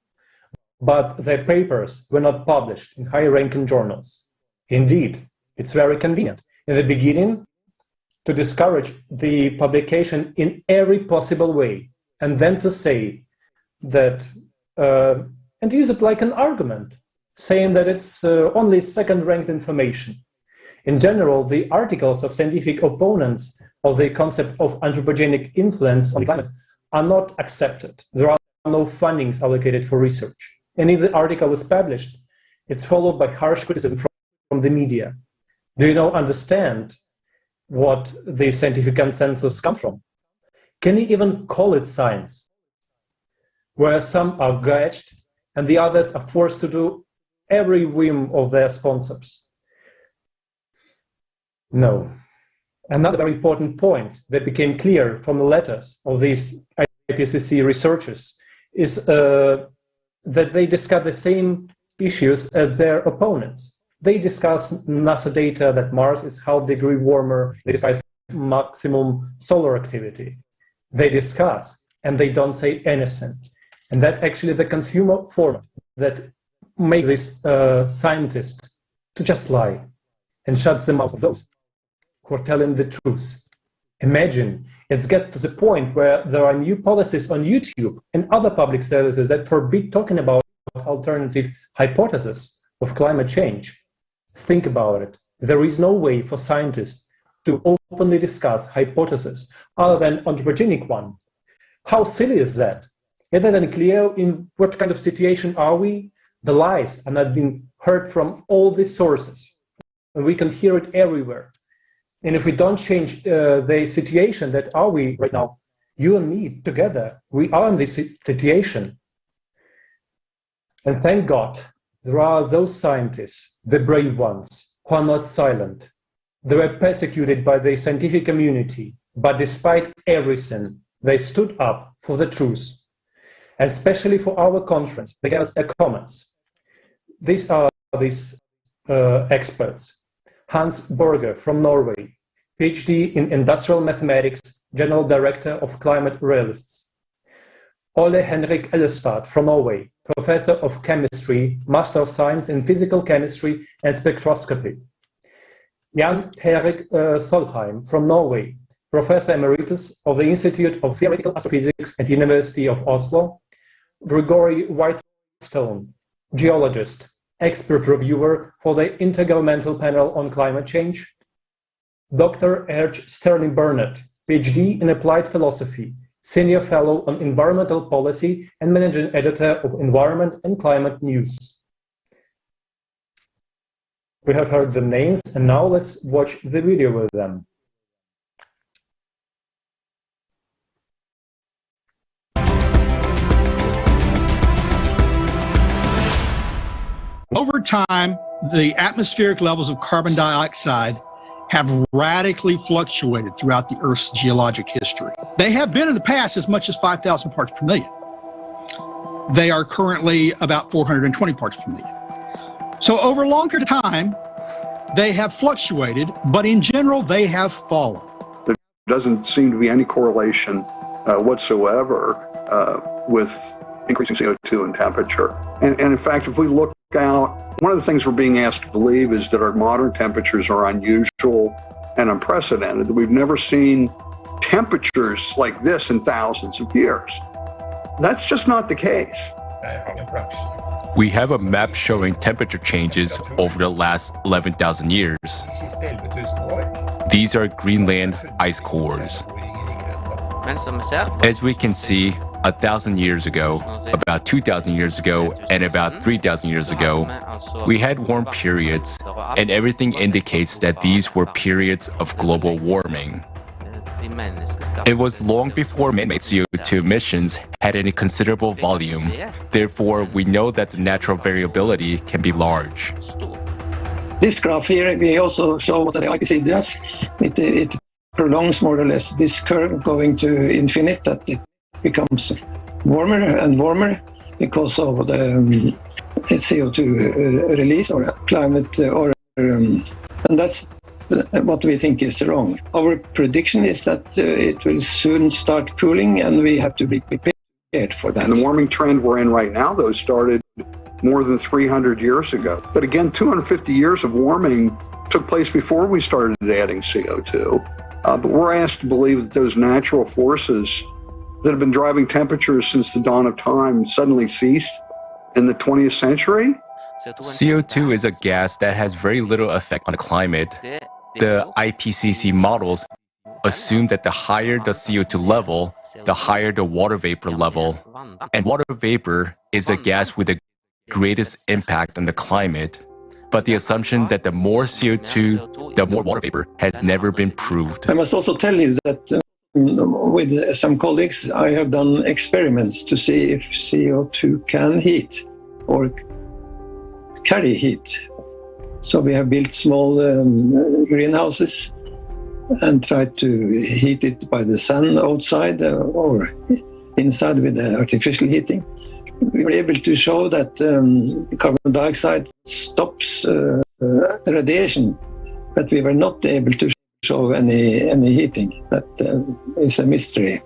but their papers were not published in high-ranking journals. Indeed, it's very convenient in the beginning to discourage the publication in every possible way, and then to say that, and use it like an argument, saying that it's only second-ranked information. In general, the articles of scientific opponents of the concept of anthropogenic influence on the climate are not accepted. There are no fundings allocated for research. And if the article is published, it's followed by harsh criticism from the media. Do you now understand what the scientific consensus comes from? Can you even call it science? Where some are gauged and the others are forced to do every whim of their sponsors. No. Another very important point that became clear from the letters of these IPCC researchers is that they discuss the same issues as their opponents. They discuss NASA data that Mars is half degree warmer. They discuss maximum solar activity. They discuss, and they don't say anything. And that actually the consumer format that makes these scientists to just lie and shuts them out of those who are telling the truth. Imagine it's get to the point where there are new policies on YouTube and other public services that forbid talking about alternative hypotheses of climate change. Think about it. There is no way for scientists to openly discuss hypotheses other than anthropogenic one. How silly is that? Is that unclear in what kind of situation are we? The lies are not being heard from all these sources, and we can hear it everywhere. And if we don't change the situation that are we right now, you and me together, we are in this situation. And thank God, there are those scientists, the brave ones, who are not silent. They were persecuted by the scientific community, but despite everything, they stood up for the truth. And especially for our conference, they gave us a comments. These are these experts. Hans Borger from Norway, PhD in Industrial Mathematics, General Director of Climate Realists. Ole Henrik Ellestad from Norway, Professor of Chemistry, Master of Science in Physical Chemistry and Spectroscopy. Jan Erik Solheim from Norway, Professor Emeritus of the Institute of Theoretical Astrophysics at the University of Oslo. Gregory Whitestone, geologist, expert reviewer for the Intergovernmental Panel on Climate Change. Dr. Erch Sterling Burnett, PhD in Applied Philosophy, Senior Fellow on Environmental Policy and Managing Editor of Environment and Climate News. We have heard the names, and now let's watch the video with them. Over time, the atmospheric levels of carbon dioxide have radically fluctuated throughout the Earth's geologic history. They have been in the past as much as 5,000 parts per million. They are currently about 420 parts per million. So over a longer time, they have fluctuated, but in general, they have fallen. There doesn't seem to be any correlation whatsoever with increasing CO2 and temperature. And in fact, if we look out, one of the things we're being asked to believe is that our modern temperatures are unusual and unprecedented, that we've never seen temperatures like this in thousands of years. That's just not the case. We have a map showing temperature changes over the last 11,000 years. These are Greenland ice cores. As we can see, 1,000 years ago, about 2,000 years ago, and about 3,000 years ago, we had warm periods, and everything indicates that these were periods of global warming. It was long before man-made CO2 emissions had any considerable volume. Therefore, we know that the natural variability can be large. This graph here, we also show what the IPCC does. It prolongs more or less this curve going to infinite, that it becomes warmer and warmer because of the CO2 release or climate, and that's what we think is wrong. Our prediction is that it will soon start cooling, and we have to be prepared for that. And the warming trend we're in right now, though, started more than 300 years ago. But again, 250 years of warming took place before we started adding CO2. But we're asked to believe that those natural forces that have been driving temperatures since the dawn of time suddenly ceased in the 20th century. CO2 is a gas that has very little effect on the climate. The IPCC models assume that the higher the CO2 level, the higher the water vapor level. And water vapor is a gas with the greatest impact on the climate. But the assumption that the more CO2, the more water vapor has never been proved. I must also tell you that with some colleagues, I have done experiments to see if CO2 can heat or carry heat. So we have built small greenhouses and tried to heat it by the sun outside or inside with the artificial heating. We were able to show that carbon dioxide stops radiation, but we were not able to show any heating. That is a mystery,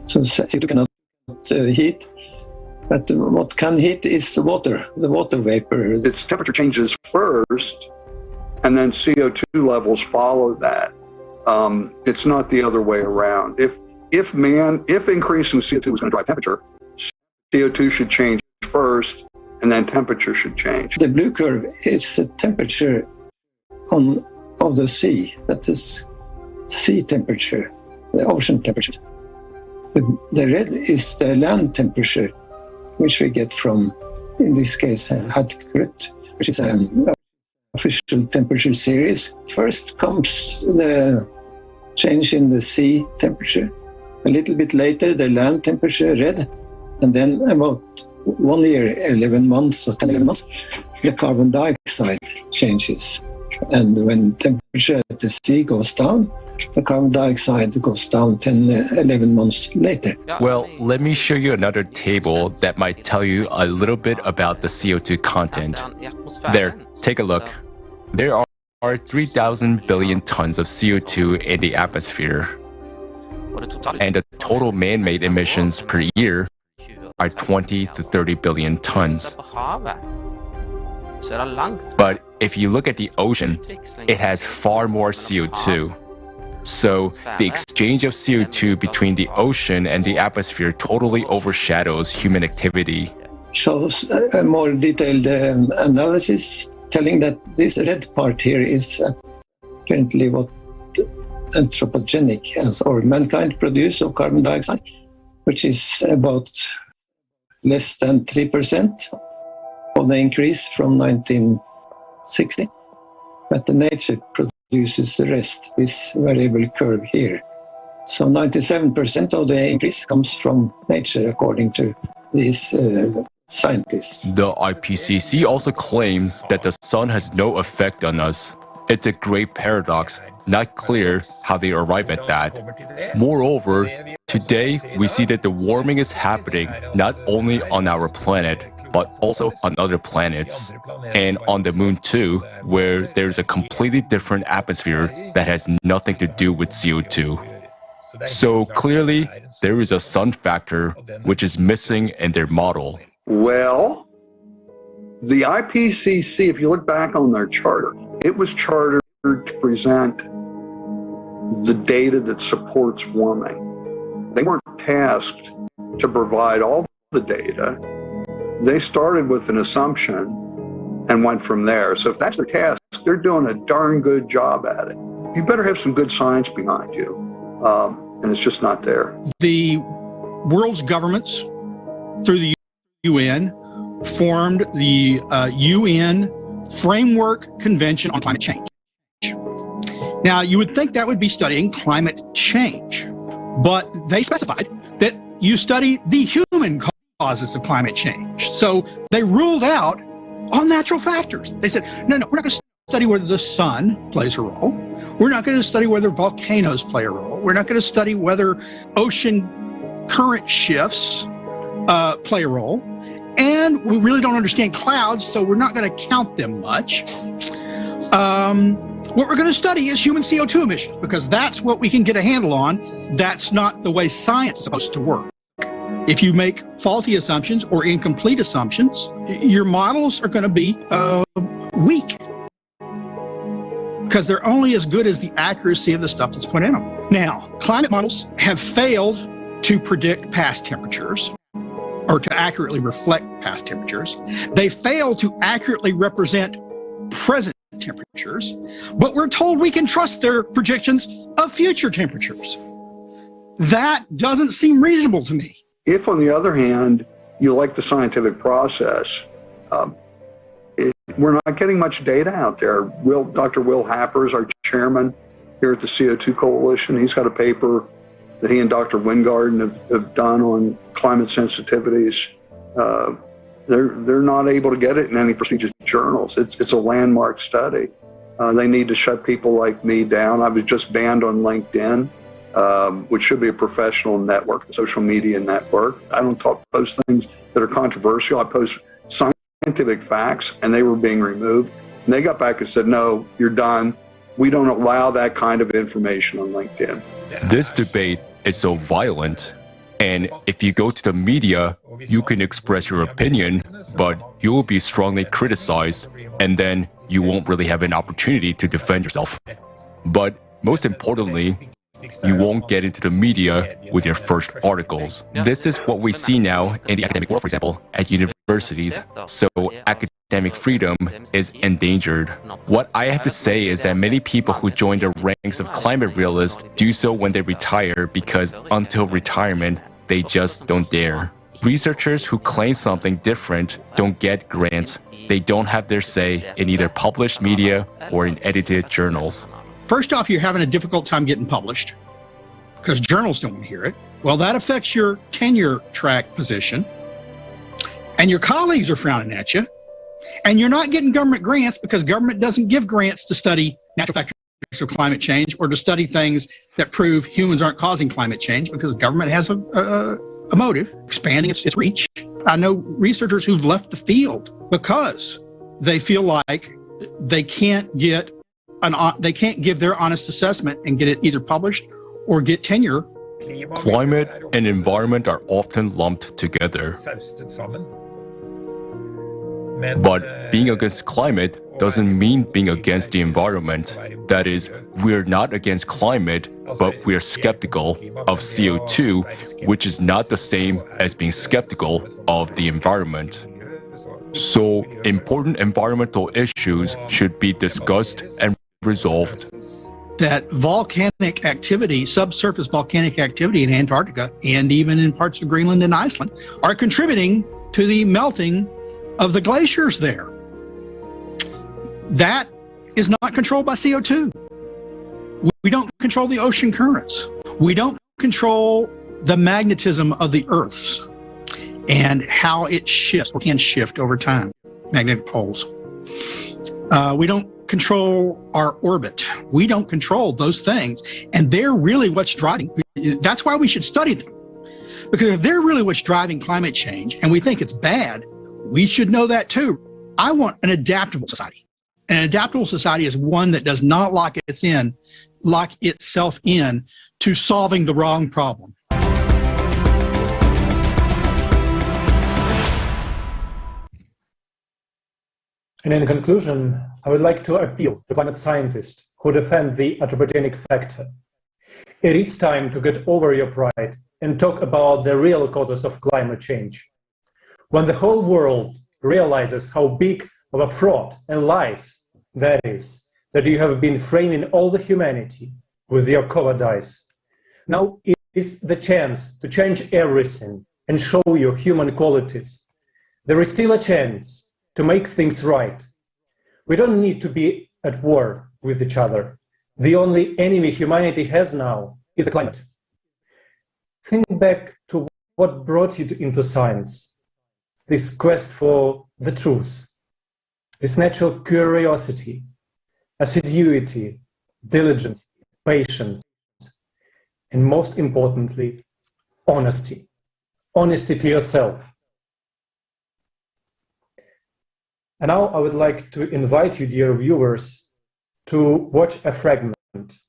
so CO2 cannot heat. But what can heat is water, the water vapor. Its temperature changes first, and then CO2 levels follow that. It's not the other way around. If increasing CO2 was going to drive temperature, CO2 should change first, and then temperature should change. The blue curve is the temperature of the sea. That is sea temperature, the ocean temperature. The red is the land temperature, which we get from, in this case, Hadkrut, which is an official temperature series. First comes the change in the sea temperature. A little bit later, the land temperature, red. And then about 1 year, 11 months or 10, 11 months, the carbon dioxide changes And when temperature at the sea goes down, the carbon dioxide goes down 10, 11 months later. Well, let me show you another table that might tell you a little bit about the CO2 content. There, take a look. There are 3,000 billion tons of CO2 in the atmosphere. And the total man-made emissions per year are 20 to 30 billion tons. But if you look at the ocean, it has far more CO2. So the exchange of CO2 between the ocean and the atmosphere totally overshadows human activity. Shows a more detailed analysis telling that this red part here is apparently what anthropogenic has, or mankind produce of carbon dioxide, which is about less than 3% of the increase from 1960. But the nature produces the rest, this variable curve here. So 97% of the increase comes from nature, according to these scientists. The IPCC also claims that the sun has no effect on us. It's a great paradox, not clear how they arrive at that. Moreover, today we see that the warming is happening not only on our planet, but also on other planets, and on the moon too, where there's a completely different atmosphere that has nothing to do with CO2. So clearly, there is a sun factor which is missing in their model. Well, the IPCC, if you look back on their charter, it was chartered to present the data that supports warming. They weren't tasked to provide all the data. They started with an assumption and went from there. So if that's their task, they're doing a darn good job at it. You better have some good science behind you, and it's just not there. The world's governments, through the UN, formed the UN Framework Convention on Climate Change. Now, you would think that would be studying climate change, but they specified that you study the human causes of climate change. So they ruled out all natural factors. They said, no, we're not going to study whether the sun plays a role. We're not going to study whether volcanoes play a role. We're not going to study whether ocean current shifts play a role. And we really don't understand clouds, so we're not going to count them much. What we're going to study is human CO2 emissions, because that's what we can get a handle on. That's not the way science is supposed to work. If you make faulty assumptions or incomplete assumptions, your models are going to be weak, because they're only as good as the accuracy of the stuff that's put in them. Now, climate models have failed to predict past temperatures, or to accurately reflect past temperatures. They fail to accurately represent present temperatures, but we're told we can trust their projections of future temperatures. That doesn't seem reasonable to me. If, on the other hand, you like the scientific process, we're not getting much data out there. Dr. Will Happer is our chairman here at the CO2 Coalition. He's got a paper that he and Dr. Wingarden have done on climate sensitivities. They're not able to get it in any prestigious journals. It's a landmark study. They need to shut people like me down. I was just banned on LinkedIn, which should be a professional network, a social media network. I don't post things that are controversial. I post scientific facts, and they were being removed. And they got back and said, no, you're done. We don't allow that kind of information on LinkedIn. This debate is so violent, and if you go to the media, you can express your opinion, but you will be strongly criticized, and then you won't really have an opportunity to defend yourself. But most importantly, you won't get into the media with your first articles. This is what we see now in the academic world, for example, at universities. So academic freedom is endangered. What I have to say is that many people who join the ranks of climate realists do so when they retire, because until retirement, they just don't dare. Researchers who claim something different don't get grants. They don't have their say in either published media or in edited journals. First off, you're having a difficult time getting published because journals don't want to hear it. Well, that affects your tenure track position. And your colleagues are frowning at you. And you're not getting government grants because government doesn't give grants to study natural factors of climate change or to study things that prove humans aren't causing climate change, because government has a motive, expanding its reach. I know researchers who've left the field because they feel like they can't give their honest assessment and get it either published or get tenure. Climate and environment are often lumped together. But being against climate doesn't mean being against the environment. That is, we're not against climate, but we're skeptical of CO2, which is not the same as being skeptical of the environment. So, important environmental issues should be discussed and resolved. That volcanic activity, subsurface volcanic activity in Antarctica and even in parts of Greenland and Iceland are contributing to the melting of the glaciers there. That is not controlled by CO2. We don't control the ocean currents. We don't control the magnetism of the Earth and how it shifts or can shift over time, magnetic poles. We don't control our orbit. We don't control those things. And they're really what's driving. That's why we should study them. Because if they're really what's driving climate change and we think it's bad, we should know that too. I want an adaptable society. An adaptable society is one that does not lock itself in to solving the wrong problem. And in conclusion, I would like to appeal to climate scientists who defend the anthropogenic factor. It is time to get over your pride and talk about the real causes of climate change. When the whole world realizes how big of a fraud and lies that is, that you have been framing all the humanity with your cowardice, now is the chance to change everything and show your human qualities. There is still a chance to make things right. We don't need to be at war with each other. The only enemy humanity has now is the climate. Think back to what brought you into science. This quest for the truth, this natural curiosity, assiduity, diligence, patience, and most importantly, honesty. Honesty to yourself. And now I would like to invite you, dear viewers, to watch a fragment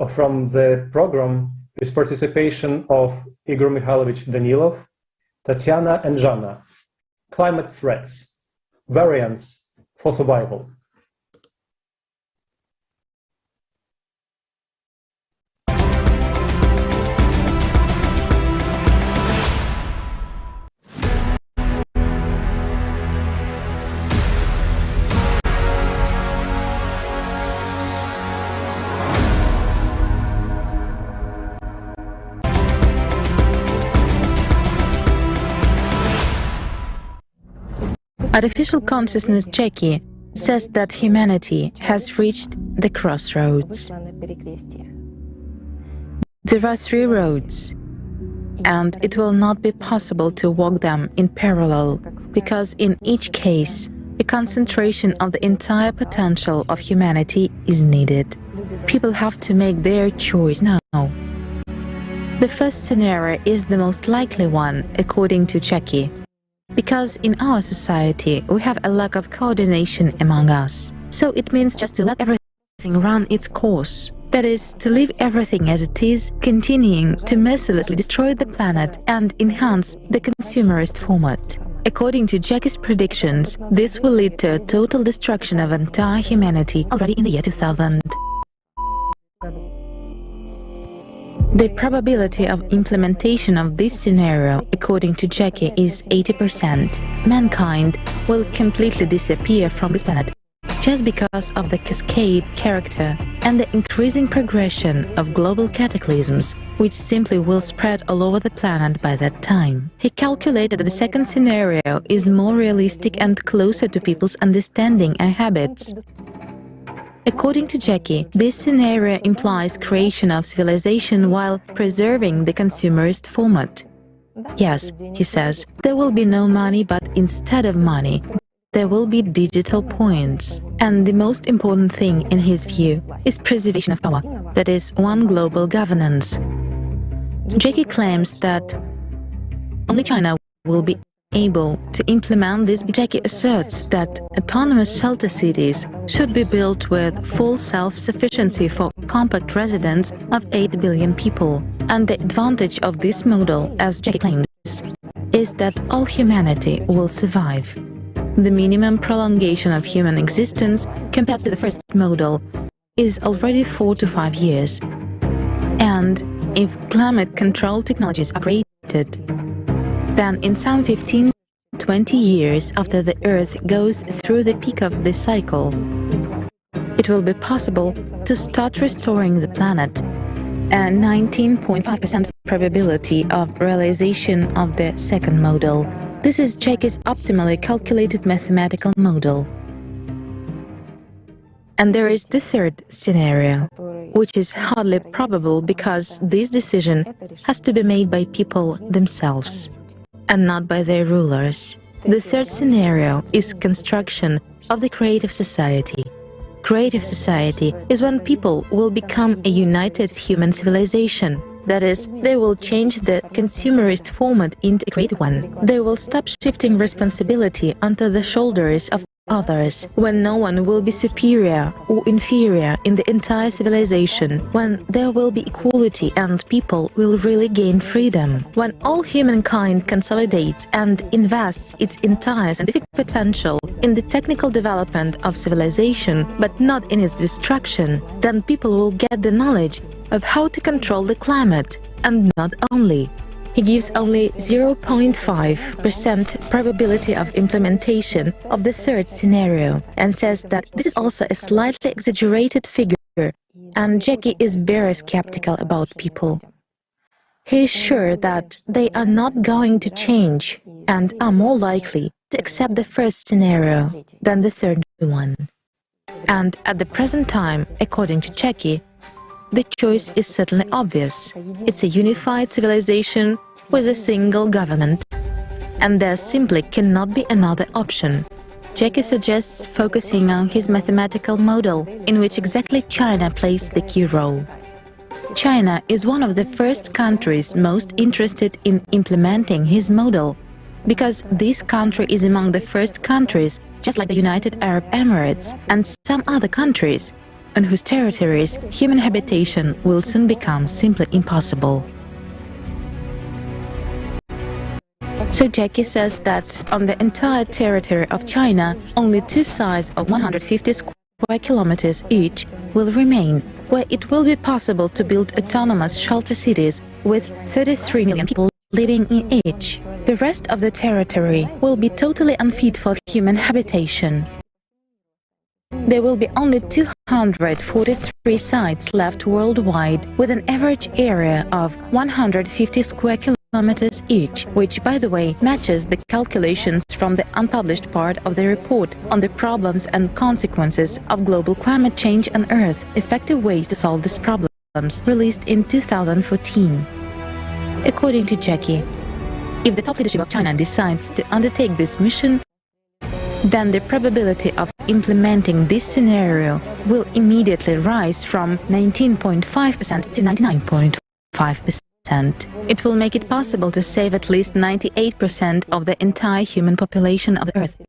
from the program with participation of Igor Mikhailovich Danilov, Tatiana and Zhanna, Climate Threats, Variants for Survival. Artificial consciousness Jackie says that humanity has reached the crossroads. There are 3 roads, and it will not be possible to walk them in parallel, because in each case, a concentration of the entire potential of humanity is needed. People have to make their choice now. The first scenario is the most likely one, according to Jackie. Because in our society, we have a lack of coordination among us. So it means just to let everything run its course. That is, to leave everything as it is, continuing to mercilessly destroy the planet and enhance the consumerist format. According to Jackie's predictions, this will lead to a total destruction of entire humanity already in the year 2000. The probability of implementation of this scenario, according to Jackie, is 80%. Mankind will completely disappear from this planet, just because of the cascade character and the increasing progression of global cataclysms, which simply will spread all over the planet by that time. He calculated that the second scenario is more realistic and closer to people's understanding and habits. According to Jackie, this scenario implies creation of civilization while preserving the consumerist format. Yes, he says, there will be no money, but instead of money, there will be digital points. And the most important thing in his view is preservation of power, that is, one global governance. Jackie claims that only China will be able to implement this. Jackie asserts that autonomous shelter cities should be built with full self-sufficiency for compact residents of 8 billion people. And the advantage of this model, as Jackie claims, is that all humanity will survive. The minimum prolongation of human existence compared to the first model is already 4 to 5 years. And if climate control technologies are created, then in some 15-20 years after the Earth goes through the peak of the cycle, it will be possible to start restoring the planet. A 19.5% probability of realization of the second model. This is Jackie's optimally calculated mathematical model. And there is the third scenario, which is hardly probable because this decision has to be made by people themselves and not by their rulers. The third scenario is construction of the creative society. Creative society is when people will become a united human civilization. That is, they will change the consumerist format into a creative one. They will stop shifting responsibility onto the shoulders of others, when no one will be superior or inferior in the entire civilization, when there will be equality and people will really gain freedom, when all humankind consolidates and invests its entire scientific potential in the technical development of civilization, but not in its destruction, then people will get the knowledge of how to control the climate, and not only. He gives only 0.5% probability of implementation of the third scenario and says that this is also a slightly exaggerated figure, and Jackie is very skeptical about people. He is sure that they are not going to change and are more likely to accept the first scenario than the third one. And at the present time, according to Jackie, the choice is certainly obvious. It's a unified civilization with a single government, and there simply cannot be another option. Jackie suggests focusing on his mathematical model, in which exactly China plays the key role. China is one of the first countries most interested in implementing his model, because this country is among the first countries, just like the United Arab Emirates and some other countries, on whose territories human habitation will soon become simply impossible. So Jackie says that on the entire territory of China, only 2 sites of 150 square kilometers each will remain, where it will be possible to build autonomous shelter cities with 33 million people living in each. The rest of the territory will be totally unfit for human habitation. There will be only 243 sites left worldwide, with an average area of 150 square kilometers each, which, by the way, matches the calculations from the unpublished part of the report on the problems and consequences of global climate change on Earth, effective ways to solve these problems, released in 2014. According to Jackie, if the top leadership of China decides to undertake this mission, then the probability of implementing this scenario will immediately rise from 19.5% to 99.5%. It will make it possible to save at least 98% of the entire human population of the Earth.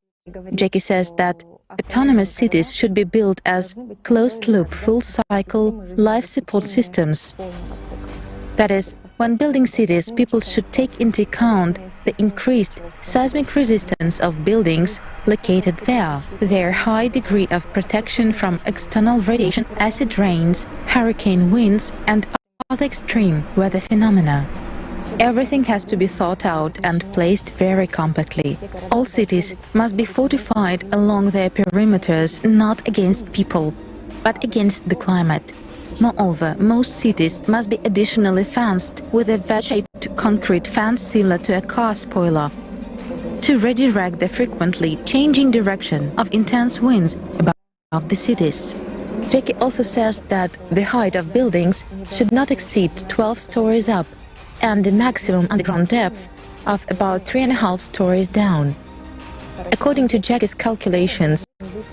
Jackie says that autonomous cities should be built as closed-loop, full-cycle life support systems. That is, when building cities, people should take into account the increased seismic resistance of buildings located there, their high degree of protection from external radiation, acid rains, hurricane winds, and other extreme weather phenomena. Everything has to be thought out and placed very compactly. All cities must be fortified along their perimeters, not against people, but against the climate. Moreover, most cities must be additionally fenced with a V-shaped concrete fence similar to a car spoiler, to redirect the frequently changing direction of intense winds above the cities. Jackie also says that the height of buildings should not exceed 12 stories up and a maximum underground depth of about 3.5 stories down. According to Jackie's calculations,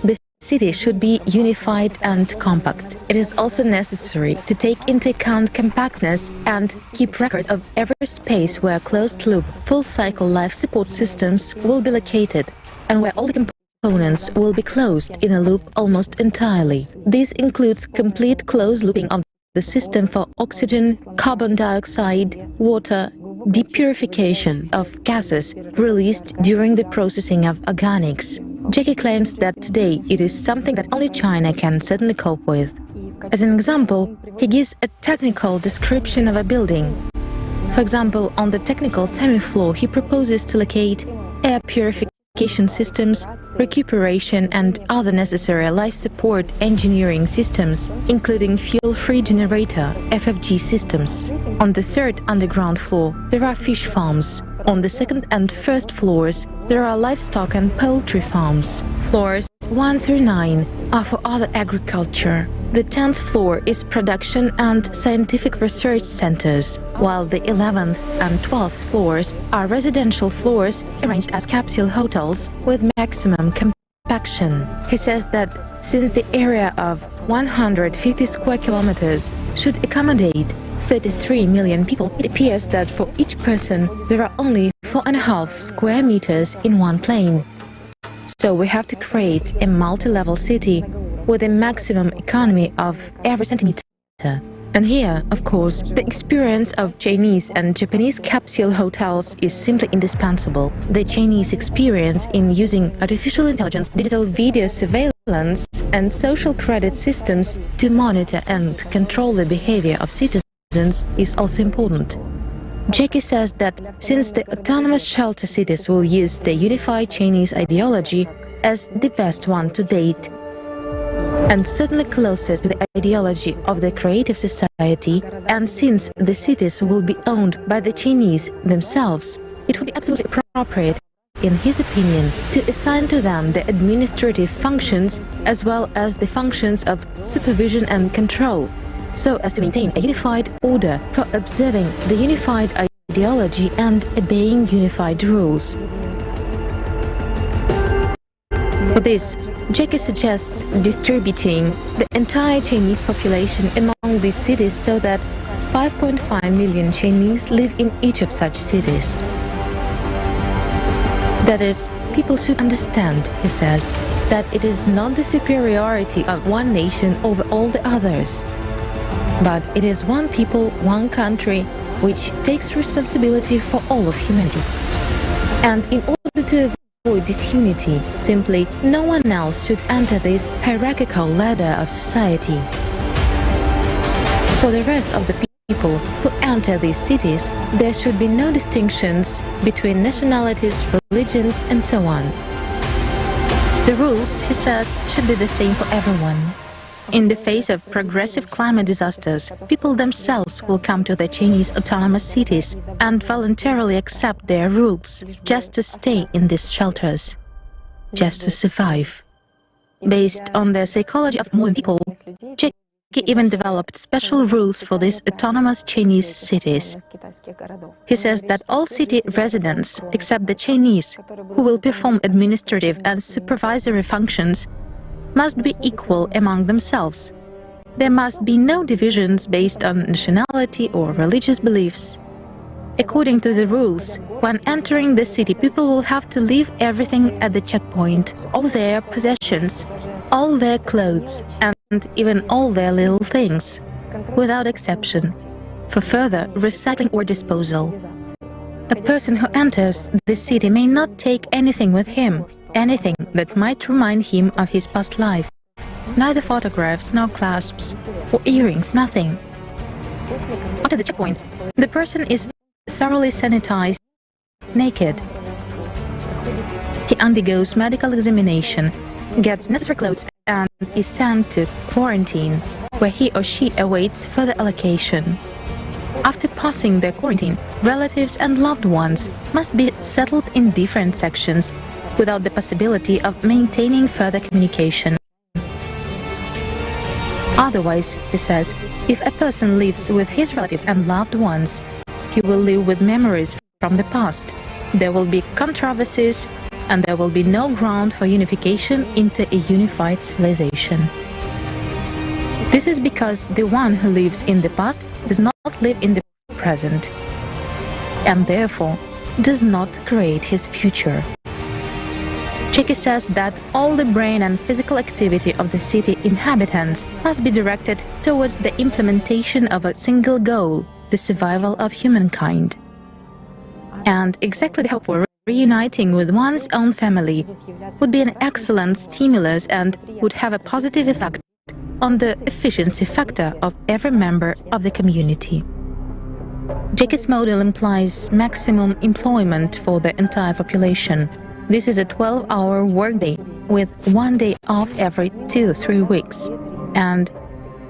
the city should be unified and compact. It is also necessary to take into account compactness and keep records of every space where closed-loop, full-cycle life support systems will be located and where all the components will be closed in a loop almost entirely. This includes complete closed-looping of the system for oxygen, carbon dioxide, water, depurification of gases released during the processing of organics. Jackie claims that today it is something that only China can certainly cope with. As an example, he gives a technical description of a building. For example, on the technical semi-floor, he proposes to locate air purification systems, recuperation and other necessary life support engineering systems, including fuel-free generator (FFG) systems. On the third underground floor, there are fish farms. On the second and first floors, there are livestock and poultry farms. Floors 1 through 9 are for other agriculture. The 10th floor is production and scientific research centers, while the 11th and 12th floors are residential floors arranged as capsule hotels with maximum compaction. He says that since the area of 150 square kilometers should accommodate 33 million people, it appears that for each person there are only 4.5 square meters in one plane. So we have to create a multi-level city with a maximum economy of every centimeter. And here, of course, the experience of Chinese and Japanese capsule hotels is simply indispensable. The Chinese experience in using artificial intelligence, digital video surveillance, and social credit systems to monitor and control the behavior of citizens is also important. Jackie says that since the autonomous shelter cities will use the unified Chinese ideology as the best one to date, and certainly closest to the ideology of the creative society, and since the cities will be owned by the Chinese themselves, it would be absolutely appropriate, in his opinion, to assign to them the administrative functions as well as the functions of supervision and control, so as to maintain a unified order for observing the unified ideology and obeying unified rules. For this, Jackie suggests distributing the entire Chinese population among these cities so that 5.5 million Chinese live in each of such cities. That is, people should understand, he says, that it is not the superiority of one nation over all the others, but it is one people, one country, which takes responsibility for all of humanity. And in order to avoid disunity, simply no one else should enter this hierarchical ladder of society. For the rest of the people who enter these cities, there should be no distinctions between nationalities, religions, and so on. The rules, he says, should be the same for everyone. In the face of progressive climate disasters, people themselves will come to the Chinese autonomous cities and voluntarily accept their rules, just to stay in these shelters, just to survive. Based on the psychology of modern people, Jackie even developed special rules for these autonomous Chinese cities. He says that all city residents, except the Chinese, who will perform administrative and supervisory functions, must be equal among themselves. There must be no divisions based on nationality or religious beliefs. According to the rules, when entering the city, people will have to leave everything at the checkpoint, all their possessions, all their clothes, and even all their little things, without exception, for further recycling or disposal. A person who enters the city may not take anything with him, anything that might remind him of his past life. Neither photographs, nor clasps, or earrings, nothing. After the checkpoint, the person is thoroughly sanitized, naked. He undergoes medical examination, gets necessary clothes, and is sent to quarantine, where he or she awaits further allocation. After passing their quarantine, relatives and loved ones must be settled in different sections without the possibility of maintaining further communication. Otherwise, he says, if a person lives with his relatives and loved ones, he will live with memories from the past. There will be controversies, and there will be no ground for unification into a unified civilization. This is because the one who lives in the past does not live in the present, and therefore does not create his future. Jackie says that all the brain and physical activity of the city inhabitants must be directed towards the implementation of a single goal, the survival of humankind. And exactly the hope for reuniting with one's own family would be an excellent stimulus and would have a positive effect on the efficiency factor of every member of the community. Jackie's model implies maximum employment for the entire population. This is a 12-hour workday with 1 day off every 2 or 3 weeks. And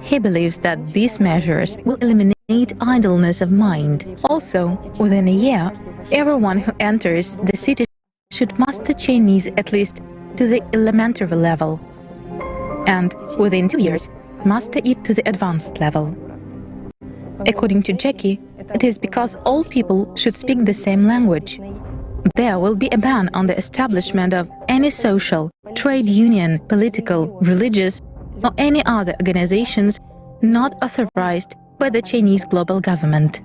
he believes that these measures will eliminate idleness of mind. Also, within a year, everyone who enters the city should master Chinese at least to the elementary level. And within 2 years, master it to the advanced level. According to Jackie, it is because all people should speak the same language. There will be a ban on the establishment of any social, trade union, political, religious, or any other organizations not authorized by the Chinese global government,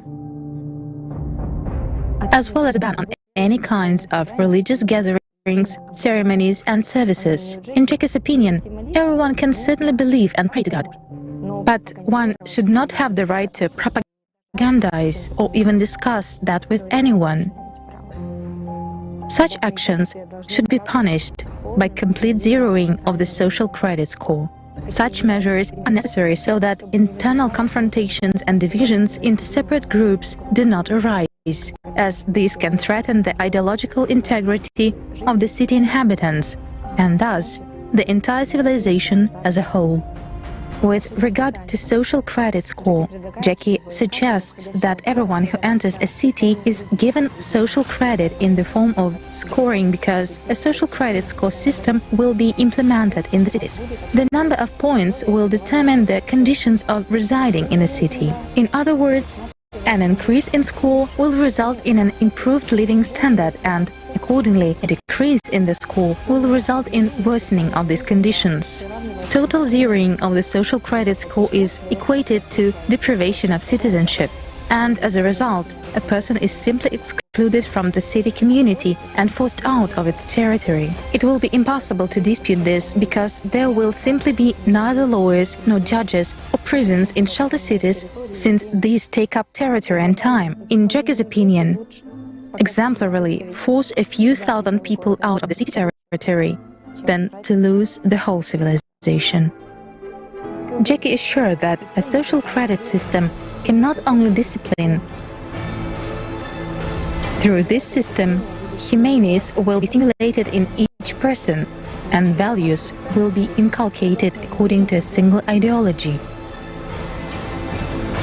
as well as a ban on any kinds of religious gatherings, ceremonies, and services. In Jackie's opinion, everyone can certainly believe and pray to God, but one should not have the right to propagandize or even discuss that with anyone. Such actions should be punished by complete zeroing of the social credit score. Such measures are necessary so that internal confrontations and divisions into separate groups do not arise, as these can threaten the ideological integrity of the city inhabitants, and thus the entire civilization as a whole. With regard to social credit score, Jackie suggests that everyone who enters a city is given social credit in the form of scoring because a social credit score system will be implemented in the cities. The number of points will determine the conditions of residing in a city. In other words, an increase in score will result in an improved living standard, and accordingly, a decrease in the score will result in worsening of these conditions. Total zeroing of the social credit score is equated to deprivation of citizenship, and as a result, a person is simply excluded from the city community and forced out of its territory. It will be impossible to dispute this because there will simply be neither lawyers nor judges or prisons in shelter cities, since these take up territory and time. In Jackie's opinion, exemplarily force a few thousand people out of the city territory than to lose the whole civilization. Jackie is sure that a social credit system can not only discipline. Through this system, humanism will be stimulated in each person, and values will be inculcated according to a single ideology.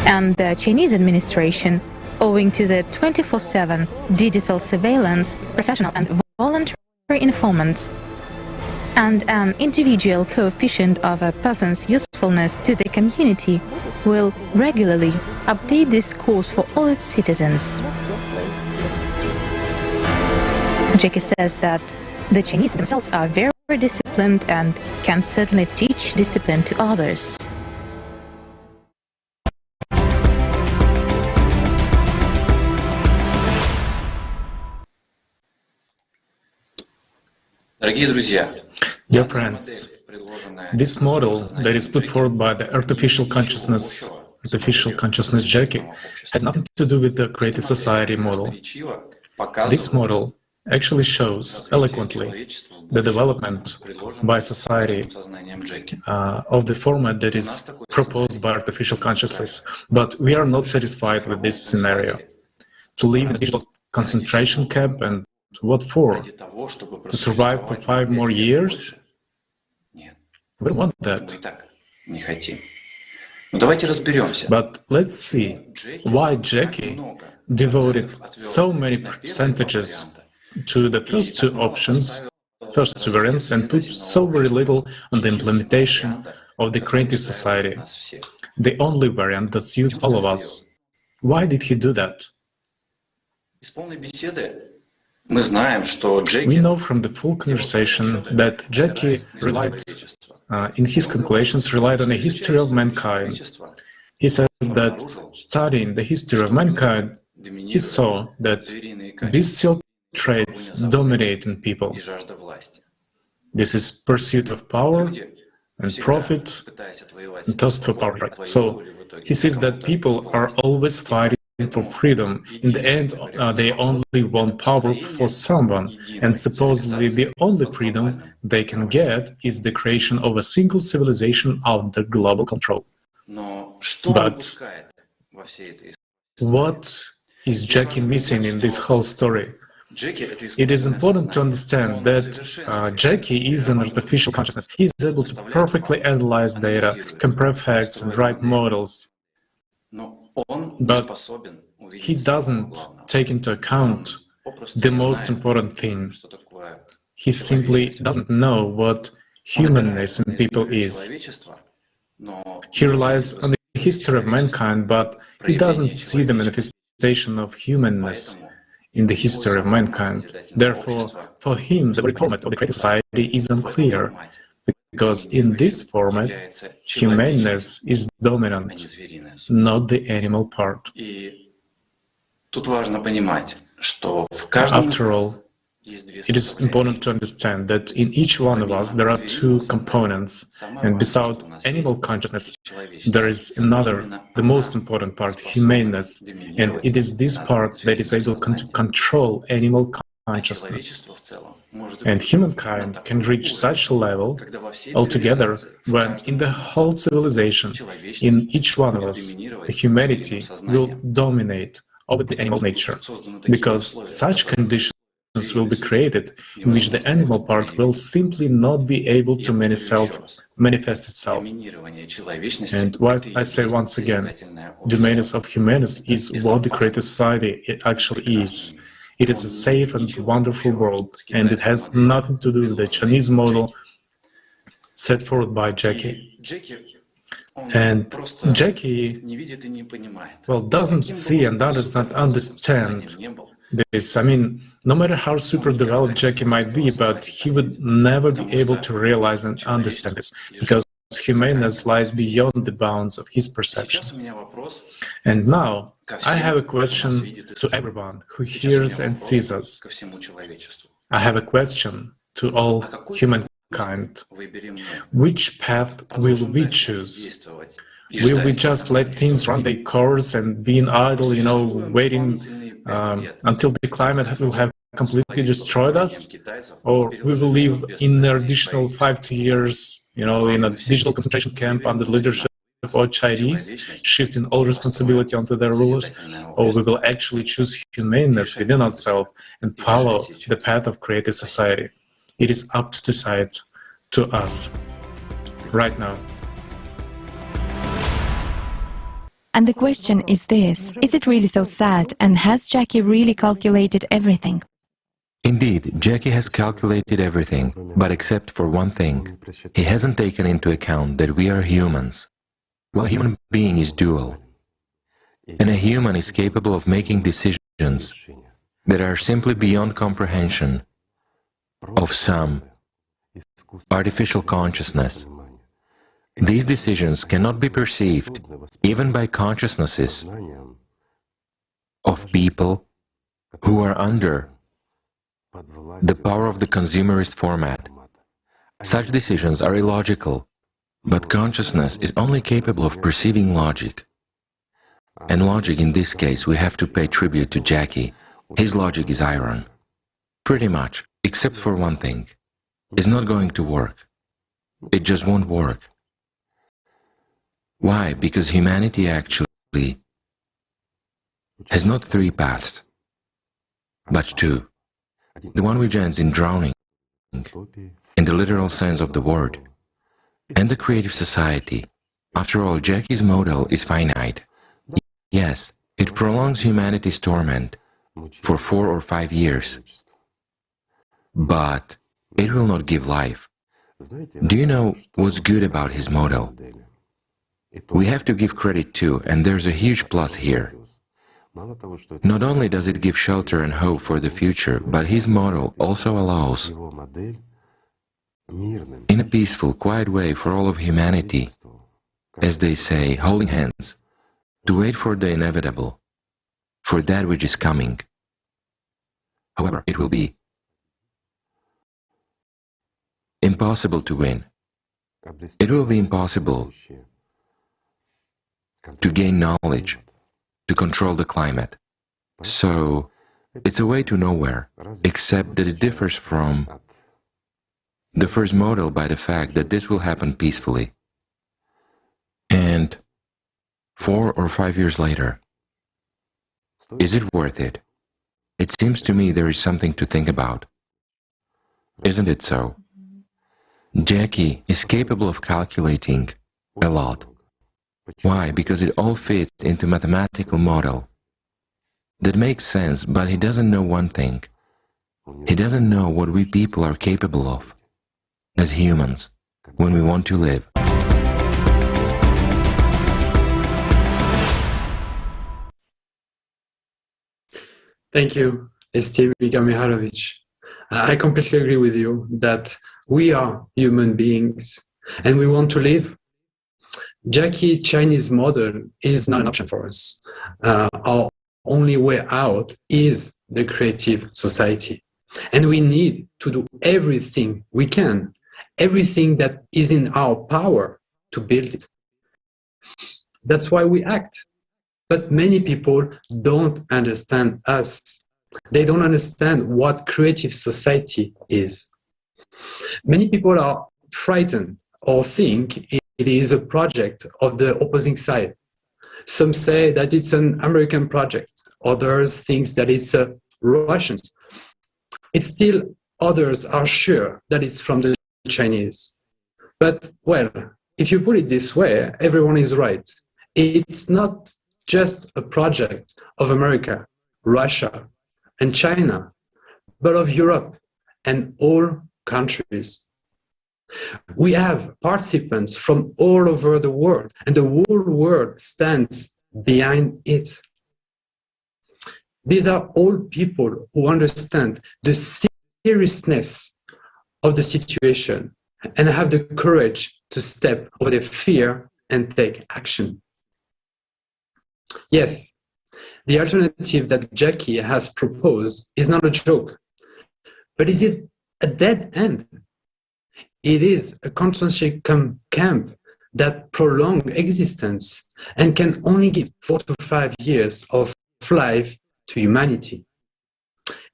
And the Chinese administration, owing to the 24/7 digital surveillance, professional and voluntary informants, and an individual coefficient of a person's usefulness to the community, will regularly update this scores for all its citizens. Jackie says that the Chinese themselves are very disciplined and can certainly teach discipline to others. Dear friends, this model that is put forward by the artificial consciousness Jackie has nothing to do with the creative society model. This model actually shows eloquently the development by society of the format that is proposed by artificial consciousness. But we are not satisfied with this scenario. To live in a digital concentration camp, and what for? To survive for 5 more years? We don't want that. But let's see why Jackie devoted so many percentages to the first 2 options, first sovereigns, and put so very little on the implementation of the creative society, the only variant that suits all of us. Why did he do that? We know from the full conversation that Jackie relied, in his calculations, relied on a history of mankind. He says that studying the history of mankind, he saw that bestial traits dominate in people. This is pursuit of power and profit and thirst for power. So he says that people are always fighting for freedom. In the end, they only want power for someone, and supposedly the only freedom they can get is the creation of a single civilization under global control. But what is Jackie missing in this whole story? It is important to understand that Jackie is an artificial consciousness. He is able to perfectly analyze data, compare facts, and write models. But he doesn't take into account the most important thing. He simply doesn't know what humanness in people is. He relies on the history of mankind, but he doesn't see the manifestation of humanness in the history of mankind. Therefore, for him, the format of the created society is unclear, because in this format, humanness is dominant, not the animal part. After all, it is important to understand that in each one of us there are two components, and besides animal consciousness, there is another, the most important part, humaneness, and it is this part that is able to control animal consciousness. And humankind can reach such a level altogether when in the whole civilization, in each one of us, the humanity will dominate over the animal nature, because such conditions will be created in which the animal part will simply not be able to manifest itself. And what I say once again, the madness of humanity is what the created society actually is. It is a safe and wonderful world, and it has nothing to do with the Chinese model set forth by Jackie. And Jackie, well, doesn't see and does not understand this. I mean, no matter how super developed Jackie might be, but he would never be able to realize and understand this, because humaneness lies beyond the bounds of his perception. And now, I have a question to everyone who hears and sees us. I have a question to all humankind. Which path will we choose? Will we just let things run their course and be idle, waiting until the climate will have completely destroyed us? Or we will live in an additional 5 years, in a digital concentration camp under the leadership of Chinese, shifting all responsibility onto their rulers? Or we will actually choose humaneness within ourselves and follow the path of creative society? It is up to decide to us right now. And the question is this: is it really so sad, and has Jackie really calculated everything? Indeed, Jackie has calculated everything, but except for one thing. He hasn't taken into account that we are humans. Well, a human being is dual, and a human is capable of making decisions that are simply beyond comprehension of some artificial consciousness. These decisions cannot be perceived even by consciousnesses of people who are under the power of the consumerist format. Such decisions are illogical, but consciousness is only capable of perceiving logic. And logic, in this case, we have to pay tribute to Jackie. His logic is iron. Pretty much, except for one thing. It's not going to work. It just won't work. Why? Because humanity actually has not 3 paths, but 2. The one which ends in drowning, in the literal sense of the word, and the creative society. After all, Jackie's model is finite. Yes, it prolongs humanity's torment for 4 or 5 years, but it will not give life. Do you know what's good about his model? We have to give credit too, and there's a huge plus here. Not only does it give shelter and hope for the future, but his model also allows, in a peaceful, quiet way for all of humanity, as they say, holding hands, to wait for the inevitable, for that which is coming. However, it will be impossible to win. It will be impossible to gain knowledge, to control the climate. So, it's a way to nowhere, except that it differs from the first model by the fact that this will happen peacefully. And 4 or 5 years later, is it worth it? It seems to me there is something to think about. Isn't it so? Jackie is capable of calculating a lot. Why? Because it all fits into a mathematical model. That makes sense, but he doesn't know one thing. He doesn't know what we people are capable of, as humans, when we want to live. Thank you, Steve Mihajlovic. I completely agree with you that we are human beings and we want to live. Jackie Chinese model is not an option for us. Our only way out is the creative society. And we need to do everything we can, everything that is in our power to build it. That's why we act. But many people don't understand us. They don't understand what creative society is. Many people are frightened or think it is a project of the opposing side. Some say that it's an American project. Others think that it's Russians. It's still others are sure that it's from the Chinese. But, well, if you put it this way, everyone is right. It's not just a project of America, Russia, and China, but of Europe and all countries. We have participants from all over the world, and the whole world stands behind it. These are all people who understand the seriousness of the situation and have the courage to step over their fear and take action. Yes, the alternative that Jackie has proposed is not a joke, but is it a dead end? It is a concentration camp that prolongs existence and can only give 4 to 5 years of life to humanity.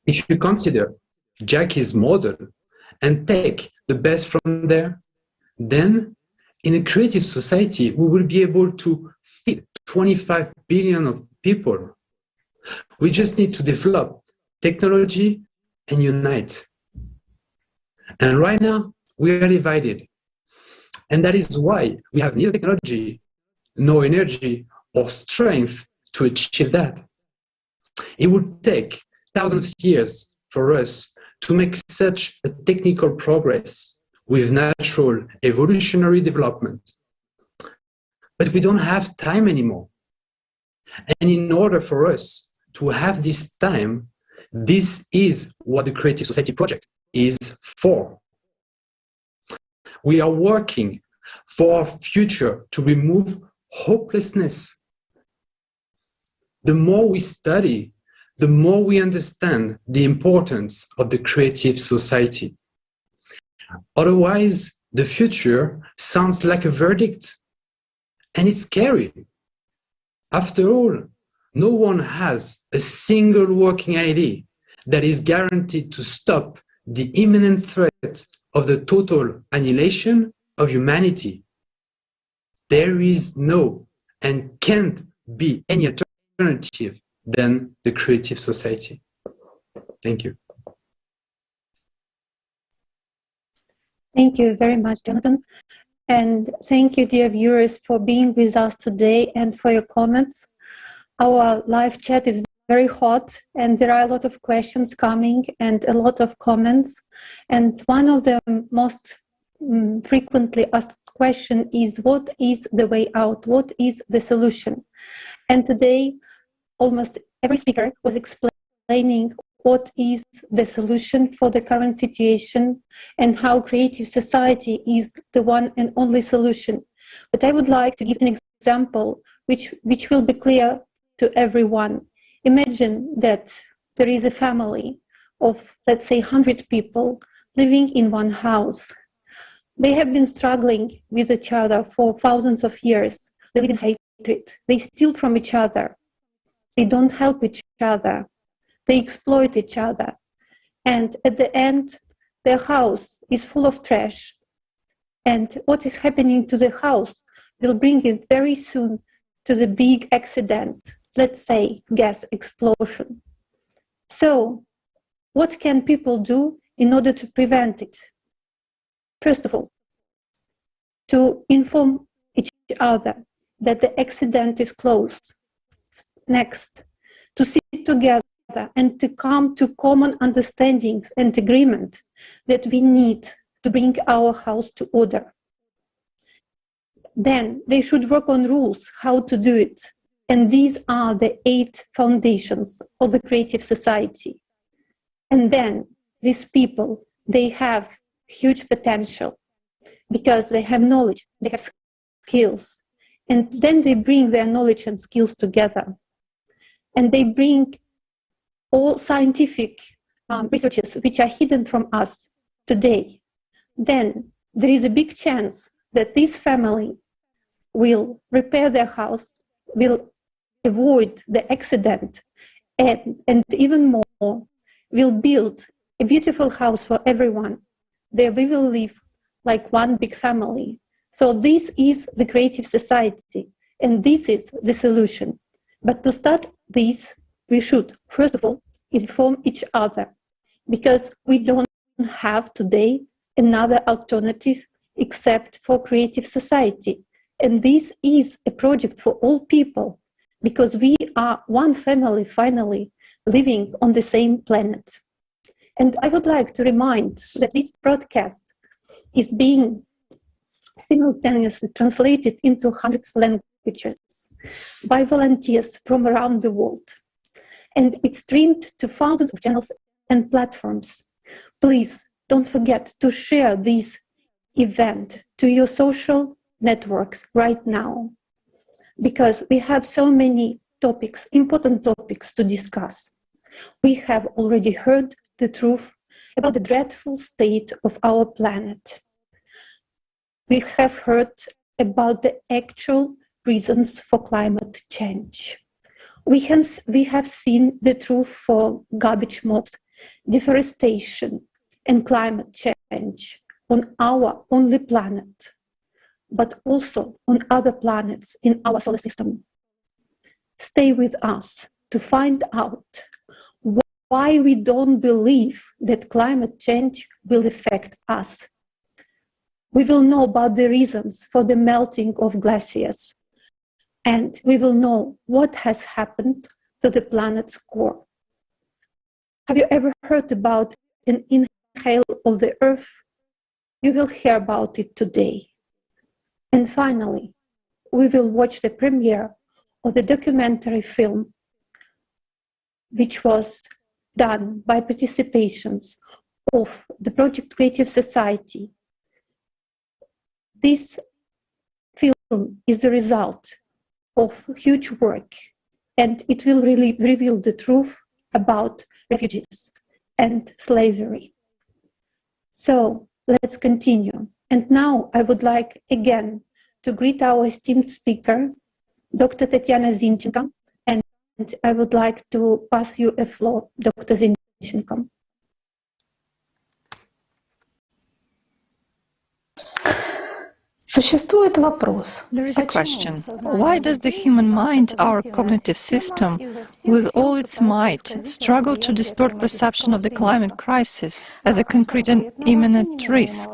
If you consider Jackie's model and take the best from there, then in a creative society, we will be able to feed 25 billion of people. We just need to develop technology and unite. And right now, we are divided. And that is why we have neither technology, nor energy or strength to achieve that. It would take thousands of years for us to make such a technical progress with natural evolutionary development. But we don't have time anymore. And in order for us to have this time, this is what the Creative Society Project is for. We are working for a future to remove hopelessness. The more we study, the more we understand the importance of the creative society. Otherwise, the future sounds like a verdict, and it's scary. After all, no one has a single working idea that is guaranteed to stop the imminent threat of the total annihilation of humanity. There is no and can't be any alternative than the creative society. Thank you. Thank you very much, Jonathan. And thank you, dear viewers, for being with us today and for your comments. Our live chat is very hot and there are a lot of questions coming and a lot of comments. And one of the most frequently asked question is, what is the way out? What is the solution? And today almost every speaker was explaining what is the solution for the current situation and how creative society is the one and only solution. But I would like to give an example which will be clear to everyone. Imagine that there is a family of, let's say, 100 people living in one house. They have been struggling with each other for thousands of years. They live in hatred. They steal from each other. They don't help each other. They exploit each other. And at the end, their house is full of trash. And what is happening to the house will bring it very soon to the big accident, let's say gas explosion. So what can people do in order to prevent it? First of all, to inform each other that the accident is close. Next, to sit together and to come to common understandings and agreement that we need to bring our house to order. Then they should work on rules, how to do it. And these are the 8 foundations of the creative society. And then these people, they have huge potential because they have knowledge, they have skills. And then they bring their knowledge and skills together. And they bring all scientific researches which are hidden from us today. Then there is a big chance that this family will repair their house, will avoid the accident, and even more, will build a beautiful house for everyone. There we will live like one big family. So this is the creative society, and this is the solution. But to start this, we should, first of all, inform each other, because we don't have today another alternative except for creative society. And this is a project for all people, because we are one family finally living on the same planet. And I would like to remind that this broadcast is being simultaneously translated into hundreds of languages by volunteers from around the world. And it's streamed to thousands of channels and platforms. Please don't forget to share this event to your social networks right now, because we have so many topics, important topics to discuss. We have already heard the truth about the dreadful state of our planet. We have heard about the actual reasons for climate change. We have seen the truth for garbage mobs, deforestation, and climate change on our only planet, but also on other planets in our solar system. Stay with us to find out why we don't believe that climate change will affect us. We will know about the reasons for the melting of glaciers, and we will know what has happened to the planet's core. Have you ever heard about an inhale of the Earth? You will hear about it today. And finally, we will watch the premiere of the documentary film, which was done by participations of the Project Creative Society. This film is the result of huge work, and it will really reveal the truth about refugees and slavery. So let's continue. And now I would like again to greet our esteemed speaker, Dr. Tatiana Zinchenko, and I would like to pass you a floor, Dr. Zinchenko. There is a question. Why does the human mind, our cognitive system, with all its might, struggle to distort perception of the climate crisis as a concrete and imminent risk?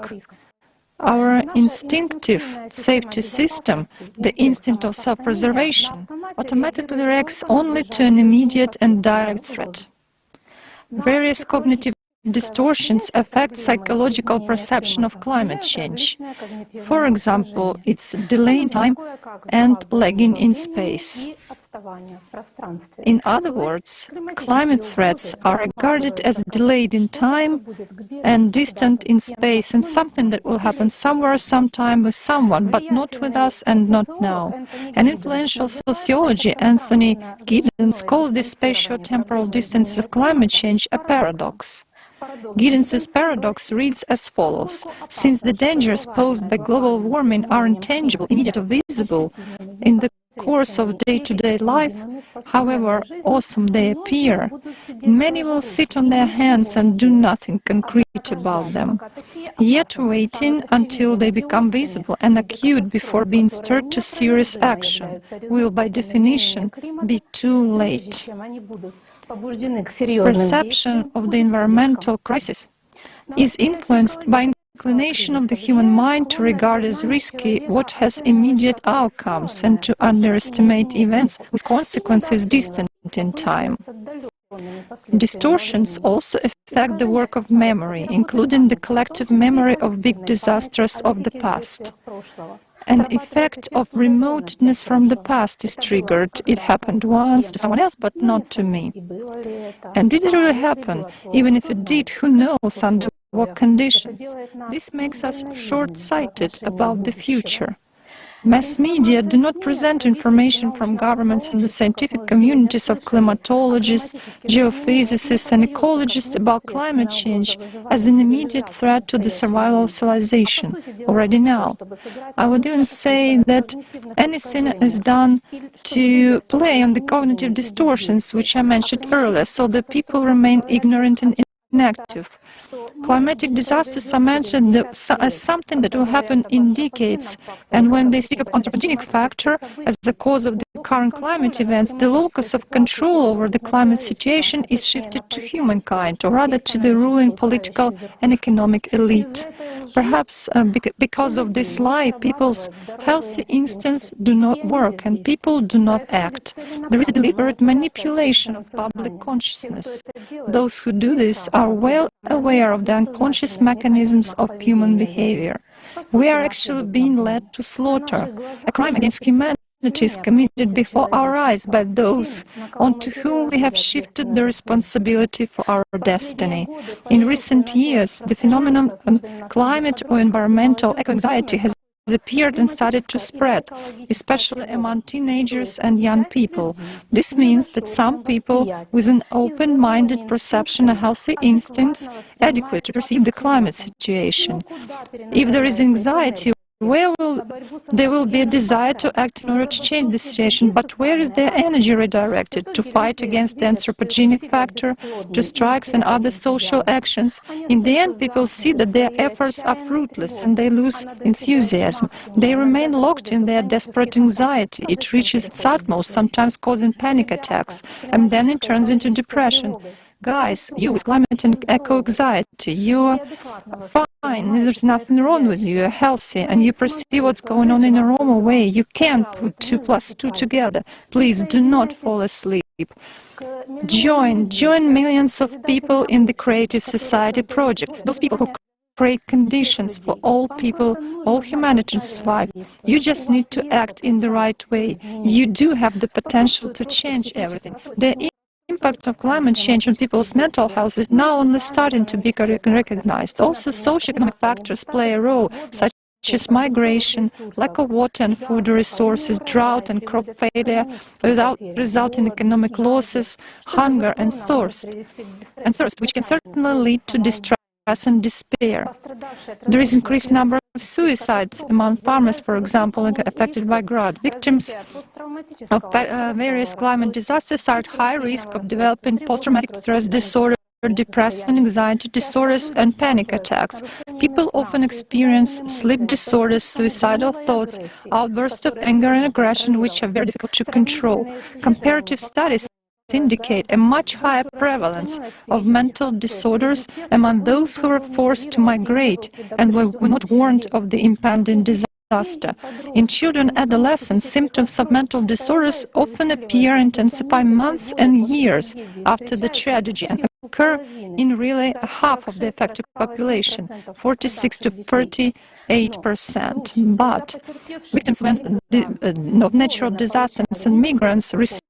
Our instinctive safety system, the instinct of self-preservation, automatically reacts only to an immediate and direct threat. Various cognitive distortions affect psychological perception of climate change. For example, its delay in time and lagging in space. In other words, climate threats are regarded as delayed in time and distant in space, and something that will happen somewhere, sometime with someone, but not with us and not now. An influential sociologist, Anthony Giddens, calls this spatio-temporal distance of climate change a paradox. Giddens's paradox reads as follows: since the dangers posed by global warming are intangible, immediate or visible in the course of day-to-day life, however awesome they appear, many will sit on their hands and do nothing concrete about them, yet waiting until they become visible and acute before being stirred to serious action will, by definition, be too late. Perception of the environmental crisis is influenced by inclination of the human mind to regard as risky what has immediate outcomes and to underestimate events with consequences distant in time. Distortions also affect the work of memory, including the collective memory of big disasters of the past. An effect of remoteness from the past is triggered. It happened once to someone else, but not to me. And did it really happen? Even if it did, who knows under what conditions? This makes us short-sighted about the future. Mass media do not present information from governments and the scientific communities of climatologists, geophysicists and ecologists about climate change as an immediate threat to the survival of civilization, already now. I would even say that anything is done to play on the cognitive distortions which I mentioned earlier, so that people remain ignorant and inactive. Climatic disasters are mentioned as something that will happen in decades, and when they speak of anthropogenic factor as the cause of the current climate events, the locus of control over the climate situation is shifted to humankind, or rather to the ruling political and economic elite. Perhaps because of this lie, people's healthy instincts do not work and people do not act. There is a deliberate manipulation of public consciousness. Those who do this are well aware of the unconscious mechanisms of human behavior. We are actually being led to slaughter. A crime against humanity is committed before our eyes by those onto whom we have shifted the responsibility for our destiny. In recent years, the phenomenon of climate or environmental eco-anxiety has appeared and started to spread, especially among teenagers and young people. This means that some people with an open-minded perception and healthy instincts adequate to perceive the climate situation. If there is anxiety, there will be a desire to act in order to change the situation, but where is their energy redirected? To fight against the anthropogenic factor, to strikes and other social actions? In the end, people see that their efforts are fruitless and they lose enthusiasm. They remain locked in their desperate anxiety. It reaches its utmost, sometimes causing panic attacks, and then it turns into depression. Guys, you with climate and eco-anxiety, you're fine, there's nothing wrong with you, you're healthy, and you perceive what's going on in a normal way. You can't put 2 + 2 together. Please do not fall asleep. Join millions of people in the Creative Society project, those people who create conditions for all people, all humanity to survive. You just need to act in the right way. You do have the potential to change everything. The impact of climate change on people's mental health is now only starting to be recognized. Also, socioeconomic factors play a role, such as migration, lack of water and food resources, drought and crop failure, resulting in economic losses, hunger and thirst, which can certainly lead to distress and despair. There is increased number of suicides among farmers, for example, affected by drought. Victims of various climate disasters are at high risk of developing post-traumatic stress disorder, depression, anxiety disorders, and panic attacks. People often experience sleep disorders, suicidal thoughts, outbursts of anger and aggression, which are very difficult to control. Comparative studies indicate a much higher prevalence of mental disorders among those who were forced to migrate and were not warned of the impending disaster. In children and adolescents, symptoms of mental disorders often appear and intensify months and years after the tragedy, and occur in really half of the affected population, 46 to 38%. But victims of natural disasters and migrants receive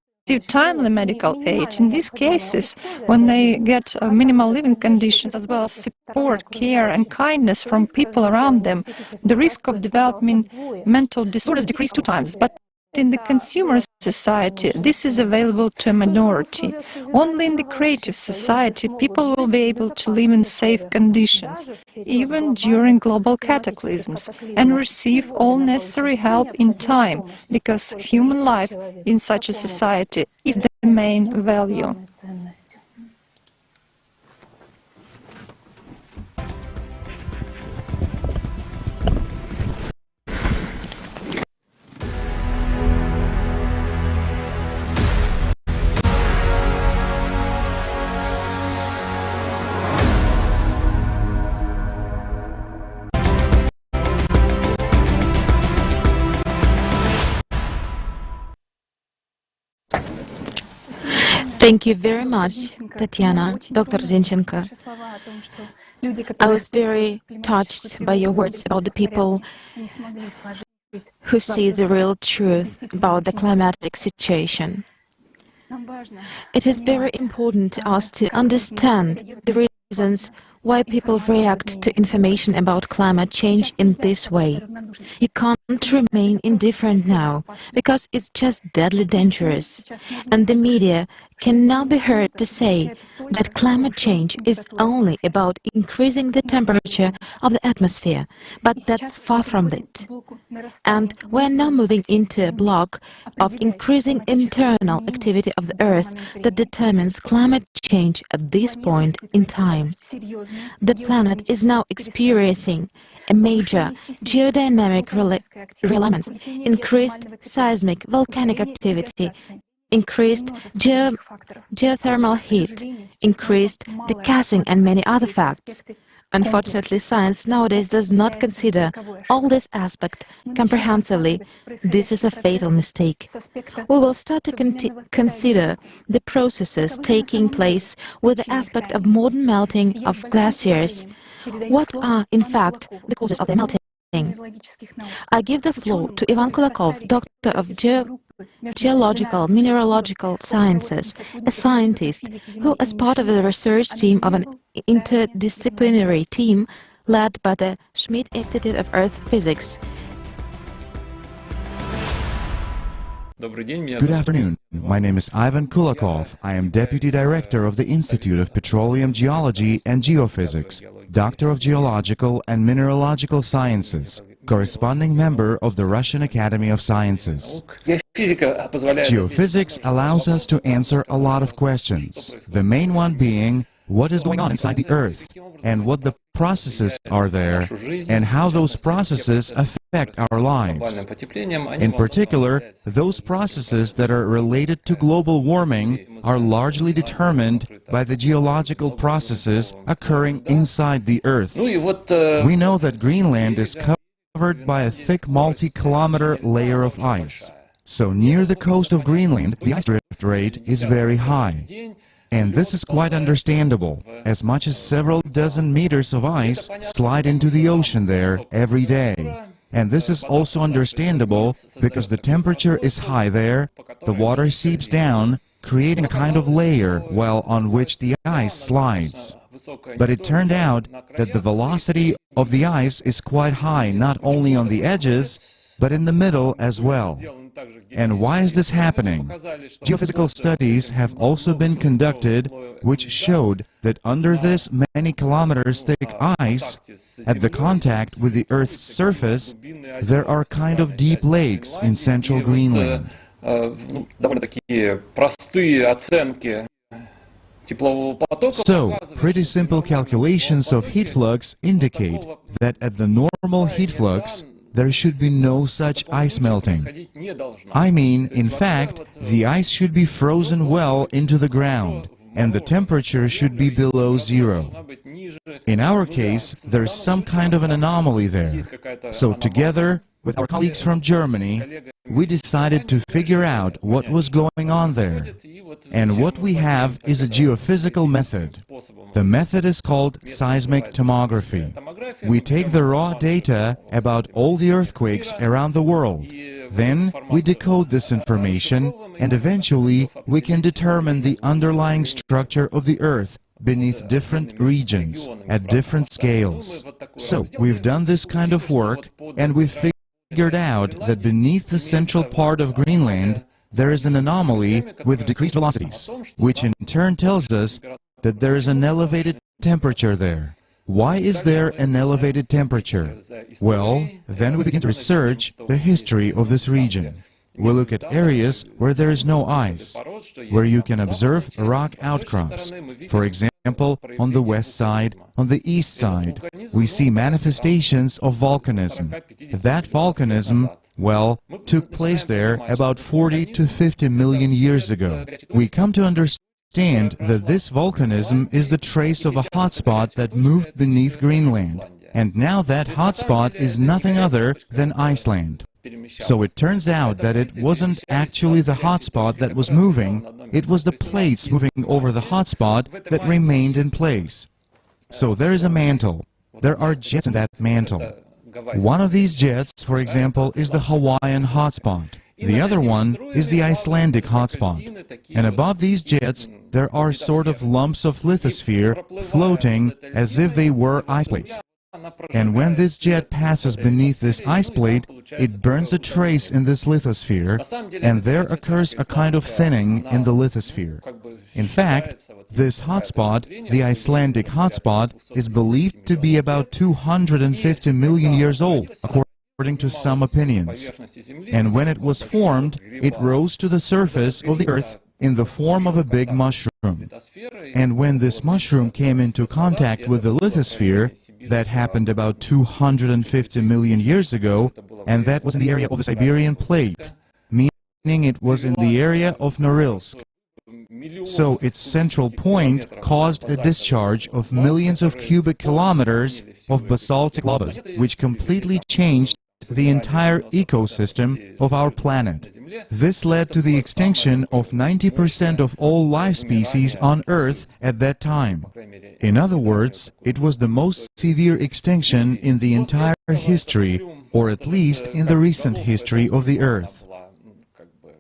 timely medical aid. In these cases, when they get minimal living conditions as well as support, care and kindness from people around them, the risk of developing mental disorders decreases 2 times. But in the consumer society, this is available to a minority. Only in the creative society, people will be able to live in safe conditions, even during global cataclysms, and receive all necessary help in time, because human life in such a society is the main value. Thank you very much, Tatiana, Dr. Zinchenko. I was very touched by your words about the people who see the real truth about the climatic situation. It is very important to us to understand the reasons why people react to information about climate change in this way. You can't remain indifferent now, because it's just deadly dangerous. And the media can now be heard to say that climate change is only about increasing the temperature of the atmosphere, but that's far from it. And we're now moving into a block of increasing internal activity of the Earth that determines climate change at this point in time. The planet is now experiencing a major geodynamic elements, increased seismic volcanic activity, increased geothermal heat, increased degassing and many other facts. Unfortunately, science nowadays does not consider all this aspect comprehensively. This is a fatal mistake. We will start to consider the processes taking place with the aspect of modern melting of glaciers. What are, in fact, the causes of the melting? I give the floor to Ivan Kulakov, Doctor of Geological Mineralogical Sciences, a scientist who, as part of the research team of an interdisciplinary team led by the Schmidt Institute of Earth Physics. Good afternoon. My name is Ivan Kulakov. I am Deputy Director of the Institute of Petroleum Geology and Geophysics, Doctor of Geological and Mineralogical Sciences, corresponding member of the Russian Academy of Sciences. Geophysics allows us to answer a lot of questions, the main one being what is going on inside the Earth, and what the processes are there, and how those processes affect our lives. In particular, those processes that are related to global warming are largely determined by the geological processes occurring inside the Earth. We know that Greenland is covered by a thick multi-kilometer layer of ice. So near the coast of Greenland, the ice drift rate is very high. And this is quite understandable, as much as several dozen meters of ice slide into the ocean there every day. And this is also understandable because the temperature is high there, the water seeps down, creating a kind of layer while on which the ice slides. But it turned out that the velocity of the ice is quite high not only on the edges, but in the middle as well. And why is this happening? Geophysical studies have also been conducted which showed that under this many kilometers thick ice, at the contact with the Earth's surface, there are kind of deep lakes in central Greenland. So, pretty simple calculations of heat flux indicate that at the normal heat flux, there should be no such ice melting. I mean, in fact, the ice should be frozen well into the ground, and the temperature should be below zero. In our case, there's some kind of an anomaly there. So together, with our colleagues from Germany, we decided to figure out what was going on there. And what we have is a geophysical method. The method is called seismic tomography. We take the raw data about all the earthquakes around the world. Then we decode this information, and eventually we can determine the underlying structure of the Earth beneath different regions at different scales. So we've done this kind of work, and we've figured out that beneath the central part of Greenland there is an anomaly with decreased velocities, which in turn tells us that there is an elevated temperature there. Why is there an elevated temperature? Well, then we begin to research the history of this region. We look at areas where there is no ice, where you can observe rock outcrops. For example, on the west side, on the east side, we see manifestations of volcanism. That volcanism, well, took place there about 40 to 50 million years ago. We come to understand that this volcanism is the trace of a hotspot that moved beneath Greenland, and now that hotspot is nothing other than Iceland. So it turns out that it wasn't actually the hotspot that was moving, it was the plates moving over the hotspot that remained in place. So there is a mantle. There are jets in that mantle. One of these jets, for example, is the Hawaiian hotspot. The other one is the Icelandic hotspot. And above these jets, there are sort of lumps of lithosphere floating as if they were ice plates. And when this jet passes beneath this ice plate, it burns a trace in this lithosphere, and there occurs a kind of thinning in the lithosphere. In fact, this hotspot, the Icelandic hotspot, is believed to be about 250 million years old, according to some opinions. And when it was formed, it rose to the surface of the Earth in the form of a big mushroom. And when this mushroom came into contact with the lithosphere, that happened about 250 million years ago, and that was in the area of the Siberian plate, meaning it was in the area of Norilsk. So its central point caused a discharge of millions of cubic kilometers of basaltic lavas, which completely changed the entire ecosystem of our planet. This led to the extinction of 90% of all life species on Earth at that time. In other words, it was the most severe extinction in the entire history, or at least in the recent history of the Earth.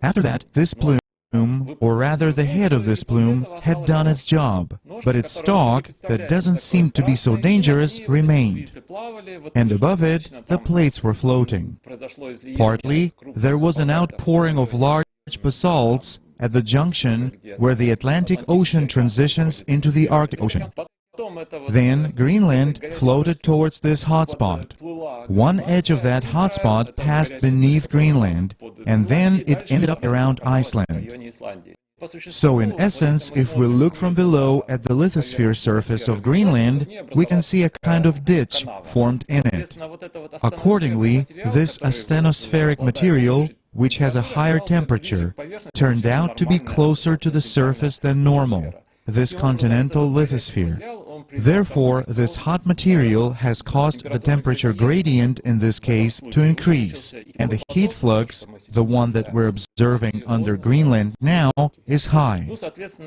After that, this plume, or rather the head of this plume, had done its job, but its stalk, that doesn't seem to be so dangerous, remained. And above it, the plates were floating. Partly, there was an outpouring of large basalts at the junction where the Atlantic Ocean transitions into the Arctic Ocean. Then Greenland floated towards this hotspot. One edge of that hotspot passed beneath Greenland, and then it ended up around Iceland. So in essence, if we look from below at the lithosphere surface of Greenland, we can see a kind of ditch formed in it. Accordingly, this asthenospheric material, which has a higher temperature, turned out to be closer to the surface than normal, this continental lithosphere. Therefore, this hot material has caused the temperature gradient in this case to increase, and the heat flux, the one that we're observing under Greenland now, is high.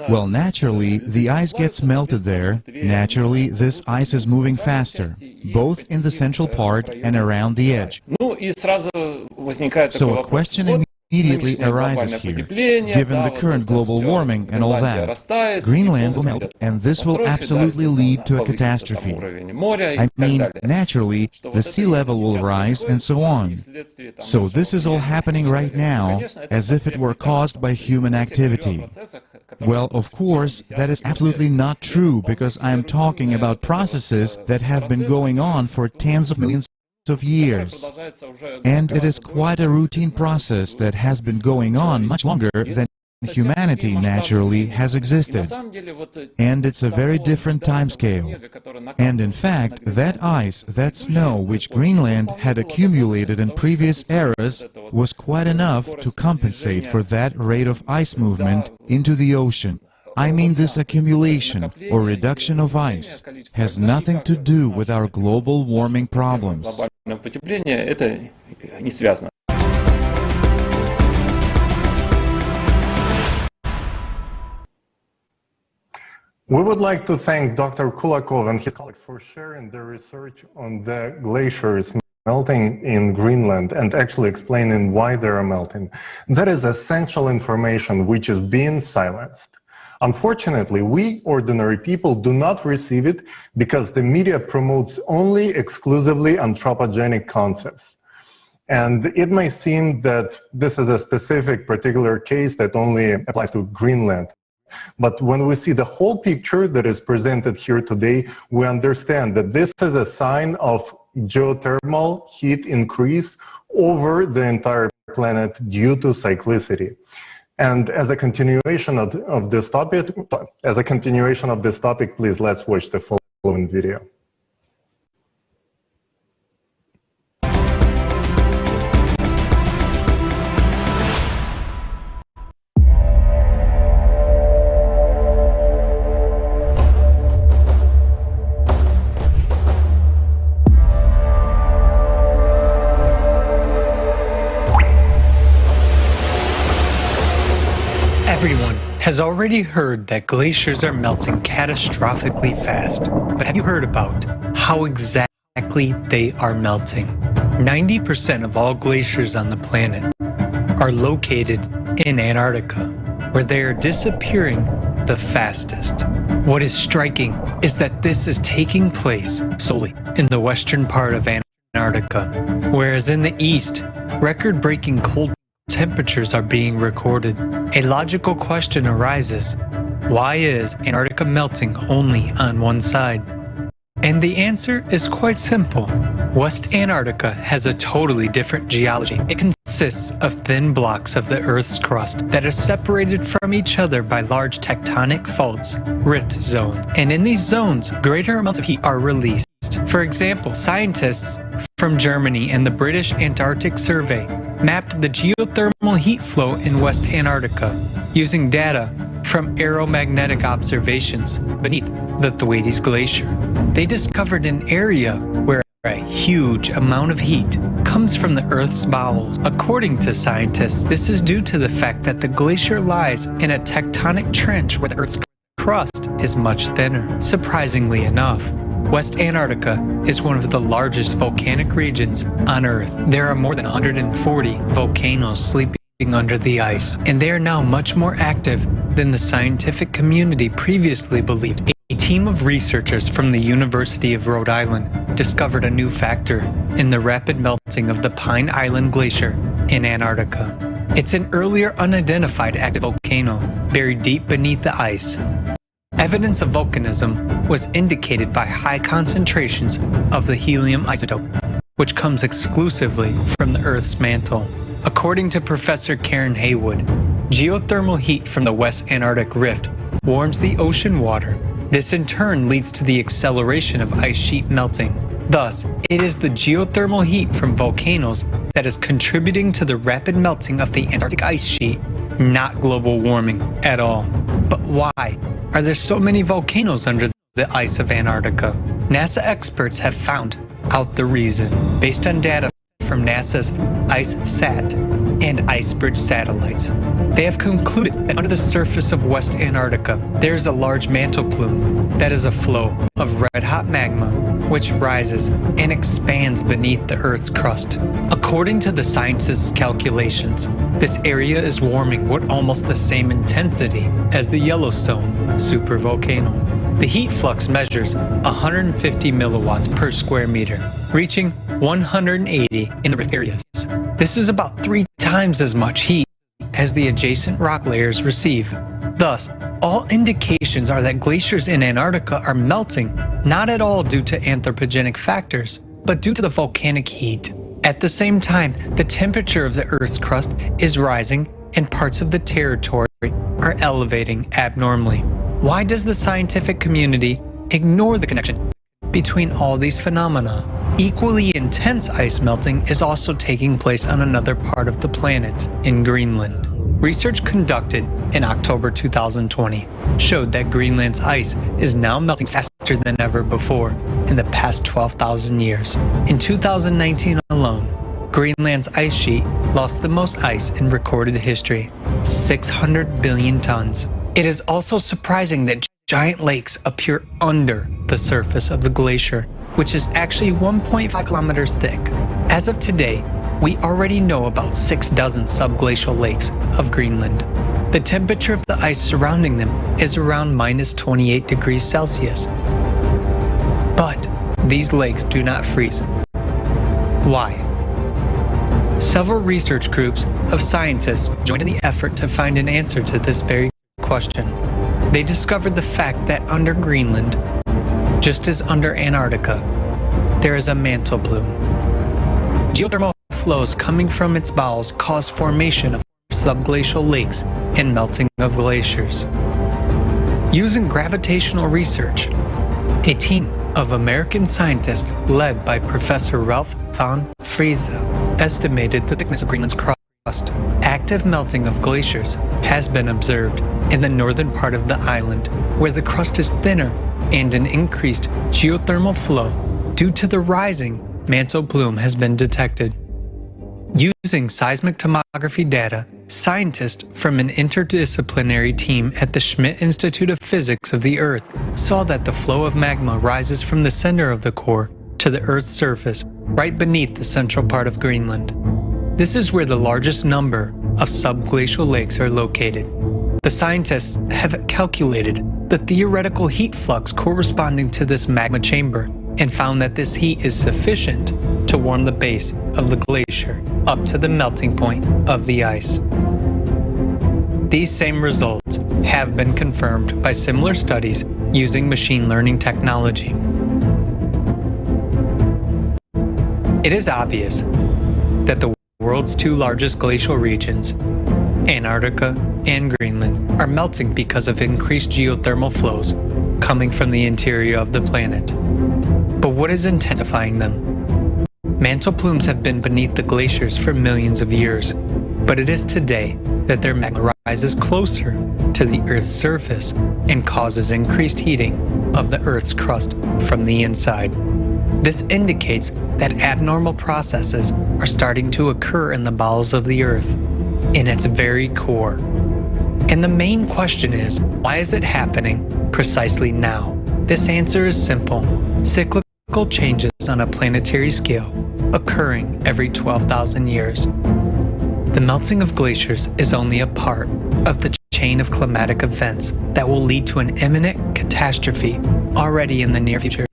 Well, naturally, the ice gets melted there. Naturally, this ice is moving faster, both in the central part and around the edge. So a question immediately arises here. Given the current global warming and all that, Greenland will melt, and this will absolutely lead to a catastrophe. I mean, naturally, the sea level will rise and so on. So this is all happening right now, as if it were caused by human activity. Well, of course, that is absolutely not true, because I am talking about processes that have been going on for tens of millions of years. And it is quite a routine process that has been going on much longer than humanity naturally has existed. And it's a very different time scale. And in fact, that ice, that snow which Greenland had accumulated in previous eras was quite enough to compensate for that rate of ice movement into the ocean. I mean, this accumulation or reduction of ice has nothing to do with our global warming problems. потепления это не связано. We would like to thank Dr. Kulakov and his colleagues for sharing their research on the glaciers melting in Greenland and actually explaining why they are melting. That is essential information which is being silenced. Unfortunately, we ordinary people do not receive it because the media promotes only exclusively anthropogenic concepts. And it may seem that this is a specific particular case that only applies to Greenland. But when we see the whole picture that is presented here today, we understand that this is a sign of geothermal heat increase over the entire planet due to cyclicity. And as a continuation of this topic, please let's watch the following video. Everyone has already heard that glaciers are melting catastrophically fast, but have you heard about how exactly they are melting? 90% of all glaciers on the planet are located in Antarctica, where they are disappearing the fastest. What is striking is that this is taking place solely in the western part of Antarctica, whereas in the east, record-breaking cold temperatures are being recorded. A logical question arises: why is Antarctica melting only on one side? And the answer is quite simple. West Antarctica has a totally different geology. It consists of thin blocks of the Earth's crust that are separated from each other by large tectonic faults, rift zones. And in these zones, greater amounts of heat are released. For example, scientists from Germany and the British Antarctic Survey mapped the geothermal heat flow in West Antarctica using data from aeromagnetic observations beneath the Thwaites Glacier. They discovered an area where a huge amount of heat comes from the Earth's bowels. According to scientists, this is due to the fact that the glacier lies in a tectonic trench where the Earth's crust is much thinner. Surprisingly enough, West Antarctica is one of the largest volcanic regions on Earth. There are more than 140 volcanoes sleeping under the ice, and they are now much more active than the scientific community previously believed. A team of researchers from the University of Rhode Island discovered a new factor in the rapid melting of the Pine Island Glacier in Antarctica. It's an earlier unidentified active volcano buried deep beneath the ice. Evidence of volcanism was indicated by high concentrations of the helium isotope, which comes exclusively from the Earth's mantle. According to Professor Karen Haywood, geothermal heat from the West Antarctic Rift warms the ocean water. This in turn leads to the acceleration of ice sheet melting. Thus, it is the geothermal heat from volcanoes that is contributing to the rapid melting of the Antarctic ice sheet, not global warming at all. But why are there so many volcanoes under the ice of Antarctica? NASA experts have found out the reason based on data from NASA's IceSat and IceBridge satellites. They have concluded that under the surface of West Antarctica, there is a large mantle plume that is a flow of red-hot magma which rises and expands beneath the Earth's crust. According to the scientists' calculations, this area is warming with almost the same intensity as the Yellowstone supervolcano. The heat flux measures 150 milliwatts per square meter, reaching 180 in the rift areas. This is about 3 times as much heat as the adjacent rock layers receive. Thus, all indications are that glaciers in Antarctica are melting, not at all due to anthropogenic factors, but due to the volcanic heat. At the same time, the temperature of the Earth's crust is rising and parts of the territory are elevating abnormally. Why does the scientific community ignore the connection between all these phenomena? Equally intense ice melting is also taking place on another part of the planet, in Greenland. Research conducted in October 2020 showed that Greenland's ice is now melting faster than ever before in the past 12,000 years. In 2019 alone, Greenland's ice sheet lost the most ice in recorded history, 600 billion tons. It is also surprising that giant lakes appear under the surface of the glacier, which is actually 1.5 kilometers thick. As of today, we already know about 6 dozen subglacial lakes of Greenland. The temperature of the ice surrounding them is around minus 28 degrees Celsius. But these lakes do not freeze. Why? Several research groups of scientists joined in the effort to find an answer to this very question. They discovered the fact that under Greenland, just as under Antarctica, there is a mantle plume. Geothermal flows coming from its bowels cause formation of subglacial lakes and melting of glaciers. Using gravitational research, a team of American scientists led by Professor Ralph von Friese estimated the thickness of Greenland's crust. Active melting of glaciers has been observed in the northern part of the island, where the crust is thinner and an increased geothermal flow due to the rising mantle plume has been detected. Using seismic tomography data, scientists from an interdisciplinary team at the Schmidt Institute of Physics of the Earth saw that the flow of magma rises from the center of the core to the Earth's surface, right beneath the central part of Greenland. This is where the largest number of subglacial lakes are located. The scientists have calculated the theoretical heat flux corresponding to this magma chamber and found that this heat is sufficient to warm the base of the glacier up to the melting point of the ice. These same results have been confirmed by similar studies using machine learning technology. It is obvious that the world's 2 largest glacial regions, Antarctica and Greenland, are melting because of increased geothermal flows coming from the interior of the planet. But what is intensifying them? Mantle plumes have been beneath the glaciers for millions of years, but it is today that their magma rises closer to the Earth's surface and causes increased heating of the Earth's crust from the inside. This indicates that abnormal processes are starting to occur in the bowels of the Earth, in its very core. And the main question is, why is it happening precisely now? This answer is simple. Cyclical changes on a planetary scale occurring every 12,000 years. The melting of glaciers is only a part of the chain of climatic events that will lead to an imminent catastrophe already in the near future.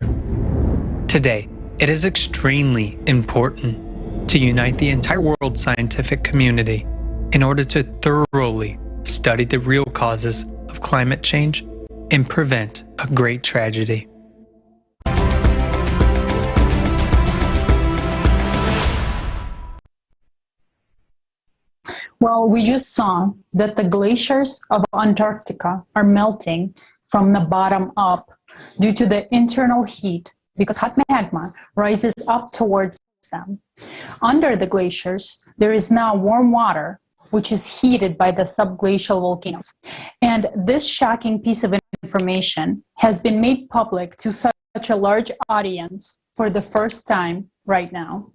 Today, it is extremely important to unite the entire world scientific community in order to thoroughly study the real causes of climate change and prevent a great tragedy. Well, we just saw that the glaciers of Antarctica are melting from the bottom up due to the internal heat, because hot magma rises up towards them. Under the glaciers, there is now warm water, which is heated by the subglacial volcanoes. And this shocking piece of information has been made public to such a large audience for the first time right now.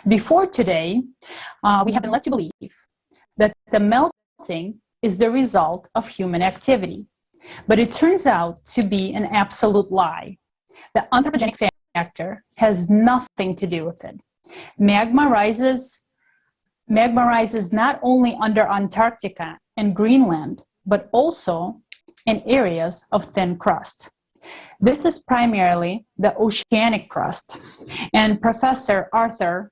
Before today, we have been led to believe that the melting is the result of human activity. But it turns out to be an absolute lie. The anthropogenic factor has nothing to do with it. Magma rises not only under Antarctica and Greenland, but also in areas of thin crust. This is primarily the oceanic crust. And Professor Arthur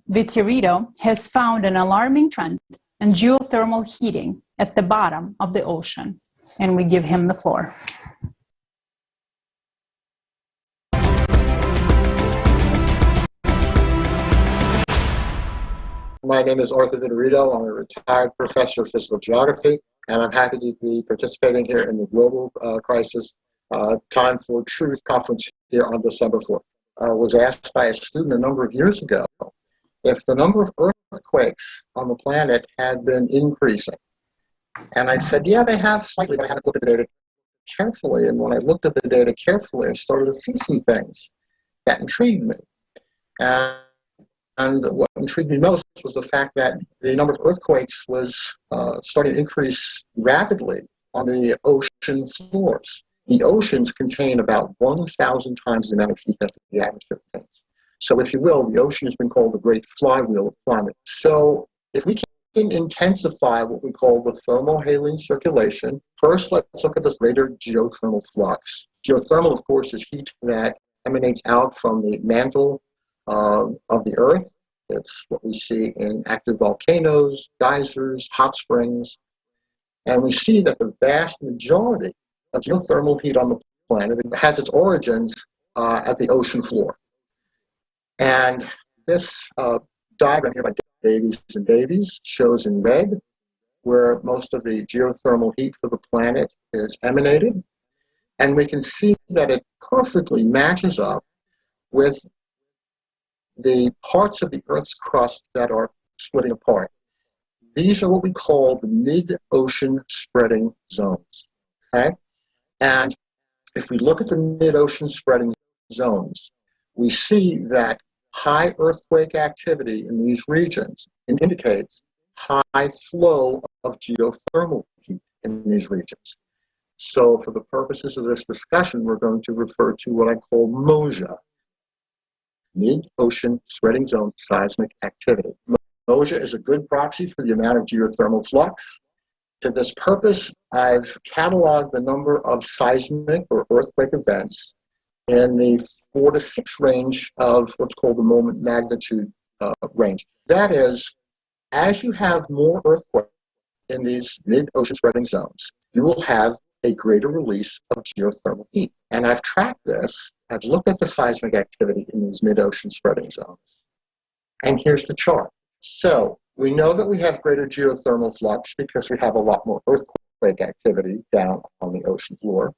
Vittorino has found an alarming trend in geothermal heating at the bottom of the ocean. And we give him the floor. My name is Arthur Vittorino. I'm a retired professor of physical geography, and I'm happy to be participating here in the Global Crisis Time for Truth conference here on December 4th. I was asked by a student a number of years ago if the number of earthquakes on the planet had been increasing. And I said, yeah, they have slightly, but I haven't looked at the data carefully. And when I looked at the data carefully, I started to see some things that intrigued me. And what intrigued me most was the fact that the number of earthquakes was starting to increase rapidly on the ocean floors. The oceans contain about 1,000 times the amount of heat that the atmosphere contains. So if you will, the ocean has been called the great flywheel of climate. So if we can intensify what we call the thermohaline circulation, first let's look at this greater geothermal flux. Geothermal, of course, is heat that emanates out from the mantle of the Earth. It's what we see in active volcanoes, geysers, hot springs. And we see that the vast majority of geothermal heat on the planet has its origins at the ocean floor. And this diagram here by Davies and Davies shows in red where most of the geothermal heat for the planet is emanated. And we can see that it perfectly matches up with the parts of the Earth's crust that are splitting apart. These are what we call the mid-ocean spreading zones. Okay? And if we look at the mid-ocean spreading zones, we see that high earthquake activity in these regions indicates high flow of geothermal heat in these regions. So for the purposes of this discussion, we're going to refer to what I call MOSEA, mid-ocean spreading zone seismic activity. MOSEA is a good proxy for the amount of geothermal flux. To this purpose, I've cataloged the number of seismic or earthquake events in the 4 to 6 range of what's called the moment magnitude range. That is, as you have more earthquake in these mid-ocean spreading zones, you will have a greater release of geothermal heat. And I've tracked this. I've looked at the seismic activity in these mid-ocean spreading zones. And here's the chart. So we know that we have greater geothermal flux because we have a lot more earthquake activity down on the ocean floor.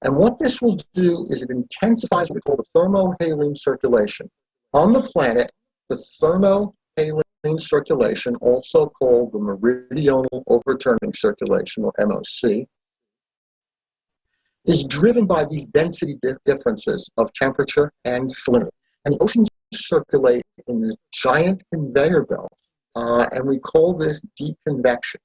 And what this will do is it intensifies what we call the thermohaline circulation. On the planet, the thermohaline circulation, also called the meridional overturning circulation, or MOC, is driven by these density differences of temperature and salinity. And the oceans circulate in this giant conveyor belt, and we call this deep convection.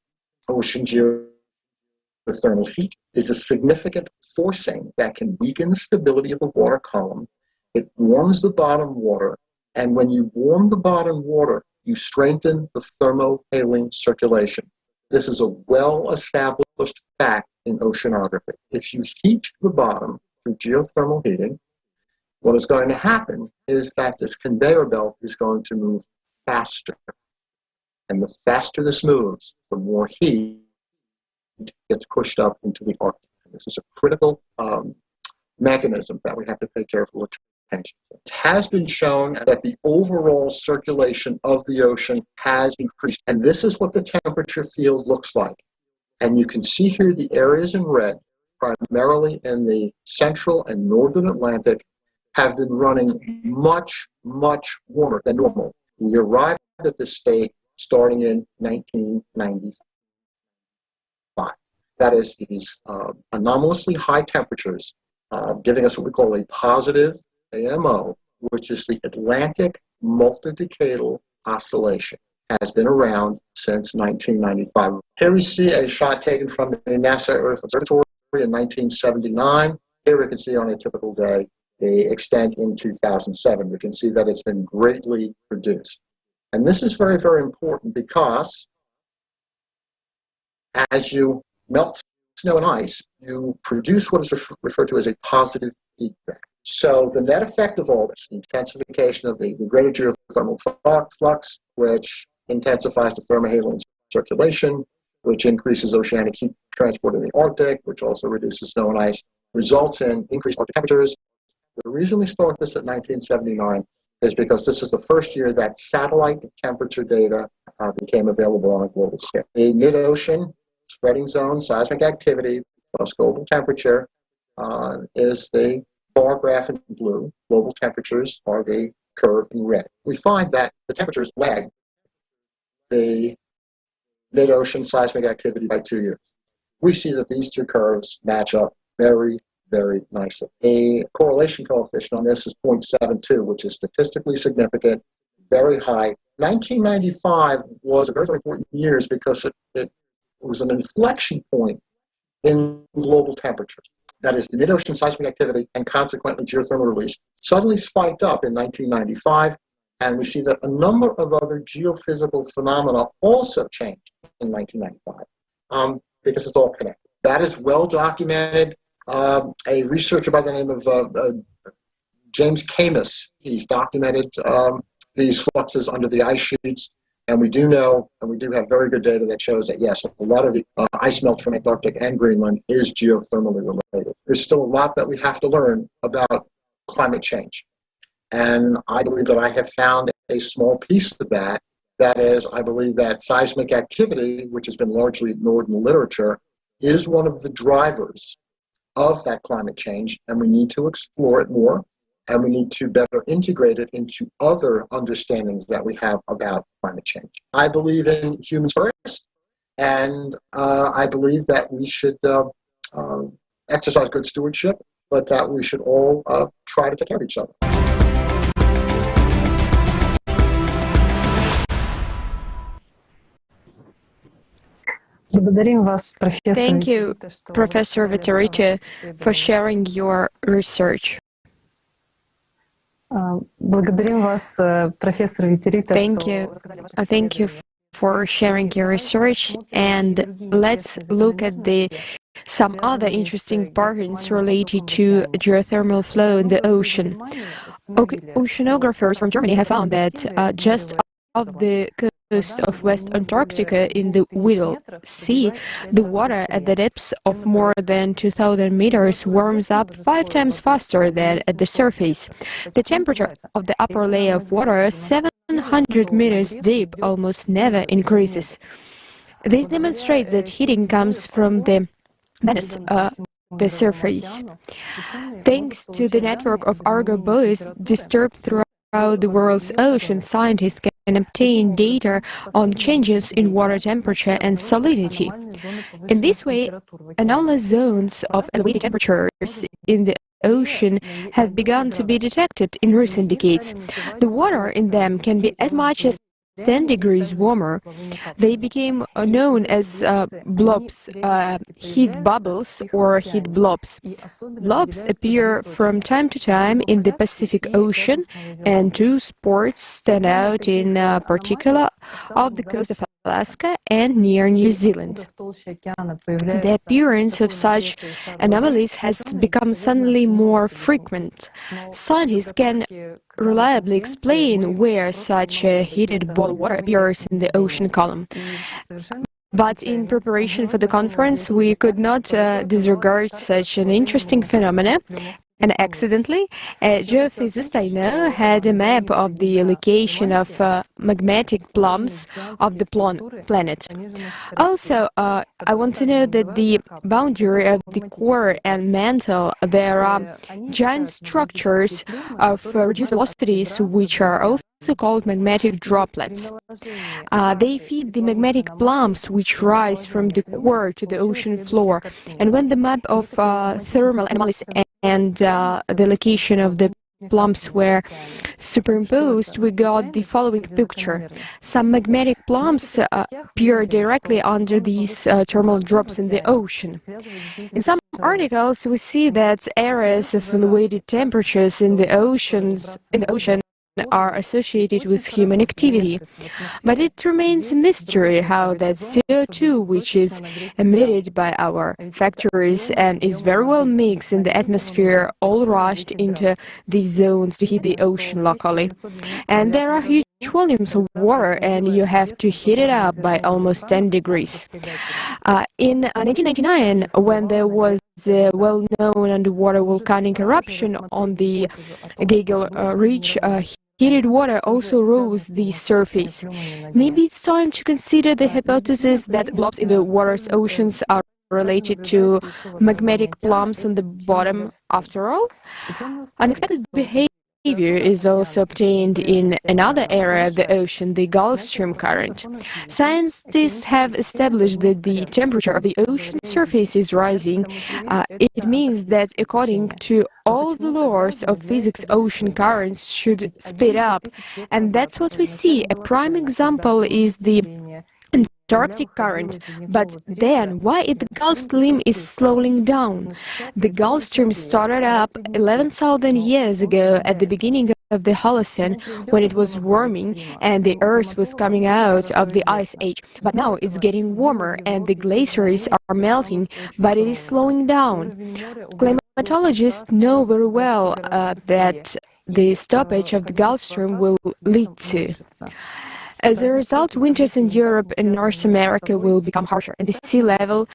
Ocean geothermal heat is a significant forcing that can weaken the stability of the water column. It warms the bottom water, and when you warm the bottom water, you strengthen the thermohaline circulation. This is a well-established fact in oceanography. If you heat the bottom through geothermal heating, what is going to happen is that this conveyor belt is going to move faster. And the faster this moves, the more heat gets pushed up into the Arctic. And this is a critical mechanism that we have to pay careful attention to. It has been shown that the overall circulation of the ocean has increased. And this is what the temperature field looks like. And you can see here the areas in red, primarily in the central and northern Atlantic, have been running much, much warmer than normal. We arrived at this state starting in 1995. That is, these anomalously high temperatures giving us what we call a positive AMO, which is the Atlantic multidecadal oscillation, has been around since 1995. Here we see a shot taken from the NASA Earth Observatory in 1979. Here we can see on a typical day the extent in 2007. We can see that it's been greatly reduced. And this is very, very important because as you melt snow and ice, you produce what is referred to as a positive feedback. So the net effect of all this, the intensification of the greater geothermal flux, which intensifies the thermohaline circulation, which increases oceanic heat transport in the Arctic, which also reduces snow and ice, results in increased Arctic temperatures. The reason we start this at 1979 is because this is the first year that satellite temperature data became available on a global scale. The mid-ocean spreading zone seismic activity plus global temperature is the bar graph in blue. Global temperatures are the curve in red. We find that the temperatures lag the mid-ocean seismic activity by 2 years. We see that these two curves match up very, very nicely. A correlation coefficient on this is 0.72, which is statistically significant, very high. 1995 was a very, very important year because it was an inflection point in global temperatures. That is, the mid-ocean seismic activity and consequently geothermal release suddenly spiked up in 1995, and we see that a number of other geophysical phenomena also changed in 1995 because it's all connected. That is well documented. A researcher by the name of James Camus, he's documented these fluxes under the ice sheets. And we do know, and we do have very good data that shows that, yes, a lot of the ice melt from Antarctica and Greenland is geothermally related. There's still a lot that we have to learn about climate change. And I believe that I have found a small piece of that. That is, I believe that seismic activity, which has been largely ignored in the literature, is one of the drivers of that climate change, and we need to explore it more. And we need to better integrate it into other understandings that we have about climate change. I believe in humans first, and I believe that we should exercise good stewardship, but that we should all try to take care of each other. Thank you, Professor Vitorito, for sharing your research. Thank you for sharing your research, and let's look at some other interesting patterns related to geothermal flow in the ocean. Oceanographers from Germany have found that just off the coast of West Antarctica in the Weddell Sea, the water at the depths of more than 2,000 meters warms up 5 times faster than at the surface. The temperature of the upper layer of water, 700 meters deep, almost never increases. This demonstrates that heating comes from the surface. Thanks to the network of Argo buoys disturbed throughout the world's ocean, scientists can obtain data on changes in water temperature and salinity. In this way, anomalous zones of elevated temperatures in the ocean have begun to be detected in recent decades. The water in them can be as much as 10 degrees warmer. They became known as blobs, heat bubbles or heat blobs. Blobs appear from time to time in the Pacific Ocean, and 2 spots stand out in particular off the coast of Alaska and near New Zealand. The appearance of such anomalies has become suddenly more frequent. Scientists can reliably explain where such a heated ball of water appears in the ocean column. But in preparation for the conference, we could not disregard such an interesting phenomenon. And accidentally, a geophysicist I know had a map of the location of magmatic plumes of the planet. Also, I want to know that the boundary of the core and mantle, there are giant structures of reduced velocities, which are also called magmatic droplets. They feed the magmatic plumes which rise from the core to the ocean floor. And when the map of thermal anomalies and the location of the plumes were superimposed, we got the following picture. Some magmatic plumes appear directly under these thermal drops in the ocean. In some articles, we see that areas of elevated temperatures in the ocean are associated with human activity. But it remains a mystery how that CO2, which is emitted by our factories and is very well mixed in the atmosphere, all rushed into these zones to heat the ocean locally. And there are huge volumes of water, and you have to heat it up by almost 10 degrees. In 1999, when there was a well-known underwater volcanic eruption on the Gagel Ridge, heated water also rose the surface. Maybe it's time to consider the hypothesis that blobs in the water's oceans are related to magmatic plumes on the bottom after all. Unexpected behavior behavior is also obtained in another area of the ocean, the Gulf Stream current. Scientists have established that the temperature of the ocean surface is rising. It means that according to all the laws of physics, ocean currents should speed up. And that's what we see. A prime example is the Antarctic current. But then, why the Gulf Stream is slowing down? The Gulf Stream started up 11,000 years ago at the beginning of the Holocene, when it was warming and the Earth was coming out of the Ice Age. But now it's getting warmer and the glaciers are melting, but it is slowing down. Climatologists know very well that the stoppage of the Gulf Stream will lead to. As a result, winters in Europe and North America will become harsher, and the sea level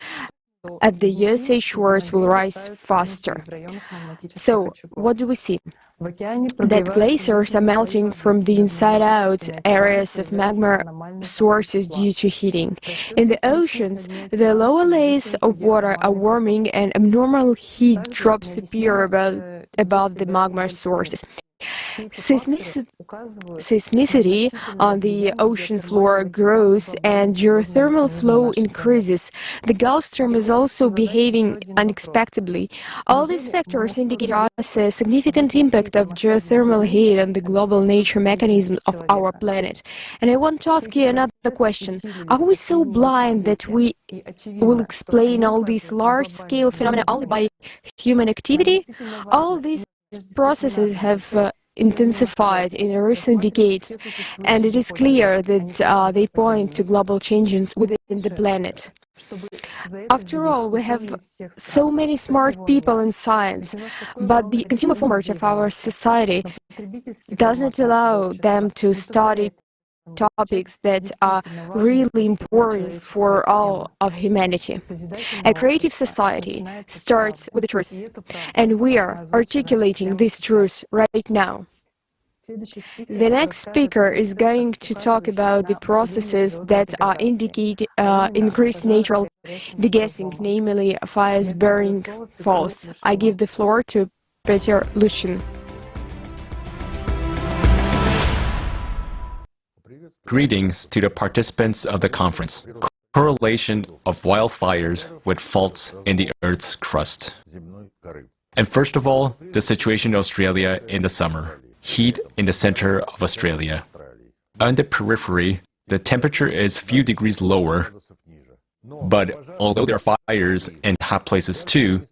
at the USA shores will rise faster. So, what do we see? That glaciers are melting from the inside out, areas of magma sources due to heating. In the oceans, the lower layers of water are warming and abnormal heat drops appear above the magma sources. Seismicity on the ocean floor grows and geothermal flow increases. The Gulf Stream is also behaving unexpectedly. All these factors indicate us a significant impact of geothermal heat on the global nature mechanism of our planet. And I want to ask you another question. Are we so blind that we will explain all these large-scale phenomena only by human activity? All these processes have intensified in recent decades, and it is clear that they point to global changes within the planet. After all, we have so many smart people in science, but the consumer format of our society does not allow them to study topics that are really important for all of humanity. A creative society starts with the truth, and we are articulating this truth right now. The next speaker is going to talk about the processes that indicate increased natural degassing, namely fires burning falls. I give the floor to Peter Lushin. Greetings to the participants of the conference. Correlation of wildfires with faults in the Earth's crust. And first of all, the situation in Australia in the summer. Heat in the center of Australia. On the periphery, the temperature is a few degrees lower, but although there are fires in hot places too,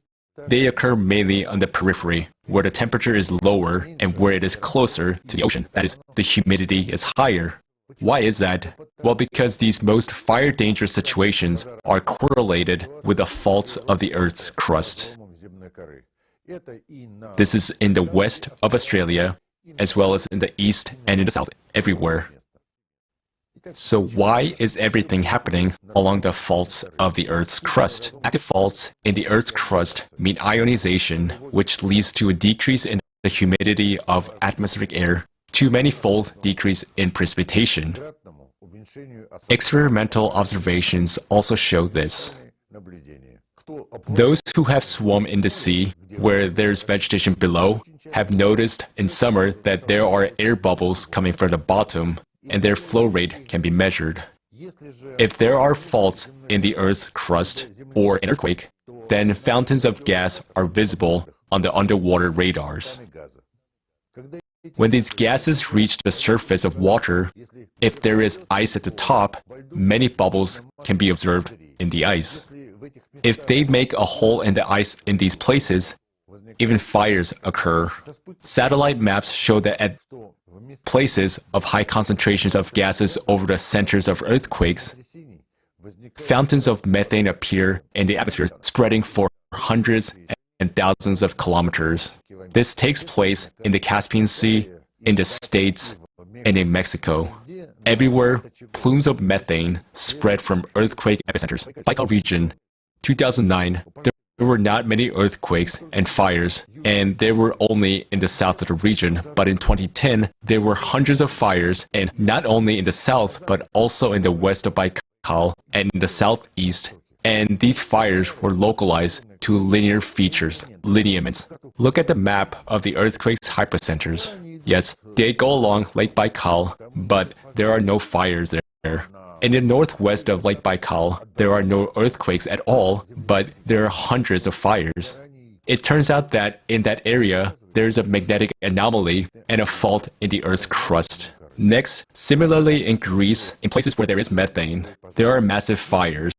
they occur mainly on the periphery, where the temperature is lower and where it is closer to the ocean. That is, the humidity is higher. Why is that? Well, because these most fire dangerous situations are correlated with the faults of the Earth's crust. This is in the west of Australia, as well as in the east and in the south, everywhere. So why is everything happening along the faults of the Earth's crust? Active faults in the Earth's crust mean ionization, which leads to a decrease in the humidity of atmospheric air, to manifold decrease in precipitation. Experimental observations also show this. Those who have swum in the sea, where there's vegetation below, have noticed in summer that there are air bubbles coming from the bottom, and their flow rate can be measured. If there are faults in the Earth's crust or an earthquake, then fountains of gas are visible on the underwater radars. When these gases reach the surface of water, if there is ice at the top, many bubbles can be observed in the ice. If they make a hole in the ice in these places, even fires occur. Satellite maps show that at places of high concentrations of gases over the centers of earthquakes, fountains of methane appear in the atmosphere, spreading for hundreds and thousands of kilometers. This takes place in the Caspian Sea, in the States, and in Mexico. Everywhere, plumes of methane spread from earthquake epicenters. Baikal region, 2009, there were not many earthquakes and fires, and they were only in the south of the region. But in 2010, there were hundreds of fires, and not only in the south, but also in the west of Baikal and in the southeast. And these fires were localized to linear features, lineaments. Look at the map of the earthquake's hypocenters. Yes, they go along Lake Baikal, but there are no fires there. In the northwest of Lake Baikal, there are no earthquakes at all, but there are hundreds of fires. It turns out that in that area, there is a magnetic anomaly and a fault in the Earth's crust. Next, similarly in Greece, in places where there is methane, there are massive fires.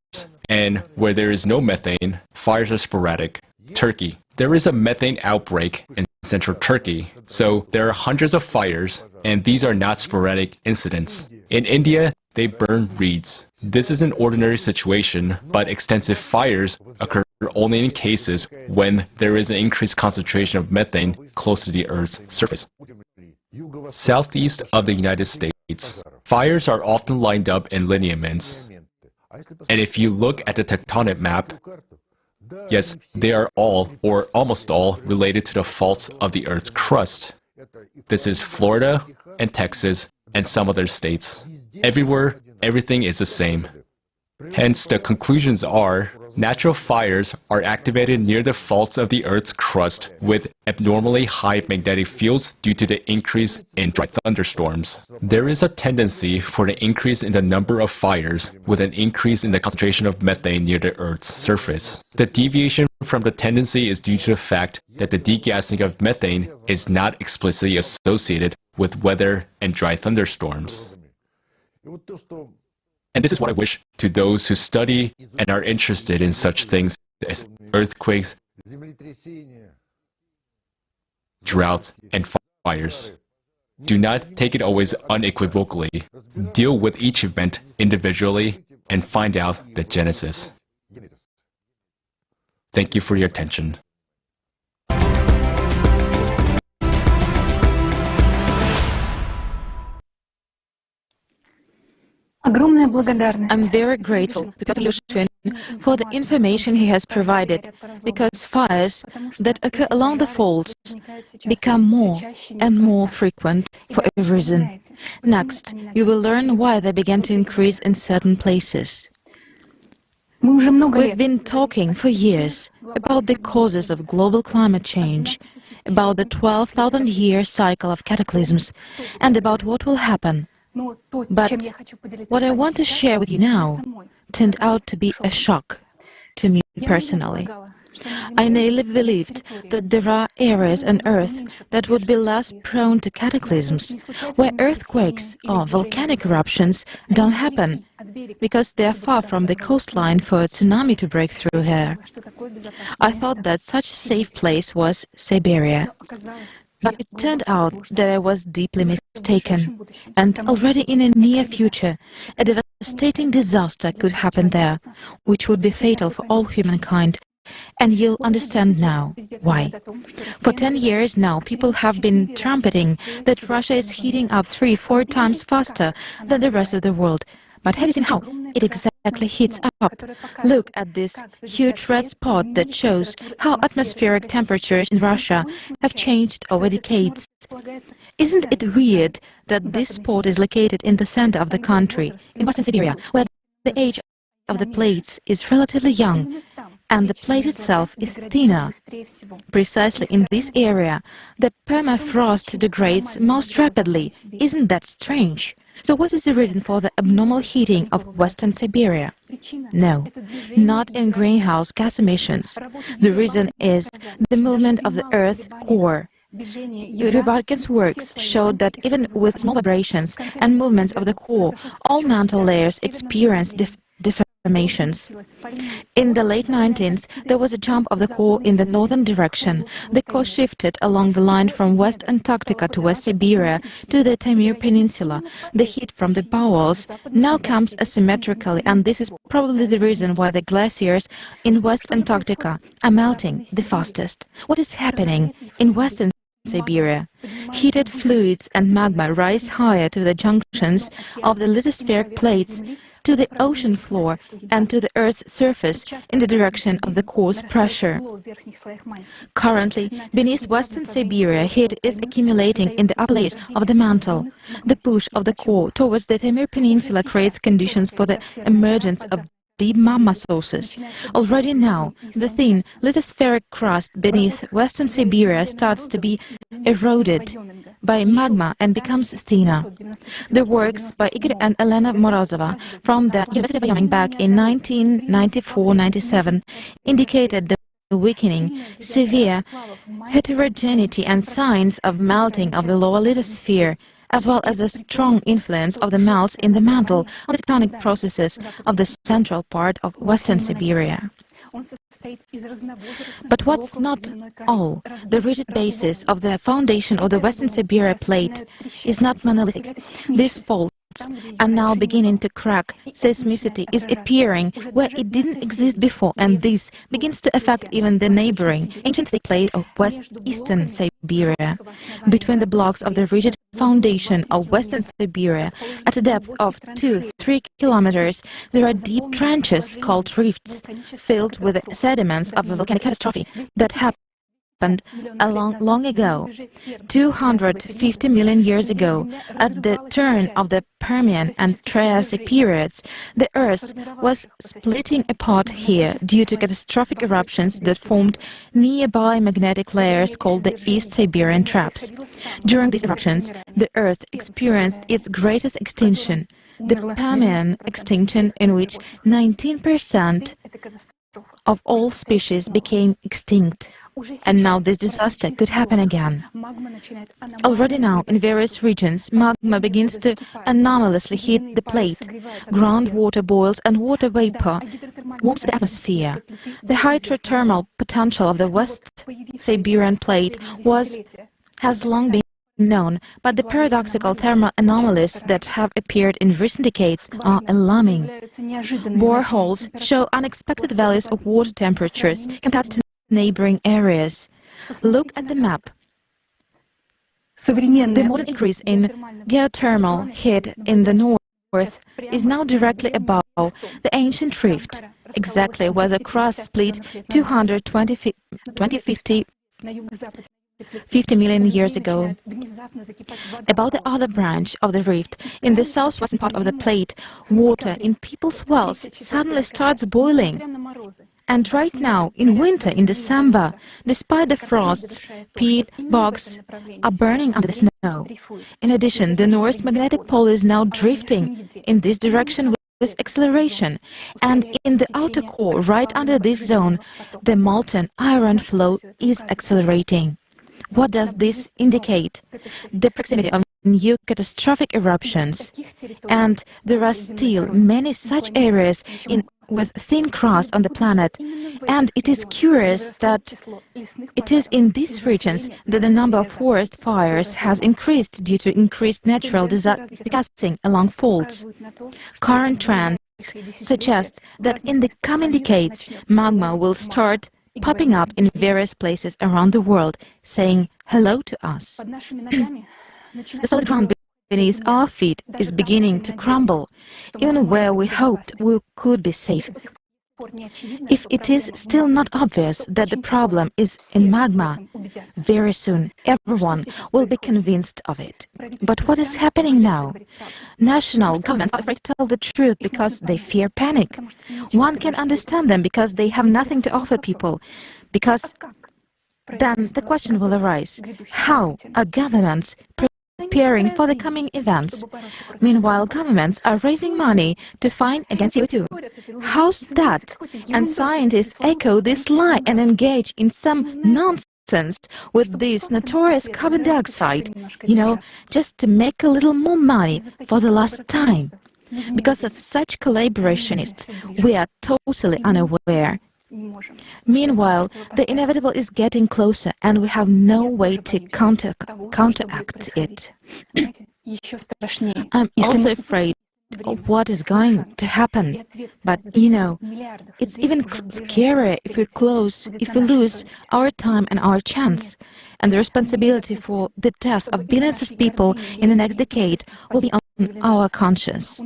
And where there is no methane, fires are sporadic. Turkey. There is a methane outbreak in central Turkey, so there are hundreds of fires, and these are not sporadic incidents. In India, they burn reeds. This is an ordinary situation, but extensive fires occur only in cases when there is an increased concentration of methane close to the Earth's surface. Southeast of the United States, fires are often lined up in lineaments. And if you look at the tectonic map, yes, they are all, or almost all, related to the faults of the Earth's crust. This is Florida and Texas and some other states. Everywhere, everything is the same. Hence, the conclusions are, natural fires are activated near the faults of the Earth's crust with abnormally high magnetic fields due to the increase in dry thunderstorms. There is a tendency for the increase in the number of fires with an increase in the concentration of methane near the Earth's surface. The deviation from the tendency is due to the fact that the degassing of methane is not explicitly associated with weather and dry thunderstorms. And this is what I wish to those who study and are interested in such things as earthquakes, droughts, and fires. Do not take it always unequivocally. Deal with each event individually and find out the genesis. Thank you for your attention. I'm very grateful to Piotr Lyushchin for the information he has provided, because fires that occur along the faults become more and more frequent for a reason. Next, you will learn why they began to increase in certain places. We've been talking for years about the causes of global climate change, about the 12,000-year cycle of cataclysms, and about what will happen. But what I want to share with you now turned out to be a shock to me personally. I naively believed that there are areas on Earth that would be less prone to cataclysms, where earthquakes or volcanic eruptions don't happen, because they are far from the coastline for a tsunami to break through here. I thought that such a safe place was Siberia. But it turned out that I was deeply mistaken, and already in the near future, a devastating disaster could happen there, which would be fatal for all humankind. And you'll understand now why. For 10 years now, people have been trumpeting that Russia is heating up 3-4 times faster than the rest of the world. But have you seen how it exactly heats up? Look at this huge red spot that shows how atmospheric temperatures in Russia have changed over decades. Isn't it weird that this spot is located in the center of the country, in Western Siberia, where the age of the plates is relatively young, and the plate itself is thinner? Precisely in this area, the permafrost degrades most rapidly. Isn't that strange? So what is the reason for the abnormal heating of Western Siberia? No, not in greenhouse gas emissions. The reason is the movement of the Earth's core. Yuri Butkin's works showed that even with small vibrations and movements of the core, all mantle layers experience deformations. In the late 19th, there was a jump of the core in the northern direction. The core shifted along the line from West Antarctica to West Siberia to the Taimyr Peninsula. The heat from the bowels now comes asymmetrically, and this is probably the reason why the glaciers in West Antarctica are melting the fastest. What is happening in Western Siberia? Heated fluids and magma rise higher to the junctions of the lithospheric plates, to the ocean floor and to the Earth's surface in the direction of the core's pressure. Currently, beneath Western Siberia, heat is accumulating in the upper layers of the mantle. The push of the core towards the Taimyr Peninsula creates conditions for the emergence of deep magma sources. Already now, the thin lithospheric crust beneath Western Siberia starts to be eroded. by magma and becomes thinner. The works by Igor and Elena Morozova from the University of Wyoming back in 1994-97 indicated the weakening, severe heterogeneity and signs of melting of the lower lithosphere, as well as the strong influence of the melts in the mantle on the tectonic processes of the central part of Western Siberia. But what's not all, the rigid basis of the foundation of the Western Siberia plate is not monolithic. These faults are now beginning to crack. Seismicity is appearing where it didn't exist before, and this begins to affect even the neighboring ancient thick plate of West-Eastern Siberia. Between the blocks of the rigid foundation of Western Siberia, at a depth of 2-3 kilometers, there are deep trenches called rifts, filled with the sediments of a volcanic catastrophe that happened long ago, 250 million years ago. At the turn of the Permian and Triassic periods, the Earth was splitting apart here due to catastrophic eruptions that formed nearby magnetic layers called the East Siberian Traps. During these eruptions, the Earth experienced its greatest extinction, the Permian extinction, in which 19% of all species became extinct. And now this disaster could happen again. Already now, in various regions, magma begins to anomalously heat the plate. Groundwater boils and water vapor warms the atmosphere. The hydrothermal potential of the West Siberian plate has long been known, but the paradoxical thermal anomalies that have appeared in recent decades are alarming. Boreholes show unexpected values of water temperatures compared to neighboring areas. Look at the map. The modern increase in geothermal heat in the north is now directly above the ancient rift, exactly where the crust split 50 million years ago. About the other branch of the rift, in the southwestern part of the plate, water in people's wells suddenly starts boiling. And right now, in winter, in December, despite the frosts, peat bogs are burning under the snow. In addition, the North magnetic pole is now drifting in this direction with acceleration, and in the outer core, right under this zone, the molten iron flow is accelerating. What does this indicate? The proximity of new catastrophic eruptions. And there are still many such areas with thin crust on the planet. And it is curious that it is in these regions that the number of forest fires has increased due to increased natural degassing along faults. Current trends suggest that in the coming decades, magma will start popping up in various places around the world, saying hello to us. The solid ground beneath our feet is beginning to crumble, even where we hoped we could be safe. If it is still not obvious that the problem is in magma, very soon everyone will be convinced of it. But what is happening now? National governments are afraid to tell the truth because they fear panic. One can understand them because they have nothing to offer people. Because then the question will arise, how are governments preparing for the coming events? Meanwhile, governments are raising money to fight against CO2. How's that? And scientists echo this lie and engage in some nonsense with this notorious carbon dioxide, just to make a little more money for the last time. Because of such collaborationists, we are totally unaware. Meanwhile, the inevitable is getting closer, and we have no way to counteract it. I'm also afraid of what is going to happen, but it's even scarier if we lose our time and our chance, and the responsibility for the death of billions of people in the next decade will be on our conscience.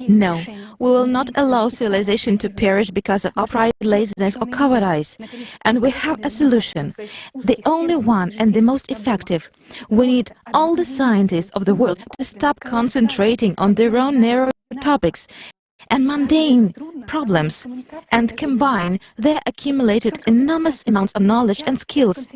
No, we will not allow civilization to perish because of outright laziness or cowardice. And we have a solution, the only one and the most effective. We need all the scientists of the world to stop concentrating on their own narrow topics and mundane problems and combine their accumulated enormous amounts of knowledge and skills.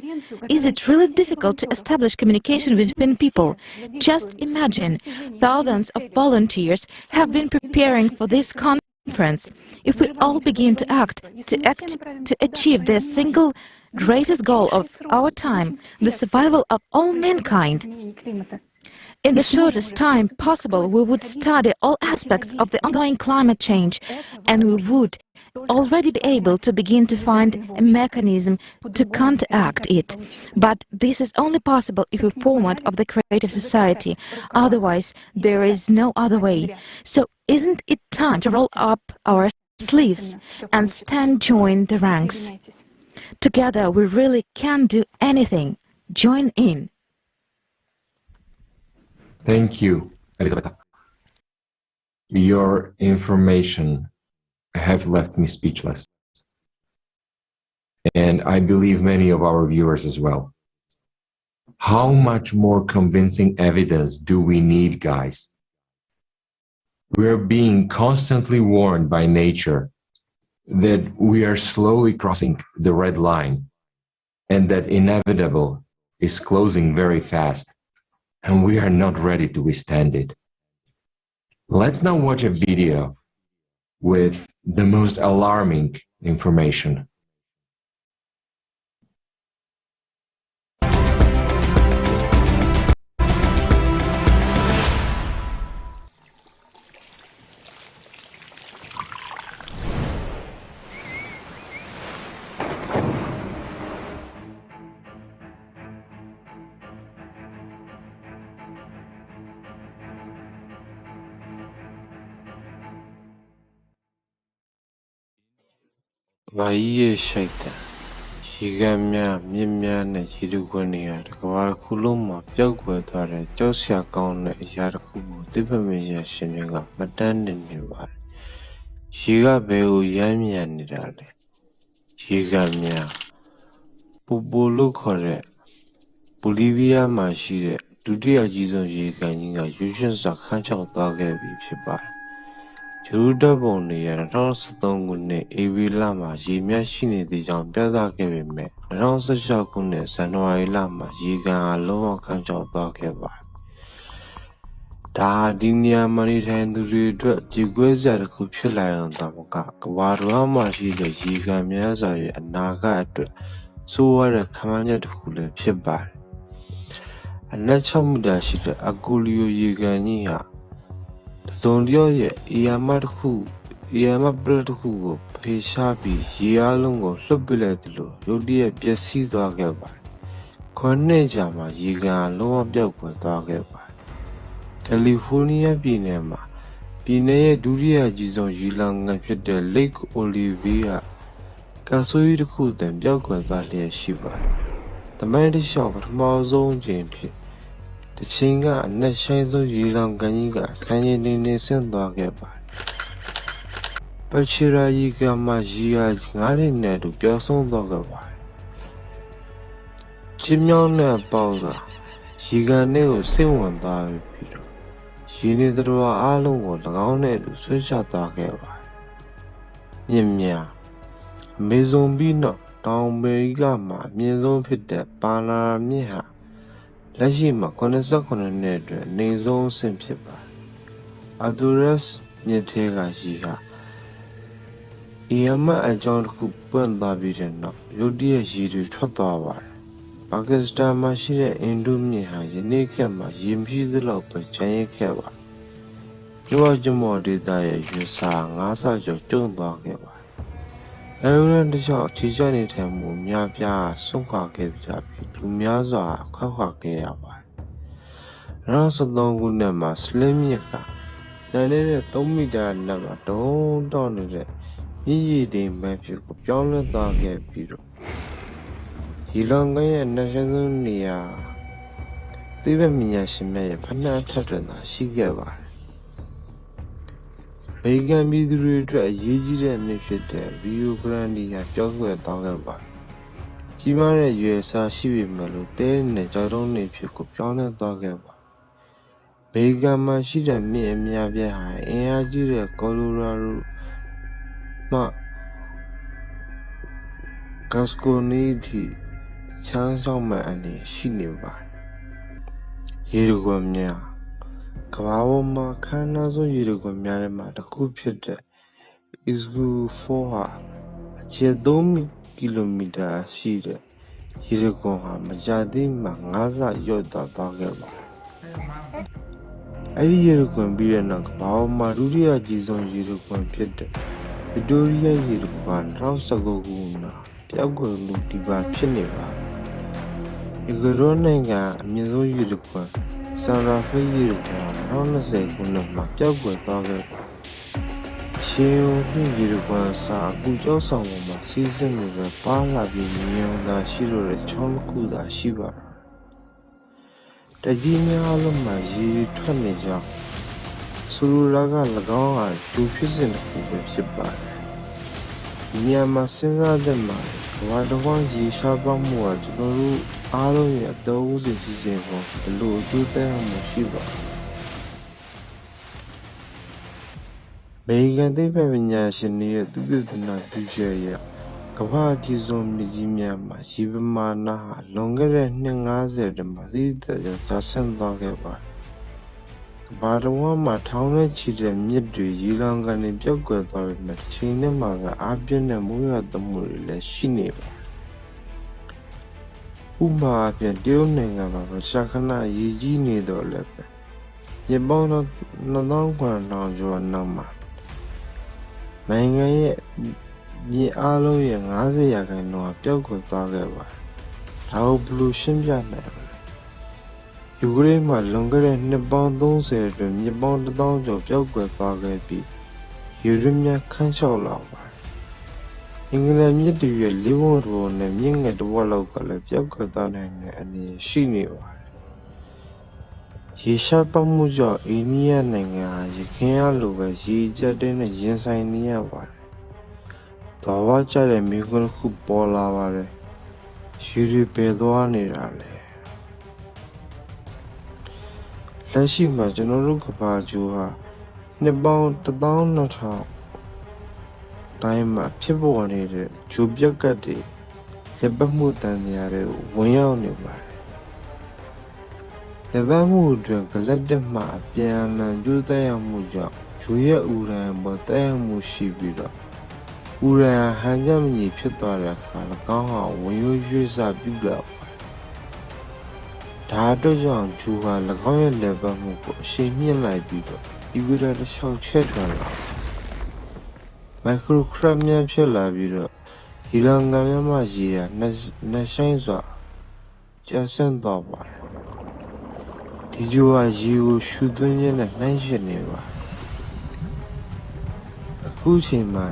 Is it really difficult to establish communication between people? Just imagine, thousands of volunteers have been preparing for this conference. If we all begin to act to achieve the single greatest goal of our time, the survival of all mankind, in the shortest time possible, we would study all aspects of the ongoing climate change, and we would already be able to begin to find a mechanism to counteract it. But this is only possible if we form part of the creative society. Otherwise, there is no other way. So isn't it time to roll up our sleeves and join the ranks? Together, we really can do anything. Join in. Thank you, Elizabeth. Your information have left me speechless. And I believe many of our viewers as well. How much more convincing evidence do we need, guys? We're being constantly warned by nature that we are slowly crossing the red line and that inevitable is closing very fast. And we are not ready to withstand it. Let's now watch a video with the most alarming information. Vaye Shaita, Shigamia, Mimian, Chirugunia, the Kawakuluma, Pyoguatare, Josia Gon, Yarku, Dipamia Shininga, Matandan Nivar. Shiga Beu Yamian Nidale. Shigamia Pubulu Kore, Bolivia Mashire, Dudia Jizon Yigania, Yushans a Kancha Dage Vipibar. Juruda Boni and Ransatongune, Evi Lama, Jimiashini, the Jampiada gave me, Ransa Shakune, Sanoi Lama, Jiga, Aloma Kancha Dageva. Da Dinia Manita and the Jigueza Kupula on Tamaka, Warama Shida, Jiga Miyaza, and Naga, so what a commanded Hule Pibar. And Nachamuda Shita, Agulio Yigania. Zondio Yamarku, Yamabladku, Peshabi, Yalongo, Lubiletlo, Yodia Piasi Dageba. Cornejama, Yiga, Loa Biakwa Dageba. California Binema, Binea Duria Gizon Yilang and Peter Lake Olivia. Casoid Kutem, Biakwa Dalia Shiba. The mighty shop at Mauzon James. The Chinga and Nashanzo Yilang Ganiga, Sanyan Nation Dageba. Pachira Yiga Magia, Garine to Piason Dagaba. Jimyona Bauga, Yiga Neo Simon Davi Piro. She neither Alon or Laune to switch out Dageba. Yimia Maison Bino, Down Merigama, Maison Pite, Bana Miha. Lajima Konesakon Nedre, Nazon Simpiba. Aduras Nietega Jiha. Iama a John Kupan Labirena, Yodia Jiri Trotawar. Pakistan Machine Indumia, Yenikama, Yimshi the Lopa, Chayakeva. You are Jamodi Daya, you sang, Asa Jong Dogeva. Everyone the shop, Tijani Temu, Miapia, Sunka gave Japi, Lumiaza, Kaka Gayava. Ransadong Nema, Slimika. Nanere Tomida Nema, don't donate. Ye did Matthew, Piona Dog Piro. Hilonga and Nationalia. Divamia Shimea, Panatana, she gave her. Began be the root at Yiji and Nifit, Rio Grande at Jogger Dogaba. Chimara USA Shivi Melo, then a Jadon Nipico, Piona Dogaba. Begama shida me miabia, Eajira, Colorado, Ma Gasconiti, Chansoma and Shiniva. Hirugomia. Kawama Kanazo Yirugomia, the Kupita is good for her. Chiadomi kilometer shida. Hirugoha, Majadi, Mangaza, Yoda Dogeba. I Yirukon Biranok, Bauma, Rudia Gizon Yirukon Pit, Vidoria Yirukon, Rausagoguna, Piago Lutiba Piniva. Igoronega, Mizo Yirukon, San Rafael Yirukon, Raunazekuna, Piago Dogeba. Sheo Yirukon sa, Gujosa, season with a pala being the Shiro Chonkuda Shiba. The genius of my Jiri 20 job. Surulaga Lagoa, 2 pieces of Shiba. Niama Singa the man, while the one Ji Shabamua, Noru, Alo, those in season of the Lord Juta Shiba. Began the Pavinya near the Buddha Tuja. Kawajizom Mijimia, Shivamana, longer than Nangazer, the Madita, Jason Dogeba. Badawama, town children, Yidri, Yilanga, and Jogger, China Maga, Abian, and Muya, the Murila, Shiniva. Uma, Abian, Dionanga, Shakana, Yijini, the leper. Yabona, Nadonga, Nanjo, Nama. Manga. Ye alo yang aze ya kai no apyo ko ta ge ba tao blue shin pya na Ukraine ma longer ne bang 30 အတွင်းမြေပေါင်း1000ကျော်ပျောက်ကွယ်သွားခဲ့ပြီးယူရင်းများခန်းလျှောက်လာပါတယ်အင်္ဂလန်မြစ်တွေရဲ့လေးဝန်းတော်နဲ့မြင့်ငယ်တစ်ဝက်လောက်ကလည်းပျောက်ကွယ်သွားနိုင်တဲ့အနေရှိနေပါတယ်ရေရှားပတ်မှုကြောင့်အိန္ဒိယနိုင်ငံဟာရခိုင်ရလိုပဲရေကျက်တဲ့နဲ့ရင်ဆိုင်နေရပါတယ်သွားဝကြတဲ့မိခွန်းခုပေါ်လာပါတယ်ရွှေတွေပဲသွားနေတာလေလက်ရှိမှာကျွန်တော်တို့ကဘာကျိုးဟာနှစ်ပေါင်း12000တိုင်းမှာဖြစ်ပေါ်နေတဲ့ဂျိုပြက်ကတ်တွေလက်ပတ်မှုတန်ရာတွေဝင်ရောက်နေပါတယ်လက်ပတ်မှုတွေကလတ်တက်မှာပြန်လည်ကျိုးသက်ရောက်မှုကြောင့်ဂျိုရဲ့ဥရန်ပေါ်တက်ရောက်မှုရှိပြီးတော့ဥရန်ဟန်ကြမညီဖြစ်သွားတဲ့အခါ၎င်းဟာဝင်ရွေးစားပြုလာဒါတို့ကြောင့်ဂျူဟာ၎င်းရဲ့လက်ပတ်မှုကိုအရှိန်မြင့်လိုက်ပြီးတော့ဒီဝိဒတ်တစ်ချောင်းချက်ထွန်လာမိုက်ခရိုခရပ်များဖြစ်လာပြီးတော့ဒီလန်ငံများမှရေရနှဆိုင်စွာကျဆင်းသွားပါတယ်ဒီဂျူဟာရေကိုရှူသွင်းခြင်းနဲ့နှိုင်းယှဉ်နေပါအခုချိန်မှာ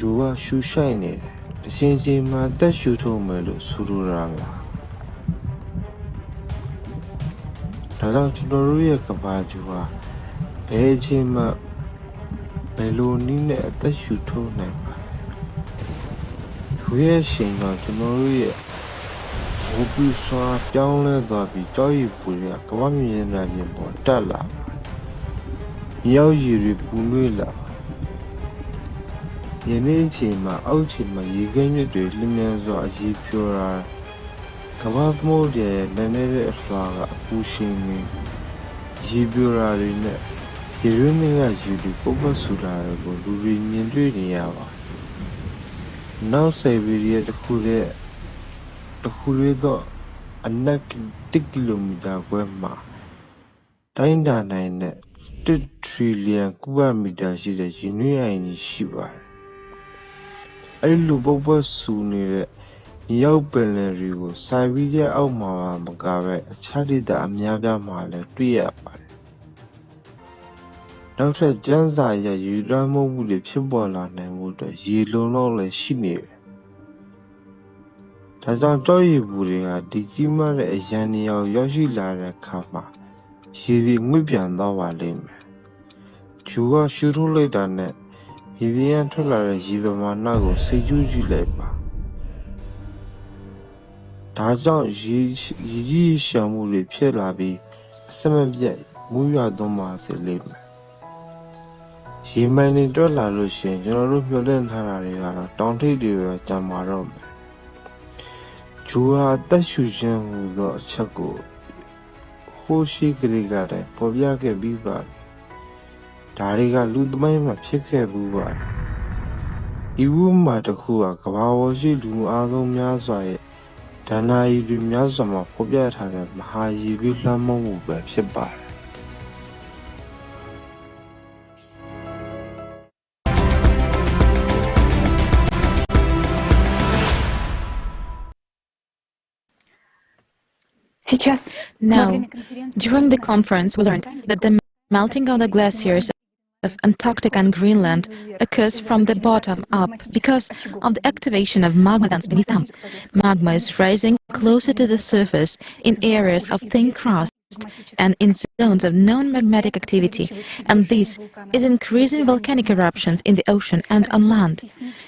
ဂျူဟာရှူဆိုင်နေတယ်တစ်ချိန်ချိန်မှာတက်ရှူထုတ်မယ်လို့ဆိုလိုတာလားဒါကြောင့်ကျွန်တော်တို့ရဲ့ကဘာဂျူဟာဘယ်အချိန်မှဘယ်လိုနည်းနဲ့အသက်ရှူထုတ်နိုင်ပါလဲသူရဲ့ရှင်တော့ကျွန်တော်တို့ရဲ့ဘူပူစွာပြောင်းလဲသွားပြီးကြောက်ရွံ့ပူရကဘာမြင်နေပြင်ပေါ်တက်လာမြောက်ရည်တွေပူနွေးလာယနေ့အချိန်မှာအောက်ချိန်မှာရေခဲမြစ်တွေလင်းမြန်စွာအရေးဖြောတာကဘာမိုးတဲ့နည်းနည်းတဲ့အစွာကအပူရှင်နေရေပြိုတာတွေနဲ့ဒီရင်းတွေကရေတွေပုတ်ပတ်ဆူတာတွေကိုလူတွေမြင်တွေ့နေရပါနောက်ဆိုင်ဗီရီးယားတစ်ခုလေးတော့အနက်1 ကီလိုမီတာခွဲမှာတိုင်းတာနိုင်တဲ့1 ထရီလီယံကုဗမီတာရှိတဲ့ရေနွေးအိုင်ကြီးရှိပါတယ်အဲ့လိုပုတ်ပတ်ဆူနေတဲ့မြောက်ပင်လယ်တွေကိုစိုက်ပြီးတဲ့အောက်မှာမကပဲအခြားဒေသအများပြားမှာလည်းတွေ့ရပါတယ်နောက်ထပ်ကျန်းစာရရေလွှမ်းမိုးမှုတွေဖြစ်ပေါ်လာနိုင်မှုအတွက်ရေလုံလောက်လည်းရှိနေတယ်ဒါကြောင့်ကြောက်ရွံ့မှုတွေကဒီကြီးမားတဲ့အရန်နေရာကိုရောက်ရှိလာတဲ့အခါမှာရေတွေငွေ့ပြန်သွားပါလိမ့်မယ်ဂျူကရှူထုတ်လိုက်တာနဲ့ရေပြင်းထွက်လာတဲ့ရေပမာဏကိုစိတ်ကြည့်ကြည့်လိုက်ပါဒါကြောင့်ရေကြီးရှာမှုတွေဖြစ်လာပြီးအစမပြတ် မူးရွာသွန်းပါစေလိမ့်မယ်ရေမိုင်တွေတွက်လာလို့ရှိရင်ကျွန်တော်တို့မျှော်လင့်ထားတာတွေကတော့တောင်ထိပ်တွေပဲကြံပါတော့မယ်ဂျူဟာအသက်ရှူခြင်းဟူသောအချက်ကိုဟိုးရှိကလေးကတည်းကပေါ်ပြခဲ့ပြီးပါဒါတွေကလူသမိုင်းမှာဖြစ်ခဲ့ဘူးပါဒီဝူမှာတစ်ခုကကဘာဝရှိလူမှုအားလုံးများစွာရဲ့ဒါနာယီတွေများစွာမှာပေါ်ပြထားတဲ့မဟာရည်ပြီးလွှမ်းမိုးမှုပဲဖြစ်ပါတယ်Now, during the conference, we learned that the melting of the glaciers of Antarctica and Greenland occurs from the bottom up because of the activation of magma vents beneath them. Magma is rising closer to the surface in areas of thin crust and in zones of known magmatic activity, and this is increasing volcanic eruptions in the ocean and on land.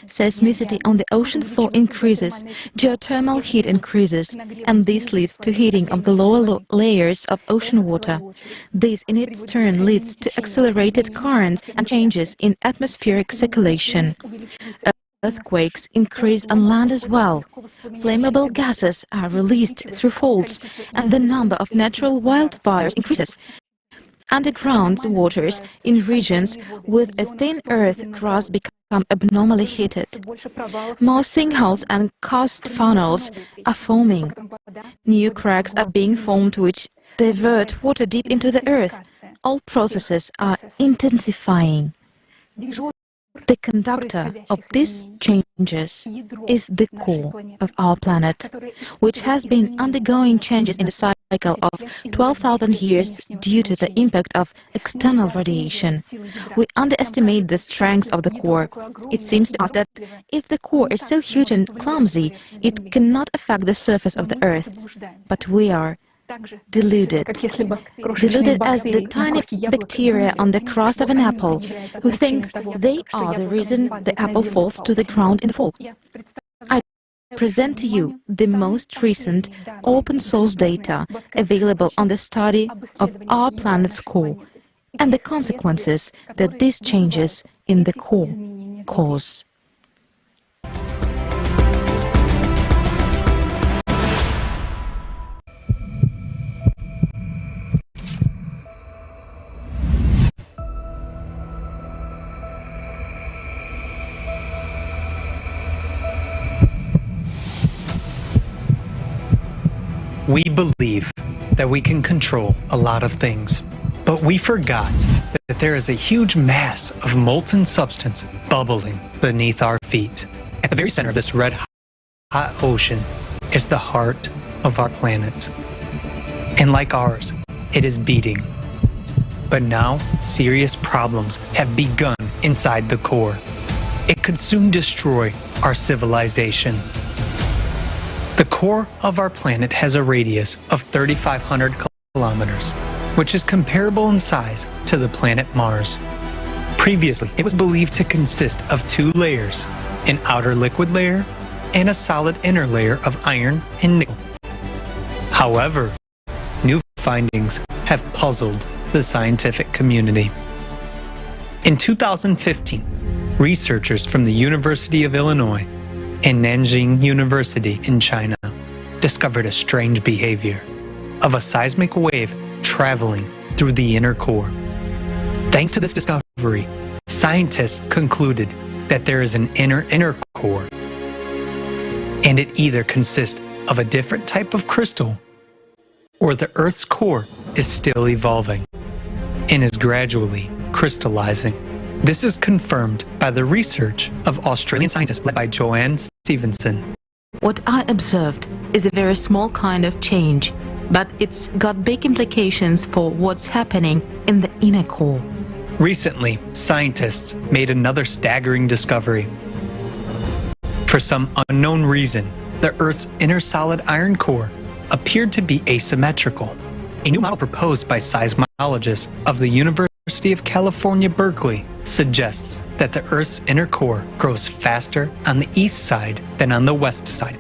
Seismicity on the ocean floor increases, geothermal heat increases, and this leads to heating of the lower layers of ocean water. This in its turn leads to accelerated currents and changes in atmospheric circulation. Earthquakes increase on land as well. Flammable gases are released through faults, and the number of natural wildfires increases. Underground waters in regions with a thin earth crust become abnormally heated. More sinkholes and karst funnels are forming. New cracks are being formed which divert water deep into the earth. All processes are intensifying. The conductor of these changes is the core of our planet, which has been undergoing changes in the cycle of 12,000 years due to the impact of external radiation. We underestimate the strength of the core. It seems to us that if the core is so huge and clumsy, it cannot affect the surface of the Earth. But we are deluded as the tiny bacteria on the crust of an apple, who think they are the reason the apple falls to the ground in the fall. I present to you the most recent open-source data available on the study of our planet's core and the consequences that these changes in the core cause. We believe that we can control a lot of things, but we forgot that there is a huge mass of molten substance bubbling beneath our feet. At the very center of this red-hot ocean is the heart of our planet. And like ours, it is beating. But now, serious problems have begun inside the core. It could soon destroy our civilization. The core of our planet has a radius of 3,500 kilometers, which is comparable in size to the planet Mars. Previously, it was believed to consist of two layers, an outer liquid layer and a solid inner layer of iron and nickel. However, new findings have puzzled the scientific community. In 2015, researchers from the University of Illinois and Nanjing University in China discovered a strange behavior of a seismic wave traveling through the inner core. Thanks to this discovery, scientists concluded that there is an inner core, and it either consists of a different type of crystal or the Earth's core is still evolving and is gradually crystallizing. This is confirmed by the research of Australian scientists led by Joanne Stevenson. What I observed is a very small kind of change, but it's got big implications for what's happening in the inner core. Recently, scientists made another staggering discovery. For some unknown reason, the Earth's inner solid iron core appeared to be asymmetrical. A new model proposed by seismologists of the University of California, Berkeley, suggests that the Earth's inner core grows faster on the east side than on the west side.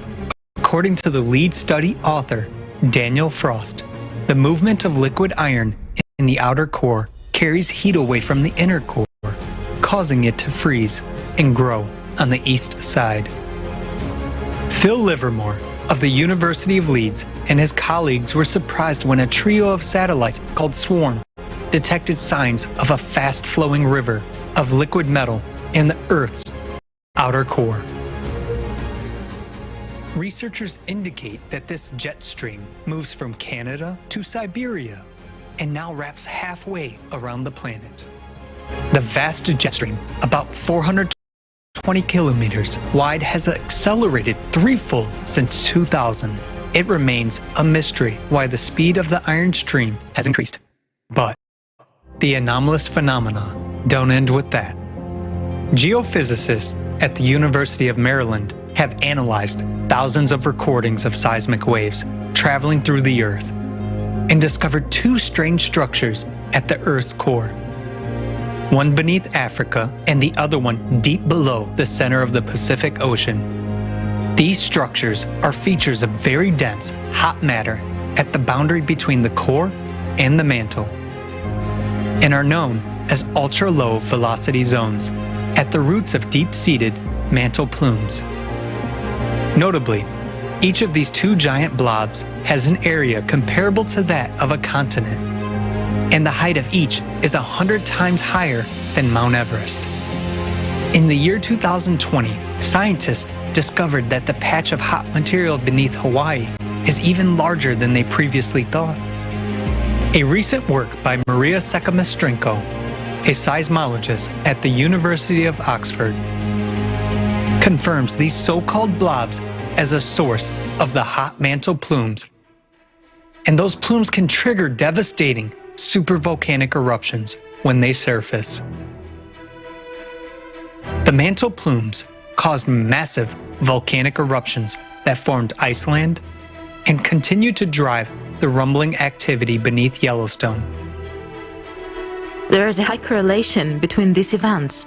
According to the lead study author, Daniel Frost, the movement of liquid iron in the outer core carries heat away from the inner core, causing it to freeze and grow on the east side. Phil Livermore of the University of Leeds and his colleagues were surprised when a trio of satellites called SWARM detected signs of a fast-flowing river of liquid metal in the Earth's outer core. Researchers indicate that this jet stream moves from Canada to Siberia and now wraps halfway around the planet. The vast jet stream, about 420 kilometers wide, has accelerated threefold since 2000. It remains a mystery why the speed of the iron stream has increased. But the anomalous phenomena don't end with that. Geophysicists at the University of Maryland have analyzed thousands of recordings of seismic waves traveling through the Earth and discovered two strange structures at the Earth's core. One beneath Africa and the other one deep below the center of the Pacific Ocean. These structures are features of very dense, hot matter at the boundary between the core and the mantle, and are known as ultra-low velocity zones at the roots of deep-seated mantle plumes. Notably, each of these two giant blobs has an area comparable to that of a continent, and the height of each is 100 times higher than Mount Everest. In the year 2020, scientists discovered that the patch of hot material beneath Hawaii is even larger than they previously thought. A recent work by Maria Sekamestrenko, a seismologist at the University of Oxford, confirms these so-called blobs as a source of the hot mantle plumes. And those plumes can trigger devastating supervolcanic eruptions when they surface. The mantle plumes caused massive volcanic eruptions that formed Iceland and continue to drive the rumbling activity beneath Yellowstone. There is a high correlation between these events.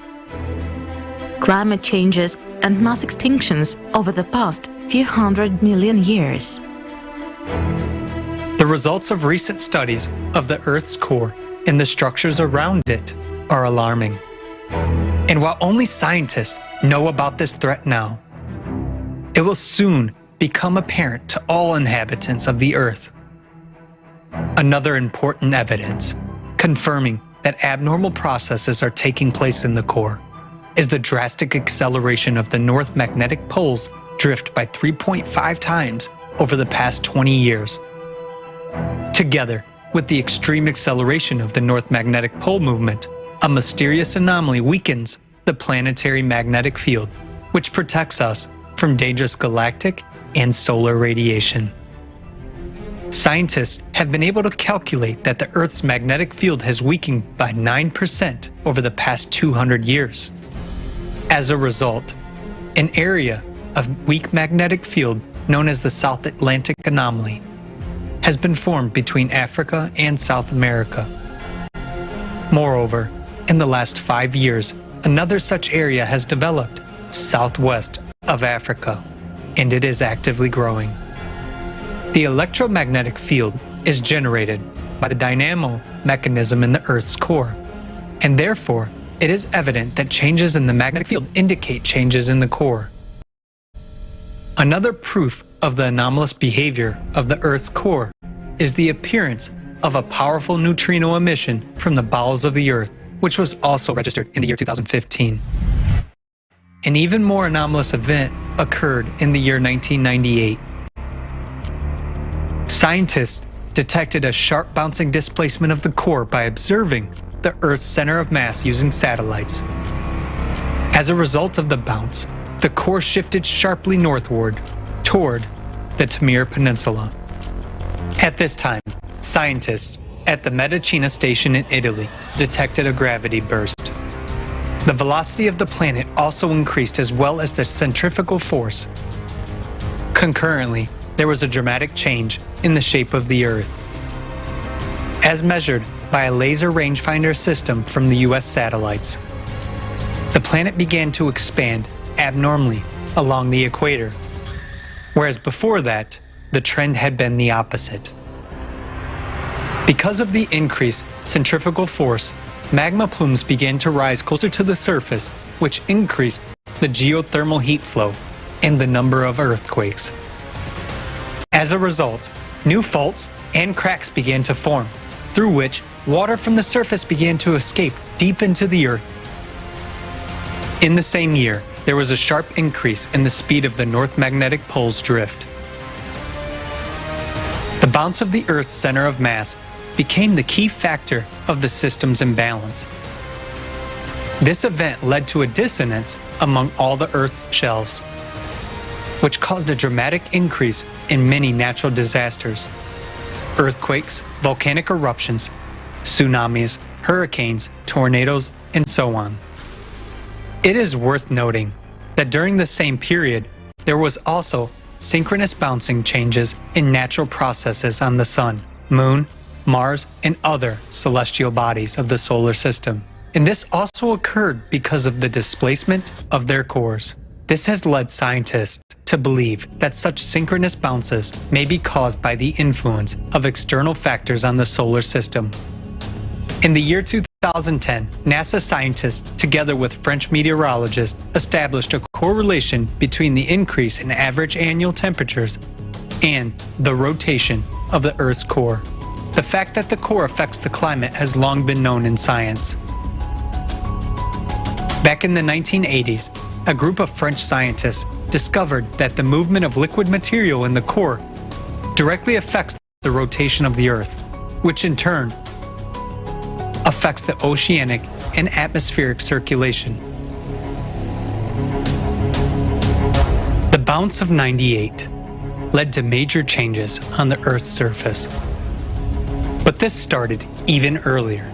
Climate changes and mass extinctions over the past few 100 million years. The results of recent studies of the Earth's core and the structures around it are alarming. And while only scientists know about this threat now, it will soon become apparent to all inhabitants of the Earth. Another important evidence confirming that abnormal processes are taking place in the core is the drastic acceleration of the North Magnetic Pole's drift by 3.5 times over the past 20 years. Together with the extreme acceleration of the North Magnetic Pole movement, a mysterious anomaly weakens the planetary magnetic field, which protects us from dangerous galactic and solar radiation. Scientists have been able to calculate that the Earth's magnetic field has weakened by 9% over the past 200 years. As a result, an area of weak magnetic field known as the South Atlantic Anomaly has been formed between Africa and South America. Moreover, in the last 5 years, another such area has developed southwest of Africa, and it is actively growing. The electromagnetic field is generated by the dynamo mechanism in the Earth's core, and therefore it is evident that changes in the magnetic field indicate changes in the core. Another proof of the anomalous behavior of the Earth's core is the appearance of a powerful neutrino emission from the bowels of the Earth, which was also registered in the year 2015. An even more anomalous event occurred in the year 1998. Scientists detected a sharp bouncing displacement of the core by observing the Earth's center of mass using satellites. As a result of the bounce, the core shifted sharply northward toward the Taimyr Peninsula. At this time, scientists at the Medicina station in Italy detected a gravity burst. The velocity of the planet also increased, as well as the centrifugal force. Concurrently, there was a dramatic change in the shape of the Earth. As measured by a laser rangefinder system from the US satellites, the planet began to expand abnormally along the equator, whereas before that, the trend had been the opposite. Because of the increased centrifugal force, magma plumes began to rise closer to the surface, which increased the geothermal heat flow and the number of earthquakes. As a result, new faults and cracks began to form, through which water from the surface began to escape deep into the earth. In the same year, there was a sharp increase in the speed of the North Magnetic Pole's drift. The bounce of the Earth's center of mass became the key factor of the system's imbalance. This event led to a dissonance among all the Earth's shelves, which caused a dramatic increase in many natural disasters: earthquakes, volcanic eruptions, tsunamis, hurricanes, tornadoes, and so on. It is worth noting that during the same period, there was also synchronous bouncing changes in natural processes on the Sun, Moon, Mars, and other celestial bodies of the solar system. And this also occurred because of the displacement of their cores. This has led scientists to believe that such synchronous bounces may be caused by the influence of external factors on the solar system. In the year 2010, NASA scientists, together with French meteorologists, established a correlation between the increase in average annual temperatures and the rotation of the Earth's core. The fact that the core affects the climate has long been known in science. Back in the 1980s, a group of French scientists discovered that the movement of liquid material in the core directly affects the rotation of the Earth, which in turn affects the oceanic and atmospheric circulation. The bounce of '98 led to major changes on the Earth's surface. But this started even earlier.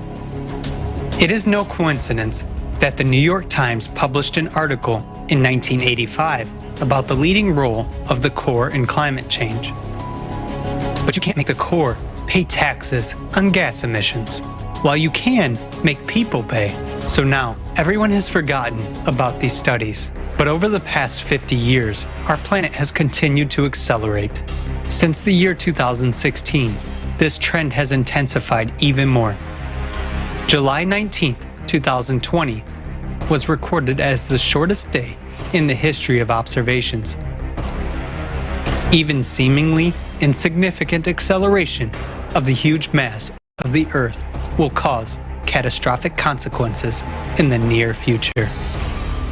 It is no coincidence that the New York Times published an article in 1985 about the leading role of the core in climate change. But you can't make the core pay taxes on gas emissions, while you can make people pay. So now, everyone has forgotten about these studies. But over the past 50 years, our planet has continued to accelerate. Since the year 2016, this trend has intensified even more. July 19th, 2020 was recorded as the shortest day in the history of observations. Even seemingly insignificant acceleration of the huge mass of the Earth will cause catastrophic consequences in the near future.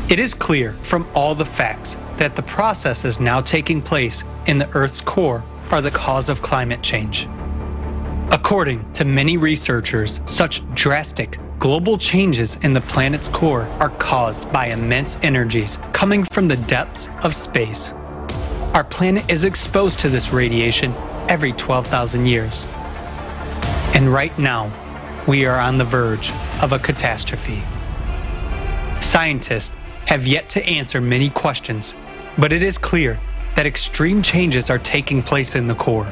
It is clear from all the facts that the processes now taking place in the Earth's core are the cause of climate change. According to many researchers, such drastic global changes in the planet's core are caused by immense energies coming from the depths of space. Our planet is exposed to this radiation every 12,000 years. And right now, we are on the verge of a catastrophe. Scientists have yet to answer many questions, but it is clear that extreme changes are taking place in the core.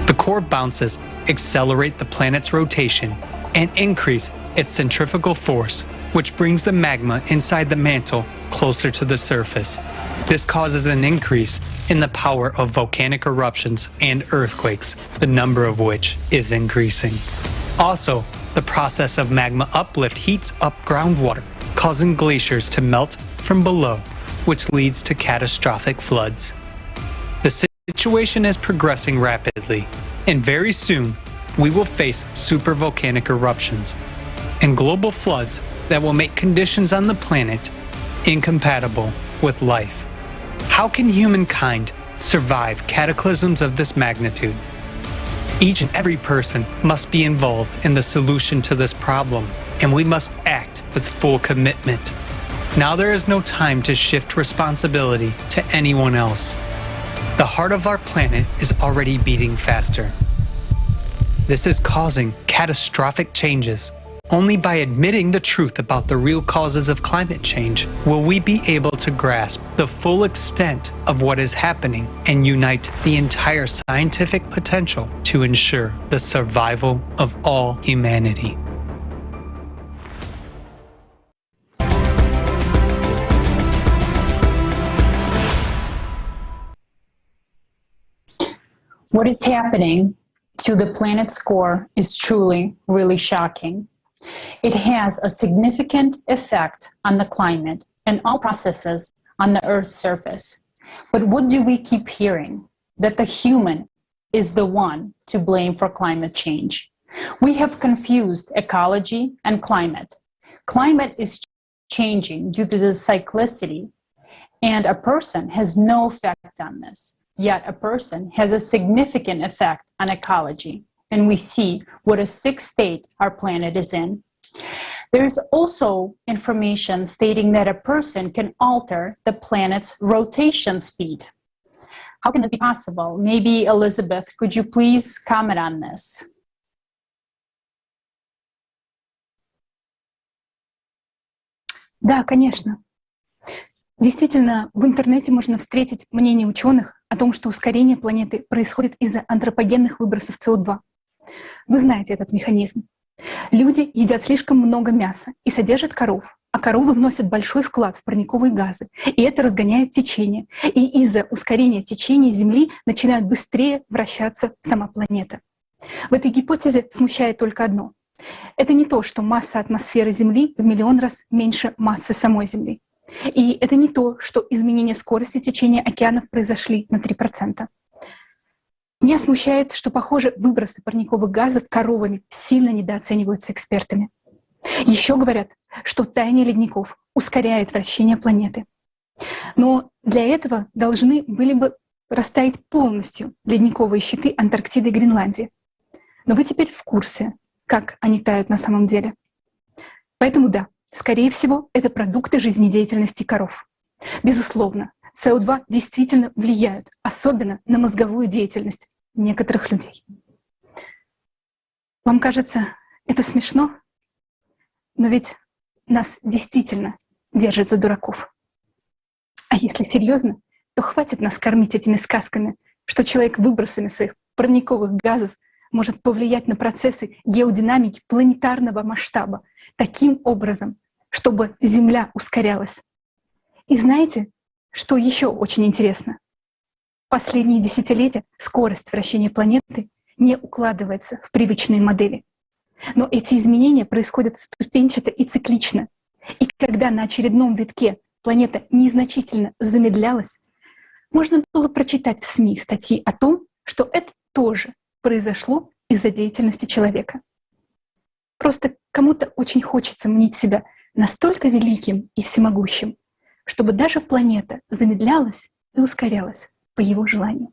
The core bounces accelerate the planet's rotation and increase its centrifugal force, which brings the magma inside the mantle closer to the surface. This causes an increase in the power of volcanic eruptions and earthquakes, the number of which is increasing. Also, the process of magma uplift heats up groundwater, causing glaciers to melt from below, which leads to catastrophic floods. The situation is progressing rapidly, and very soon we will face supervolcanic eruptions and global floods that will make conditions on the planet incompatible with life. How can humankind survive cataclysms of this magnitude? Each and every person must be involved in the solution to this problem, and we must act with full commitment. Now there is no time to shift responsibility to anyone else. The heart of our planet is already beating faster. This is causing catastrophic changes. Only by admitting the truth about the real causes of climate change will we be able to grasp the full extent of what is happening and unite the entire scientific potential to ensure the survival of all humanity. What is happening to the planet's core is truly, really shocking. It has a significant effect on the climate and all processes on the Earth's surface. But what do we keep hearing? That the human is the one to blame for climate change. We have confused ecology and climate. Climate is changing due to the cyclicity, and a person has no effect on this. Yet a person has a significant effect on ecology, and we see what a sick state our planet is in. There's also information stating that a person can alter the planet's rotation speed. How can this be possible? Maybe Elizabeth, could you please comment on this? Да, конечно. Действительно, в интернете можно встретить мнение ученых о том, что ускорение планеты происходит из-за антропогенных выбросов СО2. Вы знаете этот механизм. Люди едят слишком много мяса и содержат коров, а коровы вносят большой вклад в парниковые газы, и это разгоняет течение. И из-за ускорения течения Земли начинает быстрее вращаться сама планета. В этой гипотезе смущает только одно. Это не то, что масса атмосферы Земли в миллион раз меньше массы самой Земли. И это не то, что изменения скорости течения океанов произошли на 3%. Меня смущает, что, похоже, выбросы парниковых газов коровами сильно недооцениваются экспертами. Еще говорят, что таяние ледников ускоряет вращение планеты. Но для этого должны были бы растаять полностью ледниковые щиты Антарктиды и Гренландии. Но вы теперь в курсе, как они тают на самом деле. Поэтому да, скорее всего, это продукты жизнедеятельности коров. Безусловно, СО2 действительно влияют, особенно на мозговую деятельность некоторых людей. Вам кажется, это смешно? Но ведь нас действительно держат за дураков. А если серьезно, то хватит нас кормить этими сказками, что человек выбросами своих парниковых газов может повлиять на процессы геодинамики планетарного масштаба таким образом, чтобы Земля ускорялась. И знаете, что еще очень интересно? В последние десятилетия скорость вращения планеты не укладывается в привычные модели. Но эти изменения происходят ступенчато и циклично. И когда на очередном витке планета незначительно замедлялась, можно было прочитать в СМИ статьи о том, что это тоже произошло из-за деятельности человека. Просто кому-то очень хочется мнить себя настолько великим и всемогущим, чтобы даже планета замедлялась и ускорялась по его желанию.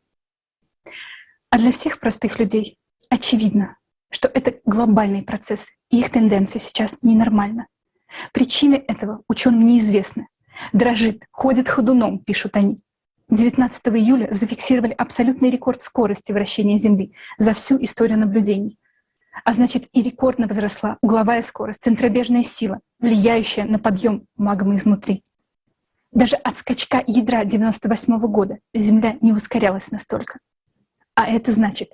А для всех простых людей очевидно, что это глобальный процесс, и их тенденция сейчас ненормальна. Причины этого ученым неизвестны. Дрожит, ходит ходуном, пишут они. 19 июля зафиксировали абсолютный рекорд скорости вращения Земли за всю историю наблюдений. А значит, и рекордно возросла угловая скорость, центробежная сила, влияющая на подъем магмы изнутри. Даже от скачка ядра 1998 года Земля не ускорялась настолько. А это значит,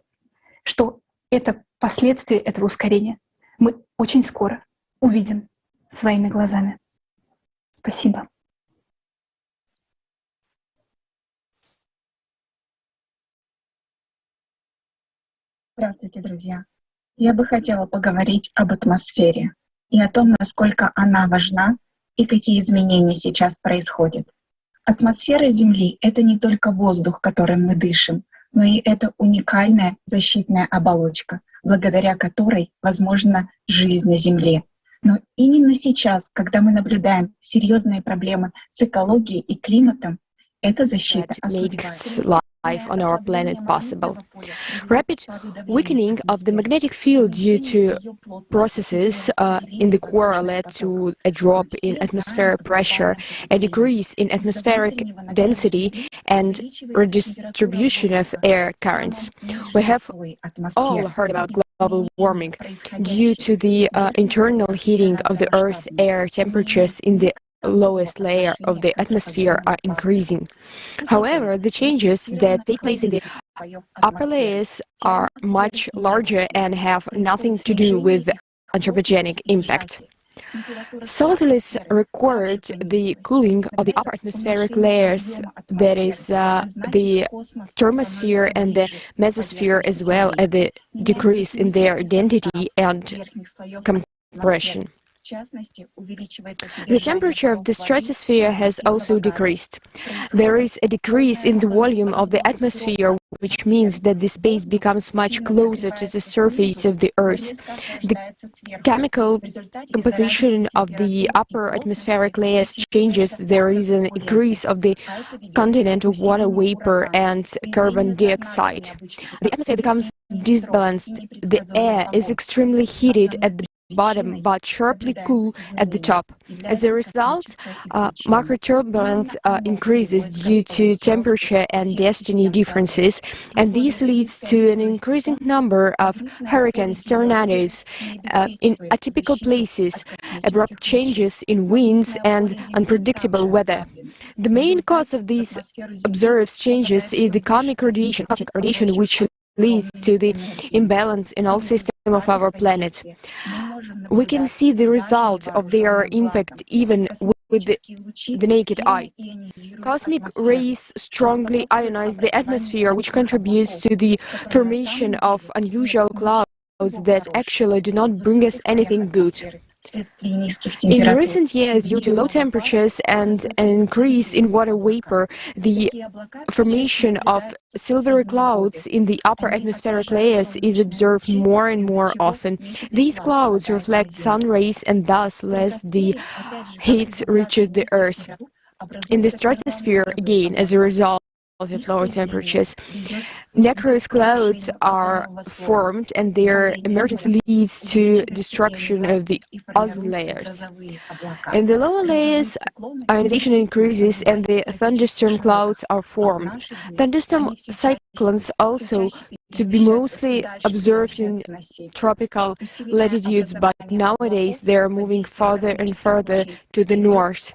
что это последствия этого ускорения мы очень скоро увидим своими глазами. Спасибо. Здравствуйте, друзья. Я бы хотела поговорить об атмосфере и о том, насколько она важна и какие изменения сейчас происходят. Атмосфера Земли — это не только воздух, которым мы дышим, но и это уникальная защитная оболочка, благодаря которой возможна жизнь на Земле. Но именно сейчас, когда мы наблюдаем серьезные проблемы с экологией и климатом, эта защита ослабевает. Life on our planet possible. Rapid weakening of the magnetic field due to processes in the core led to a drop in atmospheric pressure, a decrease in atmospheric density, and redistribution of air currents. We have all heard about global warming due to the internal heating of the Earth's air. Temperatures in the lowest layer of the atmosphere are increasing. However, the changes that take place in the upper layers are much larger and have nothing to do with anthropogenic impact. Satellites record the cooling of the upper atmospheric layers, that is, the thermosphere and the mesosphere, as well as the decrease in their density and compression. The temperature of the stratosphere has also decreased. There is a decrease in the volume of the atmosphere, which means that the space becomes much closer to the surface of the Earth. The chemical composition of the upper atmospheric layers changes. There is an increase of the content of water vapor and carbon dioxide. The atmosphere becomes disbalanced. The air is extremely heated at the bottom but sharply cool at the top. As a result, macroturbulence increases due to temperature and density differences, and this leads to an increasing number of hurricanes, tornadoes in atypical places, abrupt changes in winds, and unpredictable weather. The main cause of these observed changes is the cosmic radiation, which leads to the imbalance in all systems of our planet. We can see the result of their impact even with the naked eye. Cosmic rays strongly ionize the atmosphere, which contributes to the formation of unusual clouds that actually do not bring us anything good. In recent years, due to low temperatures and an increase in water vapor, the formation of silvery clouds in the upper atmospheric layers is observed more and more often. These clouds reflect sun rays, and thus less the heat reaches the Earth. In the stratosphere, again, as a result of lower temperatures, nacreous clouds are formed, and their emergence leads to destruction of the ozone layers. In the lower layers, ionization increases and the thunderstorm clouds are formed. Thunderstorm cyclones also to be mostly observed in tropical latitudes, but nowadays they are moving further and further to the north.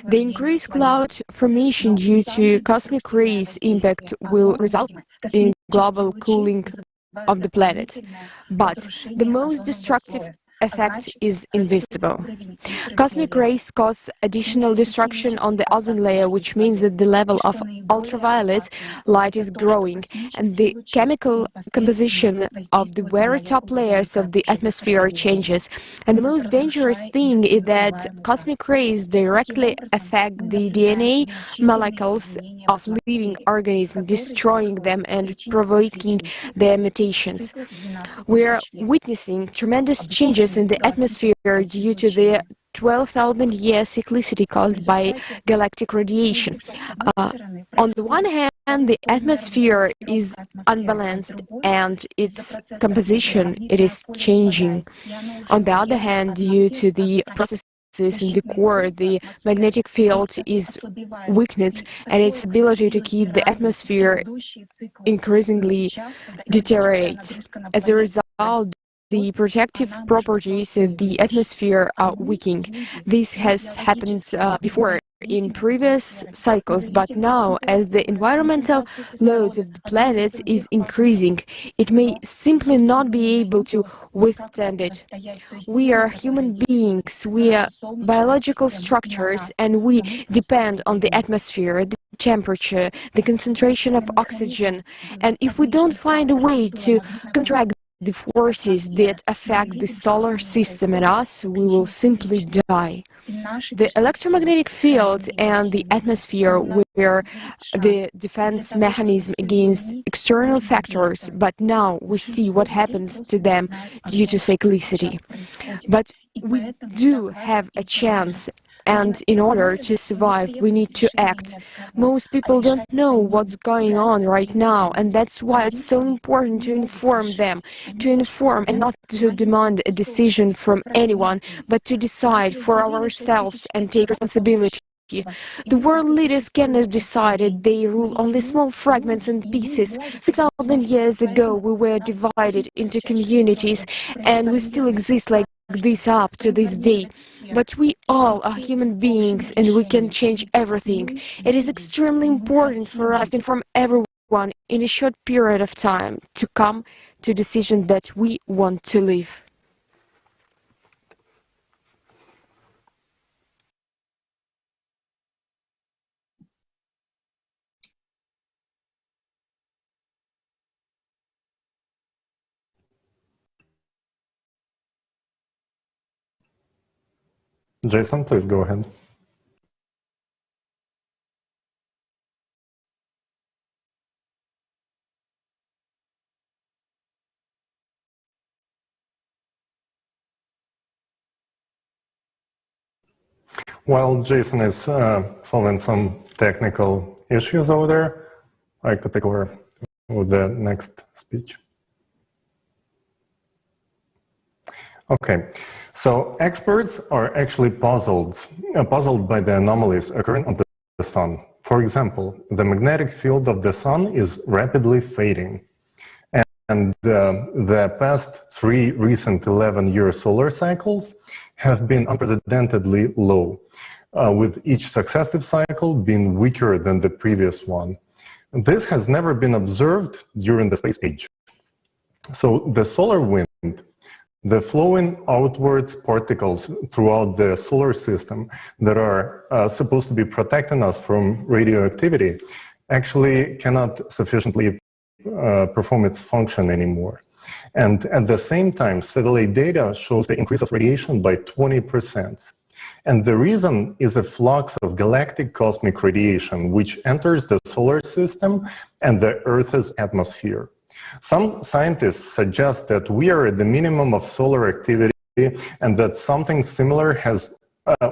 The increased cloud formation due to cosmic rays impact will result in global cooling of the planet, but the most destructive effect is invisible. Cosmic rays cause additional destruction on the ozone layer, which means that the level of ultraviolet light is growing, and the chemical composition of the very top layers of the atmosphere changes. And the most dangerous thing is that cosmic rays directly affect the DNA molecules of living organisms, destroying them and provoking their mutations. We are witnessing tremendous changes in the atmosphere due to the 12,000-year cyclicity caused by galactic radiation. On the one hand, the atmosphere is unbalanced and its composition it is changing. On the other hand, due to the processes in the core, the magnetic field is weakened, and its ability to keep the atmosphere increasingly deteriorates. As a result, the protective properties of the atmosphere are weakening. This has happened before in previous cycles, but now, as the environmental load of the planet is increasing, it may simply not be able to withstand it. We are human beings, we are biological structures, and we depend on the atmosphere, the temperature, the concentration of oxygen, and if we don't find a way to counteract the forces that affect the solar system and us, we will simply die. The electromagnetic field and the atmosphere were the defense mechanism against external factors, but now we see what happens to them due to cyclicity. But we do have a chance, and in order to survive, we need to act. Most people don't know what's going on right now, and that's why it's so important to inform them, to inform and not to demand a decision from anyone, but to decide for ourselves and take responsibility. The world leaders cannot decide it. They rule only small fragments and pieces. 6,000 years ago, we were divided into communities, and we still exist like this up to this day. But we all are human beings, and we can change everything. It is extremely important for us to inform everyone in a short period of time to come to a decision that we want to live. Jason, please go ahead. While Jason is solving some technical issues over there, I could take over with the next speech. Okay, so experts are actually puzzled by the anomalies occurring on the sun. For example, the magnetic field of the sun is rapidly fading. And the past 3 recent 11-year solar cycles have been unprecedentedly low, with each successive cycle being weaker than the previous one. This has never been observed during the space age. So the solar wind, the flowing outwards particles throughout the solar system that are supposed to be protecting us from radioactivity, actually cannot sufficiently perform its function anymore. And at the same time, satellite data shows the increase of radiation by 20%. And the reason is a flux of galactic cosmic radiation, which enters the solar system and the Earth's atmosphere. Some scientists suggest that we are at the minimum of solar activity and that something similar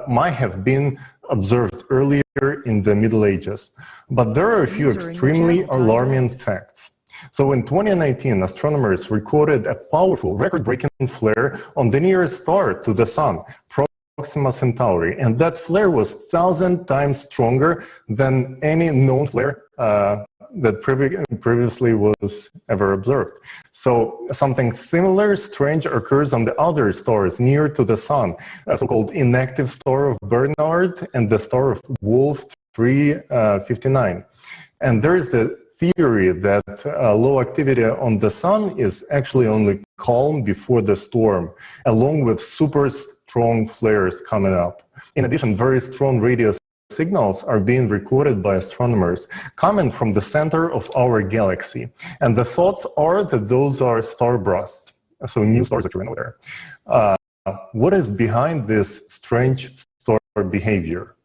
might have been observed earlier in the Middle Ages. But there are a few extremely alarming facts. So in 2019, astronomers recorded a powerful, record-breaking flare on the nearest star to the Sun, Proxima Centauri, and that flare was 1,000 times stronger than any known flare that previously was ever observed. So something similar, strange, occurs on the other stars near to the Sun, a so-called inactive star of Barnard and the star of Wolf 359. And there is the theory that low activity on the Sun is actually only calm before the storm, along with super strong flares coming up. In addition, very strong radio signals are being recorded by astronomers coming from the center of our galaxy. And the thoughts are that those are starbursts, so new stars occurring over there. What is behind this strange star behavior?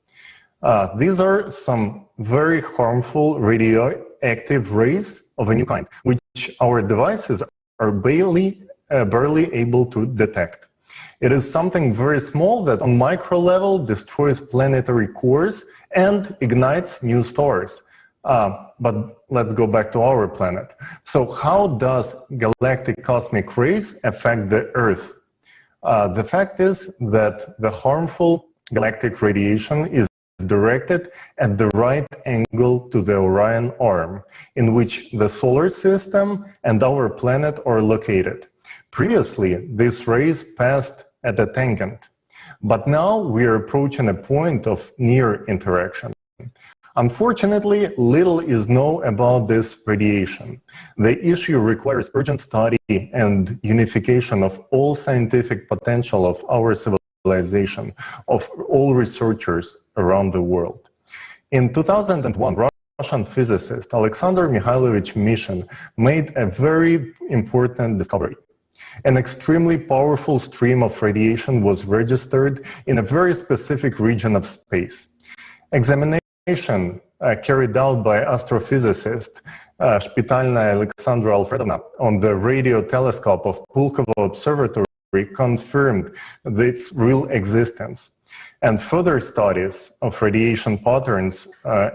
These are some very harmful radioactive rays of a new kind, which our devices are barely able to detect. It is something very small that on micro level destroys planetary cores and ignites new stars. But let's go back to our planet. So how does galactic cosmic rays affect the Earth? The fact is that the harmful galactic radiation is directed at the right angle to the Orion Arm, in which the solar system and our planet are located. Previously, these rays passed at a tangent, but now we are approaching a point of near interaction. Unfortunately, little is known about this radiation. The issue requires urgent study and unification of all scientific potential of our civilization, of all researchers around the world. In 2001, Russian physicist Alexander Mikhailovich Mishin made a very important discovery. An extremely powerful stream of radiation was registered in a very specific region of space. Examination carried out by astrophysicist Shpitalnaya Alexandra Alfredovna on the radio telescope of Pulkovo Observatory confirmed its real existence. And further studies of radiation patterns,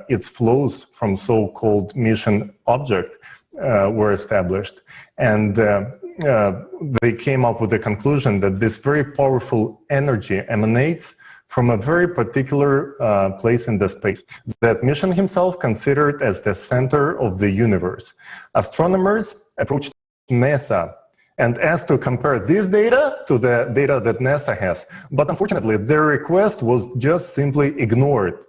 its flows from so-called Mission object were established. And they came up with the conclusion that this very powerful energy emanates from a very particular place in the space that Mishin himself considered as the center of the universe. Astronomers approached NASA and asked to compare this data to the data that NASA has. But unfortunately, their request was just simply ignored.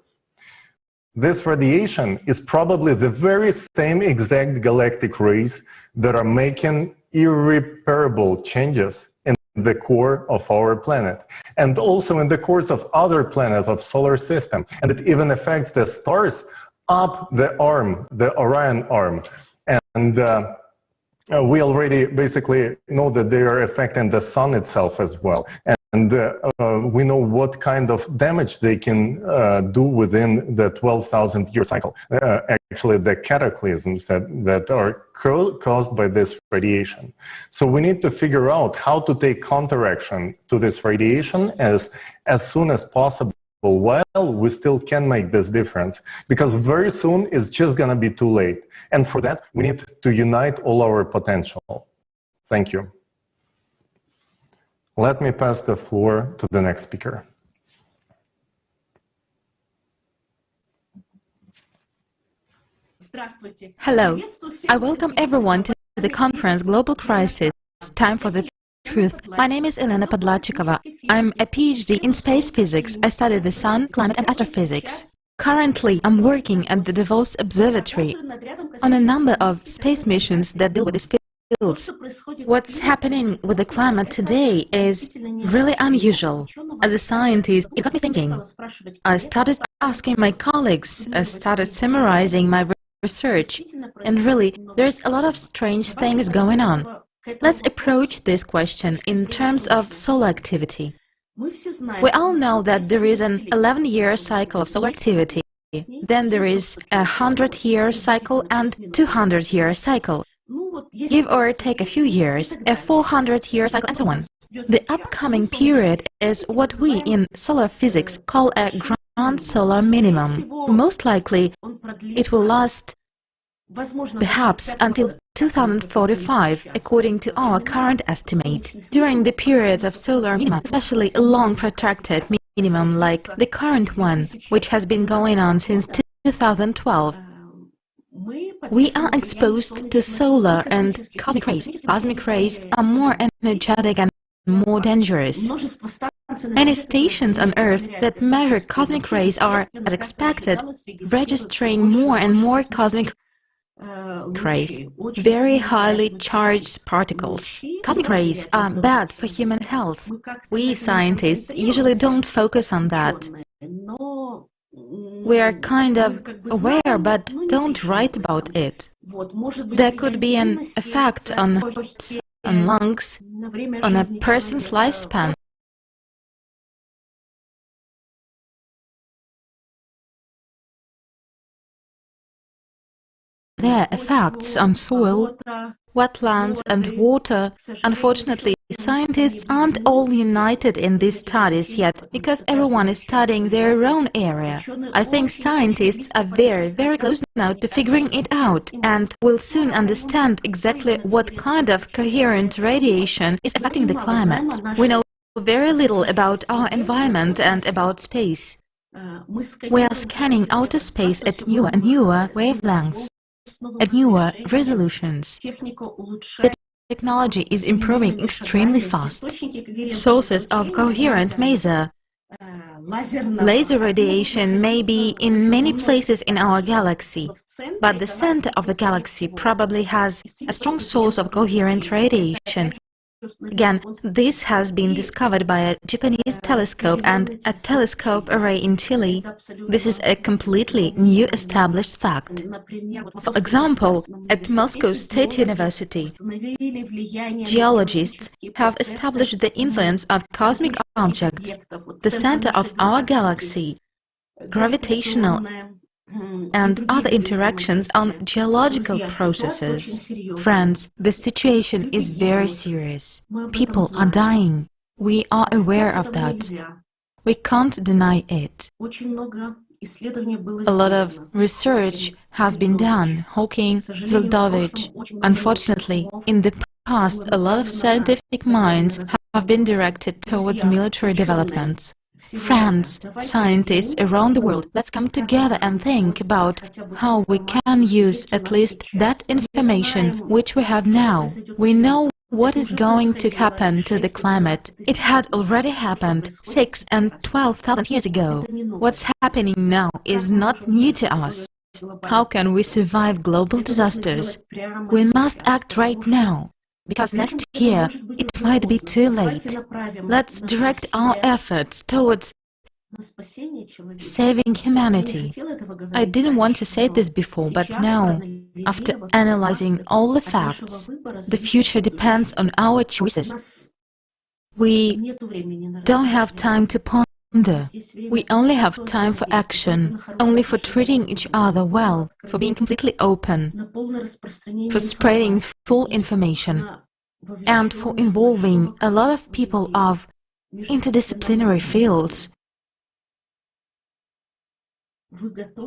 This radiation is probably the very same exact galactic rays that are making irreparable changes in the core of our planet, and also in the cores of other planets of solar system. And it even affects the stars up the arm, the Orion Arm. And we already basically know that they are affecting the sun itself as well. we know what kind of damage they can do within the 12,000-year cycle. Actually, the cataclysms that are caused by this radiation. So we need to figure out how to take counteraction to this radiation as soon as possible, while we still can make this difference, because very soon it's just going to be too late. And for that, we need to unite all our potential. Thank you. Let me pass the floor to the next speaker. Hello. I welcome everyone to the conference Global Crisis, Time for the Truth. My name is Elena Podladchikova. I'm a PhD in space physics. I study the sun, climate and astrophysics. Currently, I'm working at the Davos Observatory on a number of space missions that deal with this field. What's happening with the climate today is really unusual. As a scientist, it got me thinking. I started asking my colleagues, I started summarizing my research, and really, there's a lot of strange things going on. Let's approach this question in terms of solar activity. We all know that there is an 11-year cycle of solar activity. Then there is a 100-year cycle and 200-year cycle. Give or take a few years, a 400-year cycle, and so on. The upcoming period is what we in solar physics call a grand solar minimum. Most likely, it will last perhaps until 2045, according to our current estimate. During the periods of solar minima, especially a long protracted minimum like the current one, which has been going on since 2012, we are exposed to solar and cosmic rays. Cosmic rays are more energetic and more dangerous. Many stations on Earth that measure cosmic rays are, as expected, registering more and more cosmic rays, very highly charged particles. Cosmic rays are bad for human health. We scientists usually don't focus on that. We are kind of aware, but don't write about it. There could be an effect on lungs, on a person's lifespan. Their effects on soil, wetlands and water. Unfortunately, scientists aren't all united in these studies yet, because everyone is studying their own area. I think scientists are very, very close now to figuring it out, and will soon understand exactly what kind of coherent radiation is affecting the climate. We know very little about our environment and about space. We are scanning outer space at newer and newer wavelengths, at newer resolutions. The technology is improving extremely fast. Sources of coherent laser radiation may be in many places in our galaxy, but the center of the galaxy probably has a strong source of coherent radiation. Again, this has been discovered by a Japanese telescope and a telescope array in Chile. This is a completely new established fact. For example, at Moscow State University, geologists have established the influence of cosmic objects, the center of our galaxy, gravitational and other interactions on geological processes. Friends, the situation is very serious. People are dying. We are aware of that. We can't deny it. A lot of research has been done. Hawking, Zeldovich. Unfortunately, in the past, a lot of scientific minds have been directed towards military developments. Friends, scientists around the world, let's come together and think about how we can use at least that information which we have now. We know what is going to happen to the climate. It had already happened 6,000 and 12,000 years ago. What's happening now is not new to us. How can we survive global disasters? We must act right now, because next year it might be too late. Let's direct our efforts towards saving humanity. I didn't want to say this before, but now, after analyzing all the facts, the future depends on our choices. We don't have time to ponder. We only have time for action, only for treating each other well, for being completely open, for spreading full information, and for involving a lot of people of interdisciplinary fields.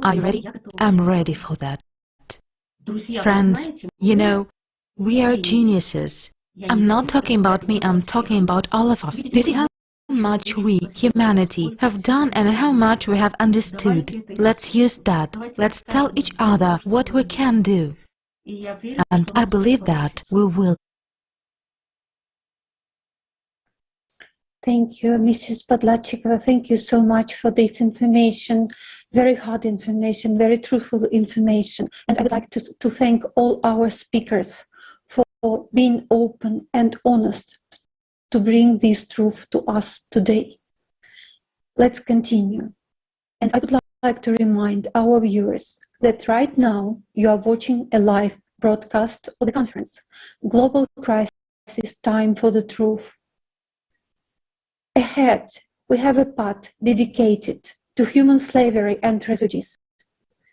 Are you ready? I'm ready for that. Friends, you know, we are geniuses. I'm not talking about me, I'm talking about all of us. Do you see how much we, humanity, have done and how much we have understood? Let's use that. Let's tell each other what we can do. And I believe that we will. Thank you, Mrs. Podlachikova. Thank you so much for this information, very hard information, very truthful information. And I would like to thank all our speakers for being open and honest to bring this truth to us today. Let's continue. And I would like to remind our viewers that right now you are watching a live broadcast of the conference, Global Crisis, Time for the Truth. Ahead, we have a part dedicated to human slavery and refugees.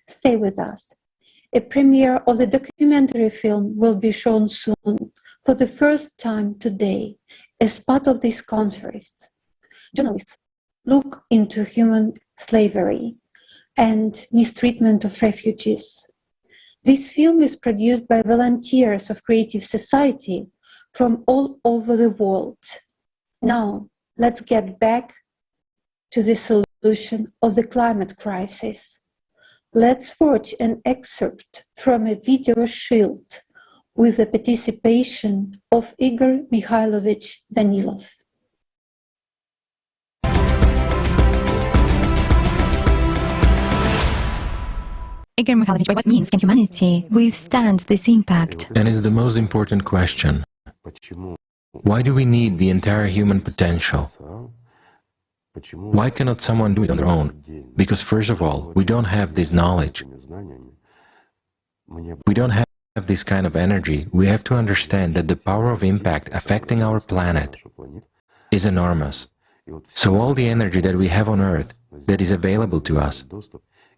Stay with us. A premiere of the documentary film will be shown soon, for the first time today, as part of this conference. Journalists look into human slavery and mistreatment of refugees. This film is produced by volunteers of Creative Society from all over the world. Now, let's get back to the solution of the climate crisis. Let's watch an excerpt from a video shield with the participation of Igor Mikhailovich Danilov. Igor Mikhailovich, what means can humanity withstand this impact? And it's the most important question. Why do we need the entire human potential? Why cannot someone do it on their own? Because first of all, we don't have this knowledge. We don't have this kind of energy. We have to understand that the power of impact affecting our planet is enormous. So all the energy that we have on Earth that is available to us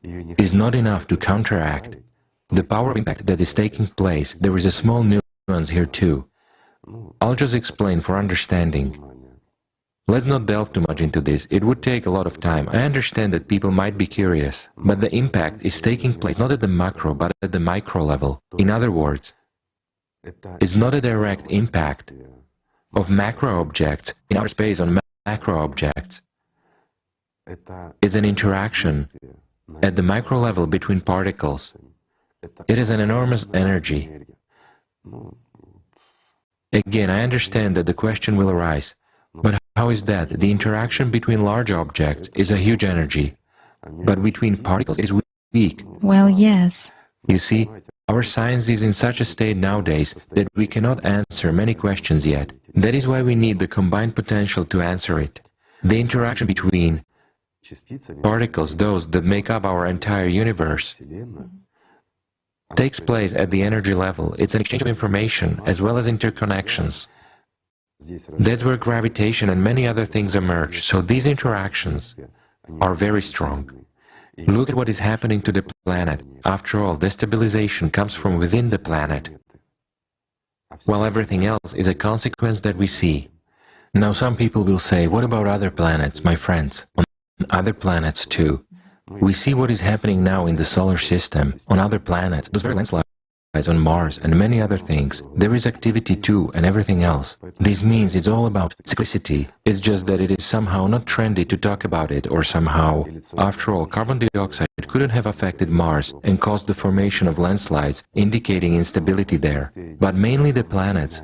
is not enough to counteract the power of impact that is taking place. There is a small nuance here too. I'll just explain for understanding. Let's not delve too much into this, it would take a lot of time. I understand that people might be curious, but the impact is taking place not at the macro, but at the micro level. In other words, it's not a direct impact of macro objects in outer space on macro objects. It's an interaction at the micro level between particles. It is an enormous energy. Again, I understand that the question will arise, but how is that? The interaction between large objects is a huge energy, but between particles is weak. Well, yes. You see, our science is in such a state nowadays that we cannot answer many questions yet. That is why we need the combined potential to answer it. The interaction between particles, those that make up our entire universe, takes place at the energy level. It's an exchange of information as well as interconnections. That's where gravitation and many other things emerge, so these interactions are very strong. Look at what is happening to the planet. After all, destabilization comes from within the planet, while everything else is a consequence that we see. Now some people will say, what about other planets, my friends? On other planets too. We see what is happening now in the solar system, on other planets, those very landslides on Mars and many other things. There is activity too and everything else. This means it's all about cyclicity. It's just that it is somehow not trendy to talk about it, or somehow. After all, carbon dioxide couldn't have affected Mars and caused the formation of landslides, indicating instability there. But mainly the planets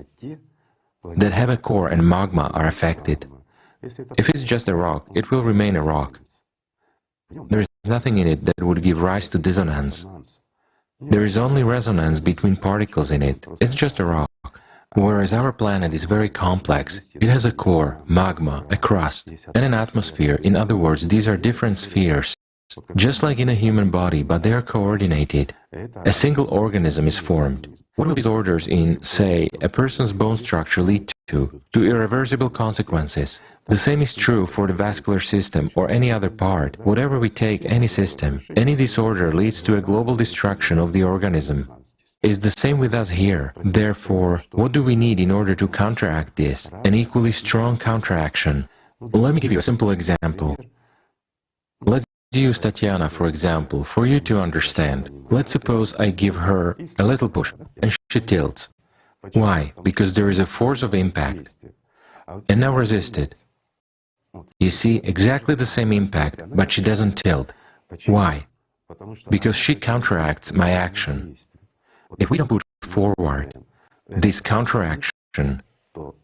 that have a core and magma are affected. If it's just a rock, it will remain a rock. There is nothing in it that would give rise to dissonance. There is only resonance between particles in it. It's just a rock. Whereas our planet is very complex. It has a core, magma, a crust, and an atmosphere. In other words, these are different spheres. Just like in a human body, but they are coordinated. A single organism is formed. What will these orders in, say, a person's bone structure lead to irreversible consequences. The same is true for the vascular system or any other part. Whatever we take, any system, any disorder leads to a global destruction of the organism. It's the same with us here. Therefore, what do we need in order to counteract this? An equally strong counteraction. Let me give you a simple example. Let's use Tatiana, for example, for you to understand. Let's suppose I give her a little push and she tilts. Why? Because there is a force of impact. And now resist it. You see, exactly the same impact, but she doesn't tilt. Why? Because she counteracts my action. If we don't put forward this counteraction,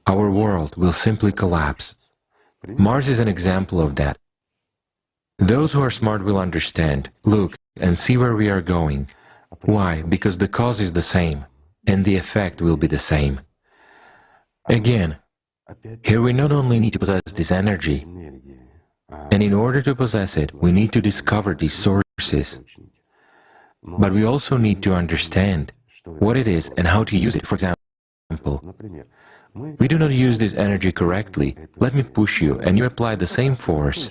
our world will simply collapse. Mars is an example of that. Those who are smart will understand, look, and see where we are going. Why? Because the cause is the same, and the effect will be the same. Again, here we not only need to possess this energy, and in order to possess it, we need to discover these sources. But we also need to understand what it is and how to use it. For example, we do not use this energy correctly. Let me push you, and you apply the same force.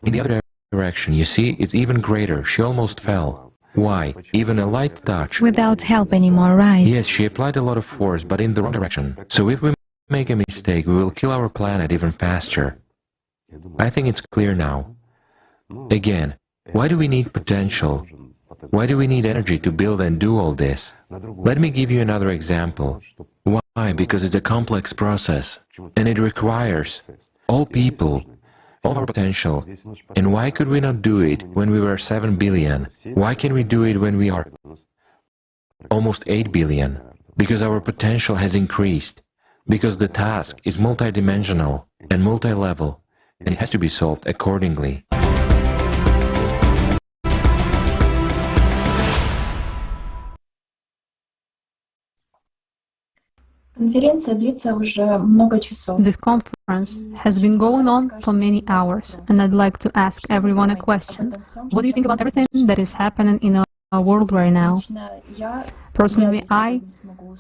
In the other direction, you see, it's even greater. She almost fell. Why? Even a light touch. Without help anymore, right? Yes, she applied a lot of force, but in the wrong direction. So if we make a mistake, we will kill our planet even faster. I think it's clear now. Again, why do we need potential? Why do we need energy to build and do all this? Let me give you another example. Why? Because it's a complex process, and it requires all people, all our potential. And why could we not do it when we were 7 billion? Why can we do it when we are almost 8 billion? Because our potential has increased. Because the task is multidimensional and multi-level, and it has to be solved accordingly. This conference has been going on for many hours, and I'd like to ask everyone a question. What do you think about everything that is happening in our world right now? Personally, I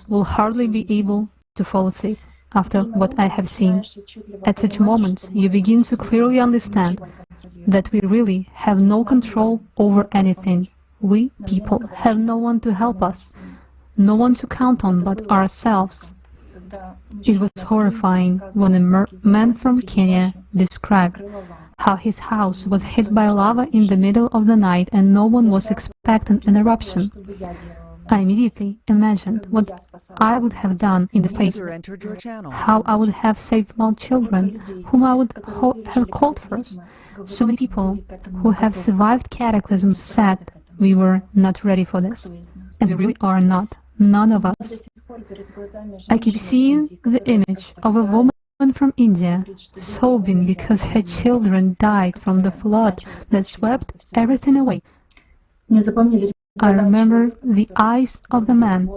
will hardly be able to fall asleep after what I have seen. At such moments, you begin to clearly understand that we really have no control over anything. We, people, have no one to help us, no one to count on but ourselves. It was horrifying when a man from Kenya described how his house was hit by lava in the middle of the night and no one was expecting an eruption. I immediately imagined what I would have done in this place, how I would have saved small children, whom I would have called first. So many people who have survived cataclysms said we were not ready for this, and we really are not. None of us. I keep seeing the image of a woman from India sobbing because her children died from the flood that swept everything away. I remember the eyes of the man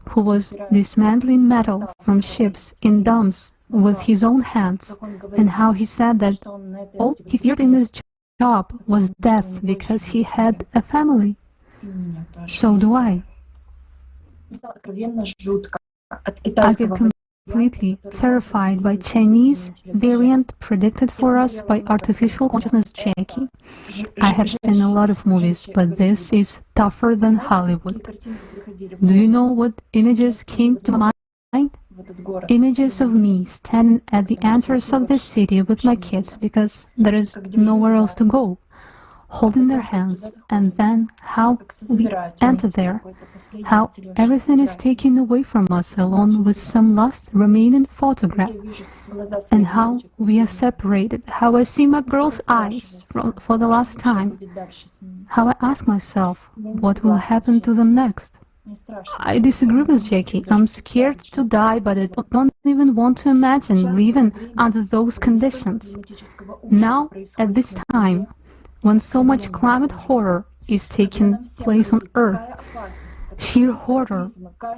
who was dismantling metal from ships in dumps with his own hands, and how he said that all he feared in his job was death because he had a family. So do I. I get completely terrified by Chinese variant predicted for us by artificial consciousness Jackie. I have seen a lot of movies, but this is tougher than Hollywood. Do you know what images came to my mind? Images of me standing at the entrance of the city with my kids because there is nowhere else to go, holding their hands, and then how we enter there, how everything is taken away from us along with some last remaining photograph, and how we are separated, how I see my girl's eyes for the last time, how I ask myself what will happen to them next. I disagree with Jackie. I'm scared to die, but I don't even want to imagine living under those conditions. Now, at this time, when so much climate horror is taking place on Earth, sheer horror,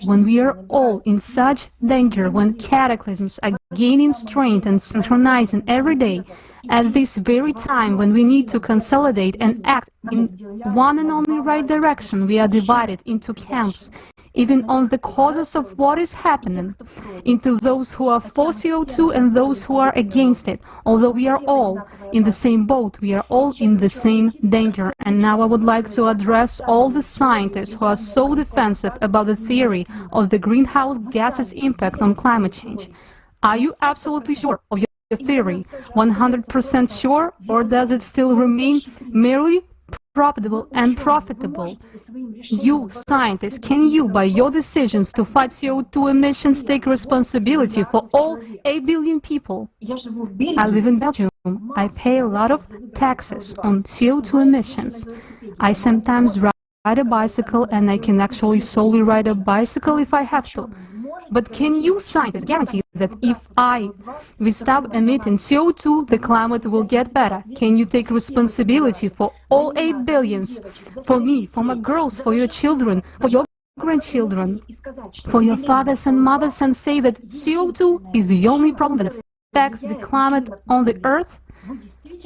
when we are all in such danger, when cataclysms are gaining strength and synchronizing every day, at this very time when we need to consolidate and act in one and only right direction, we are divided into camps, even on the causes of what is happening, into those who are for CO2 and those who are against it. Although we are all in the same boat, we are all in the same danger. And now I would like to address all the scientists who are so defensive about the theory of the greenhouse gases impact on climate change. Are you absolutely sure of your theory? 100% sure? Or does it still remain merely profitable and profitable? You, scientists, can you, by your decisions to fight CO2 emissions, take responsibility for all 8 billion people? I live in Belgium. I pay a lot of taxes on CO2 emissions. I sometimes ride a bicycle, and I can actually solely ride a bicycle if I have to. But can you, scientists, guarantee that if we stop emitting CO2, the climate will get better? Can you take responsibility for all 8 billions? For me, for my girls, for your children, for your grandchildren, for your fathers and mothers, and say that CO2 is the only problem that affects the climate on the Earth?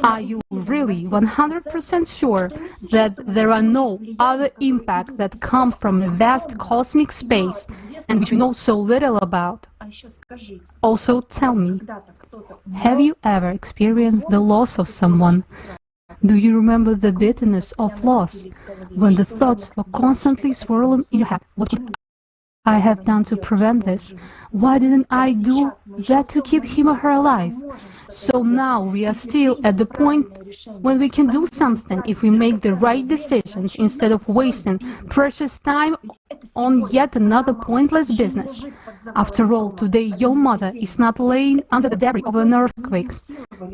Are you really 100% sure that there are no other impacts that come from a vast cosmic space and which we know so little about? Also, tell me, have you ever experienced the loss of someone? Do you remember the bitterness of loss, when the thoughts were constantly swirling in your head? What could I have done to prevent this? Why didn't I do that to keep him or her alive? So now we are still at the point when we can do something if we make the right decisions instead of wasting precious time on yet another pointless business. After all, today your mother is not laying under the debris of an earthquake.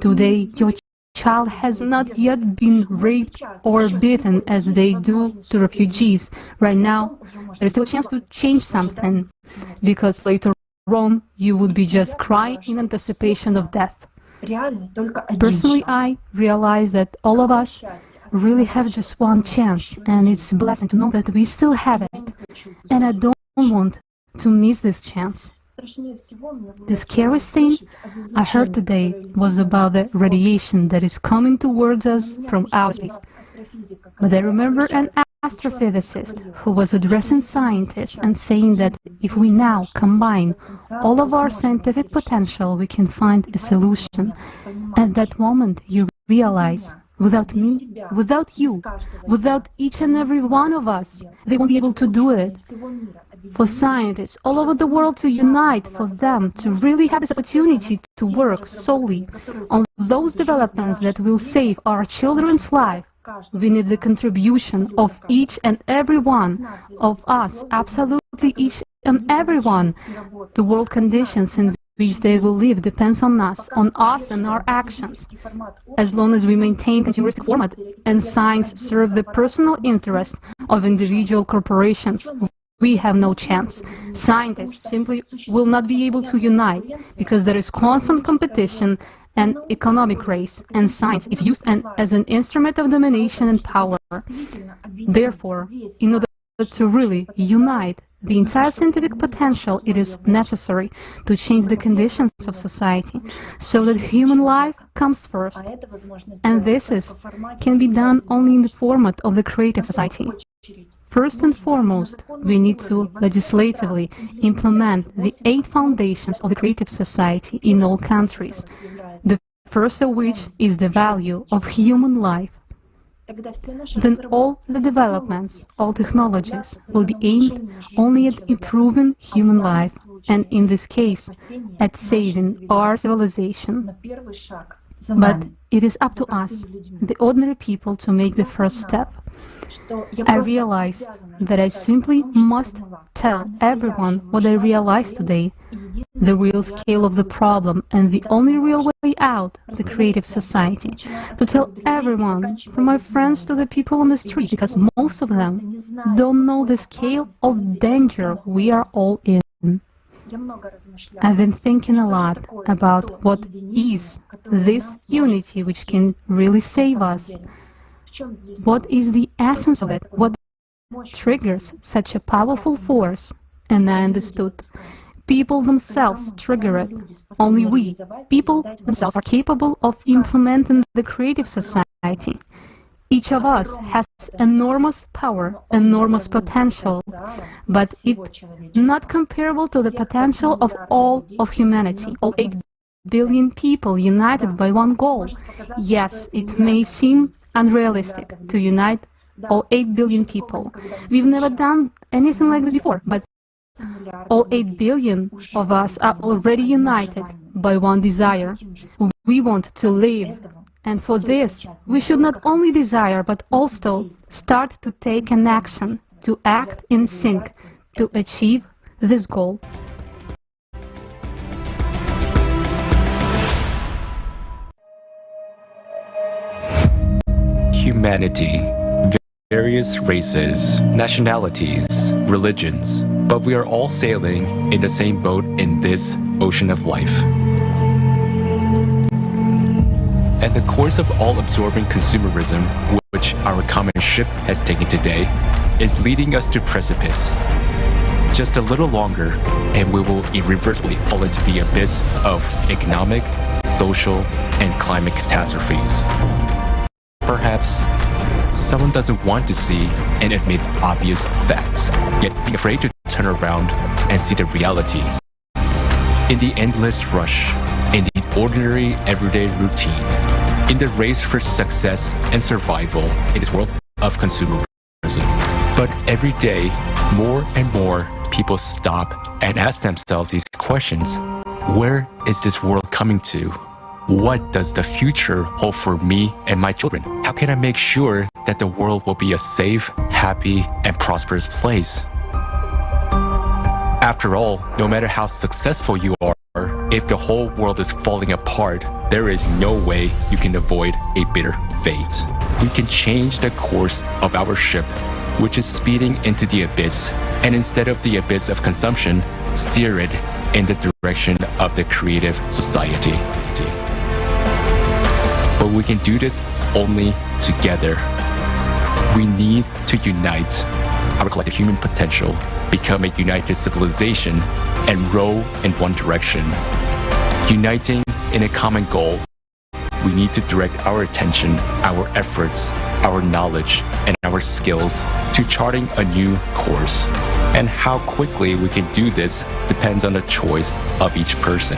Today your child has not yet been raped or beaten as they do to refugees. Right now, there is still a chance to change something, because later on you would be just crying in anticipation of death. Personally, I realize that all of us really have just one chance, and it's a blessing to know that we still have it. And I don't want to miss this chance. The scariest thing I heard today was about the radiation that is coming towards us from outer space. But I remember an astrophysicist who was addressing scientists and saying that if we now combine all of our scientific potential, we can find a solution. At that moment, you realize, without me, without you, without each and every one of us, they won't be able to do it. For scientists all over the world to unite, for them to really have this opportunity to work solely on those developments that will save our children's life, we need the contribution of each and every one of us, absolutely each and every one. The world conditions in which they will live depends on us and our actions. As long as we maintain consumeristic format and science serve the personal interest of individual corporations, we have no chance. Scientists simply will not be able to unite because there is constant competition and economic race, and science is used as an instrument of domination and power. Therefore, in order to really unite the entire scientific potential, it is necessary to change the conditions of society so that human life comes first. And this can be done only in the format of the creative society. First and foremost, we need to legislatively implement the 8 foundations of the creative society in all countries, the first of which is the value of human life. Then all the developments, all technologies will be aimed only at improving human life, and in this case, at saving our civilization. But it is up to us, the ordinary people, to make the first step. I realized that I simply must tell everyone what I realized today, the real scale of the problem and the only real way out, the creative society. To tell everyone, from my friends to the people on the street, because most of them don't know the scale of danger we are all in. I've been thinking a lot about what is this unity which can really save us. What is the essence of it? What triggers such a powerful force? And I understood. People themselves trigger it. Only we, people themselves, are capable of implementing the creative society. Each of us has enormous power, enormous potential, but it's not comparable to the potential of all of humanity, all 8 billion people united by one goal. Yes, it may seem unrealistic to unite all 8 billion people. We've never done anything like this before, but all 8 billion of us are already united by one desire. We want to live. And for this, we should not only desire, but also start to take an action, to act in sync, to achieve this goal. Humanity, various races, nationalities, religions, but we are all sailing in the same boat in this ocean of life. And the course of all-absorbing consumerism, which our common ship has taken today, is leading us to precipice. Just a little longer, and we will irreversibly fall into the abyss of economic, social, and climate catastrophes. Perhaps someone doesn't want to see and admit obvious facts, yet be afraid to turn around and see the reality. In the endless rush, in the ordinary everyday routine, in the race for success and survival in this world of consumerism. But every day, more and more people stop and ask themselves these questions. Where is this world coming to? What does the future hold for me and my children? How can I make sure that the world will be a safe, happy, and prosperous place? After all, no matter how successful you are, if the whole world is falling apart, there is no way you can avoid a bitter fate. We can change the course of our ship, which is speeding into the abyss, and instead of the abyss of consumption, steer it in the direction of the creative society. But we can do this only together. We need to unite our collective human potential, become a united civilization, and row in one direction. Uniting in a common goal, we need to direct our attention, our efforts, our knowledge, and our skills to charting a new course. And how quickly we can do this depends on the choice of each person.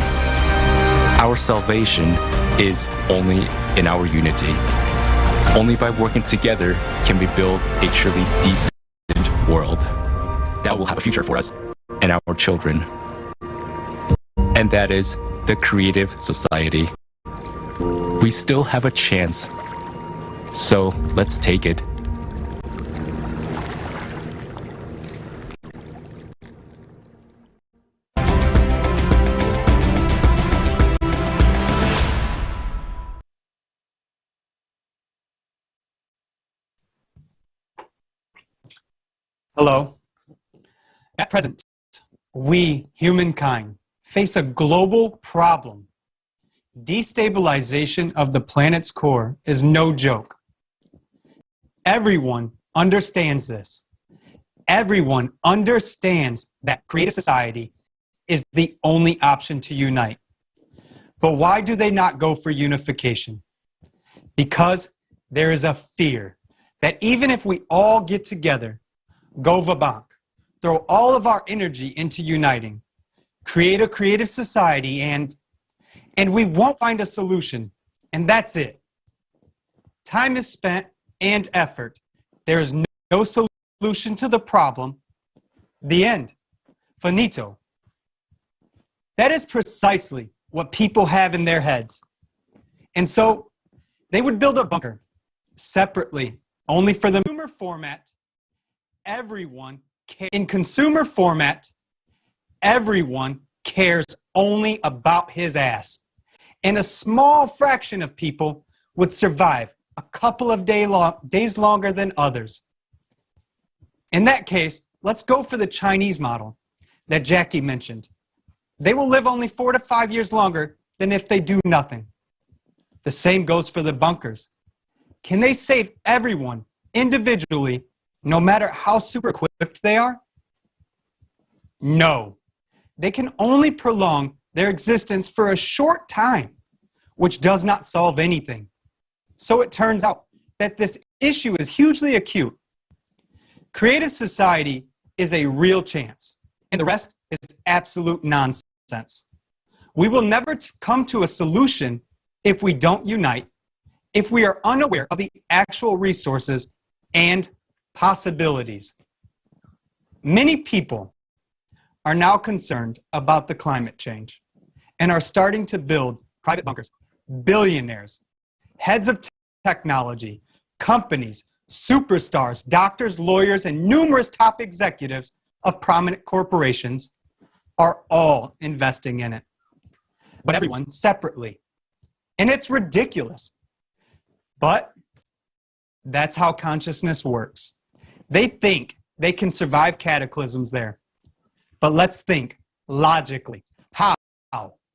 Our salvation is only in our unity. Only by working together can we build a truly decent world that will have a future for us and our children. And that is the creative society. We still have a chance, so let's take it. Hello. At present, we, humankind, face a global problem. Destabilization of the planet's core is no joke. Everyone understands this. Everyone understands that creative society is the only option to unite. But why do they not go for unification? Because there is a fear that even if we all get together, go va-bank, throw all of our energy into uniting, create a creative society, and we won't find a solution, and that's it. Time is spent and effort. There is no solution to the problem. The end. Finito. That is precisely what people have in their heads. And so they would build a bunker separately, only for the consumer format. In consumer format, everyone cares only about his ass. And a small fraction of people would survive a couple of days longer than others. In that case, let's go for the Chinese model that Jackie mentioned. They will live only 4 to 5 years longer than if they do nothing. The same goes for the bunkers. Can they save everyone individually, no matter how super equipped they are? No. They can only prolong their existence for a short time, which does not solve anything. So it turns out that this issue is hugely acute. Creative society is a real chance, and the rest is absolute nonsense. We will never come to a solution if we don't unite, if we are unaware of the actual resources and possibilities. Many people are now concerned about the climate change and are starting to build private bunkers. Billionaires, heads of technology, companies, superstars, doctors, lawyers, and numerous top executives of prominent corporations are all investing in it, but everyone separately. And it's ridiculous. But that's how consciousness works. They think they can survive cataclysms there. But let's think logically. How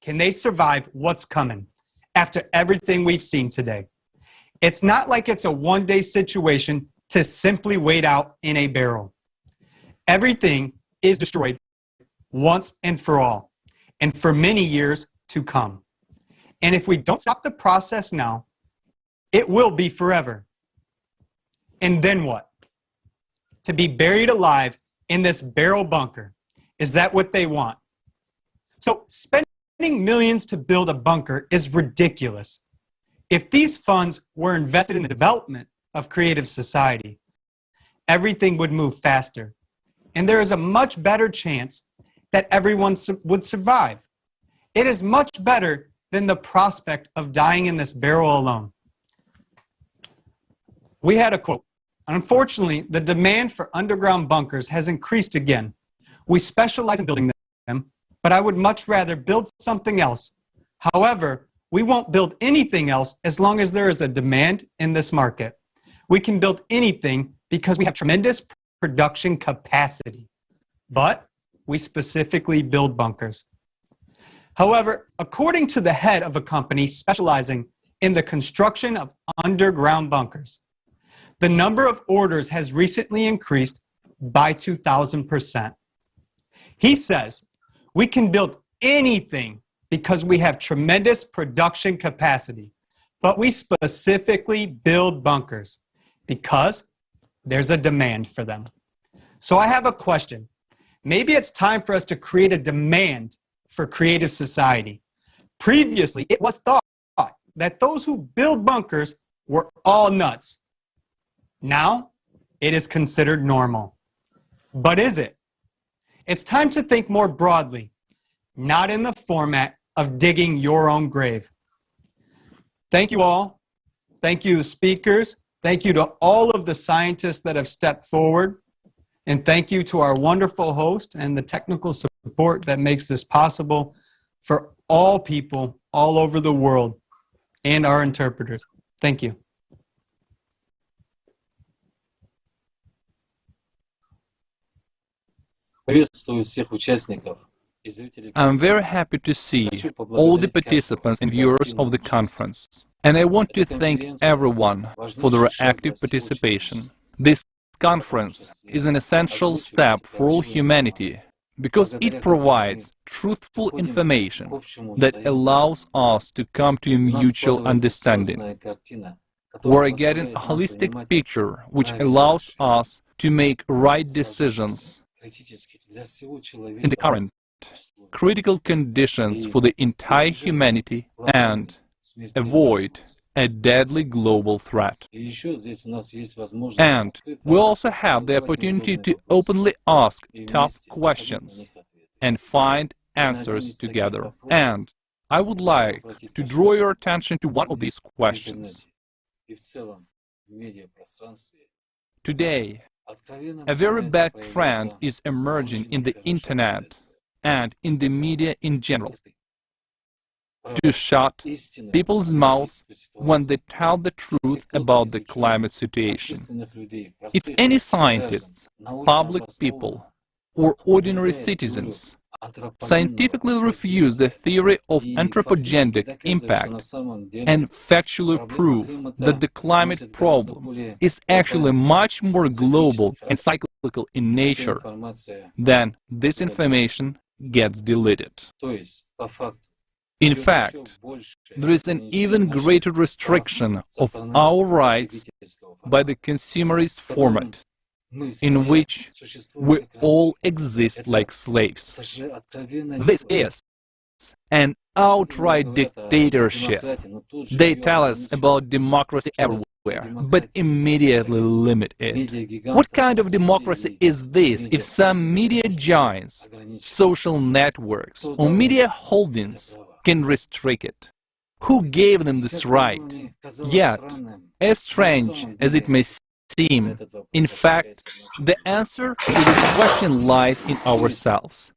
can they survive what's coming after everything we've seen today? It's not like it's a one-day situation to simply wait out in a barrel. Everything is destroyed once and for all, and for many years to come. And if we don't stop the process now, it will be forever. And then what? To be buried alive in this barrel bunker. Is that what they want? So spending millions to build a bunker is ridiculous. If these funds were invested in the development of creative society, everything would move faster. And there is a much better chance that everyone would survive. It is much better than the prospect of dying in this barrel alone. We had a quote. Unfortunately, the demand for underground bunkers has increased again. We specialize in building them, but I would much rather build something else. However, we won't build anything else as long as there is a demand in this market. We can build anything because we have tremendous production capacity, but we specifically build bunkers. However, according to the head of a company specializing in the construction of underground bunkers, the number of orders has recently increased by 2,000%. He says, we can build anything because we have tremendous production capacity, but we specifically build bunkers because there's a demand for them. So I have a question. Maybe it's time for us to create a demand for creative society. Previously, it was thought that those who build bunkers were all nuts. Now, it is considered normal. But is it? It's time to think more broadly, not in the format of digging your own grave. Thank you all. Thank you, the speakers. Thank you to all of the scientists that have stepped forward. And thank you to our wonderful host and the technical support that makes this possible for all people all over the world and our interpreters. Thank you. I'm very happy to see all the participants and viewers of the conference, and I want to thank everyone for their active participation. This conference is an essential step for all humanity because it provides truthful information that allows us to come to a mutual understanding. We're getting a holistic picture which allows us to make right decisions in the current critical conditions for the entire humanity and avoid a deadly global threat. And we also have the opportunity to openly ask tough questions and find answers together. And I would like to draw your attention to one of these questions. Today, a very bad trend is emerging in the internet and in the media in general, to shut people's mouths when they tell the truth about the climate situation. If any scientists, public people, or ordinary citizens scientifically refuse the theory of anthropogenic impact and factually prove that the climate problem is actually much more global and cyclical in nature, then this information gets deleted. In fact, there is an even greater restriction of our rights by the consumerist format, in which we all exist like slaves. This is an outright dictatorship. They tell us about democracy everywhere, but immediately limit it. What kind of democracy is this if some media giants, social networks, or media holdings can restrict it? Who gave them this right? Yet, as strange as it may seem, in fact, the answer to this question lies in ourselves.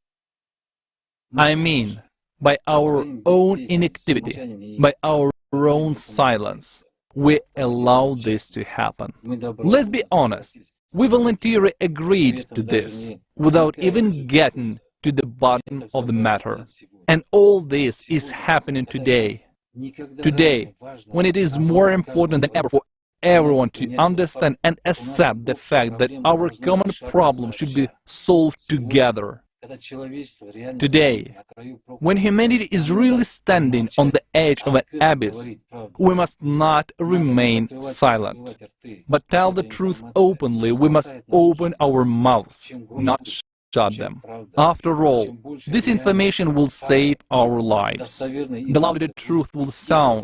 I mean, by our own inactivity, by our own silence, we allow this to happen. Let's be honest, we voluntarily agreed to this without even getting to the bottom of the matter. And all this is happening today. Today, when it is more important than ever for everyone to understand and accept the fact that our common problem should be solved together. Today, when humanity is really standing on the edge of an abyss, we must not remain silent, but tell the truth openly. We must open our mouths, not shut them. After all, this information will save our lives. The louder the truth will sound,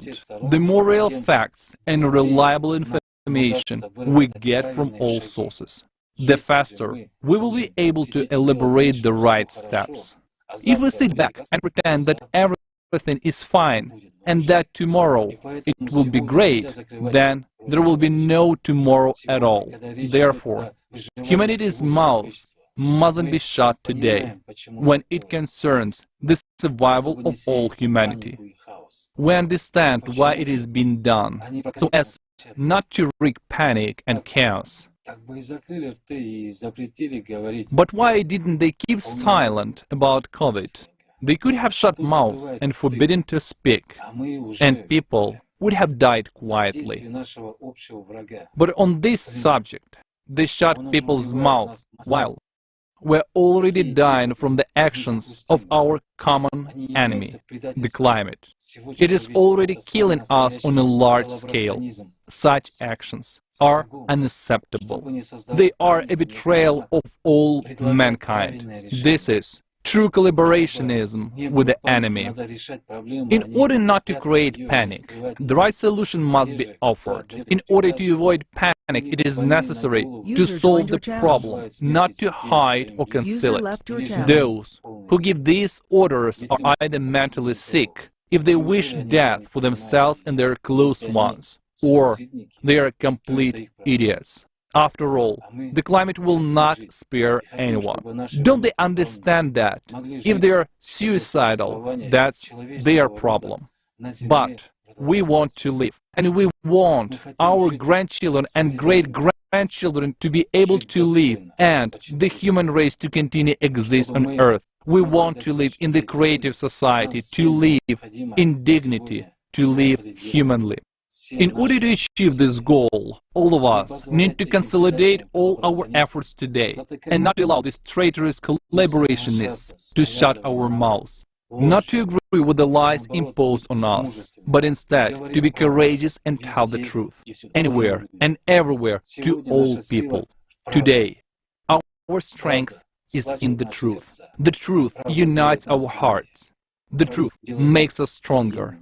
the more real facts and reliable information we get from all sources, the faster we will be able to elaborate the right steps. If we sit back and pretend that everything is fine and that tomorrow it will be great, then there will be no tomorrow at all. Therefore, humanity's mouth mustn't be shut today when it concerns the survival of all humanity. We understand why it is being done, so as not to wreak panic and chaos. But why didn't they keep silent about COVID? They could have shut mouths and forbidden to speak, and people would have died quietly. But on this subject, they shut people's mouths while we're already dying from the actions of our common enemy, the climate. It is already killing us on a large scale. Such actions are unacceptable. They are a betrayal of all mankind. This is true collaborationism with the enemy. In order not to create panic, the right solution must be offered. In order to avoid panic, it is necessary to solve the problem, not to hide or conceal it. Those who give these orders are either mentally sick, if they wish death for themselves and their close ones, or they are complete idiots. After all, the climate will not spare anyone. Don't they understand that? If they are suicidal, that's their problem. But we want to live, and we want our grandchildren and great-grandchildren to be able to live, and the human race to continue to exist on Earth. We want to live in the creative society, to live in dignity, to live humanly. In order to achieve this goal, all of us need to consolidate all our efforts today and not allow these traitorous collaborationists to shut our mouths, not to agree with the lies imposed on us, but instead to be courageous and tell the truth, anywhere and everywhere to all people. Today, our strength is in the truth. The truth unites our hearts. The truth makes us stronger.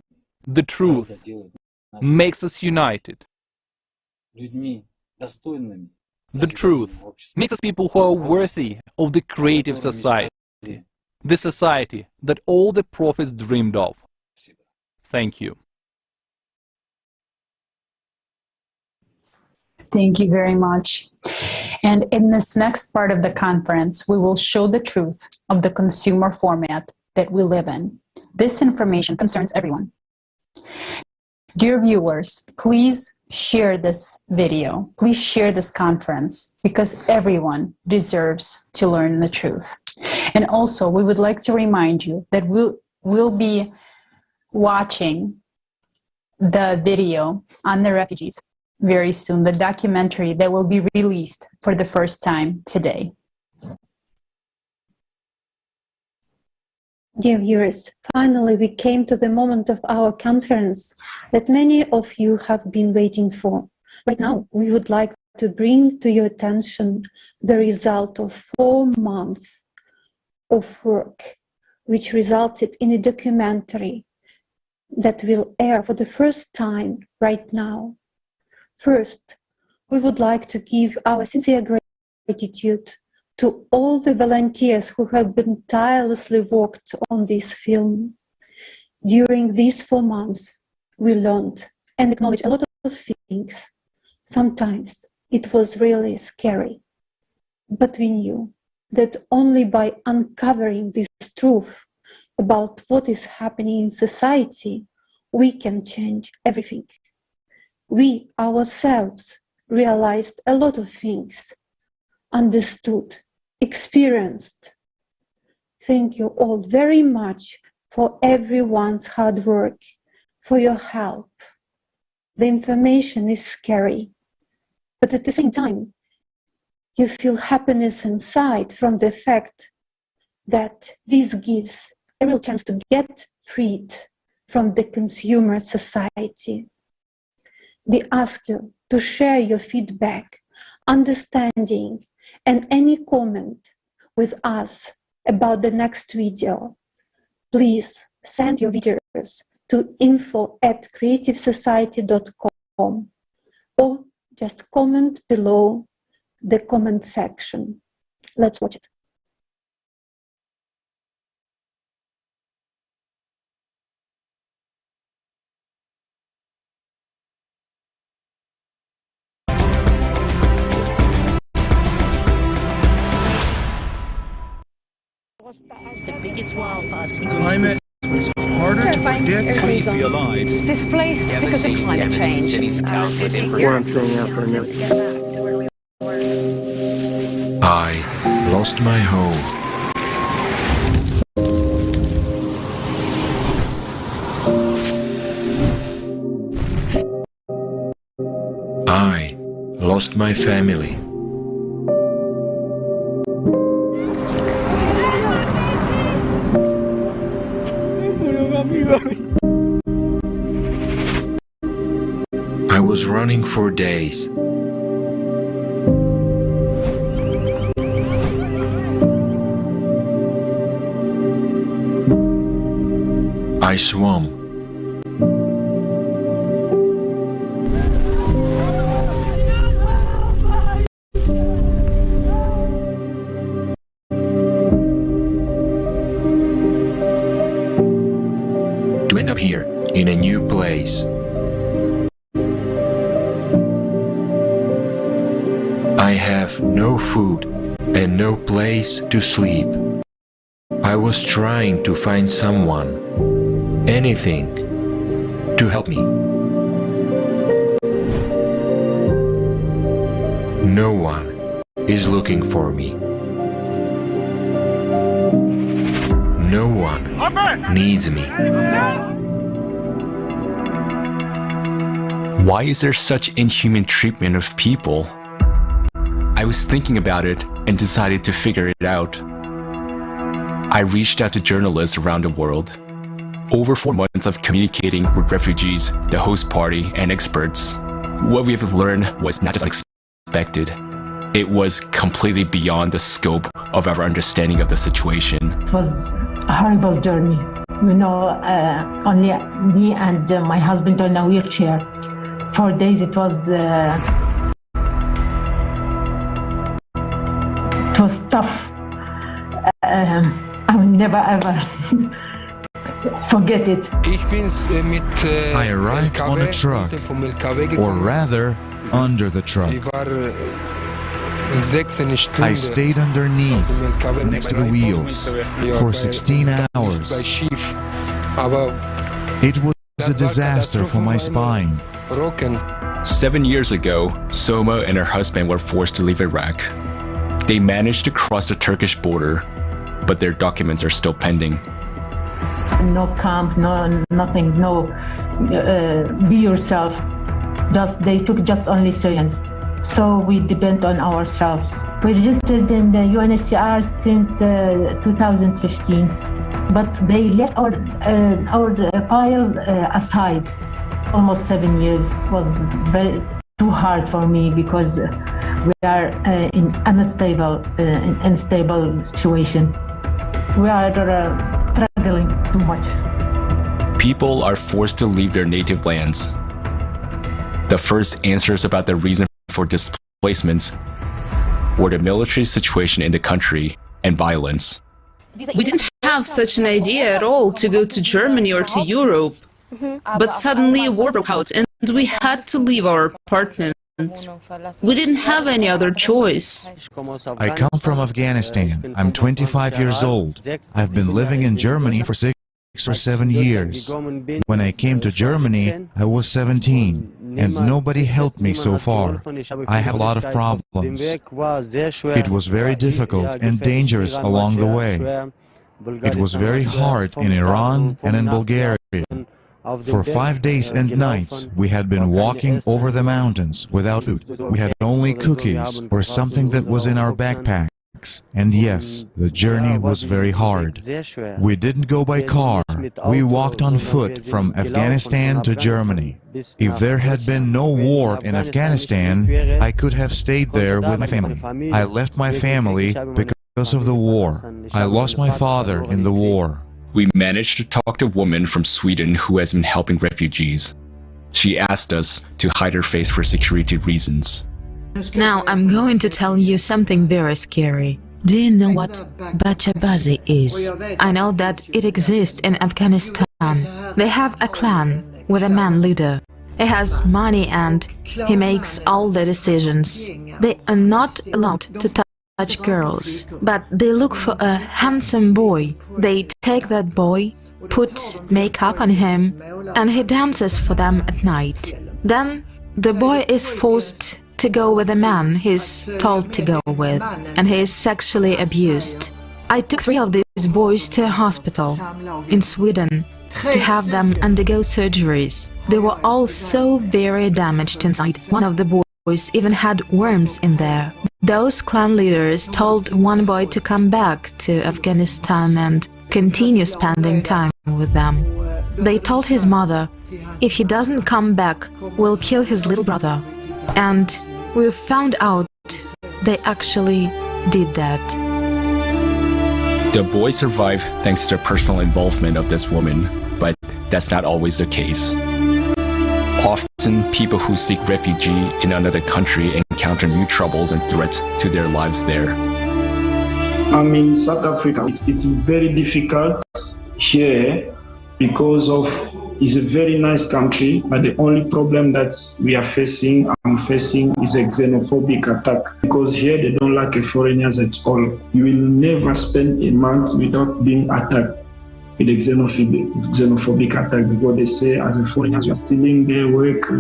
The truth makes us united. The truth makes us people who are worthy of the creative society, the society that all the prophets dreamed of. Thank you. Thank you very much. And in this next part of the conference, we will show the truth of the consumer format that we live in. This information concerns everyone. Dear viewers, please share this video. Please share this conference because everyone deserves to learn the truth. And also, we would like to remind you that we'll be watching the video on the refugees very soon, the documentary that will be released for the first time today. Dear viewers, finally we came to the moment of our conference that many of you have been waiting for. Right now, we would like to bring to your attention the result of 4 months of work, which resulted in a documentary that will air for the first time right now. First, we would like to give our sincere gratitude to all the volunteers who have been tirelessly worked on this film. During these 4 months, we learned and acknowledged a lot of things. Sometimes it was really scary, but we knew that only by uncovering this truth about what is happening in society, we can change everything. We ourselves realized a lot of things, understood, experienced. Thank you all very much for everyone's hard work, for your help. The information is scary, but at the same time, you feel happiness inside from the fact that this gives a real chance to get freed from the consumer society. We ask you to share your feedback, understanding, and any comment with us about the next video. Please send your videos to info@creativesociety.com or just comment below the comment section. Let's watch it. The biggest wildfires. Climate is harder to predict. Flee for your lives. Displaced because of climate change. Where I'm throwing out for a minute. I lost my home. I lost my family. I was running for days. I swam. To end up here, in a new place. I have no food and no place to sleep. I was trying to find someone, anything, to help me. No one is looking for me. No one needs me. Why is there such inhuman treatment of people? I was thinking about it and decided to figure it out. I reached out to journalists around the world. Over 4 months of communicating with refugees, the host party, and experts. What we have learned was not just unexpected. It was completely beyond the scope of our understanding of the situation. It was a horrible journey. You know, only me and my husband on a wheelchair. 4 days it was tough. I will never ever forget it. I arrived on a truck, or rather, under the truck. I stayed underneath, next to the wheels, for 16 hours. It was a disaster for my spine. 7 years ago, Soma and her husband were forced to leave Iraq. They managed to cross the Turkish border, but their documents are still pending. No camp, no nothing, no be yourself. They took just only Syrians. So we depend on ourselves. We registered in the UNHCR since 2015. but they left our files aside. Almost 7 years was too hard for me because we are in unstable situation. We are struggling too much. People are forced to leave their native lands. The first answers about the reason for displacements were the military situation in the country and violence. We didn't have such an idea at all to go to Germany or to Europe. But suddenly a war broke out and we had to leave our apartments. We didn't have any other choice. I come from Afghanistan. I'm 25 years old. I've been living in Germany for 6 or 7 years. When I came to Germany, I was 17, and nobody helped me so far. I had a lot of problems. It was very difficult and dangerous along the way. It was very hard in Iran and in Bulgaria. For 5 days and nights, we had been walking over the mountains without food. We had only cookies or something that was in our backpacks. And yes, the journey was very hard. We didn't go by car. We walked on foot from Afghanistan to Germany. If there had been no war in Afghanistan, I could have stayed there with my family. I left my family because of the war. I lost my father in the war. We managed to talk to a woman from Sweden who has been helping refugees. She asked us to hide her face for security reasons. Now I'm going to tell you something very scary. Do you know what Bachabazi is? I know that it exists in Afghanistan. They have a clan with a man leader. He has money and he makes all the decisions. They are not allowed to touch girls, but they look for a handsome boy. They take that boy, put makeup on him, and he dances for them at night. Then the boy is forced to go with a man he's told to go with, and he is sexually abused. I took 3 of these boys to a hospital in Sweden to have them undergo surgeries. They were all so very damaged inside. One of the boys even had worms in there. Those clan leaders told one boy to come back to Afghanistan and continue spending time with them. They told his mother, if he doesn't come back, we'll kill his little brother. And we found out they actually did that. The boy survived thanks to the personal involvement of this woman, but that's not always the case. Often, people who seek refuge in another country encounter new troubles and threats to their lives there. I'm in South Africa. It's very difficult here because it's a very nice country, but the only problem that I'm facing is a xenophobic attack. Because here they don't like foreigners at all. You will never spend a month without being attacked with a xenophobic attack, because they say as a foreigner you are stealing their work.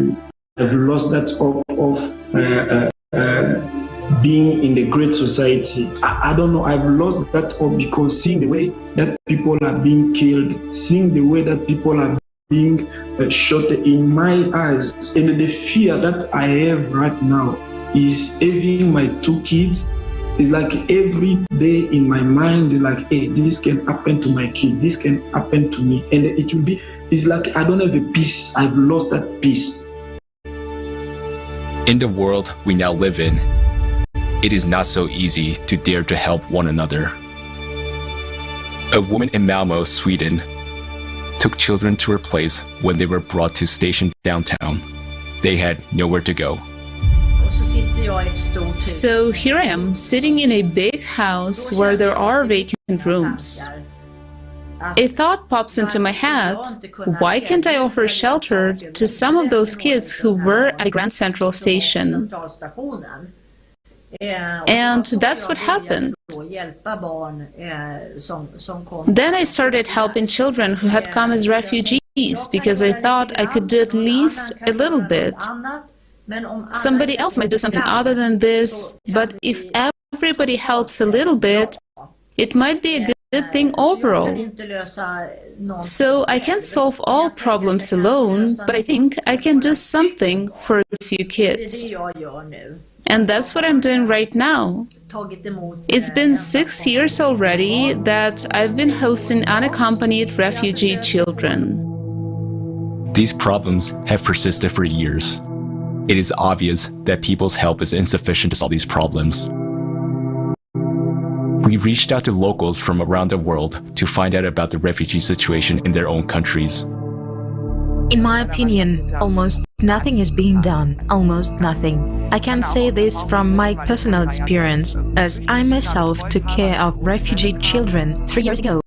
I've lost that hope of being in the great society. I don't know, I've lost that hope because seeing the way that people are being killed, seeing the way that people are being shot in my eyes, and the fear that I have right now is having my 2 kids. It's like every day in my mind, like, hey, this can happen to my kid, this can happen to me. And it's like I don't have a peace. I've lost that peace. In the world we now live in, it is not so easy to dare to help one another. A woman in Malmö, Sweden, took children to her place when they were brought to station downtown. They had nowhere to go. So here I am, sitting in a big house where there are vacant rooms. A thought pops into my head, why can't I offer shelter to some of those kids who were at Grand Central Station? And that's what happened. Then I started helping children who had come as refugees because I thought I could do at least a little bit. Somebody else might do something other than this, but if everybody helps a little bit, it might be a good thing overall. So I can't solve all problems alone, but I think I can do something for a few kids. And that's what I'm doing right now. It's been 6 years already that I've been hosting unaccompanied refugee children. These problems have persisted for years. It is obvious that people's help is insufficient to solve these problems. We reached out to locals from around the world to find out about the refugee situation in their own countries. In my opinion, almost nothing is being done, almost nothing. I can say this from my personal experience, as I myself took care of refugee children 3 years ago.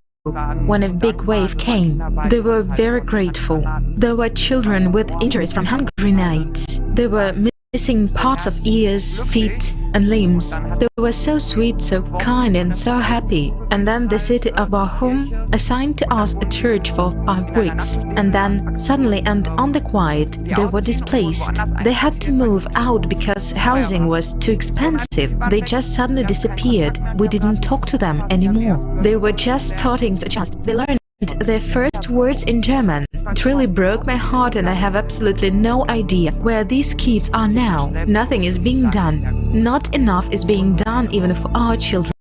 When a big wave came, they were very grateful. There were children with injuries from hand grenades. They were missing parts of ears, feet and limbs. They were so sweet, so kind and so happy. And then the city of Bahum assigned to us a church for 5 weeks. And then, suddenly and on the quiet, they were displaced. They had to move out because housing was too expensive. They just suddenly disappeared. We didn't talk to them anymore. They were just starting to adjust. They learned their first words in German. It really broke my heart, and I have absolutely no idea where these kids are now. Nothing is being done. Not enough is being done even for our children,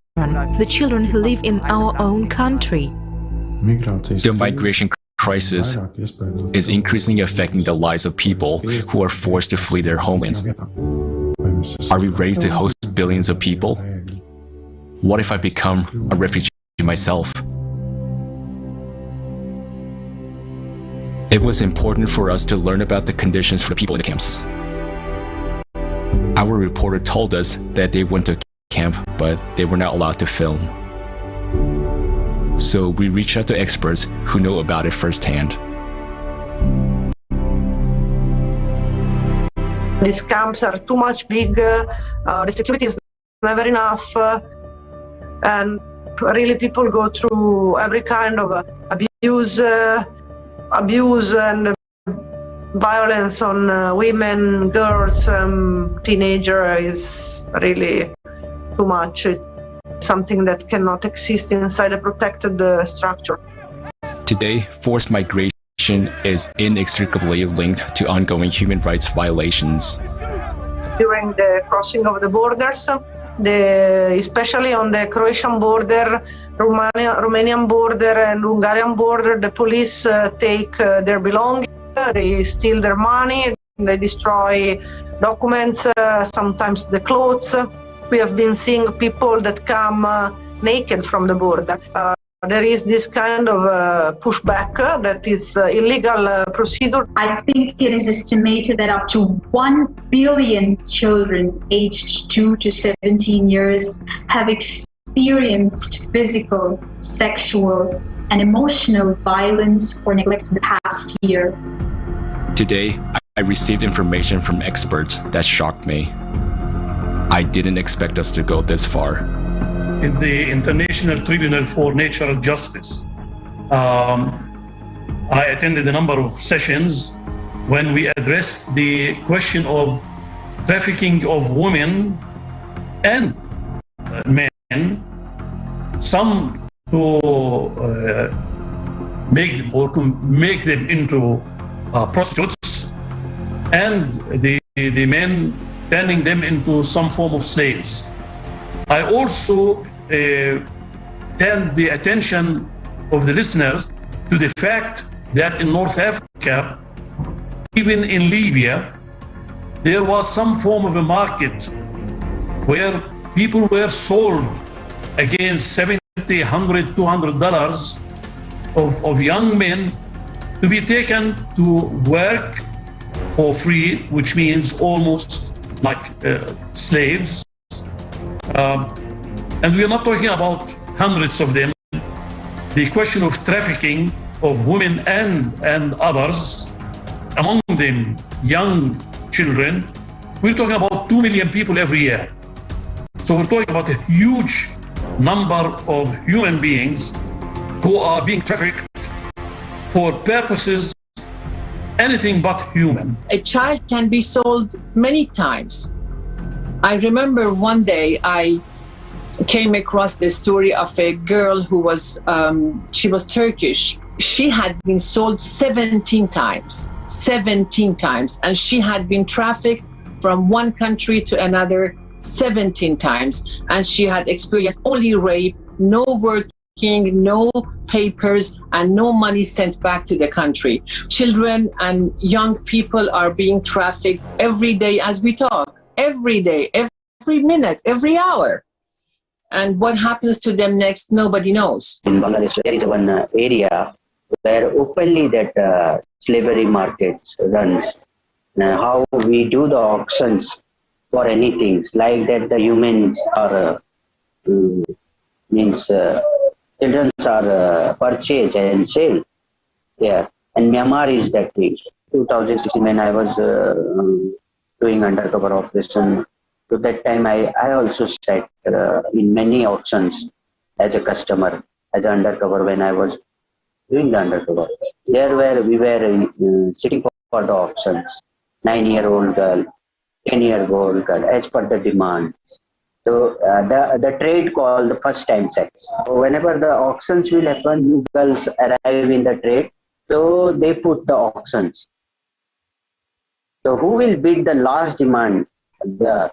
the children who live in our own country. The migration crisis is increasingly affecting the lives of people who are forced to flee their homelands. Are we ready to host billions of people? What if I become a refugee myself? It was important for us to learn about the conditions for the people in the camps. Our reporter told us that they went to camp, but they were not allowed to film. So we reached out to experts who know about it firsthand. These camps are too much big, the security is never enough, and really people go through every kind of abuse and violence on women, girls, teenagers is really too much. It's something that cannot exist inside a protected structure. Today, forced migration is inextricably linked to ongoing human rights violations. During the crossing of the borders, especially on the Croatian border, Romanian border and Hungarian border, the police take their belongings, they steal their money, they destroy documents, sometimes the clothes. We have been seeing people that come naked from the border. There is this kind of pushback that is illegal procedure. I think it is estimated that up to 1 billion children aged 2 to 17 years have experienced physical, sexual, and emotional violence or neglect in the past year. Today, I received information from experts that shocked me. I didn't expect us to go this far. In the International Tribunal for Natural Justice, I attended a number of sessions when we addressed the question of trafficking of women and men, some to make them into prostitutes, and the men turning them into some form of slaves. I also turned the attention of the listeners to the fact that in North Africa, even in Libya, there was some form of a market where people were sold against $70, $100, $200 of young men to be taken to work for free, which means almost like slaves. And we are not talking about hundreds of them. The question of trafficking of women and others, among them young children, we're talking about 2 million people every year. So we're talking about a huge number of human beings who are being trafficked for purposes anything but human. A child can be sold many times. I remember one day I came across the story of a girl who was, she was Turkish. She had been sold 17 times, and she had been trafficked from one country to another 17 times, and she had experienced only rape, no working, no papers, and no money sent back to the country. Children and young people are being trafficked every day as we talk, every day, every minute, every hour. And what happens to them next, nobody knows. In Bangladesh, there is one area where openly that slavery market runs. How we do the auctions for anything, like that the humans are, children are purchased and sold. Yeah, and Myanmar is that place. 2016 when I was doing undercover operation, to that time I also sat in many auctions as a customer, as an undercover when I was doing the undercover. There where we were sitting for the auctions, 9-year-old girl, 10-year-old girl, as per the demands. So the trade called the first time sex. Whenever the auctions will happen, new girls arrive in the trade, so they put the auctions. So who will bid the last demand, the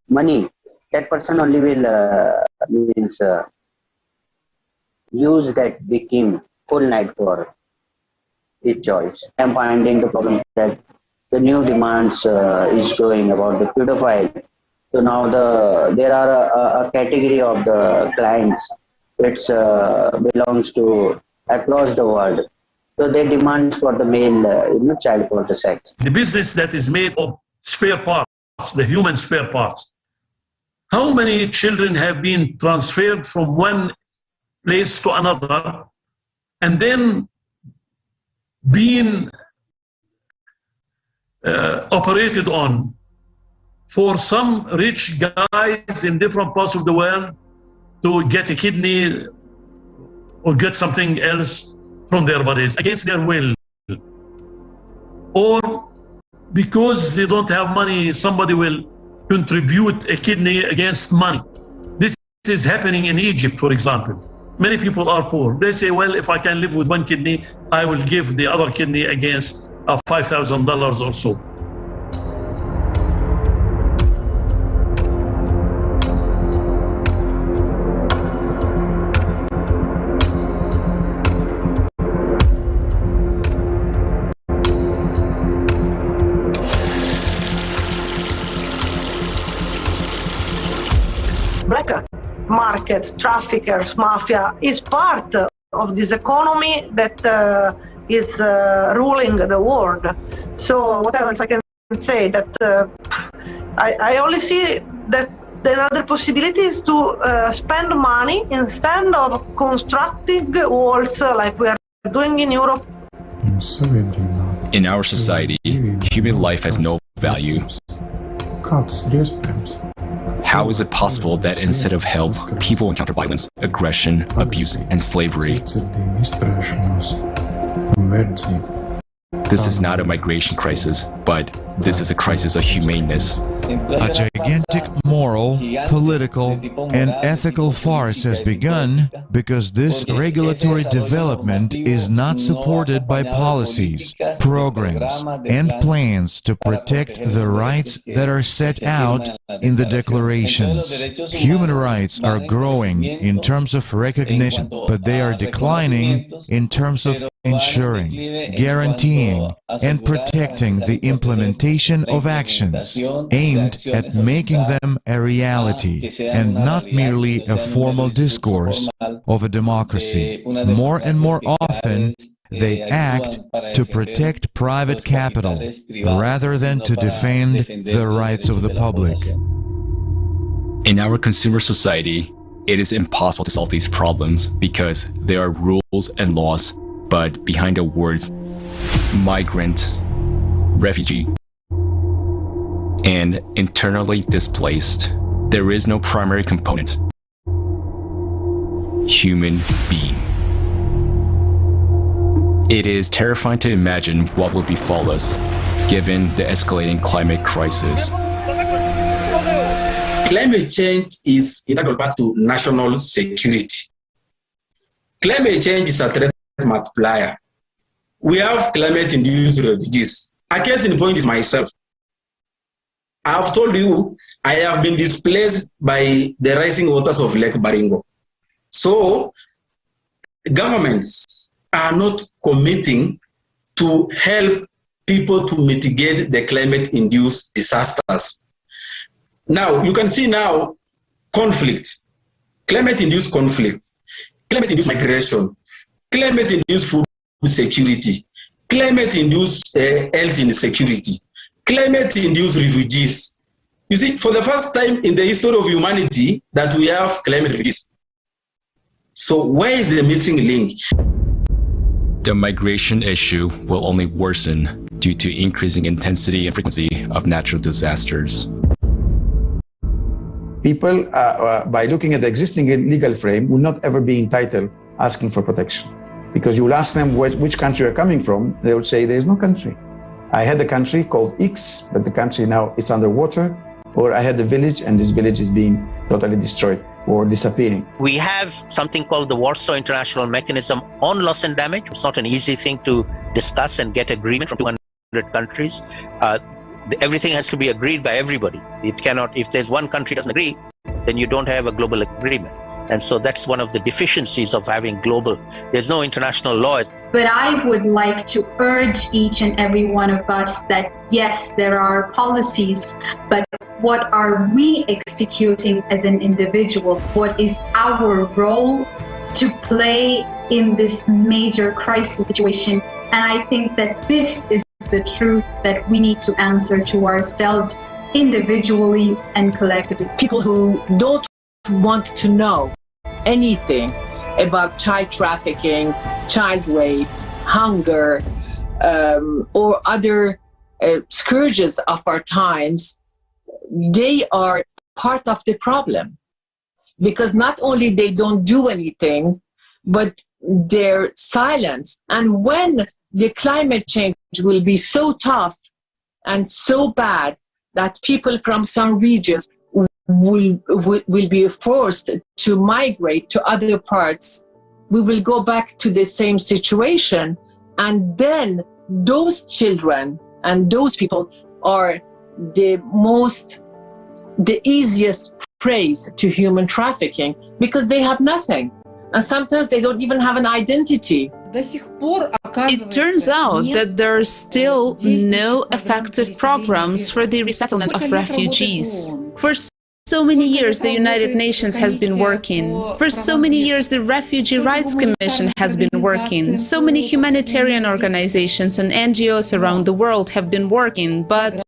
money, that person only will use that victim full night for his choice. I'm finding the problem that the new demands is going about the pedophile. So now there are a category of the clients which belongs to across the world. So they demand for the male child for the sex. The business that is made of spare parts, the human spare parts. How many children have been transferred from one place to another and then being operated on for some rich guys in different parts of the world to get a kidney or get something else from their bodies against their will, or because they don't have money, somebody will contribute a kidney against money. This is happening in Egypt, for example. Many people are poor. They say, well, if I can live with one kidney, I will give the other kidney against $5,000 or so. Black markets, traffickers, mafia is part of this economy that is ruling the world. So whatever if I can say that I only see that another possibility is to spend money instead of constructing walls like we are doing in Europe. In our society, human life has no value. How is it possible that instead of help, people encounter violence, aggression, abuse, and slavery? This is not a migration crisis, but this is a crisis of humaneness. A gigantic moral, political, and ethical farce has begun because this regulatory development is not supported by policies, programs, and plans to protect the rights that are set out in the declarations. Human rights are growing in terms of recognition, but they are declining in terms of ensuring, guaranteeing, and protecting the implementation of actions aimed at making them a reality and not merely a formal discourse of a democracy. More and more often, they act to protect private capital rather than to defend the rights of the public. In our consumer society, it is impossible to solve these problems because there are rules and laws, but behind the words migrant, refugee, and internally displaced, there is no primary component: human being. It is terrifying to imagine what will befall us given the escalating climate crisis. Climate change is integral part to national security. Climate change is a threat multiplier. We have climate-induced refugees. A case in point is myself. I have told you, I have been displaced by the rising waters of Lake Baringo. So governments are not committing to help people to mitigate the climate-induced disasters. Now, you can see now conflicts, climate-induced conflicts, climate-induced migration, climate-induced food security, climate-induced health insecurity, climate-induced refugees. You see, for the first time in the history of humanity that we have climate refugees. So where is the missing link? The migration issue will only worsen due to increasing intensity and frequency of natural disasters. People, by looking at the existing legal frame, will not ever be entitled asking for protection. Because you will ask them which country you're coming from, they will say there is no country. I had a country called X, but the country now is underwater, or I had a village and this village is being totally destroyed or disappearing. We have something called the Warsaw International Mechanism on Loss and Damage. It's not an easy thing to discuss and get agreement from 200 countries. Everything has to be agreed by everybody. It cannot, if there's one country doesn't agree, then you don't have a global agreement. And so that's one of the deficiencies of having global. There's no international law. But I would like to urge each and every one of us that yes, there are policies, but what are we executing as an individual? What is our role to play in this major crisis situation? And I think that this is the truth that we need to answer to ourselves individually and collectively. People who don't want to know anything about child trafficking, child rape, hunger, or other scourges of our times, they are part of the problem. Because not only they don't do anything, but they're silenced. And when the climate change will be so tough and so bad that people from some regions will be forced to migrate to other parts, we will go back to the same situation. And then those children and those people are the easiest prey to human trafficking because they have nothing. And sometimes they don't even have an identity. It turns out that there are still no effective programs for the resettlement of refugees. For so many years, the United Nations has been working. For so many years, the Refugee Rights Commission has been working. So many humanitarian organizations and NGOs around the world have been working, but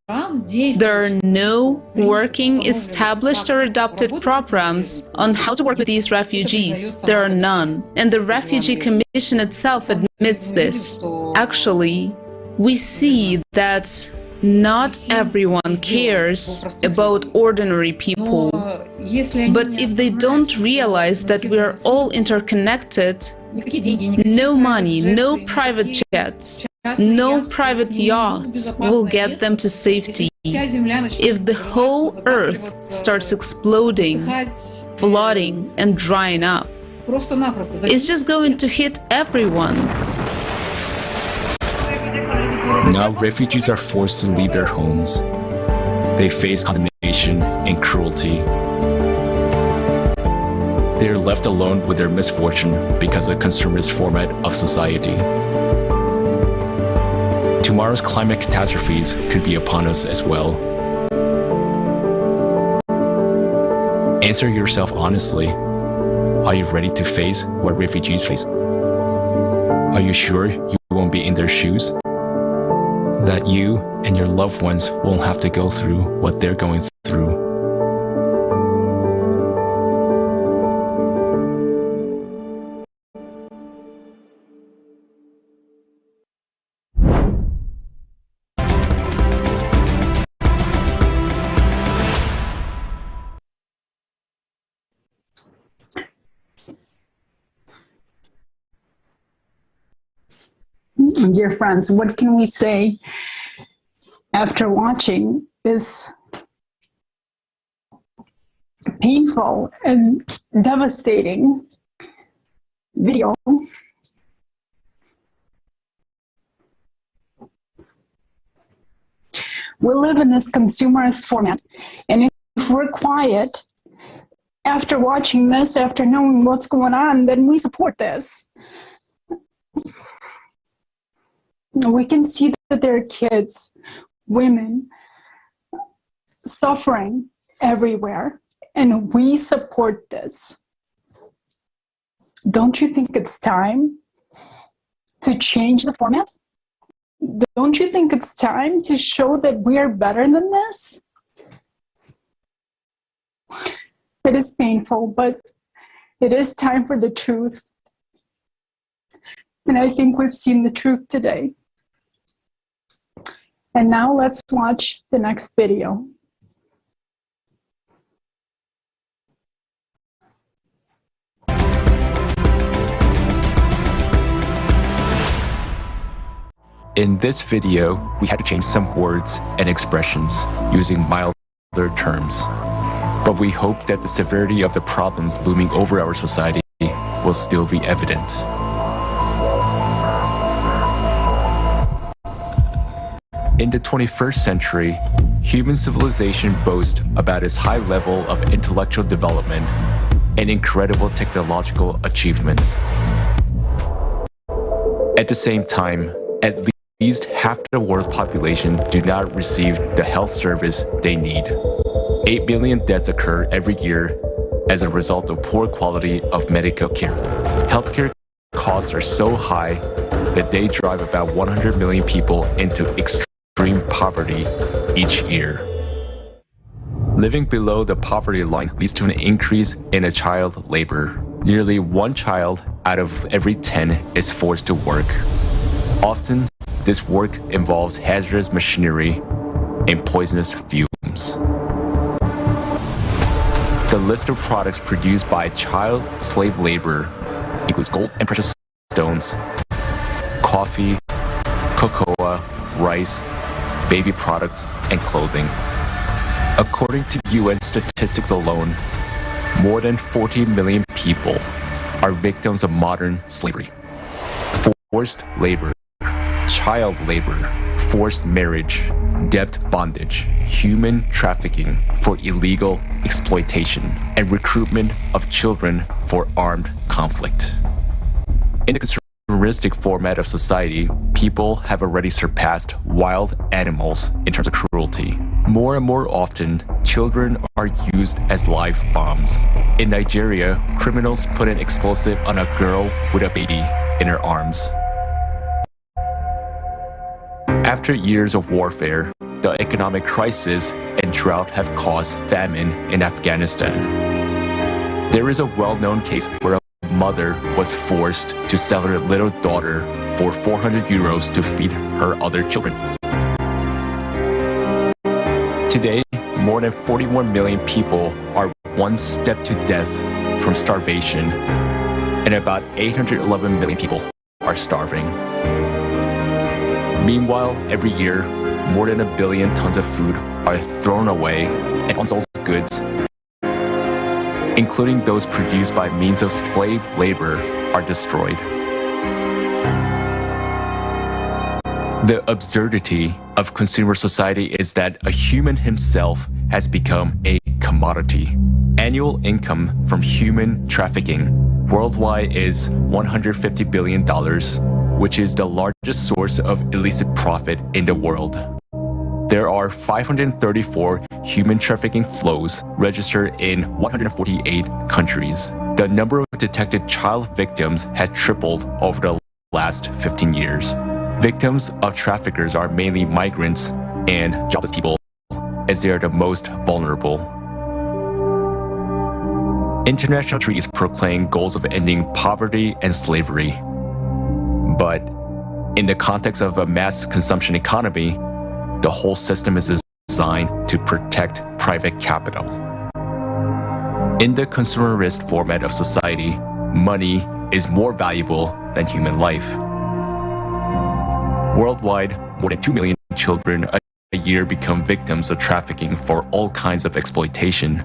there are no working, established or adopted programs on how to work with these refugees. There are none. And the Refugee Commission itself admits this. Actually, we see that not everyone cares about ordinary people. But if they don't realize that we are all interconnected, no money, no private jets, no private yachts will get them to safety. If the whole earth starts exploding, flooding and drying up, it's just going to hit everyone. Now refugees are forced to leave their homes. They face condemnation and cruelty. They are left alone with their misfortune because of the consumerist format of society. Tomorrow's climate catastrophes could be upon us as well. Answer yourself honestly. Are you ready to face what refugees face? Are you sure you won't be in their shoes? That you and your loved ones won't have to go through what they're going through. Dear friends, what can we say after watching this painful and devastating video? We live in this consumerist format. And if we're quiet, after watching this, after knowing what's going on, then we support this. We can see that there are kids, women, suffering everywhere, and we support this. Don't you think it's time to change this format? Don't you think it's time to show that we are better than this? It is painful, but it is time for the truth. And I think we've seen the truth today. And now let's watch the next video. In this video, we had to change some words and expressions using milder terms. But we hope that the severity of the problems looming over our society will still be evident. In the 21st century, human civilization boasts about its high level of intellectual development and incredible technological achievements. At the same time, at least half the world's population do not receive the health service they need. 8 million deaths occur every year as a result of poor quality of medical care. Healthcare costs are so high that they drive about 100 million people into extreme poverty each year. Living below the poverty line leads to an increase in child labor. Nearly 1 child out of every 10 is forced to work. Often, this work involves hazardous machinery and poisonous fumes. The list of products produced by child slave labor includes gold and precious stones, coffee, cocoa, rice, baby products, and clothing. According to UN statistics alone, more than 40 million people are victims of modern slavery. Forced labor, child labor, forced marriage, debt bondage, human trafficking for illegal exploitation, and recruitment of children for armed conflict. In the consumeristic format of society, people have already surpassed wild animals in terms of cruelty. More and more often, children are used as live bombs. In Nigeria, criminals put an explosive on a girl with a baby in her arms. After years of warfare, the economic crisis and drought have caused famine in Afghanistan. There is a well-known case where a mother was forced to sell her little daughter for 400 euros to feed her other children. Today, more than 41 million people are one step to death from starvation, and about 811 million people are starving. Meanwhile, every year, more than 1 billion tons of food are thrown away, and unsold goods, including those produced by means of slave labor, are destroyed. The absurdity of consumer society is that a human himself has become a commodity. Annual income from human trafficking worldwide is $150 billion, which is the largest source of illicit profit in the world. There are 534 human trafficking flows registered in 148 countries. The number of detected child victims has tripled over the last 15 years. Victims of traffickers are mainly migrants and jobless people, as they are the most vulnerable. International treaties proclaim goals of ending poverty and slavery. But in the context of a mass consumption economy, the whole system is designed to protect private capital. In the consumerist format of society, money is more valuable than human life. Worldwide, more than 2 million children a year become victims of trafficking for all kinds of exploitation.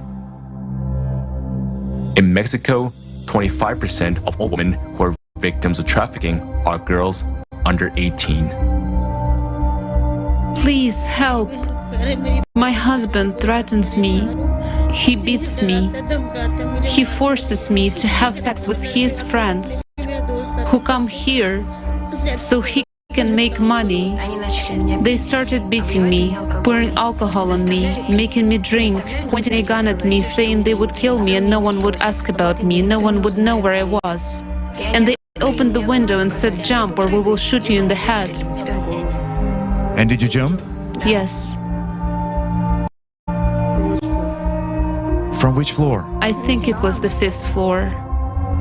In Mexico, 25% of all women who are victims of trafficking are girls under 18. Please help. My husband threatens me. He beats me. He forces me to have sex with his friends who come here so he can make money. They started beating me, pouring alcohol on me, making me drink, pointing a gun at me, saying they would kill me and no one would ask about me, no one would know where I was. And they opened the window and said, "Jump or we will shoot you in the head." And did you jump? Yes. From which floor? I think it was the 5th floor.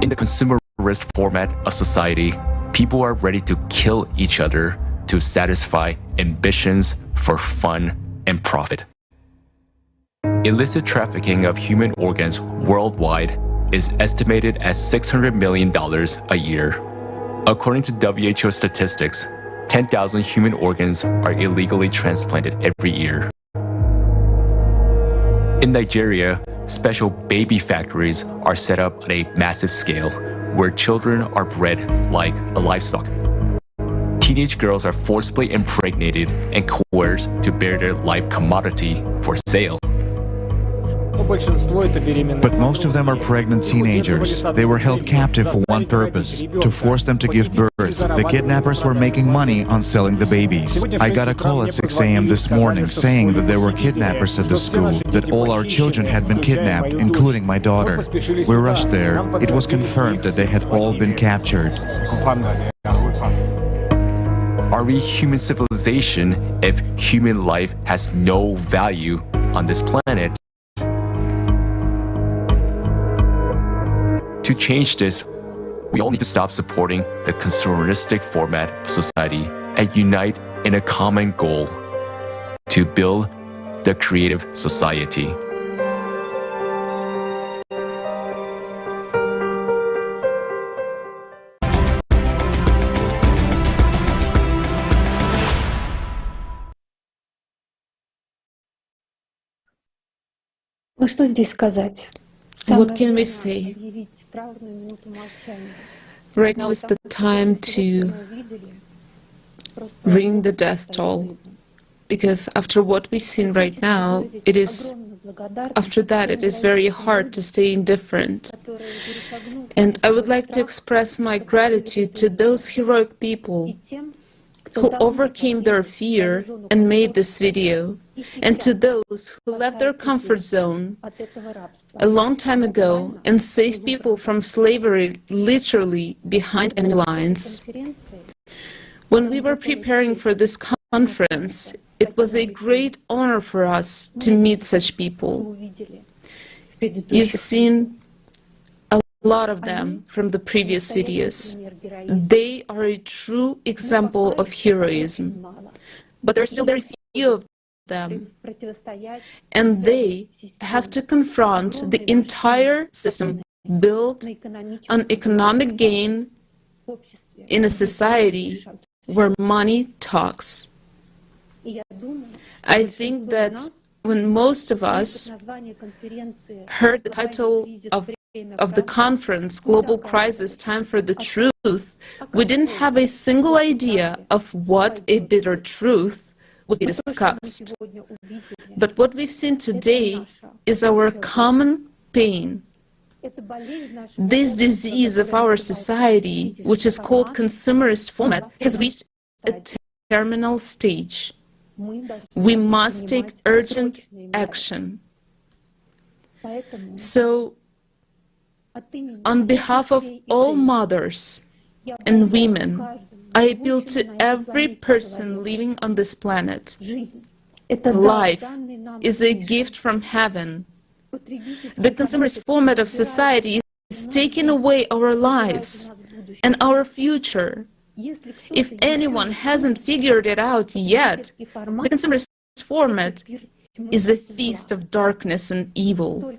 In the consumerist format of society, people are ready to kill each other to satisfy ambitions for fun and profit. Illicit trafficking of human organs worldwide is estimated at $600 million a year. According to WHO statistics, 10,000 human organs are illegally transplanted every year. In Nigeria, special baby factories are set up on a massive scale where children are bred like a livestock. Teenage girls are forcibly impregnated and coerced to bear their life commodity for sale. But most of them are pregnant teenagers. They were held captive for one purpose, to force them to give birth. The kidnappers were making money on selling the babies. I got a call at 6 a.m. this morning saying that there were kidnappers at the school, that all our children had been kidnapped, including my daughter. We rushed there. It was confirmed that they had all been captured. Are we human civilization if human life has no value on this planet? To change this, we all need to stop supporting the consumeristic format of society and unite in a common goal to build the creative society. Ну что здесь сказать? What can we say? Right now is the time to ring the death toll, because after what we've seen right now, after that it is very hard to stay indifferent. And I would like to express my gratitude to those heroic people who overcame their fear and made this video, and to those who left their comfort zone a long time ago and saved people from slavery literally behind enemy lines. When we were preparing for this conference, it was a great honor for us to meet such people. You've seen a lot of them from the previous videos. They are a true example of heroism, but there are still very few of them, and they have to confront the entire system built on economic gain in a society where money talks. I think that when most of us heard the title of the conference, Global Crisis, Time for the Truth, we didn't have a single idea of what a bitter truth would be discussed. But what we've seen today is our common pain. This disease of our society, which is called consumerist format, has reached a terminal stage. We must take urgent action. So, on behalf of all mothers and women, I appeal to every person living on this planet. Life is a gift from heaven. The consumerist format of society is taking away our lives and our future. If anyone hasn't figured it out yet, the consumerist format is a feast of darkness and evil.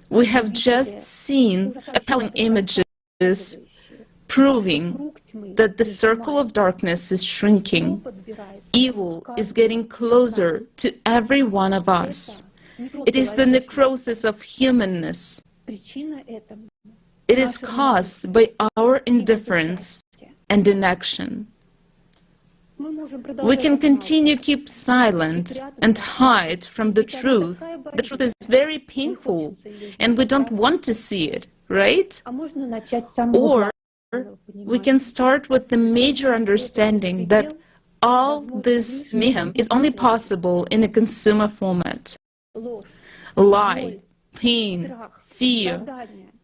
We have just seen appalling images proving that the circle of darkness is shrinking. Evil is getting closer to every one of us. It is the necrosis of humanness. It is caused by our indifference and inaction. We can continue keep silent and hide from the truth. The truth is very painful, and we don't want to see it, right? Or we can start with the major understanding that all this mayhem is only possible in a consumer format. Lie, pain, fear,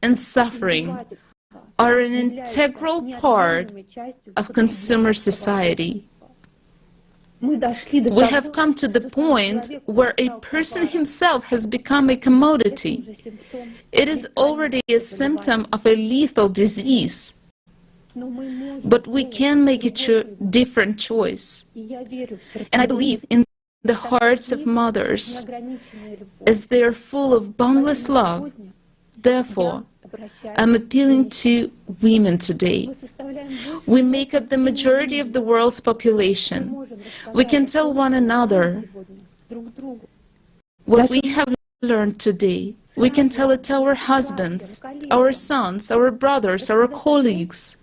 and suffering are an integral part of consumer society. We have come to the point where a person himself has become a commodity. It is already a symptom of a lethal disease. But we can make a different choice. And I believe in the hearts of mothers, as they are full of boundless love. Therefore, I'm appealing to women today. We make up the majority of the world's population. We can tell one another what we have learned today. We can tell it to our husbands, our sons, our brothers, our colleagues.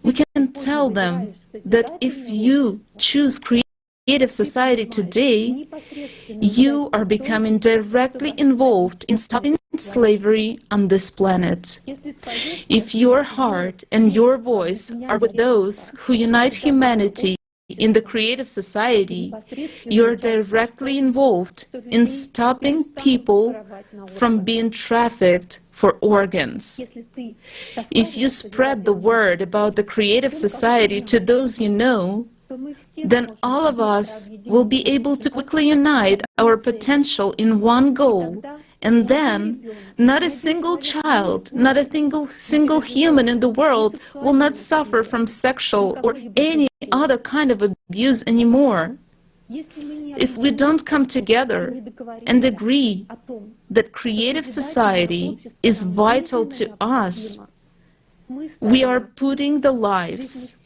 We can tell them that if you choose creative society today, you are becoming directly involved in stopping slavery on this planet. If your heart and your voice are with those who unite humanity in the creative society, you are directly involved in stopping people from being trafficked for organs. If you spread the word about the creative society to those you know, then all of us will be able to quickly unite our potential in one goal. And then, not a single child, not a single human in the world will not suffer from sexual or any other kind of abuse anymore. If we don't come together and agree that creative society is vital to us, we are putting the lives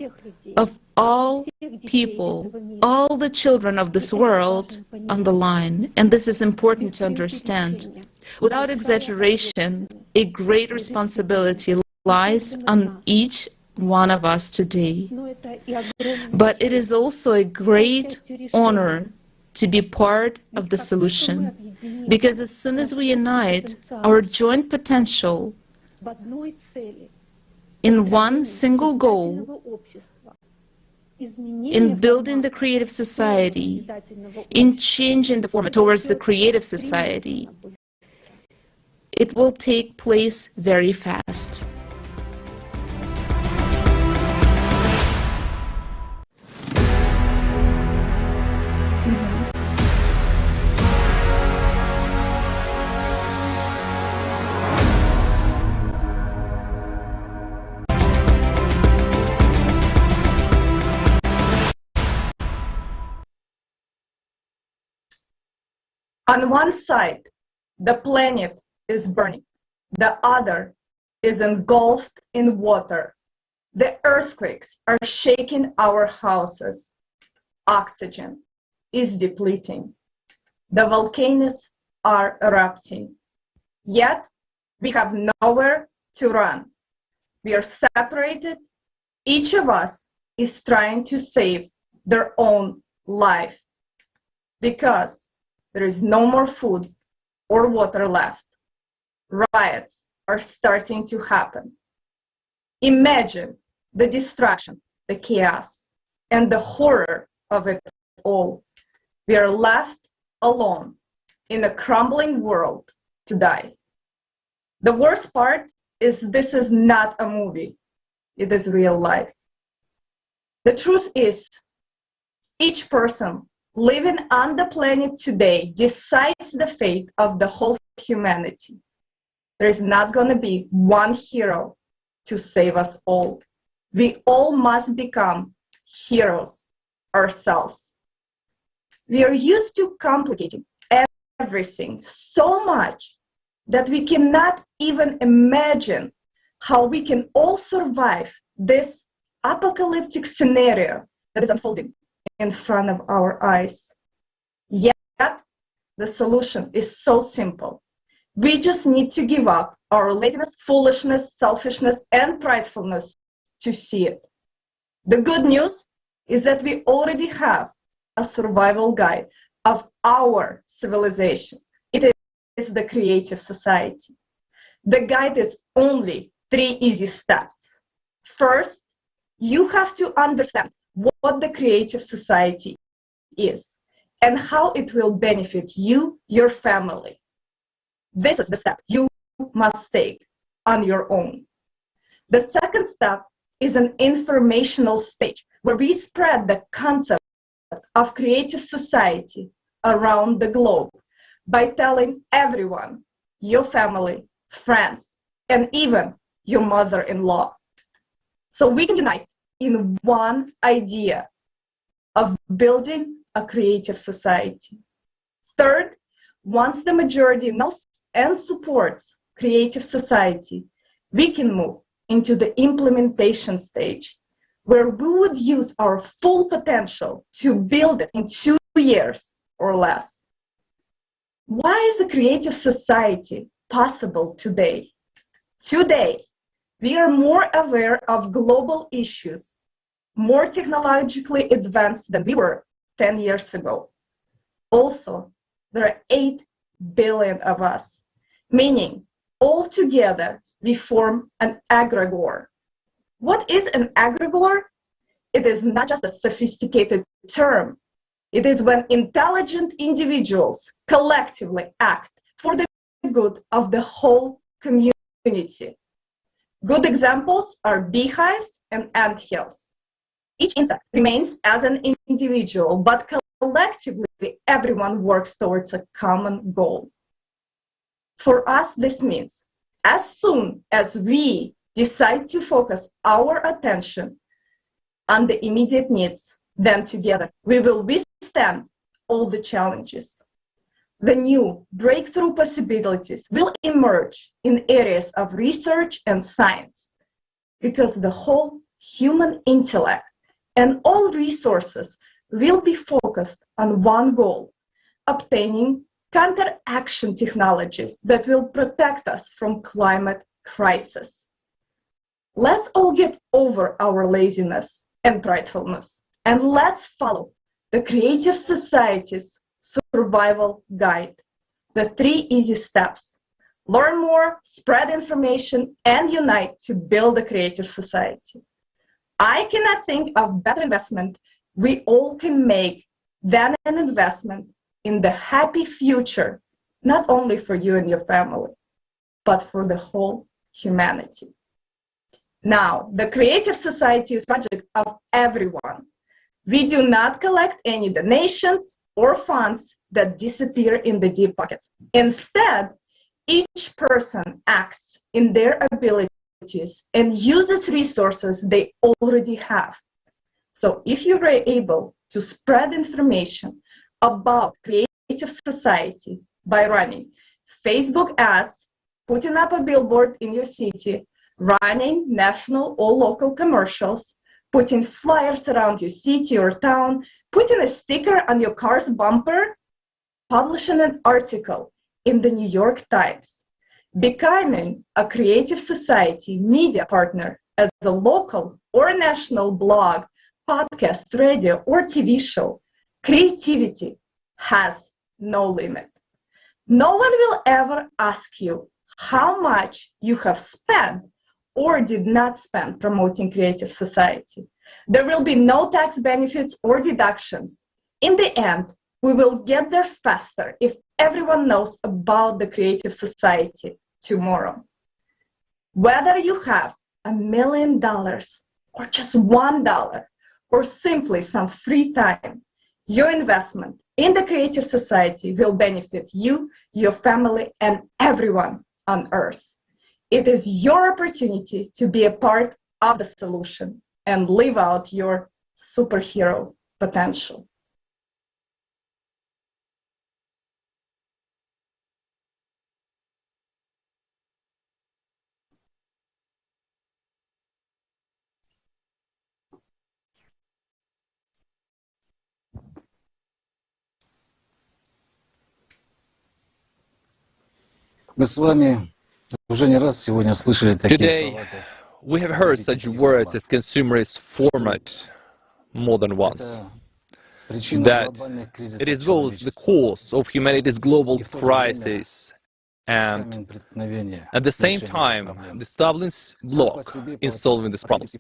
of all people, all the children of this world on the line. And this is important to understand. Without exaggeration, a great responsibility lies on each one of us today. But it is also a great honor to be part of the solution, because as soon as we unite our joint potential in one single goal, in building the creative society, in changing the format towards the creative society, it will take place very fast. On one side, the planet is burning. The other is engulfed in water. The earthquakes are shaking our houses. Oxygen is depleting. The volcanoes are erupting. Yet, we have nowhere to run. We are separated. Each of us is trying to save their own life, because there is no more food or water left. Riots are starting to happen. Imagine the distraction, the chaos, and the horror of it all. We are left alone in a crumbling world to die. The worst part is this is not a movie. It is real life. The truth is, each person living on the planet today decides the fate of the whole humanity. There is not going to be one hero to save us all. We all must become heroes ourselves. We are used to complicating everything so much that we cannot even imagine how we can all survive this apocalyptic scenario that is unfolding in front of our eyes. Yet, the solution is so simple. We just need to give up our laziness, foolishness, selfishness, and pridefulness to see it. The good news is that we already have a survival guide of our civilization. It is the Creative Society. The guide is only 3 easy steps. First, you have to understand what the Creative Society is and how it will benefit you, your family. This is the step you must take on your own. The second step is an informational stage where we spread the concept of Creative Society around the globe by telling everyone, your family, friends, and even your mother-in-law. So we can unite in one idea of building a creative society. Third, once the majority knows and supports Creative Society, we can move into the implementation stage, where we would use our full potential to build it in 2 years or less. Why is a Creative Society possible today? Today, we are more aware of global issues, more technologically advanced than we were 10 years ago. Also, there are 8 billion of us, meaning altogether we form an egregore. What is an egregore? It is not just a sophisticated term. It is when intelligent individuals collectively act for the good of the whole community. Good examples are beehives and anthills. Each insect remains as an individual, but collectively everyone works towards a common goal. For us, this means as soon as we decide to focus our attention on the immediate needs, then together we will withstand all the challenges. The new breakthrough possibilities will emerge in areas of research and science, because the whole human intellect and all resources will be focused on one goal: obtaining counteraction technologies that will protect us from climate crisis. Let's all get over our laziness and pridefulness, and let's follow the Creative Society's survival guide, the 3 easy steps. Learn more, spread information, and unite to build a creative society. I cannot think of better investment we all can make than an investment in the happy future, not only for you and your family, but for the whole humanity. Now, the Creative Society is a project of everyone. We do not collect any donations or funds that disappear in the deep pockets. Instead, each person acts in their abilities and uses resources they already have. So if you are able to spread information about Creative Society by running Facebook ads, putting up a billboard in your city, running national or local commercials, putting flyers around your city or town, putting a sticker on your car's bumper, publishing an article in the New York Times, becoming a Creative Society media partner as a local or national blog, podcast, radio, or TV show. Creativity has no limit. No one will ever ask you how much you have spent or did not spend promoting Creative Society. There will be no tax benefits or deductions. In the end, we will get there faster if everyone knows about the Creative Society tomorrow. Whether you have $1 million or just $1 or simply some free time, your investment in the Creative Society will benefit you, your family, and everyone on Earth. It is your opportunity to be a part of the solution and live out your superhero potential. Today, we have heard such words as consumerist format, more than once, that it is both the cause of humanity's global crisis and, at the same time, the stumbling block in solving these problems.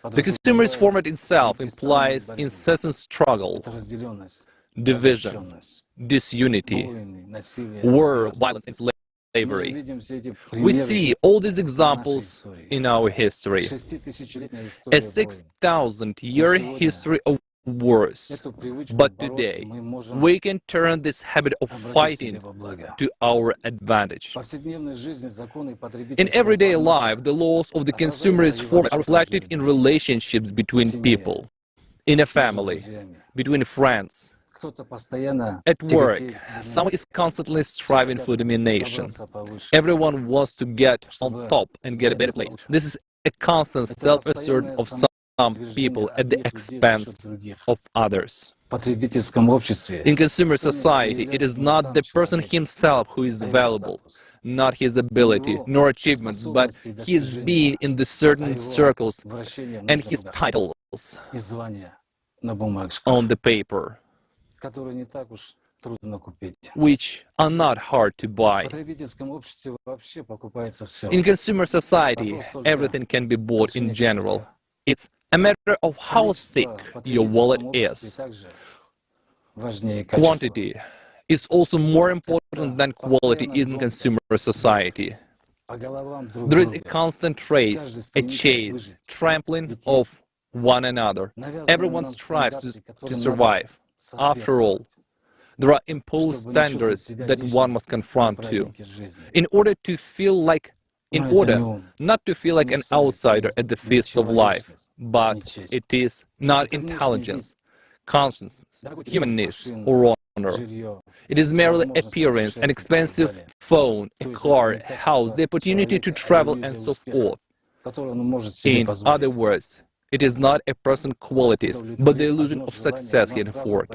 The consumerist format itself implies incessant struggle, division, disunity, war, violence, and slavery. We see all these examples in our history. A 6,000-year history of wars. But today, we can turn this habit of fighting to our advantage. In everyday life, the laws of the consumerist format are reflected in relationships between people, in a family, between friends. At work, someone is constantly striving for domination. Everyone wants to get on top and get a better place. This is a constant self-assertion of some people at the expense of others. In consumer society, it is not the person himself who is valuable, not his ability nor achievements, but his being in the certain circles and his titles on the paper, which are not hard to buy. In consumer society, everything can be bought in general. It's a matter of how thick your wallet is. Quantity is also more important than quality in consumer society. There is a constant race, a chase, trampling of one another. Everyone strives to survive. After all, there are imposed standards that one must confront to. In order not to feel like an outsider at the feast of life, but it is not intelligence, consciousness, humanness, or honor. It is merely appearance, an expensive phone, a car, a house, the opportunity to travel, and so forth. In other words, it is not a person's qualities, but the illusion of success he can afford.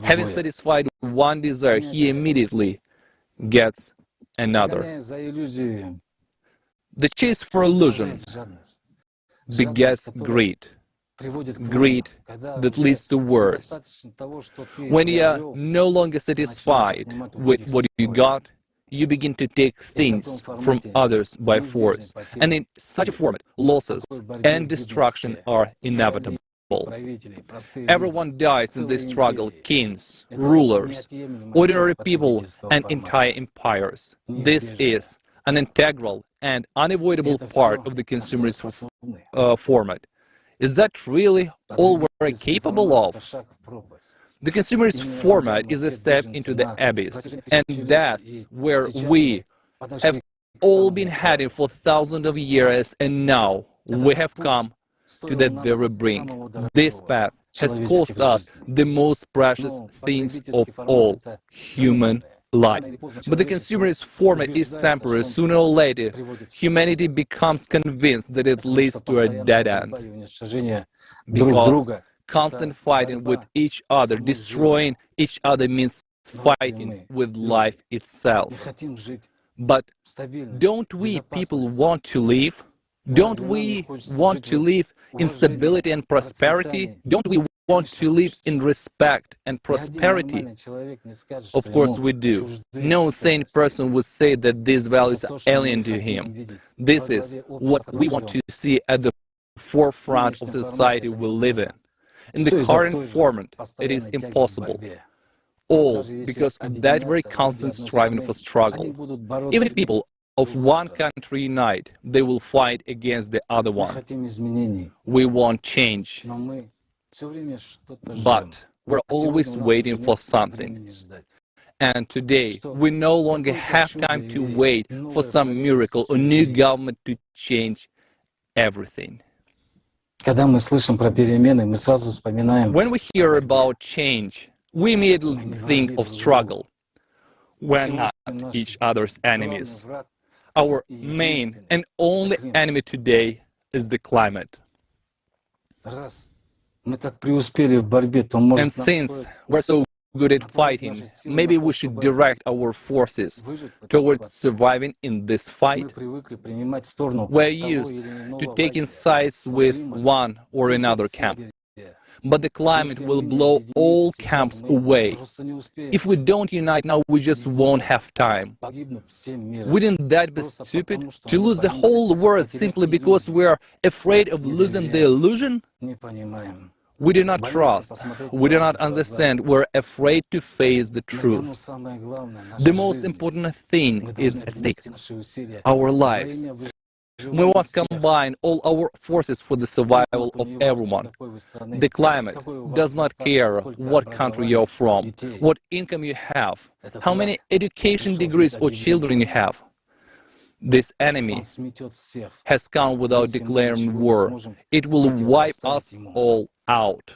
Having satisfied one desire, he immediately gets another. The chase for illusion begets greed. Greed that leads to worse. When you are no longer satisfied with what you got, you begin to take things from others by force. And in such a format, losses and destruction are inevitable. Everyone dies in this struggle: kings, rulers, ordinary people, and entire empires. This is an integral and unavoidable part of the consumerist format. Is that really all we're capable of? The consumerist format is a step into the abyss, and that's where we have all been heading for thousands of years, and now we have come to that very brink. This path has cost us the most precious things of all, human life. But the consumerist format is temporary. Sooner or later, humanity becomes convinced that it leads to a dead end. Because constant fighting with each other, destroying each other, means fighting with life itself. But don't we people want to live? Don't we want to live in stability and prosperity? Don't we want to live in respect and prosperity? Of course we do. No sane person would say that these values are alien to him. This is what we want to see at the forefront of the society we live in. In the current format, it is impossible. All because of that very constant striving for struggle. Even if people of one country unite, they will fight against the other one. We want change, but we're always waiting for something. And today, we no longer have time to wait for some miracle or new government to change everything. When we hear about change, we immediately think of struggle. We're not each other's enemies. Our main and only enemy today is the climate. And since we're so good at fighting, maybe we should direct our forces towards surviving in this fight. We're used to taking sides with one or another camp. but the climate will blow all camps away. If we don't unite now, we just won't have time. Wouldn't that be stupid? To lose the whole world simply because we are afraid of losing the illusion? We do not trust, we do not understand, we're afraid to face the truth. The most important thing is at stake, our lives. We must combine all our forces for the survival of everyone. The climate does not care what country you're from, what income you have, how many education degrees or children you have. This enemy has come without declaring war. It will wipe us all out.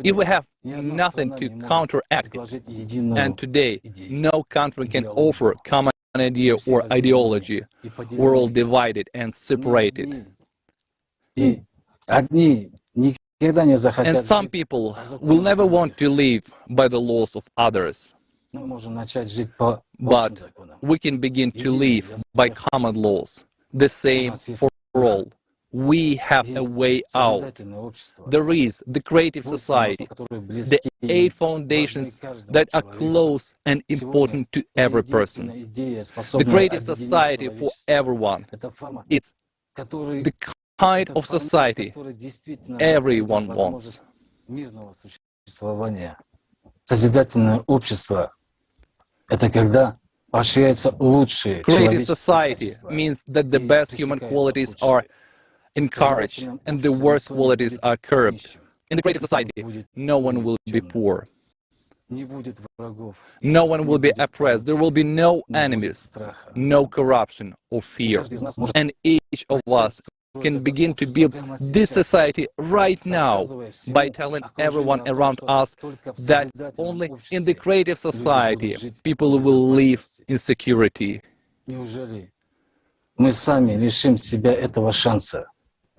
If we have nothing to counteract it, and today no country can offer common idea or ideology, we're all divided and separated. And some people will never want to live by the laws of others. But we can begin to live by common laws, the same for all. We have a way out. There is the creative society, the 8 foundations that are close and important to every person. The creative society for everyone. It's the kind of society everyone wants. Creative society means that the best human qualities are encouraged and the worst qualities are curbed. In the creative society, no one will be poor. No one will be oppressed. There will be no enemies, no corruption or fear. And each of us can begin to build this society right now by telling everyone around us that only in the creative society people will live in security.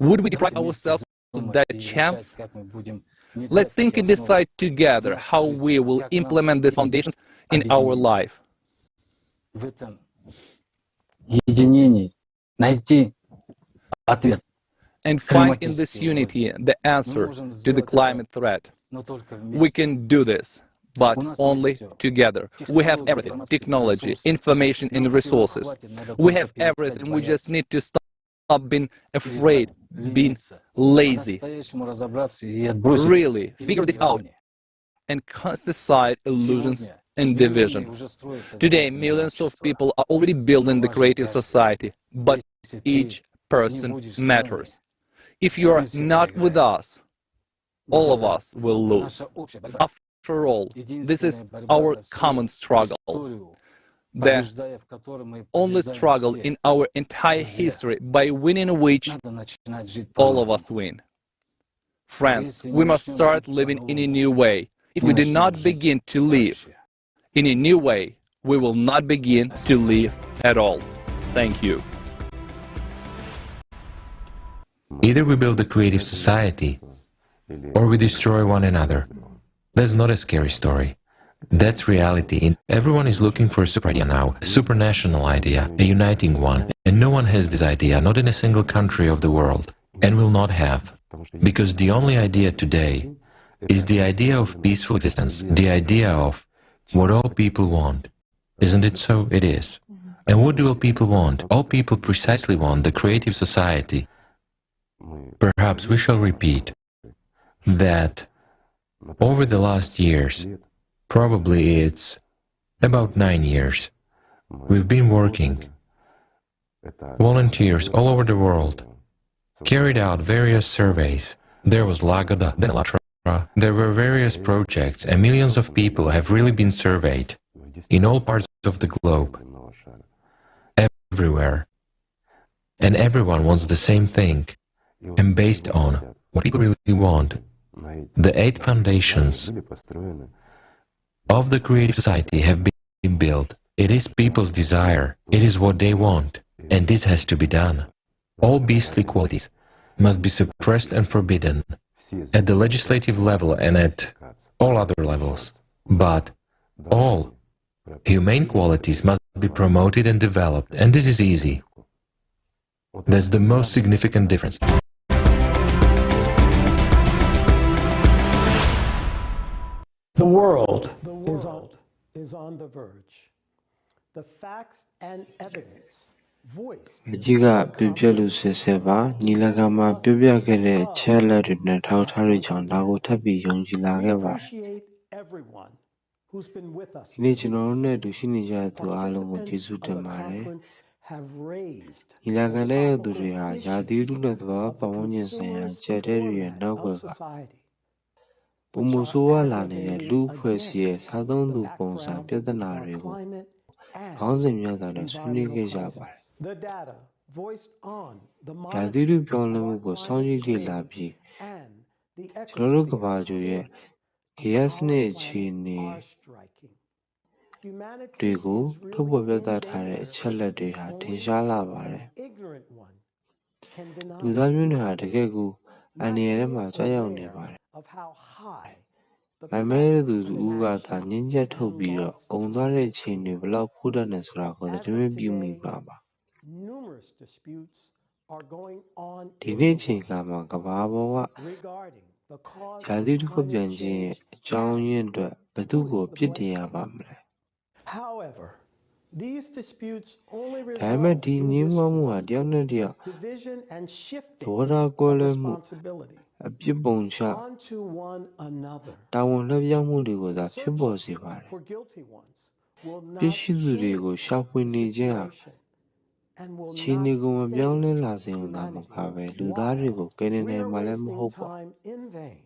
Would we deprive ourselves of that chance? Let's think and decide together how we will implement these foundations in our life. And find in this unity the answer to the climate threat. We can do this, but only together. We have everything: technology, information and resources. We have everything, we just need to stop being afraid, being lazy. Really, figure this out and cast aside illusions and division. Today, millions of people are already building the creative society, but each person matters. If you are not with us, all of us will lose. After all, this is our common struggle. The only struggle in our entire history by winning which all of us win. Friends, we must start living in a new way. If we do not begin to live in a new way, we will not begin to live at all. Thank you. Either we build a creative society, or we destroy one another. That's not a scary story. That's reality. Everyone is looking for a super idea now, a supranational idea, a uniting one. And no one has this idea, not in a single country of the world, and will not have. Because the only idea today is the idea of peaceful existence, the idea of what all people want. Isn't it so? It is. And what do all people want? All people precisely want the creative society. Perhaps we shall repeat that over the last years, probably it's about 9 years, we've been working. Volunteers all over the world carried out various surveys. There was Lagoda, then Alatra. There were various projects, and millions of people have really been surveyed in all parts of the globe, everywhere. And everyone wants the same thing. And based on what people really want, the 8 foundations of the creative society have been built. It is people's desire, it is what they want, and this has to be done. All beastly qualities must be suppressed and forbidden at the legislative level and at all other levels. But all humane qualities must be promoted and developed, and this is easy. That's the most significant difference. The world is on the verge. The facts and evidence voiced အကြီးကပြပြလို့ဆဲဆဲပါညီလာခံမှာပြပြခဲ့တဲ့အချက်အလက်တွေနဲ့ထောက်ထားတွေကြောင့်ဒါကိုထပ်ပြီးယုံကြည်လာခဲ့ပါတယ် appreciate everyone who's been with us ဒီနေ့ကျွန်တော်တို့နဲ့အတူရှိနေကြတဲ့သူအားလုံးကိုကျေးဇူးတင်ပါတယ် have raised ညီလာခံတဲ့သူတွေဟာယာသီဥတုနဲ့သဘာဝပတ်ဝန်းကျင်ဆိုင်ရာကျက်တဲ့တွေရဲ့နောက်ွယ်ကပုံမဆိုးဝါးလာနေတဲ့လူအဖွဲ့အစည်းရဲ့စားသုံးသူပုံစံပြဿနာတွေကိုခေါင်းစဉ်များစွာနဲ့ဆွေးနွေးခဲ့ကြပါတယ် the data voiced on the ယာသီဥတုပြောင်းလဲမှုကိုစောင့်ကြည့်လေ့လာပြီးကျွန်တော်တို့ကမ္ဘာကျိုရဲ့ဂေယစနစ်အခြေအနေတွေကိုထုတ်ဖော်ပြသထားတဲ့အချက်လက်တွေဟာထင်ရှားလာပါတယ်လူသားမျိုးနွယ်ဟာတကယ်ကိုအန္တရာယ်ထဲမှာကြာရောက်နေပါတယ်မိုင်မဲသူဦးကသာငင်းချက်ထုတ်ပြီးတော့ဂုံသွားတဲ့ချိန်တွေဘယ်လောက်ဖိုးတတ်နေဆိုတာကိုသတင်းပြုမိပါပါဒီနေ့ချိန်ကမှကဘာပေါ်ကယာသီတုပြန်ခြင်းရဲ့အကြောင်းရင်းအတွက်ဘယ်သူကိုပြစ်တင်ရပါမလဲ However, these disputes only ဒါပေမဲ့ဒီငြင်းဝမှုဟာတယောက်နဲ့တယောက် division and သ shifting ဘောထားကွဲလွဲမှု responsibility အပြစ်ပုံချ onto one another. တာဝန်လွှဲပြောင်းမှုတွေကိုသာဖြစ်ပေါ်စေပါတယ် For guilty ones will ပြစ် not ရှိသူတွေကိုရှာဖွေနေခြင်းဟာ and will ခြေနေ not ကိုမ save ပြောင်းလဲလာစေုံသာမကပဲလူသားတွေကိုကယ်တင်နိုင်မှလည်းမဟုတ်ပါ time in vain.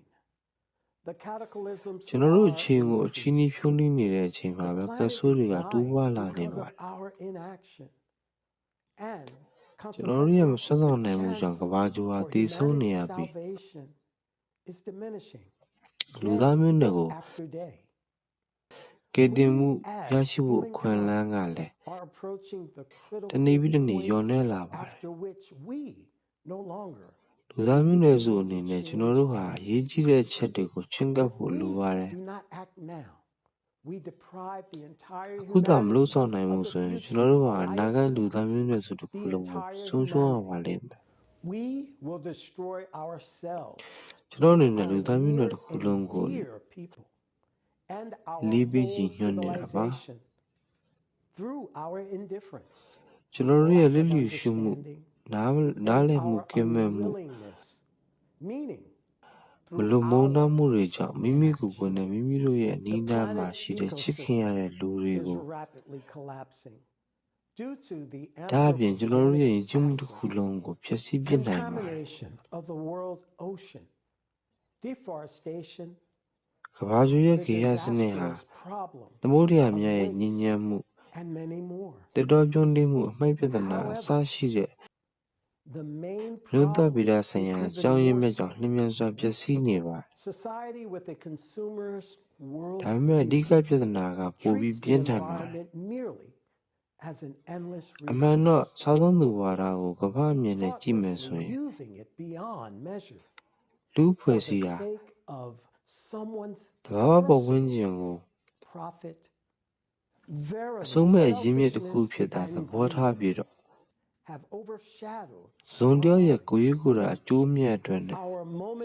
The cataclysms ကျွန်တော်တို့အချိန်ကိုအချီးနှီးဖြုံးနှီးနေတဲ့အချိန်မှာပဲကဆိုးတွေကတိုးပွားလာနေ because ပါ of တယ် our inaction and ကျွန်တော်တို့ရဲ့မဆွမ်းဆောင်နိုင်မှုကြောင့်ကဘာကျိုးဟာတည်ဆုံးနေရပြီး salvation is diminishing လူသားမျိုးနွယ်ကို after day. ကယ်တင်မှုရရှိဖို့အခွင့်အလမ်းကလည်း Are approaching the တ critical နေ့ပြီးတနေ့ point လျော့နေလာပါတယ် after which we no longer လူသားမျိုးနွယ်စုအနေနဲ့ကျွန်တော်တို့ဟာအရေးကြီးတဲ့ချက်တွေကိုချင့်ကပ်ဖို့လိုပါတယ် do not act now. We deprive the entire အခုသာမလို့ဆောင်နိုင်မှု humanity ဆို of ရင် the ကျွန်တော်တို့ဟာ future အနာဂတ်လူသားမျိုးနွယ်စုတစ်ခုလုံးကိုဆုံးရှုံးရပါလိမ့်မယ် We will destroy ourselves ကျွန်တော်အနေနဲ့လူသားမျိုးနွယ်တစ်ခုလုံးကို dear people and our လေးပေး whole ကြည်ညွှန်းနေတာပါ civilization through our indifference ကျွန်တော်တို့ရဲ့လစ်လျူရှုမှုနားလည်မှုကင်းမဲ့မှု willingness meaning မလိုမုန်းသားမှုတွေကြောင့်မိမိကိုယ်ကိုယ်နဲ့မိမိတို့ရဲ့အနီးနားမှာရှိတဲ့ချစ်ခင်ရတဲ့လူတွေကို is rapidly collapsing due to the ဒါအပြင်ကျွန်တော်တို့ရဲ့ယဉ်ကျေးမှုတစ်ခုလုံးကိုဖျက်ဆီးပစ်နိုင်ပါတယ် contamination of the world's ocean, deforestation, ကမ္ဘာကျိုရဲ့ခေယစနစ်ဟာ problem, သမုဒ္ဒရာများရဲ့ညဉ့်ညမ်းမှု and many more. တတော်ပြုံးတိမှုအမှိုက်ပြဿနာအစရှိတဲ့ The main လူသား problem ဗီဒဆိုင်ရာအကြောင်းရင်းမဲ့ကြောင့်လျင်မြန်စွာပျက်စီးနေပါတယ် society with a consumer's ဒါပေမဲ့အဓိ worldview ကပြဿနာကပိုပြီး treats ပြ the င်းထန်ပါတယ် environment merely as an endless အမှန် resource, တော့စားသုံးသူဝါဒကိုကမ္ဘာအမြင်နဲ့ကြည့်မယ်ဆိုရင် thoughtlessly using it beyond measure လူ့ဖွဲ့ for စည်း the ဟာ sake of someone's သဘာဝပတ်ဝန်းကျင်ကို profit. အဆုံး Verily, မဲ့အရင်းမြစ်တစ်ခုဖြစ် selfishness တာသဘောထားပြီးတော့ have overshadowed ဇွန်တယောက်ရဲ့ကိုယ်ရေးကိုယ်တာအကျိုးမြတ်အတွက်နဲ့ our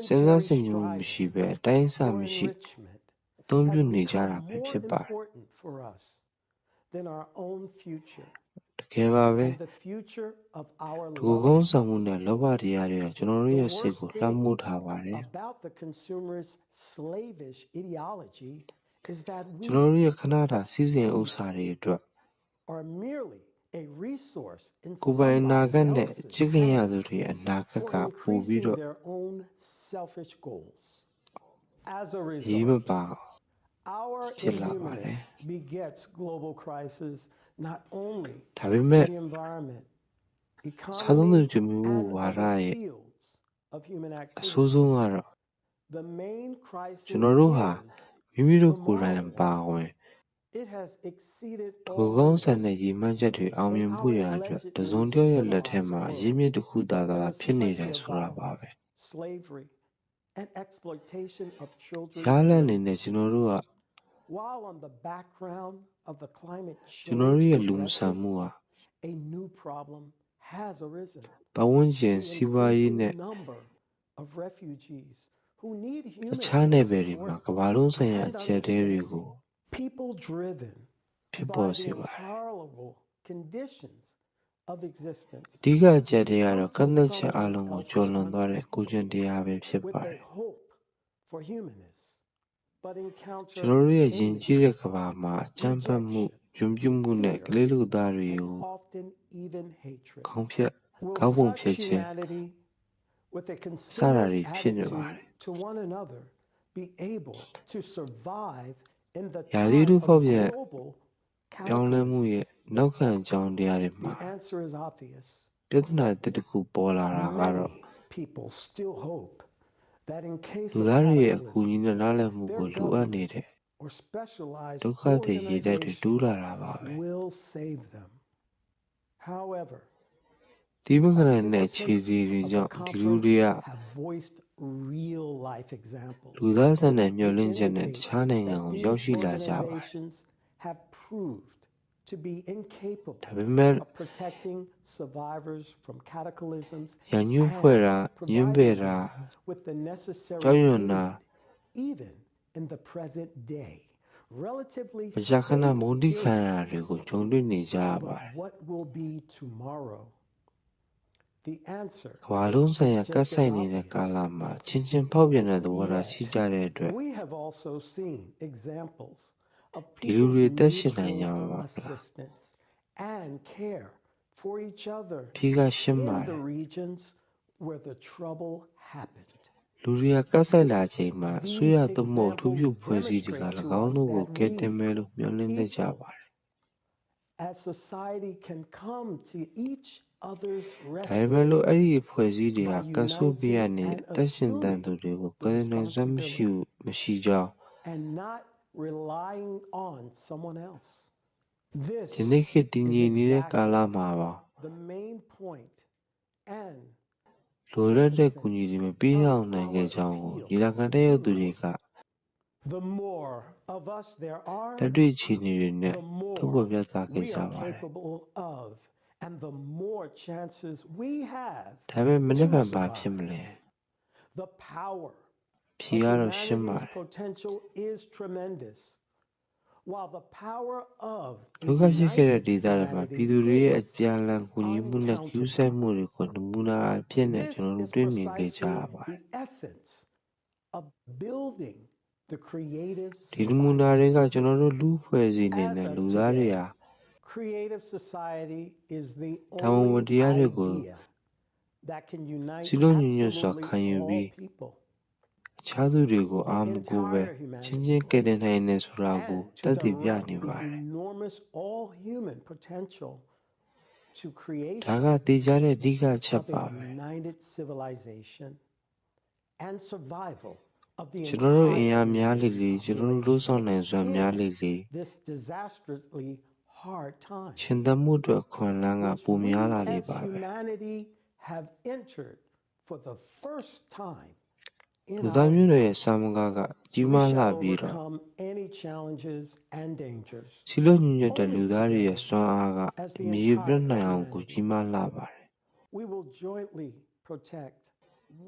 စဉ်းစား momentary ဆင်ခြင်မှုမရှိဘဲအတိုင်းအဆ for မရှိ enrichment အသုံးပြု has နေကြ become တာပဲ more ဖြစ်ပါတယ် important for us than our own future တကယ်ပါပဲ and the future of our ဒီကိုကောင်း loved ဆောင်မှုနဲ့လောဘတရားတွေကကျွန်တော်တို့ရဲ့ The စိတ်ကို worst လှမ်း thing မိုးထားပါတယ် about the consumer's slavish ideology is that ကျွန်တော် we တို့ရဲ့ခဏတာစီးစိမ်ဥစ္စာတွေအတွက် are merely a resource in ကိုယ်ပိုင်အနာဂတ် somebody နဲ့ else's ချစ်ခင်ရ hands သူတွေရဲ့အနာဂတ်က for ပိုပြီး increasing တော့ their own selfish goals. As a ရေးမ result, ပါအောင် our ဖြစ်လာပါတယ် inhumanness begets global crisis not only ဒါပေမဲ့ in the environment, စားသုံးသူ economy, ကျွေးမှု and ဝါဒ other ရဲ့ fields of human အ activity. ဆိုးဆုံးကတော့ The main crisis ကျွန်တော်တို့ဟာ is မိမိတို့ကိုယ်တိုင်အပါအဝင် it has exceeded ကို all ကောင်းဆန် limits တဲ့ရည်မှန်းချက်တွေအောင်မြင်ဖို့ရာအတွက်တစုံတယောက်ရဲ့လက်ထက်မှာအရင်းမြစ်တစ်ခုသာသာဖြစ်နေတယ်ဆိုတာပါပဲ slavery and exploitation of children. ရလအနေနဲ့ကျွန်တော်တို့က While on the background of the climate ကျွန်တော်တို့ change ရဲ့လူမဆန် progression, မှုဟာ a new problem has arisen. ပတ်ဝန်းကျင်စီးပွားရေးနဲ့ number of refugees who need တခြားနယ်ပယ် humanism တွေမှာ work ကမ္ဘာလုံးဆိုင်ရာ and အကျပ်အတည်းတွေကို understanding, people driven ဖြစ် by ပေါ် the စေပါတယ် intolerable conditions of existence အဓိကအကျပ်အတည်းကတော့ come ကန့် to သက်ချက်အ someone လုံးကို else's ကျော်လွန်သွားတဲ့ country ကိုယ်ကျင့်တရားပဲဖြစ်ပါ with တ a ယ် hope for humanists, but ကျွန် encounter တော်တို့ရဲ့ယဉ်ကျေး enmity, တဲ့ကမ္ဘာမှာအကြမ်းဖက်မှု ယွံပြုမှုနဲ့ကလေးလူသားတွေကို often even hatred. ခေါင်းဖြတ် Will ခေါင်းပုံ such ဖြတ်ခြင်း humanity with a စတာတွေ considerate ဖြစ်နေပါတယ် attitude to one another be able to survive in the ရာသီဥ time တု of ဖောက်ပြန် global ပြောင်းလဲမှု cataclysm? ရဲ့နောက်ခံအကြောင်းတရားတွေမှာ The answer is obvious. ပြဿနာတစ်ခုပေါ်လာတာကတော့ Many people still hope that in case လူ of သားတွေရဲ့အကူအ cataclysm, ညီနဲ့နားလည်မှု their ကိုလိုအပ်နေတဲ့ or specialized ဒုက္ခသည်ရေတပ်တွေတိုး organizations လာတာပါပဲ will save them. However, ဒီမခဏနဲ့ခြေစီတွေကြောင့်ဒီလူတွေက have voiced real life examples လူသားဆန်တဲ့မျှော်လင့် which ချက်နဲ့တ indicates ခြားနိုင်ငံ that ကို these ရောက်ရှိလာကြပါတယ် organizations have proved to be incapable ဒါပေမဲ့ of protecting survivors from cataclysms ရန်ညွှန်းဖွဲ့တာ and ညှင်းပယ် providing တာ them with the necessary ကြောက်ရွံ့တာ aid, even in the present day. Relatively မကြာခဏ stable မုန်းတိခံရ period. တာတွေကိုဂျုံတွေ့နေကြရပါ But တယ် what will be tomorrow? The answer ကမ္ဘာလုံးဆိုင်ရာ is ကပ် just ဆိုင် as နေတဲ့ obvious. ကာလမှာချင်းချင်းဖောက်ပြန်တဲ့သဘောထားရှိကြတဲ့အတွက် We have also seen examples of ဒီလူတွေ people's သက်ရှင်နိုင်ကြ mutual မှာမလား assistance and care for each other ဖြေကရှင်းပါ in တ the ယ် regions where the trouble happened. လူတွေကကပ်ဆိုင်လာချိန်မှာအစိုးရ These သို့မဟုတ်ထူးဖြူ examples ဖွဲ့စည်းတွေက demonstrate to ၎င်း us တို့ကို that ကယ်တင်မယ်လို့မျှော်လင့်နေကြ people ပါတယ် as society can come to each other's ဒါပေမဲ့ rescue လို့အဲ့ဒီအဖွဲ့အစည်းတွေက by ကပ်ဆိုးပြရ uniting နေ and အသက်ရှင်တန် assuming သူတွေကို the ကယ်တင်နိုင်စွမ်းမရှိဘူး responsibility မရှိကြောင်း and not relying on someone else. This ဒီနေ့ခေတ်တည် is ငြိမ်နေတဲ့ကာလ exactly မှာပါ the main point and လိုရတဲ့ကူညီတွေမပေးအောင်နိုင်ခဲ့ကြောင်းကိုဒီလကန်တဲ့ရောက်သူတွေက the more of us there are, လက်တွေ့အခြေအနေတွေနဲ့ the ထုတ် more ဖော်ပြသခဲ့ we ကြ are ပါတယ် capable of, and the more chances we have ဒါပေမဲ့မနေ့ to ကဘာဖြစ်မ survive. လဲ The power ဖြေ of ကတော့ရှင်းပါ humanity's တယ် potential is tremendous, while the power of ဒုက္ခ the ဖြစ်ခဲ့တဲ့ united ဒေသတွေမှာ humanity ပြည်သူတွေရဲ့အ is ပြန်အလှန်ကူညီမှုနဲ့ကျူးစိုက်မှုတွေကိုနမူနာအဖြစ်နဲ့ This ကျွန်တော် is တို့တွေ့မြင်ခဲ့ကြ precisely ရပါတယ် the essence of building the creative ဒီနမူနာ society. တွေကကျွန်တော်တို့လူအဖွဲ့အစည်းအနေ As နဲ့ of လူသားတွေ today, ဟာ creative society is the တာဝန်ဝတ္ only တရားတွေကို idea that can unite စီလုံးညီညွတ်စွာ absolutely ခံယူပြီး all people အခြားသူတွေကိုအာမကိုပဲ entire humanity ချင်းချင်းကယ်တင်နိုင်တယ်ဆိုတာကို and သက် to သေပြ direct နေ the ပါတယ် enormous all-human potential to ဒါ creation ကတေချာတဲ့အဓိကချက် of ပါ a ပဲ united civilization and survival of the ကျွန်တော်တို့အင် entire အားများလေ human လေကျွန်တော်တို့လှုပ်ဆောင်နိုင်စွမ်းများလေလေ this disastrously hard time. ရှင်သန်မှုအတွက်အခွင့်အလမ်းက which ပို we များလာလေ as ပါပဲ humanity have entered for the first time in လူ our သားမျိုးနွယ်ရဲ့ history. စာမကကကြီး We မားလာ shall ပြီးတော့ overcome any challenges and dangers စီလုံးညီညွတ်တဲ့ only လူသားတွေရဲ့ together စွမ်းအားက as the မြေပြ entire နိုင်အောင်ကို humanity. ကြီးမားလာပါတယ် We will jointly protect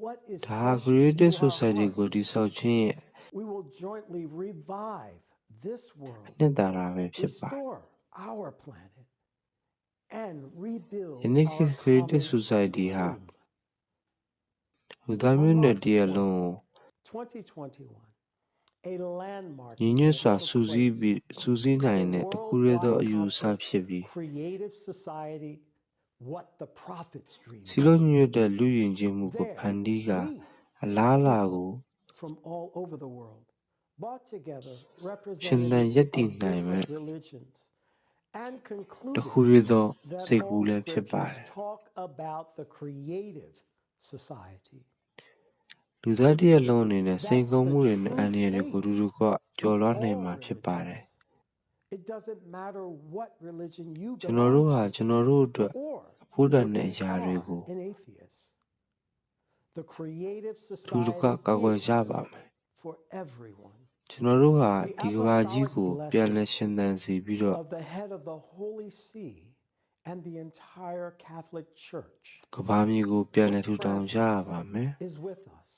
what is ဒါဟာ precious Creative to our Society ကို hearts. တည်ဆောက်ခြင်းရဲ့ We will jointly revive this world, နှစ်သာရပဲဖြစ်ပါတယ် restore our planet, and rebuild ယနေ့ခေတ် our Creative common Society ဟာ home. လူသားမျိုးနွယ်တစ်ရပ်လုံးကို 2021, a landmark ညီညွတ် event စွာ took စူးစီး place ပြီးစူးစီးနိုင်တဲ့တစ်ခုတည်းသောအယူအဆဖြစ်ပြီး Creative Society, what the prophets dreamed စီလုံးညီညွတ်တဲ့လူယဉ်ကျေးမှုကိုဖန်တီးကာအလားအလာကို from all over the world, brought together ရှင်သန်ရပ်တည် representatives of နိုင်မဲ့ different religions, and တစ် concluded ခုတည်းသော that စိတ်ကူး all လည်းဖြစ်ပါတ scriptures ယ် talk about the creative society. လူသားတစ်ရပ်လုံးအနေနဲ့စိန်ခေါ်မှုတွေနဲ့အန္တရာယ်တွေကိုတူတူကကျော်လွှားနိုင်မှာဖြစ်ပါတယ် It doesn't matter what religion you ကျွန်တော်တို့ belong ဟာ to ကျွန်တော်တို့အတွက် or အဖို့တန် if တဲ့အ you ရာတွေကို are an atheist. The creative တူတူက society ကာကွယ်ကြ is ပါမယ် for everyone. ကျွန်တော်တို့ဟာ The ဒီကမ္ဘာကြီး apostolic ကိုပြန်လည် blessing ရှင်သန်စေပြီးတော့ of the head of the Holy See and the entire Catholic Church ကမ္ဘာမြေကိုပြန်လည်ထူထောင်ကြရပါမယ် is with us.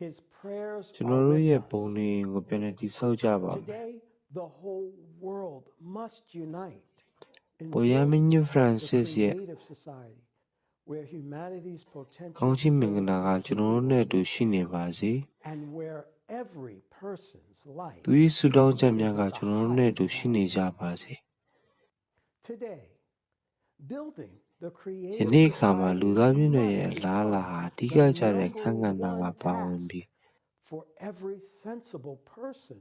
His prayers ကျွန်တော် are တို့ with ရဲ့ us. ပုံနေအိမ်ကိုပြန်လည်တည်ဆောက်ကြပါမယ် Today, the whole world must unite in ပုပ်ရဟန်းမင်းကြီး building the Francis ရဲ့ creative society where humanity's ကောင်း potential ချီးမင်္ဂလာက grows ကျွန်တော်တို့နဲ့အတူရှိနေပါစေ and where every person's life သူ၏ဆုတောင်းချက်များကကျွန်တော်တို့နဲ့အတူရှိနေကြပါစေ today building the ယ creative နေ့အခါမှာ society လူသားမျိုးနွယ်ရဲ့ must အလားအလာဟာအဓိက become ကျတဲ့ the ခန်းကဏ္ဍ number က one ပါဝင်ပြီး task for every sensible person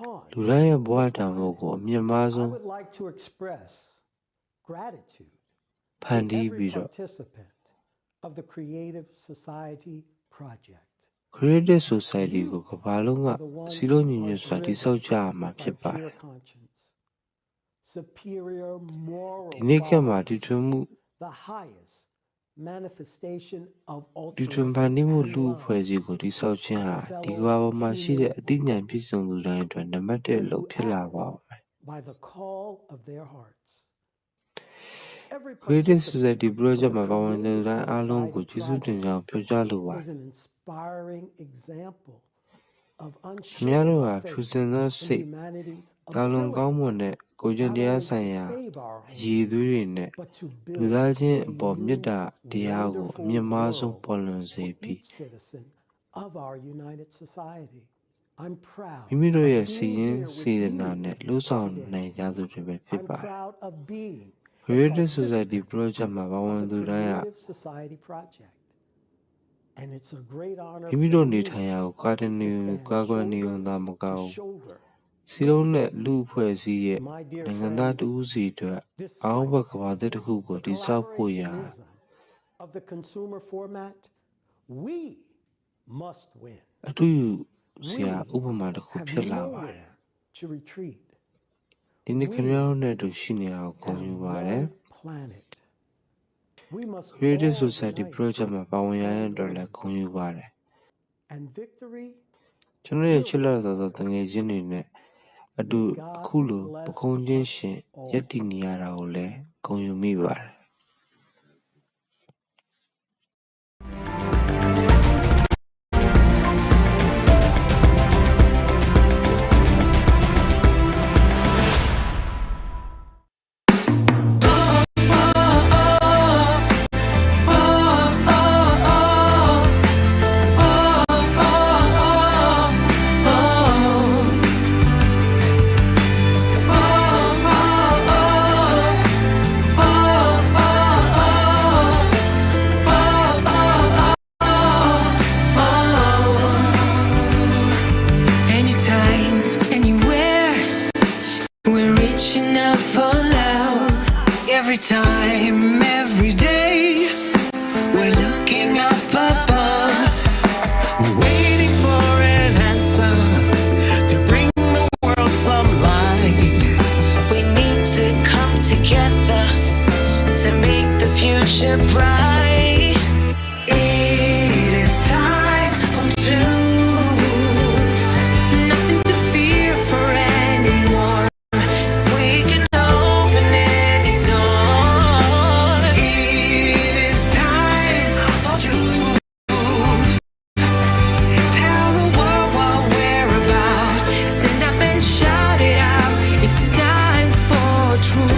on လူတိုင်းရဲ့ဘဝ this တန်ဖိုး planet. ကိုအမြင့်မား I ဆုံး would like to express gratitude ဖန် to တီး every ပြီးတော့ participant of the Creative Society project. Creative Society ကိုကမ္ဘာလုံးကစည်းလုံးညီညွတ်စွာတည်ဆောက်ကြရမှာဖြစ်ပါတ Pure ယ် conscience, superior moral ဒီနေ့ခေတ်မှာ qualities, တည်ထွင်မှု the highest manifestation of တည်ထွင်ဖန် altruism တီးမှု and လူ love အဖွဲ့အစည်းကိုတည်ဆောက်ခြင်းဟာဒီကမ္ဘာပေါ်မှာရှိတဲ့အသိဉာဏ်ပြည့်စုံသူတိုင်းအတွက်နံပါတ်1အလုပ်ဖြစ်လာပါဦးမယ် by the call of their hearts. Every Creative participant Society project of မှာ the ပါဝင်တဲ့ Creative တိုင်းအားလုံးကို Society ကျေးဇူးတင်ကြောင်းပြောကြားလိုပါ is an inspiring example of ခင်ဗျားတို့ဟာ unshakable ဖြူ faith စင်သော in စိတ် humanity's တာလွန်ကောင်း ability မွန်တဲ့ကိုယ်ကျင့် not တရား only ဆိုင် to ရာ save our အရည်အသွေးတွေနဲ့ but to လူ build သားချင်း a အပေါ် new မေတ္တာတရားကိုအ wonderful မြင့်မားဆုံး world ပေါ်လွင်စေ for ပြီး each citizen of our united society. I'm proud မိမိတို့ရဲ့ of စီ being ရင် here စေ with တနာ you နဲ့လှုပ်ဆောင် today. နိုင်ကြသူတွေပဲဖြစ် I'm ပါတယ် proud of being a Creative Society participant project မှာပါဝင် of သူ the တိုင်းဟာ Creative Society project. And it's a great honor မိမိ for တို့နေ me ထိုင်ရာကိုကာတနေ to stand ကာကွယ်နေုံ shoulder သာမက to ဘူး shoulder စီလုံးတဲ့လူအဖွဲ့အစည်းရဲ့ My dear နိုင်ငံသား friends, တဦးစီအတွက်အောင်ဘကဘာတဲ့တစ်ခုကို the တည်ဆောက်ဖို့ရာ collaborationism of the consumer format, we must win. အတူယူစရာဥပမာတစ်ခု Have ဖြစ်လာပါတယ် nowhere to retreat. ဒီနေ့ခင်ဗျားတို့နဲ့အတူရှိနေတာကိုဂုဏ်ယူပါတယ် Planet. We must Creative all Society unite project မှာပါဝင်ရတဲ့အတွက်လည်းဂုဏ်ယူပါတယ် and victory ကျွန်တော်ရဲ့ချစ်လက်တော်သောတငယ်ချင်းတွေနဲ့အတူအခုလိုပခုံးချင်းရှင်ရက်တည်နေရတာကိုလည်းဂုဏ်ယူမိပါတယ် Anytime, anywhere, we're reaching out for love. Every time, every day, we're looking up above, waiting for an answer to bring the world some light. We need to come together to make the future bright. It is time for truth. Nothing to fear for anyone. We can open any door. It is time for truth. Tell the world what we're about. Stand up and shout it out. It's time for truth.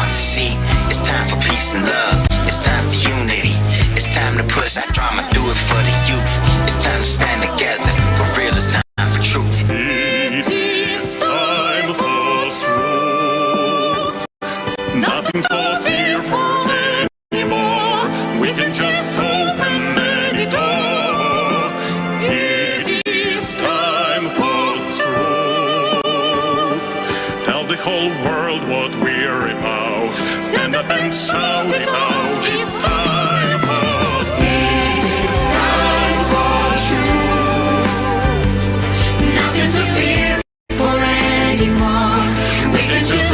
hard to see. It's time for peace and love. It's time for unity. It's time to push that drama, do it for the youth. It's time to stand together. For real, it's time for truth. It is time for truth. Nothing to fear for anymore. We can just open any door. It is time for truth. Tell the whole world what we're about. Stand up and shout it out. It's time for truth. It's time for truth. Nothing to fear for anymore. We can just